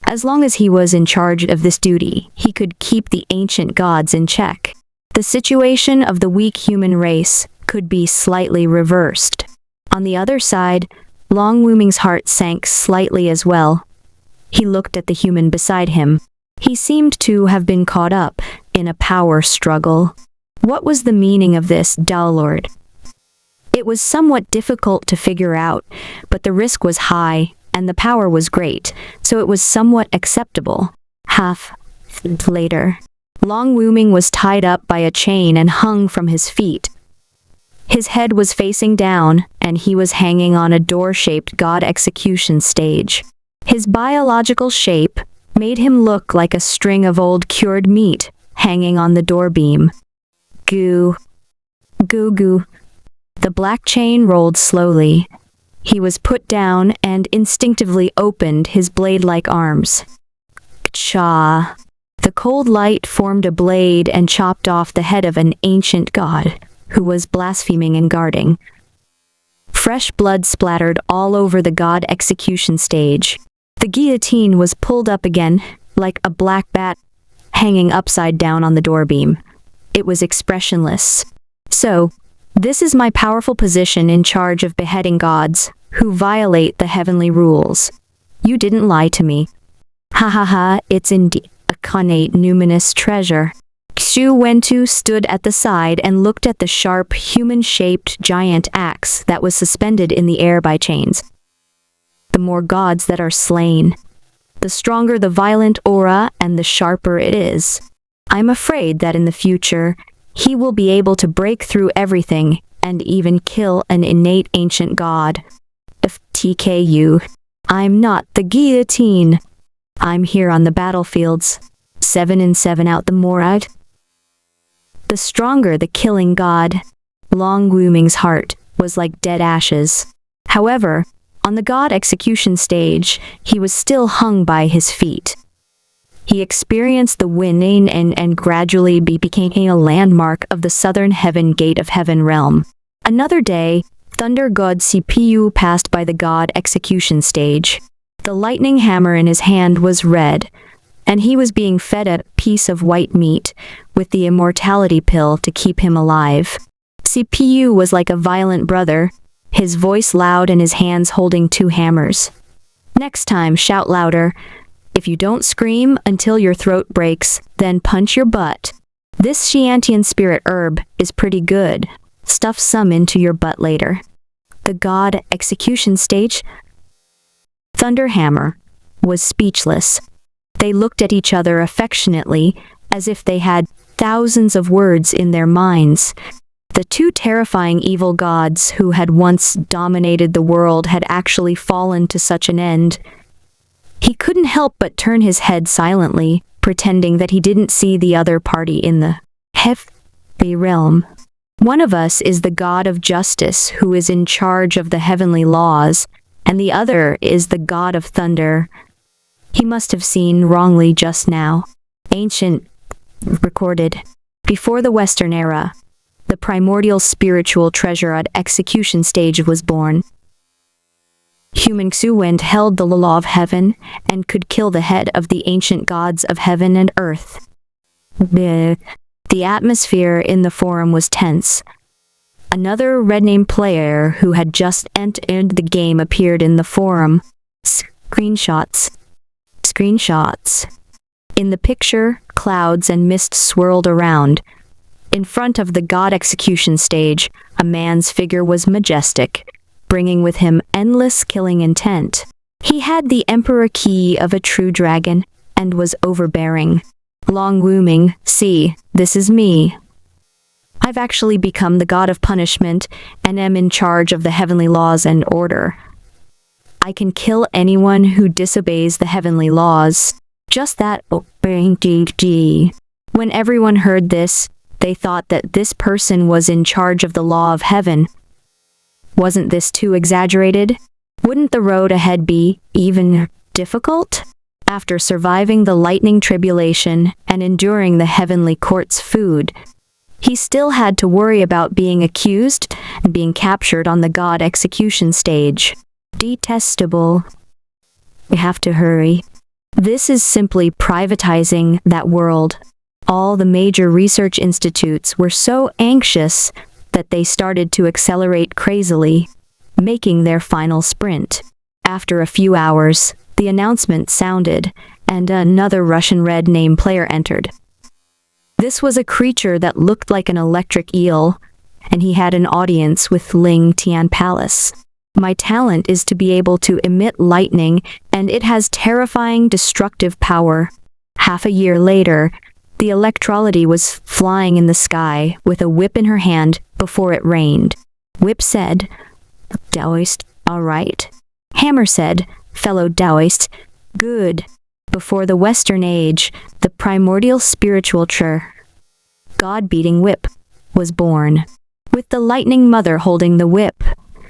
As long as he was in charge of this duty, he could keep the ancient gods in check. The situation of the weak human race could be slightly reversed. On the other side, Long Wuming's heart sank slightly as well. He looked at the human beside him. He seemed to have been caught up in a power struggle. What was the meaning of this, Dalalord? It was somewhat difficult to figure out, but the risk was high, and the power was great, so it was somewhat acceptable. Half later, Long Wuming was tied up by a chain and hung from his feet. His head was facing down, and he was hanging on a door-shaped god execution stage. His biological shape made him look like a string of old cured meat hanging on the door beam. Goo. Goo goo. The black chain rolled slowly. He was put down and instinctively opened his blade-like arms. Cha. The cold light formed a blade and chopped off the head of an ancient god who was blaspheming and guarding. Fresh blood splattered all over the god execution stage. The guillotine was pulled up again, like a black bat hanging upside down on the door beam. It was expressionless. So, this is my powerful position in charge of beheading gods who violate the heavenly rules. You didn't lie to me. Ha ha ha, it's indeed a connate numinous treasure. Xu Wentu stood at the side and looked at the sharp, human-shaped giant axe that was suspended in the air by chains. The more gods that are slain, the stronger the violent aura and the sharper it is. I'm afraid that in the future, he will be able to break through everything and even kill an innate ancient god. FTKU. I'm not the guillotine. I'm here on the battlefields. 7 and 7 out the morad. The stronger the killing god. Long Wuming's heart was like dead ashes. However, on the god execution stage, he was still hung by his feet. He experienced the winning and gradually became a landmark of the southern heaven gate of heaven realm. Another day, thunder god CPU passed by the god execution stage. The lightning hammer in his hand was red, and he was being fed a piece of white meat with the immortality pill to keep him alive. CPU was like a violent brother, his voice loud and his hands holding 2 hammers. Next time, shout louder. If you don't scream until your throat breaks, then punch your butt. This Xiantian spirit herb is pretty good. Stuff some into your butt later. The god execution stage. Thunderhammer was speechless. They looked at each other affectionately, as if they had thousands of words in their minds. The 2 terrifying evil gods who had once dominated the world had actually fallen to such an end. He couldn't help but turn his head silently, pretending that he didn't see the other party in the heavenly realm. One of us is the god of justice who is in charge of the heavenly laws, and the other is the god of thunder. He must have seen wrongly just now. Ancient recorded. Before the Western era, the primordial spiritual treasure at execution stage was born. Human Xuwend held the law of heaven and could kill the head of the ancient gods of heaven and earth. The atmosphere in the forum was tense. Another red-name player who had just entered the game appeared in the forum. Screenshots. In the picture, clouds and mist swirled around. In front of the god execution stage, a man's figure was majestic, bringing with him endless killing intent. He had the emperor key of a true dragon and was overbearing. Long Wuming, see, this is me. I've actually become the god of punishment and am in charge of the heavenly laws and order. I can kill anyone who disobeys the heavenly laws. Just that. When everyone heard this, they thought that this person was in charge of the law of heaven. Wasn't this too exaggerated? Wouldn't the road ahead be even difficult? After surviving the lightning tribulation and enduring the heavenly court's food, he still had to worry about being accused and being captured on the god execution stage. Detestable. We have to hurry. This is simply privatizing that world. All the major research institutes were so anxious that they started to accelerate crazily, making their final sprint. After a few hours, the announcement sounded, and another Russian red name player entered. This was a creature that looked like an electric eel, and he had an audience with Ling Tian Palace. My talent is to be able to emit lightning, and it has terrifying destructive power. Half a year later, the electrolyte was flying in the sky with a whip in her hand before it rained. Whip said, Taoist, all right. Hammer said, fellow Taoist, good. Before the Western Age, the primordial spiritual God-beating whip was born. With the lightning mother holding the whip,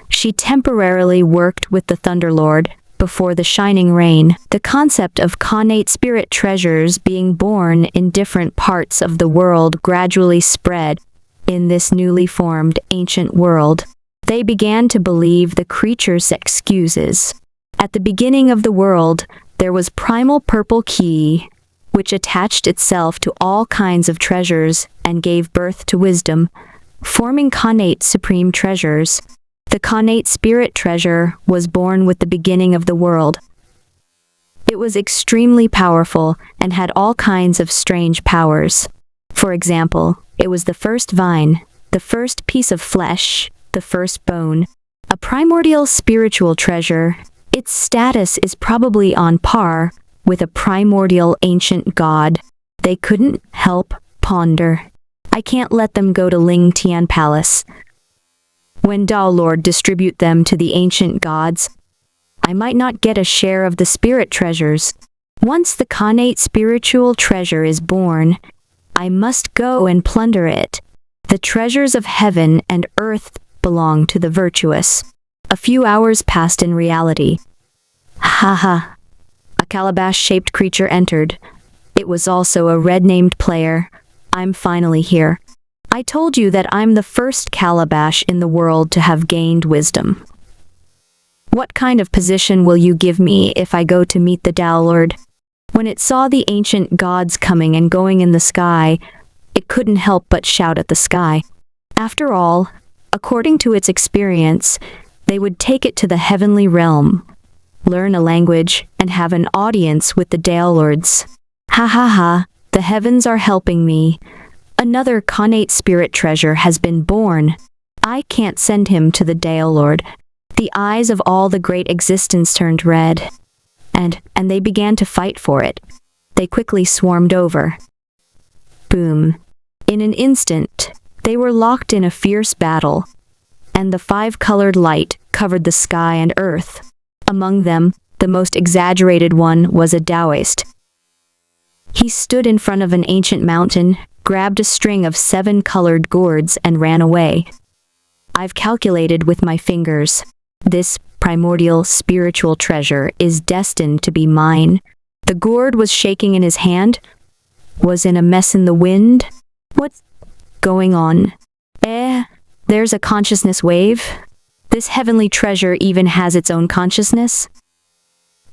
she temporarily worked with the Thunderlord before the shining rain. The concept of connate spirit treasures being born in different parts of the world gradually spread in this newly formed ancient world. They began to believe the creature's excuses. At the beginning of the world, there was primal purple key, which attached itself to all kinds of treasures and gave birth to wisdom, forming connate supreme treasures. The connate spirit treasure was born with the beginning of the world. It was extremely powerful and had all kinds of strange powers. For example, it was the first vine, the first piece of flesh, the first bone, a primordial spiritual treasure. Its status is probably on par with a primordial ancient god. They couldn't help ponder. I can't let them go to Ling Tian Palace. When Dao Lord distribute them to the ancient gods, I might not get a share of the spirit treasures. Once the connate spiritual treasure is born, I must go and plunder it. The treasures of heaven and earth belong to the virtuous. A few hours passed in reality. Ha ha. A calabash-shaped creature entered. It was also a red-named player. I'm finally here. I told you that I'm the first calabash in the world to have gained wisdom. What kind of position will you give me if I go to meet the Tao Lord? When it saw the ancient gods coming and going in the sky, it couldn't help but shout at the sky. After all, according to its experience, they would take it to the heavenly realm, learn a language, and have an audience with the Tao Lords. Ha ha ha, the heavens are helping me. Another connate spirit treasure has been born. I can't send him to the Tao Lord. The eyes of all the great existence turned red, and they began to fight for it. They quickly swarmed over. Boom. In an instant, they were locked in a fierce battle, and the five-colored light covered the sky and earth. Among them, the most exaggerated one was a Taoist. He stood in front of an ancient mountain, grabbed a string of 7 colored gourds and ran away. I've calculated with my fingers. This primordial spiritual treasure is destined to be mine. The gourd was shaking in his hand. Was in a mess in the wind. What's going on? There's a consciousness wave. This heavenly treasure even has its own consciousness.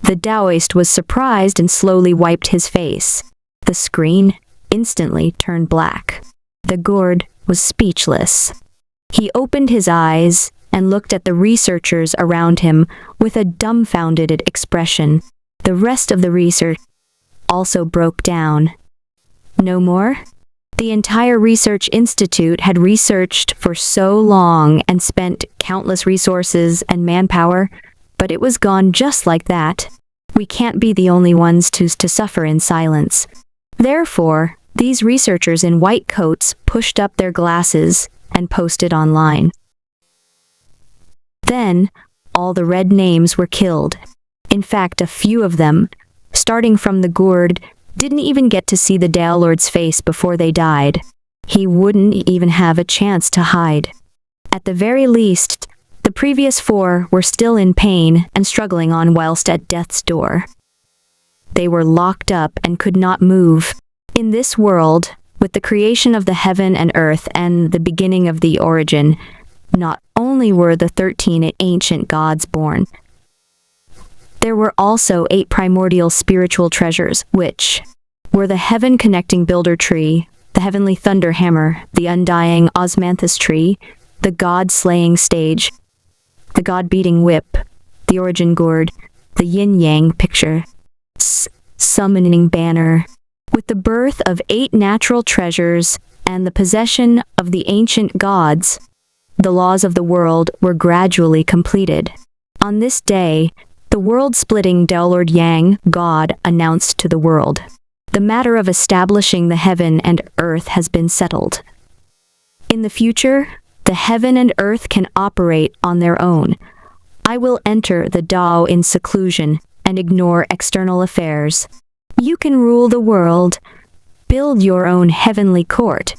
The Taoist was surprised and slowly wiped his face. The screen instantly turned black. The gourd was speechless. He opened his eyes and looked at the researchers around him with a dumbfounded expression. The rest of the research also broke down. No more? The entire research institute had researched for so long and spent countless resources and manpower, but it was gone just like that. We can't be the only ones to suffer in silence. Therefore, these researchers in white coats pushed up their glasses and posted online. Then, all the red names were killed. In fact, a few of them, starting from the gourd, didn't even get to see the Tao Lord's face before they died. He wouldn't even have a chance to hide. At the very least, the previous 4 were still in pain and struggling on whilst at death's door. They were locked up and could not move. In this world, with the creation of the heaven and earth and the beginning of the origin, not only were the 13 ancient gods born, there were also 8 primordial spiritual treasures, which were the heaven-connecting builder tree, the heavenly thunder hammer, the undying osmanthus tree, the god-slaying stage, the god-beating whip, the origin gourd, the yin-yang picture, summoning banner. With the birth of 8 natural treasures and the possession of the ancient gods, the laws of the world were gradually completed. On this day, the world-splitting Tao Lord Yang, God, announced to the world, "The matter of establishing the heaven and earth has been settled. In the future, the heaven and earth can operate on their own. I will enter the Tao in seclusion and ignore external affairs. You can rule the world. Build your own heavenly court."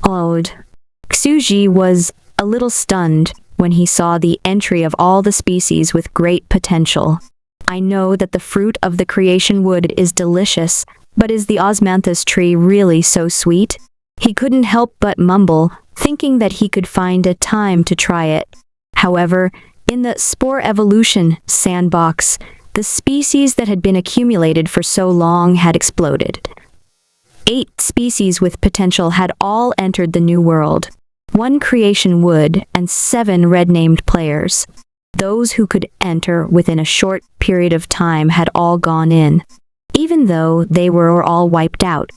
Xuji was a little stunned when he saw the entry of all the species with great potential. I know that the fruit of the creation wood is delicious, but is the osmanthus tree really so sweet? He couldn't help but mumble, thinking that he could find a time to try it. However, in the spore evolution sandbox, The species that had been accumulated for so long had exploded. 8 species with potential had all entered the new world. 1 creation would, and 7 red-named players. Those who could enter within a short period of time had all gone in, even though they were all wiped out.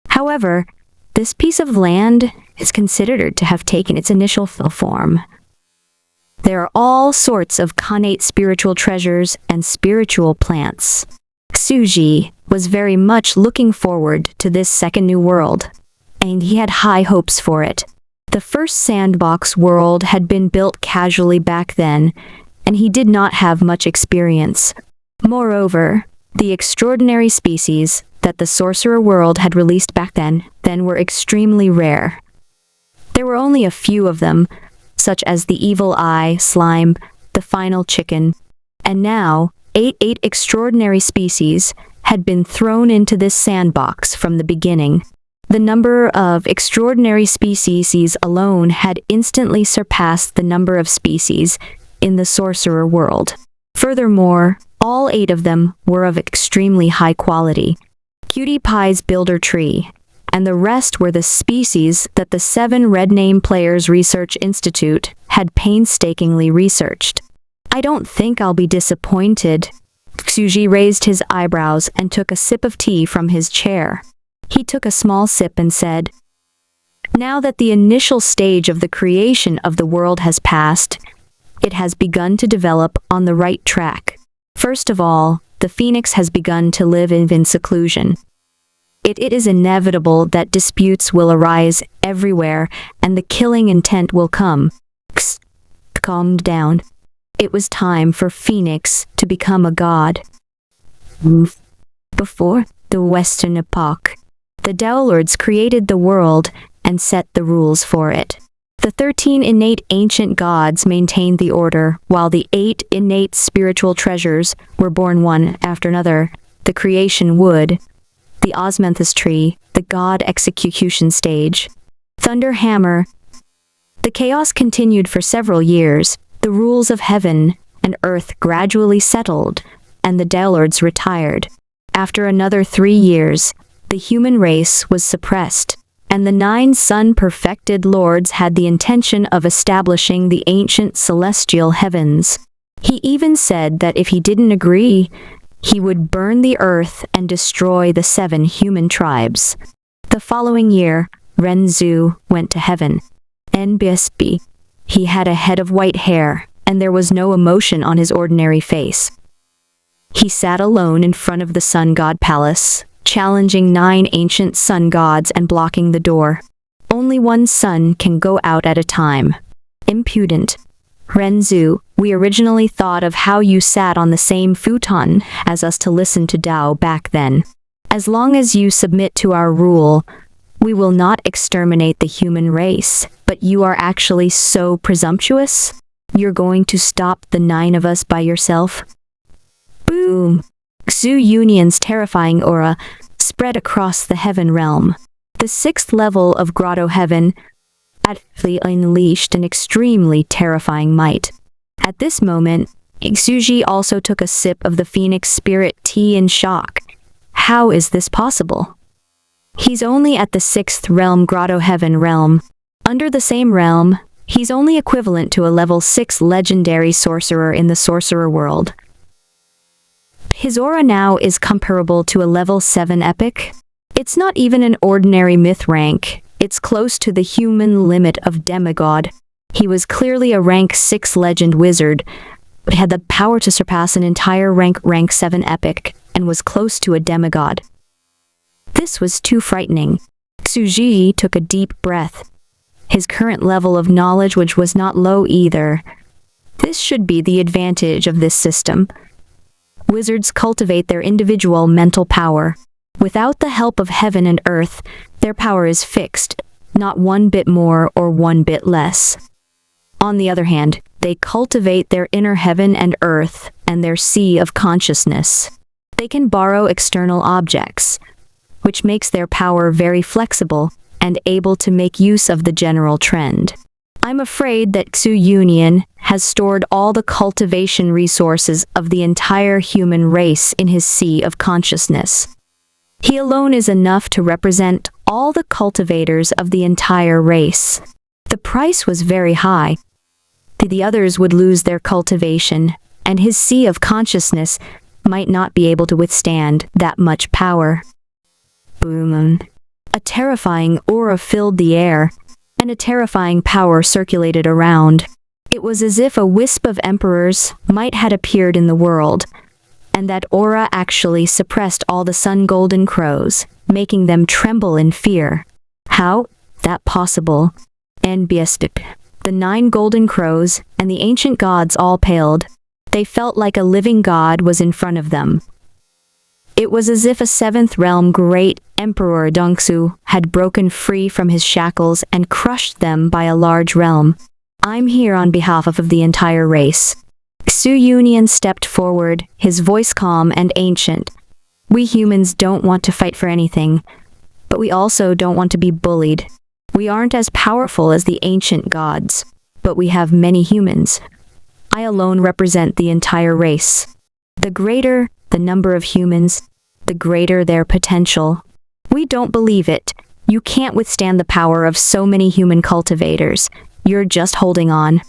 However, this piece of land is considered to have taken its initial form. There are all sorts of connate spiritual treasures and spiritual plants. Xuji was very much looking forward to this second new world, and he had high hopes for it. The first sandbox world had been built casually back then, and he did not have much experience. Moreover, the extraordinary species that the sorcerer world had released back then were extremely rare. There were only a few of them, such as the evil eye, slime, the final chicken, and now 8 extraordinary species had been thrown into this sandbox from the beginning. The number of extraordinary species alone had instantly surpassed the number of species in the sorcerer world. Furthermore, all 8 of them were of extremely high quality. Cutie Pie's builder tree, and the rest were the species that the 7 Red Name Players Research Institute had painstakingly researched. I don't think I'll be disappointed. Xuji raised his eyebrows and took a sip of tea from his chair. He took a small sip and said, "Now that the initial stage of the creation of the world has passed, it has begun to develop on the right track. First of all, the phoenix has begun to live in seclusion. It is inevitable that disputes will arise everywhere and the killing intent will come." Calmed down. It was time for Phoenix to become a god. Before the Western epoch, the Dowlords created the world and set the rules for it. The 13 innate ancient gods maintained the order, while the 8 innate spiritual treasures were born one after another. The creation wood, the osmanthus tree, the god execution stage, thunder hammer. The chaos continued for several years. The rules of heaven and earth gradually settled, and the Dowlords retired. After another 3 years, the human race was suppressed, and the 9 sun-perfected lords had the intention of establishing the ancient celestial heavens. He even said that if he didn't agree, he would burn the earth and destroy the 7 human tribes. The following year, Renzu went to heaven. NBSB. He had a head of white hair, and there was no emotion on his ordinary face. He sat alone in front of the sun god palace, challenging 9 ancient sun gods and blocking the door. Only one sun can go out at a time. Impudent. Renzu, we originally thought of how you sat on the same futon as us to listen to Tao back then. As long as you submit to our rule, we will not exterminate the human race, but you are actually so presumptuous? You're going to stop the 9 of us by yourself? Boom! Xu Union's terrifying aura spread across the heaven realm. The 6th level of Grotto Heaven actually unleashed an extremely terrifying might. At this moment, Xuji also took a sip of the Phoenix Spirit tea in shock. How is this possible? He's only at the 6th realm Grotto Heaven realm. Under the same realm, he's only equivalent to a level 6 legendary sorcerer in the sorcerer world. His aura now is comparable to a level 7 epic. It's not even an ordinary myth rank. It's close to the human limit of demigod. He was clearly a rank 6 legend wizard, but had the power to surpass an entire rank 7 epic, and was close to a demigod. This was too frightening. Xuji took a deep breath. His current level of knowledge which was not low either. This should be the advantage of this system. Wizards cultivate their individual mental power. Without the help of heaven and earth, their power is fixed, not 1 bit more or 1 bit less. On the other hand, they cultivate their inner heaven and earth and their sea of consciousness. They can borrow external objects, which makes their power very flexible and able to make use of the general trend. I'm afraid that Xu Yunian has stored all the cultivation resources of the entire human race in his sea of consciousness. He alone is enough to represent all the cultivators of the entire race. The price was very high. The others would lose their cultivation, and his sea of consciousness might not be able to withstand that much power. Boom. A terrifying aura filled the air, and a terrifying power circulated around. It was as if a wisp of emperors might had appeared in the world, and that aura actually suppressed all the sun golden crows, making them tremble in fear. How that possible? And Biestik. The 9 golden crows and the ancient gods all paled. They felt like a living god was in front of them. It was as if a 7th realm great Emperor Dongsu had broken free from his shackles and crushed them by a large realm. I'm here on behalf of the entire race. Xu Yunian stepped forward, his voice calm and ancient. We humans don't want to fight for anything, but we also don't want to be bullied. We aren't as powerful as the ancient gods, but we have many humans. I alone represent the entire race. The greater the number of humans, the greater their potential. We don't believe it. You can't withstand the power of so many human cultivators. You're just holding on.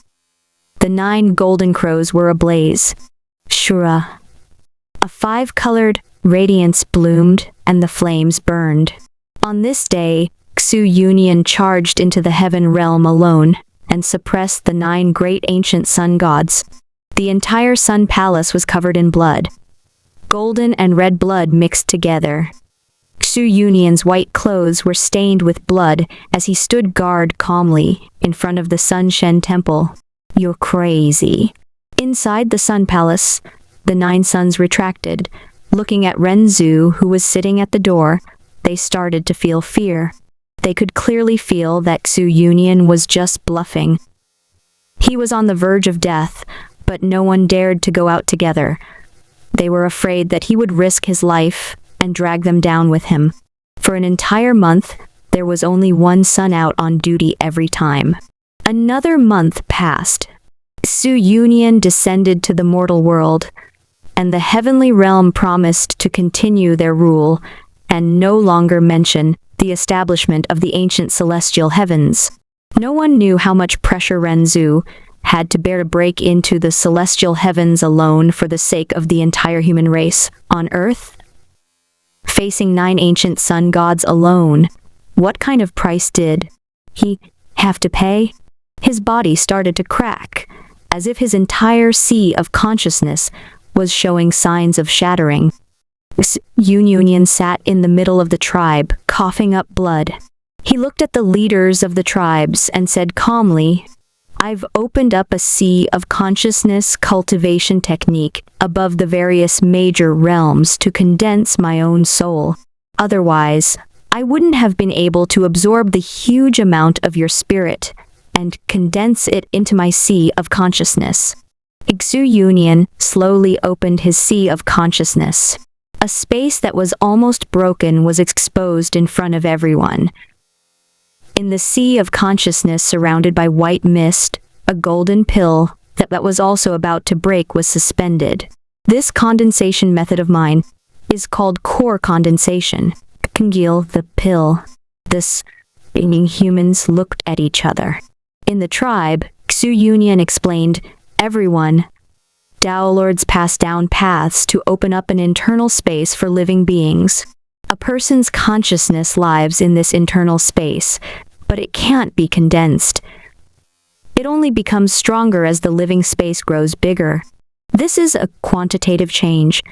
The 9 golden crows were ablaze. Shura. A 5-colored radiance bloomed, and the flames burned. On this day, Xu Yunian charged into the heaven realm alone, and suppressed the 9 great ancient sun gods. The entire sun palace was covered in blood. Golden and red blood mixed together. Xu Yunian's white clothes were stained with blood as he stood guard calmly in front of the Sun Shen temple. You're crazy. Inside the sun palace, the 9 suns retracted. Looking at Renzu, who was sitting at the door, they started to feel fear. They could clearly feel that Xu Yunian was just bluffing. He was on the verge of death, but no one dared to go out together. They were afraid that he would risk his life and drag them down with him. For an entire month, there was only one sun out on duty every time. Another month passed. Xu Yunian descended to the mortal world, and the heavenly realm promised to continue their rule and no longer mention the establishment of the ancient celestial heavens. No one knew how much pressure Renzu had to bear to break into the celestial heavens alone for the sake of the entire human race on Earth. Facing 9 ancient sun gods alone, what kind of price did he have to pay? His body started to crack, as if his entire sea of consciousness was showing signs of shattering. Yunian sat in the middle of the tribe, coughing up blood. He looked at the leaders of the tribes and said calmly, I've opened up a sea of consciousness cultivation technique above the various major realms to condense my own soul. Otherwise, I wouldn't have been able to absorb the huge amount of your spirit and condense it into my sea of consciousness. Xu Yunian slowly opened his sea of consciousness. A space that was almost broken was exposed in front of everyone. In the sea of consciousness surrounded by white mist, a golden pill that was also about to break was suspended. This condensation method of mine is called core condensation. Kangil, the pill. This being humans looked at each other. In the tribe, Xu Yunian explained, everyone, Dao Lords pass down paths to open up an internal space for living beings. A person's consciousness lives in this internal space, but it can't be condensed. It only becomes stronger as the living space grows bigger. This is a quantitative change.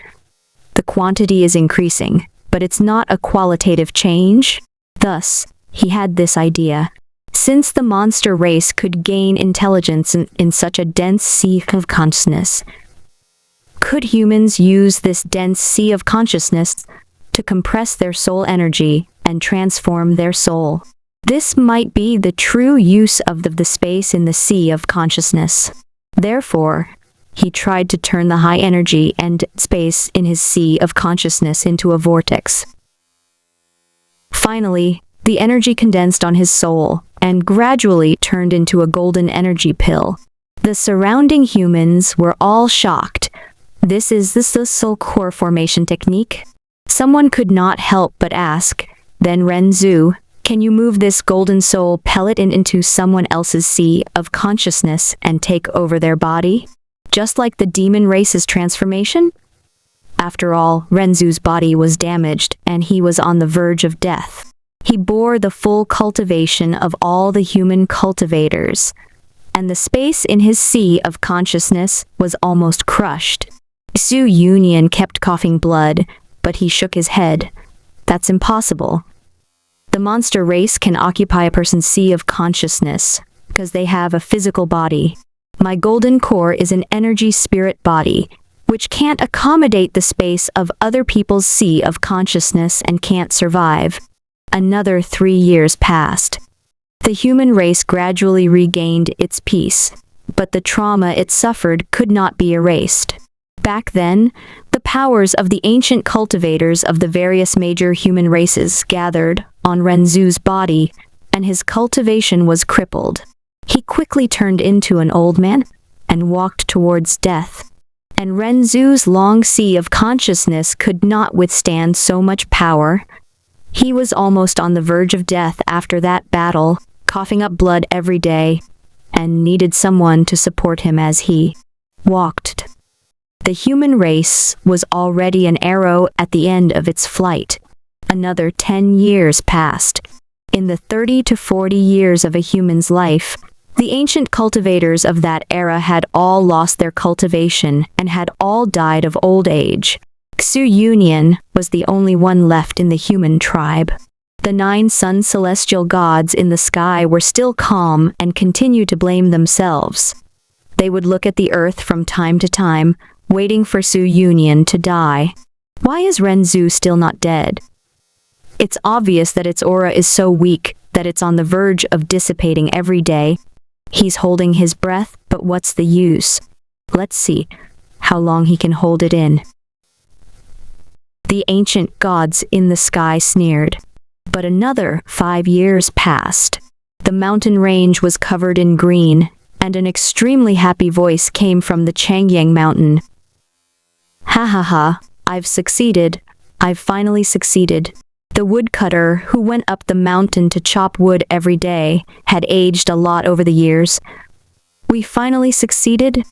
The quantity is increasing, but it's not a qualitative change. Thus, he had this idea. Since the monster race could gain intelligence in such a dense sea of consciousness, could humans use this dense sea of consciousness to compress their soul energy and transform their soul? This might be the true use of the space in the sea of consciousness. Therefore, he tried to turn the high energy and space in his sea of consciousness into a vortex. Finally, the energy condensed on his soul, and gradually turned into a golden energy pill. The surrounding humans were all shocked. This is the soul core formation technique? Someone could not help but ask, then Renzu, can you move this golden soul pellet into someone else's sea of consciousness and take over their body? Just like the demon race's transformation? After all, Renzu's body was damaged and he was on the verge of death. He bore the full cultivation of all the human cultivators, and the space in his sea of consciousness was almost crushed. Su Union kept coughing blood, but he shook his head. That's impossible. The monster race can occupy a person's sea of consciousness because they have a physical body. My golden core is an energy spirit body, which can't accommodate the space of other people's sea of consciousness and can't survive. Another 3 years passed. The human race gradually regained its peace, but the trauma it suffered could not be erased. Back then, the powers of the ancient cultivators of the various major human races gathered on Renzu's body, and his cultivation was crippled. He quickly turned into an old man and walked towards death, and Renzu's long sea of consciousness could not withstand so much power. He was almost on the verge of death after that battle, coughing up blood every day, and needed someone to support him as he walked. The human race was already an arrow at the end of its flight. Another 10 years passed. In the 30 to 40 years of a human's life, the ancient cultivators of that era had all lost their cultivation and had all died of old age. Su Union was the only one left in the human tribe. The 9 sun celestial gods in the sky were still calm and continued to blame themselves. They would look at the earth from time to time, waiting for Su Union to die. Why is Renzu still not dead? It's obvious that its aura is so weak that it's on the verge of dissipating every day. He's holding his breath, but what's the use? Let's see how long he can hold it in. The ancient gods in the sky sneered. But another 5 years passed. The mountain range was covered in green, and an extremely happy voice came from the Changyang mountain. Ha ha ha, I've succeeded. I've finally succeeded. The woodcutter who went up the mountain to chop wood every day had aged a lot over the years. We finally succeeded?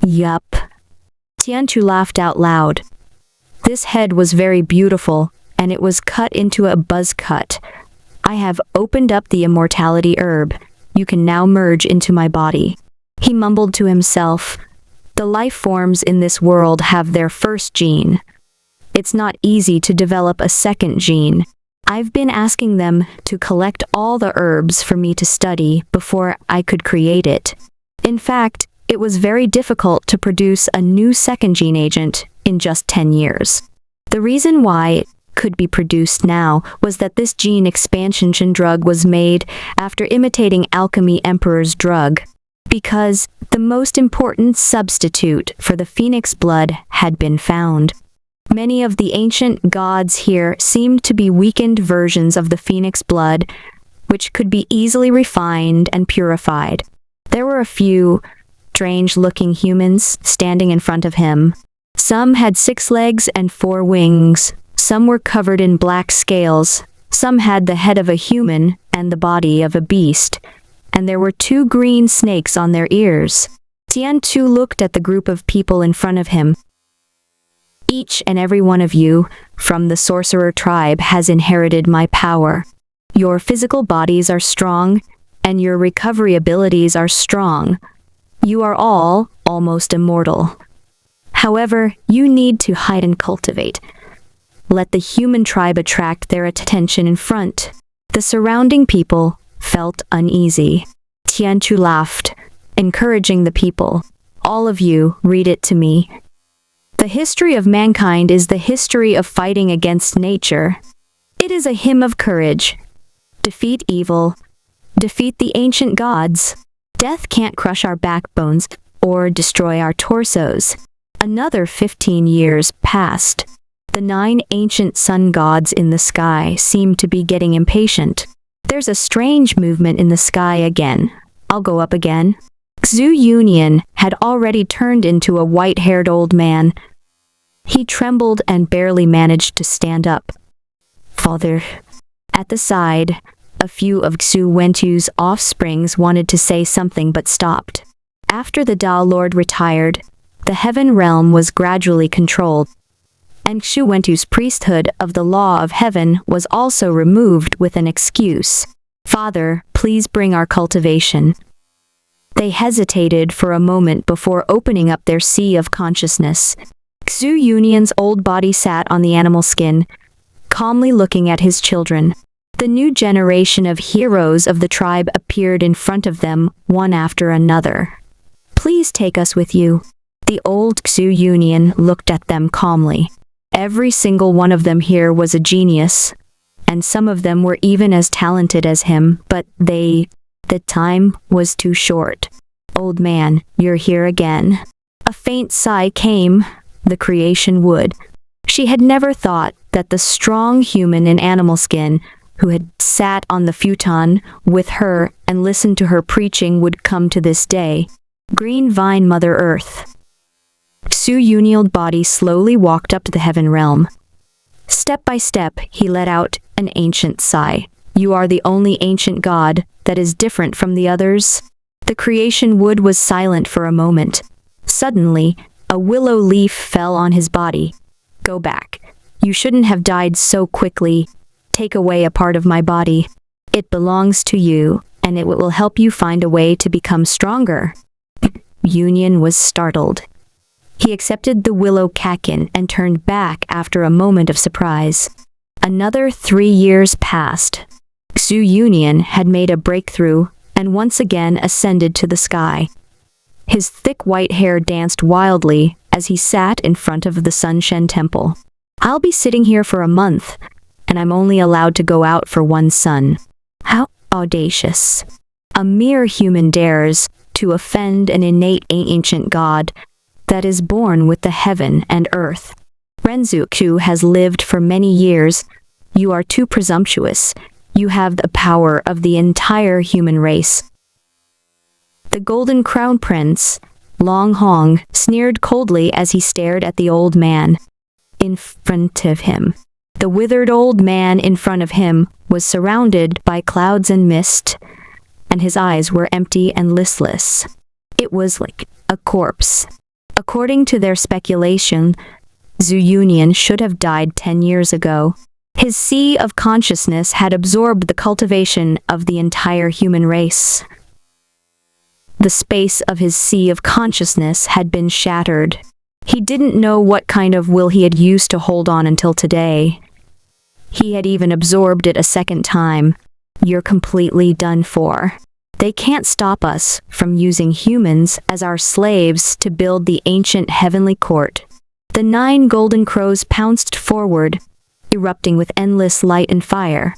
Yup. Tianchu laughed out loud. This head was very beautiful, and it was cut into a buzz cut. I have opened up the immortality herb. You can now merge into my body. He mumbled to himself. The life forms in this world have their first gene. It's not easy to develop a second gene. I've been asking them to collect all the herbs for me to study before I could create it. In fact, it was very difficult to produce a new second gene agent in just 10 years. The reason why it could be produced now was that this gene expansion drug was made after imitating Alchemy Emperor's drug, because the most important substitute for the phoenix blood had been found. Many of the ancient gods here seemed to be weakened versions of the phoenix blood, which could be easily refined and purified. There were a few strange-looking humans standing in front of him. Some had 6 legs and 4 wings. Some were covered in black scales. Some had the head of a human and the body of a beast. And there were 2 green snakes on their ears. Tiantu looked at the group of people in front of him. Each and every one of you from the sorcerer tribe has inherited my power. Your physical bodies are strong, and your recovery abilities are strong. You are all almost immortal. However, you need to hide and cultivate. Let the human tribe attract their attention in front. The surrounding people felt uneasy. Tianchu laughed, encouraging the people. All of you, read it to me. The history of mankind is the history of fighting against nature. It is a hymn of courage. Defeat evil. Defeat the ancient gods. Death can't crush our backbones or destroy our torsos. Another 15 years passed. The 9 ancient sun gods in the sky seemed to be getting impatient. There's a strange movement in the sky again. I'll go up again. Xu Yunian had already turned into a white-haired old man. He trembled and barely managed to stand up. Father. At the side, a few of Xu Wentu's offsprings wanted to say something but stopped. After the Tao Lord retired, the heaven realm was gradually controlled, and Xu Wentu's priesthood of the law of heaven was also removed with an excuse. Father, please bring our cultivation. They hesitated for a moment before opening up their sea of consciousness. Xu Yunian's old body sat on the animal skin, calmly looking at his children. The new generation of heroes of the tribe appeared in front of them, one after another. Please take us with you. The old Xu Yunian looked at them calmly. Every single one of them here was a genius, and some of them were even as talented as him, but the time was too short. Old man, you're here again. A faint sigh came. The creation would. She had never thought that the strong human in animal skin who had sat on the futon with her and listened to her preaching would come to this day. Green vine Mother Earth. Xu Yunian's body slowly walked up to the heaven realm. Step by step, he let out an ancient sigh. You are the only ancient god that is different from the others. The creation wood was silent for a moment. Suddenly, a willow leaf fell on his body. Go back. You shouldn't have died so quickly. Take away a part of my body. It belongs to you, and it will help you find a way to become stronger. Yunian was startled. He accepted the willow kakin and turned back after a moment of surprise. Another 3 years passed. Xu Yunian had made a breakthrough and once again ascended to the sky. His thick white hair danced wildly as he sat in front of the Sunshen Temple. I'll be sitting here for a month, and I'm only allowed to go out for one sun. How audacious. A mere human dares to offend an innate ancient god that is born with the heaven and earth. Renzuku has lived for many years. You are too presumptuous. You have the power of the entire human race. The Golden Crown Prince, Long Hong, sneered coldly as he stared at the old man in front of him. The withered old man in front of him was surrounded by clouds and mist, and his eyes were empty and listless. It was like a corpse. According to their speculation, Xu Yunian should have died 10 years ago. His sea of consciousness had absorbed the cultivation of the entire human race. The space of his sea of consciousness had been shattered. He didn't know what kind of will he had used to hold on until today. He had even absorbed it a second time. You're completely done for. They can't stop us from using humans as our slaves to build the ancient heavenly court. The 9 golden crows pounced forward, erupting with endless light and fire.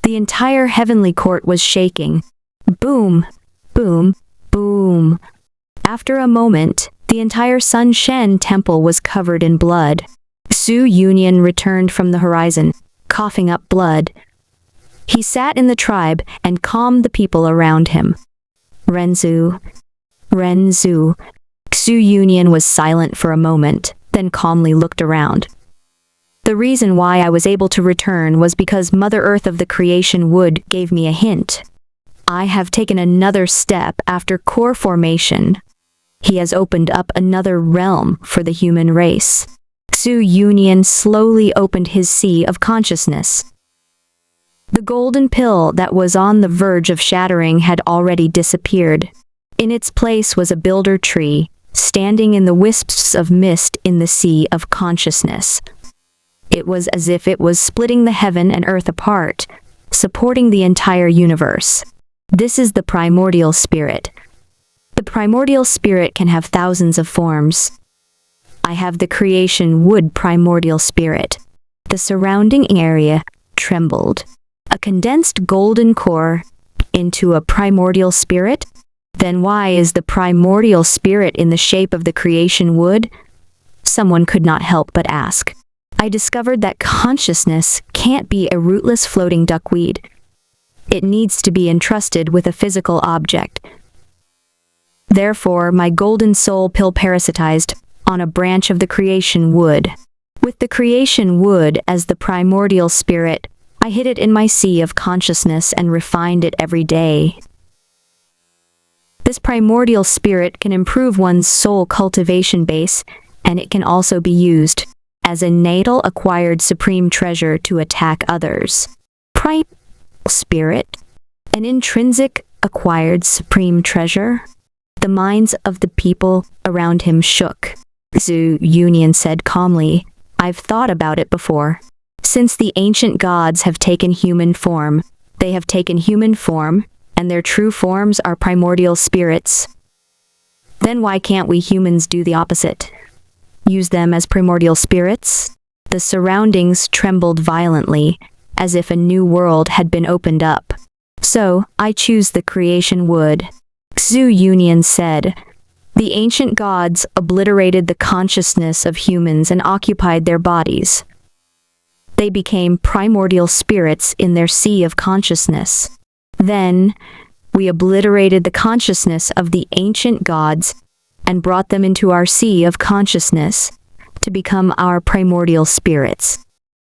The entire heavenly court was shaking. Boom, boom, boom. After a moment, the entire Sunshen Temple was covered in blood. Xu Yunian returned from the horizon, coughing up blood. He sat in the tribe and calmed the people around him. Renzu. Xu Yunian was silent for a moment, then calmly looked around. The reason why I was able to return was because Mother Earth of the creation wood gave me a hint. I have taken another step after core formation. He has opened up another realm for the human race. Xu Yunian slowly opened his sea of consciousness. The golden pill that was on the verge of shattering had already disappeared. In its place was a builder tree, standing in the wisps of mist in the sea of consciousness. It was as if it was splitting the heaven and earth apart, supporting the entire universe. This is the primordial spirit. The primordial spirit can have thousands of forms. I have the creation wood primordial spirit. The surrounding area trembled. A condensed golden core into a primordial spirit? Then why is the primordial spirit in the shape of the creation wood? Someone could not help but ask. I discovered that consciousness can't be a rootless floating duckweed. It needs to be entrusted with a physical object. Therefore, my golden soul pill parasitized on a branch of the creation wood. With the creation wood as the primordial spirit, I hid it in my sea of consciousness and refined it every day. This primordial spirit can improve one's soul cultivation base, and it can also be used as a natal acquired supreme treasure to attack others. Primal spirit, an intrinsic acquired supreme treasure. The minds of the people around him shook. Zhu Union said calmly, I've thought about it before. Since the ancient gods have taken human form, they have taken human form, and their true forms are primordial spirits. Then why can't we humans do the opposite? Use them as primordial spirits? The surroundings trembled violently, as if a new world had been opened up. So, I choose the creation wood. Zhu Union said, the ancient gods obliterated the consciousness of humans and occupied their bodies. They became primordial spirits in their sea of consciousness. Then, we obliterated the consciousness of the ancient gods and brought them into our sea of consciousness to become our primordial spirits.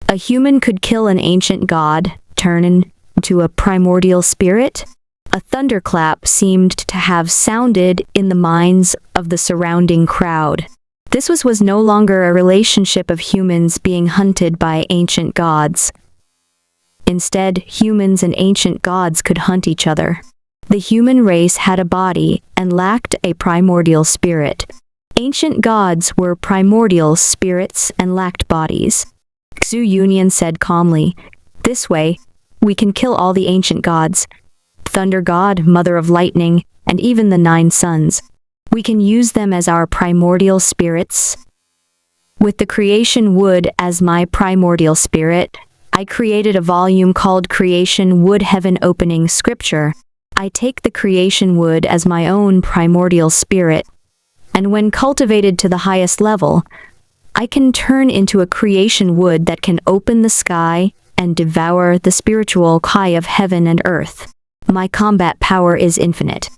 A human could kill an ancient god, turn into a primordial spirit? A thunderclap seemed to have sounded in the minds of the surrounding crowd. This was no longer a relationship of humans being hunted by ancient gods. Instead, humans and ancient gods could hunt each other. The human race had a body and lacked a primordial spirit. Ancient gods were primordial spirits and lacked bodies. Zhu Union said calmly, this way, we can kill all the ancient gods. Thunder God, Mother of Lightning, and even the 9 suns. We can use them as our primordial spirits. With the creation wood as my primordial spirit, I created a volume called Creation Wood Heaven Opening Scripture. I take the creation wood as my own primordial spirit, and when cultivated to the highest level, I can turn into a creation wood that can open the sky and devour the spiritual high of heaven and earth. My combat power is infinite,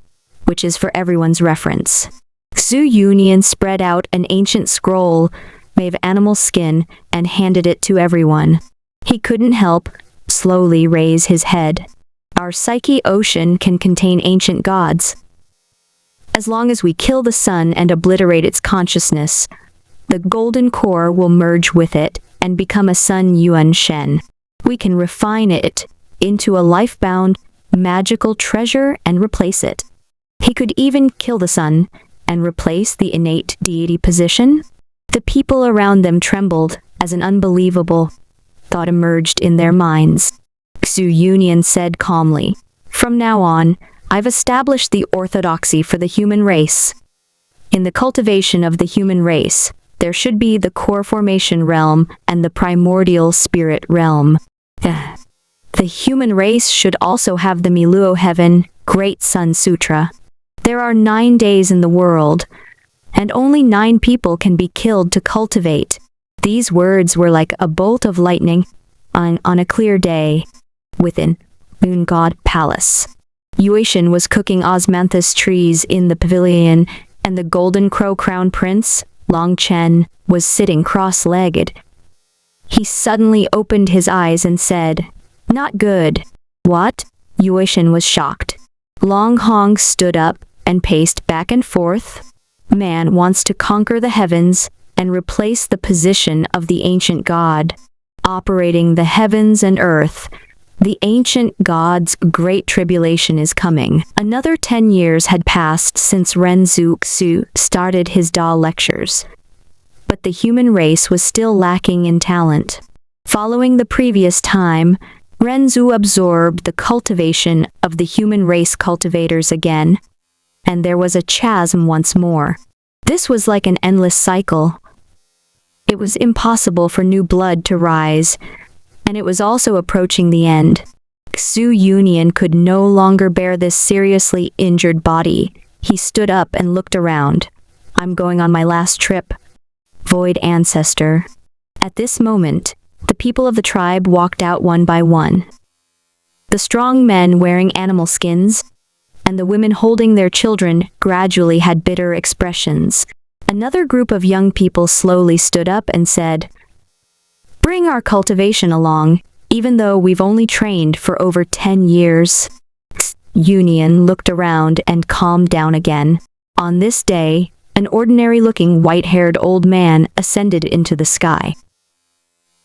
which is for everyone's reference. Zhu Union spread out an ancient scroll made of animal skin and handed it to everyone. He couldn't help slowly raise his head. Our psyche ocean can contain ancient gods. As long as we kill the sun and obliterate its consciousness, the golden core will merge with it and become a sun yuan shen. We can refine it into a life-bound, magical treasure and replace it. He could even kill the sun and replace the innate deity position. The people around them trembled as an unbelievable thought emerged in their minds. Zhu Union said calmly, from now on, I've established the orthodoxy for the human race. In the cultivation of the human race, there should be the core formation realm and the primordial spirit realm. The human race should also have the Miluo Heaven, Great Sun Sutra. There are 9 days in the world, and only 9 people can be killed to cultivate. These words were like a bolt of lightning on a clear day within Moon God Palace. Yuishin was cooking osmanthus trees in the pavilion, and the golden crow crown prince, Long Chen, was sitting cross-legged. He suddenly opened his eyes and said, not good. What? Yuishin was shocked. Long Hong stood up and paced back and forth. Man wants to conquer the heavens and replace the position of the ancient god, operating the heavens and earth. The ancient god's great tribulation is coming. Another 10 years had passed since Renzu Xu started his Da lectures. But the human race was still lacking in talent. Following the previous time, Renzu absorbed the cultivation of the human race cultivators again, and there was a chasm once more. This was like an endless cycle. It was impossible for new blood to rise, and it was also approaching the end. Xu Union could no longer bear this seriously injured body. He stood up and looked around. I'm going on my last trip. Void ancestor. At this moment, the people of the tribe walked out one by one. The strong men wearing animal skins and the women holding their children gradually had bitter expressions. Another group of young people slowly stood up and said, "Bring our cultivation along, even though we've only trained for over 10 years. Union looked around and calmed down again. On this day, an ordinary-looking white-haired old man ascended into the sky.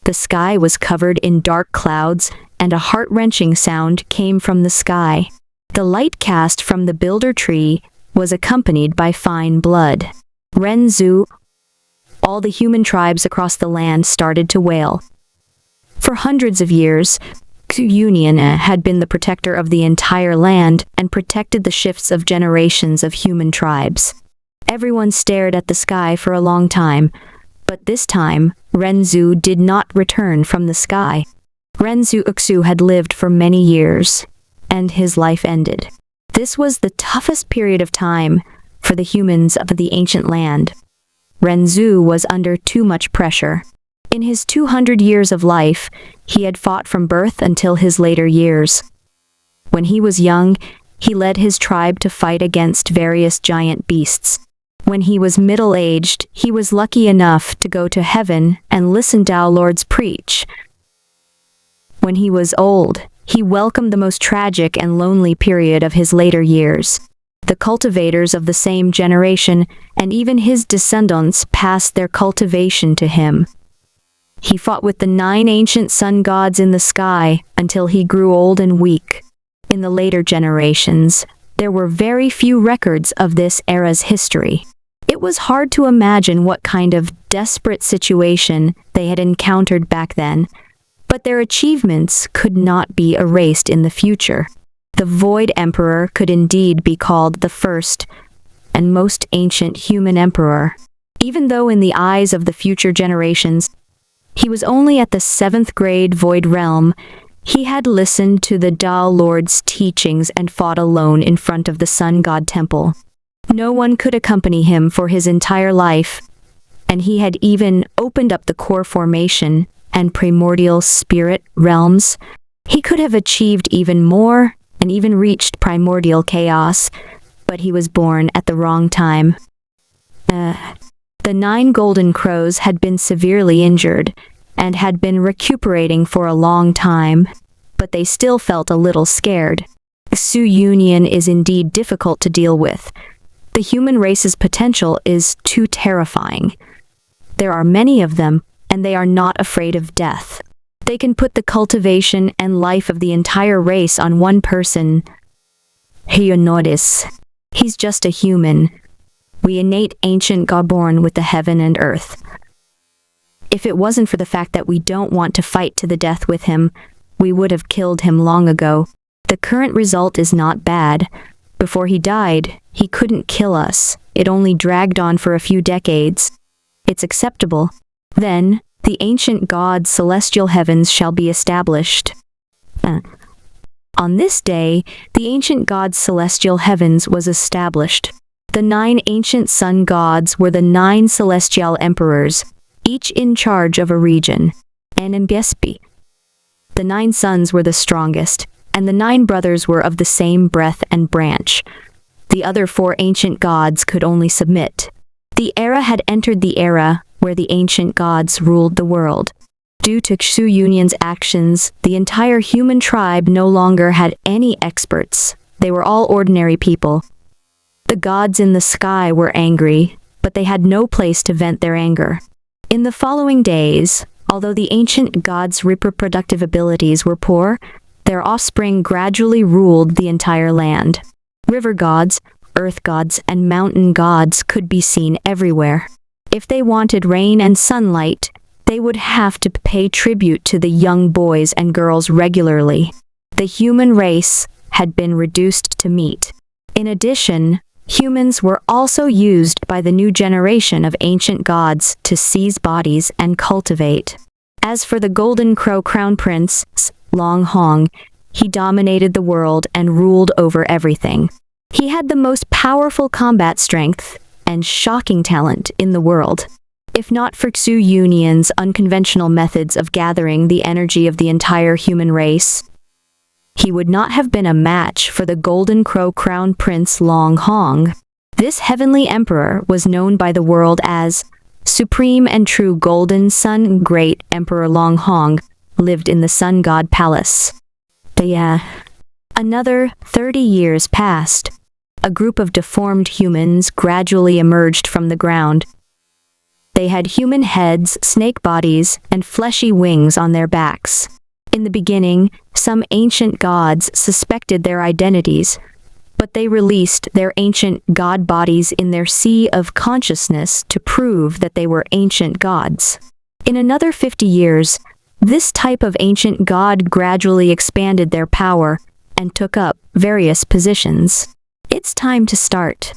The sky was covered in dark clouds, and a heart-wrenching sound came from the sky. The light cast from the builder tree was accompanied by fine blood. Renzu, all the human tribes across the land started to wail. For hundreds of years, Union had been the protector of the entire land and protected the shifts of generations of human tribes. Everyone stared at the sky for a long time, but this time, Renzu did not return from the sky. Renzu Uksu had lived for many years, and his life ended. This was the toughest period of time for the humans of the ancient land. Renzu was under too much pressure. In his 200 years of life, he had fought from birth until his later years. When he was young, he led his tribe to fight against various giant beasts. When he was middle-aged, he was lucky enough to go to heaven and listen to our Lord's preach. When he was old, he welcomed the most tragic and lonely period of his later years. The cultivators of the same generation and even his descendants passed their cultivation to him. He fought with the 9 ancient sun gods in the sky until he grew old and weak. In the later generations, there were very few records of this era's history. It was hard to imagine what kind of desperate situation they had encountered back then, but their achievements could not be erased in the future. The Void Emperor could indeed be called the first and most ancient human emperor. Even though in the eyes of the future generations, he was only at the 7th grade Void Realm, he had listened to the Tao Lord's teachings and fought alone in front of the Sun God Temple. No one could accompany him for his entire life, and he had even opened up the core formation and primordial spirit realms. He could have achieved even more and even reached primordial chaos, but he was born at the wrong time. The 9 golden crows had been severely injured and had been recuperating for a long time, but they still felt a little scared. Su Union is indeed difficult to deal with. The human race's potential is too terrifying. There are many of them, and they are not afraid of death. They can put the cultivation and life of the entire race on one person. Heonodis. He's just a human. We innate ancient God born with the heaven and earth. If it wasn't for the fact that we don't want to fight to the death with him, we would have killed him long ago. The current result is not bad. Before he died, he couldn't kill us. It only dragged on for a few decades. It's acceptable. Then, the ancient God's celestial heavens shall be established. On this day, the ancient God's celestial heavens was established. The 9 ancient sun gods were the 9 celestial emperors, each in charge of a region. The 9 sons were the strongest, and the 9 brothers were of the same breath and branch. The other 4 ancient gods could only submit. The era had entered the era where the ancient gods ruled the world. Due to Xu Union's actions, the entire human tribe no longer had any experts. They were all ordinary people. The gods in the sky were angry, but they had no place to vent their anger. In the following days, although the ancient gods' reproductive abilities were poor, their offspring gradually ruled the entire land. River gods, earth gods, and mountain gods could be seen everywhere. If they wanted rain and sunlight, they would have to pay tribute to the young boys and girls regularly. The human race had been reduced to meat. In addition, humans were also used by the new generation of ancient gods to seize bodies and cultivate. As for the Golden Crow Crown Prince, Long Hong, he dominated the world and ruled over everything. He had the most powerful combat strength and shocking talent in the world. If not for Xu Union's unconventional methods of gathering the energy of the entire human race, he would not have been a match for the Golden Crow Crown Prince Long Hong. This heavenly emperor was known by the world as Supreme and True Golden Sun. Great Emperor Long Hong lived in the Sun God Palace. Another 30 years passed. A group of deformed humans gradually emerged from the ground. They had human heads, snake bodies, and fleshy wings on their backs. In the beginning, some ancient gods suspected their identities, but they released their ancient god bodies in their sea of consciousness to prove that they were ancient gods. In another 50 years, this type of ancient god gradually expanded their power and took up various positions. It's time to start.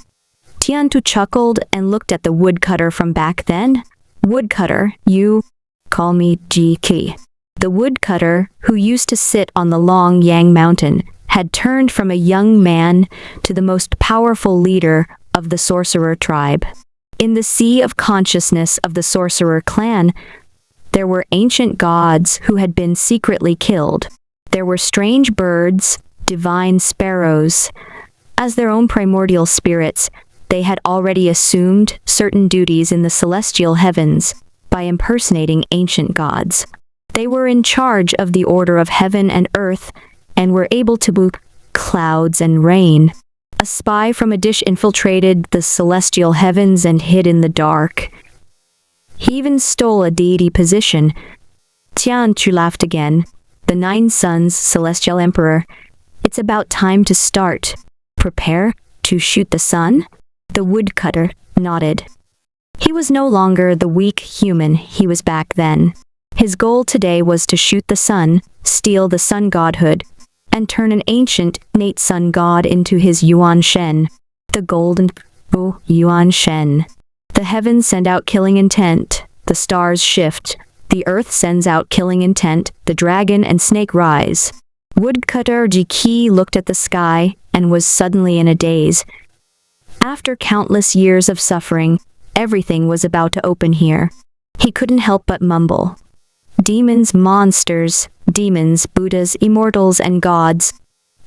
Tiantu chuckled and looked at the woodcutter from back then. Woodcutter, you call me GK. The woodcutter, who used to sit on the long Yang Mountain, had turned from a young man to the most powerful leader of the sorcerer tribe. In the sea of consciousness of the sorcerer clan, there were ancient gods who had been secretly killed. There were strange birds, divine sparrows. As their own primordial spirits, they had already assumed certain duties in the celestial heavens by impersonating ancient gods. They were in charge of the order of heaven and earth and were able to move clouds and rain. A spy from a dish infiltrated the celestial heavens and hid in the dark. He even stole a deity position. Tianchu laughed again. The 9 Suns, Celestial Emperor. It's about time to start. Prepare to shoot the sun? The woodcutter nodded. He was no longer the weak human he was back then. His goal today was to shoot the sun, steal the sun godhood, and turn an ancient, innate sun god into his Yuan Shen, the golden Yuan Shen. The heavens send out killing intent, the stars shift, the earth sends out killing intent, the dragon and snake rise. Woodcutter Jiki looked at the sky and was suddenly in a daze. After countless years of suffering, everything was about to open here. He couldn't help but mumble. Demons, monsters, demons, Buddhas, immortals, and gods.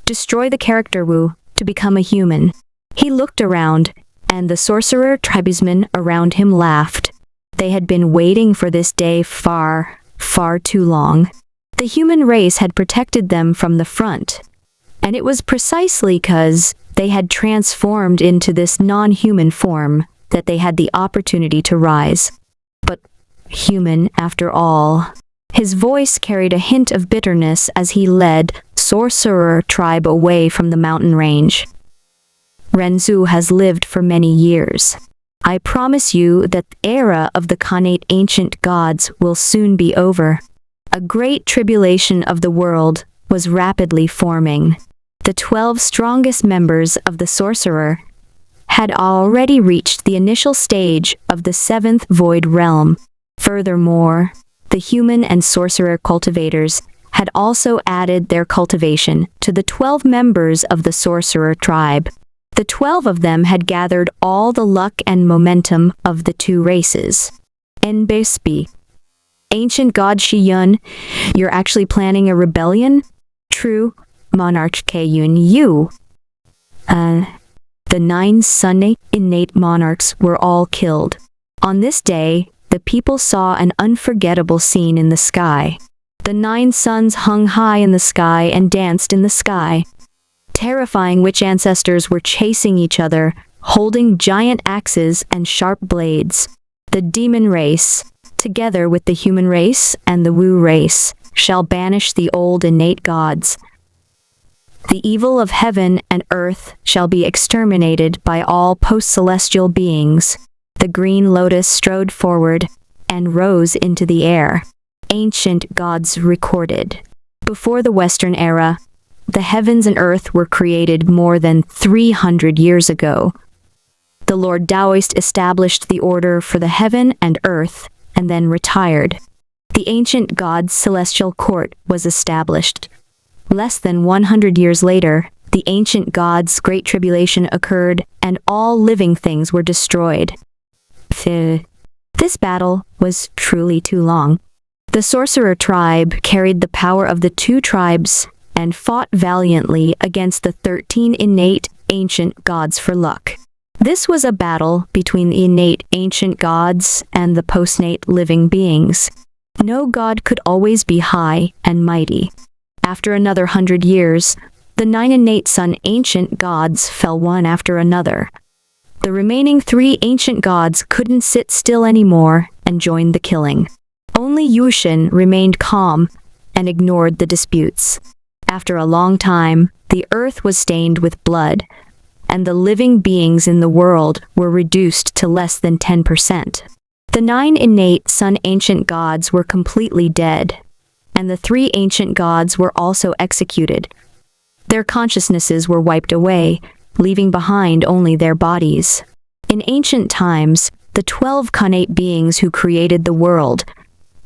Destroy the character Wu to become a human. He looked around, and the sorcerer tribesmen around him laughed. They had been waiting for this day far, far too long. The human race had protected them from the front, and it was precisely because they had transformed into this non-human form that they had the opportunity to rise. But human after all. His voice carried a hint of bitterness as he led sorcerer tribe away from the mountain range. Renzu has lived for many years. I promise you that the era of the Khanate ancient gods will soon be over. A great tribulation of the world was rapidly forming. The 12 strongest members of the sorcerer had already reached the initial stage of the 7th void realm. Furthermore, the human and sorcerer cultivators had also added their cultivation to the 12 members of the sorcerer tribe. The 12 of them had gathered all the luck and momentum of the 2 races. Nbsb. Ancient God Shiyun, you're actually planning a rebellion? True, Monarch Kayun, you. The 9 Sun innate monarchs were all killed. On this day, the people saw an unforgettable scene in the sky. The 9 suns hung high in the sky and danced in the sky. Terrifying witch ancestors were chasing each other, holding giant axes and sharp blades. The demon race, together with the human race and the Wu race, shall banish the old innate gods. The evil of heaven and earth shall be exterminated by all post-celestial beings. The green lotus strode forward and rose into the air. Ancient gods recorded. Before the Western era, the heavens and earth were created more than 300 years ago. The Lord Taoist established the order for the heaven and earth and then retired. The ancient god's celestial court was established. Less than 100 years later, the ancient god's great tribulation occurred and all living things were destroyed. This battle was truly too long. The sorcerer tribe carried the power of the 2 tribes and fought valiantly against the 13 innate ancient gods for luck. This was a battle between the innate ancient gods and the postnate living beings. No god could always be high and mighty. After another 100 years, the 9 innate sun ancient gods fell one after another. The remaining 3 ancient gods couldn't sit still anymore and joined the killing. Only Yushin remained calm and ignored the disputes. After a long time, the earth was stained with blood, and the living beings in the world were reduced to less than 10%. The 9 innate sun ancient gods were completely dead, and the 3 ancient gods were also executed. Their consciousnesses were wiped away, leaving behind only their bodies. In ancient times, the 12 connate beings who created the world,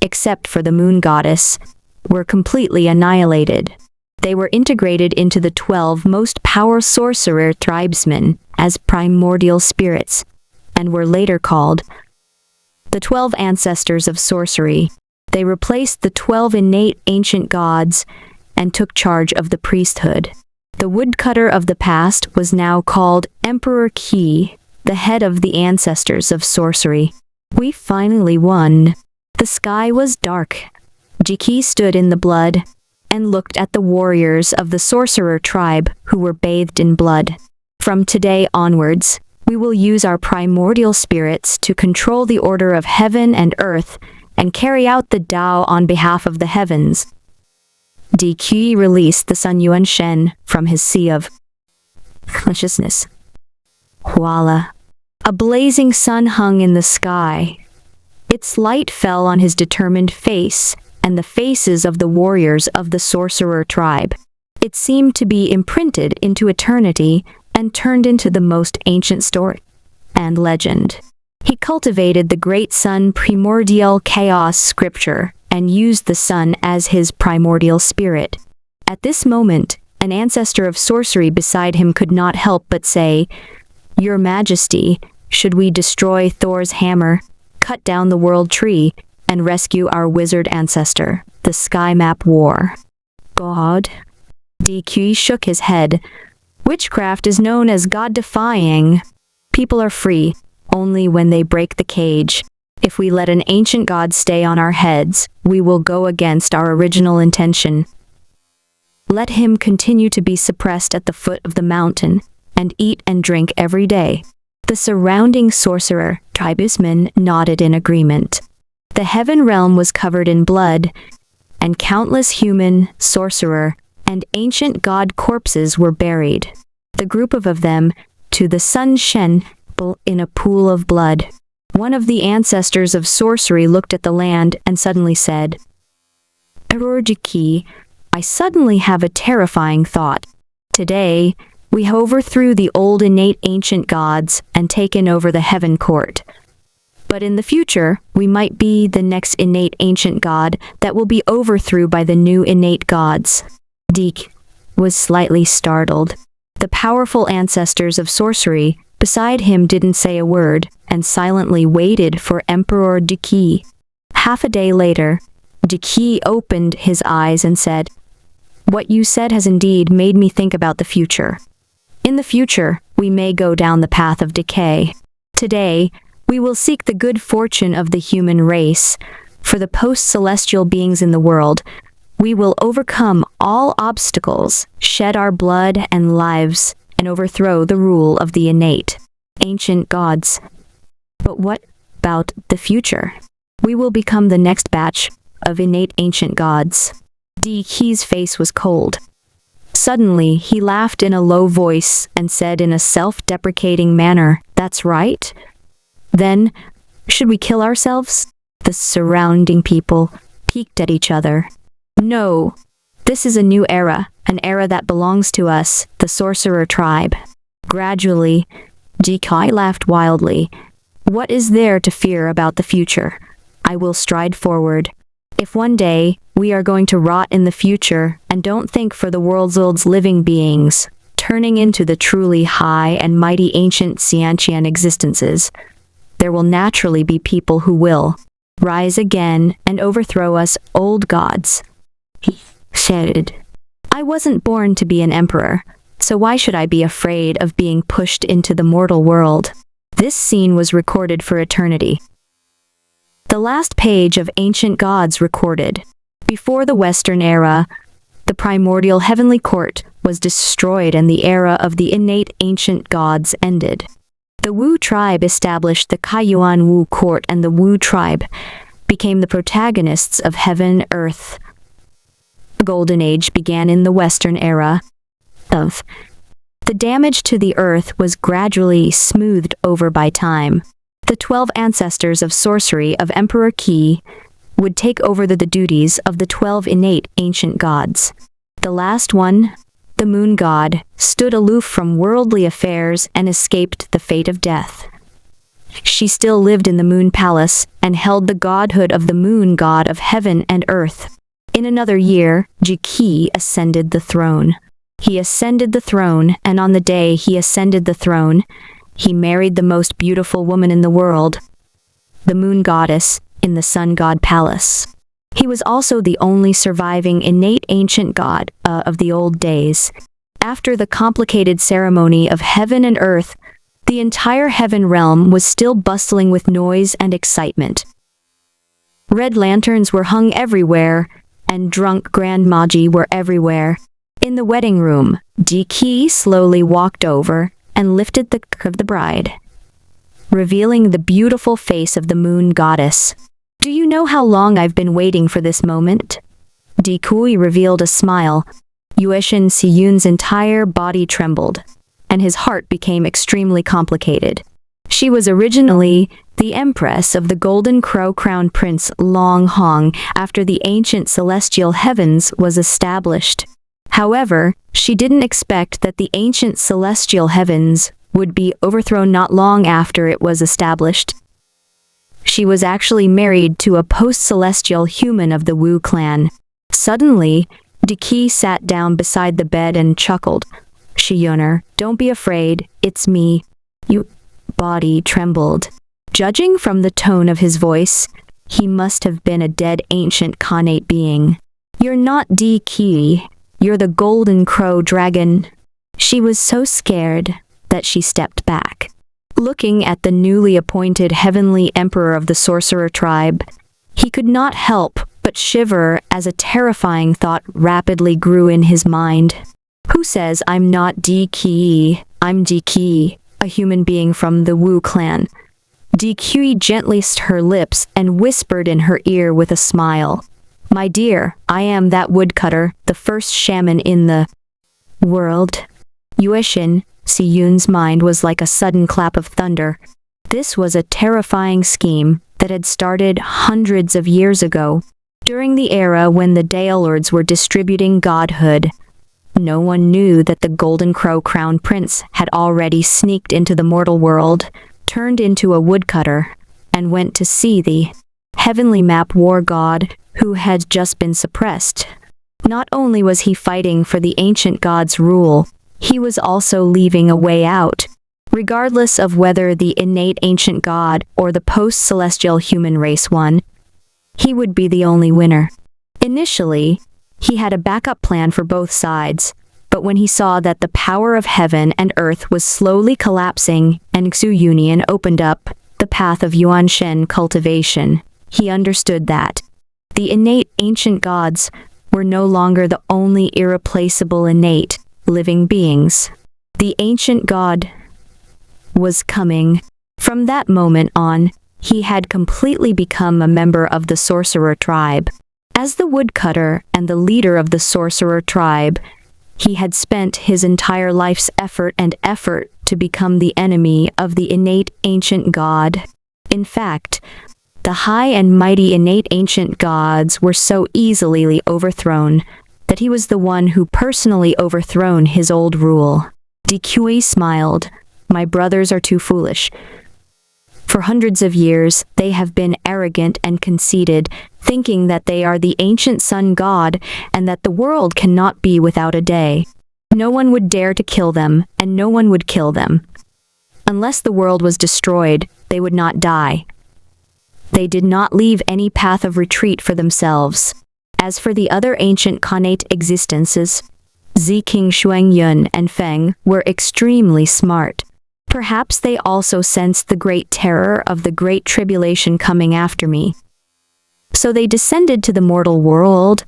except for the moon goddess, were completely annihilated. They were integrated into the 12 most powerful sorcerer tribesmen as primordial spirits, and were later called the 12 ancestors of sorcery. They replaced the 12 innate ancient gods and took charge of the priesthood. The woodcutter of the past was now called Emperor Qi, the head of the ancestors of sorcery. We finally won. The sky was dark. Jiki stood in the blood and looked at the warriors of the sorcerer tribe who were bathed in blood. From today onwards, we will use our primordial spirits to control the order of heaven and earth and carry out the Tao on behalf of the heavens. DQ released the Sun Yuan Shen from his sea of consciousness. Voila! A blazing sun hung in the sky. Its light fell on his determined face and the faces of the warriors of the sorcerer tribe. It seemed to be imprinted into eternity and turned into the most ancient story and legend. He cultivated the great sun primordial chaos scripture and used the sun as his primordial spirit. At this moment, an ancestor of sorcery beside him could not help but say, "Your Majesty, should we destroy Thor's hammer, cut down the world tree, and rescue our wizard ancestor, the Sky Map War?" God? DQ shook his head. Witchcraft is known as God-defying. People are free only when they break the cage. If we let an ancient god stay on our heads, we will go against our original intention. Let him continue to be suppressed at the foot of the mountain and eat and drink every day. The surrounding sorcerer tribesmen nodded in agreement. The heaven realm was covered in blood, and countless human, sorcerer, and ancient god corpses were buried. The group of them to the sun Shen in a pool of blood. One of the ancestors of sorcery looked at the land and suddenly said, "Erorjiki, I suddenly have a terrifying thought. Today, we overthrew the old innate ancient gods and taken over the heaven court. But in the future, we might be the next innate ancient god that will be overthrown by the new innate gods." Deek was slightly startled. The powerful ancestors of sorcery beside him didn't say a word and silently waited for Emperor Diki. Half a day later, Diki opened his eyes and said, "What you said has indeed made me think about the future. In the future, we may go down the path of decay. Today, we will seek the good fortune of the human race. For the post-celestial beings in the world, we will overcome all obstacles, shed our blood and lives, and overthrow the rule of the innate ancient gods. But what about the future? We will become the next batch of innate ancient gods." Diki's face was cold. Suddenly, he laughed in a low voice and said in a self-deprecating manner, "That's right. Then, should we kill ourselves?" The surrounding people peeked at each other. "No. This is a new era, an era that belongs to us, the sorcerer tribe." Gradually, Jikai laughed wildly. "What is there to fear about the future? I will stride forward. If one day we are going to rot in the future and don't think for the world's old living beings, turning into the truly high and mighty ancient Xiantian existences, there will naturally be people who will rise again and overthrow us old gods," he said. I wasn't born to be an emperor, so why should I be afraid of being pushed into the mortal world? This scene was recorded for eternity. The last page of Ancient Gods recorded. Before the Western era, the primordial heavenly court was destroyed and the era of the innate ancient gods ended. The Wu tribe established the Kaiyuan Wu court, and the Wu tribe became the protagonists of heaven, earth. The Golden Age began in the Western era. The damage to the earth was gradually smoothed over by time. The 12 ancestors of sorcery of Emperor Qi would take over the duties of the 12 innate ancient gods. The last one, the moon god, stood aloof from worldly affairs and escaped the fate of death. She still lived in the moon palace and held the godhood of the moon god of heaven and earth. In another year, Qi ascended the throne. He ascended the throne, and on the day he ascended the throne, he married the most beautiful woman in the world, the moon goddess, in the sun god palace. He was also the only surviving innate ancient god of the old days. After the complicated ceremony of heaven and earth, the entire heaven realm was still bustling with noise and excitement. Red lanterns were hung everywhere, and drunk grand magi were everywhere. In the wedding room, Qi slowly walked over and lifted the curve of the bride, revealing the beautiful face of the moon goddess. Do you know how long I've been waiting for this moment? Qi revealed a smile. Yueshin Siyun's entire body trembled, and his heart became extremely complicated. She was originally the empress of the Golden Crow Crown Prince Long Hong after the ancient celestial heavens was established. However, she didn't expect that the ancient celestial heavens would be overthrown not long after it was established. She was actually married to a post-celestial human of the Wu clan. Suddenly, Qi sat down beside the bed and chuckled. "Shiyuner, don't be afraid, it's me." Your body trembled. Judging from the tone of his voice, he must have been a dead ancient Khanate being. "You're not Qi. You're the Golden Crow Dragon." She was so scared that she stepped back. Looking at the newly appointed heavenly emperor of the sorcerer tribe, he could not help but shiver as a terrifying thought rapidly grew in his mind. Who says I'm not Qi? I'm Qi, a human being from the Wu clan. Qi gently stirred her lips and whispered in her ear with a smile. "My dear, I am that woodcutter, the first shaman in the world." Yueshin Siyun's mind was like a sudden clap of thunder. This was a terrifying scheme that had started hundreds of years ago, during the era when the Daelords were distributing godhood. No one knew that the Golden Crow Crown Prince had already sneaked into the mortal world, turned into a woodcutter, and went to see the heavenly map war god who had just been suppressed. Not only was he fighting for the ancient god's rule, he was also leaving a way out. Regardless of whether the innate ancient god or the post-celestial human race won, he would be the only winner. Initially, he had a backup plan for both sides, but when he saw that the power of heaven and earth was slowly collapsing and Xu Union opened up the path of Yuanshen cultivation, he understood that the innate ancient gods were no longer the only irreplaceable innate living beings. The ancient god was coming. From that moment on, he had completely become a member of the sorcerer tribe. As the woodcutter and the leader of the sorcerer tribe, he had spent his entire life's effort to become the enemy of the innate ancient god. In fact, the high and mighty innate ancient gods were so easily overthrown that he was the one who personally overthrown his old rule. Qi smiled. "My brothers are too foolish. For hundreds of years, they have been arrogant and conceited, thinking that they are the ancient sun god and that the world cannot be without a day. No one would dare to kill them, and no one would kill them. Unless the world was destroyed, they would not die. They did not leave any path of retreat for themselves. As for the other ancient Khanate existences, King Xuangyun and Feng were extremely smart. Perhaps they also sensed the great terror of the great tribulation coming after me. So they descended to the mortal world,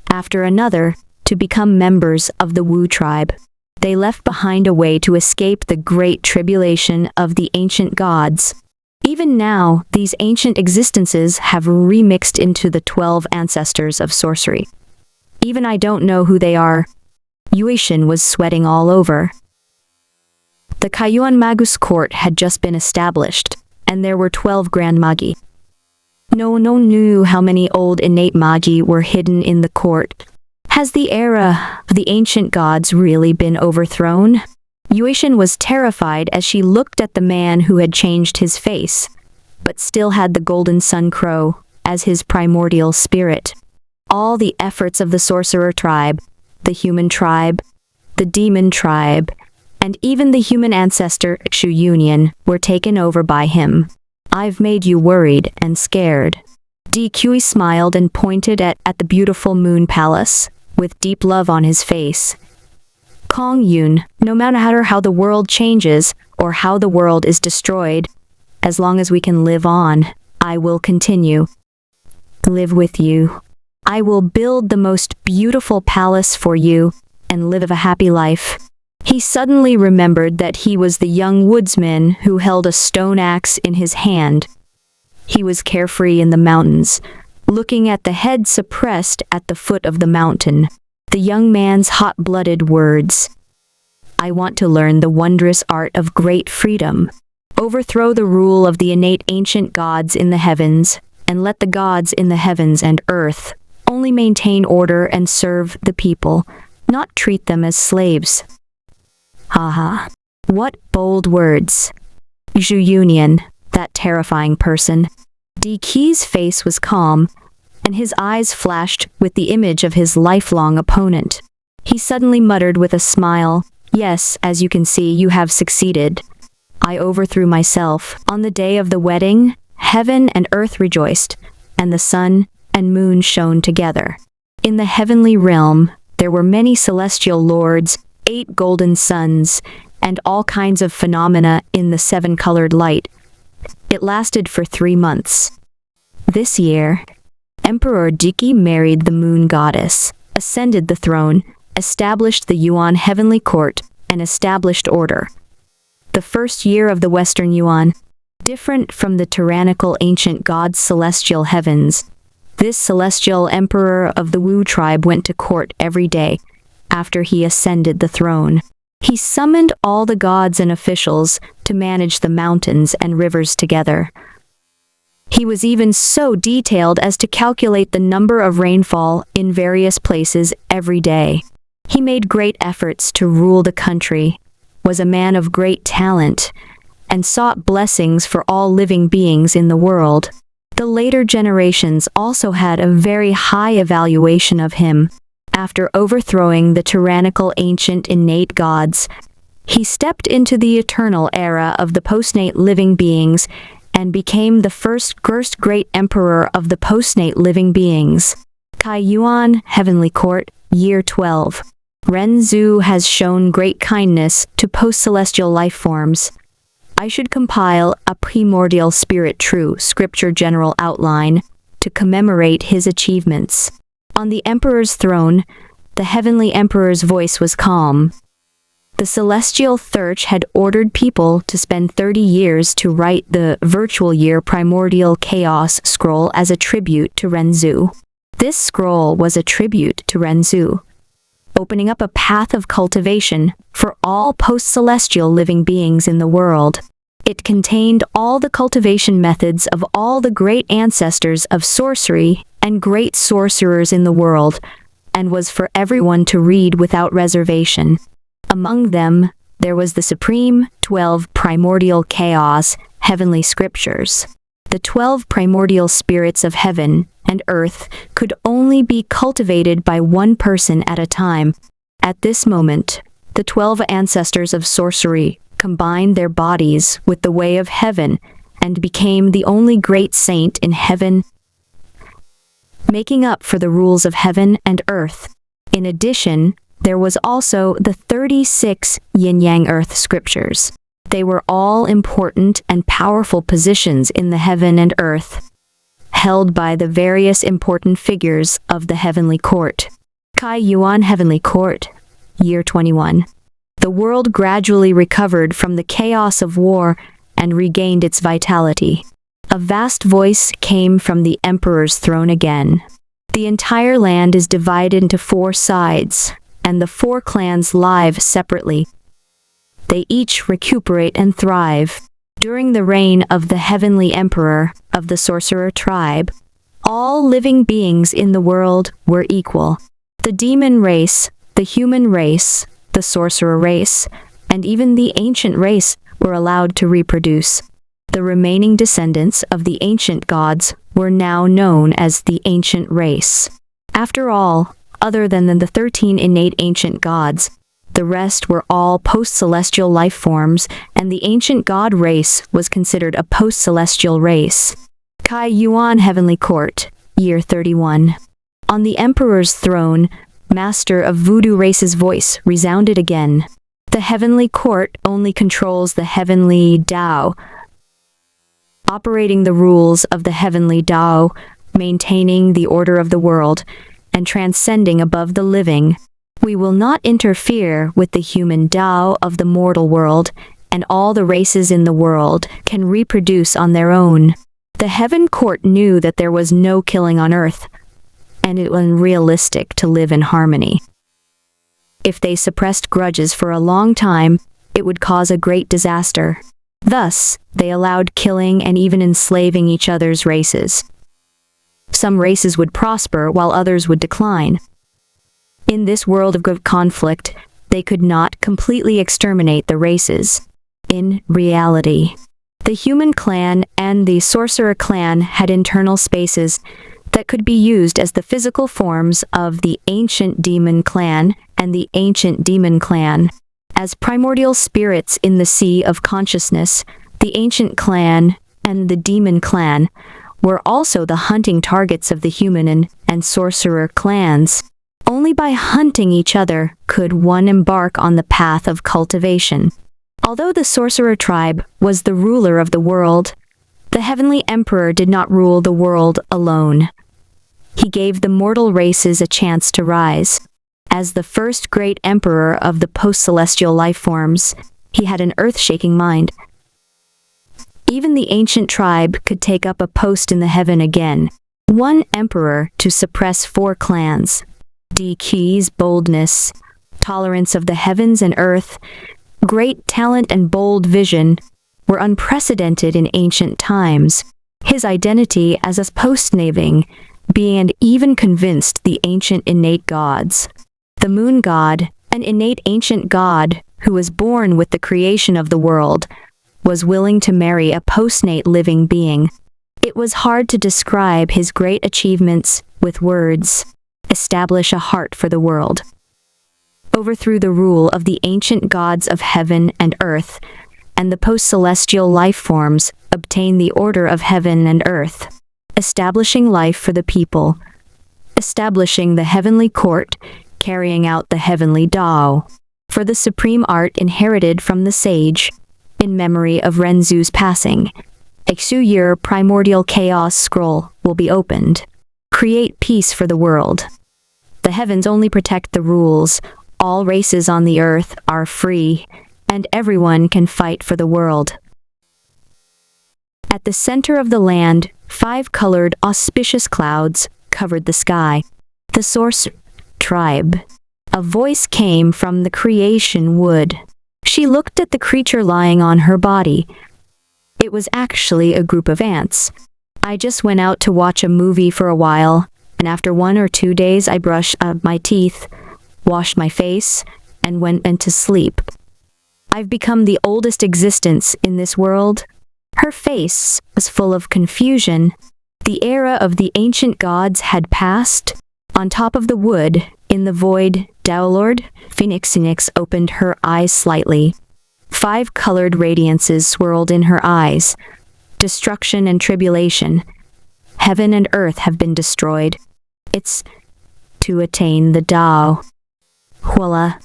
after another, to become members of the Wu tribe. They left behind a way to escape the great tribulation of the ancient gods. Even now, these ancient existences have remixed into the 12 ancestors of sorcery. Even I don't know who they are. Yuishin was sweating all over. The Kaiyuan Magus court had just been established, and there were 12 grand magi. No one knew how many old innate magi were hidden in the court. Has the era of the ancient gods really been overthrown? Yuishin was terrified as she looked at the man who had changed his face, but still had the golden sun crow as his primordial spirit. All the efforts of the sorcerer tribe, the human tribe, the demon tribe, and even the human ancestor Shu Union were taken over by him. I've made you worried and scared. DQ smiled and pointed at the beautiful moon palace, with deep love on his face. Kong Yun, no matter how the world changes or how the world is destroyed, as long as we can live on, I will continue. Live with you. I will build the most beautiful palace for you and live a happy life. He suddenly remembered that he was the young woodsman who held a stone axe in his hand. He was carefree in the mountains, looking at the head suppressed at the foot of the mountain. The young man's hot-blooded words. I want to learn the wondrous art of great freedom. Overthrow the rule of the innate ancient gods in the heavens, and let the gods in the heavens and earth only maintain order and serve the people, not treat them as slaves. Haha. What bold words. Zhu Union, that terrifying person. DQ's face was calm, and his eyes flashed with the image of his lifelong opponent. He suddenly muttered with a smile, Yes, as you can see, you have succeeded. I overthrew myself. On the day of the wedding, heaven and earth rejoiced, and the sun and moon shone together. In the heavenly realm, there were many celestial lords, 8 golden suns, and all kinds of phenomena in the 7-colored light. It lasted for 3 months. This year, Emperor Diki married the moon goddess, ascended the throne, established the Yuan heavenly court, and established order. The first year of the Western Yuan, different from the tyrannical ancient gods' celestial heavens, this celestial emperor of the Wu tribe went to court every day after he ascended the throne. He summoned all the gods and officials to manage the mountains and rivers together. He was even so detailed as to calculate the number of rainfall in various places every day. He made great efforts to rule the country, was a man of great talent, and sought blessings for all living beings in the world. The later generations also had a very high evaluation of him. After overthrowing the tyrannical ancient innate gods, he stepped into the eternal era of the postnate living beings and became the first great emperor of the postnate living beings. Kai Yuan, Heavenly Court, Year 12. Ren Zhu has shown great kindness to post-celestial life forms. I should compile a primordial spirit true scripture general outline to commemorate his achievements. On the emperor's throne, the heavenly emperor's voice was calm. The celestial Thurch had ordered people to spend 30 years to write the virtual year primordial chaos scroll as a tribute to Renzu. This scroll was a tribute to Renzu, opening up a path of cultivation for all post-celestial living beings in the world. It contained all the cultivation methods of all the great ancestors of sorcery and great sorcerers in the world, and was for everyone to read without reservation. Among them, there was the supreme 12 primordial chaos heavenly scriptures. The 12 primordial spirits of heaven and earth could only be cultivated by one person at a time. At this moment, the 12 ancestors of sorcery combined their bodies with the way of heaven and became the only great saint in heaven, making up for the rules of heaven and earth. In addition, There was also the 36 yin-yang earth scriptures. They were all important and powerful positions in the heaven and earth, held by the various important figures of the heavenly court. Kai Yuan Heavenly Court, year 21. The world gradually recovered from the chaos of war and regained its vitality. A vast voice came from the emperor's throne again. The entire land is divided into 4 sides, and the 4 clans live separately. They each recuperate and thrive. During the reign of the heavenly emperor of the sorcerer tribe, all living beings in the world were equal. The demon race, the human race, the sorcerer race, and even the ancient race were allowed to reproduce. The remaining descendants of the ancient gods were now known as the ancient race. After all, other than the 13 innate ancient gods, the rest were all post-celestial life forms, and the ancient god race was considered a post-celestial race. Kai Yuan Heavenly Court, year 31. On the emperor's throne, master of voodoo race's voice resounded again. The heavenly court only controls the heavenly Tao, operating the rules of the heavenly Tao, maintaining the order of the world, and transcending above the living. We will not interfere with the human Tao of the mortal world, and all the races in the world can reproduce on their own. The heaven court knew that there was no killing on earth, and it was unrealistic to live in harmony. If they suppressed grudges for a long time, it would cause a great disaster. Thus, they allowed killing and even enslaving each other's races. Some races would prosper while others would decline. In this world of conflict, they could not completely exterminate the races. In reality, the human clan and the sorcerer clan had internal spaces that could be used as the physical forms of the ancient demon clan and the ancient demon clan. As primordial spirits in the sea of consciousness, the ancient clan and the demon clan were also the hunting targets of the human and sorcerer clans. Only by hunting each other could one embark on the path of cultivation. Although the sorcerer tribe was the ruler of the world, the heavenly emperor did not rule the world alone. He gave the mortal races a chance to rise. As the first great emperor of the post-celestial life forms, he had an earth-shaking mind. Even the ancient tribe could take up a post in the heaven again. One emperor to suppress 4 clans. Ki's boldness, tolerance of the heavens and earth, great talent and bold vision were unprecedented in ancient times. His identity as a post-naving being and even convinced the ancient innate gods. The moon god, an innate ancient god who was born with the creation of the world, was willing to marry a postnate living being. It was hard to describe his great achievements with words. Establish a heart for the world. Overthrew the rule of the ancient gods of heaven and earth, and the post-celestial life forms obtained the order of heaven and earth. Establishing life for the people. Establishing the heavenly court, carrying out the heavenly Tao. For the supreme art inherited from the sage, in memory of Renzu's passing. A Xu-year primordial chaos scroll will be opened. Create peace for the world. The heavens only protect the rules. All races on the earth are free, and everyone can fight for the world. At the center of the land, 5-colored auspicious clouds covered the sky. The sorcerer tribe. A voice came from the creation wood. She looked at the creature lying on her body. It was actually a group of ants. I just went out to watch a movie for a while, and after 1 or 2 days I brushed my teeth, washed my face, and went into sleep. I've become the oldest existence in this world. Her face was full of confusion. The era of the ancient gods had passed. On top of the wood, in the void, Daolord Phoenix opened her eyes slightly. 5-colored radiances swirled in her eyes. Destruction and tribulation. Heaven and earth have been destroyed. It's to attain the Tao. Voila.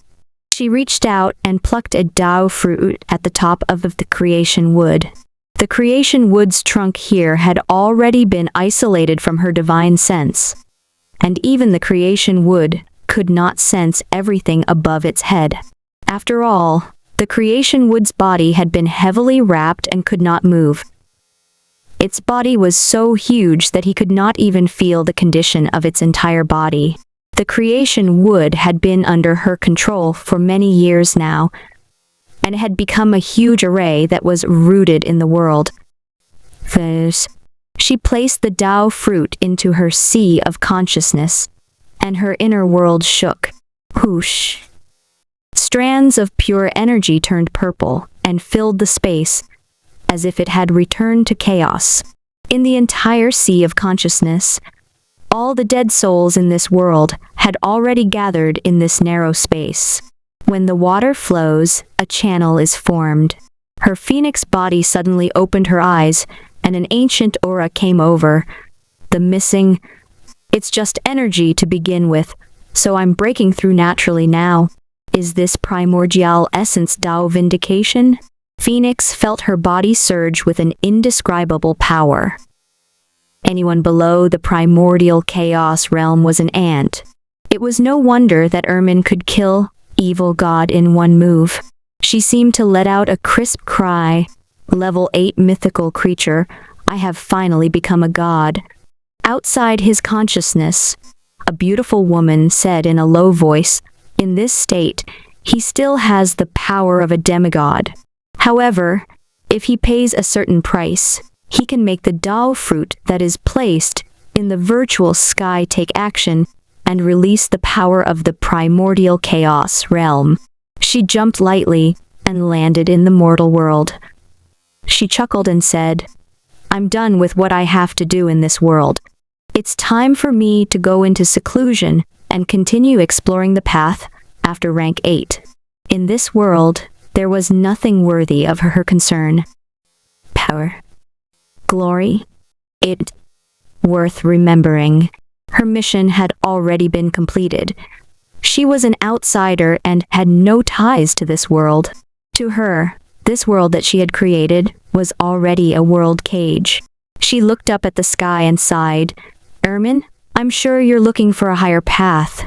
She reached out and plucked a Dao fruit at the top of the creation wood. The creation wood's trunk here had already been isolated from her divine sense, and even the creation wood could not sense everything above its head. After all, the creation wood's body had been heavily wrapped and could not move. Its body was so huge that he could not even feel the condition of its entire body. The creation wood had been under her control for many years now, and had become a huge array that was rooted in the world. Thus, she placed the Tao fruit into her sea of consciousness, and her inner world shook. Whoosh! Strands of pure energy turned purple and filled the space, as if it had returned to chaos. In the entire sea of consciousness, all the dead souls in this world had already gathered in this narrow space. When the water flows, a channel is formed. Her phoenix body suddenly opened her eyes, and an ancient aura came over. It's just energy to begin with, so I'm breaking through naturally now. Is this primordial essence Tao vindication? Phoenix felt her body surge with an indescribable power. Anyone below the primordial chaos realm was an ant. It was no wonder that Ermin could kill evil god in one move. She seemed to let out a crisp cry. Level 8 mythical creature, I have finally become a god. Outside his consciousness, a beautiful woman said in a low voice, in this state, he still has the power of a demigod. However, if he pays a certain price, he can make the Tao fruit that is placed in the virtual sky take action and release the power of the primordial chaos realm. She jumped lightly and landed in the mortal world. She chuckled and said, I'm done with what I have to do in this world. It's time for me to go into seclusion and continue exploring the path after rank 8. In this world, there was nothing worthy of her concern. Power. Glory. It. Worth remembering. Her mission had already been completed. She was an outsider and had no ties to this world. To her, this world that she had created was already a world cage. She looked up at the sky and sighed. Ermin, I'm sure you're looking for a higher path.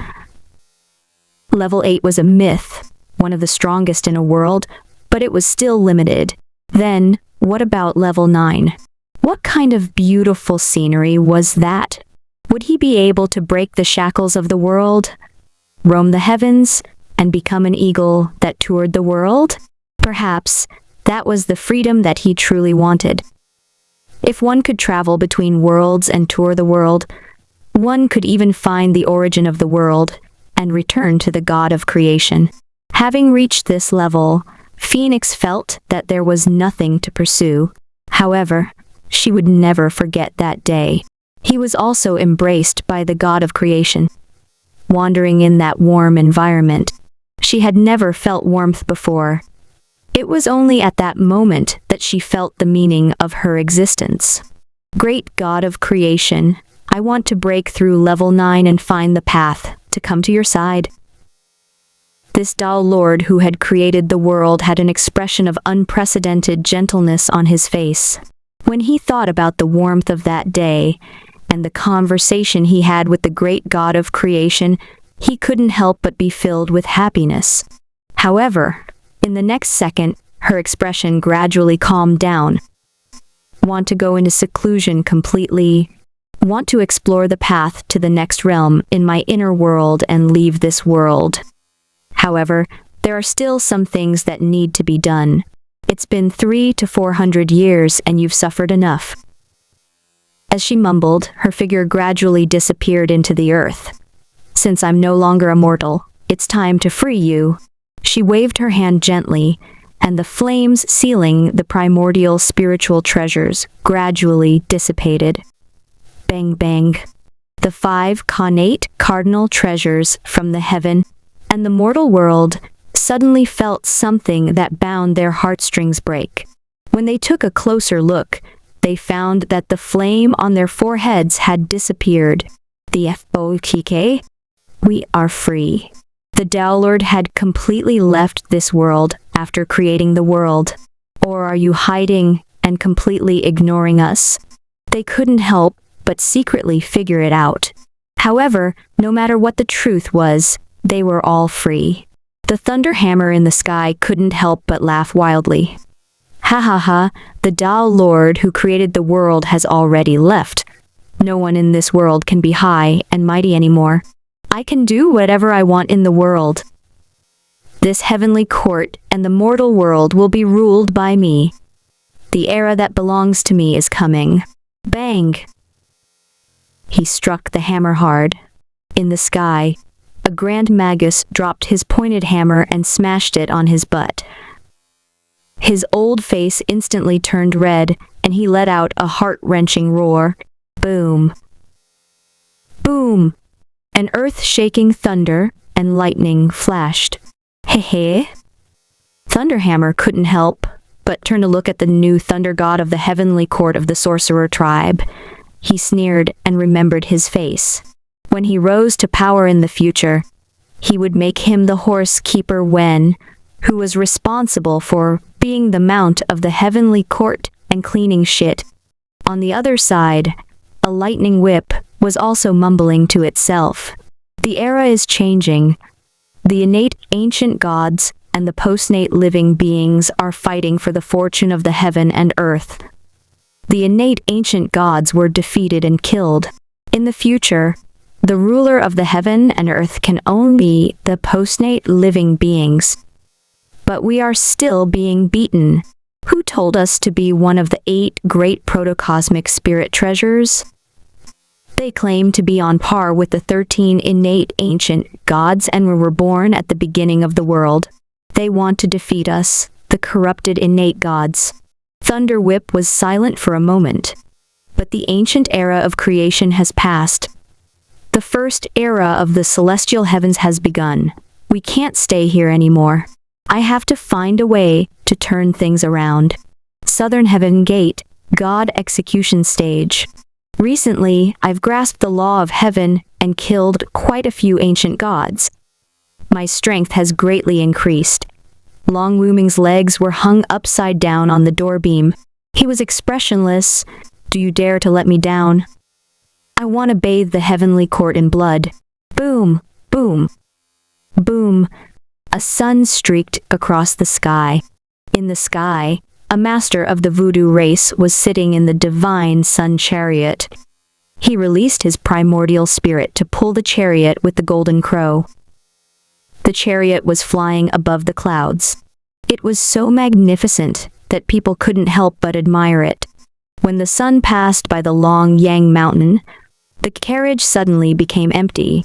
Level 8 was a myth, one of the strongest in a world, but it was still limited. Then, what about level 9? What kind of beautiful scenery was that? Would he be able to break the shackles of the world, roam the heavens, and become an eagle that toured the world? Perhaps that was the freedom that he truly wanted. If one could travel between worlds and tour the world, one could even find the origin of the world and return to the God of creation. Having reached this level, Phoenix felt that there was nothing to pursue. However, she would never forget that day. He was also embraced by the God of creation. Wandering in that warm environment, she had never felt warmth before. It was only at that moment that she felt the meaning of her existence. Great God of creation, I want to break through level 9 and find the path to come to your side. This Tao Lord who had created the world had an expression of unprecedented gentleness on his face. When he thought about the warmth of that day and the conversation he had with the great God of creation, he couldn't help but be filled with happiness. However, in the next second, her expression gradually calmed down. Want to go into seclusion completely? Want to explore the path to the next realm in my inner world and leave this world? However, there are still some things that need to be done. It's been 300 to 400 years and you've suffered enough. As she mumbled, her figure gradually disappeared into the earth. Since I'm no longer a mortal, it's time to free you. She waved her hand gently, and the flames sealing the primordial spiritual treasures gradually dissipated. Bang bang. The 5 connate cardinal treasures from the heaven and the mortal world suddenly felt something that bound their heartstrings break. When they took a closer look, they found that the flame on their foreheads had disappeared. The FOKK? We are free. The Tao Lord had completely left this world after creating the world. Or are you hiding and completely ignoring us? They couldn't help but secretly figure it out. However, no matter what the truth was, they were all free. The thunder hammer in the sky couldn't help but laugh wildly. Ha ha ha, the Tao Lord who created the world has already left. No one in this world can be high and mighty anymore. I can do whatever I want in the world. This heavenly court and the mortal world will be ruled by me. The era that belongs to me is coming. Bang! He struck the hammer hard. In the sky, a grand magus dropped his pointed hammer and smashed it on his butt. His old face instantly turned red, and he let out a heart-wrenching roar. Boom! Boom! An earth-shaking thunder and lightning flashed. Hey! Thunderhammer couldn't help but turn to look at the new thunder god of the heavenly court of the sorcerer tribe. He sneered and remembered his face. When he rose to power in the future, he would make him the horse keeper Wen, who was responsible for being the mount of the heavenly court and cleaning shit. On the other side, a lightning whip was also mumbling to itself. The era is changing. The innate ancient gods and the postnate living beings are fighting for the fortune of the heaven and earth. The innate ancient gods were defeated and killed. In the future, the ruler of the heaven and earth can only be the postnate living beings. But we are still being beaten. Who told us to be one of the 8 great protocosmic spirit treasures? They claim to be on par with the 13 innate ancient gods and were born at the beginning of the world. They want to defeat us, the corrupted innate gods. Thunder Whip was silent for a moment. But the ancient era of creation has passed. The first era of the celestial heavens has begun. We can't stay here anymore. I have to find a way to turn things around. Southern Heaven Gate, God Execution Stage. Recently, I've grasped the law of heaven and killed quite a few ancient gods. My strength has greatly increased. Long Wuming's legs were hung upside down on the door beam. He was expressionless. Do you dare to let me down? I want to bathe the heavenly court in blood. Boom, boom, boom. A sun streaked across the sky. In the sky, a master of the voodoo race was sitting in the divine sun chariot. He released his primordial spirit to pull the chariot with the golden crow. The chariot was flying above the clouds. It was so magnificent that people couldn't help but admire it. When the sun passed by the long Yang mountain, the carriage suddenly became empty.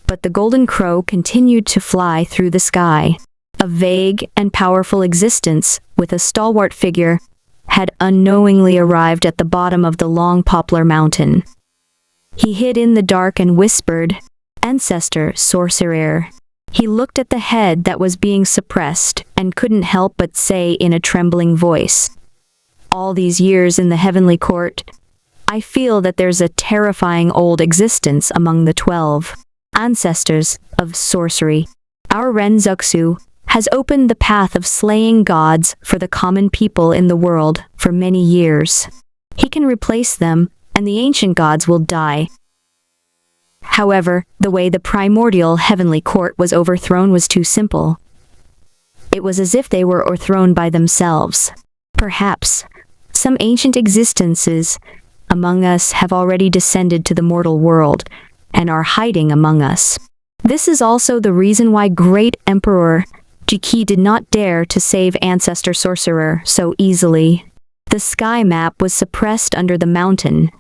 But the golden crow continued to fly through the sky. A vague and powerful existence, with a stalwart figure, had unknowingly arrived at the bottom of the long poplar mountain. He hid in the dark and whispered, "Ancestor, sorcerer." He looked at the head that was being suppressed and couldn't help but say in a trembling voice, "All these years in the heavenly court, I feel that there's a terrifying old existence among the 12 ancestors of sorcery. Our Renzuxu has opened the path of slaying gods for the common people in the world for many years. He can replace them, and the ancient gods will die." However, the way the primordial heavenly court was overthrown was too simple. It was as if they were overthrown by themselves. Perhaps some ancient existences among us have already descended to the mortal world and are hiding among us. This is also the reason why Great Emperor Jiki did not dare to save Ancestor Sorcerer so easily. The sky map was suppressed under the mountain.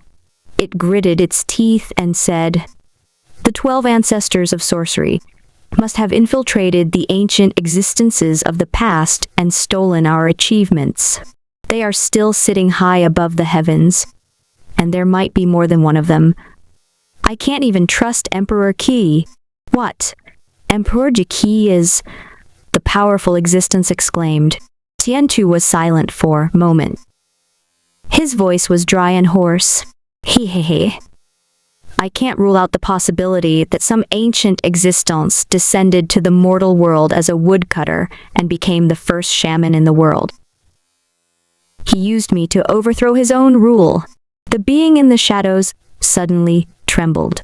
It gritted its teeth and said, "The 12 ancestors of sorcery must have infiltrated the ancient existences of the past and stolen our achievements. They are still sitting high above the heavens, and there might be more than one of them. I can't even trust Emperor Qi." "What? Emperor Jiki is..." the powerful existence exclaimed. Tiantu was silent for a moment. His voice was dry and hoarse. "He. I can't rule out the possibility that some ancient existence descended to the mortal world as a woodcutter and became the first shaman in the world. He used me to overthrow his own rule. The being in the shadows suddenly trembled.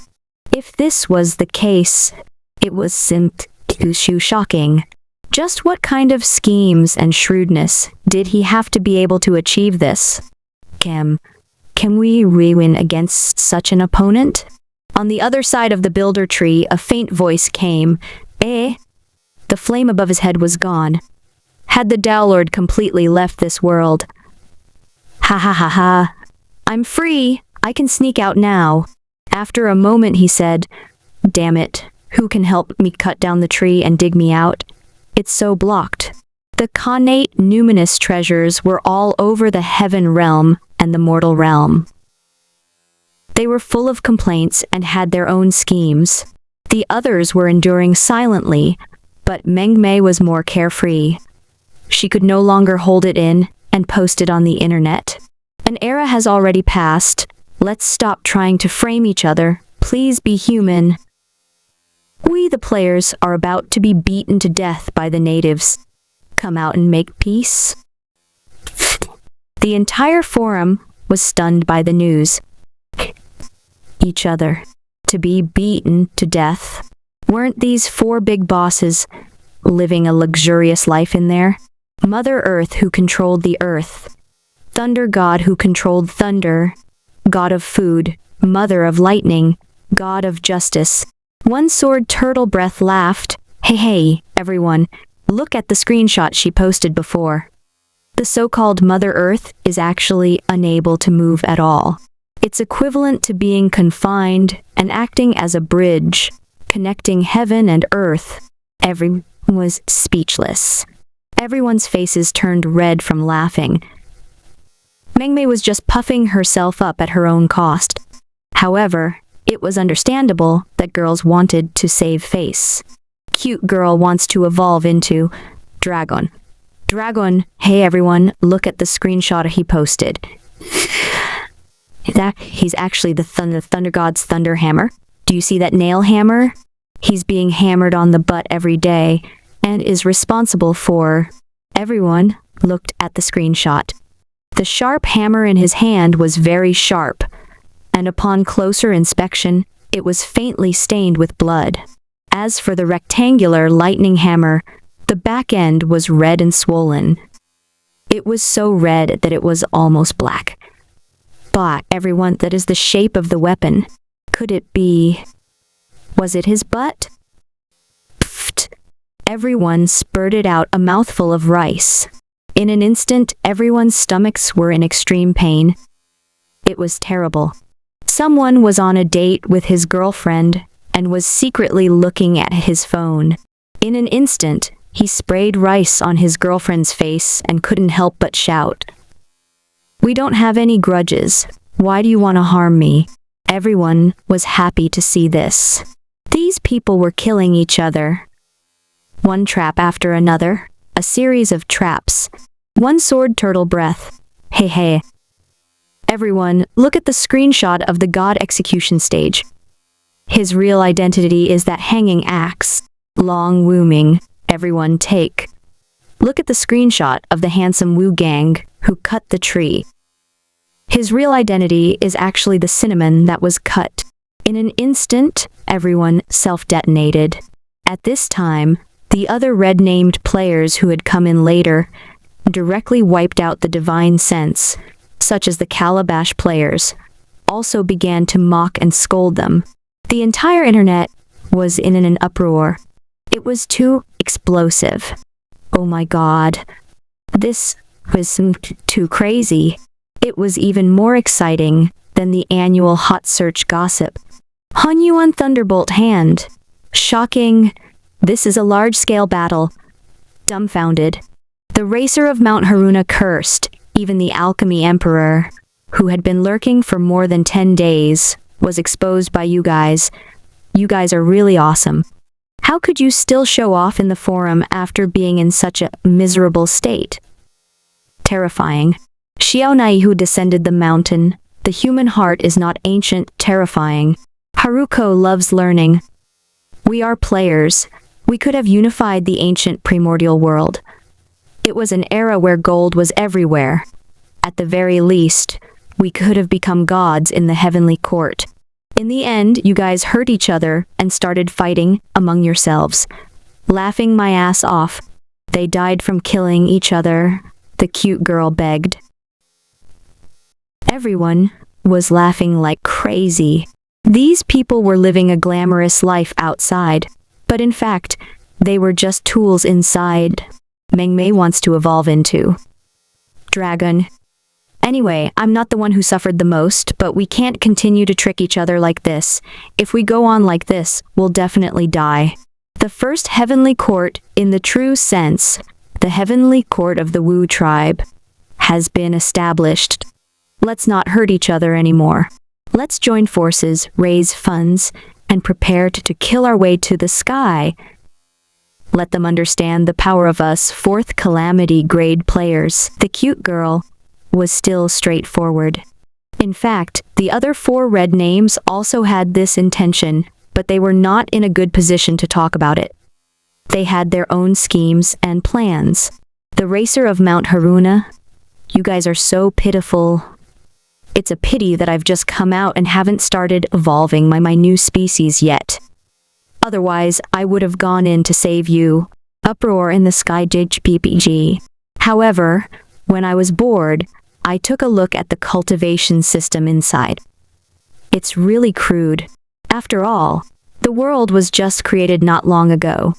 If this was the case, it was simply shocking. Just what kind of schemes and shrewdness did he have to be able to achieve this? Can we win against such an opponent? On the other side of the builder tree, a faint voice came. The flame above his head was gone. Had the Dowlord completely left this world? Ha ha ha ha. I'm free. I can sneak out now. After a moment he said, Damn it, who can help me cut down the tree and dig me out? It's so blocked. The connate numinous treasures were all over the heaven realm and the mortal realm. They were full of complaints and had their own schemes. The others were enduring silently, but Mengmei was more carefree. She could no longer hold it in and post it on the internet. An era has already passed. Let's stop trying to frame each other. Please be human. We, the players, are about to be beaten to death by the natives. Come out and make peace. The entire forum was stunned by the news. Each other. To be beaten to death. Weren't these 4 big bosses living a luxurious life in there? Mother Earth who controlled the earth. Thunder God who controlled thunder. God of food. Mother of lightning. God of justice. One Sword Turtle Breath laughed. Hey, everyone. Look at the screenshot she posted before. The so-called Mother Earth is actually unable to move at all. It's equivalent to being confined and acting as a bridge, connecting heaven and earth. Everyone was speechless. Everyone's faces turned red from laughing. Mengmei was just puffing herself up at her own cost. However, it was understandable that girls wanted to save face. Cute girl wants to evolve into dragon. Dragon, hey everyone, look at the screenshot he posted. He's actually the Thunder God's Thunder Hammer. Do you see that nail hammer? He's being hammered on the butt every day and is responsible for... Everyone looked at the screenshot. The sharp hammer in his hand was very sharp, and upon closer inspection, it was faintly stained with blood. As for the rectangular lightning hammer, the back end was red and swollen. It was so red that it was almost black. But everyone, that is the shape of the weapon. Could it be... Was it his butt? Pfft. Everyone spurted out a mouthful of rice. In an instant, everyone's stomachs were in extreme pain. It was terrible. Someone was on a date with his girlfriend and was secretly looking at his phone. In an instant, he sprayed rice on his girlfriend's face and couldn't help but shout. We don't have any grudges. Why do you want to harm me? Everyone was happy to see this. These people were killing each other. One trap after another, a series of traps. One Sword Turtle Breath. Hey. Everyone, look at the screenshot of the god execution stage. His real identity is that hanging axe. Long wooming. Everyone take. Look at the screenshot of the handsome Wu Gang who cut the tree. His real identity is actually the cinnamon that was cut. In an instant, everyone self-detonated. At this time, the other red-named players who had come in later directly wiped out the divine sense, such as the Calabash players, also began to mock and scold them. The entire internet was in an uproar. It was too explosive. Oh my god. This was too crazy. It was even more exciting than the annual hot search gossip. Hunyuan Thunderbolt Hand. Shocking. This is a large-scale battle. Dumbfounded. The racer of Mount Haruna cursed. Even the alchemy emperor, who had been lurking for more than 10 days, was exposed by you guys. You guys are really awesome. How could you still show off in the forum after being in such a miserable state? Terrifying. Xiaonai who descended the mountain. The human heart is not ancient, terrifying. Haruko loves learning. We are players. We could have unified the ancient primordial world. It was an era where gold was everywhere. At the very least, we could have become gods in the heavenly court. In the end, you guys hurt each other and started fighting among yourselves. Laughing my ass off. They died from killing each other, the cute girl begged. Everyone was laughing like crazy. These people were living a glamorous life outside, but in fact, they were just tools inside. Mengmei wants to evolve into dragon. Anyway, I'm not the one who suffered the most, but we can't continue to trick each other like this. If we go on like this, we'll definitely die. The first heavenly court, in the true sense, the heavenly court of the Wu tribe, has been established. Let's not hurt each other anymore. Let's join forces, raise funds, and prepare to kill our way to the sky. Let them understand the power of us fourth calamity grade players. The cute girl was still straightforward. In fact, the other 4 red names also had this intention, but they were not in a good position to talk about it. They had their own schemes and plans. The racer of Mount Haruna, you guys are so pitiful. It's a pity that I've just come out and haven't started evolving my new species yet. Otherwise, I would have gone in to save you. Uproar in the sky JPPG. However, when I was bored, I took a look at the cultivation system inside. It's really crude. After all, the world was just created not long ago.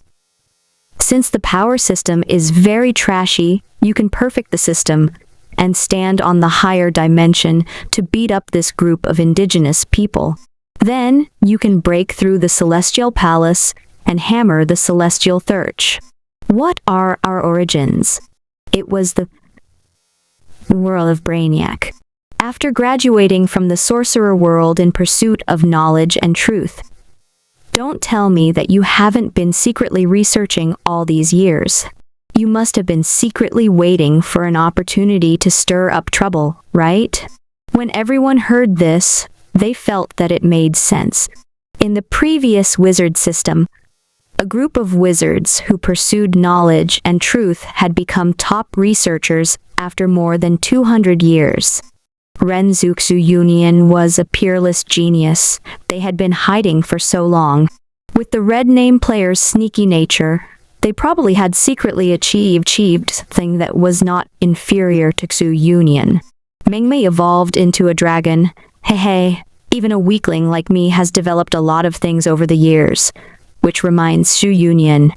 Since the power system is very trashy, you can perfect the system and stand on the higher dimension to beat up this group of indigenous people. Then, you can break through the celestial palace and hammer the celestial thirch. What are our origins? It was the world of Brainiac. After graduating from the sorcerer world in pursuit of knowledge and truth. Don't tell me that you haven't been secretly researching all these years. You must have been secretly waiting for an opportunity to stir up trouble, right? When everyone heard this, they felt that it made sense. In the previous wizard system, a group of wizards who pursued knowledge and truth had become top researchers after more than 200 years. Renzuxu Union was a peerless genius. They had been hiding for so long. With the red name player's sneaky nature, they probably had secretly achieved thing that was not inferior to Xu Union. Mengmei evolved into a dragon. Hey, even a weakling like me has developed a lot of things over the years. Which reminds Xu Union,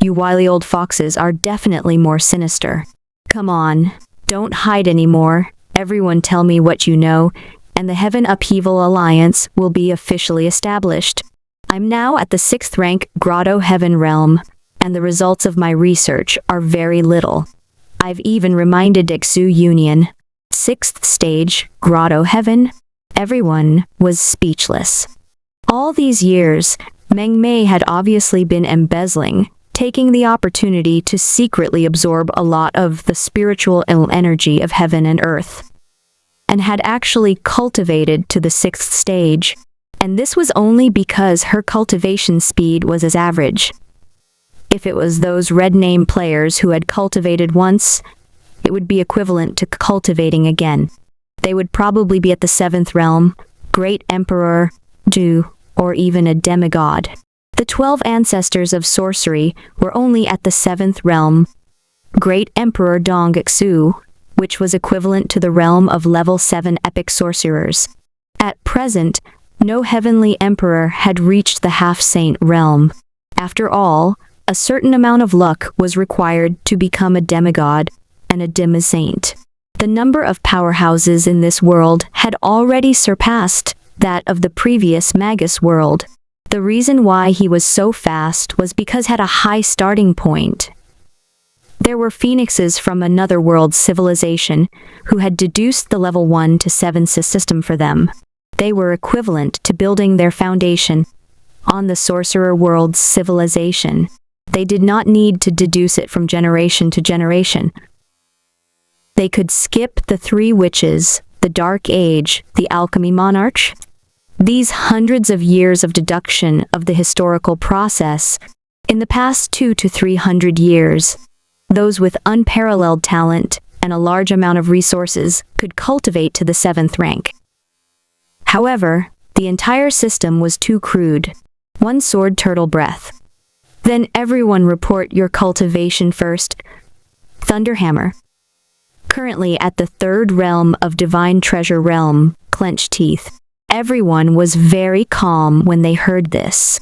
you wily old foxes are definitely more sinister. Come on, don't hide anymore. Everyone tell me what you know, and the Heaven Upheaval Alliance will be officially established. I'm now at the 6th rank Grotto Heaven Realm, and the results of my research are very little. I've even reminded Xu Union. 6th stage, Grotto Heaven. Everyone was speechless. All these years, Mengmei had obviously been embezzling, taking the opportunity to secretly absorb a lot of the spiritual energy of heaven and earth, and had actually cultivated to the 6th stage, and this was only because her cultivation speed was as average. If it was those red name players who had cultivated once, it would be equivalent to cultivating again. They would probably be at the 7th realm, Great Emperor, or even a demigod. The 12 ancestors of sorcery were only at the 7th realm, Great Emperor Dongxu, which was equivalent to the realm of level 7 epic sorcerers. At present, no heavenly emperor had reached the half-saint realm. After all, a certain amount of luck was required to become a demigod and a demi-saint. The number of powerhouses in this world had already surpassed that of the previous Magus world. The reason why he was so fast was because he had a high starting point. There were phoenixes from another world civilization who had deduced the level 1 to 7 system for them. They were equivalent to building their foundation on the sorcerer world's civilization. They did not need to deduce it from generation to generation. They could skip the 3 witches, the Dark Age, the Alchemy Monarch, These hundreds of years of deduction of the historical process, in the past 200 to 300 years, those with unparalleled talent and a large amount of resources could cultivate to the 7th rank. However, the entire system was too crude. One sword turtle breath. Then everyone report your cultivation first. Thunderhammer. Currently at the 3rd realm of Divine Treasure Realm, clenched teeth. Everyone was very calm when they heard this.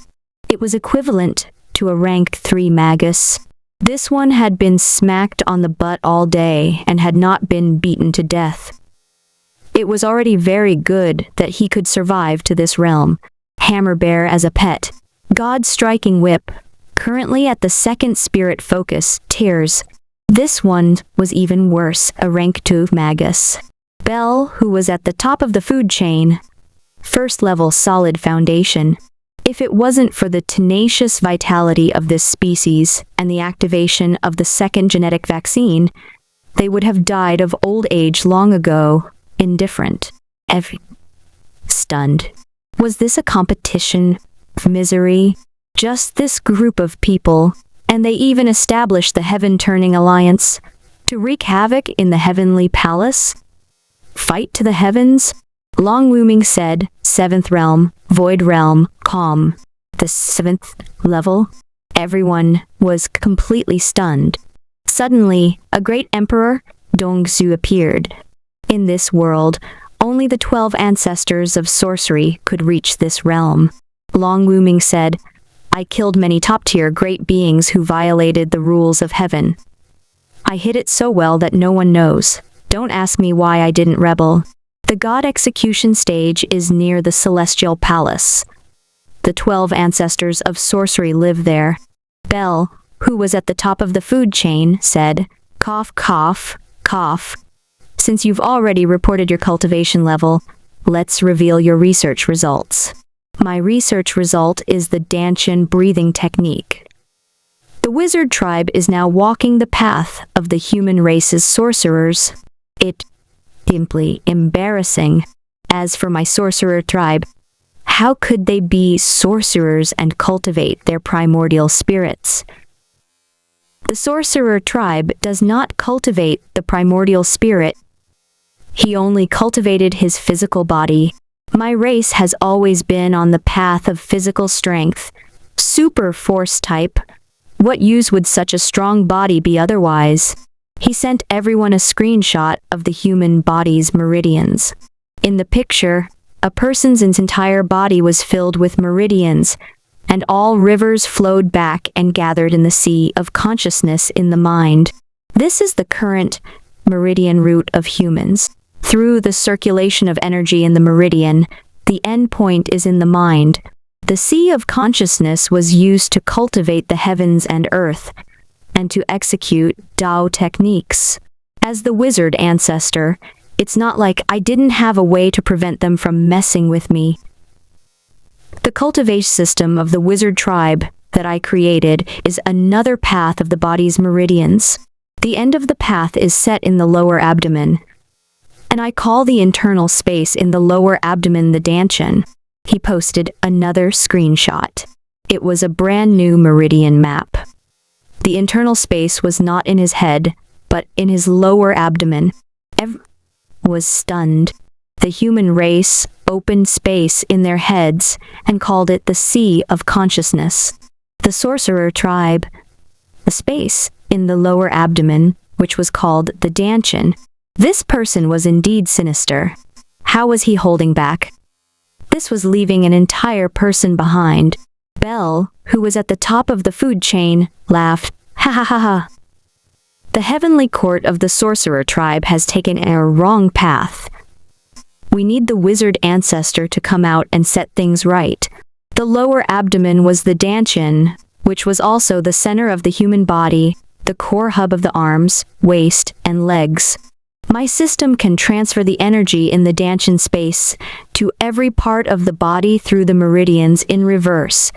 It was equivalent to a rank 3 magus. This one had been smacked on the butt all day and had not been beaten to death. It was already very good that he could survive to this realm. Hammer bear as a pet. God striking whip. Currently at the 2nd spirit focus, tears. This one was even worse, a rank 2 magus. Bell, who was at the top of the food chain. 1st level solid foundation. If it wasn't for the tenacious vitality of this species and the activation of the 2nd genetic vaccine, they would have died of old age long ago, indifferent. Stunned. Was this a competition? Misery? Just this group of people, and they even established the Heaven-Turning Alliance to wreak havoc in the heavenly palace? Fight to the heavens? Long Looming said, 7th realm, void realm, calm. The 7th level? Everyone was completely stunned. Suddenly, a great emperor, Dongsu, appeared. In this world, only the 12 ancestors of sorcery could reach this realm. Long Looming said, I killed many top-tier great beings who violated the rules of heaven. I hid it so well that no one knows. Don't ask me why I didn't rebel. The god execution stage is near the celestial palace. The 12 ancestors of sorcery live there. Bell, who was at the top of the food chain, said, cough, cough, cough. Since you've already reported your cultivation level, let's reveal your research results. My research result is the Danshan breathing technique. The wizard tribe is now walking the path of the human race's sorcerers. It simply embarrassing. As for my sorcerer tribe, how could they be sorcerers and cultivate their primordial spirits? The sorcerer tribe does not cultivate the primordial spirit. He only cultivated his physical body. My race has always been on the path of physical strength. Super force type. What use would such a strong body be otherwise? He sent everyone a screenshot of the human body's meridians. In the picture, a person's entire body was filled with meridians, and all rivers flowed back and gathered in the sea of consciousness in the mind. This is the current meridian route of humans. Through the circulation of energy in the meridian, the end point is in the mind. The sea of consciousness was used to cultivate the heavens and earth, and to execute Dao techniques. As the wizard ancestor, it's not like I didn't have a way to prevent them from messing with me. The cultivation system of the wizard tribe that I created is another path of the body's meridians. The end of the path is set in the lower abdomen, and I call the internal space in the lower abdomen the Danshan. He posted another screenshot. It was a brand new meridian map. The internal space was not in his head, but in his lower abdomen. Was stunned. The human race opened space in their heads and called it the Sea of Consciousness. The sorcerer tribe, the space in the lower abdomen, which was called the Danshan. This person was indeed sinister. How was he holding back? This was leaving an entire person behind. Bell, who was at the top of the food chain, laughed. Ha ha ha ha. The heavenly court of the sorcerer tribe has taken a wrong path. We need the wizard ancestor to come out and set things right. The lower abdomen was the Danshan, which was also the center of the human body, the core hub of the arms, waist, and legs. My system can transfer the energy in the Danshan space to every part of the body through the meridians in reverse,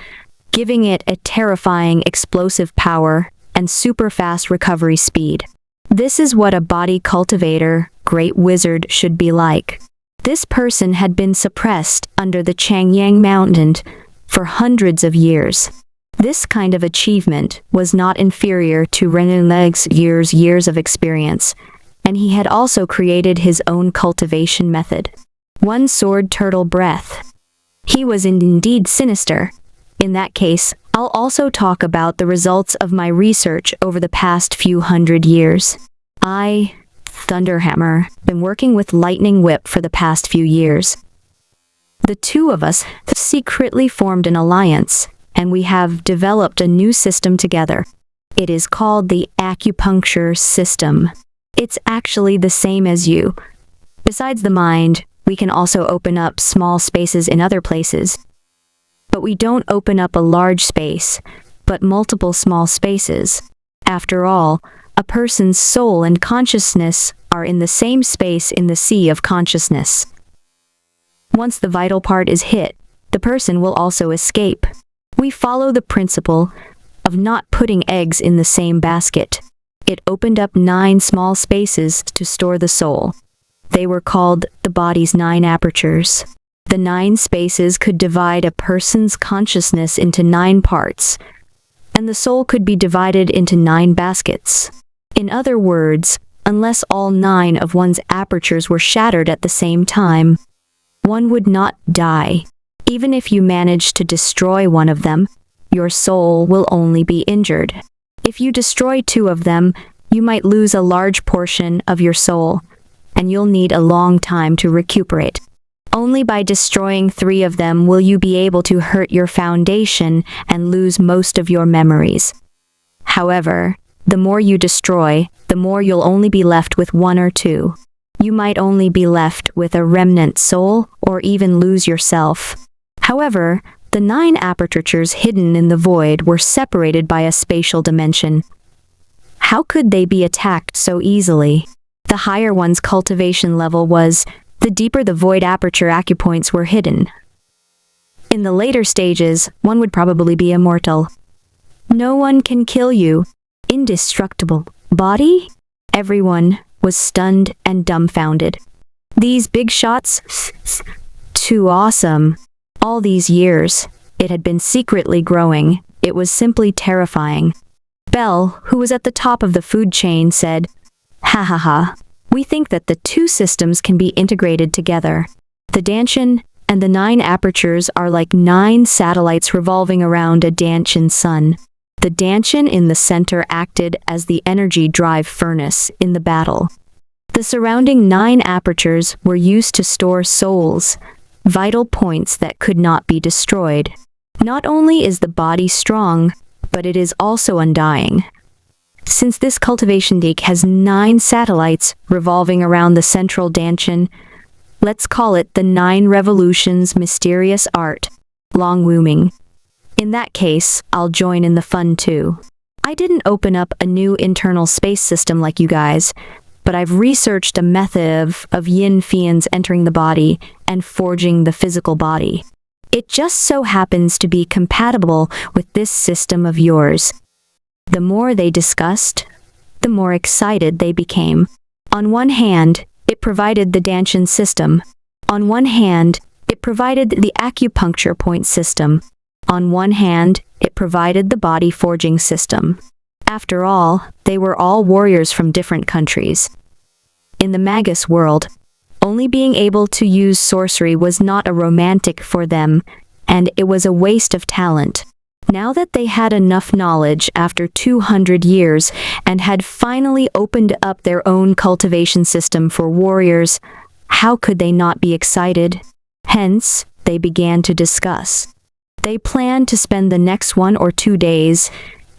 giving it a terrifying explosive power and super fast recovery speed. This is what a body cultivator, great wizard, should be like. This person had been suppressed under the Changyang Mountain for hundreds of years. This kind of achievement was not inferior to Renunleg's years of experience, and he had also created his own cultivation method. One sword turtle breath. He was indeed sinister. In that case, I'll also talk about the results of my research over the past few hundred years. I, Thunderhammer, been working with Lightning Whip for the past few years. The two of us secretly formed an alliance, and we have developed a new system together. It is called the acupuncture system. It's actually the same as you. Besides the mind, we can also open up small spaces in other places. But we don't open up a large space, but multiple small spaces. After all, a person's soul and consciousness are in the same space in the sea of consciousness. Once the vital part is hit, the person will also escape. We follow the principle of not putting eggs in the same basket. It opened up 9 small spaces to store the soul. They were called the body's 9 apertures. The 9 spaces could divide a person's consciousness into 9 parts, and the soul could be divided into 9 baskets. In other words, unless all 9 of one's apertures were shattered at the same time, one would not die. Even if you manage to destroy one of them, your soul will only be injured. If you destroy 2 of them, you might lose a large portion of your soul, and you'll need a long time to recuperate. Only by destroying 3 of them will you be able to hurt your foundation and lose most of your memories. However, the more you destroy, the more you'll only be left with 1 or 2. You might only be left with a remnant soul or even lose yourself. However, the 9 apertures hidden in the void were separated by a spatial dimension. How could they be attacked so easily? The higher one's cultivation level was, the deeper the void aperture acupoints were hidden. In the later stages, one would probably be immortal. No one can kill you. Indestructible. Body? Everyone was stunned and dumbfounded. These big shots? Too awesome. All these years, it had been secretly growing. It was simply terrifying. Belle, who was at the top of the food chain, said, "Ha ha ha. We think that the 2 systems can be integrated together. The Danshan and the 9 apertures are like 9 satellites revolving around a Danshan sun. The Danshan in the center acted as the energy drive furnace in the battle. The surrounding 9 apertures were used to store souls, vital points that could not be destroyed. Not only is the body strong, but it is also undying. Since this cultivation deck has 9 satellites revolving around the central Danshan, let's call it the 9 revolutions mysterious art, long wooming. In that case, I'll join in the fun too. I didn't open up a new internal space system like you guys, but I've researched a method of yin fiends entering the body and forging the physical body. It just so happens to be compatible with this system of yours. The more they discussed, the more excited they became. On one hand, it provided the Danshan system. On one hand, it provided the acupuncture point system. On one hand, it provided the body forging system. After all, they were all warriors from different countries. In the Magus world, only being able to use sorcery was not a romantic for them, and it was a waste of talent. Now that they had enough knowledge after 200 years and had finally opened up their own cultivation system for warriors, how could they not be excited? Hence, they began to discuss. They planned to spend the next 1 or 2 days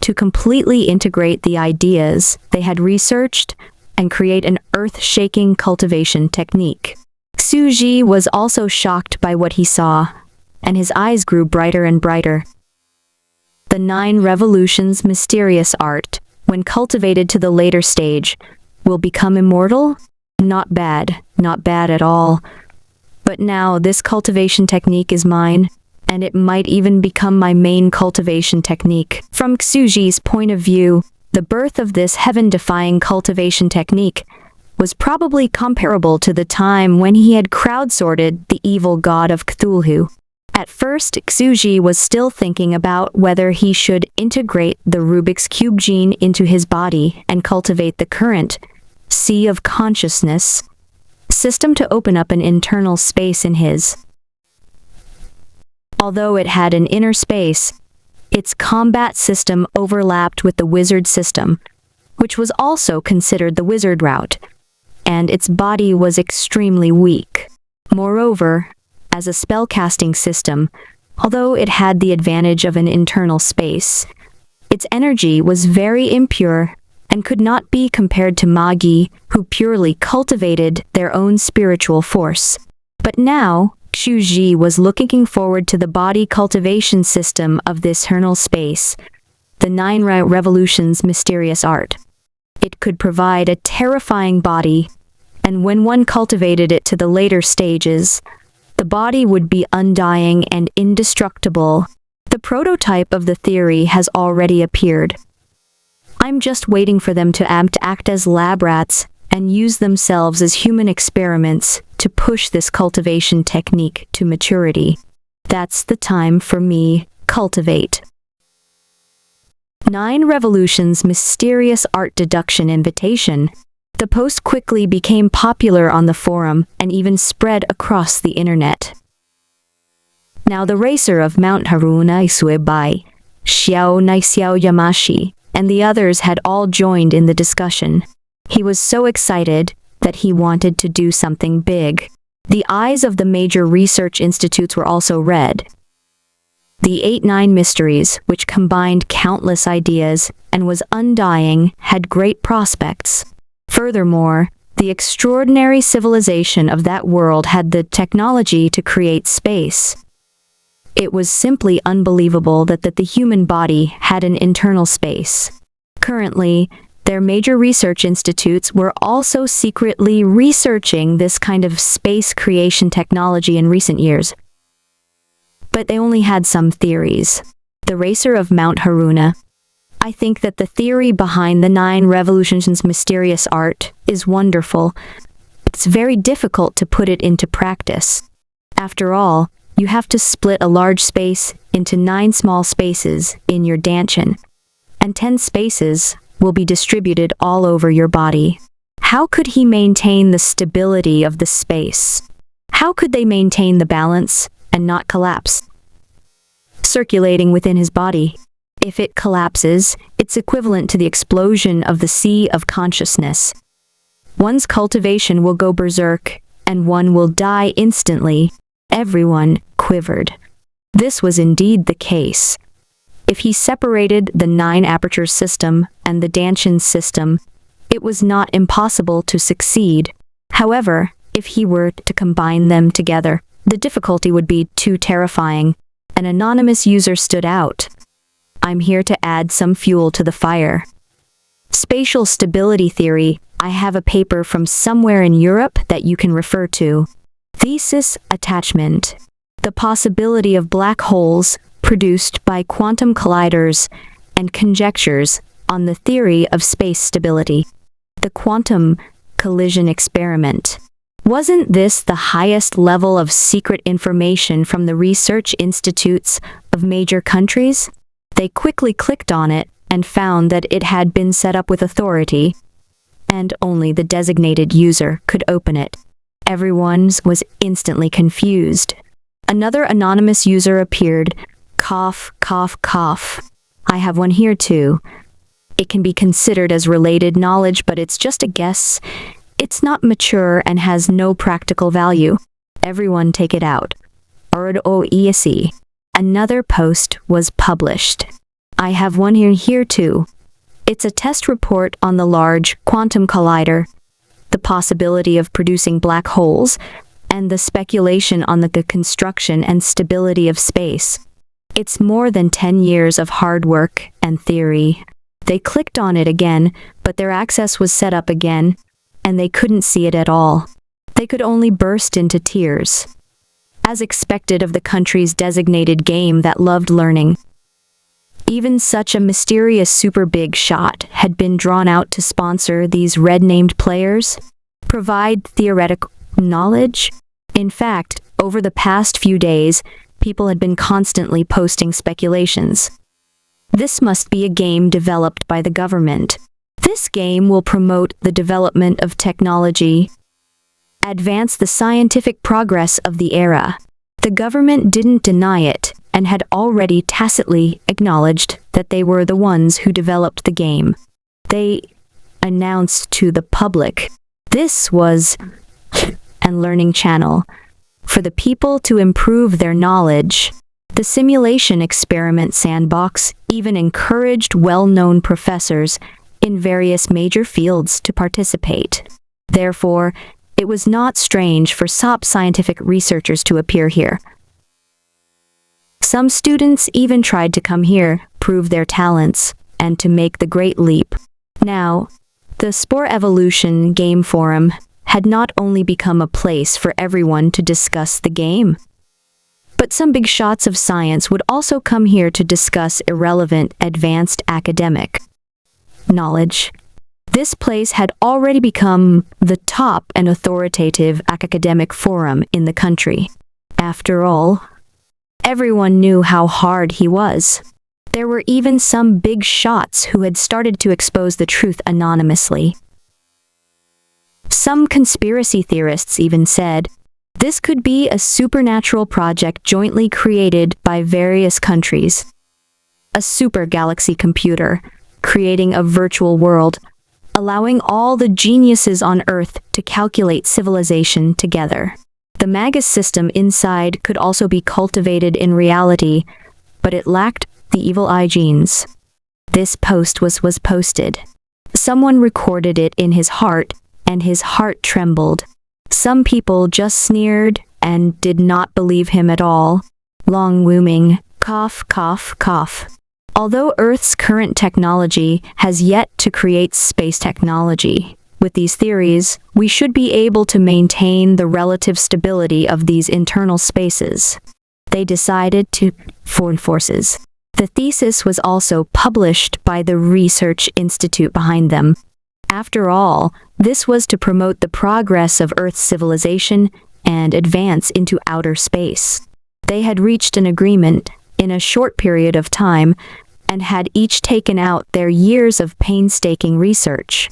to completely integrate the ideas they had researched and create an earth-shaking cultivation technique. Xu Ji was also shocked by what he saw, and his eyes grew brighter and brighter. The 9 revolutions mysterious art, when cultivated to the later stage, will become immortal? Not bad at all. But now this cultivation technique is mine, and it might even become my main cultivation technique. From Xuji's point of view, the birth of this heaven-defying cultivation technique was probably comparable to the time when he had crowdsourced the evil god of Cthulhu. At first, Xuji was still thinking about whether he should integrate the Rubik's Cube gene into his body and cultivate the current sea of consciousness system to open up an internal space in his. Although it had an inner space, its combat system overlapped with the wizard system, which was also considered the wizard route, and its body was extremely weak. Moreover, as a spellcasting system, although it had the advantage of an internal space, its energy was very impure and could not be compared to Magi, who purely cultivated their own spiritual force. But now, Xuji was looking forward to the body cultivation system of this eternal space, the Nine Revolutions mysterious art. It could provide a terrifying body, and when one cultivated it to the later stages, the body would be undying and indestructible. The prototype of the theory has already appeared. I'm just waiting for them to act as lab rats and use themselves as human experiments to push this cultivation technique to maturity. That's the time for me, cultivate. 9 Revolutions Mysterious Art Deduction Invitation. The post quickly became popular on the forum and even spread across the internet. Now the racer of Mount Haruna Isuebai, Xiao Naixiao Yamashi, and the others had all joined in the discussion. He was so excited that he wanted to do something big. The eyes of the major research institutes were also red. The 8-9 Mysteries, which combined countless ideas and was undying, had great prospects. Furthermore, the extraordinary civilization of that world had the technology to create space. It was simply unbelievable that the human body had an internal space. Currently, their major research institutes were also secretly researching this kind of space creation technology in recent years. But they only had some theories. The racer of Mount Haruna. I think that the theory behind the 9 Revolutions mysterious art is wonderful. It's very difficult to put it into practice. After all, you have to split a large space into 9 small spaces in your dantian, and 10 spaces will be distributed all over your body. How could he maintain the stability of the space? How could they maintain the balance and not collapse? Circulating within his body. If it collapses, it's equivalent to the explosion of the sea of consciousness. One's cultivation will go berserk, and one will die instantly. Everyone quivered. This was indeed the case. If he separated the 9 aperture system and the dantian system, it was not impossible to succeed. However, if he were to combine them together, the difficulty would be too terrifying. An anonymous user stood out. I'm here to add some fuel to the fire. Spatial stability theory. I have a paper from somewhere in Europe that you can refer to. Thesis attachment. The possibility of black holes produced by quantum colliders and conjectures on the theory of space stability. The quantum collision experiment. Wasn't this the highest level of secret information from the research institutes of major countries? They quickly clicked on it and found that it had been set up with authority, and only the designated user could open it. Everyone was instantly confused. Another anonymous user appeared. Cough, cough, cough. I have one here too. It can be considered as related knowledge, but it's just a guess. It's not mature and has no practical value. Everyone take it out. OESE. Another post was published. I have one here too. It's a test report on the Large Quantum Collider, the possibility of producing black holes, and the speculation on the construction and stability of space. It's more than 10 years of hard work and theory. They clicked on it again, but their access was set up again, and they couldn't see it at all. They could only burst into tears. As expected of the country's designated game that loved learning. Even such a mysterious super big shot had been drawn out to sponsor these red-named players. provide theoretical knowledge? In fact, over the past few days, people had been constantly posting speculations. This must be a game developed by the government. This game will promote the development of technology, advance the scientific progress of the era. The government didn't deny it and had already tacitly acknowledged that they were the ones who developed the game. They announced to the public this was a learning channel for the people to improve their knowledge. The simulation experiment sandbox even encouraged well-known professors in various major fields to participate. Therefore, it was not strange for top scientific researchers to appear here. Some students even tried to come here, prove their talents, and to make the great leap. Now, the Spore Evolution Game Forum had not only become a place for everyone to discuss the game, but some big shots of science would also come here to discuss irrelevant, advanced academic knowledge. This place had already become the top and authoritative academic forum in the country. After all, everyone knew how hard he was. There were even some big shots who had started to expose the truth anonymously. Some conspiracy theorists even said, this could be a supernatural project jointly created by various countries. A super galaxy computer, creating a virtual world, allowing all the geniuses on Earth to calculate civilization together. The Magus system inside could also be cultivated in reality, but it lacked the evil eye genes. This post was posted. Someone recorded it in his heart, and his heart trembled. Some people just sneered and did not believe him at all. Long wooming, cough, cough, cough. Although Earth's current technology has yet to create space technology, with these theories, we should be able to maintain the relative stability of these internal spaces. They decided to foreign forces. The thesis was also published by the research institute behind them. After all, this was to promote the progress of Earth's civilization and advance into outer space. They had reached an agreement in a short period of time and had each taken out their years of painstaking research.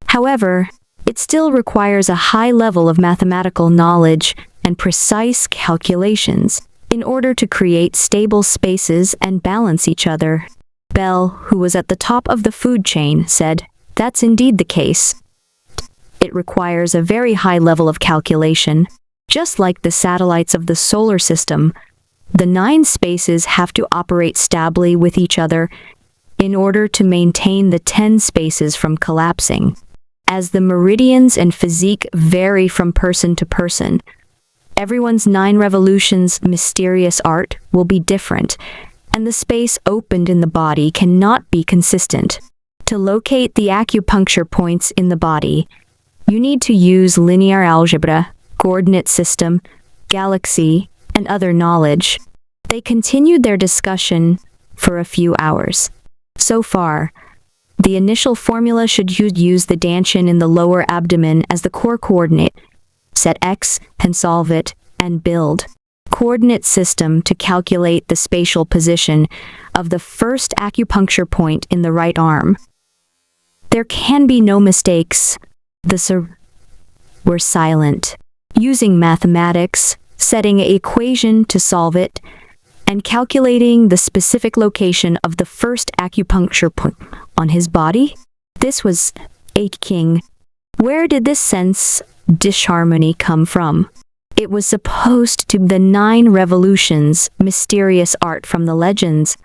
However, it still requires a high level of mathematical knowledge and precise calculations in order to create stable spaces and balance each other. Bell, who was at the top of the food chain, said, "That's indeed the case. It requires a very high level of calculation. Just like the satellites of the solar system, the 9 spaces have to operate stably with each other in order to maintain the 10 spaces from collapsing. As the meridians and physique vary from person to person, everyone's 9 revolutions mysterious art will be different, and the space opened in the body cannot be consistent. To locate the acupuncture points in the body, you need to use linear algebra, coordinate system, galaxy, and other knowledge." They continued their discussion for a few hours. So far, the initial formula should use the dantian in the lower abdomen as the core coordinate, set X and solve it, and build coordinate system to calculate the spatial position of the first acupuncture point in the right arm. There can be no mistakes. The were silent. Using mathematics, setting an equation to solve it, and calculating the specific location of the first acupuncture point on his body? This was a king. Where did this sense disharmony come from? It was supposed to be the 9 revolutions, mysterious art from the legends,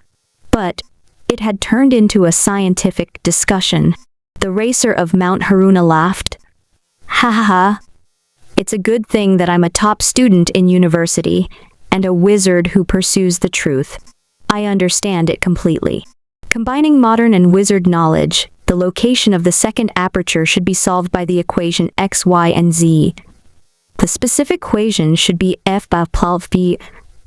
but it had turned into a scientific discussion. The racer of Mount Haruna laughed. "Ha ha ha. It's a good thing that I'm a top student in university and a wizard who pursues the truth. I understand it completely. Combining modern and wizard knowledge, the location of the second aperture should be solved by the equation x, y, and z. The specific equation should be f plus b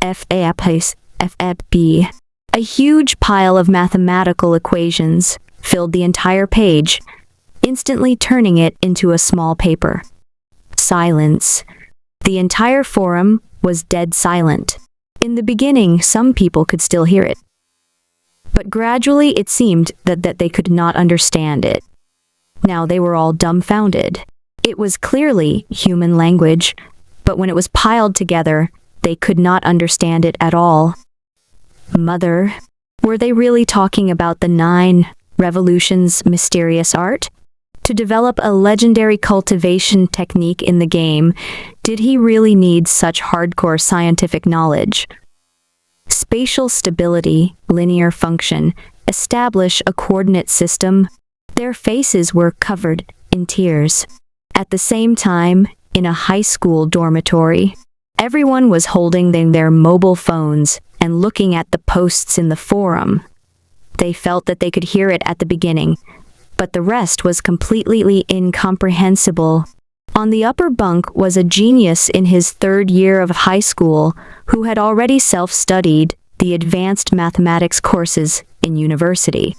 f a plus f b. A huge pile of mathematical equations filled the entire page, instantly turning it into a small paper. Silence. The entire forum was dead silent. In the beginning, some people could still hear it. But gradually it seemed that they could not understand it. Now they were all dumbfounded. It was clearly human language, but when it was piled together, they could not understand it at all. Mother, were they really talking about the 9 revolutions mysterious art? To develop a legendary cultivation technique in the game, did he really need such hardcore scientific knowledge? Spatial stability, linear function, establish a coordinate system. Their faces were covered in tears. At the same time, in a high school dormitory, everyone was holding their mobile phones and looking at the posts in the forum. They felt that they could hear it at the beginning, but the rest was completely incomprehensible. On the upper bunk was a genius in his 3rd year of high school who had already self-studied the advanced mathematics courses in university.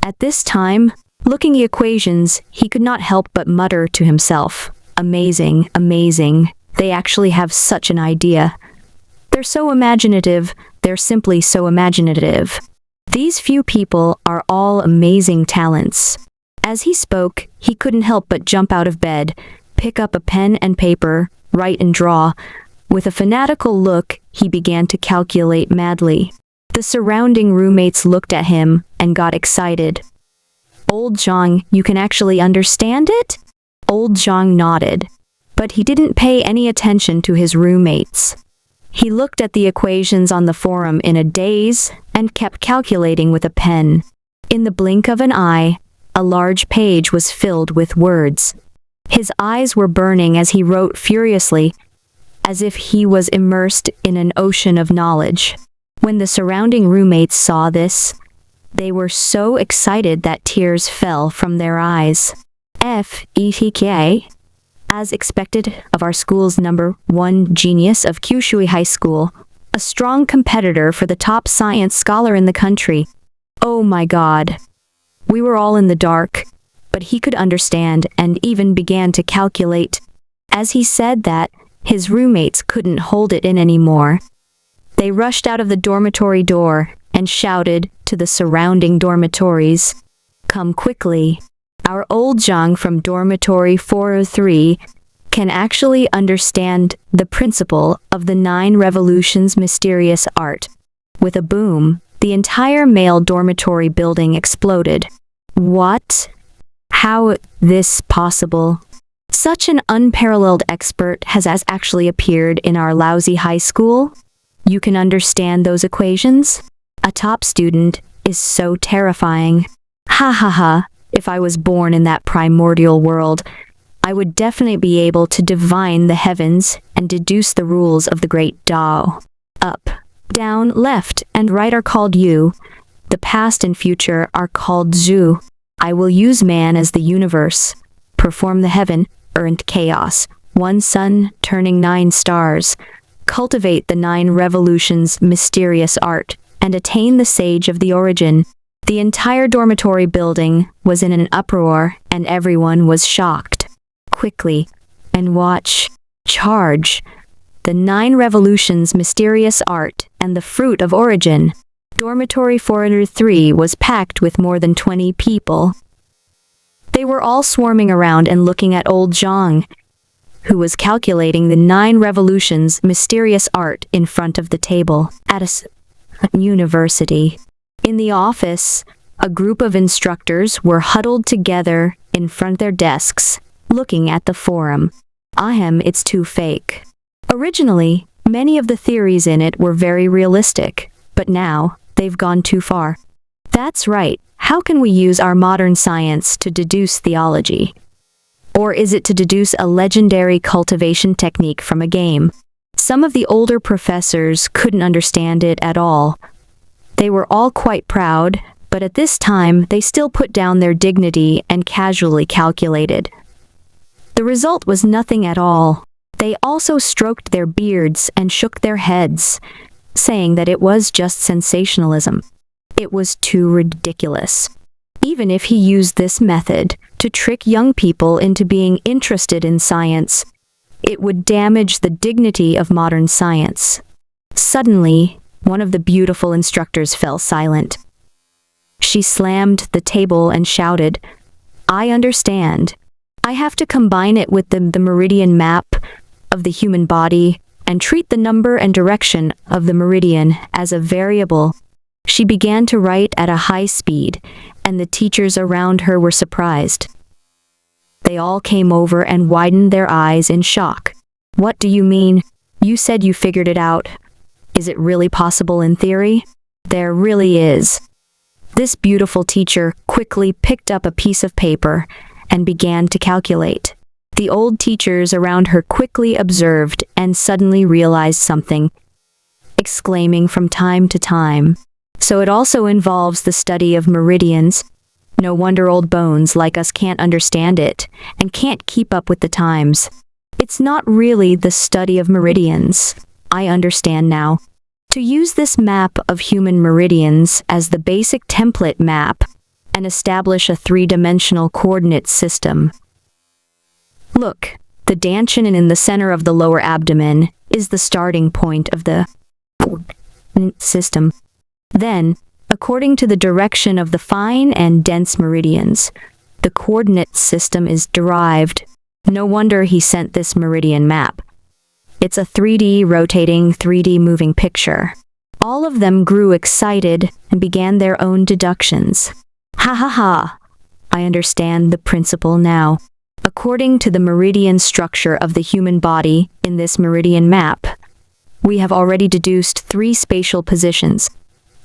At this time, looking at the equations, he could not help but mutter to himself, "Amazing, amazing. They actually have such an idea. They're so imaginative, they're simply so imaginative. These few people are all amazing talents." As he spoke, he couldn't help but jump out of bed, pick up a pen and paper, write and draw. With a fanatical look, he began to calculate madly. The surrounding roommates looked at him and got excited. "Old Zhang, you can actually understand it?" Old Zhang nodded, but he didn't pay any attention to his roommates. He looked at the equations on the forum in a daze and kept calculating with a pen. In the blink of an eye, a large page was filled with words. His eyes were burning as he wrote furiously, as if he was immersed in an ocean of knowledge. When the surrounding roommates saw this, they were so excited that tears fell from their eyes. FETK, as expected of our school's #1 genius of Kyushui High School, a strong competitor for the top science scholar in the country. Oh my God. We were all in the dark, but he could understand and even began to calculate. As he said that, his roommates couldn't hold it in anymore. They rushed out of the dormitory door and shouted to the surrounding dormitories, "Come quickly. Our old Zhang from dormitory 403 can actually understand the principle of the 9 revolutions mysterious art." With a boom, the entire male dormitory building exploded. What? How this possible? Such an unparalleled expert has actually appeared in our lousy high school? You can understand those equations? A top student is so terrifying. Ha ha ha, if I was born in that primordial world, I would definitely be able to divine the heavens and deduce the rules of the great Tao. Up, down, left, and right are called you. The past and future are called Zhu. I will use man as the universe, perform the heaven, earned chaos, 1 sun turning 9 stars, cultivate the 9 revolutions mysterious art, and attain the sage of the origin. The entire dormitory building was in an uproar and everyone was shocked. Quickly, and watch, charge, the 9 revolutions mysterious art and the fruit of origin. Dormitory 403 was packed with more than 20 people. They were all swarming around and looking at old Zhang, who was calculating the 9 revolutions mysterious art in front of the table at a university. In the office, a group of instructors were huddled together in front of their desks, looking at the forum. It's too fake. Originally, many of the theories in it were very realistic, but now, they've gone too far. That's right. How can we use our modern science to deduce theology? Or is it to deduce a legendary cultivation technique from a game? Some of the older professors couldn't understand it at all. They were all quite proud, but at this time they still put down their dignity and casually calculated. The result was nothing at all. They also stroked their beards and shook their heads, saying that it was just sensationalism. It was too ridiculous. Even if he used this method to trick young people into being interested in science, It would damage the dignity of modern science. Suddenly, one of the beautiful instructors fell silent. She slammed the table and shouted, "I understand. I have to combine it with the meridian map of the human body and treat the number and direction of the meridian as a variable." She began to write at a high speed, and the teachers around her were surprised. They all came over and widened their eyes in shock. "What do you mean? You said you figured it out. Is it really possible in theory?" "There really is." This beautiful teacher quickly picked up a piece of paper and began to calculate. The old teachers around her quickly observed and suddenly realized something, exclaiming from time to time, "So it also involves the study of meridians. No wonder old bones like us can't understand it and can't keep up with the times. It's not really the study of meridians. I understand now. To use this map of human meridians as the basic template map and establish a three-dimensional coordinate system. Look, the dantian in the center of the lower abdomen is the starting point of the coordinate system. Then, according to the direction of the fine and dense meridians, the coordinate system is derived. No wonder he sent this meridian map. It's a 3D rotating, 3D moving picture. All of them grew excited and began their own deductions. Ha ha ha! I understand the principle now. According to the meridian structure of the human body in this meridian map, we have already deduced 3 spatial positions,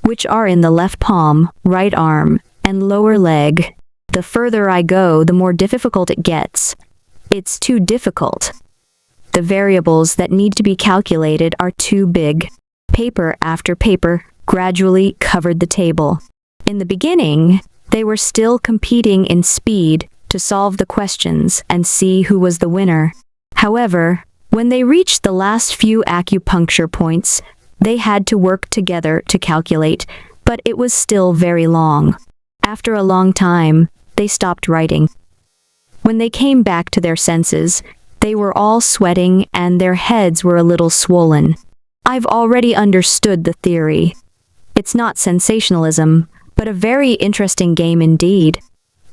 which are in the left palm, right arm, and lower leg. The further I go, the more difficult it gets. It's too difficult. The variables that need to be calculated are too big. Paper after paper gradually covered the table. In the beginning, they were still competing in speed to solve the questions and see who was the winner. However, when they reached the last few acupuncture points, they had to work together to calculate, but it was still very long. After a long time, they stopped writing. When they came back to their senses, they were all sweating and their heads were a little swollen. I've already understood the theory. It's not sensationalism, but a very interesting game indeed.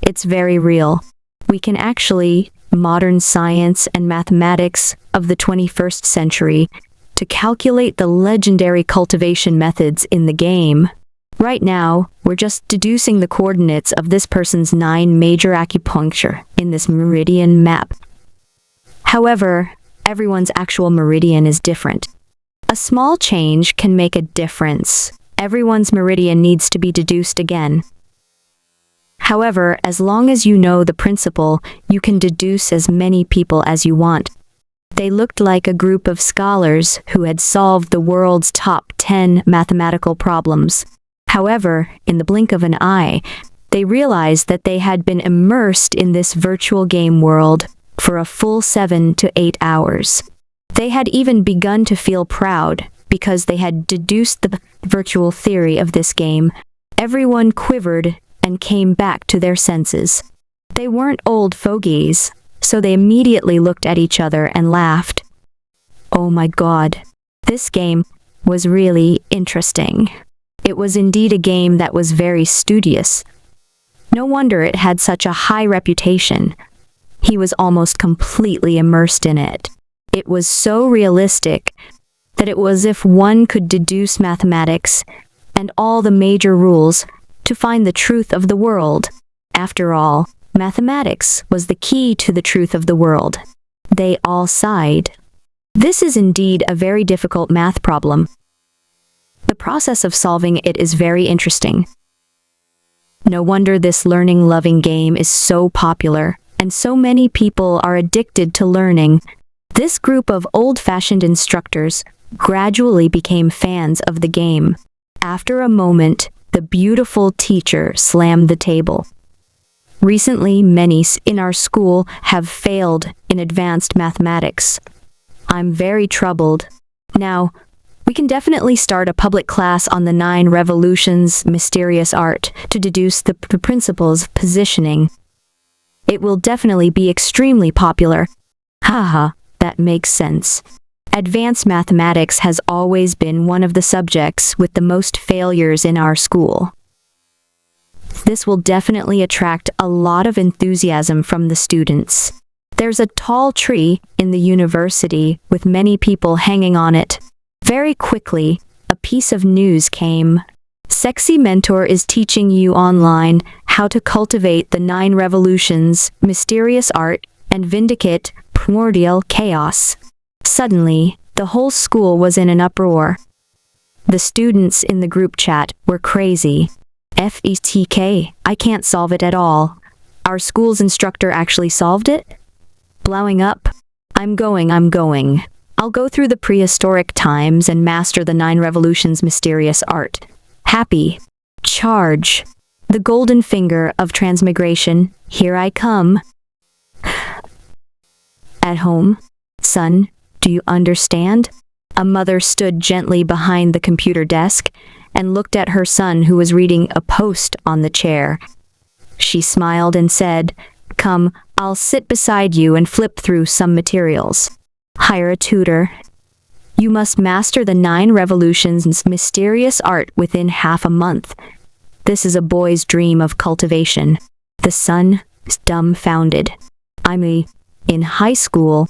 It's very real. We can actually modern science and mathematics of the 21st century to calculate the legendary cultivation methods in the game. Right now, we're just deducing the coordinates of this person's 9 major acupuncture in this meridian map. However, everyone's actual meridian is different. A small change can make a difference. Everyone's meridian needs to be deduced again. However, as long as you know the principle, you can deduce as many people as you want. They looked like a group of scholars who had solved the world's top 10 mathematical problems. However, in the blink of an eye, they realized that they had been immersed in this virtual game world for a full 7 to 8 hours. They had even begun to feel proud because they had deduced the virtual theory of this game. Everyone quivered and came back to their senses. They weren't old fogies, so they immediately looked at each other and laughed. Oh my God, this game was really interesting. It was indeed a game that was very studious. No wonder it had such a high reputation. He was almost completely immersed in it. It was so realistic that it was as if one could deduce mathematics and all the major rules to find the truth of the world. After all, mathematics was the key to the truth of the world. They all sighed. This is indeed a very difficult math problem. The process of solving it is very interesting. No wonder this learning-loving game is so popular, and so many people are addicted to learning. This group of old-fashioned instructors gradually became fans of the game. After a moment, the beautiful teacher slammed the table. Recently, many in our school have failed in advanced mathematics. I'm very troubled. Now, we can definitely start a public class on the 9 revolutions mysterious art to deduce the principles of positioning. It will definitely be extremely popular. Haha, That makes sense. Advanced mathematics has always been one of the subjects with the most failures in our school. This will definitely attract a lot of enthusiasm from the students. There's a tall tree in the university with many people hanging on it. Very quickly, a piece of news came. Sexy Mentor is teaching you online how to cultivate the 9 revolutions, mysterious art, and vindicate primordial chaos. Suddenly, the whole school was in an uproar. The students in the group chat were crazy. FETK, I can't solve it at all. Our school's instructor actually solved it? Blowing up. I'm going. I'll go through the prehistoric times and master the 9 revolutions mysterious art. Happy. Charge. The golden finger of transmigration. Here I come. At home. Son, do you understand? A mother stood gently behind the computer desk and looked at her son who was reading a post on the chair. She smiled and said, "Come, I'll sit beside you and flip through some materials. Hire a tutor. You must master the 9 revolutions mysterious art within half a month. This is a boy's dream of cultivation." The son is dumbfounded. I'm in high school.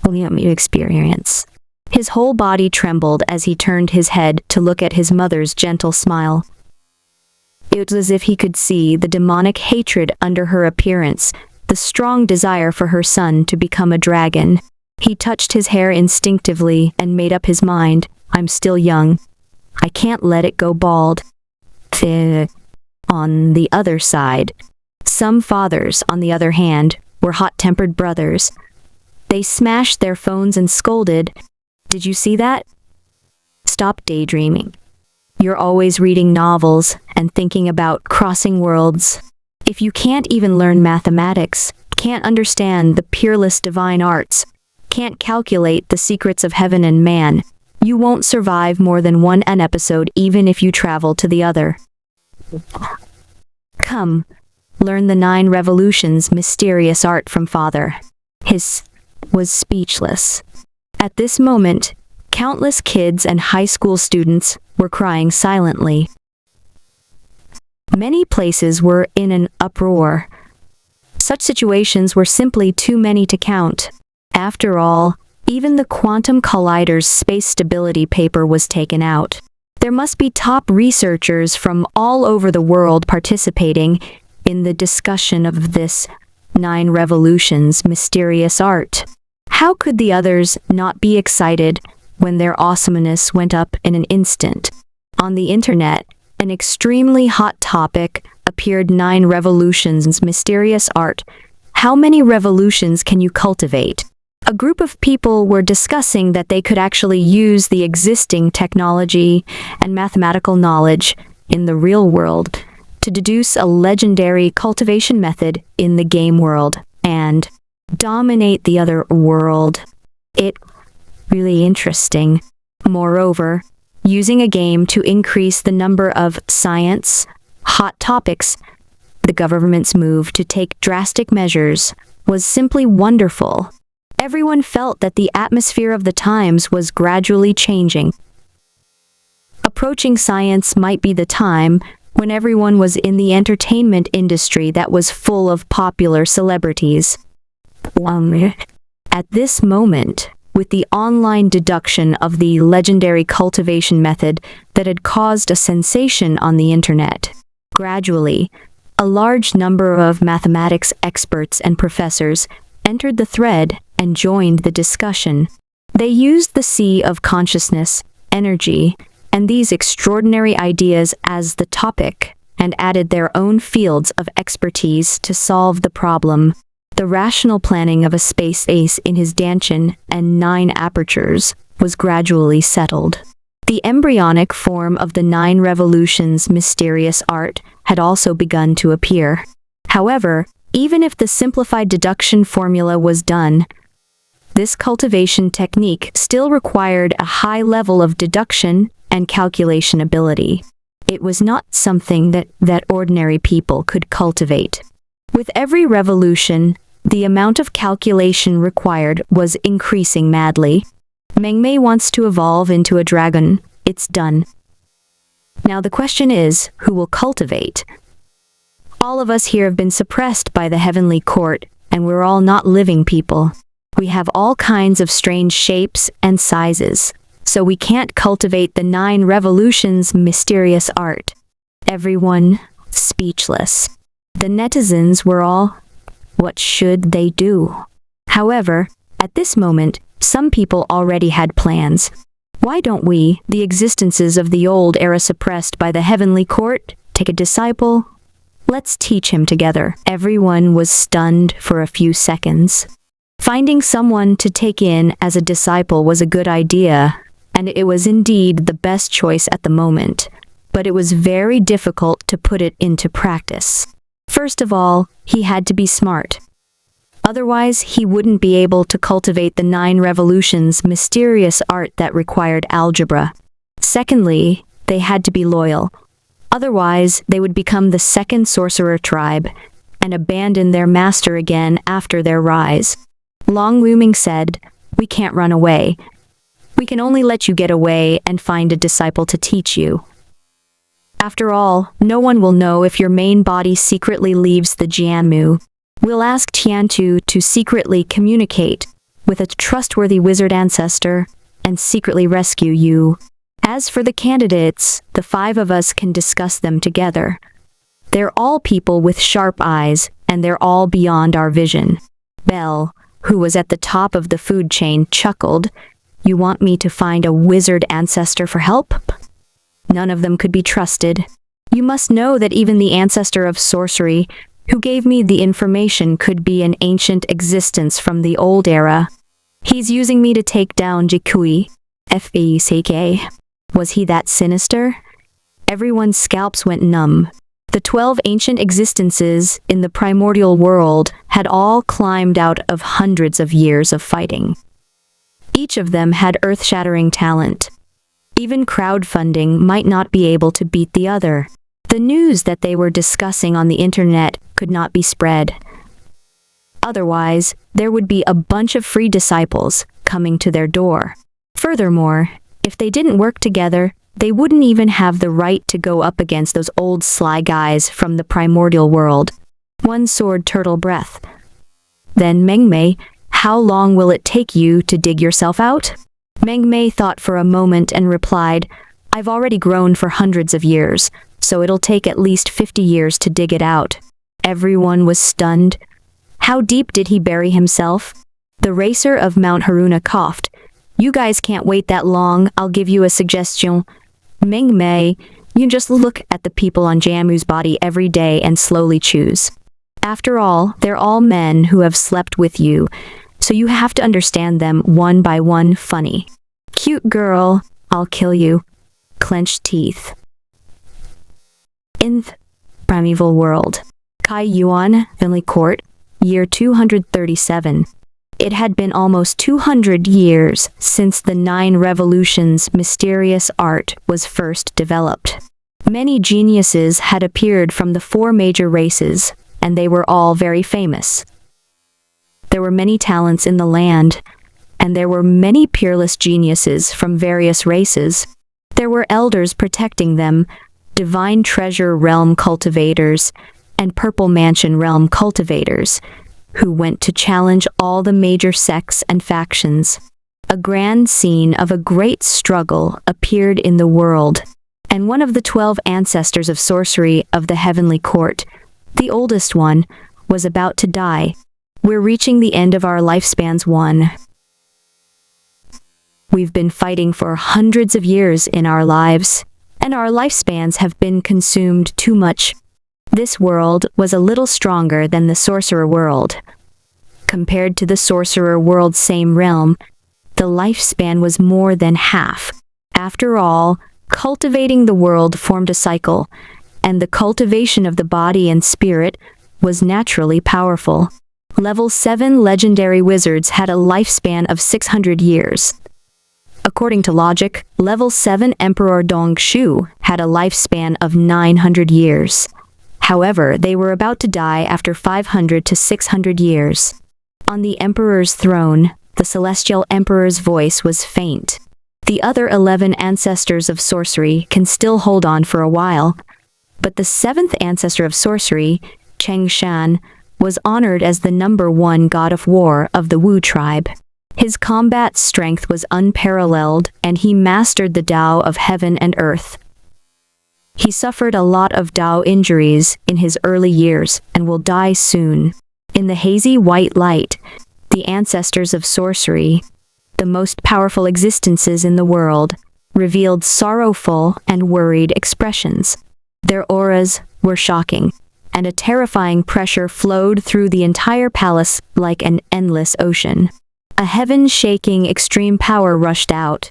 Experience. His whole body trembled as he turned his head to look at his mother's gentle smile. It was as if he could see the demonic hatred under her appearance, the strong desire for her son to become a dragon. He touched his hair instinctively and made up his mind. I'm still young. I can't let it go bald. On the other side, some fathers, on the other hand, were hot-tempered brothers. They smashed their phones and scolded, "Did you see that? Stop daydreaming. You're always reading novels and thinking about crossing worlds. If you can't even learn mathematics, can't understand the peerless divine arts, can't calculate the secrets of heaven and man, you won't survive more than an episode even if you travel to the other. Come, learn the 9 revolutions mysterious art from father." His was speechless. At this moment, countless kids and high school students were crying silently. Many places were in an uproar. Such situations were simply too many to count. After all, even the quantum collider's space stability paper was taken out. There must be top researchers from all over the world participating in the discussion of this 9 revolutions mysterious art. How could the others not be excited when their awesomeness went up in an instant? On the internet, an extremely hot topic appeared: 9 revolutions mysterious art. How many revolutions can you cultivate? A group of people were discussing that they could actually use the existing technology and mathematical knowledge in the real world to deduce a legendary cultivation method in the game world and dominate the other world. It really interesting. Moreover, using a game to increase the number of science hot topics, the government's move to take drastic measures was simply wonderful. Everyone felt that the atmosphere of the times was gradually changing. Approaching science might be the time when everyone was in the entertainment industry that was full of popular celebrities. At this moment, with the online deduction of the legendary cultivation method that had caused a sensation on the internet, gradually, a large number of mathematics experts and professors entered the thread and joined the discussion. They used the sea of consciousness, energy, and these extraordinary ideas as the topic, and added their own fields of expertise to solve the problem. The rational planning of a space ace in his Dantian and 9 apertures was gradually settled. The embryonic form of the 9 revolutions mysterious art had also begun to appear. However, even if the simplified deduction formula was done, this cultivation technique still required a high level of deduction and calculation ability. It was not something that ordinary people could cultivate. With every revolution, The amount of calculation required was increasing madly. Mengmei wants to evolve into a dragon. It's done. Now the question is, who will cultivate? All of us here have been suppressed by the heavenly court, and we're all not living people. We have all kinds of strange shapes and sizes, so we can't cultivate the 9 revolutions' mysterious art. Everyone speechless. The netizens were all, what should they do? However, at this moment, some people already had plans. Why don't we, the existences of the old era suppressed by the heavenly court, take a disciple? Let's teach him together. Everyone was stunned for a few seconds. Finding someone to take in as a disciple was a good idea, and it was indeed the best choice at the moment, but it was very difficult to put it into practice. First of all, he had to be smart. Otherwise, he wouldn't be able to cultivate the 9 revolutions' mysterious art that required algebra. Secondly, they had to be loyal. Otherwise, they would become the second sorcerer tribe and abandon their master again after their rise. Long Wuming said, "We can't run away. We can only let you get away and find a disciple to teach you. After all, no one will know if your main body secretly leaves the Jianmu. We'll ask Tiantu to secretly communicate with a trustworthy wizard ancestor and secretly rescue you. As for the candidates, the 5 of us can discuss them together. They're all people with sharp eyes, and they're all beyond our vision." Bell, who was at the top of the food chain, chuckled. "You want me to find a wizard ancestor for help? None of them could be trusted. You must know that even the ancestor of sorcery, who gave me the information, could be an ancient existence from the old era. He's using me to take down Jikui. F.A.C.K. Was he that sinister?" Everyone's scalps went numb. The 12 ancient existences in the primordial world had all climbed out of hundreds of years of fighting. Each of them had earth-shattering talent. Even crowdfunding might not be able to beat the other. The news that they were discussing on the internet could not be spread. Otherwise, there would be a bunch of free disciples coming to their door. Furthermore, if they didn't work together, they wouldn't even have the right to go up against those old sly guys from the primordial world. One sword turtle breath. Then Mengmei, "How long will it take you to dig yourself out?" Mengmei thought for a moment and replied, "I've already grown for hundreds of years, so it'll take at least 50 years to dig it out." Everyone was stunned. How deep did he bury himself? The racer of Mount Haruna coughed. "You guys can't wait that long. I'll give you a suggestion. Mengmei, you just look at the people on Jiamu's body every day and slowly choose. After all, they're all men who have slept with you, so you have to understand them one by one. Funny. Cute girl, I'll kill you." Clenched teeth. In the primeval world. Kai Yuan, Finley Court, year 237. It had been almost 200 years since the 9 revolutions' mysterious art was first developed. Many geniuses had appeared from the 4 major races, and they were all very famous. There were many talents in the land, and there were many peerless geniuses from various races. There were elders protecting them, divine treasure realm cultivators, and purple mansion realm cultivators, who went to challenge all the major sects and factions. A grand scene of a great struggle appeared in the world, and one of the 12 ancestors of sorcery of the heavenly court, the oldest one, was about to die. We're reaching the end of our lifespans. We've been fighting for hundreds of years in our lives, and our lifespans have been consumed too much. This world was a little stronger than the sorcerer world. Compared to the sorcerer world's same realm, the lifespan was more than half. After all, cultivating the world formed a cycle, and the cultivation of the body and spirit was naturally powerful. Level 7 legendary wizards had a lifespan of 600 years. According to logic, Level 7 Emperor Dong Shu had a lifespan of 900 years. However, they were about to die after 500 to 600 years. On the emperor's throne, the celestial emperor's voice was faint. The other 11 ancestors of sorcery can still hold on for a while, but the 7th ancestor of sorcery, Cheng Shan, was honored as the #1 god of war of the Wu tribe. His combat strength was unparalleled, and he mastered the Tao of heaven and earth. He suffered a lot of Tao injuries in his early years and will die soon. In the hazy white light, the ancestors of sorcery, the most powerful existences in the world, revealed sorrowful and worried expressions. Their auras were shocking, and a terrifying pressure flowed through the entire palace like an endless ocean. A heaven-shaking extreme power rushed out,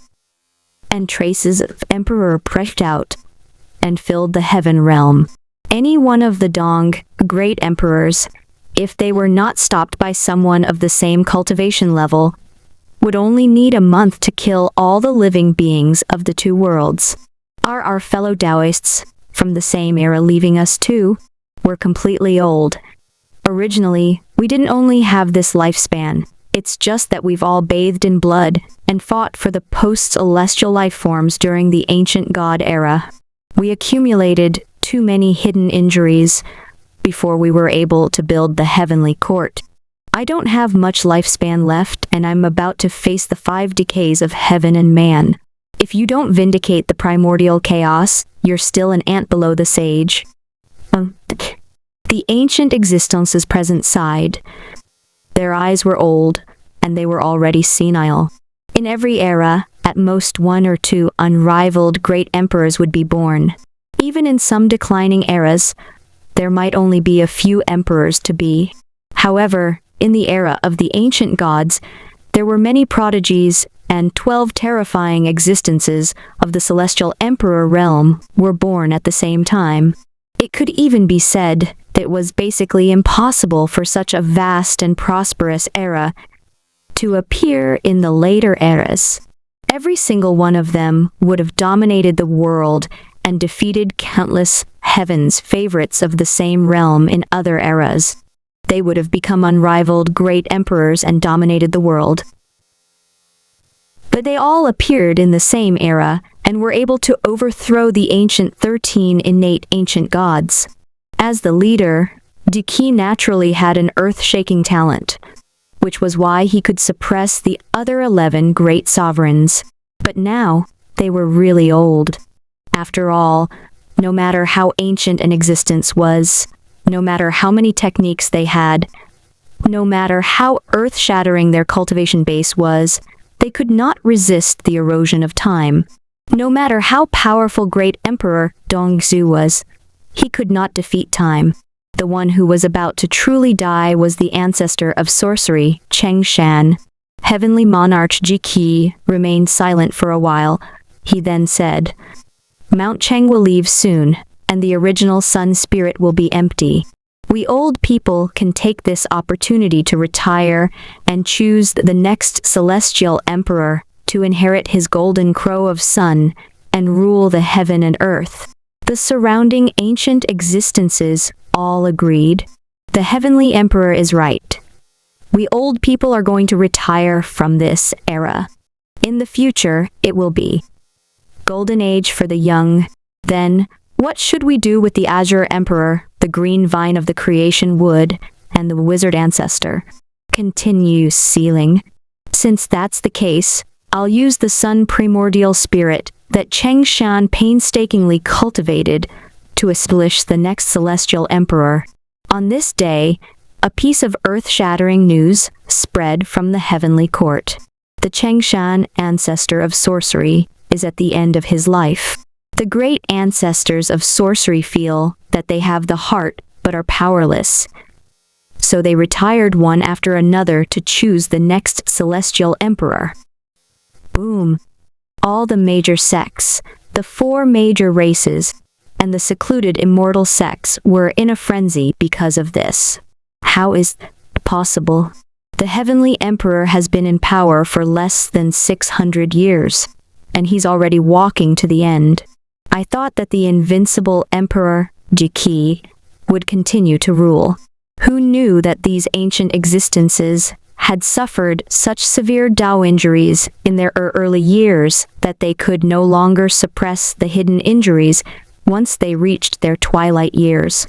and traces of emperor pressed out and filled the heaven realm. Any one of the Dong, great emperors, if they were not stopped by someone of the same cultivation level, would only need a month to kill all the living beings of the two worlds. Our fellow Taoists, from the same era leaving us too, were completely old. Originally, we didn't only have this lifespan. It's just that we've all bathed in blood and fought for the post-celestial life forms during the ancient god era. We accumulated too many hidden injuries before we were able to build the heavenly court. I don't have much lifespan left, and I'm about to face the 5 decays of heaven and man. If you don't vindicate the primordial chaos, you're still an ant below the sage. The ancient existence's present side. Their eyes were old, and they were already senile. In every era, at most 1 or 2 unrivaled great emperors would be born. Even in some declining eras, there might only be a few emperors to be. However, in the era of the ancient gods, there were many prodigies, and 12 terrifying existences of the celestial emperor realm were born at the same time. It could even be said that it was basically impossible for such a vast and prosperous era to appear in the later eras. Every single one of them would have dominated the world and defeated countless heaven's favorites of the same realm in other eras. They would have become unrivaled great emperors and dominated the world. But they all appeared in the same era and were able to overthrow the ancient 13 innate ancient gods. As the leader, Diki naturally had an earth-shaking talent, which was why he could suppress the other 11 great sovereigns. But now, they were really old. After all, no matter how ancient an existence was, no matter how many techniques they had, no matter how earth-shattering their cultivation base was, they could not resist the erosion of time. No matter how powerful great emperor Dongzhu was, he could not defeat time. The one who was about to truly die was the ancestor of sorcery, Cheng Shan. Heavenly monarch Jiki remained silent for a while. He then said, "Mount Cheng will leave soon, and the original sun spirit will be empty. We old people can take this opportunity to retire and choose the next celestial emperor to inherit his golden crow of sun and rule the heaven and earth." The surrounding ancient existences all agreed. The heavenly emperor is right. We old people are going to retire from this era. In the future, it will be golden age for the young. Then, what should we do with the azure emperor, the green vine of the creation wood, and the wizard ancestor? Continue sealing. Since that's the case, I'll use the sun primordial spirit that Cheng Shan painstakingly cultivated to establish the next celestial emperor. On this day, a piece of earth-shattering news spread from the heavenly court. The Cheng Shan ancestor of sorcery is at the end of his life. The great ancestors of sorcery feel that they have the heart but are powerless. So they retired one after another to choose the next celestial emperor. Boom! All the major sects, the 4 major races, and the secluded immortal sects were in a frenzy because of this. How is it possible? The heavenly emperor has been in power for less than 600 years, and he's already walking to the end. I thought that the invincible emperor, Jiki, would continue to rule. Who knew that these ancient existences had suffered such severe Tao injuries in their early years that they could no longer suppress the hidden injuries once they reached their twilight years?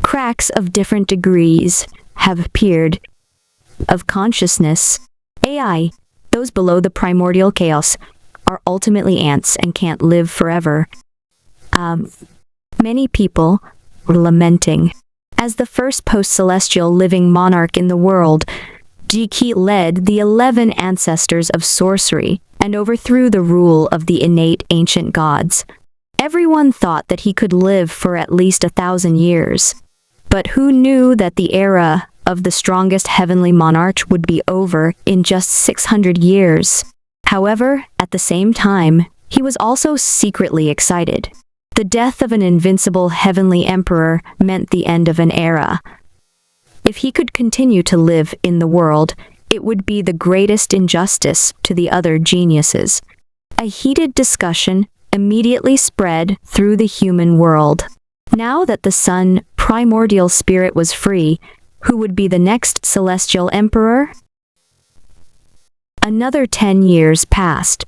Cracks of different degrees have appeared of consciousness. AI, those below the primordial chaos, are ultimately ants and can't live forever. Many people were lamenting. As the first post-celestial living monarch in the world, Jiki led the 11 ancestors of sorcery and overthrew the rule of the innate ancient gods. Everyone thought that he could live for at least 1,000 years. But who knew that the era of the strongest heavenly monarch would be over in just 600 years? However, at the same time, he was also secretly excited. The death of an invincible heavenly emperor meant the end of an era. If he could continue to live in the world, it would be the greatest injustice to the other geniuses. A heated discussion immediately spread through the human world. Now that the sun primordial spirit was free, who would be the next celestial emperor? Another 10 years passed.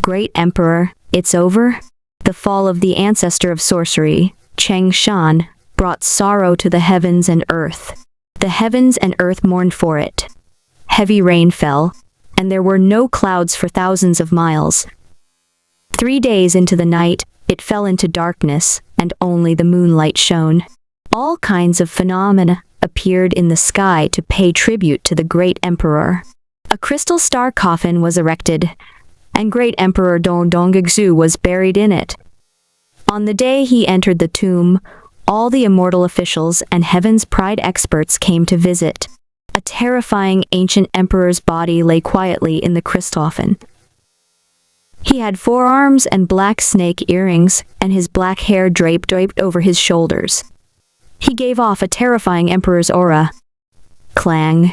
Great emperor, it's over? The fall of the ancestor of sorcery, Cheng Shan, brought sorrow to the heavens and earth. The heavens and earth mourned for it. Heavy rain fell, and there were no clouds for thousands of miles. 3 days into the night, it fell into darkness, and only the moonlight shone. All kinds of phenomena appeared in the sky to pay tribute to the great emperor. A crystal star coffin was erected, and great Emperor Dongxu was buried in it. On the day he entered the tomb, all the immortal officials and Heaven's Pride experts came to visit. A terrifying ancient emperor's body lay quietly in the crystal coffin. He had 4 arms and black snake earrings, and his black hair draped over his shoulders. He gave off a terrifying emperor's aura. Clang.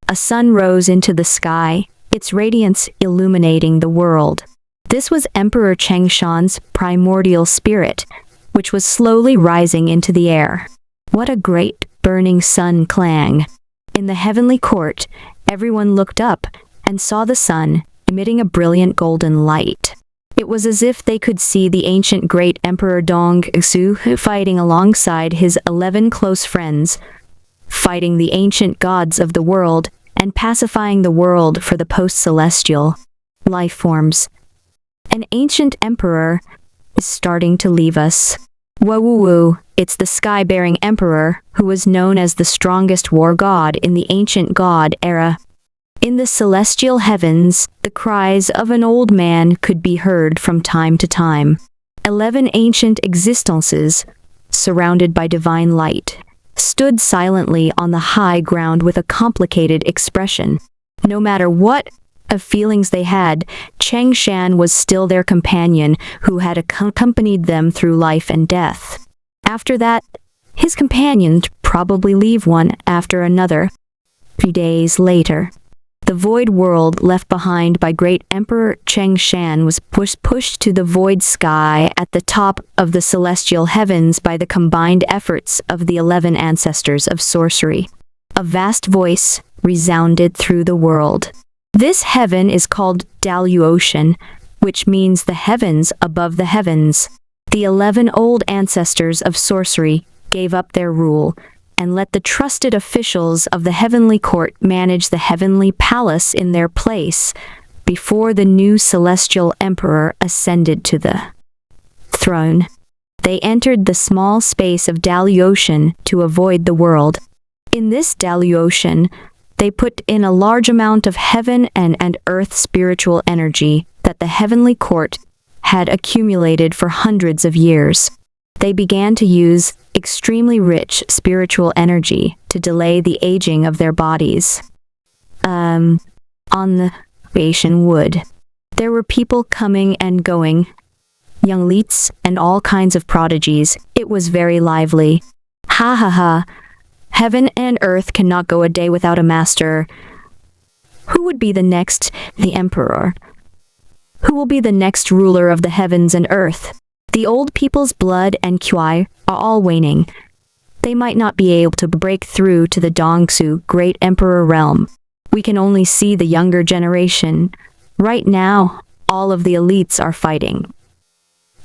A sun rose into the sky, its radiance illuminating the world. This was Emperor Chengshan's primordial spirit, which was slowly rising into the air. What a great burning sun! Clang. In the heavenly court, everyone looked up and saw the sun emitting a brilliant golden light. It was as if they could see the ancient great Emperor Dongxu fighting alongside his 11 close friends, fighting the ancient gods of the world and pacifying the world for the post-celestial life forms. An ancient emperor is starting to leave us. Woo, it's the sky-bearing emperor who was known as the strongest war god in the ancient god era. In the celestial heavens, the cries of an old man could be heard from time to time. 11 ancient existences, surrounded by divine light, stood silently on the high ground with a complicated expression. No matter what of feelings they had, Cheng Shan was still their companion who had accompanied them through life and death. After that, his companions probably leave one after another. 3 days later, the void world left behind by great Emperor Cheng Shan was pushed to the void sky at the top of the celestial heavens by the combined efforts of the 11 ancestors of sorcery. A vast voice resounded through the world. This heaven is called Daluocean, which means the heavens above the heavens. The 11 old ancestors of sorcery gave up their rule and let the trusted officials of the heavenly court manage the heavenly palace in their place before the new celestial emperor ascended to the throne. They entered the small space of Daluocean to avoid the world. In this Daluocean, they put in a large amount of heaven and earth spiritual energy that the heavenly court had accumulated for hundreds of years. They began to use extremely rich spiritual energy to delay the aging of their bodies. On the creation wood, there were people coming and going, young leets and all kinds of prodigies. It was very lively. Ha ha ha. Heaven and earth cannot go a day without a master. Who would be the next, the emperor? Who will be the next ruler of the heavens and earth? The old people's blood and qi are all waning. They might not be able to break through to the Dongsu Great Emperor realm. We can only see the younger generation. Right now, all of the elites are fighting.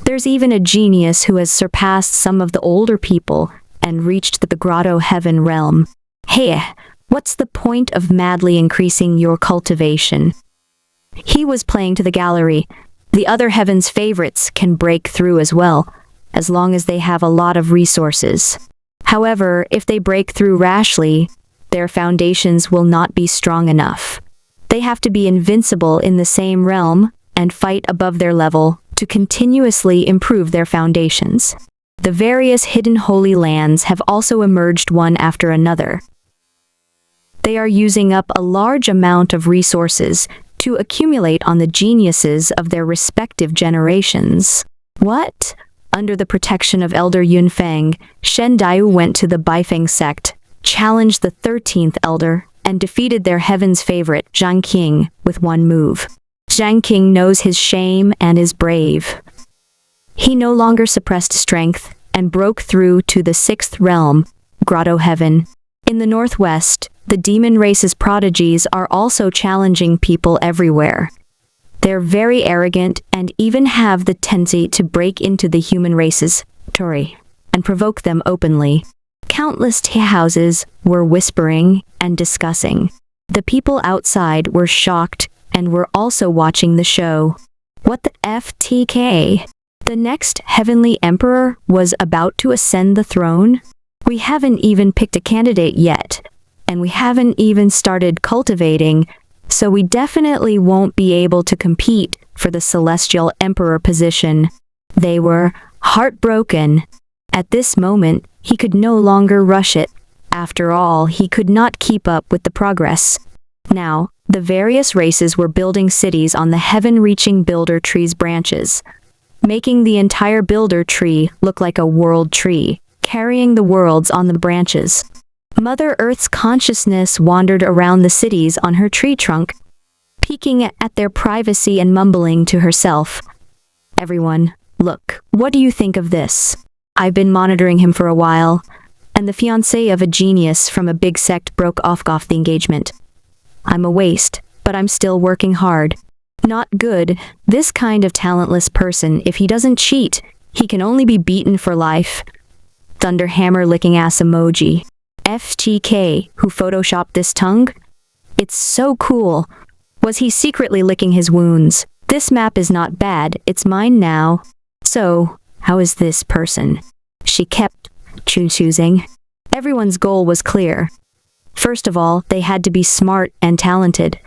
There's even a genius who has surpassed some of the older people and reached the grotto heaven realm. Hey, what's the point of madly increasing your cultivation? He was playing to the gallery. The other heaven's favorites can break through as well, as long as they have a lot of resources. However, if they break through rashly, their foundations will not be strong enough. They have to be invincible in the same realm and fight above their level to continuously improve their foundations. The various hidden holy lands have also emerged one after another. They are using up a large amount of resources to accumulate on the geniuses of their respective generations. What? Under the protection of Elder Yunfeng, Shen Daiyu went to the Baifeng sect, challenged the 13th elder, and defeated their heaven's favorite, Zhang Qing, with one move. Zhang Qing knows his shame and is brave. He no longer suppressed strength and broke through to the 6th realm, Grotto Heaven. In the northwest, the demon race's prodigies are also challenging people everywhere. They're very arrogant and even have the tendency to break into the human race's territory and provoke them openly. Countless tea houses were whispering and discussing. The people outside were shocked and were also watching the show. What the FTK? The next heavenly emperor was about to ascend the throne? We haven't even picked a candidate yet, and we haven't even started cultivating, so we definitely won't be able to compete for the celestial emperor position. They were heartbroken. At this moment, he could no longer rush it. After all, he could not keep up with the progress. Now, the various races were building cities on the heaven-reaching builder tree's branches, making the entire builder tree look like a world tree, carrying the worlds on the branches. Mother Earth's consciousness wandered around the cities on her tree trunk, peeking at their privacy and mumbling to herself. Everyone, look, what do you think of this? I've been monitoring him for a while, and the fiancé of a genius from a big sect broke off the engagement. I'm a waste, but I'm still working hard. Not good. This kind of talentless person, if he doesn't cheat, he can only be beaten for life. Thunder hammer licking ass emoji. FTK, who photoshopped this tongue? It's so cool. Was he secretly licking his wounds? This map is not bad, it's mine now. So, how is this person? She kept choosing. Everyone's goal was clear. First of all, they had to be smart and talented.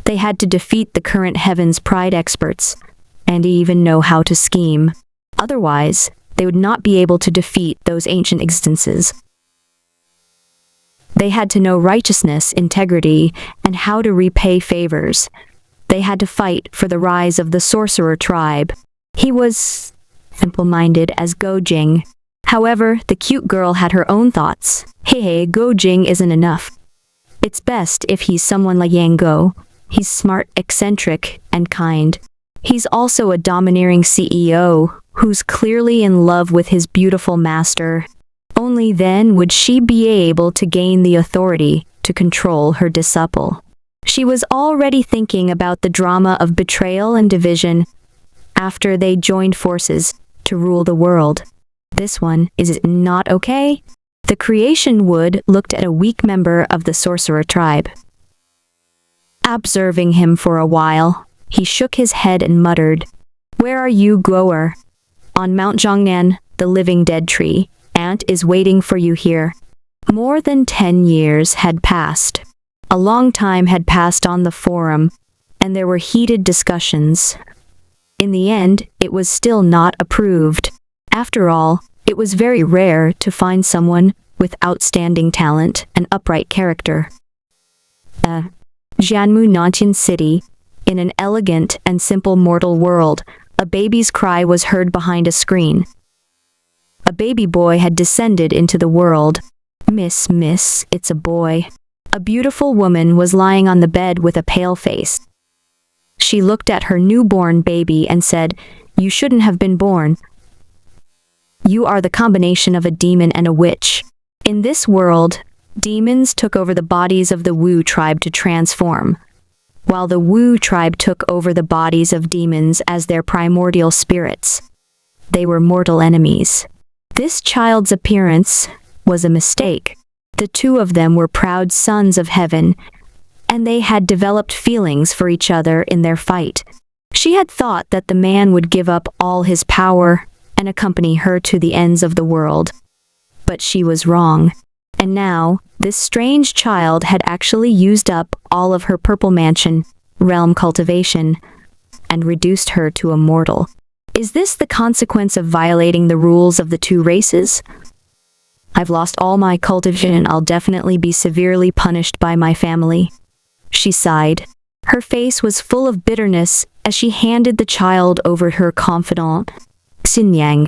They had to defeat the current Heaven's Pride experts, and even know how to scheme. Otherwise, they would not be able to defeat those ancient existences. They had to know righteousness, integrity, and how to repay favors. They had to fight for the rise of the sorcerer tribe. He was simple-minded as Go Jing. However, the cute girl had her own thoughts. Hey, Go Jing isn't enough. It's best if he's someone like Yang Go. He's smart, eccentric, and kind. He's also a domineering CEO who's clearly in love with his beautiful master. Only then would she be able to gain the authority to control her disciple. She was already thinking about the drama of betrayal and division after they joined forces to rule the world. This one, is it not okay? The creation wood looked at a weak member of the sorcerer tribe. Observing him for a while, he shook his head and muttered, "Where are you, grower? On Mount Zhongnan, the living dead tree. Ant is waiting for you here." More than 10 years had passed. A long time had passed on the forum, and there were heated discussions. In the end, it was still not approved. After all, it was very rare to find someone with outstanding talent and upright character. Jianmu Nantian City, in an elegant and simple mortal world, a baby's cry was heard behind a screen. A baby boy had descended into the world. Miss, it's a boy." A beautiful woman was lying on the bed with a pale face. She looked at her newborn baby and said, "You shouldn't have been born. You are the combination of a demon and a witch." In this world, demons took over the bodies of the Wu tribe to transform, while the Wu tribe took over the bodies of demons as their primordial spirits. They were mortal enemies. This child's appearance was a mistake. The two of them were proud sons of heaven, and they had developed feelings for each other in their fight. She had thought that the man would give up all his power and accompany her to the ends of the world. But she was wrong. And now, this strange child had actually used up all of her purple mansion realm cultivation and reduced her to a mortal. Is this the consequence of violating the rules of the two races? I've lost all my cultivation and I'll definitely be severely punished by my family. She sighed. Her face was full of bitterness as she handed the child over to her confidant, Xinyang.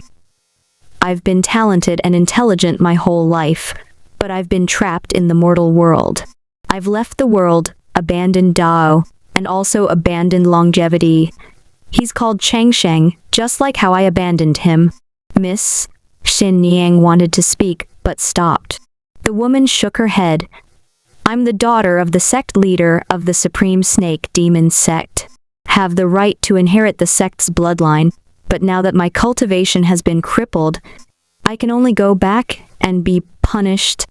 I've been talented and intelligent my whole life, but I've been trapped in the mortal world. I've left the world, abandoned Dao, and also abandoned longevity. He's called Changsheng, just like how I abandoned him. Miss Xinyang wanted to speak, but stopped. The woman shook her head. I'm the daughter of the sect leader of the Supreme Snake Demon Sect. Have the right to inherit the sect's bloodline, but now that my cultivation has been crippled, I can only go back and be punished.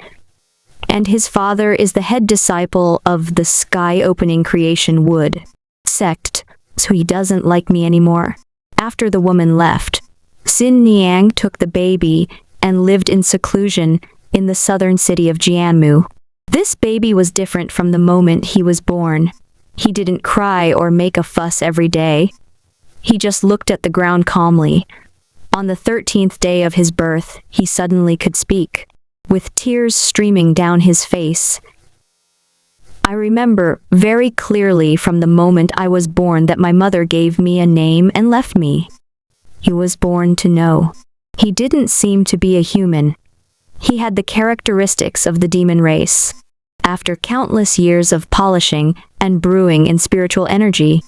And his father is the head disciple of the sky-opening creation wood sect, so he doesn't like me anymore. After the woman left, Xin Niang took the baby and lived in seclusion in the southern city of Jianmu. This baby was different from the moment he was born. He didn't cry or make a fuss every day. He just looked at the ground calmly. On the 13th day of his birth, he suddenly could speak, with tears streaming down his face. I remember very clearly from the moment I was born that my mother gave me a name and left me. He was born to know. He didn't seem to be a human. He had the characteristics of the demon race. After countless years of polishing and brewing in spiritual energy,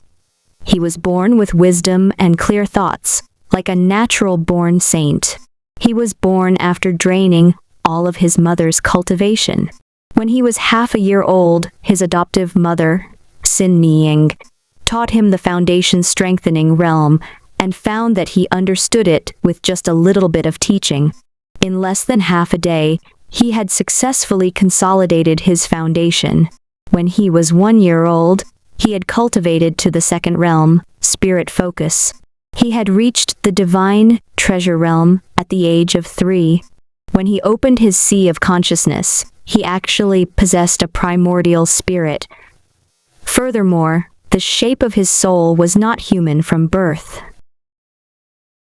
he was born with wisdom and clear thoughts, like a natural-born saint. He was born after draining all of his mother's cultivation. When he was half a year old, his adoptive mother, Xin Niang, taught him the foundation-strengthening realm and found that he understood it with just a little bit of teaching. In less than half a day, he had successfully consolidated his foundation. When he was 1 year old, he had cultivated to the second realm, spirit focus. He had reached the divine treasure realm at the age of 3. When he opened his sea of consciousness, he actually possessed a primordial spirit. Furthermore, the shape of his soul was not human from birth.